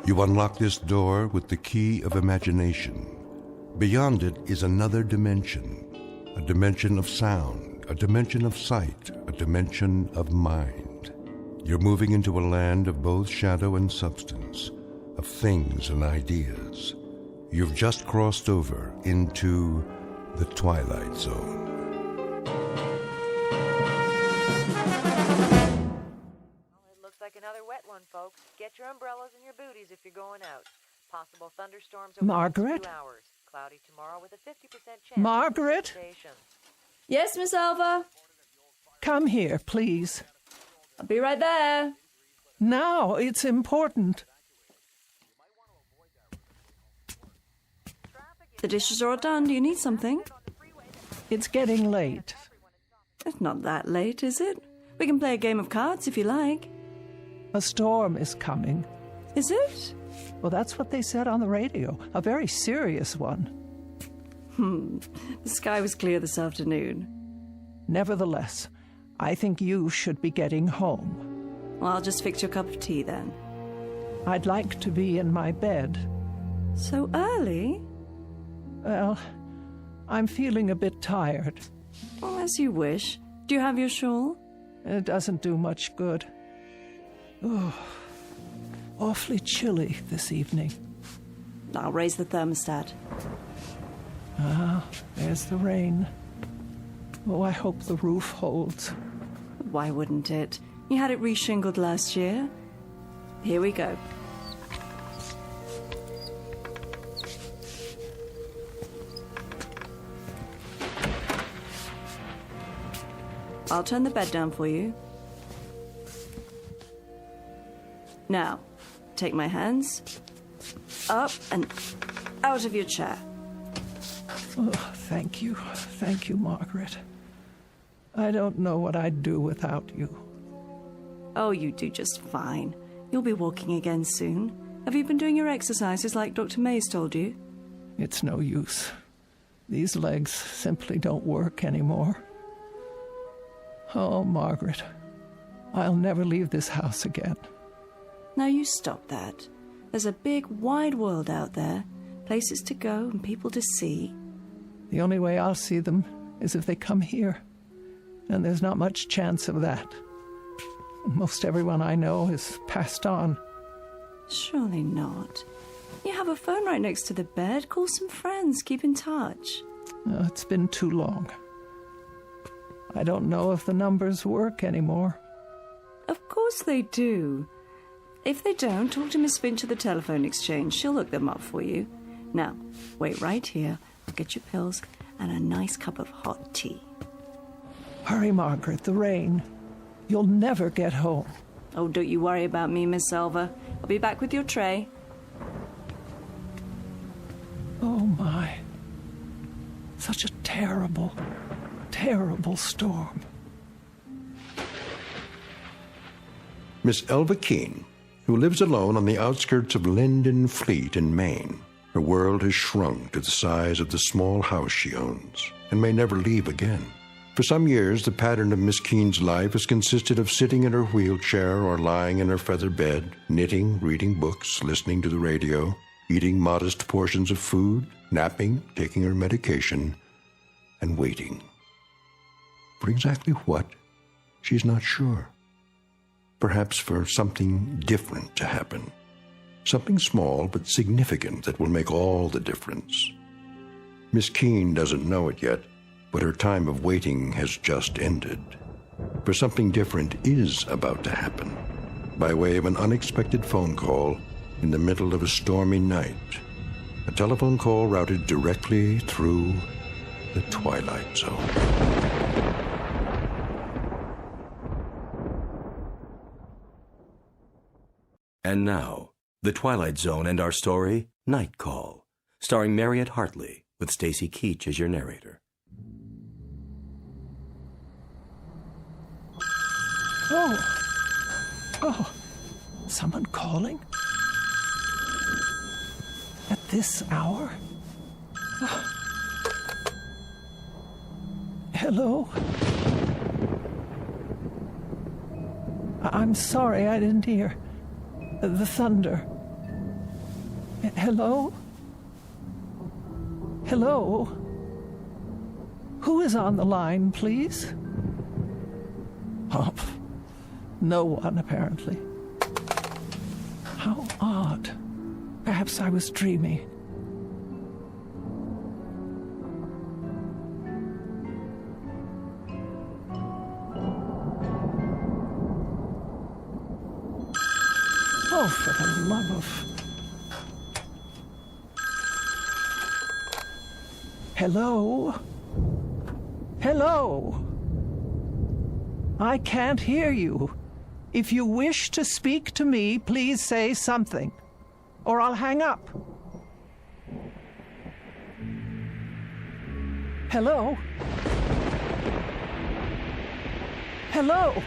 You unlock this door with the key of imagination. Beyond it is another dimension, a dimension of sound, a dimension of sight, a dimension of mind. You're moving into a land of both shadow and substance, of things and ideas. You've just crossed over into the Twilight Zone. Looks like another wet one, folks. Get your umbrellas and your booties if you're going out. Possible thunderstorms over Margaret? the next 2 hours. Cloudy tomorrow with a 50% chance. Margaret? Of precipitation. Yes, Miss Alva? Come here, please. I'll be right there. Now, it's important. The dishes are all done. Do you need something? It's getting late. It's not that late, is it? We can play a game of cards if you like. A storm is coming. Is it? Well, that's what they said on the radio. A very serious one. The sky was clear this afternoon. Nevertheless, I think you should be getting home. Well, I'll just fix your cup of tea then. I'd like to be in my bed. So early? Well, I'm feeling a bit tired. Oh, as you wish. Do you have your shawl? It doesn't do much good. Oh, awfully chilly this evening. I'll raise the thermostat. Ah, there's the rain. Oh, I hope the roof holds. Why wouldn't it? You had it reshingled last year. Here we go. I'll turn the bed down for you. Now, take my hands up and out of your chair. Oh, thank you. Thank you, Margaret. I don't know what I'd do without you. Oh, you do just fine. You'll be walking again soon. Have you been doing your exercises like Dr. Mays told you? It's no use. These legs simply don't work anymore. Oh, Margaret, I'll never leave this house again. Now you stop that. There's a big, wide world out there. Places to go and people to see. The only way I'll see them is if they come here. And there's not much chance of that. Most everyone I know has passed on. Surely not. You have a phone right next to the bed. Call some friends. Keep in touch. Oh, it's been too long. I don't know if the numbers work anymore. Of course they do. If they don't, talk to Miss Finch at the telephone exchange. She'll look them up for you. Now, wait right here. I'll get your pills and a nice cup of hot tea. Hurry, Margaret, the rain. You'll never get home. Oh, don't you worry about me, Miss Alva. I'll be back with your tray. Oh, my. Such a terrible, terrible storm. Miss Elva Keene, who lives alone on the outskirts of Linden Fleet in Maine. Her world has shrunk to the size of the small house she owns and may never leave again. For some years, the pattern of Miss Keene's life has consisted of sitting in her wheelchair or lying in her feather bed, knitting, reading books, listening to the radio, eating modest portions of food, napping, taking her medication, and waiting. For exactly what? She's not sure. Perhaps for something different to happen. Something small but significant that will make all the difference. Miss Keene doesn't know it yet, but her time of waiting has just ended. For something different is about to happen, by way of an unexpected phone call in the middle of a stormy night. A telephone call routed directly through the Twilight Zone. And now, The Twilight Zone and our story, Night Call, starring Mariette Hartley, with Stacy Keach as your narrator. Oh, someone calling? At this hour? Oh. Hello? I'm sorry, I didn't hear. The thunder. Hello? Hello? Who is on the line, please? Oh, no one, apparently. How odd. Perhaps I was dreaming. Oh, for the love of... Hello? Hello? I can't hear you. If you wish to speak to me, please say something, or I'll hang up. Hello? Hello?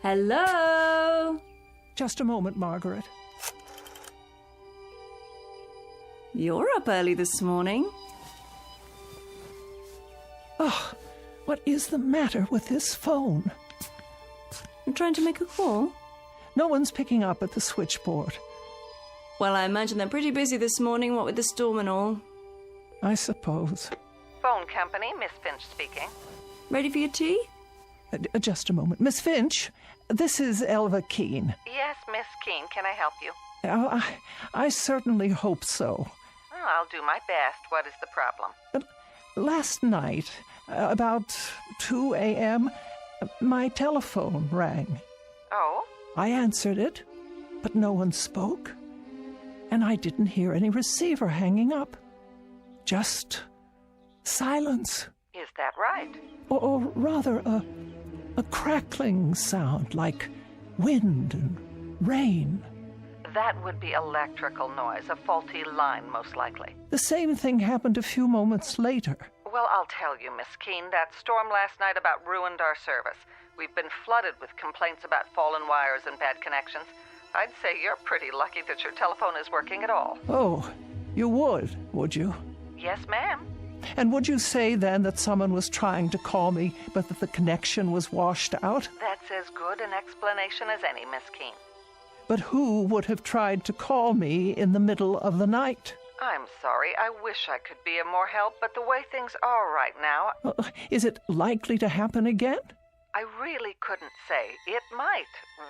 Hello? Just a moment, Margaret. You're up early this morning. Oh, what is the matter with this phone? You're trying to make a call? No one's picking up at the switchboard. Well, I imagine they're pretty busy this morning, what with the storm and all. I suppose. Phone company, Miss Finch speaking. Ready for your tea? Just a moment. Miss Finch, this is Elva Keene. Yes, Miss Keene, can I help you? Oh, I certainly hope so. Oh, I'll do my best. What is the problem? Last night, about 2 a.m., my telephone rang. Oh? I answered it, but no one spoke. And I didn't hear any receiver hanging up. Just silence. Is that right? Or rather, a crackling sound like wind and rain. That would be electrical noise, a faulty line, most likely. The same thing happened a few moments later. Well, I'll tell you, Miss Keene, that storm last night about ruined our service. We've been flooded with complaints about fallen wires and bad connections. I'd say you're pretty lucky that your telephone is working at all. Oh, you would you? Yes, ma'am. And would you say then that someone was trying to call me, but that the connection was washed out? That's as good an explanation as any, Miss Keene. But who would have tried to call me in the middle of the night? I'm sorry. I wish I could be of more help, but the way things are right now... Is it likely to happen again? I really couldn't say. It might.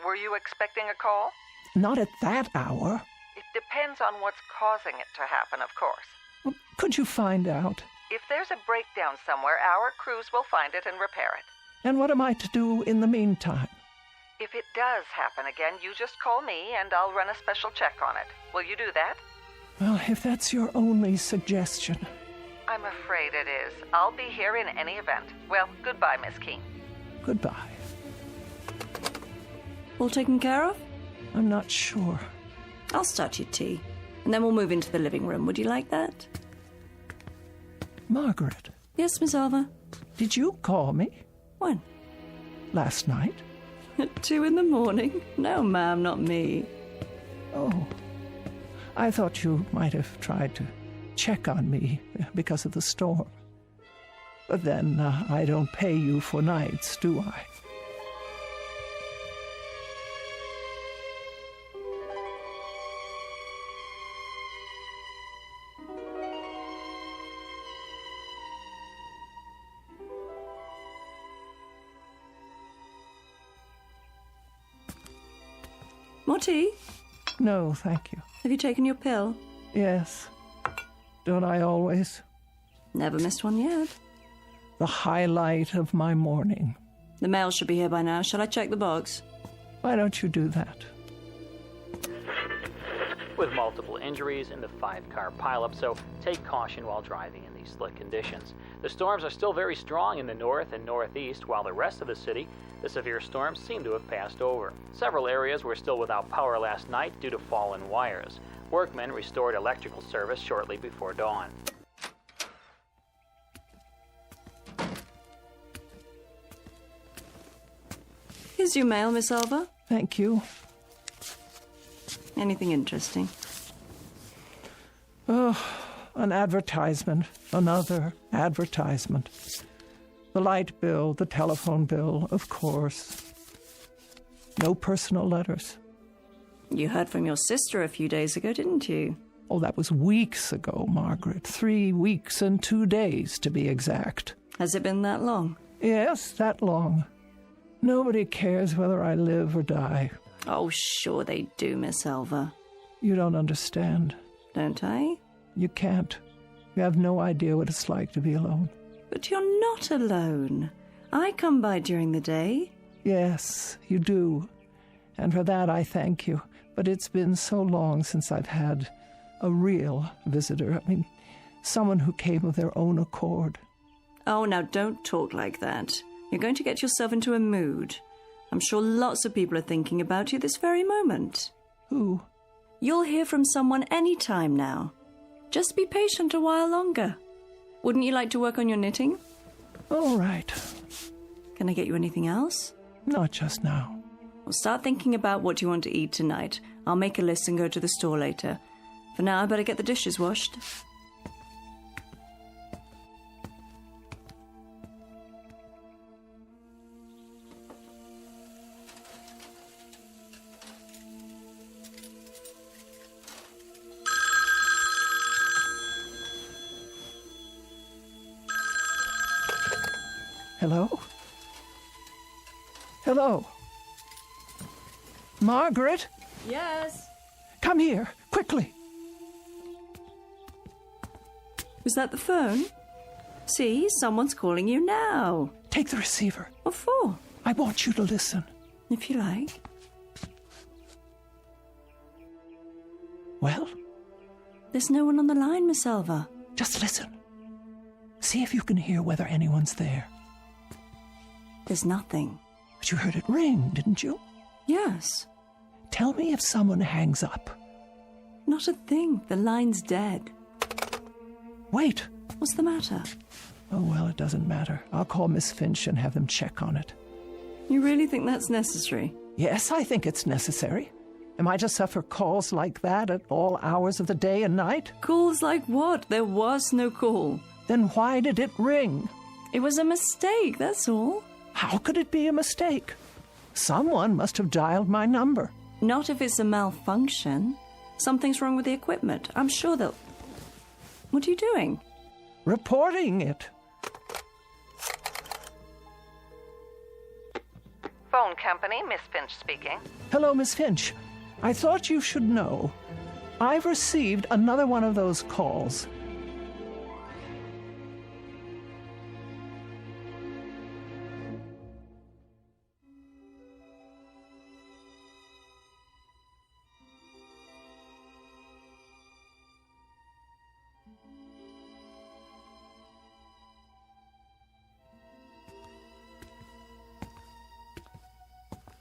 Were you expecting a call? Not at that hour. It depends on what's causing it to happen, of course. Could you find out? If there's a breakdown somewhere, our crews will find it and repair it. And what am I to do in the meantime? If it does happen again, you just call me and I'll run a special check on it. Will you do that? Well, if that's your only suggestion. I'm afraid it is. I'll be here in any event. Well, goodbye, Miss Keene. Goodbye. All taken care of? I'm not sure. I'll start your tea, and then we'll move into the living room. Would you like that? Margaret. Yes, Miss Alva? Did you call me? When? Last night. At 2 in the morning? No, ma'am, not me. Oh. I thought you might have tried to check on me because of the storm. But then I don't pay you for nights, do I? More tea? No, thank you. Have you taken your pill? Yes. Don't I always? Never missed one yet. The highlight of my morning. The mail should be here by now. Shall I check the box? Why don't you do that? with multiple injuries in the 5-car pileup, so take caution while driving in these slick conditions. The storms are still very strong in the north and northeast, while the rest of the city, the severe storms seem to have passed over. Several areas were still without power last night due to fallen wires. Workmen restored electrical service shortly before dawn. Here's your mail, Miss Alva. Thank you. Anything interesting? Oh, an advertisement. Another advertisement. The light bill, the telephone bill, of course. No personal letters. You heard from your sister a few days ago, didn't you? Oh, that was weeks ago, Margaret. 3 weeks and 2 days, to be exact. Has it been that long? Yes, that long. Nobody cares whether I live or die. Oh, sure they do, Miss Alva. You don't understand. Don't I? You can't. You have no idea what it's like to be alone. But you're not alone. I come by during the day. Yes, you do. And for that I thank you. But it's been so long since I've had a real visitor. I mean, someone who came of their own accord. Oh, now don't talk like that. You're going to get yourself into a mood. I'm sure lots of people are thinking about you this very moment. Who? You'll hear from someone any time now. Just be patient a while longer. Wouldn't you like to work on your knitting? All right. Can I get you anything else? Not just now. Well, start thinking about what you want to eat tonight. I'll make a list and go to the store later. For now, I better get the dishes washed. Hello? Hello? Margaret? Yes? Come here, quickly. Was that the phone? See, someone's calling you now. Take the receiver. What for? I want you to listen. If you like. Well? There's no one on the line, Miss Alva. Just listen. See if you can hear whether anyone's there. There's nothing. But you heard it ring, didn't you? Yes. Tell me if someone hangs up. Not a thing. The line's dead. Wait. What's the matter? Oh, well, it doesn't matter. I'll call Miss Finch and have them check on it. You really think that's necessary? Yes, I think it's necessary. Am I to suffer calls like that at all hours of the day and night? Calls like what? There was no call. Then why did it ring? It was a mistake, that's all. How could it be a mistake? Someone must have dialed my number. Not if it's a malfunction. Something's wrong with the equipment. I'm sure they'll... What are you doing? Reporting it. Phone company, Miss Finch speaking. Hello, Miss Finch. I thought you should know. I've received another one of those calls.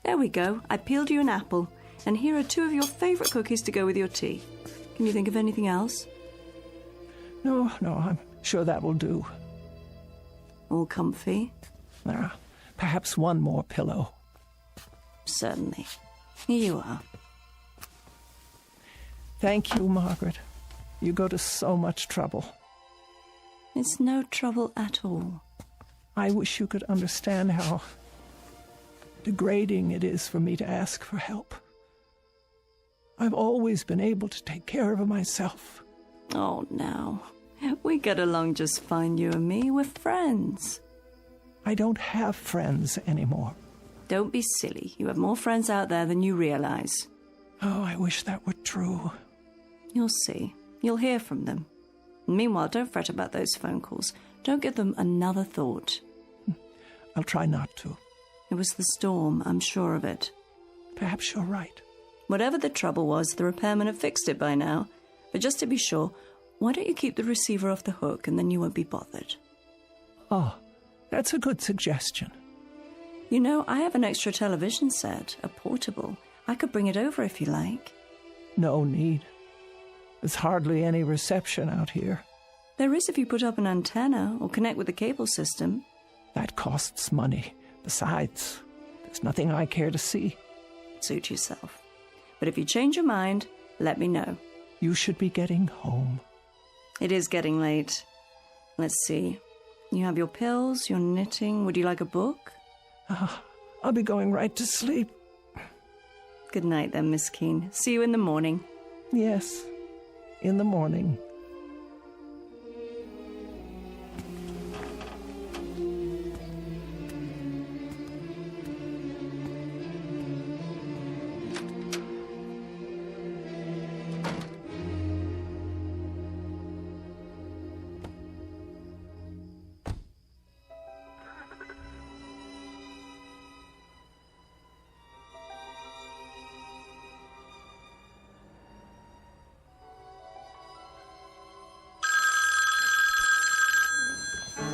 There we go. I peeled you an apple. And here are 2 of your favourite cookies to go with your tea. Can you think of anything else? No, I'm sure that will do. All comfy? Perhaps one more pillow. Certainly. Here you are. Thank you, Margaret. You go to so much trouble. It's no trouble at all. I wish you could understand how degrading it is for me to ask for help. I've always been able to take care of myself. Oh, now. We get along just fine, you and me. We're friends. I don't have friends anymore. Don't be silly. You have more friends out there than you realize. Oh, I wish that were true. You'll see. You'll hear from them. Meanwhile, don't fret about those phone calls. Don't give them another thought. I'll try not to. It was the storm, I'm sure of it. Perhaps you're right. Whatever the trouble was, the repairman have fixed it by now. But just to be sure, why don't you keep the receiver off the hook and then you won't be bothered? Oh, that's a good suggestion. You know, I have an extra television set, a portable. I could bring it over if you like. No need. There's hardly any reception out here. There is if you put up an antenna or connect with the cable system. That costs money. Besides, there's nothing I care to see. Suit yourself. But if you change your mind, let me know. You should be getting home. It is getting late. Let's see. You have your pills, your knitting. Would you like a book? I'll be going right to sleep. Good night then, Miss Keene. See you in the morning. Yes, in the morning.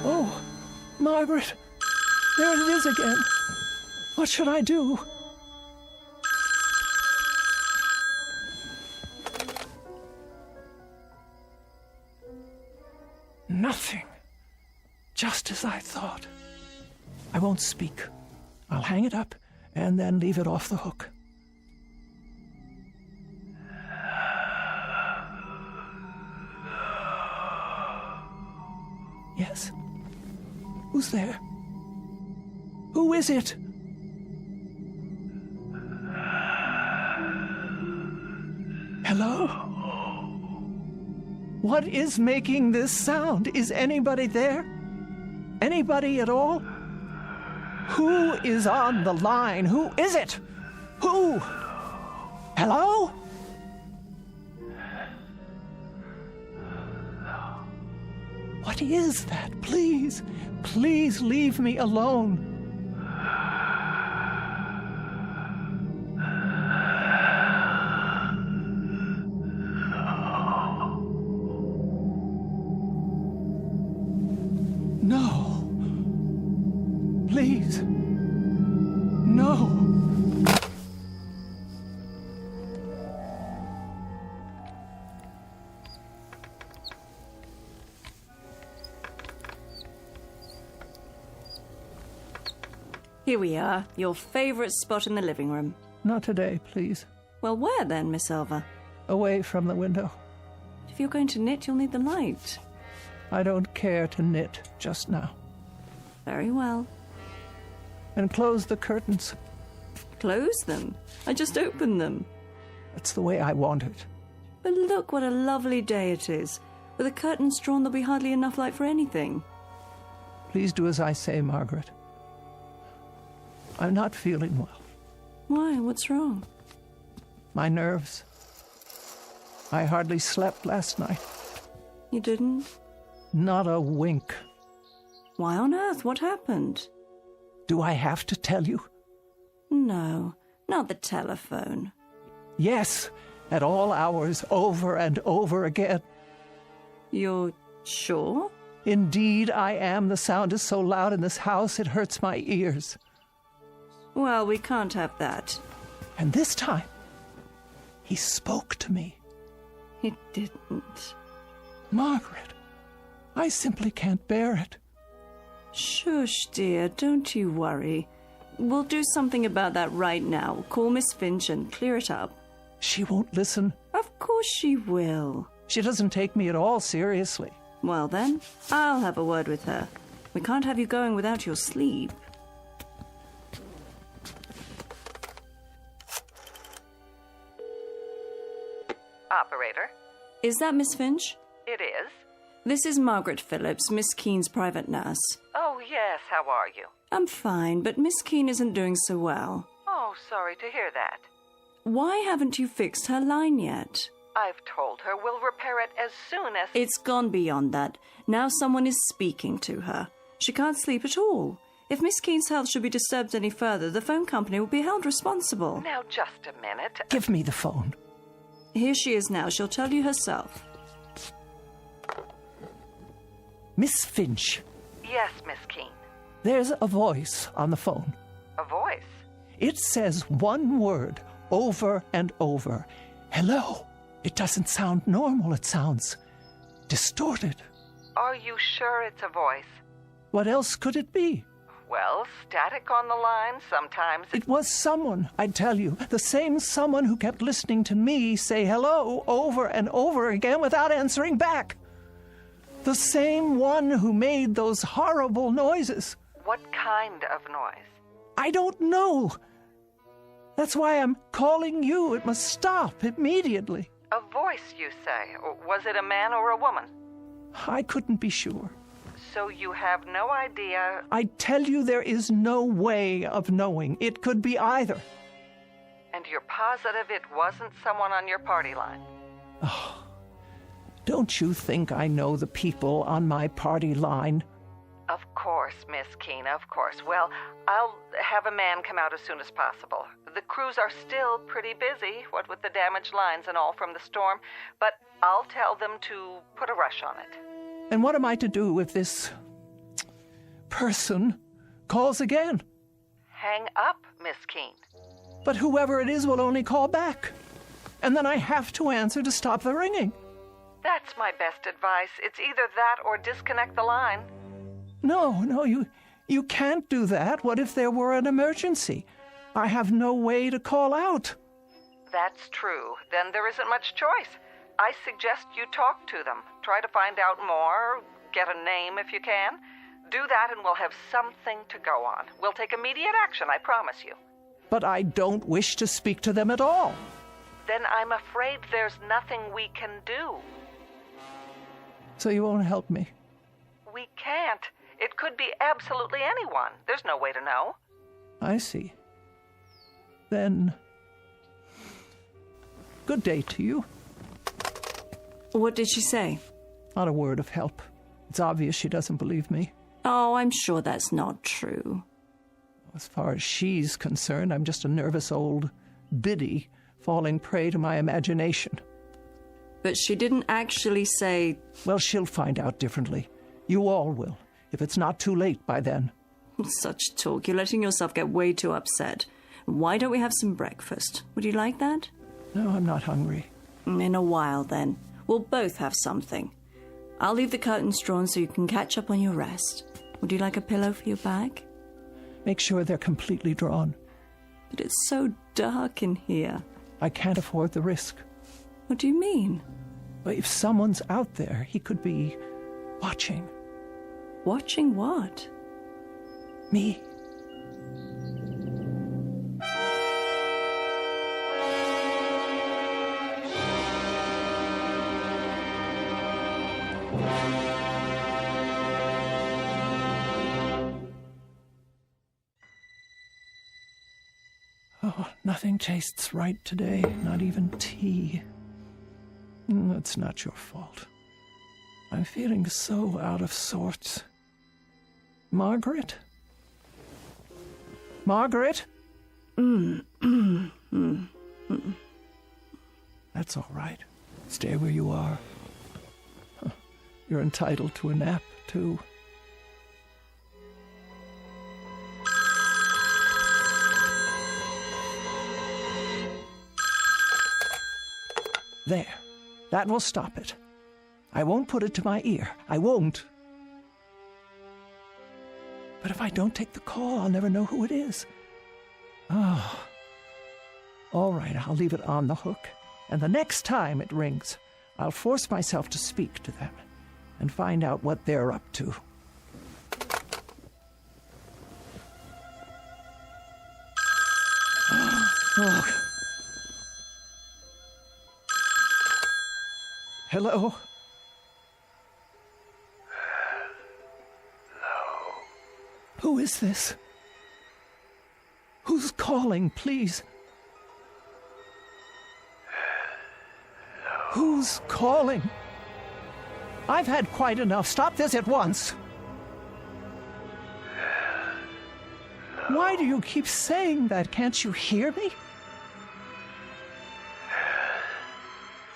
Oh, Margaret! There it is again. What should I do? Nothing. Just as I thought. I won't speak. I'll hang it up and then leave it off the hook. Yes. Who's there? Who is it? Hello? What is making this sound? Is anybody there? Anybody at all? Who is on the line? Who is it? Who? Hello? What is that? Please, please leave me alone. No. Please. No. Here we are, your favorite spot in the living room. Not today, please. Well, where then, Miss Elva? Away from the window. If you're going to knit, you'll need the light. I don't care to knit just now. Very well. And close the curtains. Close them? I just opened them. That's the way I want it. But look what a lovely day it is. With the curtains drawn, there'll be hardly enough light for anything. Please do as I say, Margaret. I'm not feeling well. Why? What's wrong? My nerves. I hardly slept last night. You didn't? Not a wink. Why on earth? What happened? Do I have to tell you? No, not the telephone. Yes, at all hours, over and over again. You're sure? Indeed, I am. The sound is so loud in this house, it hurts my ears. Well, we can't have that. And this time, he spoke to me. He didn't. Margaret, I simply can't bear it. Shush, dear, don't you worry. We'll do something about that right now. We'll call Miss Finch and clear it up. She won't listen. Of course she will. She doesn't take me at all seriously. Well then, I'll have a word with her. We can't have you going without your sleep. Operator? Is that Miss Finch? It is. This is Margaret Phillips, Miss Keene's private nurse. Oh, yes, how are you? I'm fine, but Miss Keene isn't doing so well. Oh, sorry to hear that. Why haven't you fixed her line yet? I've told her we'll repair it as soon as... It's gone beyond that. Now someone is speaking to her. She can't sleep at all. If Miss Keene's health should be disturbed any further, the phone company will be held responsible. Now, just a minute. Give me the phone. Here she is now. She'll tell you herself. Miss Finch, Yes, Miss Keene. there's a voice on the phone. A voice? It says one word over and over. Hello. It doesn't sound normal. It sounds distorted. Are you sure it's a voice? What else could it be? Well, static on the line sometimes. It was someone, I tell you, the same someone who kept listening to me say hello over and over again without answering back. The same one who made those horrible noises. What kind of noise? I don't know. That's why I'm calling you. It must stop immediately. A voice, you say? Was it a man or a woman? I couldn't be sure. So you have no idea? I tell you, there is no way of knowing. It could be either. And you're positive it wasn't someone on your party line? Oh, don't you think I know the people on my party line? Of course, Miss Keene, of course. Well, I'll have a man come out as soon as possible. The crews are still pretty busy, what with the damaged lines and all from the storm, but I'll tell them to put a rush on it. And what am I to do if this person calls again? Hang up, Miss Keene. But whoever it is will only call back. And then I have to answer to stop the ringing. That's my best advice. It's either that or disconnect the line. No, you can't do that. What if there were an emergency? I have no way to call out. That's true. Then there isn't much choice. I suggest you talk to them. Try to find out more, get a name if you can. Do that and we'll have something to go on. We'll take immediate action, I promise you. But I don't wish to speak to them at all. Then I'm afraid there's nothing we can do. So you won't help me? We can't. It could be absolutely anyone. There's no way to know. I see. Then, good day to you. What did she say? Not a word of help. It's obvious she doesn't believe me. Oh, I'm sure that's not true. As far as she's concerned, I'm just a nervous old biddy falling prey to my imagination. But she didn't actually say... Well, she'll find out differently. You all will, if it's not too late by then. Such talk. You're letting yourself get way too upset. Why don't we have some breakfast? Would you like that? No, I'm not hungry. In a while, then. We'll both have something. I'll leave the curtains drawn so you can catch up on your rest. Would you like a pillow for your bag? Make sure they're completely drawn. But it's so dark in here. I can't afford the risk. What do you mean? Well, if someone's out there, he could be watching. Watching what? Me. Oh, nothing tastes right today, not even tea. It's not your fault. I'm feeling so out of sorts. Margaret? Margaret? That's all right. Stay where you are. You're entitled to a nap, too. There. That will stop it. I won't put it to my ear. I won't. But if I don't take the call, I'll never know who it is. Oh. All right, I'll leave it on the hook. And the next time it rings, I'll force myself to speak to them and find out what they're up to. Oh. Hello? Hello. Who is this? Who's calling, please? Hello. Who's calling? I've had quite enough. Stop this at once. Why do you keep saying that? Can't you hear me?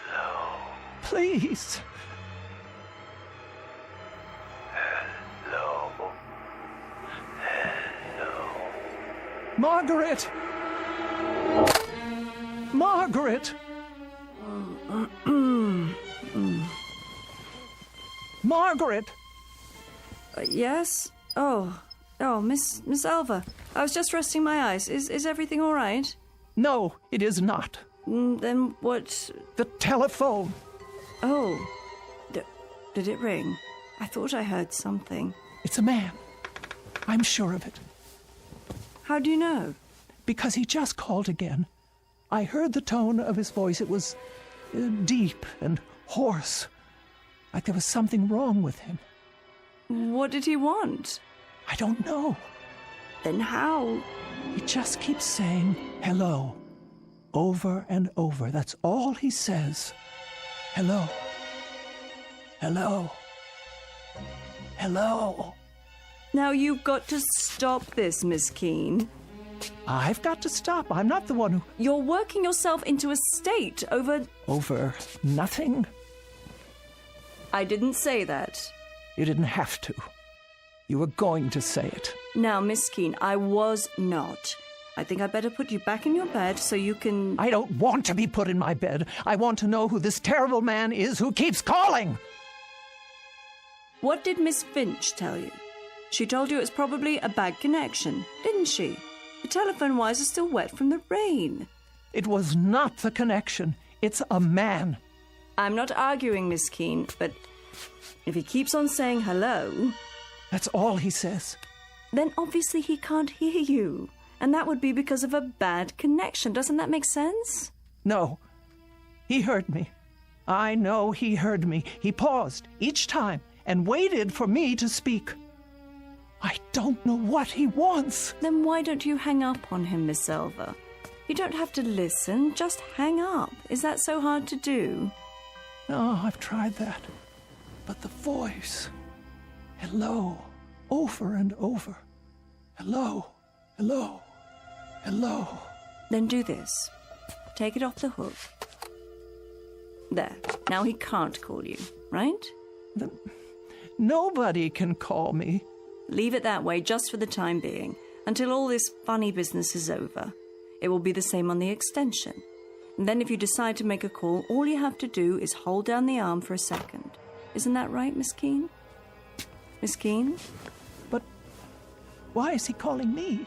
Hello. Please. Hello. Hello. Margaret! Margaret! Margaret! Yes? Oh, Miss Alva. I was just resting my eyes. Is everything all right? No, it is not. Then what? The telephone. Oh. Did it ring? I thought I heard something. It's a man. I'm sure of it. How do you know? Because he just called again. I heard the tone of his voice. It was deep and hoarse. Like there was something wrong with him. What did he want? I don't know. Then how? He just keeps saying hello. Over and over. That's all he says. Hello. Hello. Hello. Now you've got to stop this, Miss Keene. I've got to stop. I'm not the one who... You're working yourself into a state over... Over nothing? I didn't say that. You didn't have to. You were going to say it. Now, Miss Keene, I was not. I think I'd better put you back in your bed so you can... I don't want to be put in my bed. I want to know who this terrible man is who keeps calling. What did Miss Finch tell you? She told you it's probably a bad connection, didn't she? The telephone wires are still wet from the rain. It was not the connection. It's a man. I'm not arguing, Miss Keene, but if he keeps on saying hello... That's all he says. Then obviously he can't hear you. And that would be because of a bad connection. Doesn't that make sense? No. He heard me. I know he heard me. He paused each time and waited for me to speak. I don't know what he wants. Then why don't you hang up on him, Miss Alva? You don't have to listen, just hang up. Is that so hard to do? No, I've tried that. But the voice... Hello, over and over. Hello, hello, hello. Then do this. Take it off the hook. There. Now he can't call you, right? Nobody can call me. Leave it that way just for the time being, until all this funny business is over. It will be the same on the extension. And then if you decide to make a call, all you have to do is hold down the arm for a second. Isn't that right, Miss Keene? Miss Keene? But why is he calling me?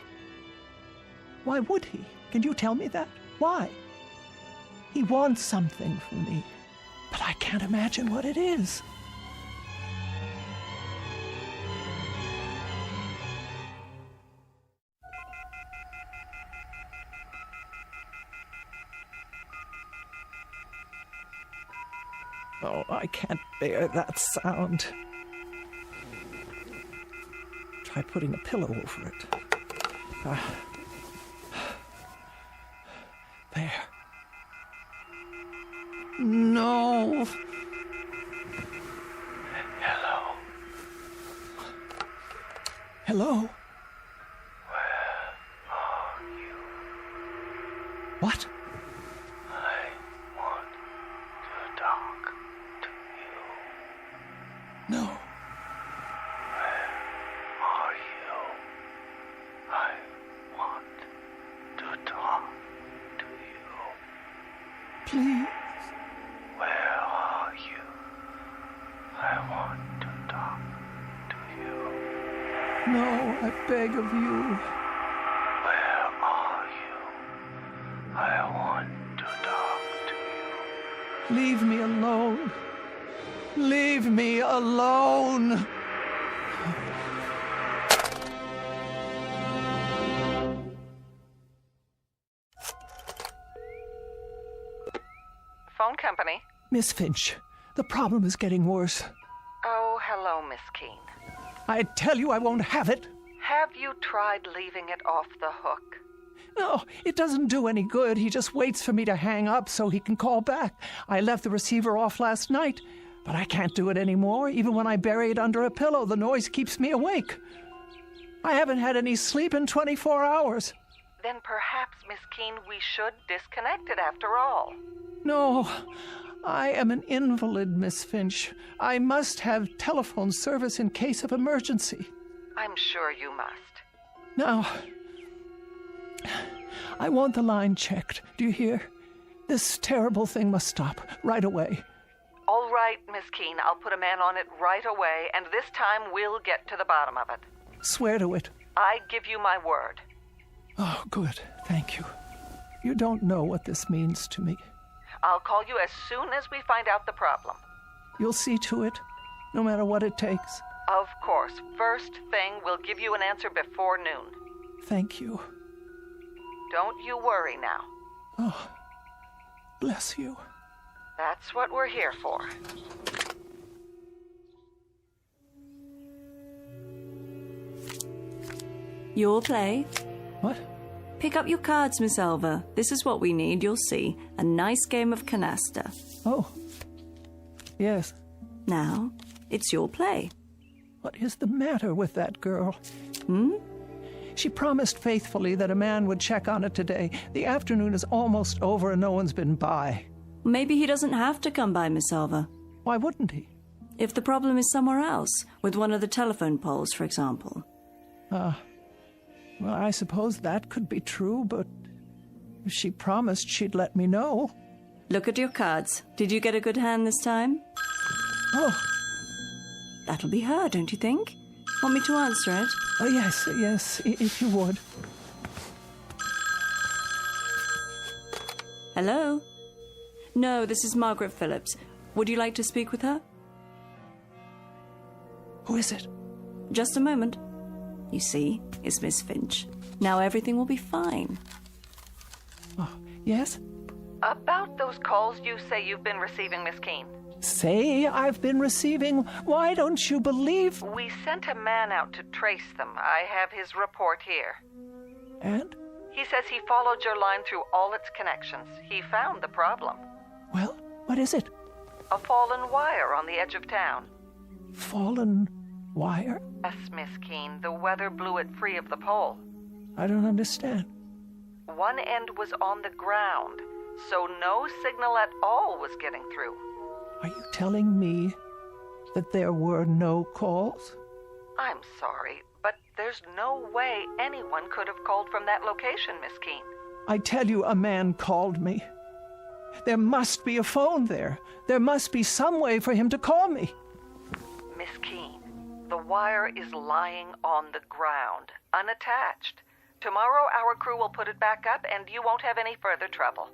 Why would he? Can you tell me that? Why? He wants something from me, but I can't imagine what it is. Oh, I can't bear that sound. Try putting a pillow over it. There. No. Hello. Hello? Where are you? What? I want to talk to you. No. Where are you? I want to talk to you. Please. Where are you? I want to talk to you. No, I beg of you. Where are you? I want to talk to you. Leave me alone. Leave me alone. Phone company. Miss Finch, the problem is getting worse. Oh, hello, Miss Keene. I tell you I won't have it. Have you tried leaving it off the hook? No, it doesn't do any good. He just waits for me to hang up so he can call back. I left the receiver off last night, but I can't do it anymore. Even when I bury it under a pillow, the noise keeps me awake. I haven't had any sleep in 24 hours. Then perhaps, Miss Keene, we should disconnect it after all. No, I am an invalid, Miss Finch. I must have telephone service in case of emergency. I'm sure you must. Now, I want the line checked. Do you hear? This terrible thing must stop right away. All right, Miss Keene, I'll put a man on it right away, and this time we'll get to the bottom of it. Swear to it. I give you my word. Oh, good. Thank you. You don't know what this means to me. I'll call you as soon as we find out the problem. You'll see to it, no matter what it takes. Of course. First thing, we'll give you an answer before noon. Thank you. Don't you worry now. Oh, bless you. That's what we're here for. Your play? What? Pick up your cards, Miss Elva. This is what we need, you'll see. A nice game of canasta. Oh. Yes. Now, it's your play. What is the matter with that girl? Hmm? She promised faithfully that a man would check on it today. The afternoon is almost over and no one's been by. Maybe he doesn't have to come by, Miss Elva. Why wouldn't he? If the problem is somewhere else, with one of the telephone poles, for example. Well, I suppose that could be true, but if she promised she'd let me know. Look at your cards. Did you get a good hand this time? Oh. That'll be her, don't you think? Want me to answer it? Oh, yes, if you would. Hello? No, this is Margaret Phillips. Would you like to speak with her? Who is it? Just a moment. You see, it's Miss Finch. Now everything will be fine. Oh, yes? About those calls you say you've been receiving, Miss Keene. Say I've been receiving? Why don't you believe? We sent a man out to trace them. I have his report here. And? He says he followed your line through all its connections. He found the problem. Well, what is it? A fallen wire on the edge of town. Fallen wire? Yes, Miss Keene. The weather blew it free of the pole. I don't understand. One end was on the ground, so no signal at all was getting through. Are you telling me that there were no calls? I'm sorry, but there's no way anyone could have called from that location, Miss Keene. I tell you, a man called me. There must be a phone there. There must be some way for him to call me. Miss Keene, the wire is lying on the ground, unattached. Tomorrow our crew will put it back up and you won't have any further trouble.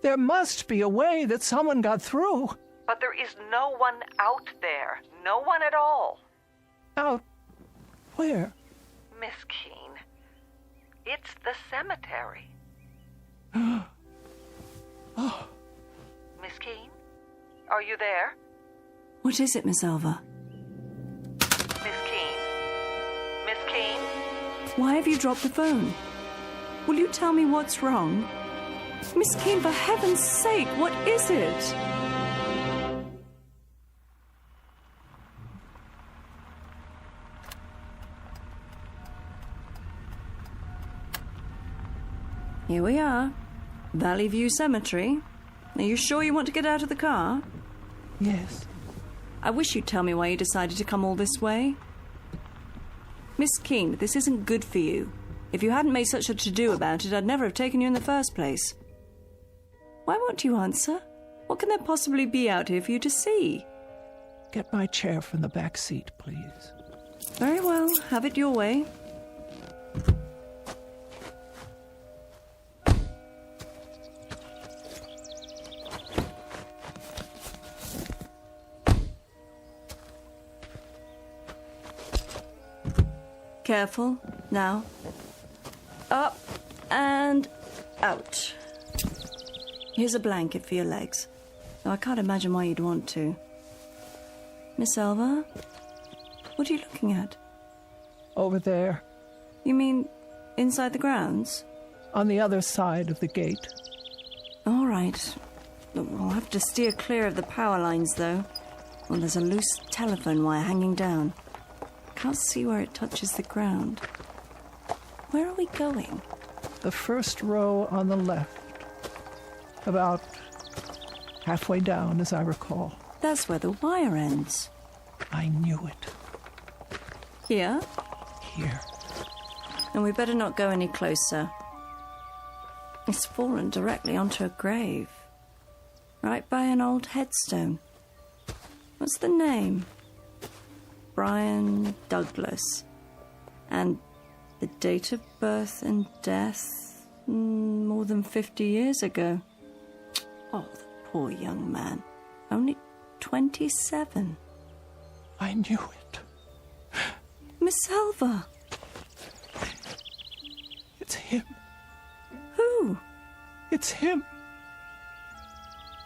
There must be a way that someone got through. But there is no one out there. No one at all. Out where? Miss Keene, it's the cemetery. Oh. Miss Keene, are you there? What is it, Miss Elva? Miss Keene? Miss Keene? Why have you dropped the phone? Will you tell me what's wrong? Miss Keene, for heaven's sake, what is it? Here we are. Valley View Cemetery. Are you sure you want to get out of the car? Yes. I wish you'd tell me why you decided to come all this way. Miss Keene, this isn't good for you. If you hadn't made such a to-do about it, I'd never have taken you in the first place. Why won't you answer? What can there possibly be out here for you to see? Get my chair from the back seat, please. Very well. Have it your way. Careful. Now. Up and out. Here's a blanket for your legs. Though I can't imagine why you'd want to. Miss Elva? What are you looking at? Over there. You mean inside the grounds? On the other side of the gate. All right. We'll have to steer clear of the power lines, though. Well, there's a loose telephone wire hanging down. Can't see where it touches the ground. Where are we going? The first row on the left. About halfway down, as I recall. That's where the wire ends. I knew it. Here? Here. And we better not go any closer. It's fallen directly onto a grave. Right by an old headstone. What's the name? Brian Douglas. And the date of birth and death, more than 50 years ago. Oh, the poor young man. Only 27. I knew it. Miss Alva. It's him. Who? It's him.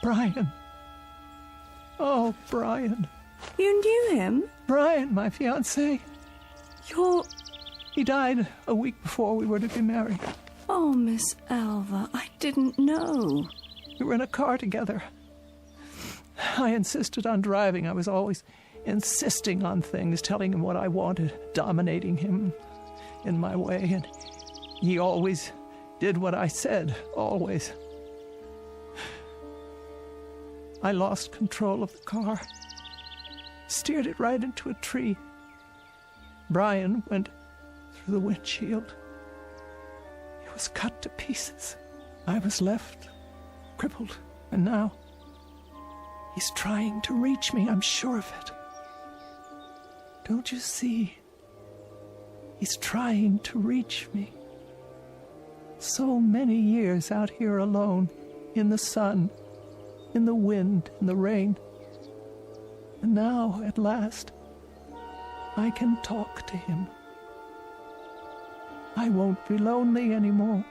Brian. Oh, Brian. You knew him? Brian, my fiancé. He died a week before we were to be married. Oh, Miss Alva, I didn't know. We were in a car together. I insisted on driving. I was always insisting on things, telling him what I wanted, dominating him in my way, and he always did what I said, always. I lost control of the car, steered it right into a tree. Brian went through the windshield. He was cut to pieces. I was left crippled, and now he's trying to reach me, I'm sure of it. Don't you see? He's trying to reach me. So many years out here alone, in the sun, in the wind, in the rain. And now, at last, I can talk to him. I won't be lonely anymore.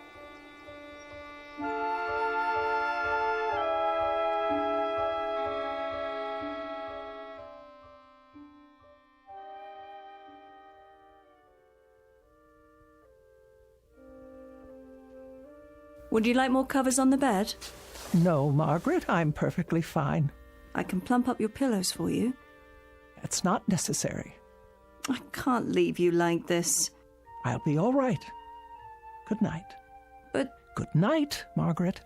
Would you like more covers on the bed? No, Margaret, I'm perfectly fine. I can plump up your pillows for you. That's not necessary. I can't leave you like this. I'll be all right. Good night. But... Good night, Margaret.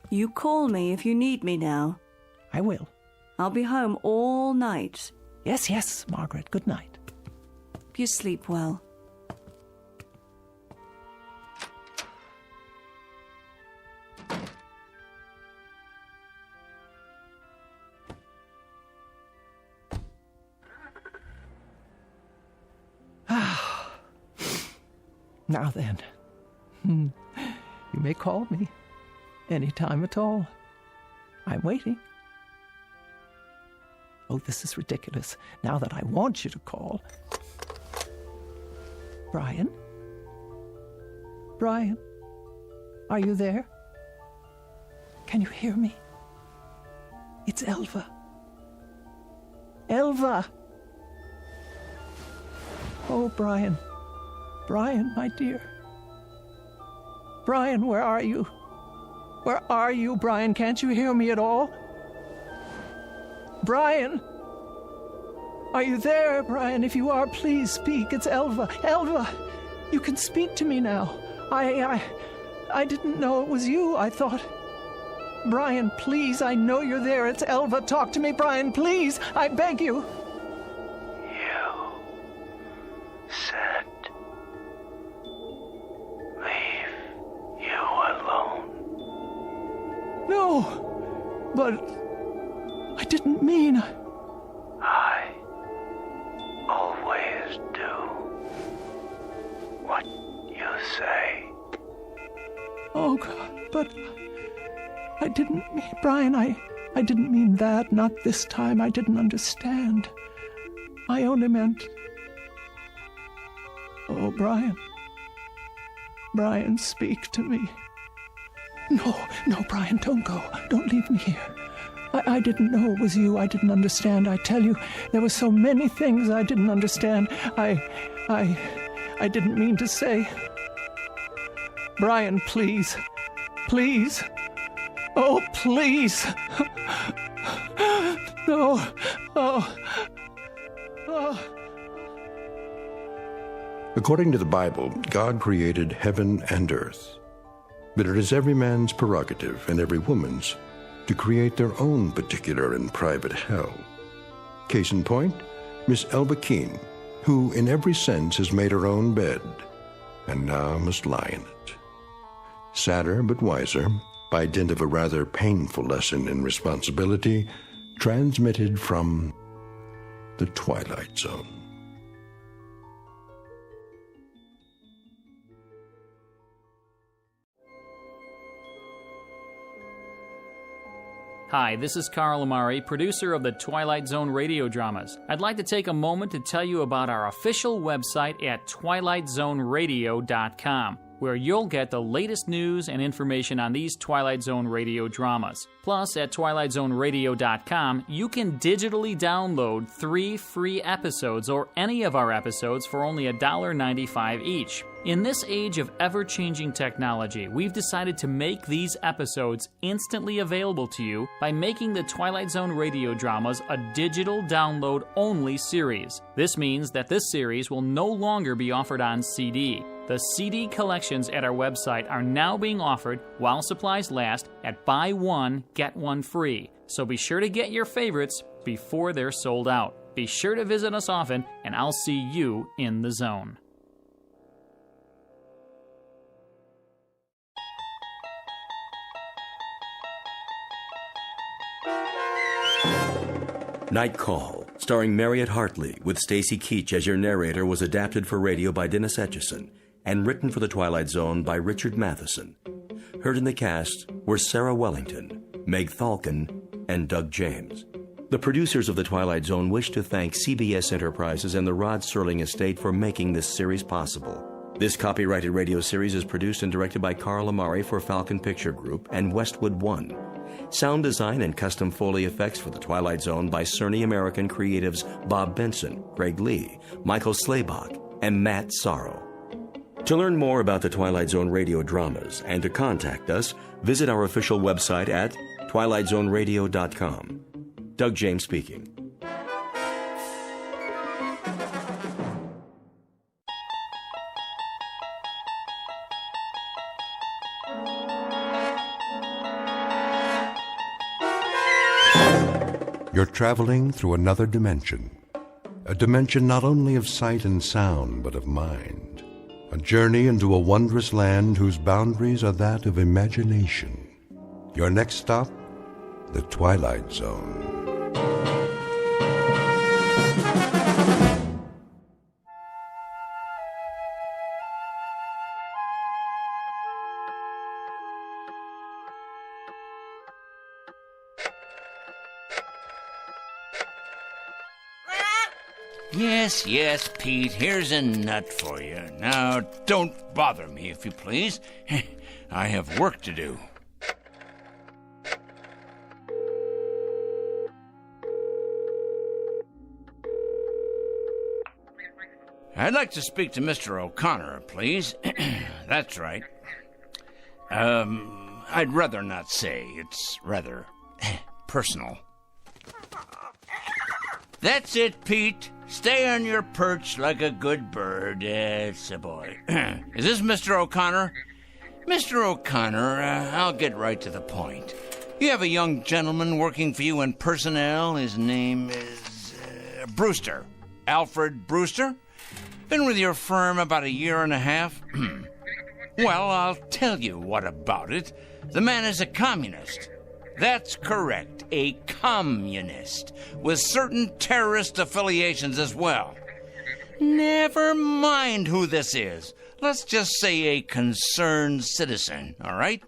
You call me if you need me now. I will. I'll be home all night. Yes, yes, Margaret. Good night. You sleep well. Now then, you may call me any time at all. I'm waiting. Oh, this is ridiculous. Now that I want you to call. Brian? Brian? Are you there? Can you hear me? It's Elva. Elva! Oh, Brian. Brian, my dear. Brian, where are you? Where are you, Brian? Can't you hear me at all? Brian! Are you there, Brian? If you are, please speak. It's Elva. Elva! You can speak to me now. I didn't know it was you. I thought... Brian, please, I know you're there. It's Elva. Talk to me, Brian, please. I beg you. You said leave you alone. No, but I didn't mean... I always do what you say. Oh, God, but I didn't mean... Brian, I didn't mean that. Not this time. I didn't understand. I only meant... Oh, Brian. Brian, speak to me. No, Brian, don't go. Don't leave me here. I didn't know it was you. I didn't understand. I tell you, there were so many things I didn't understand. I didn't mean to say. Brian, please. Please. Oh, please. No. Oh. According to the Bible, God created heaven and earth. But it is every man's prerogative and every woman's to create their own particular and private hell. Case in point, Miss Elba Keene, who in every sense has made her own bed, and now must lie in it. Sadder but wiser, by dint of a rather painful lesson in responsibility, transmitted from the Twilight Zone. Hi, this is Carl Amari, producer of the Twilight Zone radio dramas. I'd like to take a moment to tell you about our official website at twilightzoneradio.com, where you'll get the latest news and information on these Twilight Zone radio dramas. Plus, at twilightzoneradio.com, you can digitally download 3 free episodes or any of our episodes for only $1.95 each. In this age of ever-changing technology, we've decided to make these episodes instantly available to you by making the Twilight Zone radio dramas a digital download-only series. This means that this series will no longer be offered on CD. The CD collections at our website are now being offered while supplies last at buy one, get one free. So be sure to get your favorites before they're sold out. Be sure to visit us often, and I'll see you in the zone. Night Call, starring Mariette Hartley with Stacy Keach as your narrator, was adapted for radio by Dennis Etchison and written for The Twilight Zone by Richard Matheson. Heard in the cast were Sarah Wellington, Meg Thalkin, and Doug James. The producers of The Twilight Zone wish to thank CBS Enterprises and the Rod Serling Estate for making this series possible. This copyrighted radio series is produced and directed by Carl Amari for Falcon Picture Group and Westwood One. Sound design and custom Foley effects for The Twilight Zone by Cerny American creatives Bob Benson, Craig Lee, Michael Slaybach, and Matt Sorrow. To learn more about the Twilight Zone radio dramas and to contact us, visit our official website at twilightzoneradio.com. Doug James speaking. You're traveling through another dimension. A dimension not only of sight and sound, but of mind. A journey into a wondrous land whose boundaries are that of imagination. Your next stop, the Twilight Zone. Yes, Pete, here's a nut for you. Now, don't bother me, if you please. I have work to do. I'd like to speak to Mr. O'Connor, please. That's right. I'd rather not say. It's rather personal. That's it, Pete. Stay on your perch like a good bird. It's a boy. Is this Mr. O'Connor? Mr. O'Connor, I'll get right to the point. You have a young gentleman working for you in personnel. His name is Brewster. Alfred Brewster. Been with your firm about a year and a half. Well, I'll tell you what about it. The man is a communist. That's correct, a communist, with certain terrorist affiliations as well. Never mind who this is. Let's just say a concerned citizen, all right?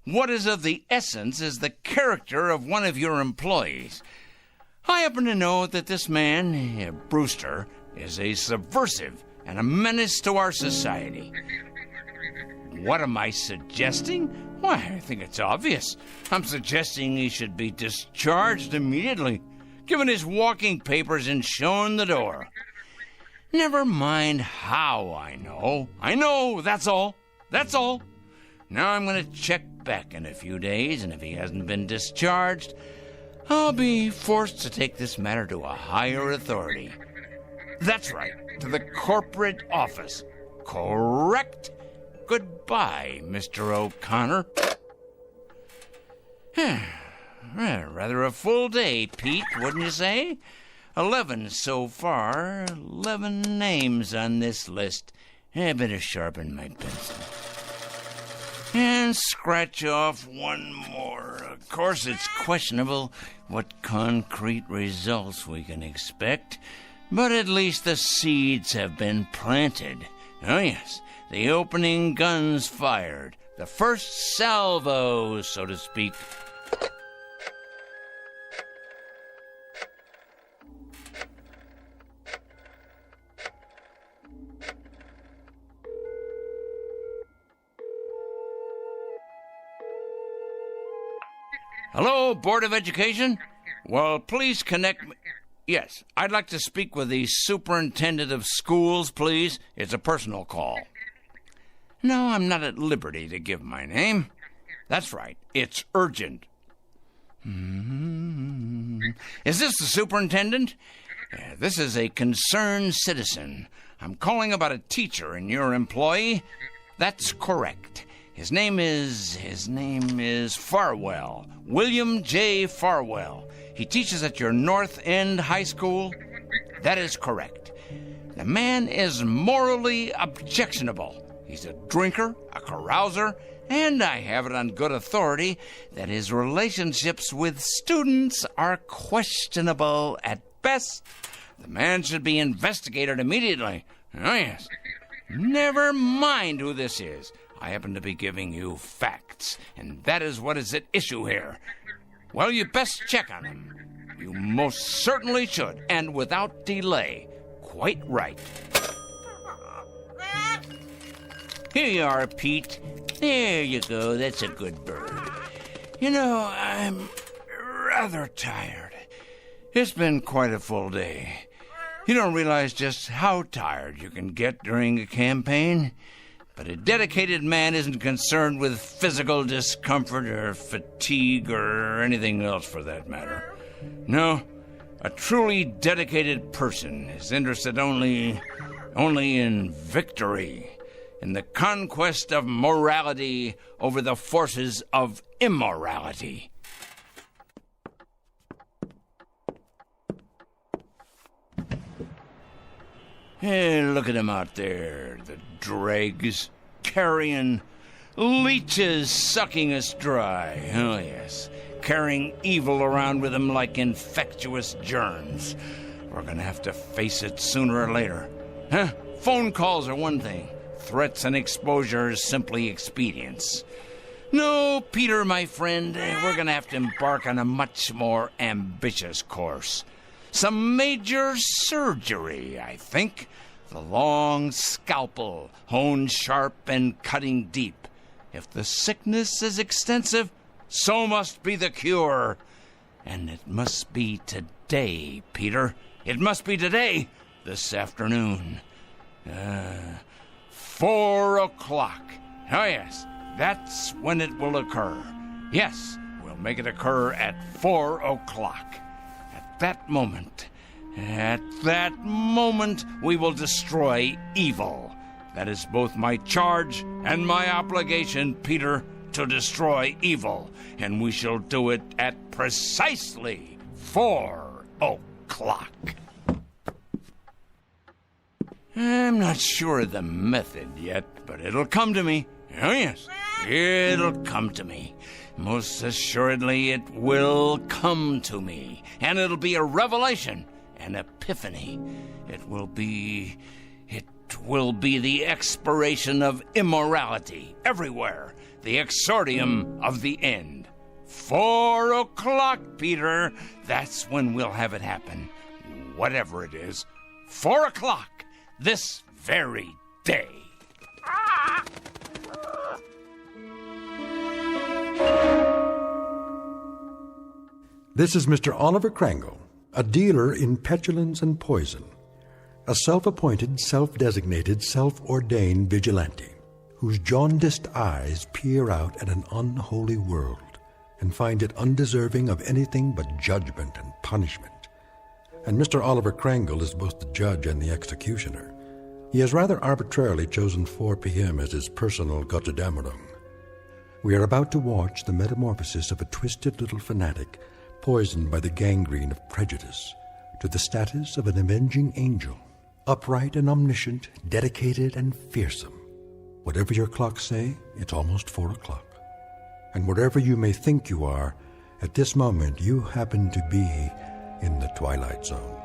What is of the essence is the character of one of your employees. I happen to know that this man, Brewster, is a subversive and a menace to our society. What am I suggesting? Why, I think it's obvious. I'm suggesting he should be discharged immediately, given his walking papers and shown the door. Never mind how I know. I know, that's all. That's all. Now I'm going to check back in a few days, and if he hasn't been discharged, I'll be forced to take this matter to a higher authority. That's right, to the corporate office. Correct. Goodbye, Mr. O'Connor. Rather a full day, Pete, wouldn't you say? 11 so far. 11 names on this list. I better sharpen my pencil. And scratch off one more. Of course, it's questionable what concrete results we can expect, but at least the seeds have been planted. Oh, yes, the opening guns fired. The first salvo, so to speak. Hello, Board of Education? Well, please connect me. Yes, I'd like to speak with the superintendent of schools, please. It's a personal call. No, I'm not at liberty to give my name. That's right, it's urgent. Is this the superintendent? This is a concerned citizen. I'm calling about a teacher and your employee. That's correct. His name is Farwell. William J. Farwell. He teaches at your North End High School. That is correct. The man is morally objectionable. He's a drinker, a carouser, and I have it on good authority that his relationships with students are questionable at best. The man should be investigated immediately. Oh, yes. Never mind who this is. I happen to be giving you facts, and that is what is at issue here. Well, you best check on him. You most certainly should, and without delay. Quite right. Here you are, Pete. There you go. That's a good bird. You know, I'm rather tired. It's been quite a full day. You don't realize just how tired you can get during a campaign. But a dedicated man isn't concerned with physical discomfort or fatigue or anything else for that matter. No, a truly dedicated person is interested only in victory, in the conquest of morality over the forces of immorality. Hey, look at them out there, the dregs, carrion, leeches sucking us dry. Oh, yes, carrying evil around with them like infectious germs. We're gonna have to face it sooner or later. Huh? Phone calls are one thing. Threats and exposure is simply expedience. No, Peter, my friend, we're gonna have to embark on a much more ambitious course. Some major surgery, I think. The long scalpel, honed sharp and cutting deep. If the sickness is extensive, so must be the cure. And it must be today, Peter. It must be today, this afternoon. 4 o'clock. Oh, yes, that's when it will occur. Yes, we'll make it occur at 4 o'clock. At that moment, we will destroy evil. That is both my charge and my obligation, Peter, to destroy evil. And we shall do it at precisely 4 o'clock. I'm not sure of the method yet, but it'll come to me. Oh, yes, it'll come to me. Most assuredly, it will come to me. And it'll be a revelation, an epiphany. It will be the expiration of immorality everywhere, the exordium of the end. 4 o'clock, Peter. That's when we'll have it happen. Whatever it is. 4 o'clock, this very day. This is Mr. Oliver Crangle, a dealer in petulance and poison, a self-appointed, self-designated, self-ordained vigilante whose jaundiced eyes peer out at an unholy world and find it undeserving of anything but judgment and punishment. and Mr. Oliver Krangle is both the judge and the executioner. He has rather arbitrarily chosen 4 p.m. as his personal Gotterdammerung. We are about to watch the metamorphosis of a twisted little fanatic, poisoned by the gangrene of prejudice, to the status of an avenging angel, upright and omniscient, dedicated and fearsome. Whatever your clocks say, it's almost 4 o'clock. And wherever you may think you are, at this moment you happen to be in the Twilight Zone.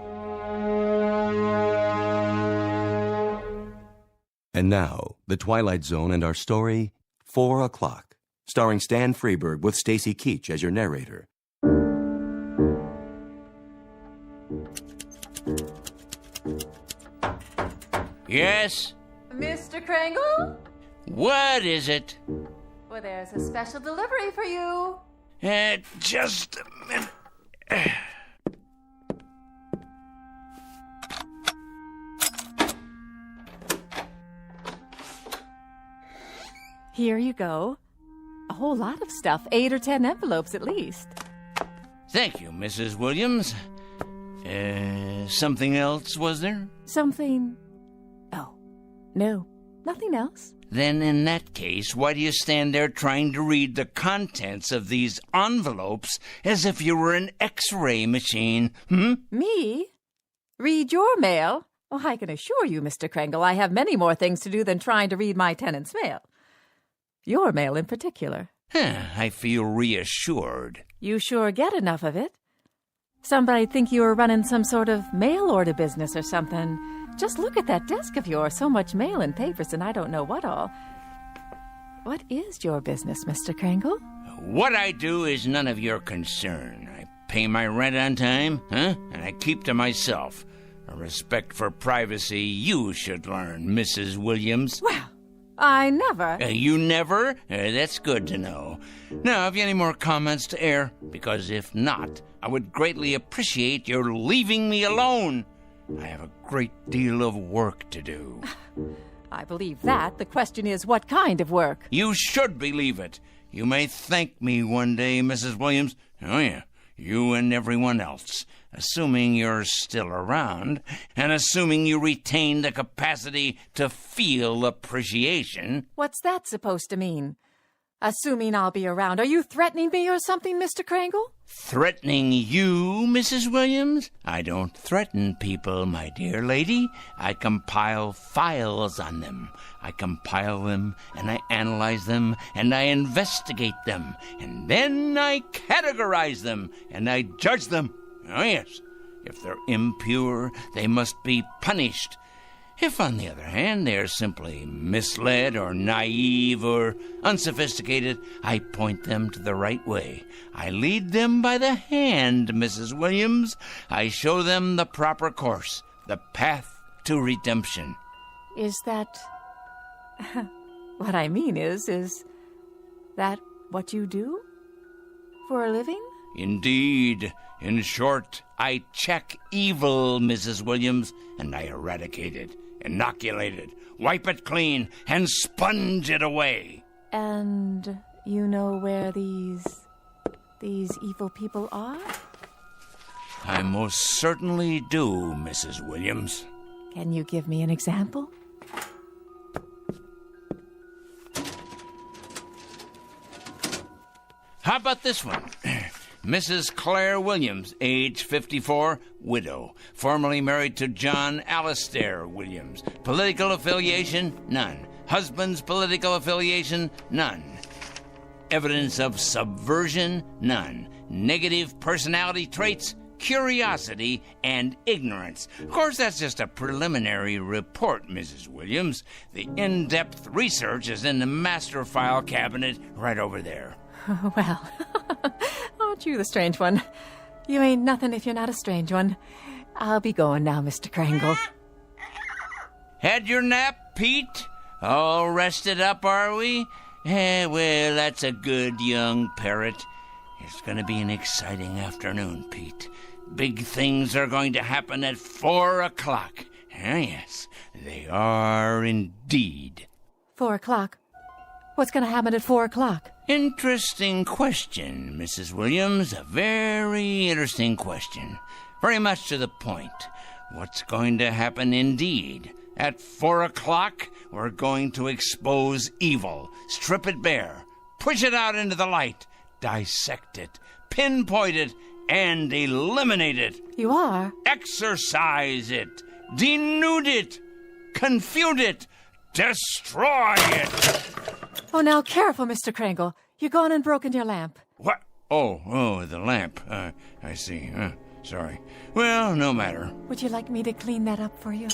And now, The Twilight Zone and our story, 4 o'clock, starring Stan Freberg with Stacy Keach as your narrator. Yes? Mr. Krangle? What is it? Well, there's a special delivery for you. Just a minute. Here you go. A whole lot of stuff, 8 or 10 envelopes at least. Thank you, Mrs. Williams. Something else, was there? Something... Oh, no, nothing else. Then in that case, why do you stand there trying to read the contents of these envelopes as if you were an X-ray machine, Me? Read your mail? Oh, I can assure you, Mr. Krangle, I have many more things to do than trying to read my tenant's mail. Your mail in particular. I feel reassured. You sure get enough of it. Somebody'd think you were running some sort of mail order business or something. Just look at that desk of yours. So much mail and papers and I don't know what all. What is your business, Mr. Krangle? What I do is none of your concern. I pay my rent on time, and I keep to myself. A respect for privacy you should learn, Mrs. Williams. Well, I never... You never? That's good to know. Now, have you any more comments to air? Because if not, I would greatly appreciate your leaving me alone. I have a great deal of work to do. I believe that. The question is, what kind of work? You should believe it. You may thank me one day, Mrs. Williams. Oh, yeah, you and everyone else. Assuming you're still around, and assuming you retain the capacity to feel appreciation. What's that supposed to mean? Assuming I'll be around. Are you threatening me or something, Mr. Krangle? Threatening you, Mrs. Williams? I don't threaten people, my dear lady. I compile files on them. I compile them, and I analyze them, and I investigate them, and then I categorize them, and I judge them. Oh, yes. If they're impure, they must be punished. If, on the other hand, they're simply misled or naive or unsophisticated, I point them to the right way. I lead them by the hand, Mrs. Williams. I show them the proper course, the path to redemption. Is that... What I mean is that what you do? For a living? Indeed. In short, I check evil, Mrs. Williams, and I eradicate it, inoculate it, wipe it clean, and sponge it away. And you know where these evil people are? I most certainly do, Mrs. Williams. Can you give me an example? How about this one? Mrs. Claire Williams, age 54, widow, formerly married to John Alistair Williams. Political affiliation? None. Husband's political affiliation? None. Evidence of subversion? None. Negative personality traits? Curiosity and ignorance. Of course, that's just a preliminary report, Mrs. Williams. The in-depth research is in the master file cabinet right over there. Well, aren't you the strange one? You ain't nothing if you're not a strange one. I'll be going now, Mr. Krangle. Had your nap, Pete? All rested up, are we? Well, that's a good young parrot. It's going to be an exciting afternoon, Pete. Big things are going to happen at 4 o'clock. Yes, they are indeed. 4 o'clock? What's going to happen at 4 o'clock? Interesting question, Mrs. Williams. A very interesting question. Very much to the point. What's going to happen indeed? At 4 o'clock, we're going to expose evil, strip it bare, push it out into the light, dissect it, pinpoint it, and eliminate it. You are? Exorcise it, denude it, confute it, destroy it. Oh, now careful, Mr. Kringle. You're gone and broken your lamp. What? Oh, the lamp. I see. Sorry. Well, no matter. Would you like me to clean that up for you?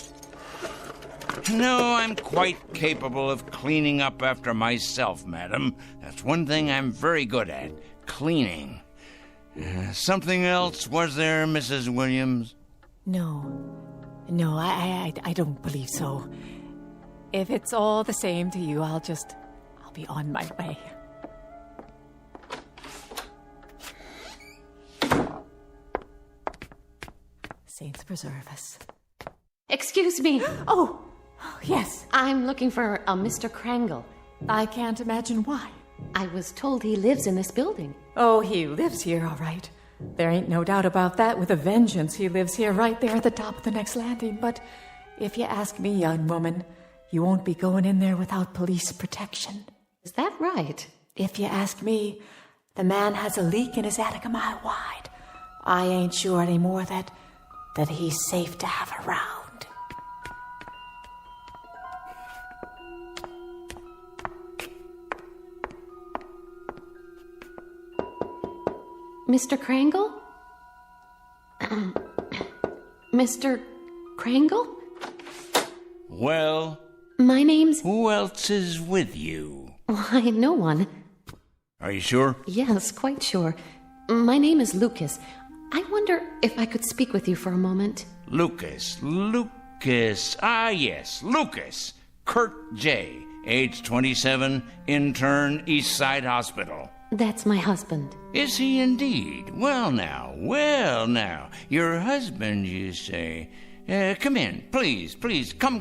No, I'm quite capable of cleaning up after myself, madam. That's one thing I'm very good at, cleaning. Something else, was there, Mrs. Williams? No, I don't believe so. If it's all the same to you, I'll be on my way. Saints preserve us. Excuse me. Oh, yes. I'm looking for a Mr. Kringle. I can't imagine why. I was told he lives in this building. Oh, he lives here, all right. There ain't no doubt about that. With a vengeance, he lives here right there at the top of the next landing. But if you ask me, young woman, you won't be going in there without police protection. Is that right? If you ask me, the man has a leak in his attic a mile wide. I ain't sure anymore that he's safe to have around. Mr. Kringle? Mr. Kringle? Well? My name's... Who else is with you? Why, no one. Are you sure? Yes, quite sure. My name is Lucas. I wonder if I could speak with you for a moment. Lucas. Ah, yes, Lucas. Kurt J., age 27, intern, East Side Hospital. That's my husband. Is he indeed? Well now. Your husband, you say. Come in, please. Come.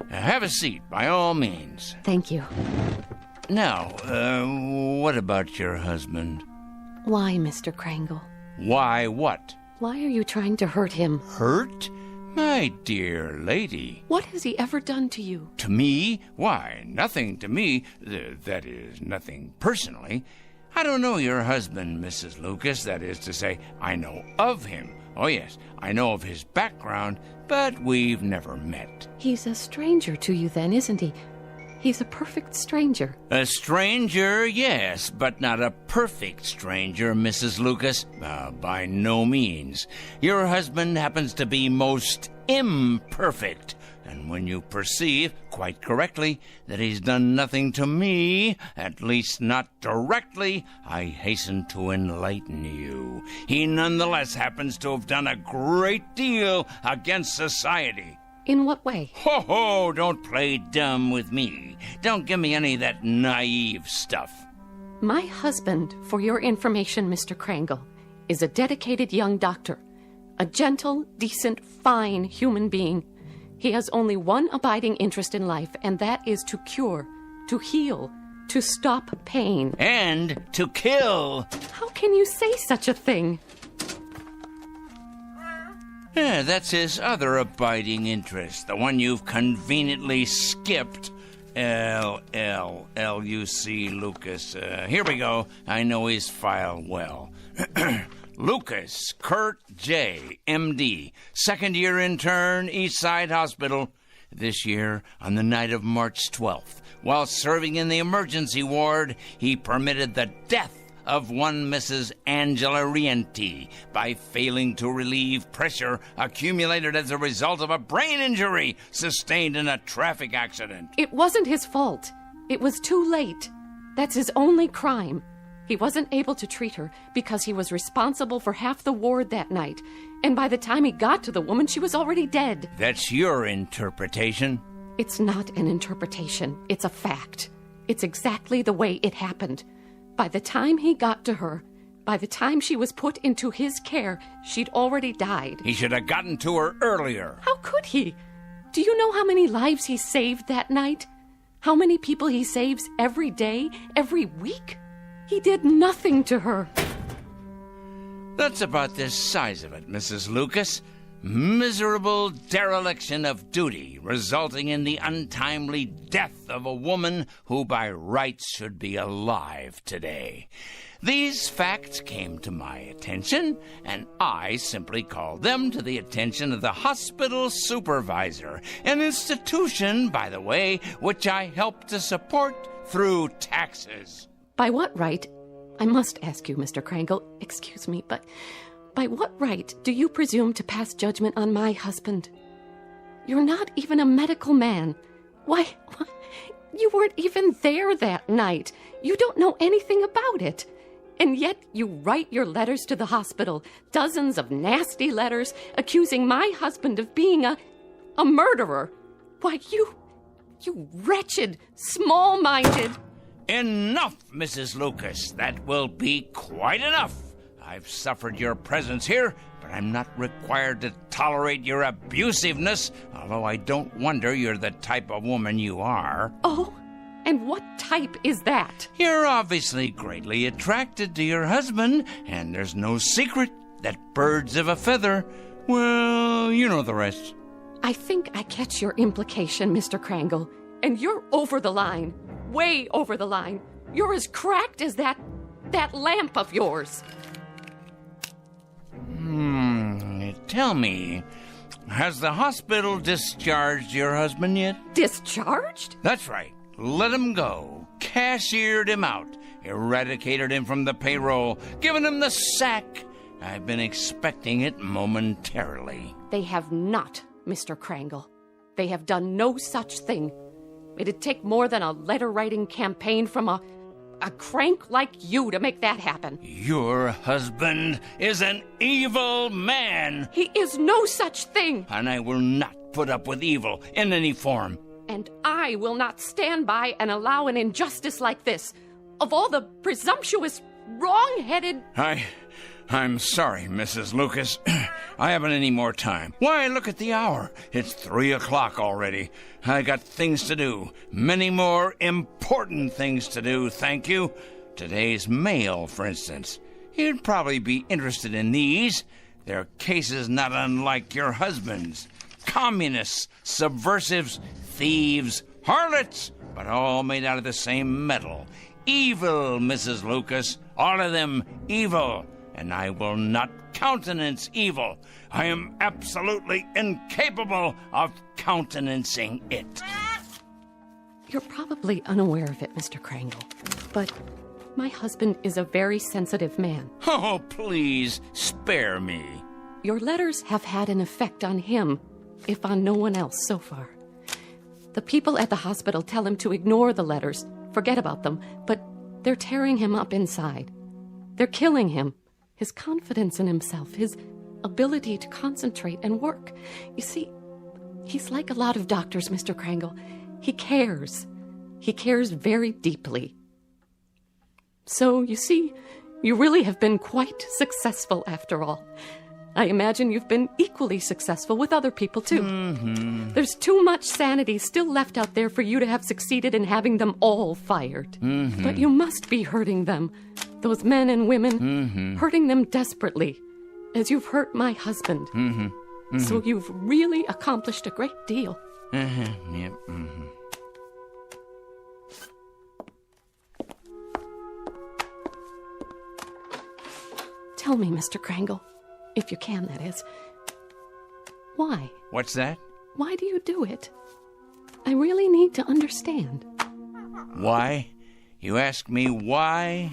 Have a seat, by all means. Thank you. Now, what about your husband? Why, Mr. Kringle? Why what? Why are you trying to hurt him? Hurt? My dear lady. What has he ever done to you? To me? Why, nothing to me. That is, nothing personally. I don't know your husband, Mrs. Lucas. That is to say, I know of him. Oh, yes, I know of his background, but we've never met. He's a stranger to you then, isn't he? He's a perfect stranger. A stranger, yes, but not a perfect stranger, Mrs. Lucas. By no means. Your husband happens to be most imperfect. And when you perceive, quite correctly, that he's done nothing to me, at least not directly, I hasten to enlighten you. He nonetheless happens to have done a great deal against society. In what way? Ho, don't play dumb with me. Don't give me any of that naive stuff. My husband, for your information, Mr. Kringle, is a dedicated young doctor. A gentle, decent, fine human being. He has only one abiding interest in life, and that is to cure, to heal, to stop pain. And to kill. How can you say such a thing? Yeah, that's his other abiding interest, the one you've conveniently skipped. L-L-L-U-C Lucas. Here we go. I know his file well. Lucas Kurt J., M.D., second-year intern, East Side Hospital. This year, on the night of March 12th, while serving in the emergency ward, he permitted the death of one Mrs. Angela Rienti by failing to relieve pressure accumulated as a result of a brain injury sustained in a traffic accident. It wasn't his fault. It was too late. That's his only crime. He wasn't able to treat her because he was responsible for half the ward that night. And by the time he got to the woman, she was already dead. That's your interpretation. It's not an interpretation. It's a fact. It's exactly the way it happened. By the time he got to her, by the time she was put into his care, she'd already died. He should have gotten to her earlier. How could he? Do you know how many lives he saved that night? How many people he saves every day, every week? He did nothing to her. That's about the size of it, Mrs. Lucas. Miserable dereliction of duty, resulting in the untimely death of a woman who by rights should be alive today. These facts came to my attention, and I simply called them to the attention of the hospital supervisor, an institution, by the way, which I help to support through taxes. By what right? I must ask you, Mr. Krangle, excuse me, but by what right do you presume to pass judgment on my husband? You're not even a medical man. Why, you weren't even there that night. You don't know anything about it. And yet you write your letters to the hospital, dozens of nasty letters accusing my husband of being a murderer. Why, you wretched, small-minded... Enough, Mrs. Lucas. That will be quite enough. I've suffered your presence here, but I'm not required to tolerate your abusiveness, although I don't wonder you're the type of woman you are. Oh, and what type is that? You're obviously greatly attracted to your husband, and there's no secret that birds of a feather, well, you know the rest. I think I catch your implication, Mr. Krangle, and you're over the line. Way over the line. You're as cracked as that lamp of yours. Tell me, has the hospital discharged your husband yet? Discharged? That's right. Let him go. Cashiered him out. Eradicated him from the payroll. Given him the sack. I've been expecting it momentarily. They have not, Mr. Krangle. They have done no such thing. It'd take more than a letter-writing campaign from a crank like you to make that happen. Your husband is an evil man. He is no such thing. And I will not put up with evil in any form. And I will not stand by and allow an injustice like this. Of all the presumptuous, wrong-headed... I'm sorry, Mrs. Lucas. I haven't any more time. Why, look at the hour. It's 3 o'clock already. I got things to do. Many more important things to do, thank you. Today's mail, for instance. You'd probably be interested in these. They're cases not unlike your husband's. Communists, subversives, thieves, harlots, but all made out of the same metal. Evil, Mrs. Lucas. All of them evil. And I will not countenance evil. I am absolutely incapable of countenancing it. You're probably unaware of it, Mr. Krangle, but my husband is a very sensitive man. Oh, please, spare me. Your letters have had an effect on him, if on no one else so far. The people at the hospital tell him to ignore the letters, forget about them, but they're tearing him up inside. They're killing him. His confidence in himself, his ability to concentrate and work. You see, he's like a lot of doctors, Mr. Krangle. He cares. He cares very deeply. So, you see, you really have been quite successful after all. I imagine you've been equally successful with other people, too. Mm-hmm. There's too much sanity still left out there for you to have succeeded in having them all fired. Mm-hmm. But you must be hurting them, those men and women, hurting them desperately, as you've hurt my husband. So you've really accomplished a great deal. Yep. Tell me, Mr. Krangle, if you can, that is. Why? What's that? Why do you do it? I really need to understand. Why? You ask me why?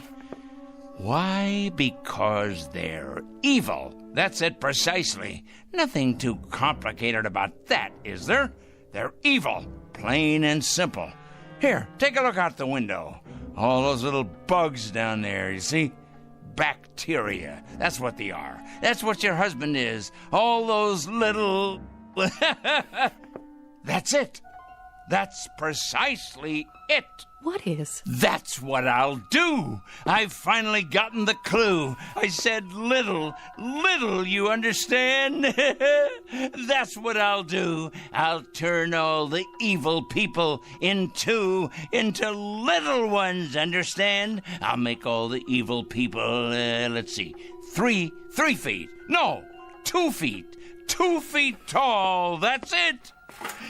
Why? Because they're evil. That's it precisely. Nothing too complicated about that, is there? They're evil, plain and simple. Here, take a look out the window. All those little bugs down there, you see? Bacteria. That's what they are. That's what your husband is. All those little... That's it. That's precisely it. What is? That's what I'll do. I've finally gotten the clue. I said little, you understand? That's what I'll do. I'll turn all the evil people into little ones, understand? I'll make all the evil people, let's see, 3 feet. No, 2 feet. 2 feet tall, that's it.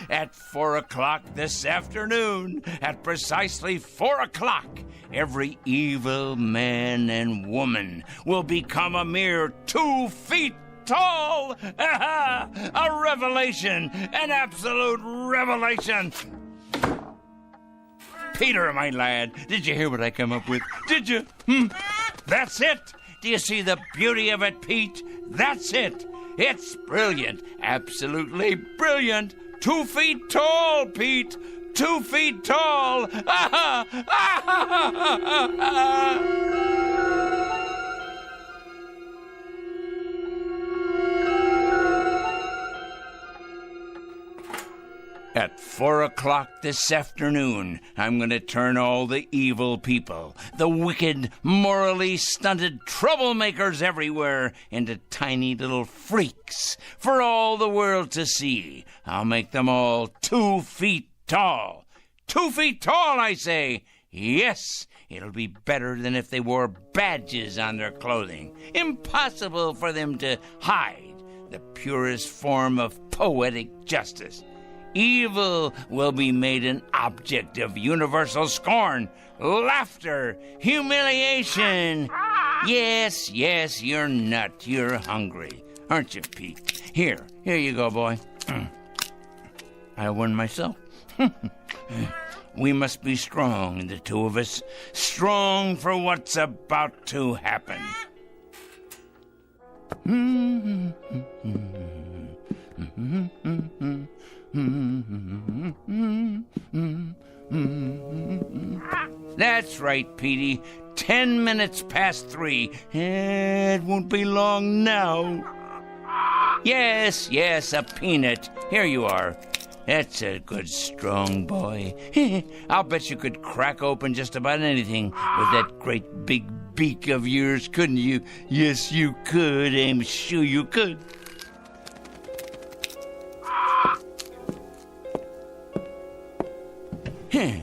At 4 o'clock this afternoon, at precisely 4 o'clock, every evil man and woman will become a mere 2 feet tall. A revelation, an absolute revelation. Peter, my lad, did you hear what I come up with? Did you? That's it. Do you see the beauty of it, Pete? That's it. It's brilliant, absolutely brilliant. 2 feet tall, Pete. 2 feet tall. At 4 o'clock this afternoon, I'm going to turn all the evil people, the wicked, morally stunted troublemakers everywhere, into tiny little freaks for all the world to see. I'll make them all 2 feet tall. 2 feet tall, I say. Yes, it'll be better than if they wore badges on their clothing. Impossible for them to hide the purest form of poetic justice. Evil will be made an object of universal scorn, laughter, humiliation. Yes, you're nut. You're hungry. Aren't you, Pete? Here you go, boy. I won myself. We must be strong, the two of us. Strong for what's about to happen. That's right, Petey. 10 minutes past 3. It won't be long now. Yes, a peanut. Here you are. That's a good, strong boy. I'll bet you could crack open just about anything with that great big beak of yours, couldn't you? Yes, you could. I'm sure you could.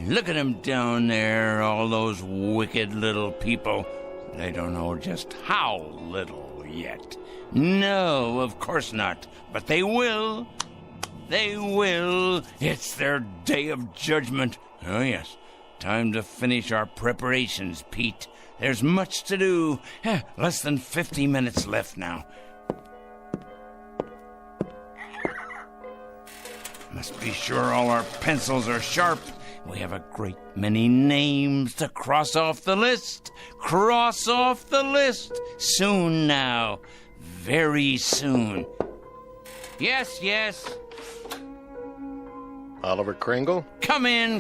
Look at them down there, all those wicked little people. They don't know just how little yet. No, of course not. But they will. They will. It's their day of judgment. Oh, yes. Time to finish our preparations, Pete. There's much to do. Less than 50 minutes left now. Must be sure all our pencils are sharp. We have a great many names to cross off the list. Cross off the list. Soon now. Very soon. Yes. Oliver Kringle? Come in.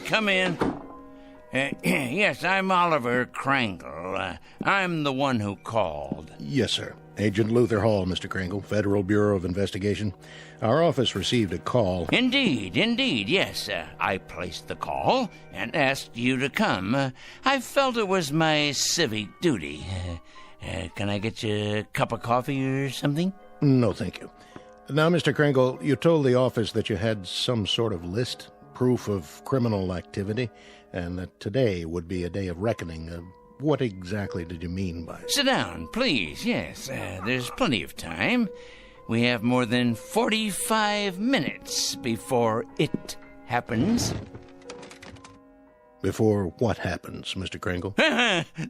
Yes, I'm Oliver Kringle. I'm the one who called. Yes, sir. Agent Luther Hall, Mr. Kringle, Federal Bureau of Investigation. Our office received a call. Indeed, yes. I placed the call and asked you to come. I felt it was my civic duty. Can I get you a cup of coffee or something? No, thank you. Now, Mr. Kringle, you told the office that you had some sort of list, proof of criminal activity, and that today would be a day of reckoning. What exactly did you mean by it? Sit down, please. Yes, there's plenty of time. We have more than 45 minutes before it happens. Before what happens, Mr. Kringle?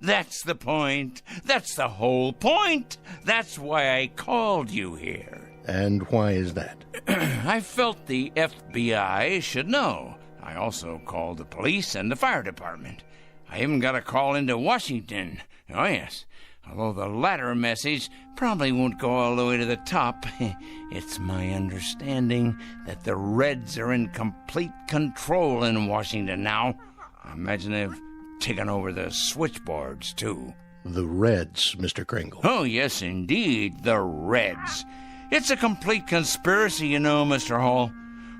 That's the point. That's the whole point. That's why I called you here. And why is that? I felt the FBI should know. I also called the police and the fire department. I even got a call into Washington. Oh, yes. Although the latter message probably won't go all the way to the top. It's my understanding that the Reds are in complete control in Washington now. I imagine they've taken over the switchboards, too. The Reds, Mr. Kringle. Oh, yes, indeed, the Reds. It's a complete conspiracy, you know, Mr. Hall.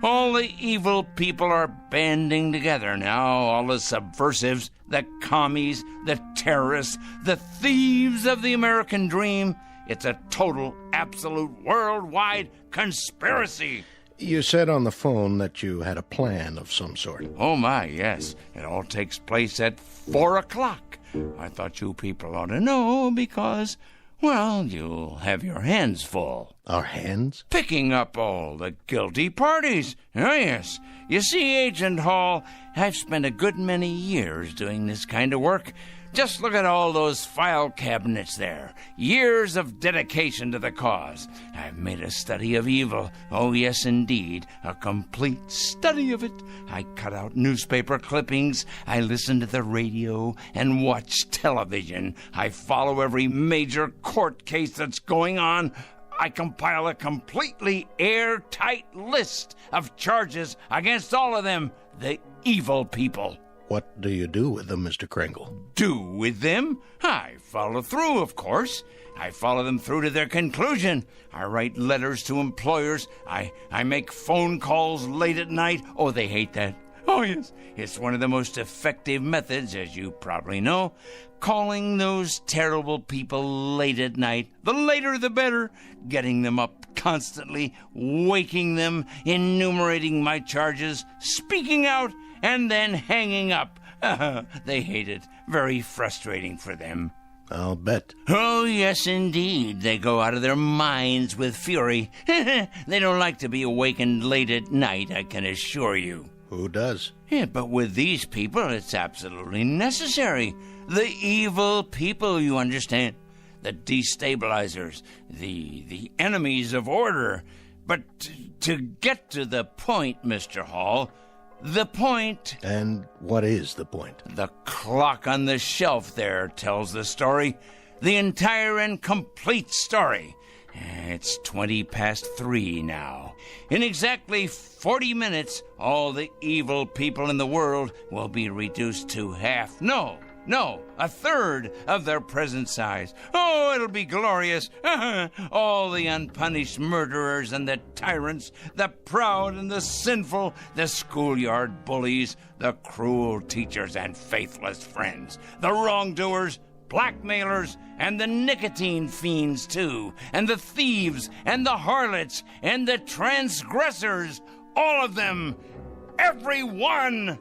All the evil people are banding together now, all the subversives, the commies, the terrorists, the thieves of the American dream. It's a total, absolute, worldwide conspiracy. You said on the phone that you had a plan of some sort. Oh, my, yes. It all takes place at 4 o'clock. I thought you people ought to know because, well, you'll have your hands full. Our hands? Picking up all the guilty parties. Oh, yes. You see, Agent Hall, I've spent a good many years doing this kind of work. Just look at all those file cabinets there. Years of dedication to the cause. I've made a study of evil. Oh, yes, indeed. A complete study of it. I cut out newspaper clippings. I listen to the radio and watch television. I follow every major court case that's going on. I compile a completely airtight list of charges against all of them, the evil people. What do you do with them, Mr. Kringle? Do with them? I follow through, of course. I follow them through to their conclusion. I write letters to employers. I make phone calls late at night. Oh, they hate that. Oh, yes. It's one of the most effective methods, as you probably know. Calling those terrible people late at night. The later, the better. Getting them up constantly, waking them, enumerating my charges, speaking out, and then hanging up. They hate it. Very frustrating for them. I'll bet. Oh, yes, indeed. They go out of their minds with fury. They don't like to be awakened late at night, I can assure you. Who does? Yeah, but with these people, it's absolutely necessary. The evil people, you understand. The destabilizers. The enemies of order. But to get to the point, Mr. Hall... The point... And what is the point? The clock on the shelf there tells the story. The entire and complete story. It's 3:20 now. In exactly 40 minutes, all the evil people in the world will be reduced to half. No, a third of their present size. Oh, it'll be glorious. All the unpunished murderers and the tyrants, the proud and the sinful, the schoolyard bullies, the cruel teachers and faithless friends, the wrongdoers, blackmailers, and the nicotine fiends, too, and the thieves, and the harlots, and the transgressors, all of them, every one.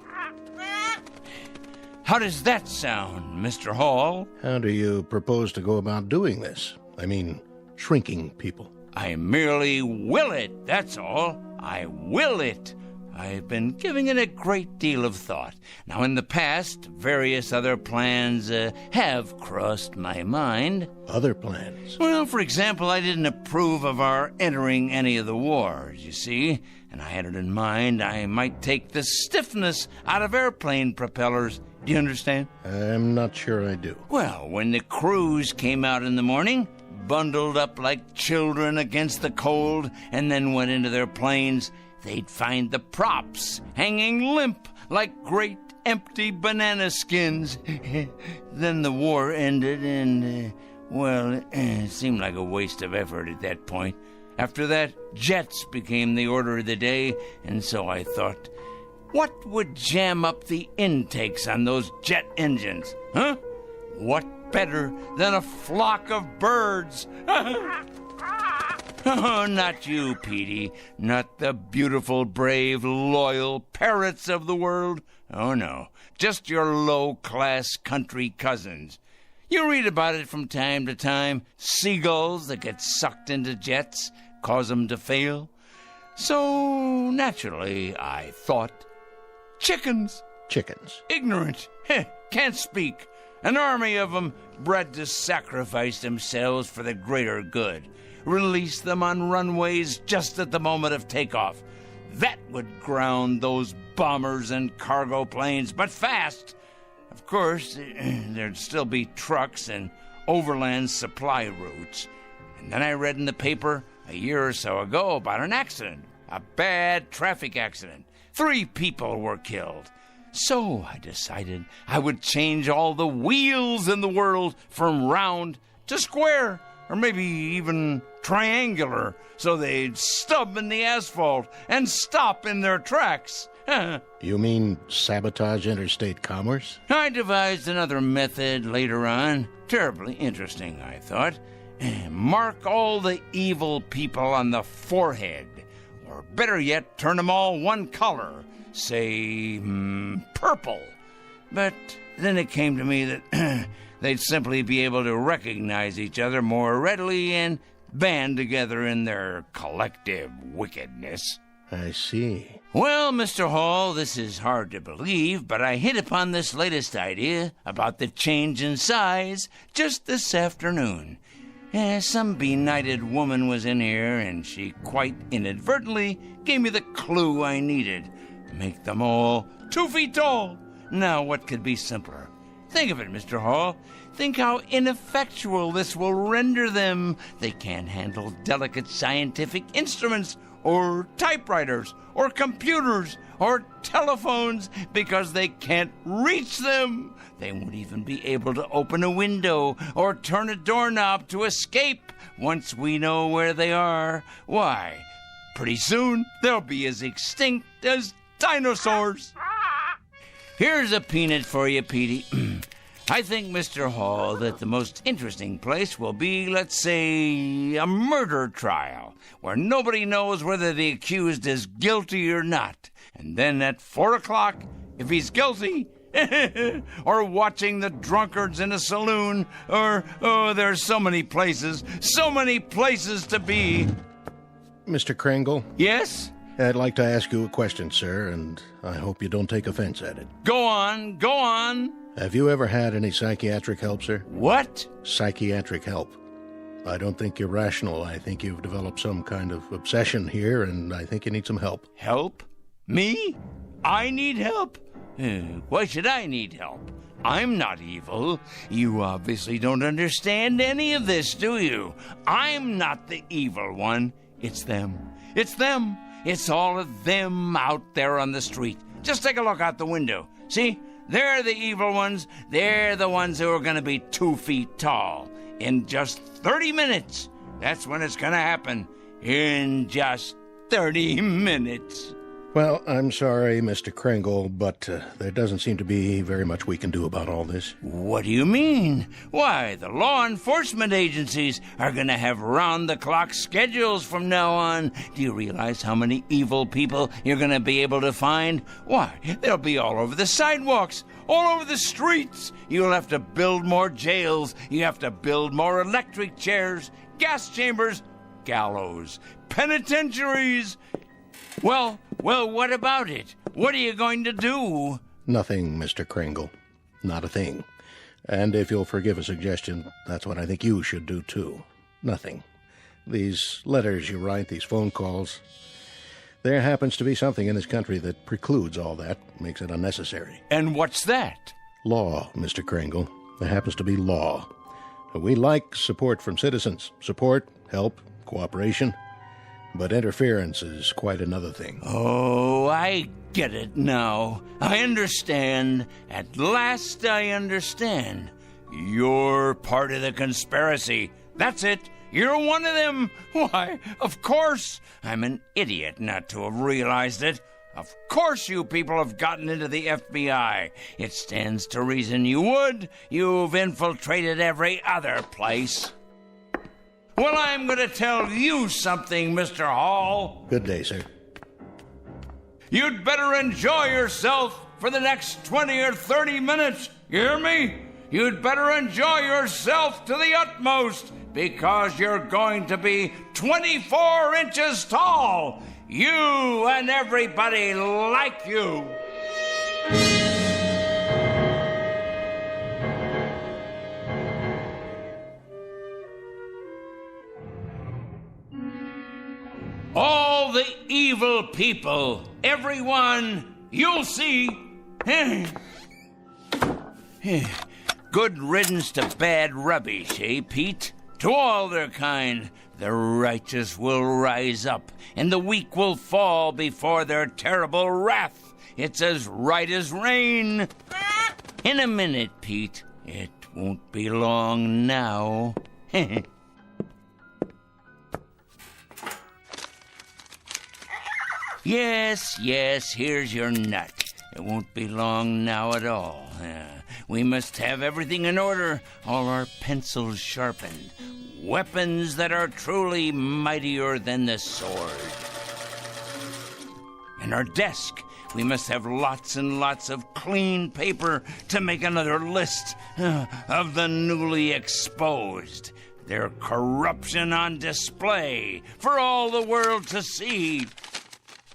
How does that sound, Mr. Hall? How do you propose to go about doing this? I mean, shrinking people. I merely will it, that's all. I will it. I've been giving it a great deal of thought. Now, in the past, various other plans have crossed my mind. Other plans? Well, for example, I didn't approve of our entering any of the wars, you see, and I had it in mind I might take the stiffness out of airplane propellers. Do you understand? I'm not sure I do. Well, when the crews came out in the morning, bundled up like children against the cold, and then went into their planes, they'd find the props hanging limp like great empty banana skins. Then the war ended and, it seemed like a waste of effort at that point. After that, jets became the order of the day, and so I thought, what would jam up the intakes on those jet engines? Huh? What better than a flock of birds? Oh, not you, Petey. Not the beautiful, brave, loyal parrots of the world. Oh, no. Just your low-class country cousins. You read about it from time to time. Seagulls that get sucked into jets, cause them to fail. So, naturally, I thought, chickens. Chickens. Ignorant. Can't speak. An army of them bred to sacrifice themselves for the greater good. Release them on runways just at the moment of takeoff. That would ground those bombers and cargo planes, but fast. Of course, there'd still be trucks and overland supply routes. And then I read in the paper a year or so ago about an accident, a bad traffic accident. 3 people were killed. So I decided I would change all the wheels in the world from round to square, or maybe even triangular, so they'd stub in the asphalt and stop in their tracks. You mean sabotage interstate commerce? I devised another method later on. Terribly interesting, I thought. Mark all the evil people on the forehead. Or better yet, turn them all one color. Say, purple. But then it came to me that they'd simply be able to recognize each other more readily and band together in their collective wickedness. I see. Well, Mr. Hall, this is hard to believe, but I hit upon this latest idea about the change in size just this afternoon. Some benighted woman was in here, and she quite inadvertently gave me the clue I needed. Make them all 2 feet tall. Now, what could be simpler? Think of it, Mr. Hall. Think how ineffectual this will render them. They can't handle delicate scientific instruments, or typewriters, or computers, or telephones, because they can't reach them. They won't even be able to open a window or turn a doorknob to escape once we know where they are. Why, pretty soon they'll be as extinct as dinosaurs. Here's a peanut for you, Petey. I think, Mr. Hall, that the most interesting place will be, let's say, a murder trial, where nobody knows whether the accused is guilty or not. And then at 4 o'clock, if he's guilty, or watching the drunkards in a saloon, or, there's so many places to be. Mr. Kringle? Yes? I'd like to ask you a question, sir, and I hope you don't take offense at it. Go on. Have you ever had any psychiatric help, sir? What? Psychiatric help. I don't think you're rational. I think you've developed some kind of obsession here, and I think you need some help. Help? Me? I need help? Why should I need help? I'm not evil. You obviously don't understand any of this, do you? I'm not the evil one. It's them. It's all of them out there on the street. Just take a look out the window. See? They're the evil ones. They're the ones who are going to be 2 feet tall. In just 30 minutes. That's when it's going to happen. In just 30 minutes. Well, I'm sorry, Mr. Kringle, but there doesn't seem to be very much we can do about all this. What do you mean? Why, the law enforcement agencies are going to have round-the-clock schedules from now on. Do you realize how many evil people you're going to be able to find? Why, they'll be all over the sidewalks, all over the streets. You'll have to build more jails. You have to build more electric chairs, gas chambers, gallows, penitentiaries. Well, what about it? What are you going to do? Nothing, Mr. Kringle. Not a thing. And if you'll forgive a suggestion, that's what I think you should do, too. Nothing. These letters you write, these phone calls, there happens to be something in this country that precludes all that, makes it unnecessary. And what's that? Law, Mr. Kringle. There happens to be law. We like support from citizens. Support, help, cooperation. But interference is quite another thing. Oh, I get it now. I understand. At last I understand. You're part of the conspiracy. That's it. You're one of them. Why, of course. I'm an idiot not to have realized it. Of course you people have gotten into the FBI. It stands to reason you would. You've infiltrated every other place. Well, I'm going to tell you something, Mr. Hall. Good day, sir. You'd better enjoy yourself for the next 20 or 30 minutes. You hear me? You'd better enjoy yourself to the utmost, because you're going to be 24 inches tall. You and everybody like you. All the evil people, everyone, you'll see. Good riddance to bad rubbish, eh, Pete? To all their kind, the righteous will rise up, and the weak will fall before their terrible wrath. It's as right as rain. In a minute, Pete. It won't be long now. Yes, here's your nut. It won't be long now at all. We must have everything in order, all our pencils sharpened, weapons that are truly mightier than the sword. And our desk, we must have lots and lots of clean paper to make another list of the newly exposed. Their corruption on display for all the world to see.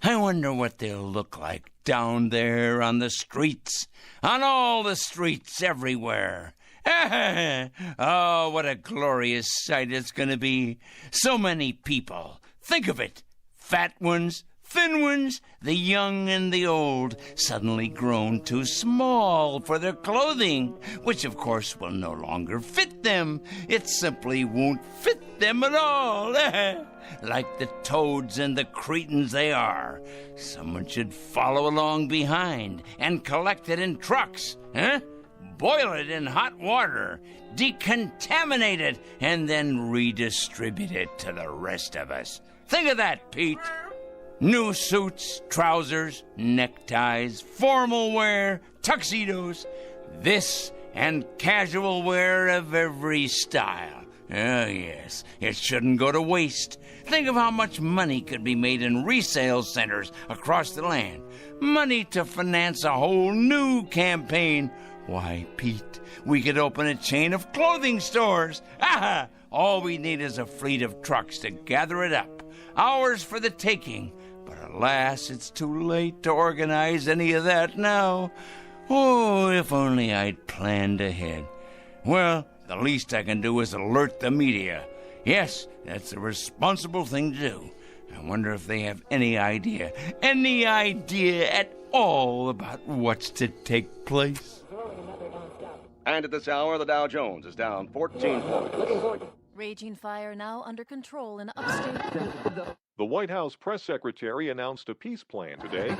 I wonder what they'll look like down there on the streets, on all the streets everywhere. Oh, what a glorious sight it's going to be. So many people. Think of it. Fat ones, thin ones, the young and the old, suddenly grown too small for their clothing, which of course will no longer fit them. It simply won't fit them at all. Like the toads and the cretins they are. Someone should follow along behind and collect it in trucks, boil it in hot water, decontaminate it, and then redistribute it to the rest of us. Think of that, Pete. New suits, trousers, neckties, formal wear, tuxedos, this and casual wear of every style. Oh, yes, it shouldn't go to waste. Think of how much money could be made in resale centers across the land. Money to finance a whole new campaign. Why, Pete, we could open a chain of clothing stores. All we need is a fleet of trucks to gather it up. Ours for the taking. But alas, it's too late to organize any of that now. Oh, if only I'd planned ahead. Well, the least I can do is alert the media. Yes, that's the responsible thing to do. I wonder if they have any idea at all about what's to take place. And at this hour, the Dow Jones is down 14 points. Raging fire now under control in upstate. The White House press secretary announced a peace plan today.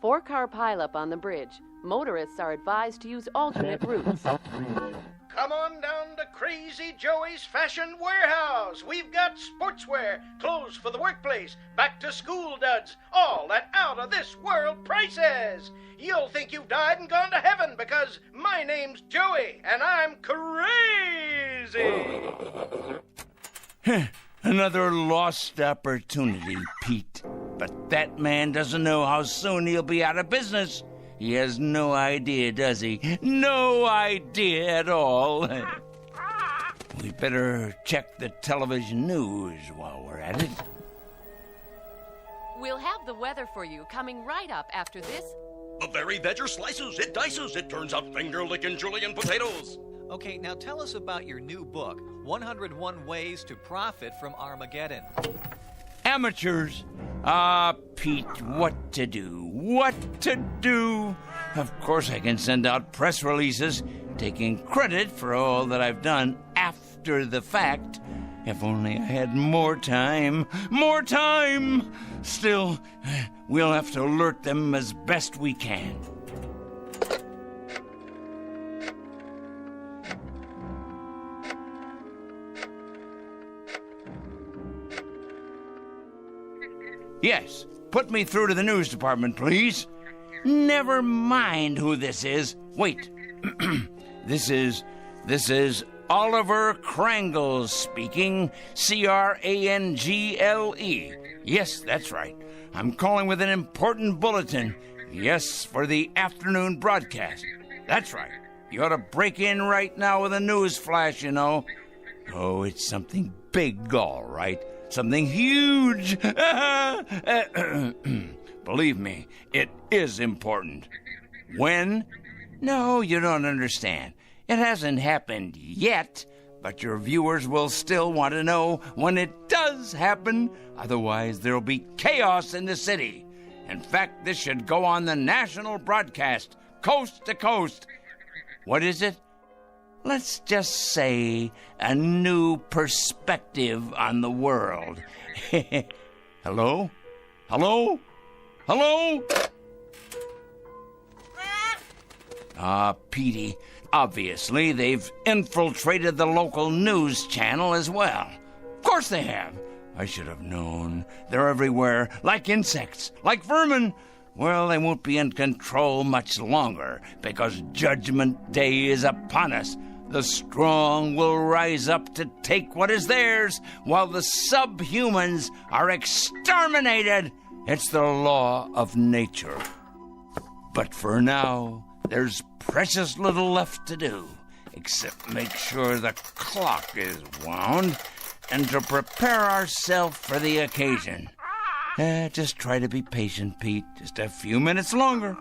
4-car pileup on the bridge. Motorists are advised to use alternate routes. Come on down to Crazy Joey's Fashion Warehouse. We've got sportswear, clothes for the workplace, back-to-school duds, all at out-of-this-world prices. You'll think you've died and gone to heaven because my name's Joey, and I'm crazy. Another lost opportunity, Pete. But that man doesn't know how soon he'll be out of business. He has no idea, does he? No idea at all. We better check the television news while we're at it. We'll have the weather for you coming right up after this. The very vegger slices, it dices, it turns out finger-licking julienne potatoes. Okay, now tell us about your new book, 101 Ways to Profit from Armageddon. Amateurs. Pete, what to do? What to do? Of course I can send out press releases taking credit for all that I've done after the fact. If only I had more time. More time! Still, we'll have to alert them as best we can. Yes, put me through to the news department, please. Never mind who this is. Wait. This is Oliver Krangle speaking. Crangle. Yes, that's right. I'm calling with an important bulletin. Yes, for the afternoon broadcast. That's right. You ought to break in right now with a news flash, you know. Oh, it's something big, all right. Something huge. Believe me, it is important. When? No, you don't understand. It hasn't happened yet, but your viewers will still want to know when it does happen. Otherwise, there'll be chaos in the city. In fact, this should go on the national broadcast, coast to coast. What is it? Let's just say a new perspective on the world. Hello? Hello? Hello? Petey, obviously they've infiltrated the local news channel as well. Of course they have. I should have known. They're everywhere, like insects, like vermin. Well, they won't be in control much longer, because Judgment Day is upon us. The strong will rise up to take what is theirs, while the subhumans are exterminated. It's the law of nature. But for now, there's precious little left to do, except make sure the clock is wound and to prepare ourselves for the occasion. Just try to be patient, Pete. Just a few minutes longer.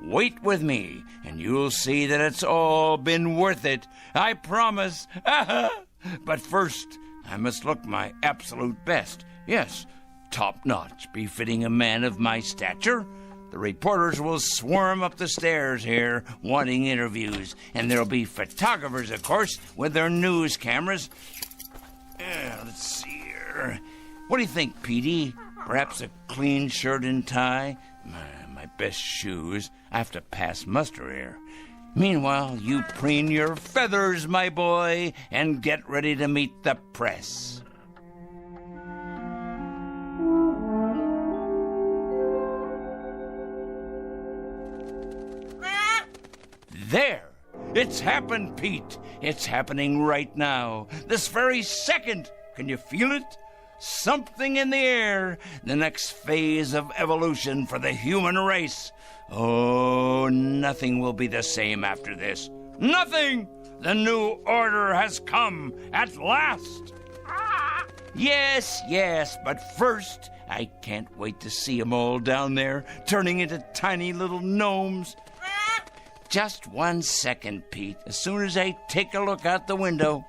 Wait with me, and you'll see that it's all been worth it. I promise. But first, I must look my absolute best. Yes, top-notch, befitting a man of my stature. The reporters will swarm up the stairs here, wanting interviews. And there'll be photographers, of course, with their news cameras. Let's see here. What do you think, Petey? Perhaps a clean shirt and tie? My best shoes. I have to pass muster here. Meanwhile, you preen your feathers, my boy, and get ready to meet the press. There! It's happened, Pete. It's happening right now. This very second. Can you feel it? Something in the air. The next phase of evolution for the human race. Oh, nothing will be the same after this. Nothing! The new order has come at last. Yes, but first, I can't wait to see them all down there, turning into tiny little gnomes. Just 1 second, Pete, as soon as I take a look out the window.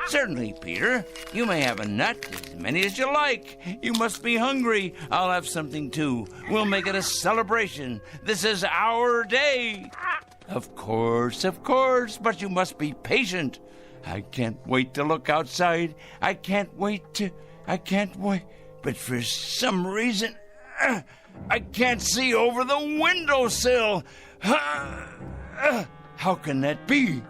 Certainly, Peter. You may have a nut, as many as you like. You must be hungry. I'll have something, too. We'll make it a celebration. This is our day. Of course, but you must be patient. I can't wait to look outside. I can't wait. But for some reason, I can't see over the windowsill. How can that be?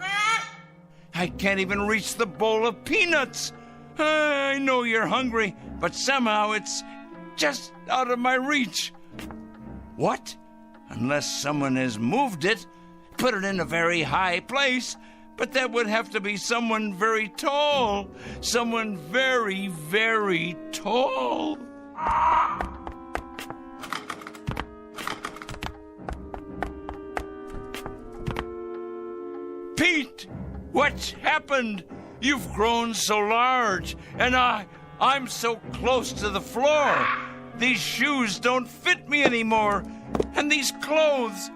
I can't even reach the bowl of peanuts. I know you're hungry, but somehow it's just out of my reach. What? Unless someone has moved it, put it in a very high place. But that would have to be someone very tall. Someone very, very tall. Pete! What's happened? You've grown so large, and I'm so close to the floor. These shoes don't fit me anymore. And these clothes,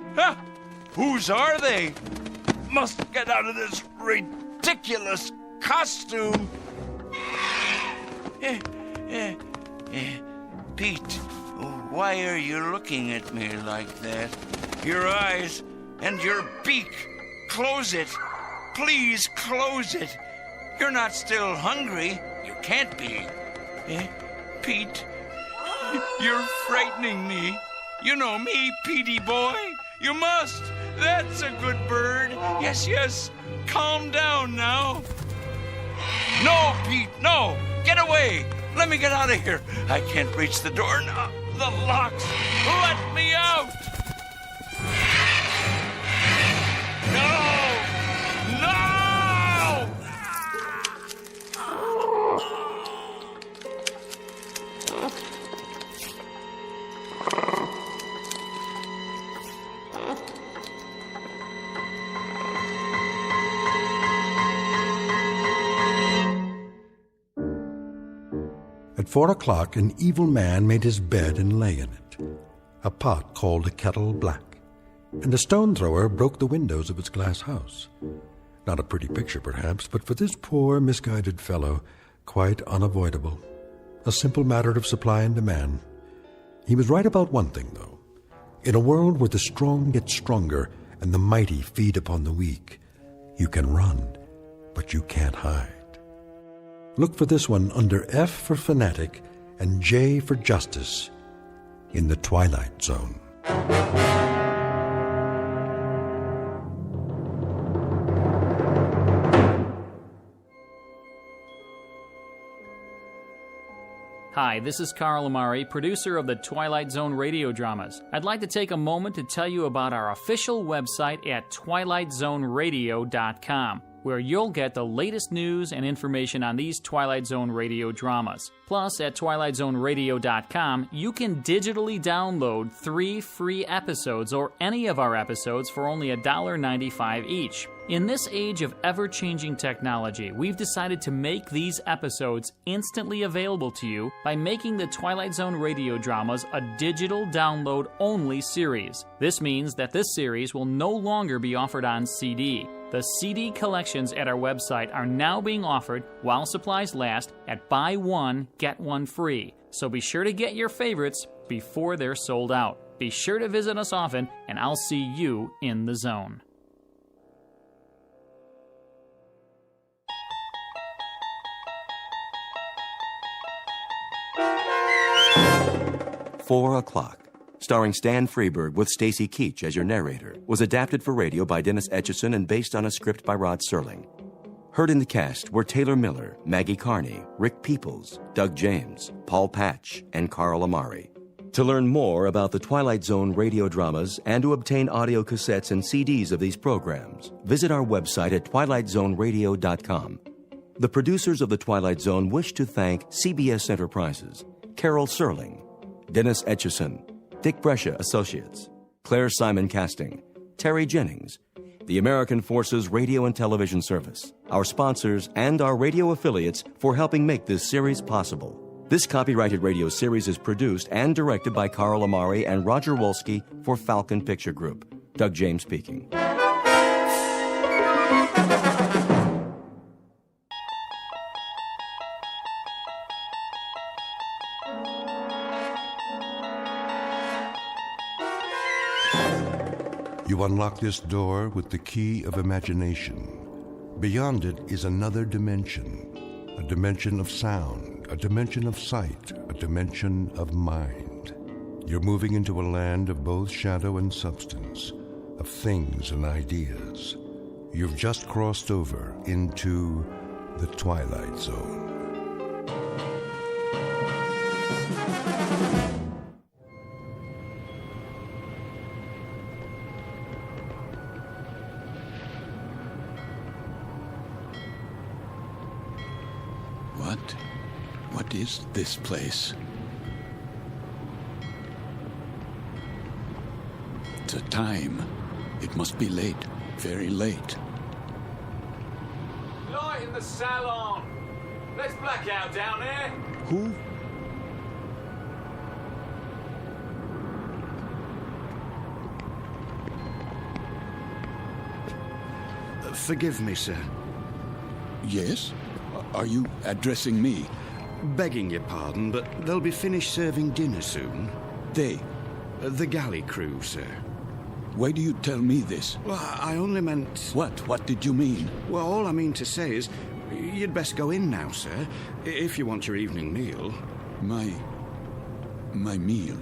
whose are they? Must get out of this ridiculous costume. Pete, why are you looking at me like that? Your eyes and your beak. Close it. Please close it. You're not still hungry. You can't be. Pete, you're frightening me. You know me, Petey boy. You must. That's a good bird. Yes. Calm down now. No, Pete, no. Get away. Let me get out of here. I can't reach the door now. The locks. Let me out. No! At 4 o'clock, an evil man made his bed and lay in it. A pot called a kettle black, and a stone thrower broke the windows of its glass house. Not a pretty picture, perhaps, but for this poor, misguided fellow, quite unavoidable. A simple matter of supply and demand. He was right about one thing, though. In a world where the strong get stronger and the mighty feed upon the weak, you can run, but you can't hide. Look for this one under F for Fanatic and J for Justice in the Twilight Zone. Hi, this is Carl Amari, producer of the Twilight Zone radio dramas. I'd like to take a moment to tell you about our official website at twilightzoneradio.com, where you'll get the latest news and information on these Twilight Zone radio dramas. Plus, at twilightzoneradio.com, you can digitally download 3 free episodes or any of our episodes for only $1.95 each. In this age of ever-changing technology, we've decided to make these episodes instantly available to you by making the Twilight Zone radio dramas a digital download-only series. This means that this series will no longer be offered on CD. The CD collections at our website are now being offered, while supplies last, at buy one, get one free. So be sure to get your favorites before they're sold out. Be sure to visit us often, and I'll see you in the zone. "4 O'Clock," starring Stan Freberg with Stacy Keach as your narrator, was adapted for radio by Dennis Etchison and based on a script by Rod Serling. Heard in the cast were Taylor Miller, Maggie Carney, Rick Peoples, Doug James, Paul Patch, and Carl Amari. To learn more about the Twilight Zone radio dramas and to obtain audio cassettes and CDs of these programs, visit our website at twilightzoneradio.com. The producers of The Twilight Zone wish to thank CBS Enterprises, Carol Serling, Dennis Etchison, Dick Brescia Associates, Claire Simon Casting, Terry Jennings, the American Forces Radio and Television Service, our sponsors, and our radio affiliates for helping make this series possible. This copyrighted radio series is produced and directed by Carl Amari and Roger Wolski for Falcon Picture Group. Doug James speaking. You unlock this door with the key of imagination. Beyond it is another dimension, a dimension of sound, a dimension of sight, a dimension of mind. You're moving into a land of both shadow and substance, of things and ideas. You've just crossed over into the Twilight Zone. What is this place? The time. It must be late. Very late. Light in the salon! Let's black out down there! Who? Forgive me, sir. Yes? Are you addressing me? Begging your pardon, but they'll be finished serving dinner soon. They? The galley crew, sir. Why do you tell me this? Well, I only meant... What? What did you mean? Well, all I mean to say is, you'd best go in now, sir, if you want your evening meal. My meal?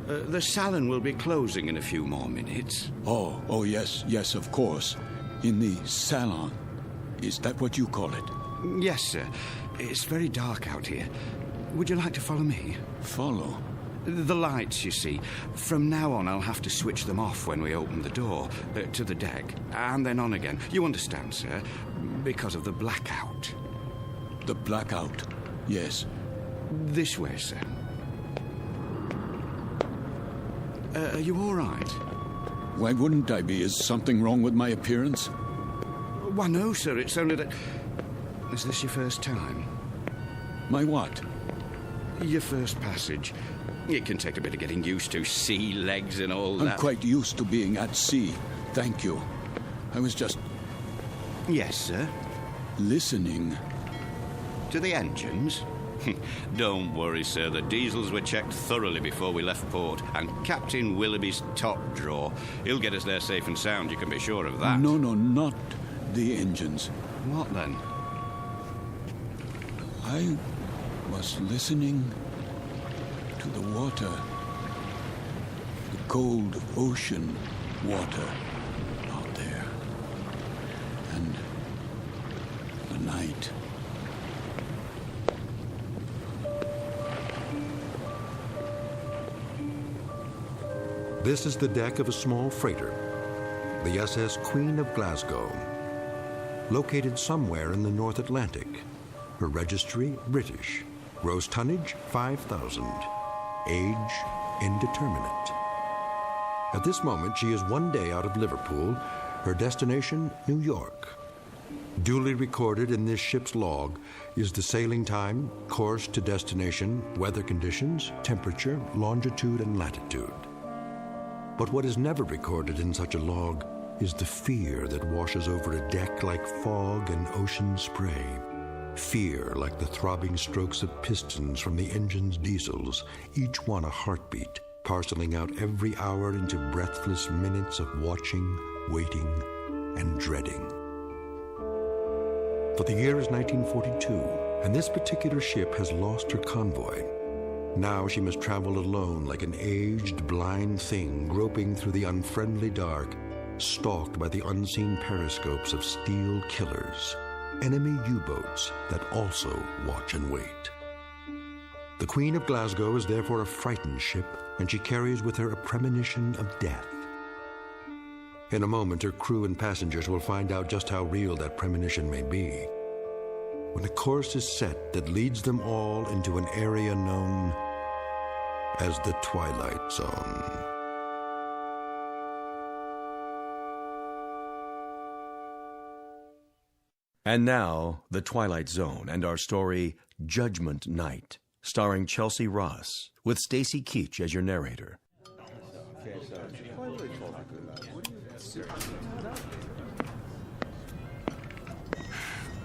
The salon will be closing in a few more minutes. Oh, yes, of course. In the salon. Is that what you call it? Yes, sir. It's very dark out here. Would you like to follow me? Follow? The lights, you see. From now on, I'll have to switch them off when we open the door to the deck, and then on again. You understand, sir? Because of the blackout. The blackout? Yes. This way, sir. Are you all right? Why wouldn't I be? Is something wrong with my appearance? Why, no, sir. It's only that... Is this your first time? My what? Your first passage. It can take a bit of getting used to, sea legs and all that. I'm quite used to being at sea. Thank you. I was just... Yes, sir? Listening. To the engines? Don't worry, sir. The diesels were checked thoroughly before we left port, and Captain Willoughby's top drawer. He'll get us there safe and sound, you can be sure of that. No, not the engines. What then? I was listening to the water. The cold ocean water out there. And the night. This is the deck of a small freighter, the SS Queen of Glasgow, located somewhere in the North Atlantic. Her registry, British. Gross tonnage, 5,000. Age, indeterminate. At this moment, she is 1 day out of Liverpool. Her destination, New York. Duly recorded in this ship's log is the sailing time, course to destination, weather conditions, temperature, longitude, and latitude. But what is never recorded in such a log is the fear that washes over a deck like fog and ocean spray. Fear like the throbbing strokes of pistons from the engine's diesels, each one a heartbeat, parceling out every hour into breathless minutes of watching, waiting, and dreading. For the year is 1942, and this particular ship has lost her convoy. Now she must travel alone like an aged, blind thing groping through the unfriendly dark, stalked by the unseen periscopes of steel killers, enemy U-boats that also watch and wait. The Queen of Glasgow is therefore a frightened ship, and she carries with her a premonition of death. In a moment, her crew and passengers will find out just how real that premonition may be, when a course is set that leads them all into an area known as the Twilight Zone. And now, The Twilight Zone and our story, Judgment Night, starring Chelsea Ross, with Stacy Keach as your narrator.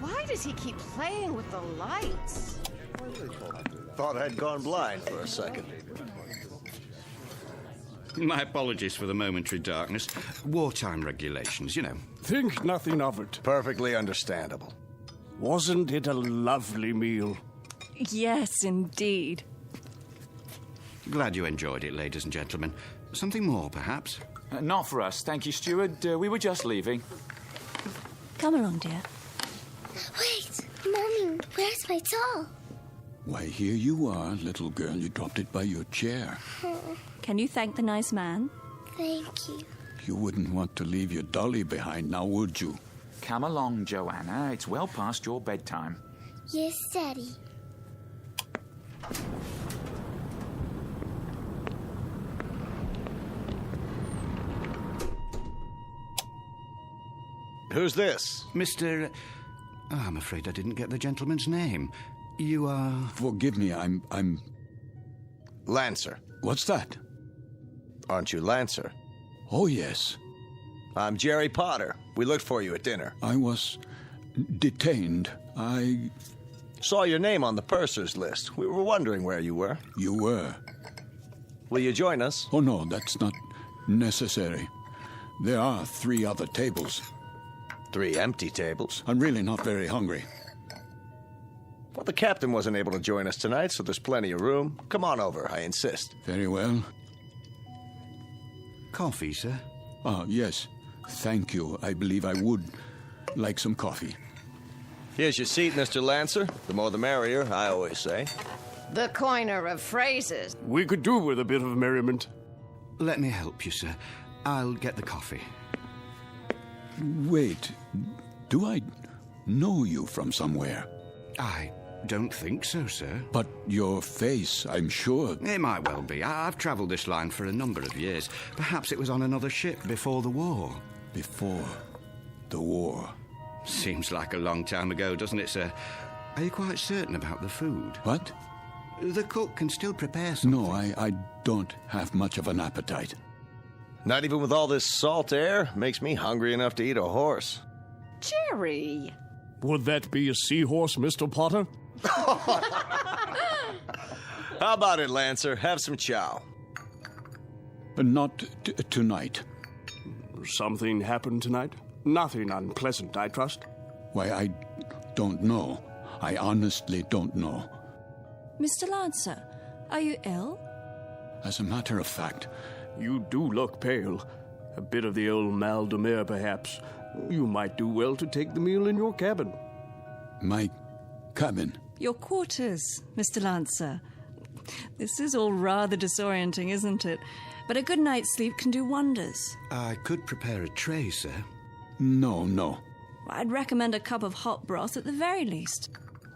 Why does he keep playing with the lights? Thought I'd gone blind for a second. My apologies for the momentary darkness. Wartime regulations, you know. Think nothing of it. Perfectly understandable. Wasn't it a lovely meal? Yes, indeed. Glad you enjoyed it, ladies and gentlemen. Something more, perhaps? Not for us, thank you, steward. We were just leaving. Come along, dear. Wait, Mommy, where's my doll? Why, here you are, little girl. You dropped it by your chair. Can you thank the nice man? Thank you. You wouldn't want to leave your dolly behind now, would you? Come along, Joanna. It's well past your bedtime. Yes, Daddy. Who's this? Mr. I'm afraid I didn't get the gentleman's name. You are... Forgive me, I'm... Lancer. What's that? Aren't you Lancer? Oh, yes. I'm Jerry Potter. We looked for you at dinner. I was detained. I saw your name on the purser's list. We were wondering where you were. You were. Will you join us? Oh, no, that's not necessary. There are 3 other tables. 3 empty tables? I'm really not very hungry. Well, the captain wasn't able to join us tonight, so there's plenty of room. Come on over, I insist. Very well. Coffee, sir? Ah, yes. Thank you. I believe I would like some coffee. Here's your seat, Mr. Lancer. The more the merrier, I always say. The coiner of phrases. We could do with a bit of merriment. Let me help you, sir. I'll get the coffee. Wait. Do I know you from somewhere? I don't think so, sir. But your face, I'm sure. It might well be. I've travelled this line for a number of years. Perhaps it was on another ship before the war. Before the war? Seems like a long time ago, doesn't it, sir? Are you quite certain about the food? What? The cook can still prepare something. No, I don't have much of an appetite. Not even with all this salt air? Makes me hungry enough to eat a horse. Jerry! Would that be a seahorse, Mr. Potter? How about it, Lancer? Have some chow. Not tonight. Something happened tonight? Nothing unpleasant, I trust? Why, I don't know. I honestly don't know. Mr. Lancer, are you ill? As a matter of fact... You do look pale. A bit of the old mal de mer, perhaps. You might do well to take the meal in your cabin. My cabin? Your quarters, Mr. Lancer. This is all rather disorienting, isn't it? But a good night's sleep can do wonders. I could prepare a tray, sir. No. I'd recommend a cup of hot broth at the very least.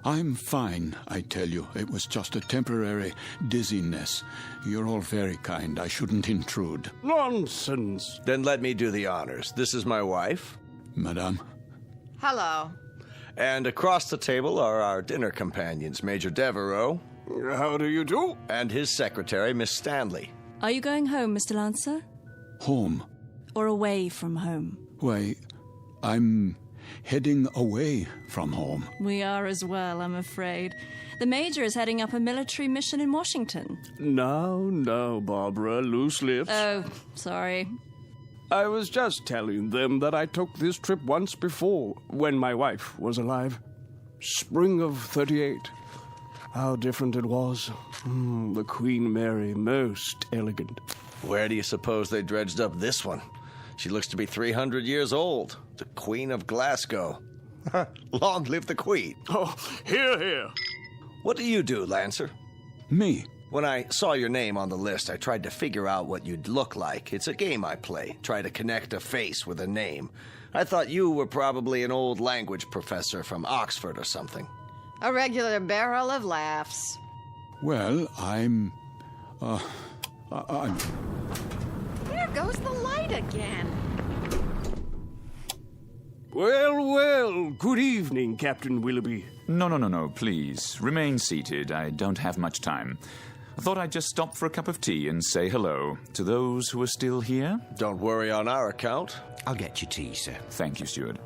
I'm fine, I tell you. It was just a temporary dizziness. You're all very kind. I shouldn't intrude. Nonsense. Then let me do the honors. This is my wife. Madame. Hello. And across the table are our dinner companions, Major Devereaux. How do you do? And his secretary, Miss Stanley. Are you going home, Mr. Lancer? Home? Or away from home? Why, I'm heading away from home. We are as well, I'm afraid. The Major is heading up a military mission in Washington. Now, Barbara, loose lips. Oh, sorry. I was just telling them that I took this trip once before, when my wife was alive. Spring of 38. How different it was. The Queen Mary, most elegant. Where do you suppose they dredged up this one? She looks to be 300 years old. The Queen of Glasgow. Long live the Queen. Oh, hear. What do you do, Lancer? Me? When I saw your name on the list, I tried to figure out what you'd look like. It's a game I play. Try to connect a face with a name. I thought you were probably an old language professor from Oxford or something. A regular barrel of laughs. Well, I'm... There goes the light again. Well, good evening, Captain Willoughby. No, please. Remain seated. I don't have much time. I thought I'd just stop for a cup of tea and say hello to those who are still here. Don't worry on our account. I'll get you tea, sir. Thank you, steward.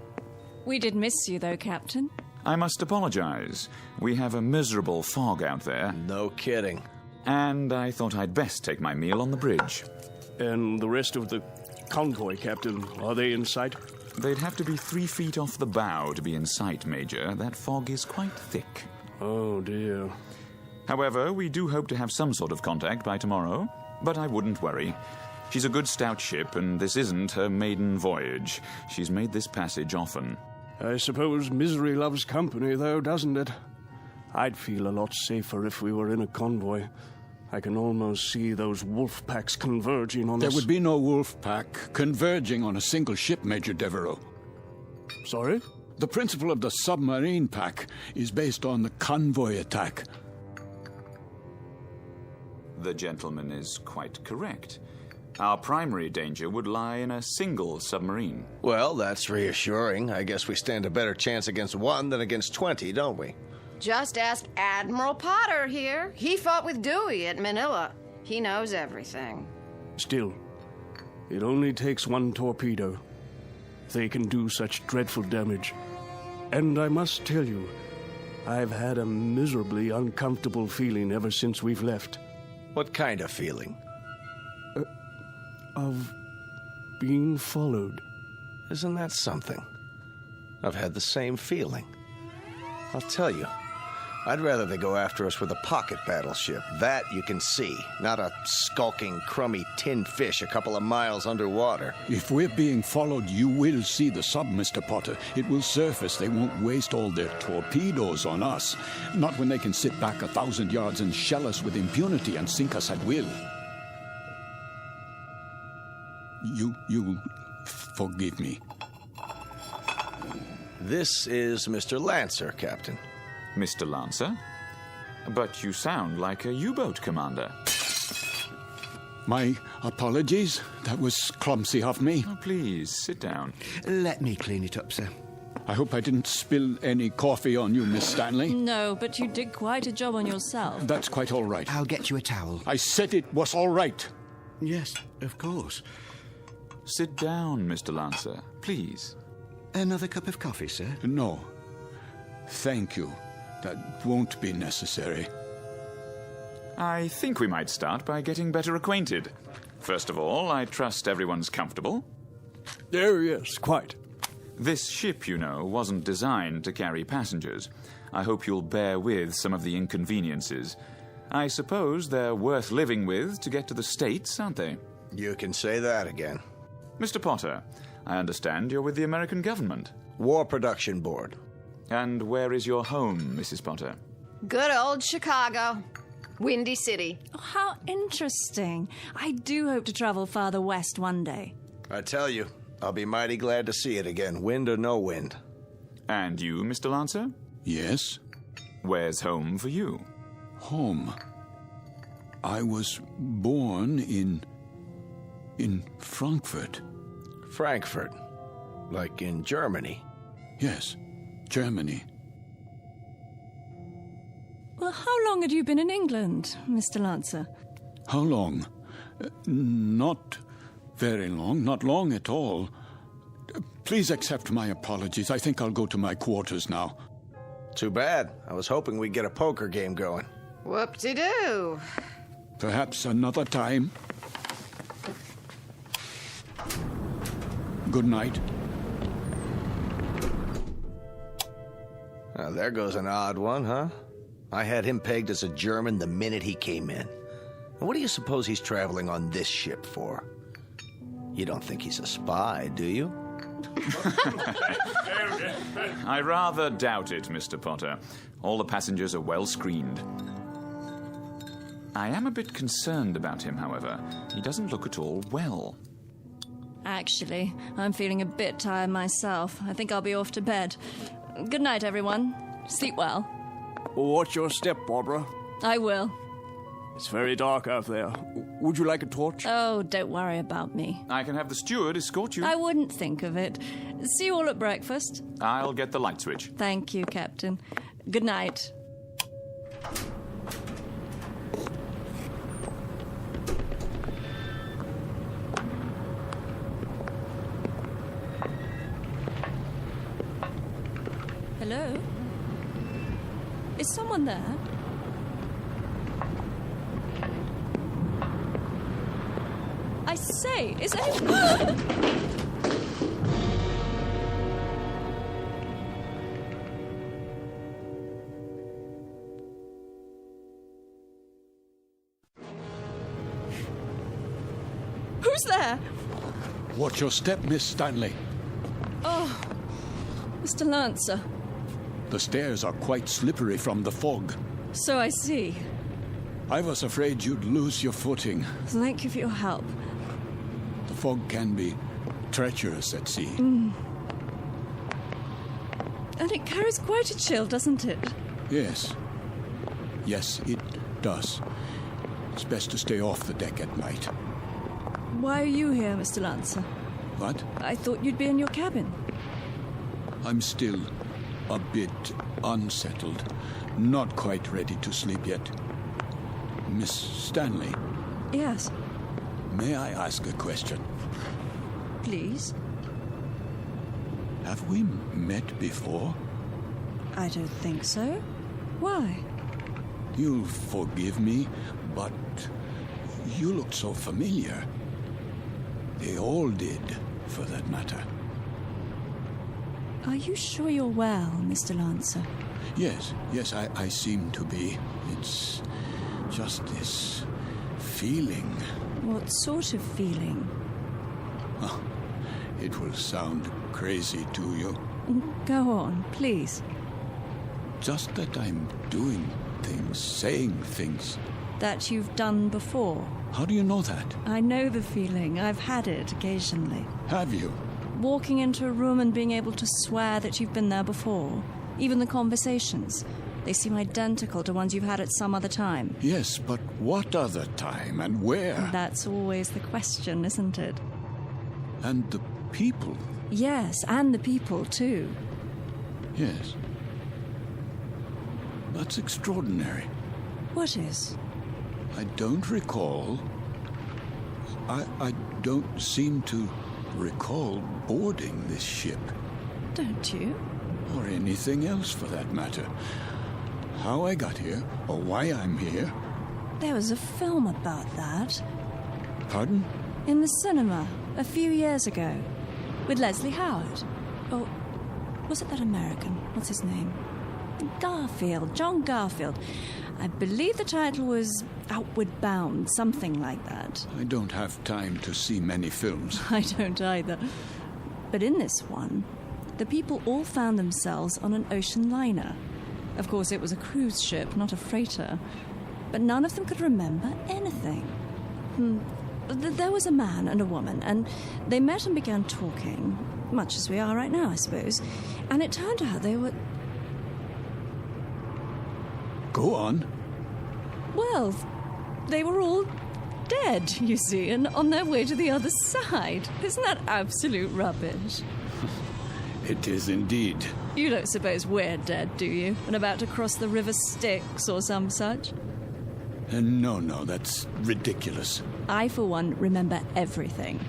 We did miss you, though, Captain. I must apologize. We have a miserable fog out there. No kidding. And I thought I'd best take my meal on the bridge. And the rest of the convoy, Captain, are they in sight? They'd have to be 3 feet off the bow to be in sight, Major. That fog is quite thick. Oh, dear. However, we do hope to have some sort of contact by tomorrow. But I wouldn't worry. She's a good stout ship, and this isn't her maiden voyage. She's made this passage often. I suppose misery loves company, though, doesn't it? I'd feel a lot safer if we were in a convoy. I can almost see those wolf packs converging on us. There would be no wolf pack converging on a single ship, Major Devereaux. Sorry? The principle of the submarine pack is based on the convoy attack. The gentleman is quite correct. Our primary danger would lie in a single submarine. Well, that's reassuring. I guess we stand a better chance against one than against 20, don't we? Just ask Admiral Potter here. He fought with Dewey at Manila. He knows everything. Still, it only takes one torpedo. They can do such dreadful damage. And I must tell you, I've had a miserably uncomfortable feeling ever since we've left. What kind of feeling? Of being followed. Isn't that something? I've had the same feeling. I'll tell you, I'd rather they go after us with a pocket battleship. That you can see, not a skulking, crummy tin fish a couple of miles underwater. If we're being followed, you will see the sub, Mr. Potter. It will surface. They won't waste all their torpedoes on us. Not when they can sit back 1,000 yards and shell us with impunity and sink us at will. You forgive me. This is Mr. Lancer, Captain. Mr. Lancer? But you sound like a U-boat commander. My apologies. That was clumsy of me. Oh, please, sit down. Let me clean it up, sir. I hope I didn't spill any coffee on you, Miss Stanley. No, but you did quite a job on yourself. That's quite all right. I'll get you a towel. I said it was all right. Yes, of course. Sit down, Mr. Lancer, please. Another cup of coffee, sir? No. Thank you. That won't be necessary. I think we might start by getting better acquainted. First of all, I trust everyone's comfortable. Yes, quite. This ship, you know, wasn't designed to carry passengers. I hope you'll bear with some of the inconveniences. I suppose they're worth living with to get to the States, aren't they? You can say that again. Mr. Potter, I understand you're with the American government. War Production Board. And where is your home, Mrs. Potter? Good old Chicago. Windy City. Oh, how interesting. I do hope to travel farther west one day. I tell you, I'll be mighty glad to see it again, wind or no wind. And you, Mr. Lancer? Yes? Where's home for you? Home. I was born in Frankfurt. Frankfurt? Like in Germany? Yes, Germany. Well, how long had you been in England, Mr. Lancer? How long? Not very long, not long at all. Please accept my apologies. I think I'll go to my quarters now. Too bad. I was hoping we'd get a poker game going. Whoop-de-doo. Perhaps another time. Good night. Now, there goes an odd one, huh? I had him pegged as a German the minute he came in. And what do you suppose he's traveling on this ship for? You don't think he's a spy, do you? I rather doubt it, Mr. Potter. All the passengers are well screened. I am a bit concerned about him, however. He doesn't look at all well. Actually, I'm feeling a bit tired myself. I think I'll be off to bed. Good night, everyone. Sleep well. Watch your step, Barbara. I will. It's very dark out there. Would you like a torch? Oh, don't worry about me. I can have the steward escort you. I wouldn't think of it. See you all at breakfast. I'll get the light switch. Thank you, Captain. Good night. Hello? Is someone there? I say, is anyone... Who's there? Watch your step, Miss Stanley. Oh, Mr. Lancer. The stairs are quite slippery from the fog. So I see. I was afraid you'd lose your footing. Thank you for your help. The fog can be treacherous at sea. And it carries quite a chill, doesn't it? Yes. Yes, it does. It's best to stay off the deck at night. Why are you here, Mr. Lancer? What? I thought you'd be in your cabin. I'm still a bit unsettled. Not quite ready to sleep yet. Miss Stanley? Yes. May I ask a question? Please? Have we met before? I don't think so. Why? You'll forgive me, but you look so familiar. They all did, for that matter. Are you sure you're well, Mr. Lancer? Yes, I seem to be. It's just this feeling. What sort of feeling? Oh, it will sound crazy to you. Go on, please. Just that I'm doing things, saying things. That you've done before. How do you know that? I know the feeling. I've had it occasionally. Have you? Walking into a room and being able to swear that you've been there before. Even the conversations. They seem identical to ones you've had at some other time. Yes, but what other time and where? That's always the question, isn't it? And the people. Yes, and the people, too. Yes. That's extraordinary. What is? I don't recall. I don't seem to recall boarding this ship. Don't you? Or anything else for that matter. How I got here, or why I'm here. There was a film about that. Pardon? In the cinema, a few years ago. With Leslie Howard. Or was it that American? What's his name? Garfield, John Garfield. I believe the title was Outward Bound, something like that. I don't have time to see many films. I don't either. But in this one, the people all found themselves on an ocean liner. Of course, it was a cruise ship, not a freighter. but none of them could remember anything. There was a man and a woman, and they met and began talking, much as we are right now, I suppose. And it turned out they were... Go on. Well, they were all dead, you see, and on their way to the other side. Isn't that absolute rubbish? It is indeed. You don't suppose we're dead, do you? And about to cross the River Styx or some such? No, that's ridiculous. I, for one, remember everything.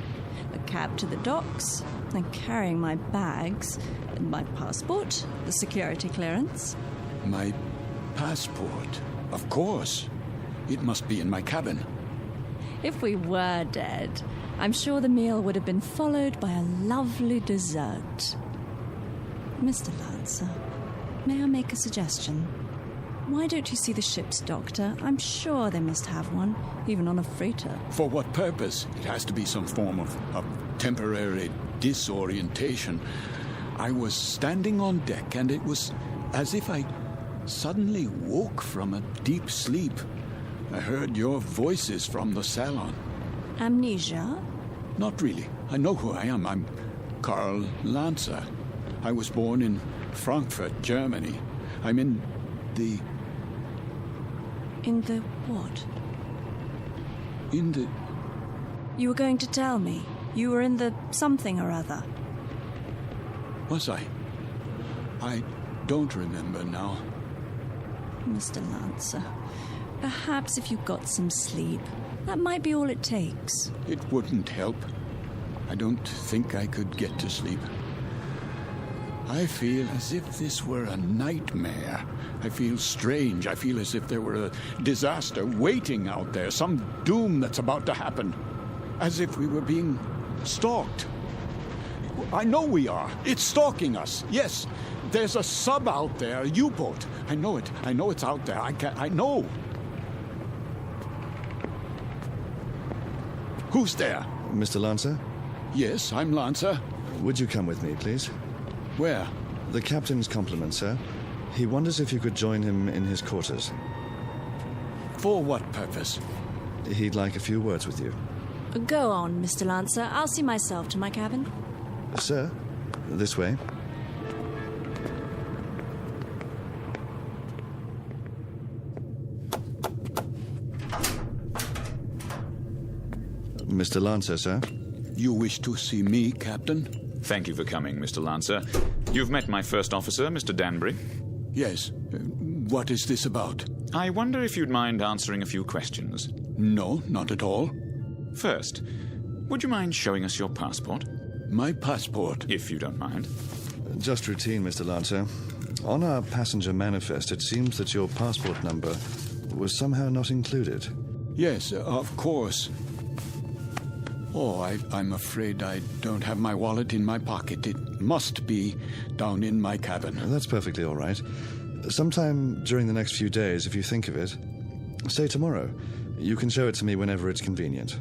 The cab to the docks, and carrying my bags, my passport, the security clearance. My passport? Of course. It must be in my cabin. If we were dead, I'm sure the meal would have been followed by a lovely dessert. Mr. Lancer, may I make a suggestion? Why don't you see the ship's doctor? I'm sure they must have one, even on a freighter. For what purpose? It has to be some form of temporary disorientation. I was standing on deck, and it was as if I suddenly woke from a deep sleep. I heard your voices from the salon. Amnesia? Not really. I know who I am. I'm Karl Lancer. I was born in Frankfurt, Germany. I'm in the... In the what? In the... You were going to tell me. You were in the something or other. Was I? I don't remember now. Mr. Lancer, perhaps if you got some sleep, that might be all it takes. It wouldn't help. I don't think I could get to sleep. I feel as if this were a nightmare. I feel strange. I feel as if there were a disaster waiting out there, some doom that's about to happen. As if we were being stalked. I know we are. It's stalking us. Yes, there's a sub out there, a U-boat. I know it. I know it's out there. I know. Who's there? Mr. Lancer? Yes, I'm Lancer. Would you come with me, please? Where? The captain's compliments, sir. He wonders if you could join him in his quarters. For what purpose? He'd like a few words with you. Go on, Mr. Lancer. I'll see myself to my cabin. Sir, this way. Mr. Lancer, sir. You wish to see me, Captain? Thank you for coming, Mr. Lancer. You've met my first officer, Mr. Danbury. Yes. What is this about? I wonder if you'd mind answering a few questions. No, not at all. First, would you mind showing us your passport? My passport? If you don't mind. Just routine, Mr. Lancer. On our passenger manifest, it seems that your passport number was somehow not included. Yes, of course. Oh, I'm afraid I don't have my wallet in my pocket. It must be down in my cabin. That's perfectly all right. Sometime during the next few days, if you think of it, say tomorrow, you can show it to me whenever it's convenient.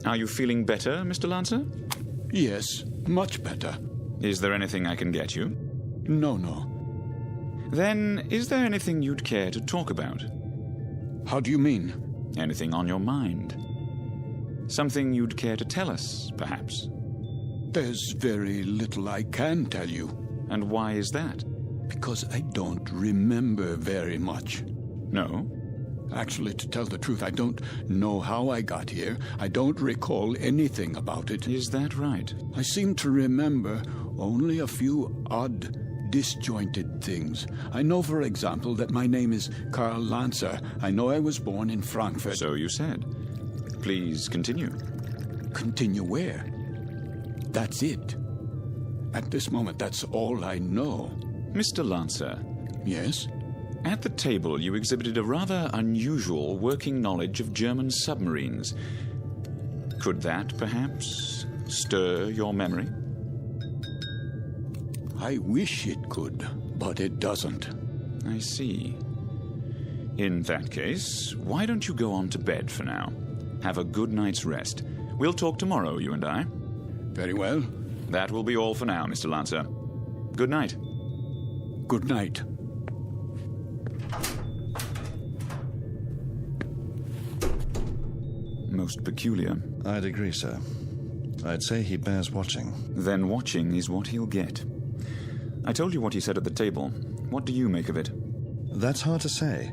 Are you feeling better, Mr. Lancer? Yes, much better. Is there anything I can get you? No. Then, is there anything you'd care to talk about? How do you mean? Anything on your mind? Something you'd care to tell us, perhaps? There's very little I can tell you. And why is that? Because I don't remember very much. No? Actually, to tell the truth, I don't know how I got here. I don't recall anything about it. Is that right? I seem to remember only a few odd, disjointed things. I know, for example, that my name is Karl Lancer. I know I was born in Frankfurt. So you said. Please continue. Continue where? That's it. At this moment, that's all I know. Mr. Lancer. Yes? At the table, you exhibited a rather unusual working knowledge of German submarines. Could that, perhaps, stir your memory? I wish it could, but it doesn't. I see. In that case, why don't you go on to bed for now? Have a good night's rest. We'll talk tomorrow, you and I. Very well. That will be all for now, Mr. Lancer. Good night. Good night. most peculiar. I'd agree, sir. I'd say he bears watching. Then watching is what he'll get. I told you what he said at the table. What do you make of it? That's hard to say.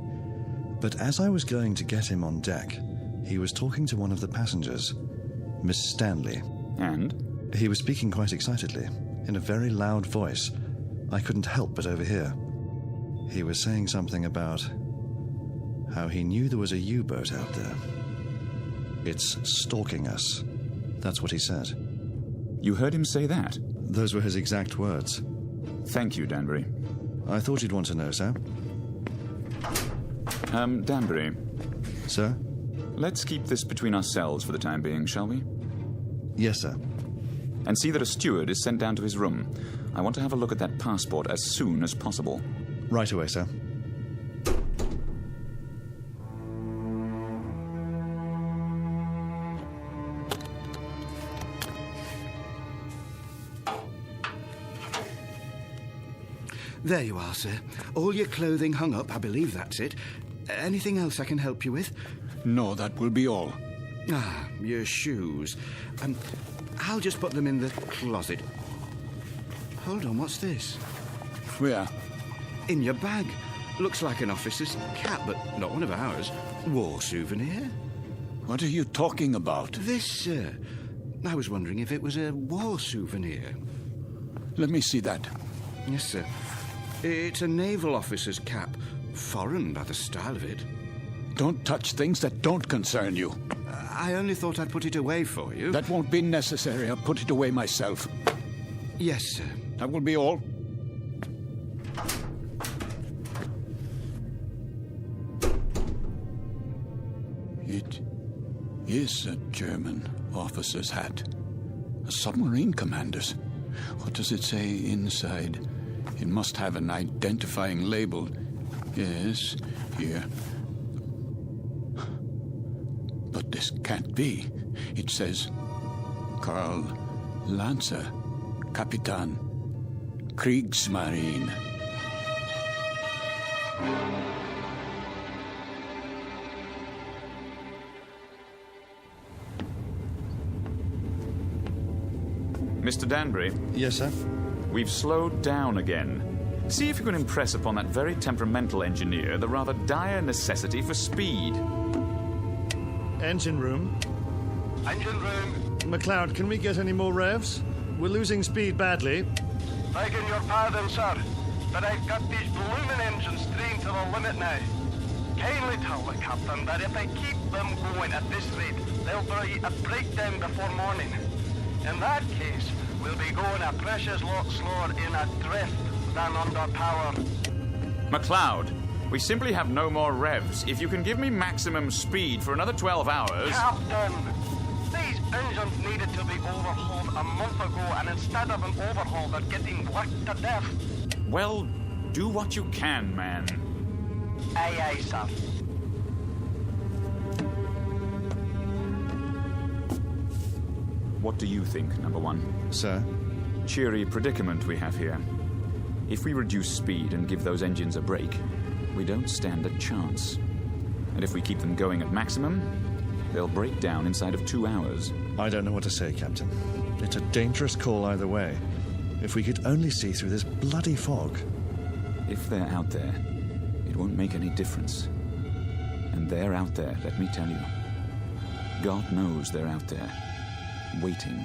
But as I was going to get him on deck, he was talking to one of the passengers, Miss Stanley. And? He was speaking quite excitedly, in a very loud voice. I couldn't help but overhear. He was saying something about how he knew there was a U-boat out there. It's stalking us. That's what he said. You heard him say that? Those were his exact words. Thank you, Danbury. I thought you'd want to know, sir. Danbury. Sir? Let's keep this between ourselves for the time being, shall we? Yes, sir. And see that a steward is sent down to his room. I want to have a look at that passport as soon as possible. Right away, sir. There you are, sir. All your clothing hung up, I believe that's it. Anything else I can help you with? No, that will be all. Ah, your shoes. I'll just put them in the closet. Hold on, what's this? Where? In your bag. Looks like an officer's cap, but not one of ours. War souvenir? What are you talking about? This, sir. I was wondering if it was a war souvenir. Let me see that. Yes, sir. It's a naval officer's cap. Foreign by the style of it. Don't touch things that don't concern you. I only thought I'd put it away for you. That won't be necessary. I'll put it away myself. Yes, sir. That will be all. It is a German officer's hat. A submarine commander's. What does it say inside? It must have an identifying label. Yes, here. But this can't be. It says, Karl Lanzer, Kapitan, Kriegsmarine. Mr. Danbury? Yes, sir? We've slowed down again. See if you can impress upon that very temperamental engineer the rather dire necessity for speed. Engine room. Engine room. McLeod, can we get any more revs? We're losing speed badly. Begging your pardon, sir, but I've got these blooming engines strained to the limit now. Kindly tell the captain that if I keep them going at this rate, there'll be a breakdown before morning. In that case, we'll be going a precious lot slower in a drift than under power. McLeod, we simply have no more revs. If you can give me maximum speed for another 12 hours... Captain! These engines needed to be overhauled a month ago, and instead of an overhaul, they're getting worked to death. Well, do what you can, man. Aye, aye, sir. What do you think, number one? Sir? Cheery predicament we have here. If we reduce speed and give those engines a break, we don't stand a chance. And if we keep them going at maximum, they'll break down inside of 2 hours. I don't know what to say, Captain. It's a dangerous call either way. If we could only see through this bloody fog. If they're out there, it won't make any difference. And they're out there, let me tell you. God knows they're out there, waiting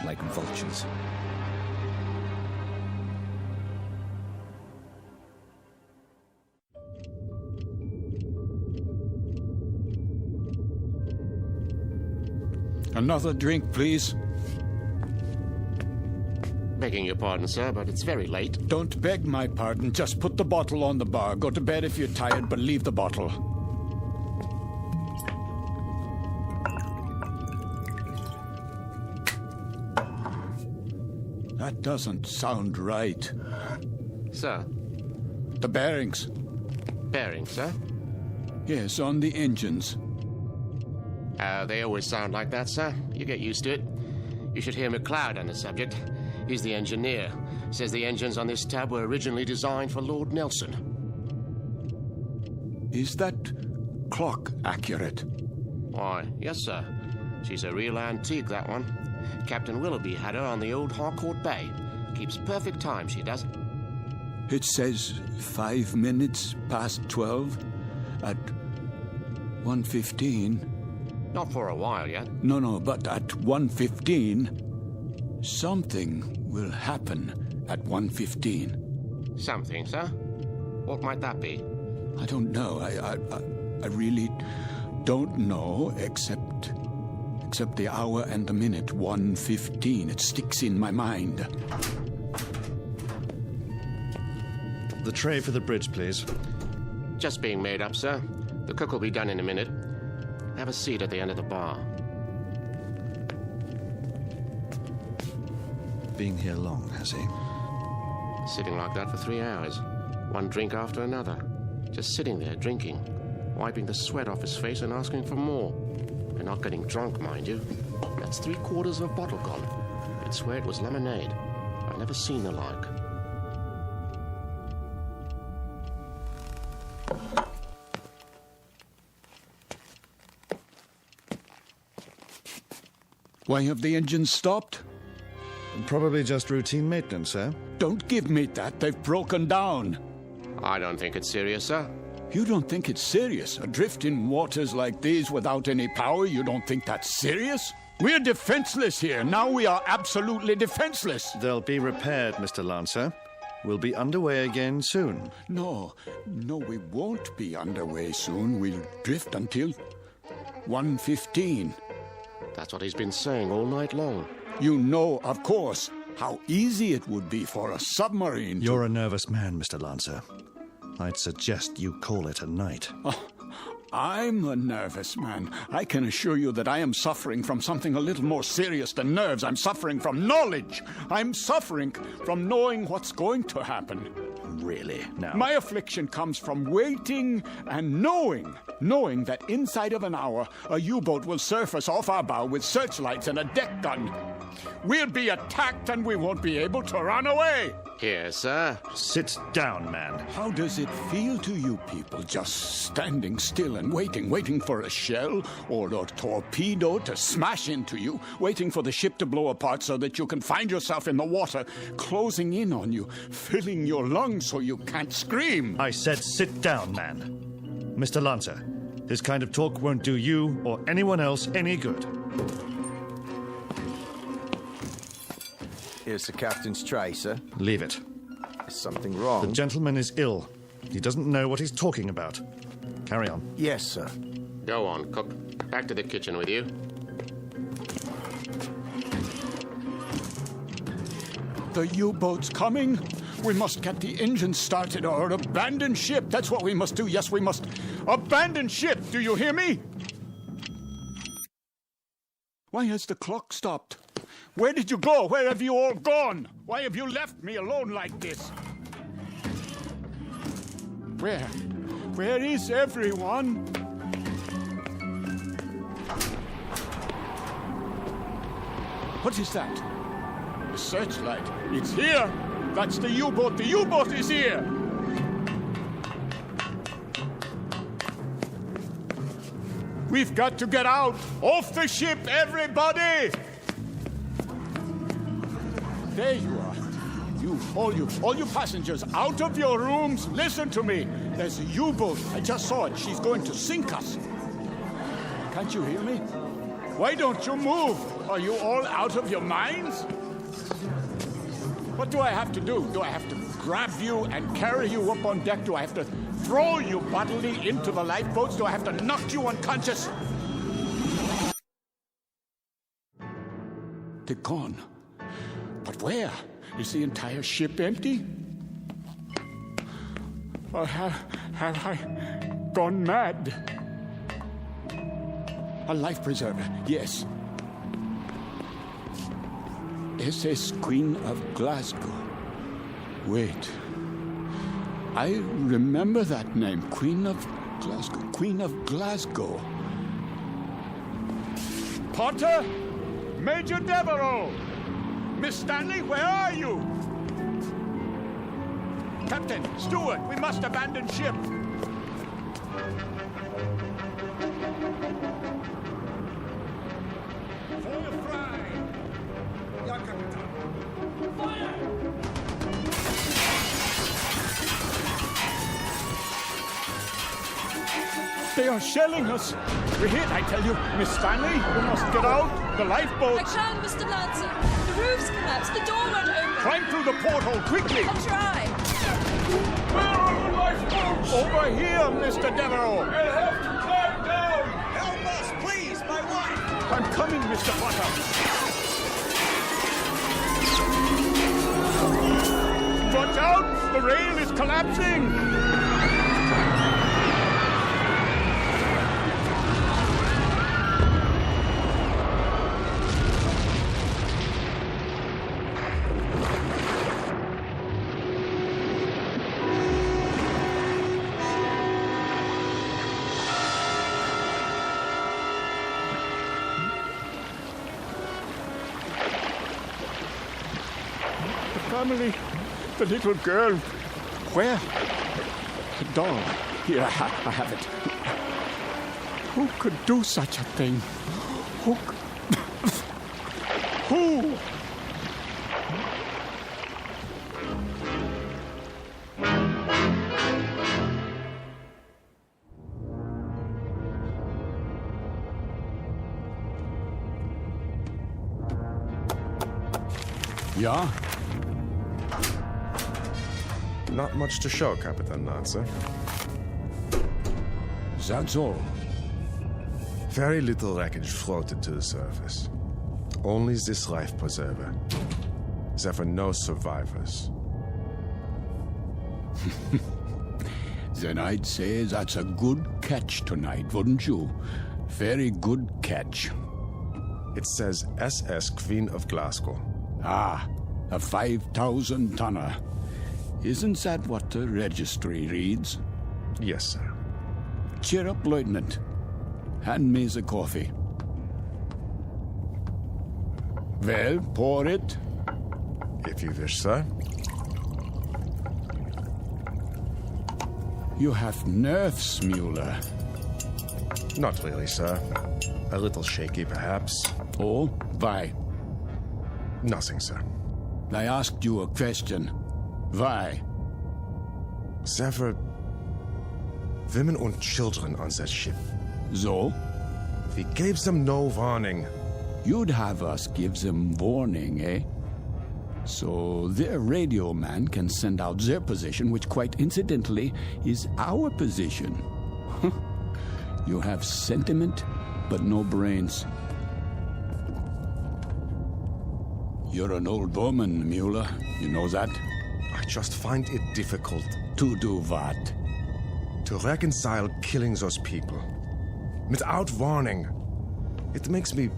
like vultures. Another drink, please. Begging your pardon, sir, but it's very late. Don't beg my pardon. Just put the bottle on the bar. Go to bed if you're tired, but leave the bottle. That doesn't sound right. Sir? The bearings. Bearings, sir? Yes, on the engines. They always sound like that, sir. You get used to it. You should hear McLeod on the subject. He's the engineer. Says the engines on this tab were originally designed for Lord Nelson. Is that clock accurate? Why, yes, sir. She's a real antique, that one. Captain Willoughby had her on the old Harcourt Bay. Keeps perfect time, she does. It says 5 minutes past 12 at 1:15. Not for a while yet. No, but at 1:15, something will happen at 1:15. Something, sir? What might that be? I don't know. I really don't know, except the hour and the minute, 1:15. It sticks in my mind. The tray for the bridge, please. Just being made up, sir. The cook will be done in a minute. Have a seat at the end of the bar. Been here long, has he? Sitting like that for 3 hours. One drink after another. Just sitting there, drinking. Wiping the sweat off his face and asking for more. And not getting drunk, mind you. That's 3/4 of a bottle gone. I'd swear it was lemonade. I've never seen the like. Why have the engines stopped? Probably just routine maintenance, sir. Don't give me that. They've broken down. I don't think it's serious, sir. You don't think it's serious? Adrift in waters like these without any power, you don't think that's serious? We're defenseless here. Now we are absolutely defenseless. They'll be repaired, Mr. Lancer. We'll be underway again soon. No, we won't be underway soon. We'll drift until 1:15. That's what he's been saying all night long. You know, of course, how easy it would be for a submarine to... You're a nervous man, Mr. Lancer. I'd suggest you call it a night. Oh, I'm a nervous man. I can assure you that I am suffering from something a little more serious than nerves. I'm suffering from knowledge. I'm suffering from knowing what's going to happen. Really? Now? My affliction comes from waiting and knowing that inside of an hour, a U-boat will surface off our bow with searchlights and a deck gun. We'll be attacked and we won't be able to run away. Here, sir. Sit down, man. How does it feel to you people just standing still and waiting for a shell or a torpedo to smash into you, waiting for the ship to blow apart so that you can find yourself in the water, closing in on you, filling your lungs so you can't scream? I said sit down, man. Mr. Lancer, this kind of talk won't do you or anyone else any good. Here's the captain's tray, sir. Leave it. Is something wrong? The gentleman is ill. He doesn't know what he's talking about. Carry on. Yes, sir. Go on, cook. Back to the kitchen with you. The U-boat's coming. We must get the engine started or abandon ship. That's what we must do. Yes, we must abandon ship. Do you hear me? Why has the clock stopped? Where did you go? Where have you all gone? Why have you left me alone like this? Where? Where is everyone? What is that? The searchlight. It's here. That's the U-boat. The U-boat is here. We've got to get out. Off the ship, everybody! There you are. All you passengers, out of your rooms. Listen to me. There's a U-boat. I just saw it. She's going to sink us. Can't you hear me? Why don't you move? Are you all out of your minds? What do I have to do? Do I have to grab you and carry you up on deck? Do I have to throw you bodily into the lifeboats? Do I have to knock you unconscious? They're gone. But where? Is the entire ship empty? Or have I gone mad? A life preserver, yes. SS Queen of Glasgow. Wait. I remember that name. Queen of Glasgow. Queen of Glasgow. Potter? Major Devereaux! Miss Stanley, where are you? Captain, steward, we must abandon ship. They are shelling us. We're hit, I tell you. Miss Stanley, you must get out. The lifeboat. I can't, Mr. Lancer. The roof's collapsed. The door won't open. Climb through the porthole, quickly. I'll try. Where are the lifeboats? Over here, Mr. Devereaux. We'll have to climb down. Help us, please, my wife. I'm coming, Mr. Potter. Watch out! The rail is collapsing! Family, the little girl. Where? The doll. Here, I have it. Who could do such a thing? Who? Who? Ja? Not much to show, Captain Lancer. That's all. Very little wreckage floated to the surface. Only this life preserver. There were no survivors. Then I'd say that's a good catch tonight, wouldn't you? Very good catch. It says SS Queen of Glasgow. Ah, a 5,000-tonner. Isn't that what the registry reads? Yes, sir. Cheer up, Lieutenant. Hand me the coffee. Well, pour it. If you wish, sir. You have nerves, Mueller. Not really, sir. A little shaky, perhaps. Oh, why? Nothing, sir. I asked you a question. Why? There were women and children on that ship. So? We gave them no warning. You'd have us give them warning, eh? So their radio man can send out their position, which quite incidentally is our position. You have sentiment, but no brains. You're an old woman, Mueller. You know that? I just find it difficult. To do what? To reconcile killing those people. Without warning. It makes me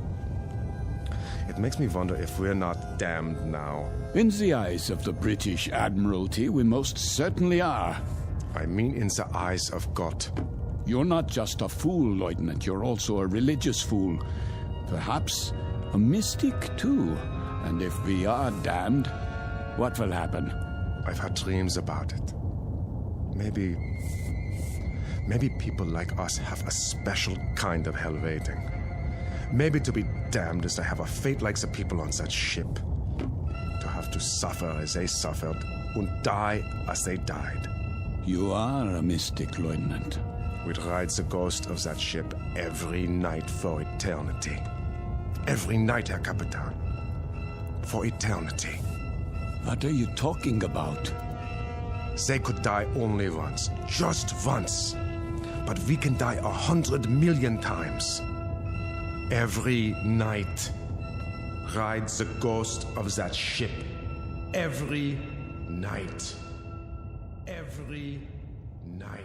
wonder if we're not damned now. In the eyes of the British Admiralty, we most certainly are. I mean in the eyes of God. You're not just a fool, Lieutenant. You're also a religious fool. Perhaps a mystic, too. And if we are damned, what will happen? I've had dreams about it. Maybe people like us have a special kind of hell waiting. Maybe to be damned is to have a fate like the people on that ship. To have to suffer as they suffered and die as they died. You are a mystic, Lieutenant. We'd ride the ghost of that ship every night for eternity. Every night, Herr Capitan. For eternity. What are you talking about? They could die only once. Just once. But we can die 100 million times. Every night. Ride the ghost of that ship. Every night. Every night.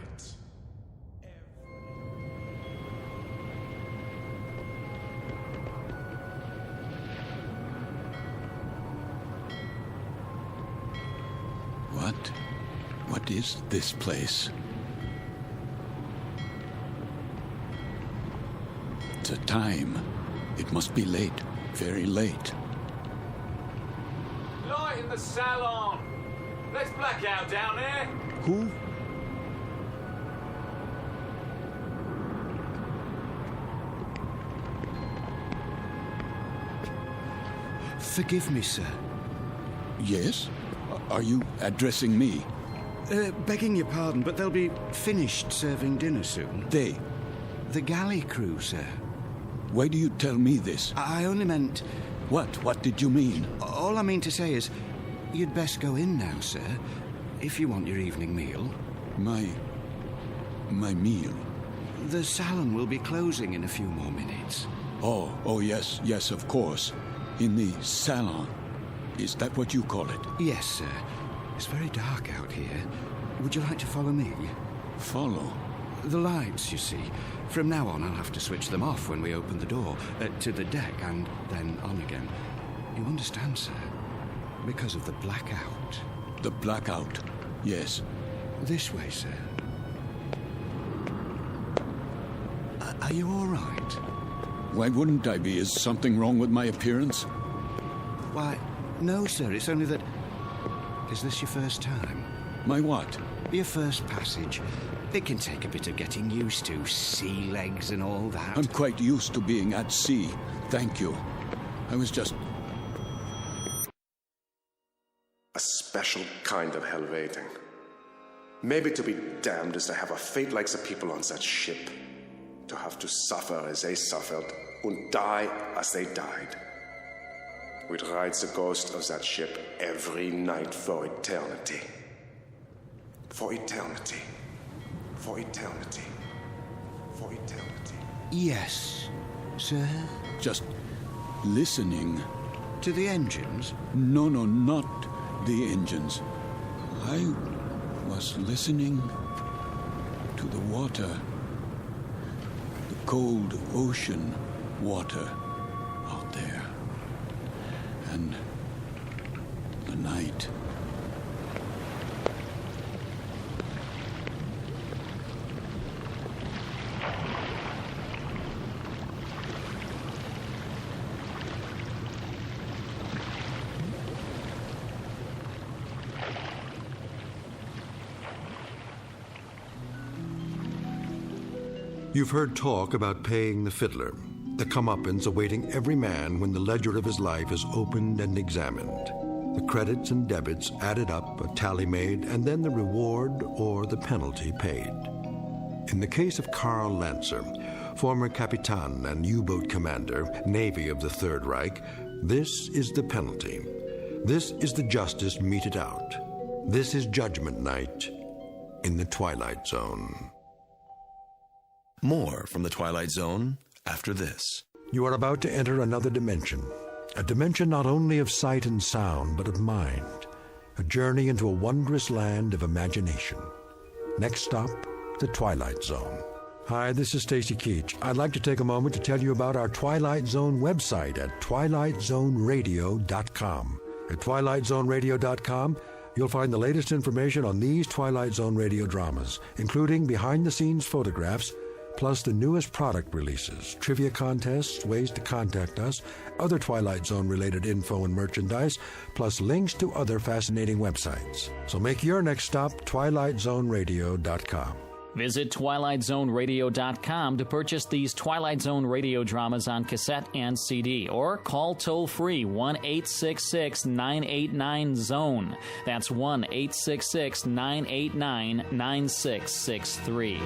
What is this place? The time. It must be late. Very late. Light in the salon. Let's black out down there. Who? Forgive me, sir. Yes? Are you addressing me? Begging your pardon, but they'll be finished serving dinner soon. They? The galley crew, sir. Why do you tell me this? I only meant... What? What did you mean? All I mean to say is, you'd best go in now, sir, if you want your evening meal. My meal? The salon will be closing in a few more minutes. Oh, yes, of course. In the salon. Is that what you call it? Yes, sir. It's very dark out here. Would you like to follow me? Follow? The lights, you see. From now on, I'll have to switch them off when we open the door, to the deck, and then on again. You understand, sir? Because of the blackout. The blackout? Yes. This way, sir. Are you all right? Why wouldn't I be? Is something wrong with my appearance? Why, no, sir. It's only that... Is this your first time? My what? Your first passage. It can take a bit of getting used to. Sea legs and all that. I'm quite used to being at sea. Thank you. I was just... A special kind of hell waiting. Maybe to be damned is to have a fate like the people on that ship. To have to suffer as they suffered and die as they died. We'd ride the ghost of that ship every night for eternity. For eternity. For eternity. For eternity. Yes, sir? Just listening. To the engines? No, not the engines. I was listening to the water. The cold ocean water out there. And the night. You've heard talk about paying the fiddler, the comeuppance awaiting every man when the ledger of his life is opened and examined. The credits and debits added up, a tally made, and then the reward or the penalty paid. In the case of Karl Lancer, former Capitan and U-boat commander, Navy of the Third Reich, this is the penalty. This is the justice meted out. This is Judgment Night in the Twilight Zone. More from the Twilight Zone after this. You are about to enter another dimension. A dimension not only of sight and sound, but of mind. A journey into a wondrous land of imagination. Next stop, the Twilight Zone. Hi, this is Stacy Keach. I'd like to take a moment to tell you about our Twilight Zone website at twilightzoneradio.com. At twilightzoneradio.com, you'll find the latest information on these Twilight Zone radio dramas, including behind-the-scenes photographs, plus the newest product releases, trivia contests, ways to contact us, other Twilight Zone-related info and merchandise, plus links to other fascinating websites. So make your next stop twilightzoneradio.com. Visit twilightzoneradio.com to purchase these Twilight Zone radio dramas on cassette and CD, or call toll-free 1-866-989-ZONE. That's 1-866-989-9663.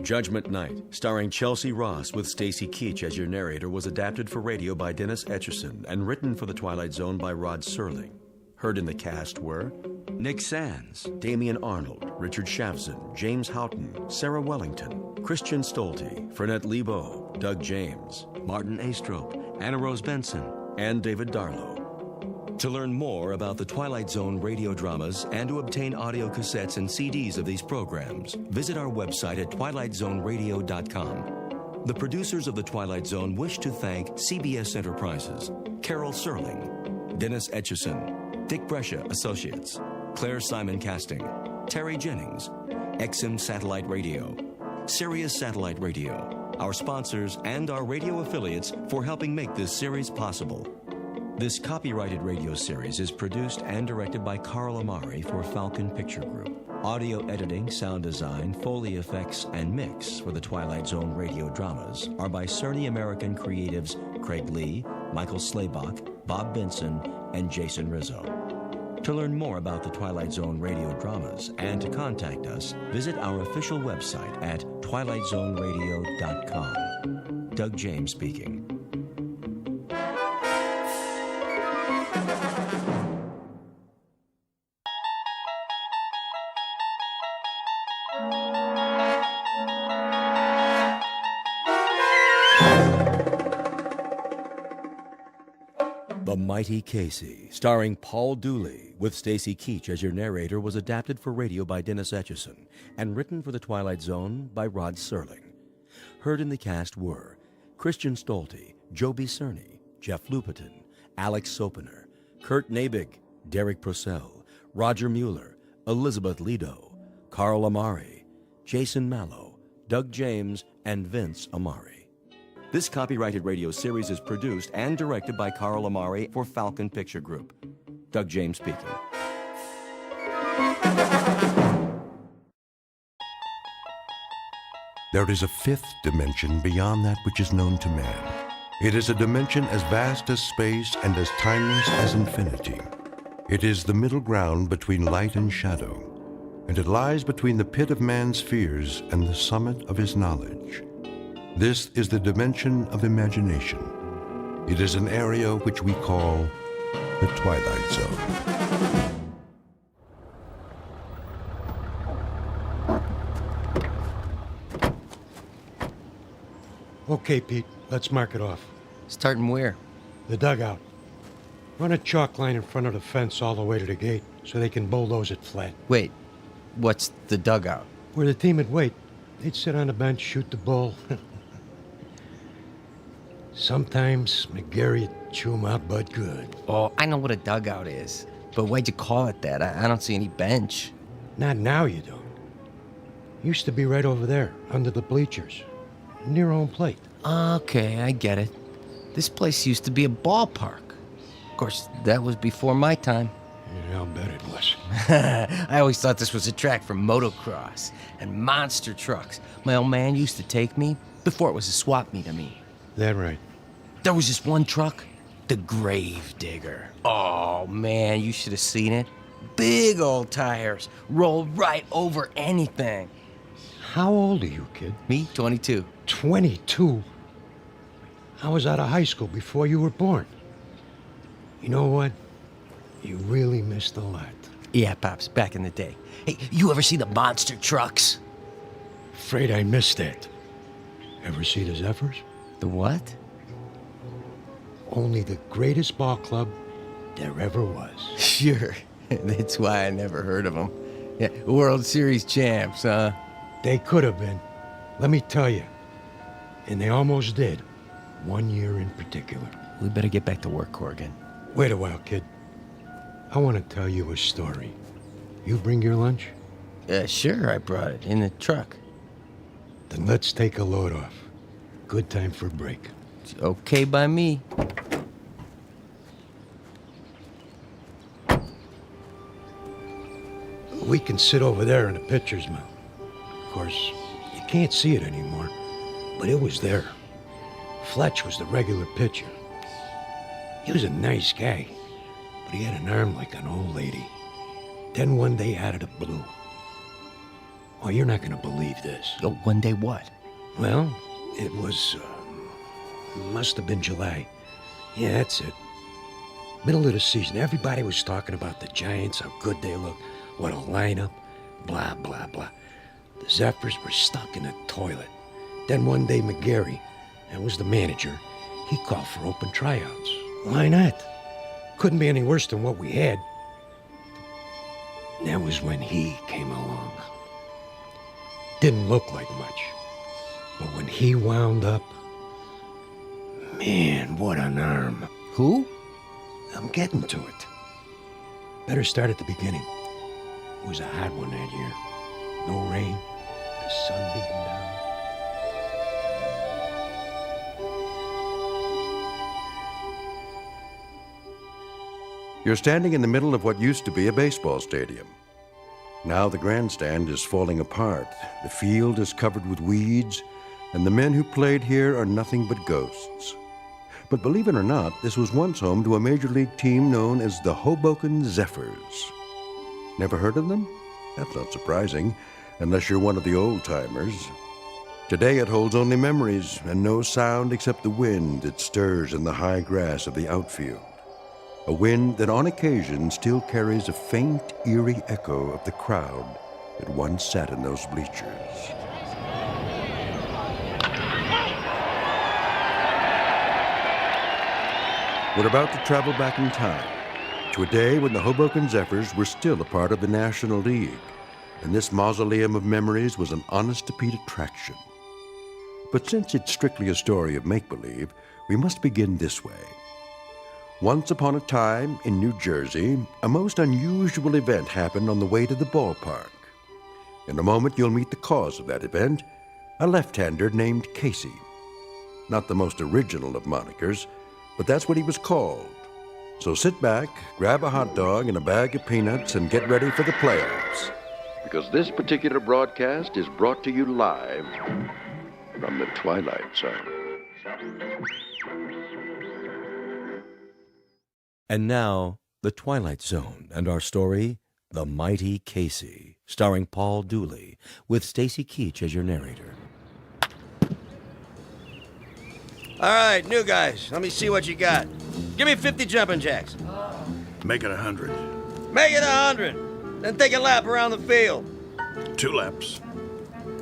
Judgment Night, starring Chelsea Ross with Stacy Keach as your narrator, was adapted for radio by Dennis Etchison and written for The Twilight Zone by Rod Serling. Heard in the cast were Nick Sands, Damian Arnold, Richard Shavzin, James Houghton, Sarah Wellington, Christian Stolte, Fernette Lebo, Doug James, Martin Astrop, Anna Rose Benson, and David Darlow. To learn more about the Twilight Zone radio dramas and to obtain audio cassettes and CDs of these programs, visit our website at twilightzoneradio.com. The producers of The Twilight Zone wish to thank CBS Enterprises, Carol Serling, Dennis Etchison, Dick Brescia Associates, Claire Simon Casting, Terry Jennings, XM Satellite Radio, Sirius Satellite Radio, our sponsors, and our radio affiliates for helping make this series possible. This copyrighted radio series is produced and directed by Carl Amari for Falcon Picture Group. Audio editing, sound design, Foley effects, and mix for the Twilight Zone radio dramas are by Cerny American creatives Craig Lee, Michael Slaybach, Bob Benson, and Jason Rizzo. To learn more about the Twilight Zone radio dramas and to contact us, visit our official website at twilightzoneradio.com. Doug James speaking. The Mighty Casey, starring Paul Dooley, with Stacy Keach as your narrator, was adapted for radio by Dennis Etchison and written for The Twilight Zone by Rod Serling. Heard in the cast were Christian Stolte, Joby Cerny, Jeff Lupetin, Alex Sopener, Kurt Nabig, Derek Purcell, Roger Mueller, Elizabeth Lido, Carl Amari, Jason Mallow, Doug James, and Vince Amari. This copyrighted radio series is produced and directed by Carl Amari for Falcon Picture Group. Doug James speaking. There is a fifth dimension beyond that which is known to man. It is a dimension as vast as space and as timeless as infinity. It is the middle ground between light and shadow, and it lies between the pit of man's fears and the summit of his knowledge. This is the dimension of imagination. It is an area which we call the Twilight Zone. Okay, Pete, let's mark it off. Starting where? The dugout. Run a chalk line in front of the fence all the way to the gate so they can bulldoze it flat. Wait, what's the dugout? Where the team would wait. They'd sit on the bench, shoot the bull. Sometimes McGarry'd chew 'em out, but good. Oh, I know what a dugout is. But why'd you call it that? I don't see any bench. Not now, you don't. Used to be right over there, under the bleachers, near home plate. Okay, I get it. This place used to be a ballpark. Of course, that was before my time. Yeah, I'll bet it was. I always thought this was a track for motocross and monster trucks. My old man used to take me before it was a swap meet of me. That right. There was this one truck, the Grave Digger. Oh, man, you should have seen it. Big old tires, rolled right over anything. How old are you, kid? Me, 22. 22? I was out of high school before you were born. You know what? You really missed a lot. Yeah, Pops, back in the day. Hey, you ever see the monster trucks? Afraid I missed that. Ever see the Zephyrs? The what? Only the greatest ball club there ever was. Sure. That's why I never heard of them. Yeah, World Series champs, huh? They could have been. Let me tell you. And they almost did. 1 year in particular. We better get back to work, Corrigan. Wait a while, kid. I want to tell you a story. You bring your lunch? Sure, I brought it in the truck. Then let's take a load off. Good time for a break. It's okay by me. We can sit over there in the pitcher's mound. Of course, you can't see it anymore, but it was there. Fletch was the regular pitcher. He was a nice guy, but he had an arm like an old lady. Then one day out of the blue. Oh, you're not going to believe this. Oh, one day what? Well, it was, must have been July. Yeah, that's it. Middle of the season, everybody was talking about the Giants, how good they look, what a lineup, blah, blah, blah. The Zephyrs were stuck in a toilet. Then one day McGarry, that was the manager, he called for open tryouts. Why not? Couldn't be any worse than what we had. That was when he came along. Didn't look like much. But when he wound up, man, what an arm. Who? I'm getting to it. Better start at the beginning. It was a hot one that year. No rain, the sun beating down. You're standing in the middle of what used to be a baseball stadium. Now the grandstand is falling apart, the field is covered with weeds, and the men who played here are nothing but ghosts. But believe it or not, this was once home to a major league team known as the Hoboken Zephyrs. Never heard of them? That's not surprising, unless you're one of the old-timers. Today it holds only memories and no sound except the wind that stirs in the high grass of the outfield. A wind that on occasion still carries a faint, eerie echo of the crowd that once sat in those bleachers. We're about to travel back in time to a day when the Hoboken Zephyrs were still a part of the National League, and this mausoleum of memories was an honest-to-Pete attraction. But since it's strictly a story of make-believe, we must begin this way. Once upon a time, in New Jersey, a most unusual event happened on the way to the ballpark. In a moment, you'll meet the cause of that event, a left-hander named Casey. Not the most original of monikers, but that's what he was called. So sit back, grab a hot dog and a bag of peanuts, and get ready for the playoffs. Because this particular broadcast is brought to you live from the Twilight Zone. And now, The Twilight Zone and our story, The Mighty Casey, starring Paul Dooley, with Stacy Keach as your narrator. All right, new guys, let me see what you got. Give me 50 jumping jacks. Make it 100. Make it 100. Then take a lap around the field. 2 laps.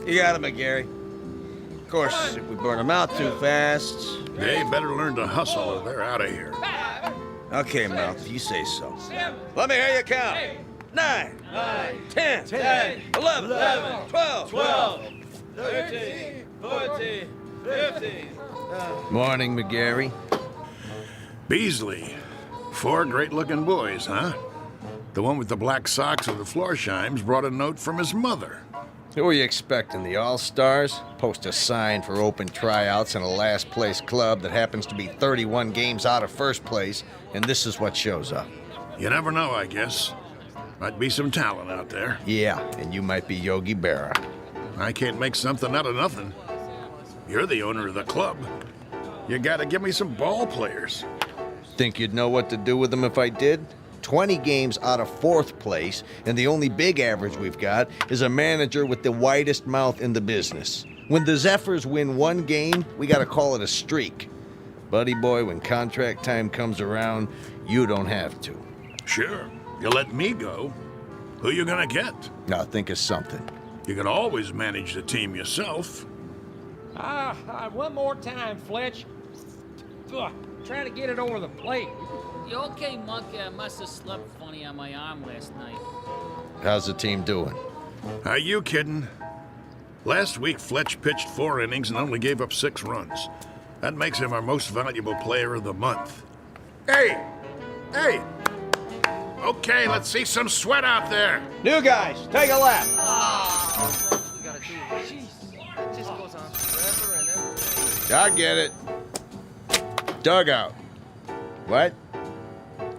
You got it, McGarry. Of course, if we burn them out too fast... They better learn to hustle or they're out of here. Okay, Mouth, if you say so. Let me hear you count. 9, 10, 11, 12, 13, 14, 15. Morning, McGarry. Beasley. 4 great-looking boys, huh? The one with the black socks and the floor shimes brought a note from his mother. Who are you expecting, the All-Stars? Post a sign for open tryouts in a last-place club that happens to be 31 games out of first place, and this is what shows up. You never know, I guess. Might be some talent out there. Yeah, and you might be Yogi Berra. I can't make something out of nothing. You're the owner of the club. You gotta give me some ball players. Think you'd know what to do with them if I did? 20 games out of 4th place, and the only big average we've got is a manager with the widest mouth in the business. When the Zephyrs win 1 game, we gotta call it a streak. Buddy boy, when contract time comes around, you don't have to. Sure, you let me go. Who you gonna get? Now think of something. You can always manage the team yourself. One more time, Fletch. Ugh, trying to get it over the plate. You okay, Monk? I must have slept funny on my arm last night. How's the team doing? Are you kidding? Last week, Fletch pitched 4 innings and only gave up 6 runs. That makes him our most valuable player of the month. Hey! Okay, let's see some sweat out there. New guys, take a lap. We gotta do it. Jeez, it just goes on forever and ever. I get it. Dugout. What?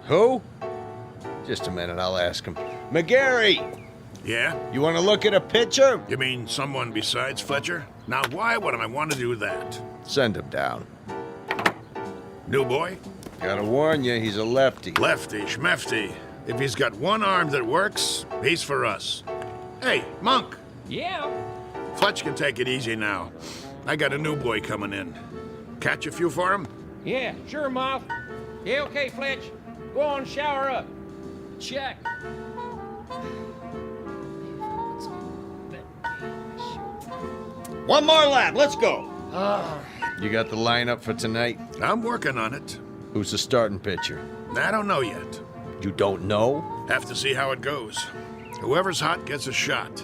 Who? Just a minute, I'll ask him. McGarry! Yeah? You want to look at a pitcher? You mean someone besides Fletcher? Now, why would I want to do that? Send him down. New boy? Gotta warn you, he's a lefty. Lefty, schmefty. If he's got one arm that works, he's for us. Hey, Monk! Yeah? Fletch can take it easy now. I got a new boy coming in. Catch a few for him? Yeah, sure, Mouth. Yeah, okay, Fletch. Go on, shower up. Check. One more lap, let's go. You got the lineup for tonight? I'm working on it. Who's the starting pitcher? I don't know yet. You don't know? Have to see how it goes. Whoever's hot gets a shot.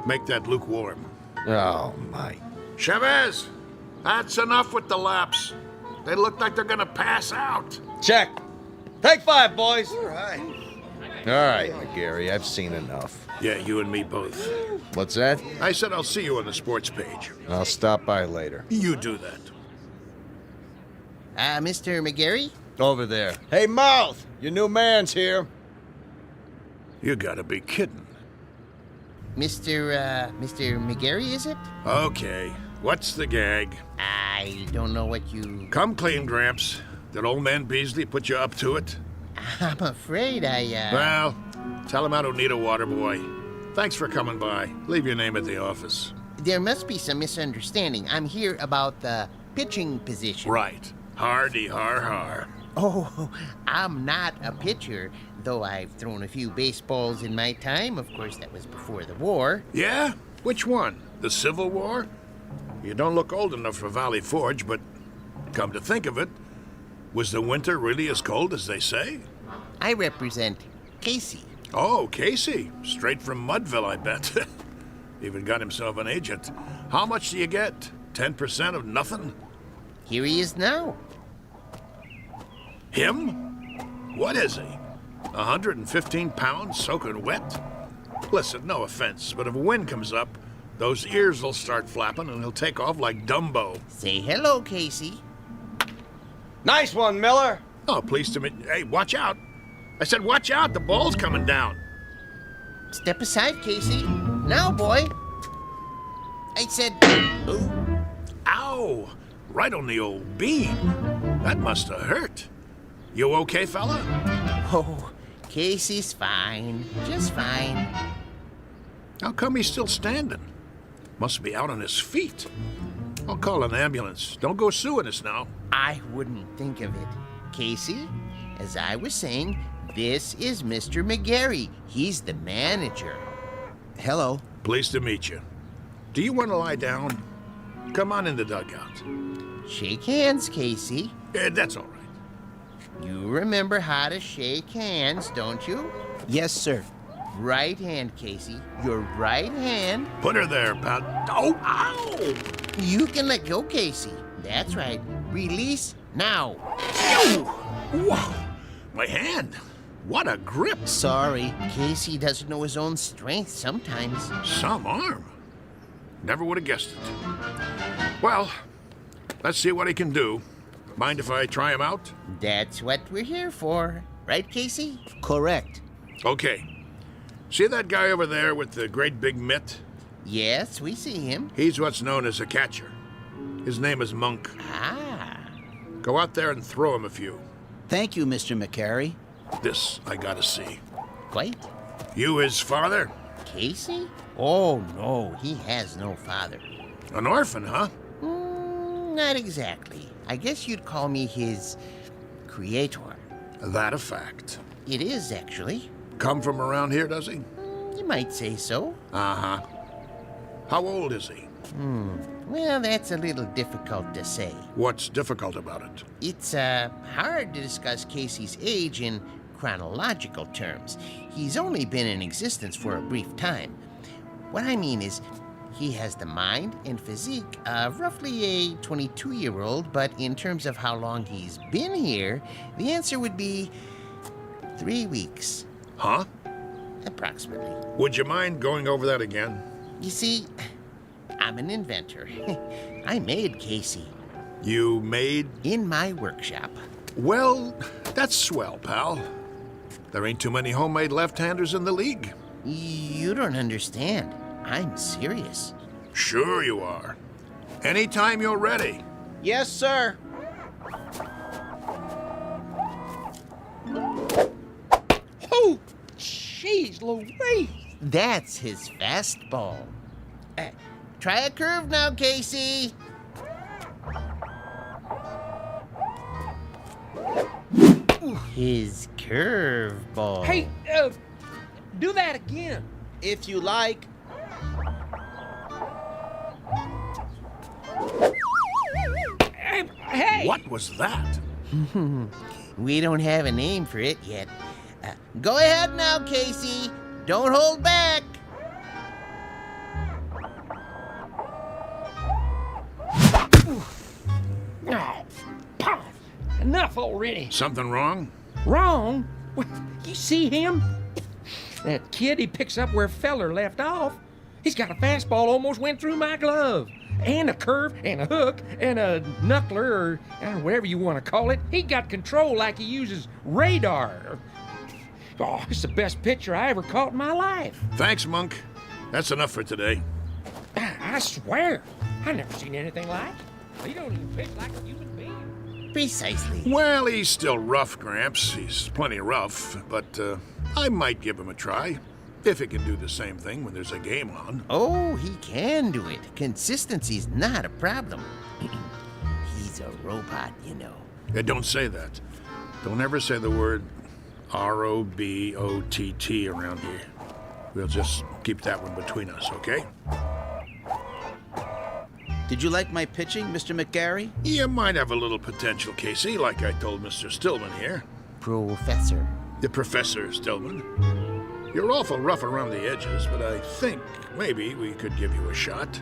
Make that lukewarm. Oh, my. Chavez, that's enough with the laps. They look like they're gonna pass out. Check. Take 5, boys. All right, McGarry, I've seen enough. Yeah, you and me both. What's that? I said I'll see you on the sports page. I'll stop by later. You do that. Mr. McGarry? Over there. Hey, Mouth! Your new man's here. You gotta be kidding. Mr. McGarry, is it? Okay, what's the gag? I don't know what you... Come clean, Gramps. Did old man Beasley put you up to it? I'm afraid Well, tell him I don't need a water boy. Thanks for coming by. Leave your name at the office. There must be some misunderstanding. I'm here about the pitching position. Right. Hardy har har. Oh, I'm not a pitcher, though I've thrown a few baseballs in my time. Of course, that was before the war. Yeah? Which one? The Civil War? You don't look old enough for Valley Forge, but come to think of it, was the winter really as cold as they say? I represent Casey. Oh, Casey. Straight from Mudville, I bet. Even got himself an agent. How much do you get? 10% of nothing? Here he is now. Him? What is he? 115 pounds soaking wet? Listen, no offense, but if a wind comes up, those ears will start flapping and he'll take off like Dumbo. Say hello, Casey. Nice one, Miller. Oh, pleased to meet you. Hey, watch out. I said watch out, the ball's coming down. Step aside, Casey. Now, boy. I said... Ooh. Ow! Right on the old beam. That must have hurt. You okay, fella? Oh, Casey's fine. Just fine. How come he's still standing? Must be out on his feet. I'll call an ambulance. Don't go suing us now. I wouldn't think of it. Casey, as I was saying, this is Mr. McGarry. He's the manager. Hello. Pleased to meet you. Do you want to lie down? Come on in the dugout. Shake hands, Casey. That's all right. You remember how to shake hands, don't you? Yes, sir. Right hand, Casey. Your right hand. Put her there, pal. Oh, ow! You can let go, Casey. That's right. Release now. Whoa! My hand. What a grip. Sorry, Casey doesn't know his own strength sometimes. Some arm. Never would have guessed it. Well, let's see what he can do. Mind if I try him out? That's what we're here for. Right, Casey? Correct. Okay. See that guy over there with the great big mitt? Yes, we see him. He's what's known as a catcher. His name is Monk. Ah. Go out there and throw him a few. Thank you, Mr. McCary. This I gotta see. Quite. You his father? Casey? Oh, no, he has no father. An orphan, huh? Not exactly. I guess you'd call me his creator. That a fact. It is, actually. Come from around here, does he? You might say so. Uh-huh. How old is he? Well, that's a little difficult to say. What's difficult about it? It's hard to discuss Casey's age in chronological terms. He's only been in existence for a brief time. What I mean is, he has the mind and physique of roughly a 22-year-old, but in terms of how long he's been here, the answer would be 3 weeks. Huh? Approximately. Would you mind going over that again? You see, I'm an inventor. I made Casey. You made? In my workshop. Well, that's swell, pal. There ain't too many homemade left-handers in the league. You don't understand. I'm serious. Sure you are. Anytime you're ready. Yes, sir. Oh, jeez Louise. That's his fastball. Try a curve now, Casey. His curveball. Hey, do that again. If you like. Hey! What was that? We don't have a name for it yet. Go ahead now, Casey. Don't hold back. Oh, enough already. Something wrong? Wrong? Well, you see him? That kid, he picks up where Feller left off. He's got a fastball almost went through my glove. And a curve, and a hook, and a knuckler, or whatever you want to call it. He got control like he uses radar. Oh, it's the best pitcher I ever caught in my life. Thanks, Monk. That's enough for today. I swear, I never seen anything like it. He don't even pitch like a human being. Precisely. Well, he's still rough, Gramps. He's plenty rough, but I might give him a try. If he can do the same thing when there's a game on. Oh, he can do it. Consistency's not a problem. He's a robot, you know. Yeah, don't say that. Don't ever say the word R-O-B-O-T-T around here. We'll just keep that one between us, okay? Did you like my pitching, Mr. McGarry? You might have a little potential, Casey, like I told Mr. Stillman here. Professor. The Professor Stillman. You're awful rough around the edges, but I think maybe we could give you a shot.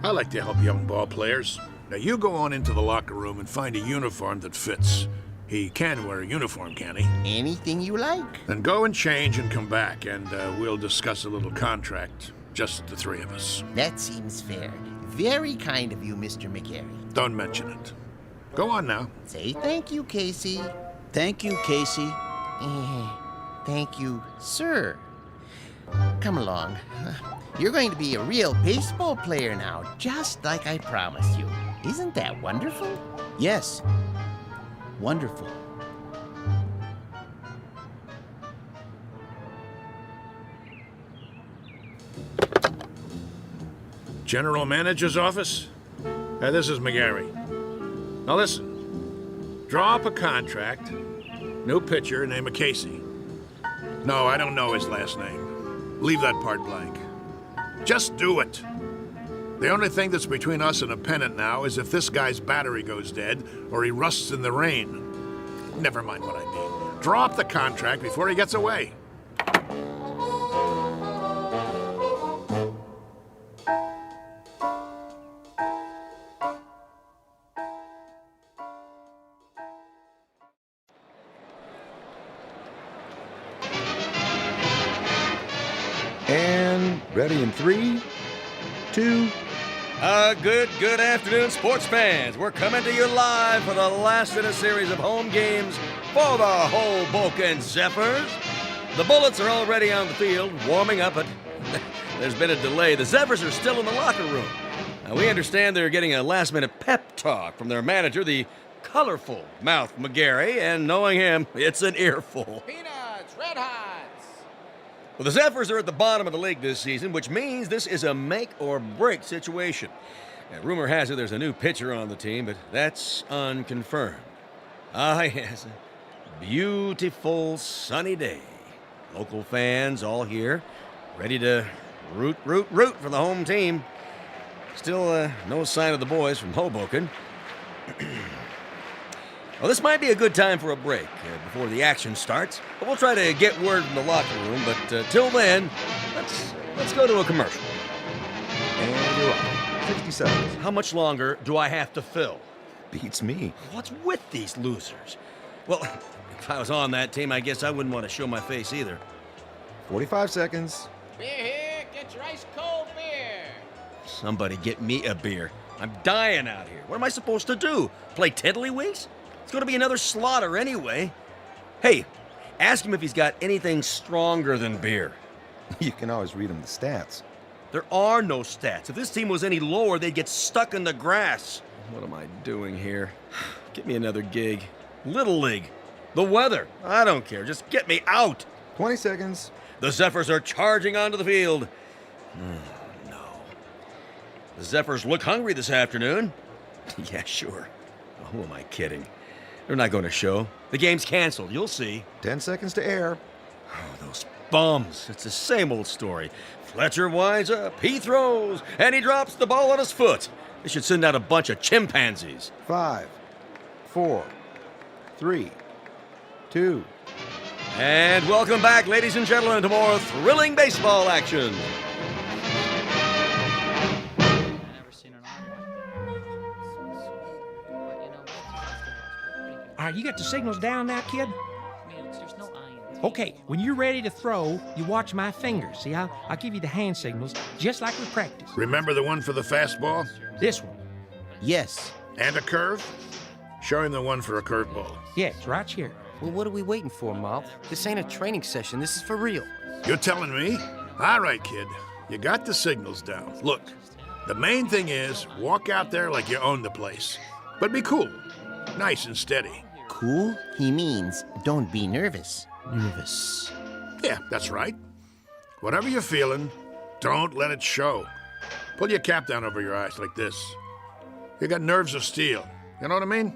I like to help young ball players. Now you go on into the locker room and find a uniform that fits. He can wear a uniform, can he? Anything you like. Then go and change and come back, and we'll discuss a little contract. Just the three of us. That seems fair. Very kind of you, Mr. McGarry. Don't mention it. Go on now. Say thank you, Casey. Thank you, Casey. Thank you, sir. Come along. You're going to be a real baseball player now, just like I promised you. Isn't that wonderful? Yes. Wonderful. General Manager's office? This is McGarry. Now listen. Draw up a contract. New pitcher, name of Casey. No, I don't know his last name. Leave that part blank. Just do it. The only thing that's between us and a pennant now is if this guy's battery goes dead or he rusts in the rain. Never mind what I mean. Draw up the contract before he gets away. And ready in 3, 2. Good afternoon, sports fans. We're coming to you live for the last in a series of home games for the Hoboken Zephyrs. The Bullets are already on the field, warming up, but there's been a delay. The Zephyrs are still in the locker room. Now, we understand they're getting a last-minute pep talk from their manager, the colorful Mouth McGarry, and knowing him, it's an earful. Peanuts, Red Hots. Well, the Zephyrs are at the bottom of the league this season, which means this is a make-or-break situation. Now, rumor has it there's a new pitcher on the team, but that's unconfirmed. Ah, yes, a beautiful sunny day. Local fans all here, ready to root for the home team. Still, no sign of the boys from Hoboken. Well, this might be a good time for a break before the action starts. But we'll try to get word from the locker room. But till then, let's go to a commercial. And you're on. 60 seconds. How much longer do I have to fill? Beats me. What's with these losers? Well, if I was on that team, I guess I wouldn't want to show my face either. 45 seconds. Beer here, get your ice cold beer. Somebody get me a beer. I'm dying out here. What am I supposed to do? Play tiddlywinks? It's going to be another slaughter anyway. Hey, ask him if he's got anything stronger than beer. You can always read him the stats. There are no stats. If this team was any lower, they'd get stuck in the grass. What am I doing here? Get me another gig. Little League. The weather. I don't care. Just get me out. 20 seconds. The Zephyrs are charging onto the field. No. The Zephyrs look hungry this afternoon. Yeah, sure. Who am I kidding? They're not going to show. The game's canceled. You'll see. 10 seconds to air. Oh, those bums. It's the same old story. Fletcher winds up, he throws, and he drops the ball on his foot. They should send out a bunch of chimpanzees. 5, 4, 3, 2. And welcome back, ladies and gentlemen, to more thrilling baseball action. All right, you got the signals down now, kid? There's no iron. Okay, when you're ready to throw, you watch my fingers. See, I'll give you the hand signals, just like we practiced. Remember the one for the fastball? This one. Yes. And a curve? Show him the one for a curveball. Yeah, it's right here. Well, what are we waiting for, Mouth? This ain't a training session. This is for real. You're telling me? All right, kid. You got the signals down. Look, the main thing is walk out there like you own the place. But be cool, nice and steady. Cool? He means don't be nervous. Nervous. Yeah, that's right. Whatever you're feeling, don't let it show. Pull your cap down over your eyes like this. You got nerves of steel. You know what I mean?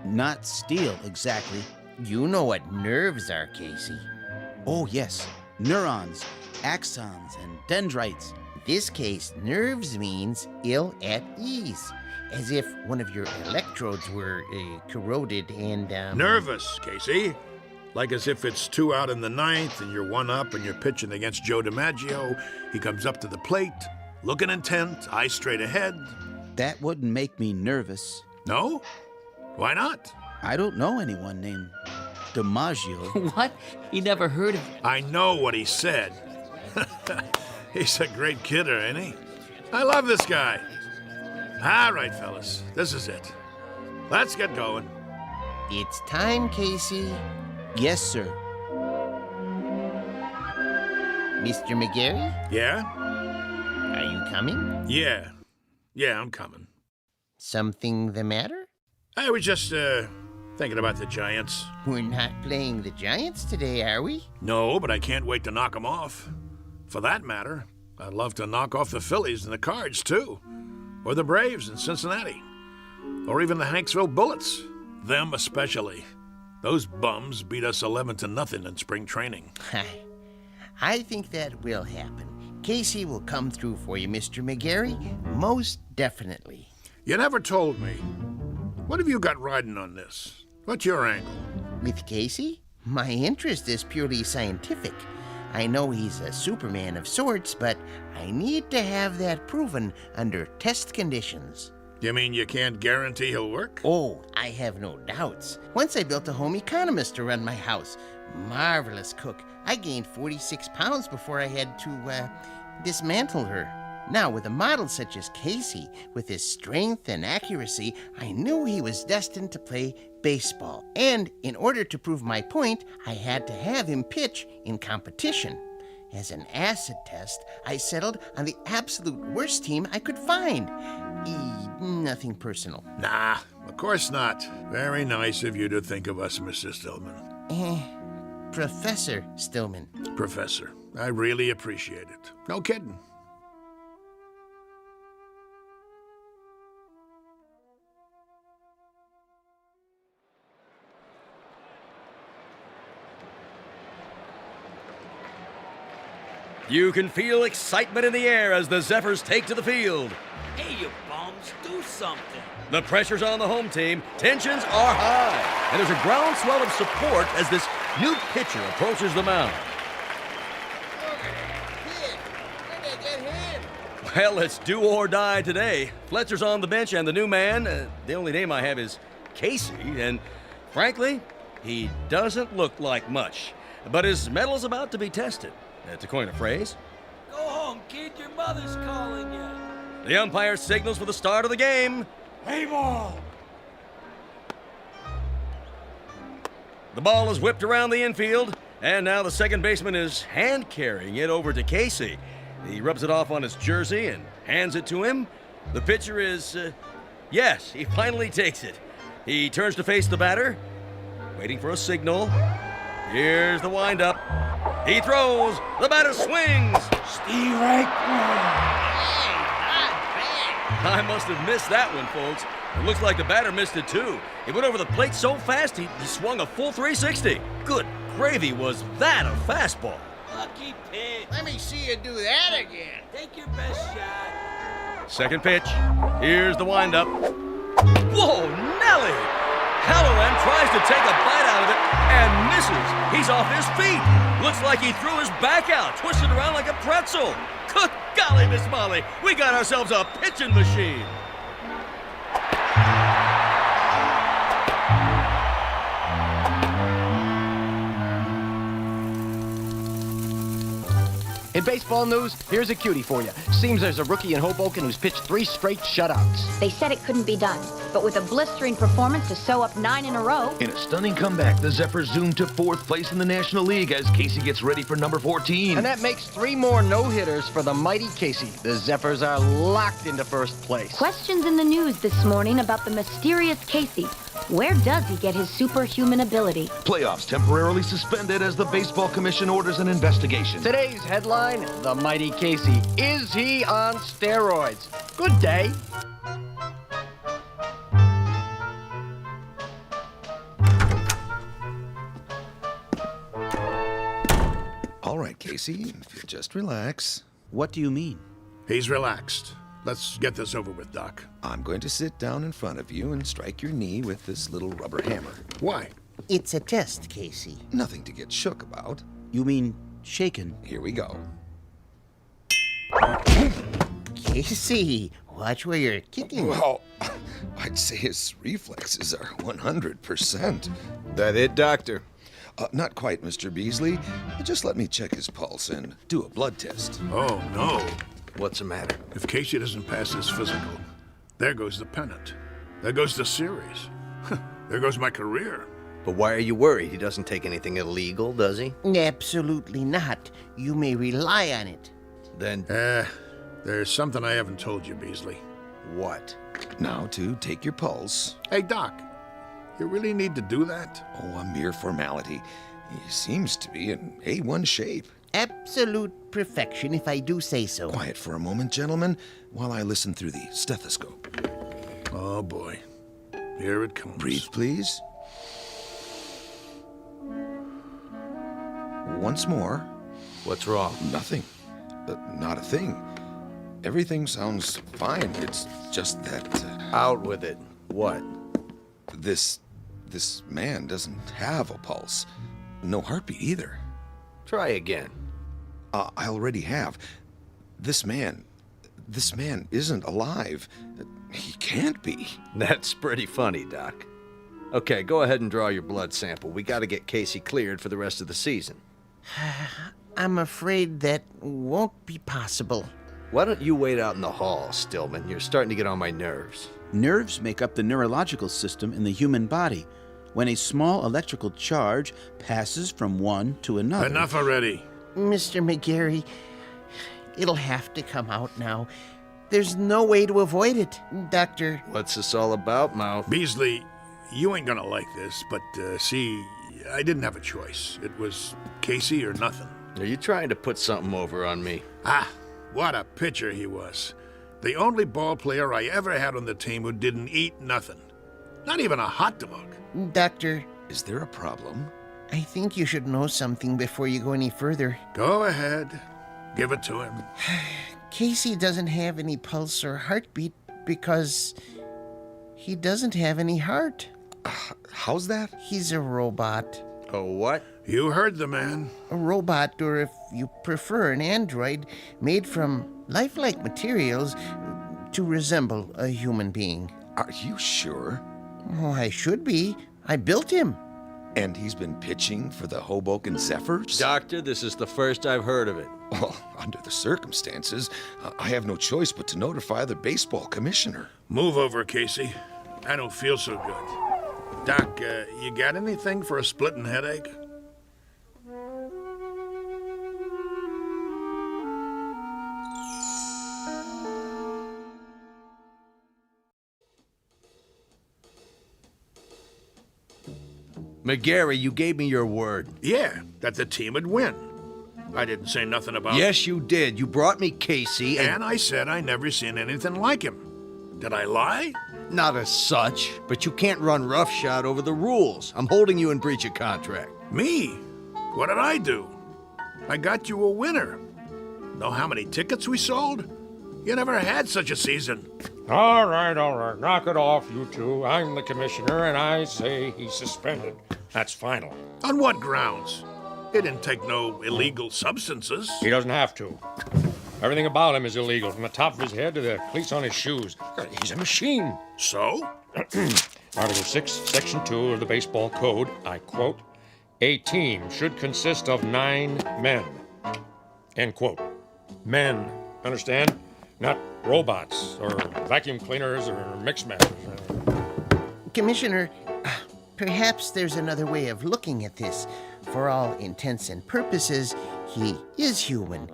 Not steel, exactly. You know what nerves are, Casey. Oh, yes. Neurons, axons, and dendrites. This case, nerves means ill at ease. As if one of your electrodes were corroded and, Nervous, Casey. Like as if it's 2 out in the 9th and you're 1 up and you're pitching against Joe DiMaggio. He comes up to the plate, looking intent, eyes straight ahead. That wouldn't make me nervous. No? Why not? I don't know anyone named DiMaggio. What? He never heard of... I know what he said. He's a great kidder, ain't he? I love this guy. All right, fellas, this is it. Let's get going. It's time, Casey. Yes, sir. Mr. McGarry? Yeah? Are you coming? Yeah. Yeah, I'm coming. Something the matter? I was just, thinking about the Giants. We're not playing the Giants today, are we? No, but I can't wait to knock them off. For that matter, I'd love to knock off the Phillies and the Cards, too. Or the Braves in Cincinnati. Or even the Hanksville Bullets. Them especially. Those bums beat us 11-0 in spring training. I think that will happen. Casey will come through for you, Mr. McGarry. Most definitely. You never told me. What have you got riding on this? What's your angle? With Casey? My interest is purely scientific. I know he's a Superman of sorts, but I need to have that proven under test conditions. You mean you can't guarantee he'll work? Oh, I have no doubts. Once I built a home economist to run my house. Marvelous cook. I gained 46 pounds before I had to, dismantle her. Now, with a model such as Casey, with his strength and accuracy, I knew he was destined to play baseball. And in order to prove my point, I had to have him pitch in competition. As an acid test, I settled on the absolute worst team I could find. Nothing personal. Nah, of course not. Very nice of you to think of us, Mr. Stillman. Professor Stillman. Professor, I really appreciate it. No kidding. You can feel excitement in the air as the Zephyrs take to the field. Hey, you bums, do something. The pressure's on the home team, tensions are high, and there's a groundswell of support as this new pitcher approaches the mound. Well, it's do or die today. Fletcher's on the bench, and the new man, the only name I have is Casey, and frankly, he doesn't look like much. But his metal's about to be tested, to coin a phrase. Go home, kid, your mother's calling you. The umpire signals for the start of the game. Play ball. The ball is whipped around the infield, and now the second baseman is hand-carrying it over to Casey. He rubs it off on his jersey and hands it to him. The pitcher is, yes, he finally takes it. He turns to face the batter, waiting for a signal. Here's the windup. He throws. The batter swings. Steve right. I must have missed that one, folks. It looks like the batter missed it, too. He went over the plate so fast, he swung a full 360. Good gravy, was that a fastball? Lucky pitch. Let me see you do that again. Take your best shot. Second pitch. Here's the windup. Whoa, Nelly! Halloran tries to take a bite out of it and misses. He's off his feet. Looks like he threw his back out, twisted around like a pretzel. Good golly, Miss Molly, we got ourselves a pitching machine. In baseball news, here's a cutie for you. Seems there's a rookie in Hoboken who's pitched 3 straight shutouts. They said it couldn't be done, but with a blistering performance to sew up 9 in a row. In a stunning comeback, the Zephyrs zoom to 4th place in the National League as Casey gets ready for number 14. And that makes 3 more no-hitters for the mighty Casey. The Zephyrs are locked into 1st place. Questions in the news this morning about the mysterious Casey. Where does he get his superhuman ability? Playoffs temporarily suspended as the Baseball Commission orders an investigation. Today's headline, the mighty Casey. Is he on steroids? Good day. All right, Casey, just relax. What do you mean? He's relaxed. Let's get this over with, Doc. I'm going to sit down in front of you and strike your knee with this little rubber hammer. Why? It's a test, Casey. Nothing to get shook about. You mean shaken? Here we go. Casey, watch where you're kicking. Well, I'd say his reflexes are 100%. That it, Doctor? Not quite, Mr. Beasley. Just let me check his pulse and do a blood test. Oh, no. What's the matter? If Casey doesn't pass his physical, there goes the pennant. There goes the series. There goes my career. But why are you worried? He doesn't take anything illegal, does he? Absolutely not. You may rely on it. Then... there's something I haven't told you, Beasley. What? Now to take your pulse. Hey, Doc, you really need to do that? Oh, a mere formality. He seems to be in A1 shape. Absolute perfection, if I do say so. Quiet for a moment, gentlemen, while I listen through the stethoscope. Oh, boy. Here it comes. Breathe, please. Once more. What's wrong? Nothing. Not a thing. Everything sounds fine. It's just that... Out with it. What? This man doesn't have a pulse. No heartbeat either. Try again. I already have. This man isn't alive. He can't be. That's pretty funny, Doc. Okay, go ahead and draw your blood sample. We gotta get Casey cleared for the rest of the season. I'm afraid that won't be possible. Why don't you wait out in the hall, Stillman? You're starting to get on my nerves. Nerves make up the neurological system in the human body. When a small electrical charge passes from one to another... Enough already. Mr. McGarry, it'll have to come out now. There's no way to avoid it, Doctor. What's this all about, Mouth? Beasley, you ain't gonna like this, but, see, I didn't have a choice. It was Casey or nothing. Are you trying to put something over on me? Ah, what a pitcher he was. The only ball player I ever had on the team who didn't eat nothing. Not even a hot dog. Doctor. Is there a problem? I think you should know something before you go any further. Go ahead. Give it to him. Casey doesn't have any pulse or heartbeat because he doesn't have any heart. How's that? He's a robot. A what? You heard the man. A robot, or if you prefer, an android made from lifelike materials to resemble a human being. Are you sure? Oh, I should be. I built him. And he's been pitching for the Hoboken Zephyrs? Doctor, this is the first I've heard of it. Well, under the circumstances, I have no choice but to notify the baseball commissioner. Move over, Casey. I don't feel so good. Doc, you got anything for a splitting headache? McGarry, you gave me your word. Yeah, that the team would win. I didn't say nothing about... Yes, you did. You brought me Casey and I said I never seen anything like him. Did I lie? Not as such, but you can't run roughshod over the rules. I'm holding you in breach of contract. Me? What did I do? I got you a winner. Know how many tickets we sold? You never had such a season. All right. Knock it off, you two. I'm the commissioner, and I say he's suspended. That's final. On what grounds? He didn't take no illegal substances. He doesn't have to. Everything about him is illegal, from the top of his head to the cleats on his shoes. He's a machine. So? Article 6, Section 2 of the Baseball Code, I quote, "A team should consist of 9 men." End quote. Men, understand? Not robots, or vacuum cleaners, or mix masters. Commissioner, perhaps there's another way of looking at this. For all intents and purposes, he is human.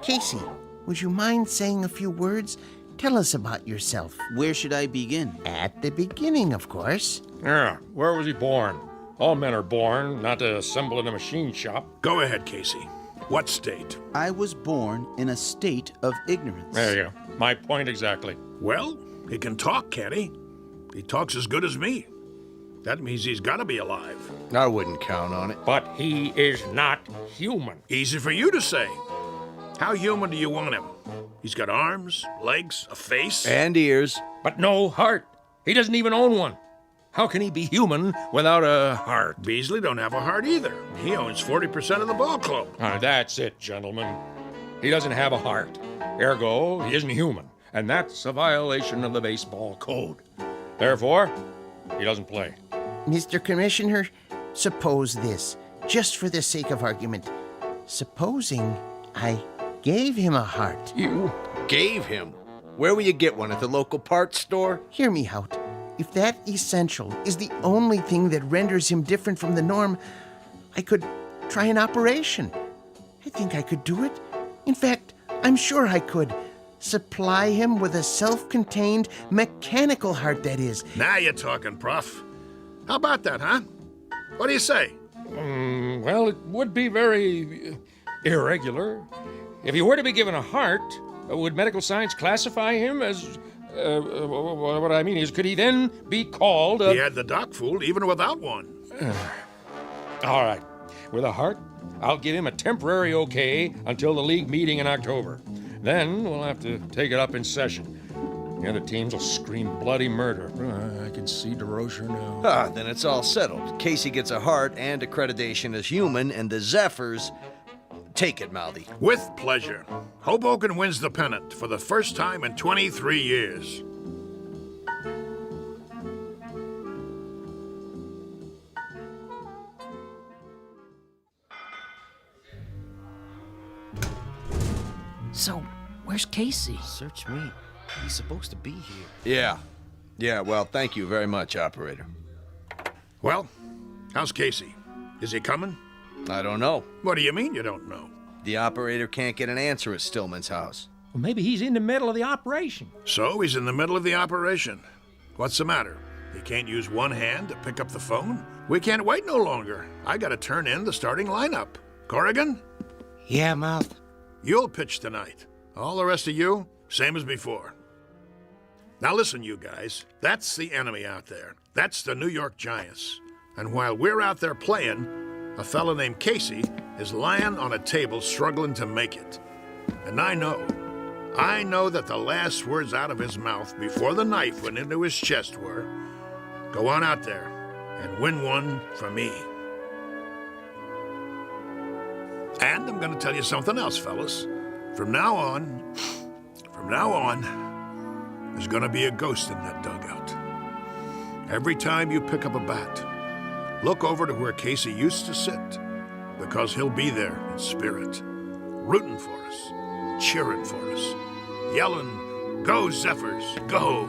Casey, would you mind saying a few words? Tell us about yourself. Where should I begin? At the beginning, of course. Yeah, where was he born? All men are born, not to assemble in a machine shop. Go ahead, Casey. What state? I was born in a state of ignorance. There you go. My point exactly. Well, he can talk, can't he? He talks as good as me. That means he's got to be alive. I wouldn't count on it. But he is not human. Easy for you to say. How human do you want him? He's got arms, legs, a face. And ears. But no heart. He doesn't even own one. How can he be human without a heart? Beasley don't have a heart either. He owns 40% of the ball club. That's it, gentlemen. He doesn't have a heart. Ergo, he isn't human. And that's a violation of the baseball code. Therefore, he doesn't play. Mr. Commissioner, suppose this, just for the sake of argument. Supposing I gave him a heart. You gave him? Where will you get one? At the local parts store? Hear me out. If that essential is the only thing that renders him different from the norm, I could try an operation. I think I could do it. In fact, I'm sure I could. Supply him with a self-contained mechanical heart, that is. Now you're talking, Prof. How about that, huh? What do you say? Well, it would be very irregular. If he were to be given a heart, would medical science classify him as... what I mean is, could he then be called He had the doc fooled even without one. All right. With a heart, I'll give him a temporary okay until the league meeting in October. Then we'll have to take it up in session. The other teams will scream bloody murder. I can see DeRocher now. Ah, then it's all settled. Casey gets a heart and accreditation as human, and the Zephyrs... Take it, Mouthy. With pleasure. Hoboken wins the pennant for the first time in 23 years. So, where's Casey? Search me. He's supposed to be here. Yeah. Yeah, well, thank you very much, operator. Well, how's Casey? Is he coming? I don't know. What do you mean you don't know? The operator can't get an answer at Stillman's house. Well, maybe he's in the middle of the operation. So he's in the middle of the operation. What's the matter? He can't use one hand to pick up the phone? We can't wait no longer. I gotta turn in the starting lineup. Corrigan? Yeah, Mouth. You'll pitch tonight. All the rest of you, same as before. Now listen, you guys. That's the enemy out there. That's the New York Giants. And while we're out there playing, a fella named Casey is lying on a table struggling to make it. And I know that the last words out of his mouth before the knife went into his chest were, "Go on out there and win one for me." And I'm going to tell you something else, fellas. From now on, there's going to be a ghost in that dugout. Every time you pick up a bat, look over to where Casey used to sit, because he'll be there in spirit, rooting for us, cheering for us, yelling, "Go, Zephyrs, go!"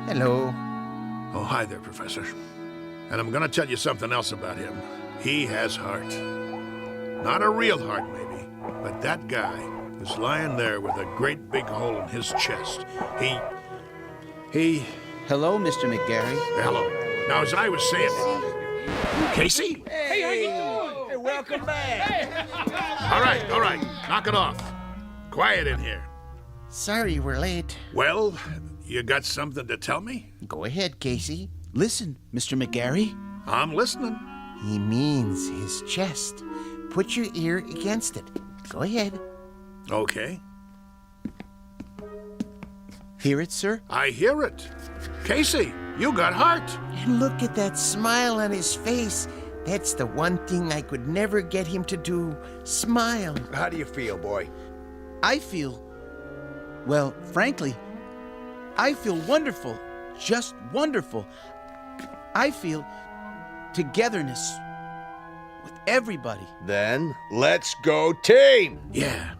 Hello. Oh, hi there, Professor. And I'm going to tell you something else about him. He has heart. Not a real heart, maybe, but that guy is lying there with a great big hole in his chest. He... Hello, Mr. McGarry. Hello. Now, as I was saying... Casey? Hey, how you doing? Hey, welcome back. All right. Knock it off. Quiet in here. Sorry we're late. Well, you got something to tell me? Go ahead, Casey. Listen, Mr. McGarry. I'm listening. He means his chest. Put your ear against it. Go ahead. Okay. Hear it, sir? I hear it. Casey, you got heart. And look at that smile on his face. That's the one thing I could never get him to do. Smile. How do you feel, boy? I feel... Well, frankly, I feel wonderful. Just wonderful. I feel togetherness with everybody. Then, let's go team! Yeah.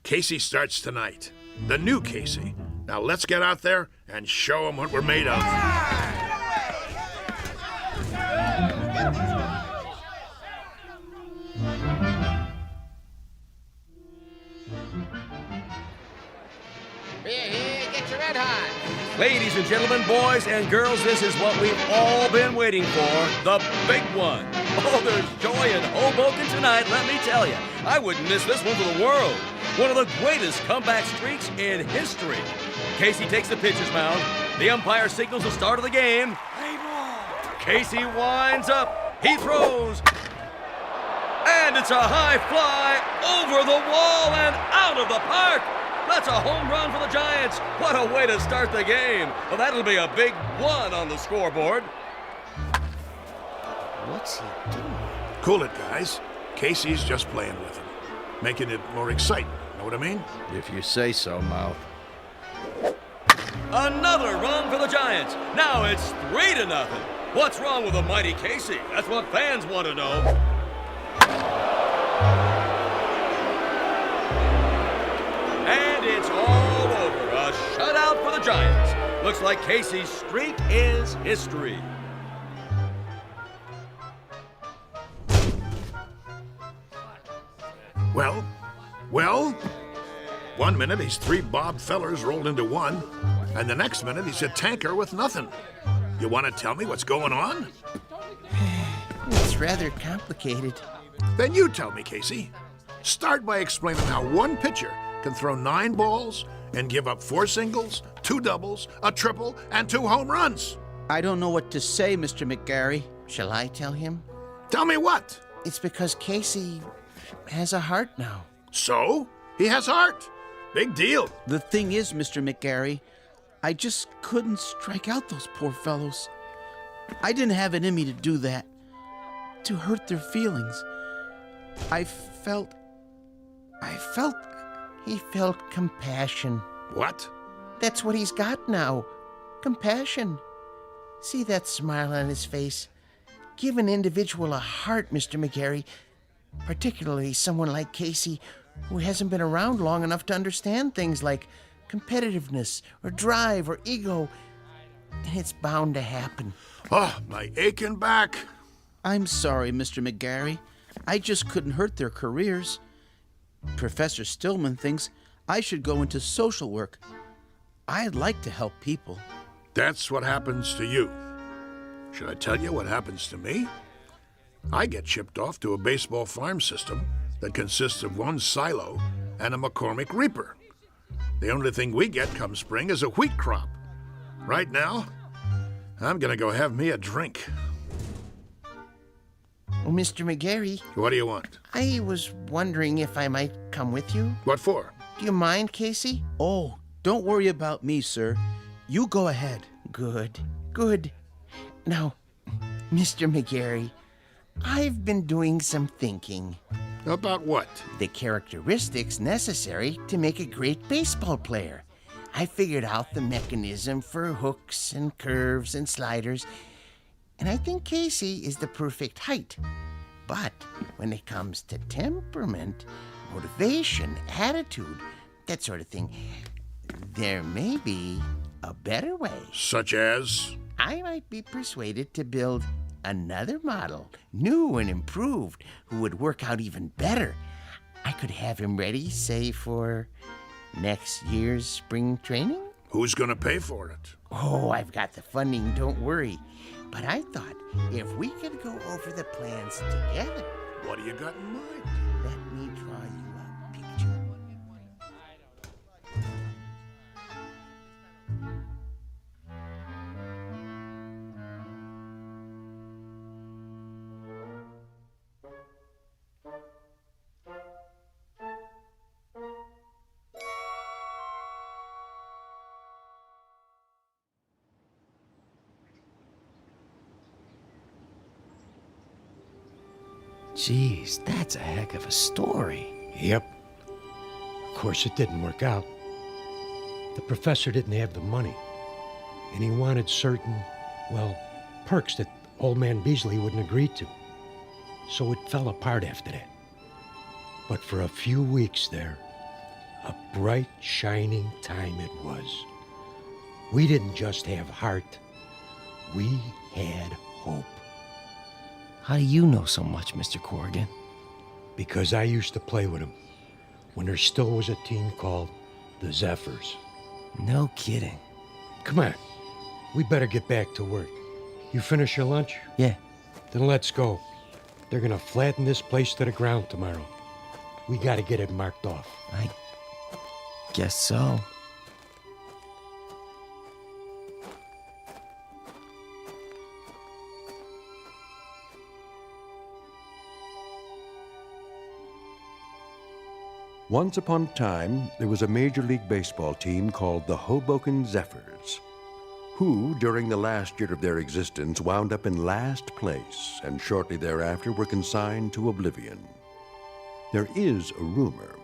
Casey starts tonight. The new Casey. Now let's get out there and show them what we're made of. Here, get your red hot. Ladies and gentlemen, boys and girls, this is what we've all been waiting for, the big one. Oh, there's joy in Hoboken tonight, let me tell you. I wouldn't miss this one for the world. One of the greatest comeback streaks in history. Casey takes the pitcher's mound. The umpire signals the start of the game. Casey winds up. He throws. And it's a high fly over the wall and out of the park. That's a home run for the Giants. What a way to start the game. Well, that'll be a big one on the scoreboard. What's he doing? Cool it, guys. Casey's just playing with him. Making it more exciting. Know what I mean? If you say so, Mouth. Another run for the Giants. Now it's 3-0. What's wrong with the mighty Casey? That's what fans want to know. And it's all over. A shutout for the Giants. Looks like Casey's streak is history. Well, 1 minute he's 3 Bob Fellers rolled into one, and the next minute he's a tanker with nothing. You want to tell me what's going on? It's rather complicated. Then you tell me, Casey. Start by explaining how one pitcher can throw 9 balls and give up 4 singles, 2 doubles, a triple, and 2 home runs. I don't know what to say, Mr. McGarry. Shall I tell him? Tell me what? It's because Casey has a heart now. So? He has heart. Big deal. The thing is, Mr. McGarry, I just couldn't strike out those poor fellows. I didn't have it in me to do that, to hurt their feelings. He felt compassion. What? That's what he's got now. Compassion. See that smile on his face? Give an individual a heart, Mr. McGarry. Particularly someone like Casey, who hasn't been around long enough to understand things like competitiveness or drive or ego. And it's bound to happen. Oh, my aching back. I'm sorry, Mr. McGarry. I just couldn't hurt their careers. Professor Stillman thinks I should go into social work. I'd like to help people. That's what happens to you. Should I tell you what happens to me? I get shipped off to a baseball farm system that consists of 1 silo and a McCormick Reaper. The only thing we get come spring is a wheat crop. Right now, I'm gonna go have me a drink. Oh, Mr. McGarry. What do you want? I was wondering if I might come with you. What for? Do you mind, Casey? Oh, don't worry about me, sir. You go ahead. Good. Now, Mr. McGarry, I've been doing some thinking. About what? The characteristics necessary to make a great baseball player. I figured out the mechanism for hooks and curves and sliders, and I think Casey is the perfect height. But when it comes to temperament, motivation, attitude, that sort of thing, there may be a better way. Such as? I might be persuaded to build another model, new and improved, who would work out even better. I could have him ready, say, for next year's spring training. Who's gonna pay for it? Oh, I've got the funding, don't worry. But I thought if we could go over the plans together. What do you got in mind? Let me draw you a picture. Geez, that's a heck of a story. Yep. Of course, it didn't work out. The professor didn't have the money, and he wanted certain, perks that old man Beasley wouldn't agree to. So it fell apart after that. But for a few weeks there, A bright, shining time it was. We didn't just have heart. We had hope. How do you know so much, Mr. Corrigan? Because I used to play with them when there still was a team called the Zephyrs. No kidding. Come on. We better get back to work. You finish your lunch? Yeah. Then let's go. They're gonna flatten this place to the ground tomorrow. We gotta get it marked off. I guess so. Once upon a time, there was a Major League Baseball team called the Hoboken Zephyrs, who, during the last year of their existence, wound up in last place and shortly thereafter were consigned to oblivion. There is a rumor,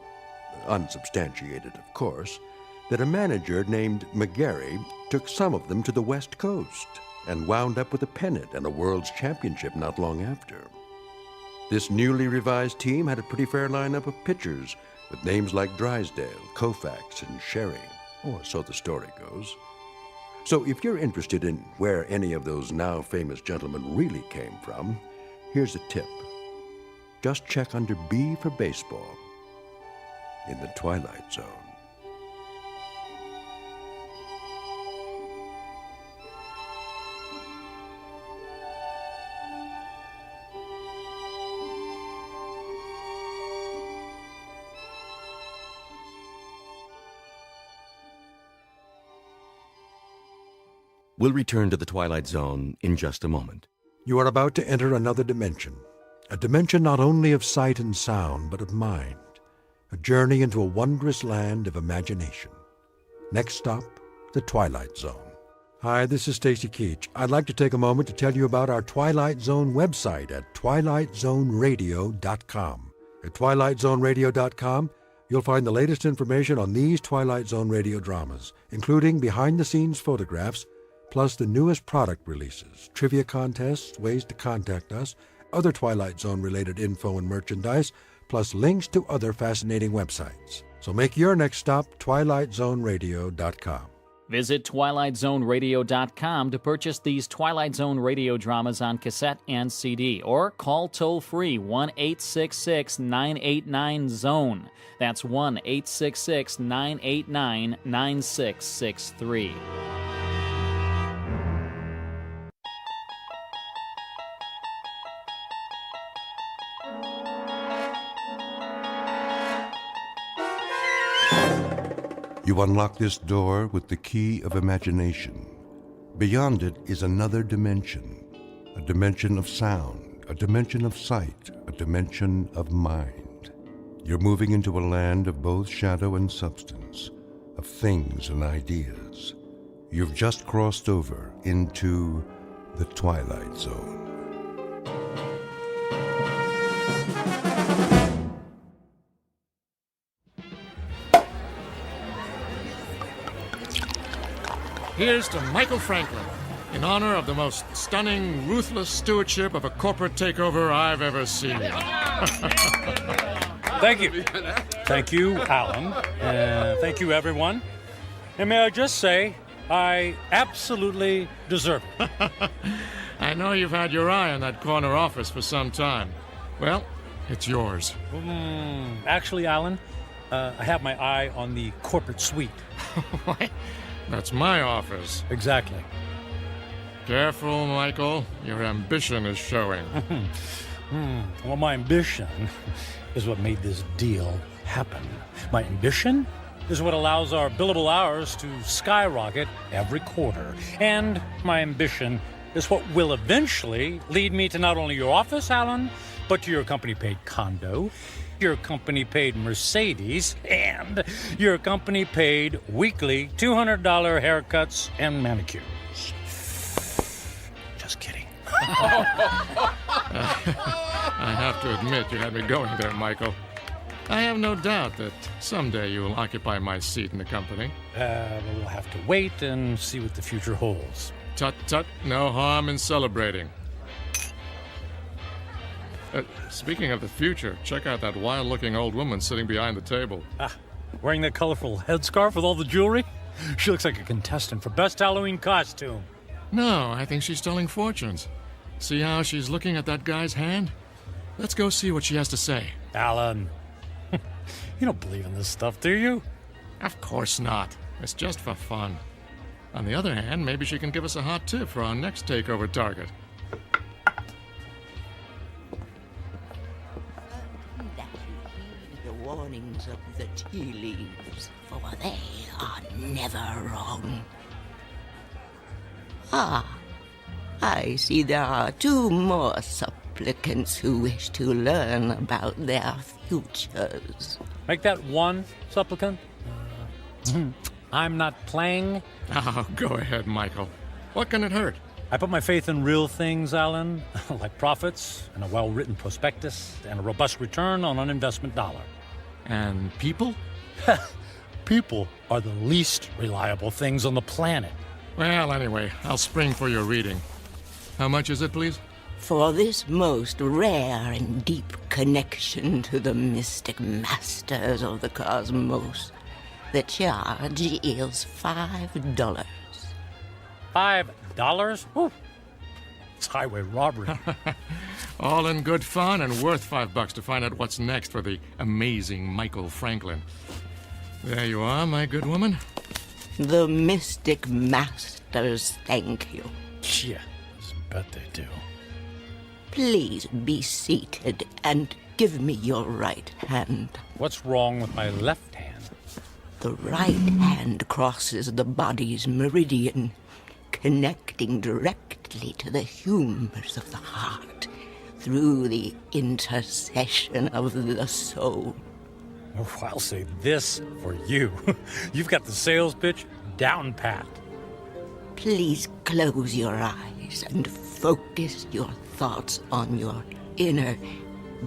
unsubstantiated of course, that a manager named McGarry took some of them to the West Coast and wound up with a pennant and a World's Championship not long after. This newly revised team had a pretty fair lineup of pitchers with names like Drysdale, Koufax, and Sherry, or so the story goes. So if you're interested in where any of those now famous gentlemen really came from, here's a tip. Just check under B for baseball in the Twilight Zone. We'll return to the Twilight Zone in just a moment. You are about to enter another dimension, a dimension not only of sight and sound, but of mind, a journey into a wondrous land of imagination. Next stop, the Twilight Zone. Hi, this is Stacy Keach. I'd like to take a moment to tell you about our Twilight Zone website at twilightzoneradio.com. At twilightzoneradio.com, you'll find the latest information on these Twilight Zone radio dramas, including behind-the-scenes photographs, plus the newest product releases, trivia contests, ways to contact us, other Twilight Zone-related info and merchandise, plus links to other fascinating websites. So make your next stop twilightzoneradio.com. Visit twilightzoneradio.com to purchase these Twilight Zone radio dramas on cassette and CD, or call toll-free 1-866-989-ZONE. That's 1-866-989-9663. You unlock this door with the key of imagination. Beyond it is another dimension, a dimension of sound, a dimension of sight, a dimension of mind. You're moving into a land of both shadow and substance, of things and ideas. You've just crossed over into the Twilight Zone. Here's to Michael Franklin, in honor of the most stunning, ruthless stewardship of a corporate takeover I've ever seen. Thank you. Thank you, Alan. Thank you, everyone. And may I just say, I absolutely deserve it. I know you've had your eye on that corner office for some time. Well, it's yours. Actually, Alan, I have my eye on the corporate suite. What? That's my office. Exactly. Careful, Michael. Your ambition is showing. Well, my ambition is what made this deal happen. My ambition is what allows our billable hours to skyrocket every quarter. And my ambition is what will eventually lead me to not only your office, Alan, but to your company-paid condo, your company-paid Mercedes, and your company-paid weekly $200 haircuts and manicures. Just kidding. I have to admit, you had me going there, Michael. I have no doubt that someday you will occupy my seat in the company. We'll have to wait and see what the future holds. Tut-tut, no harm in celebrating. Speaking of the future, check out that wild-looking old woman sitting behind the table. Wearing that colorful headscarf with all the jewelry? She looks like a contestant for Best Halloween Costume. No, I think she's telling fortunes. See how she's looking at that guy's hand? Let's go see what she has to say. Alan, you don't believe in this stuff, do you? Of course not. It's just for fun. On the other hand, maybe she can give us a hot tip for our next takeover target. The warnings of the tea leaves, for they are never wrong. Ah, I see there are 2 more supplicants who wish to learn about their futures. Make that 1 supplicant. I'm not playing. Oh, go ahead, Michael. What can it hurt? I put my faith in real things, Alan, like profits and a well-written prospectus and a robust return on an investment dollar. And people? People are the least reliable things on the planet. Well, anyway, I'll spring for your reading. How much is it, please? For this most rare and deep connection to the mystic masters of the cosmos, the charge is $5. $5? Ooh. It's highway robbery. All in good fun and worth $5 to find out what's next for the amazing Michael Franklin. There you are, my good woman. The mystic masters thank you. Yeah, I bet they do. Please be seated and give me your right hand. What's wrong with my left hand? The right hand crosses the body's meridian, connecting directly to the humors of the heart through the intercession of the soul. Oh, I'll say this for you. You've got the sales pitch down pat. Please close your eyes and focus your thoughts on your inner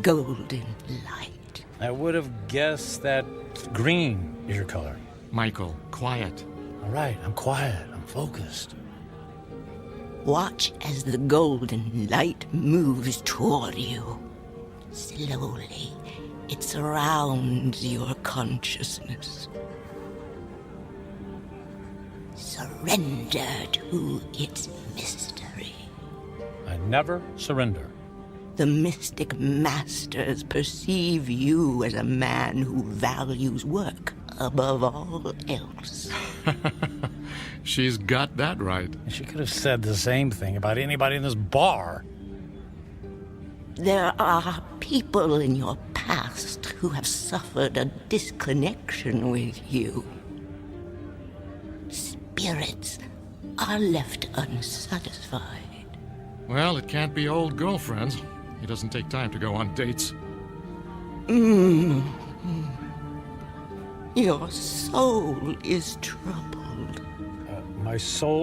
golden light. I would have guessed that green is your color. Michael, quiet. All right, I'm quiet. I'm focused. Watch as the golden light moves toward you. Slowly, it surrounds your consciousness. Surrender to its mystery. I never surrender. The mystic masters perceive you as a man who values work above all else. She's got that right. She could have said the same thing about anybody in this bar. There are people in your past who have suffered a disconnection with you. Spirits are left unsatisfied. Well, it can't be old girlfriends. It doesn't take time to go on dates. Your soul is troubled. My soul?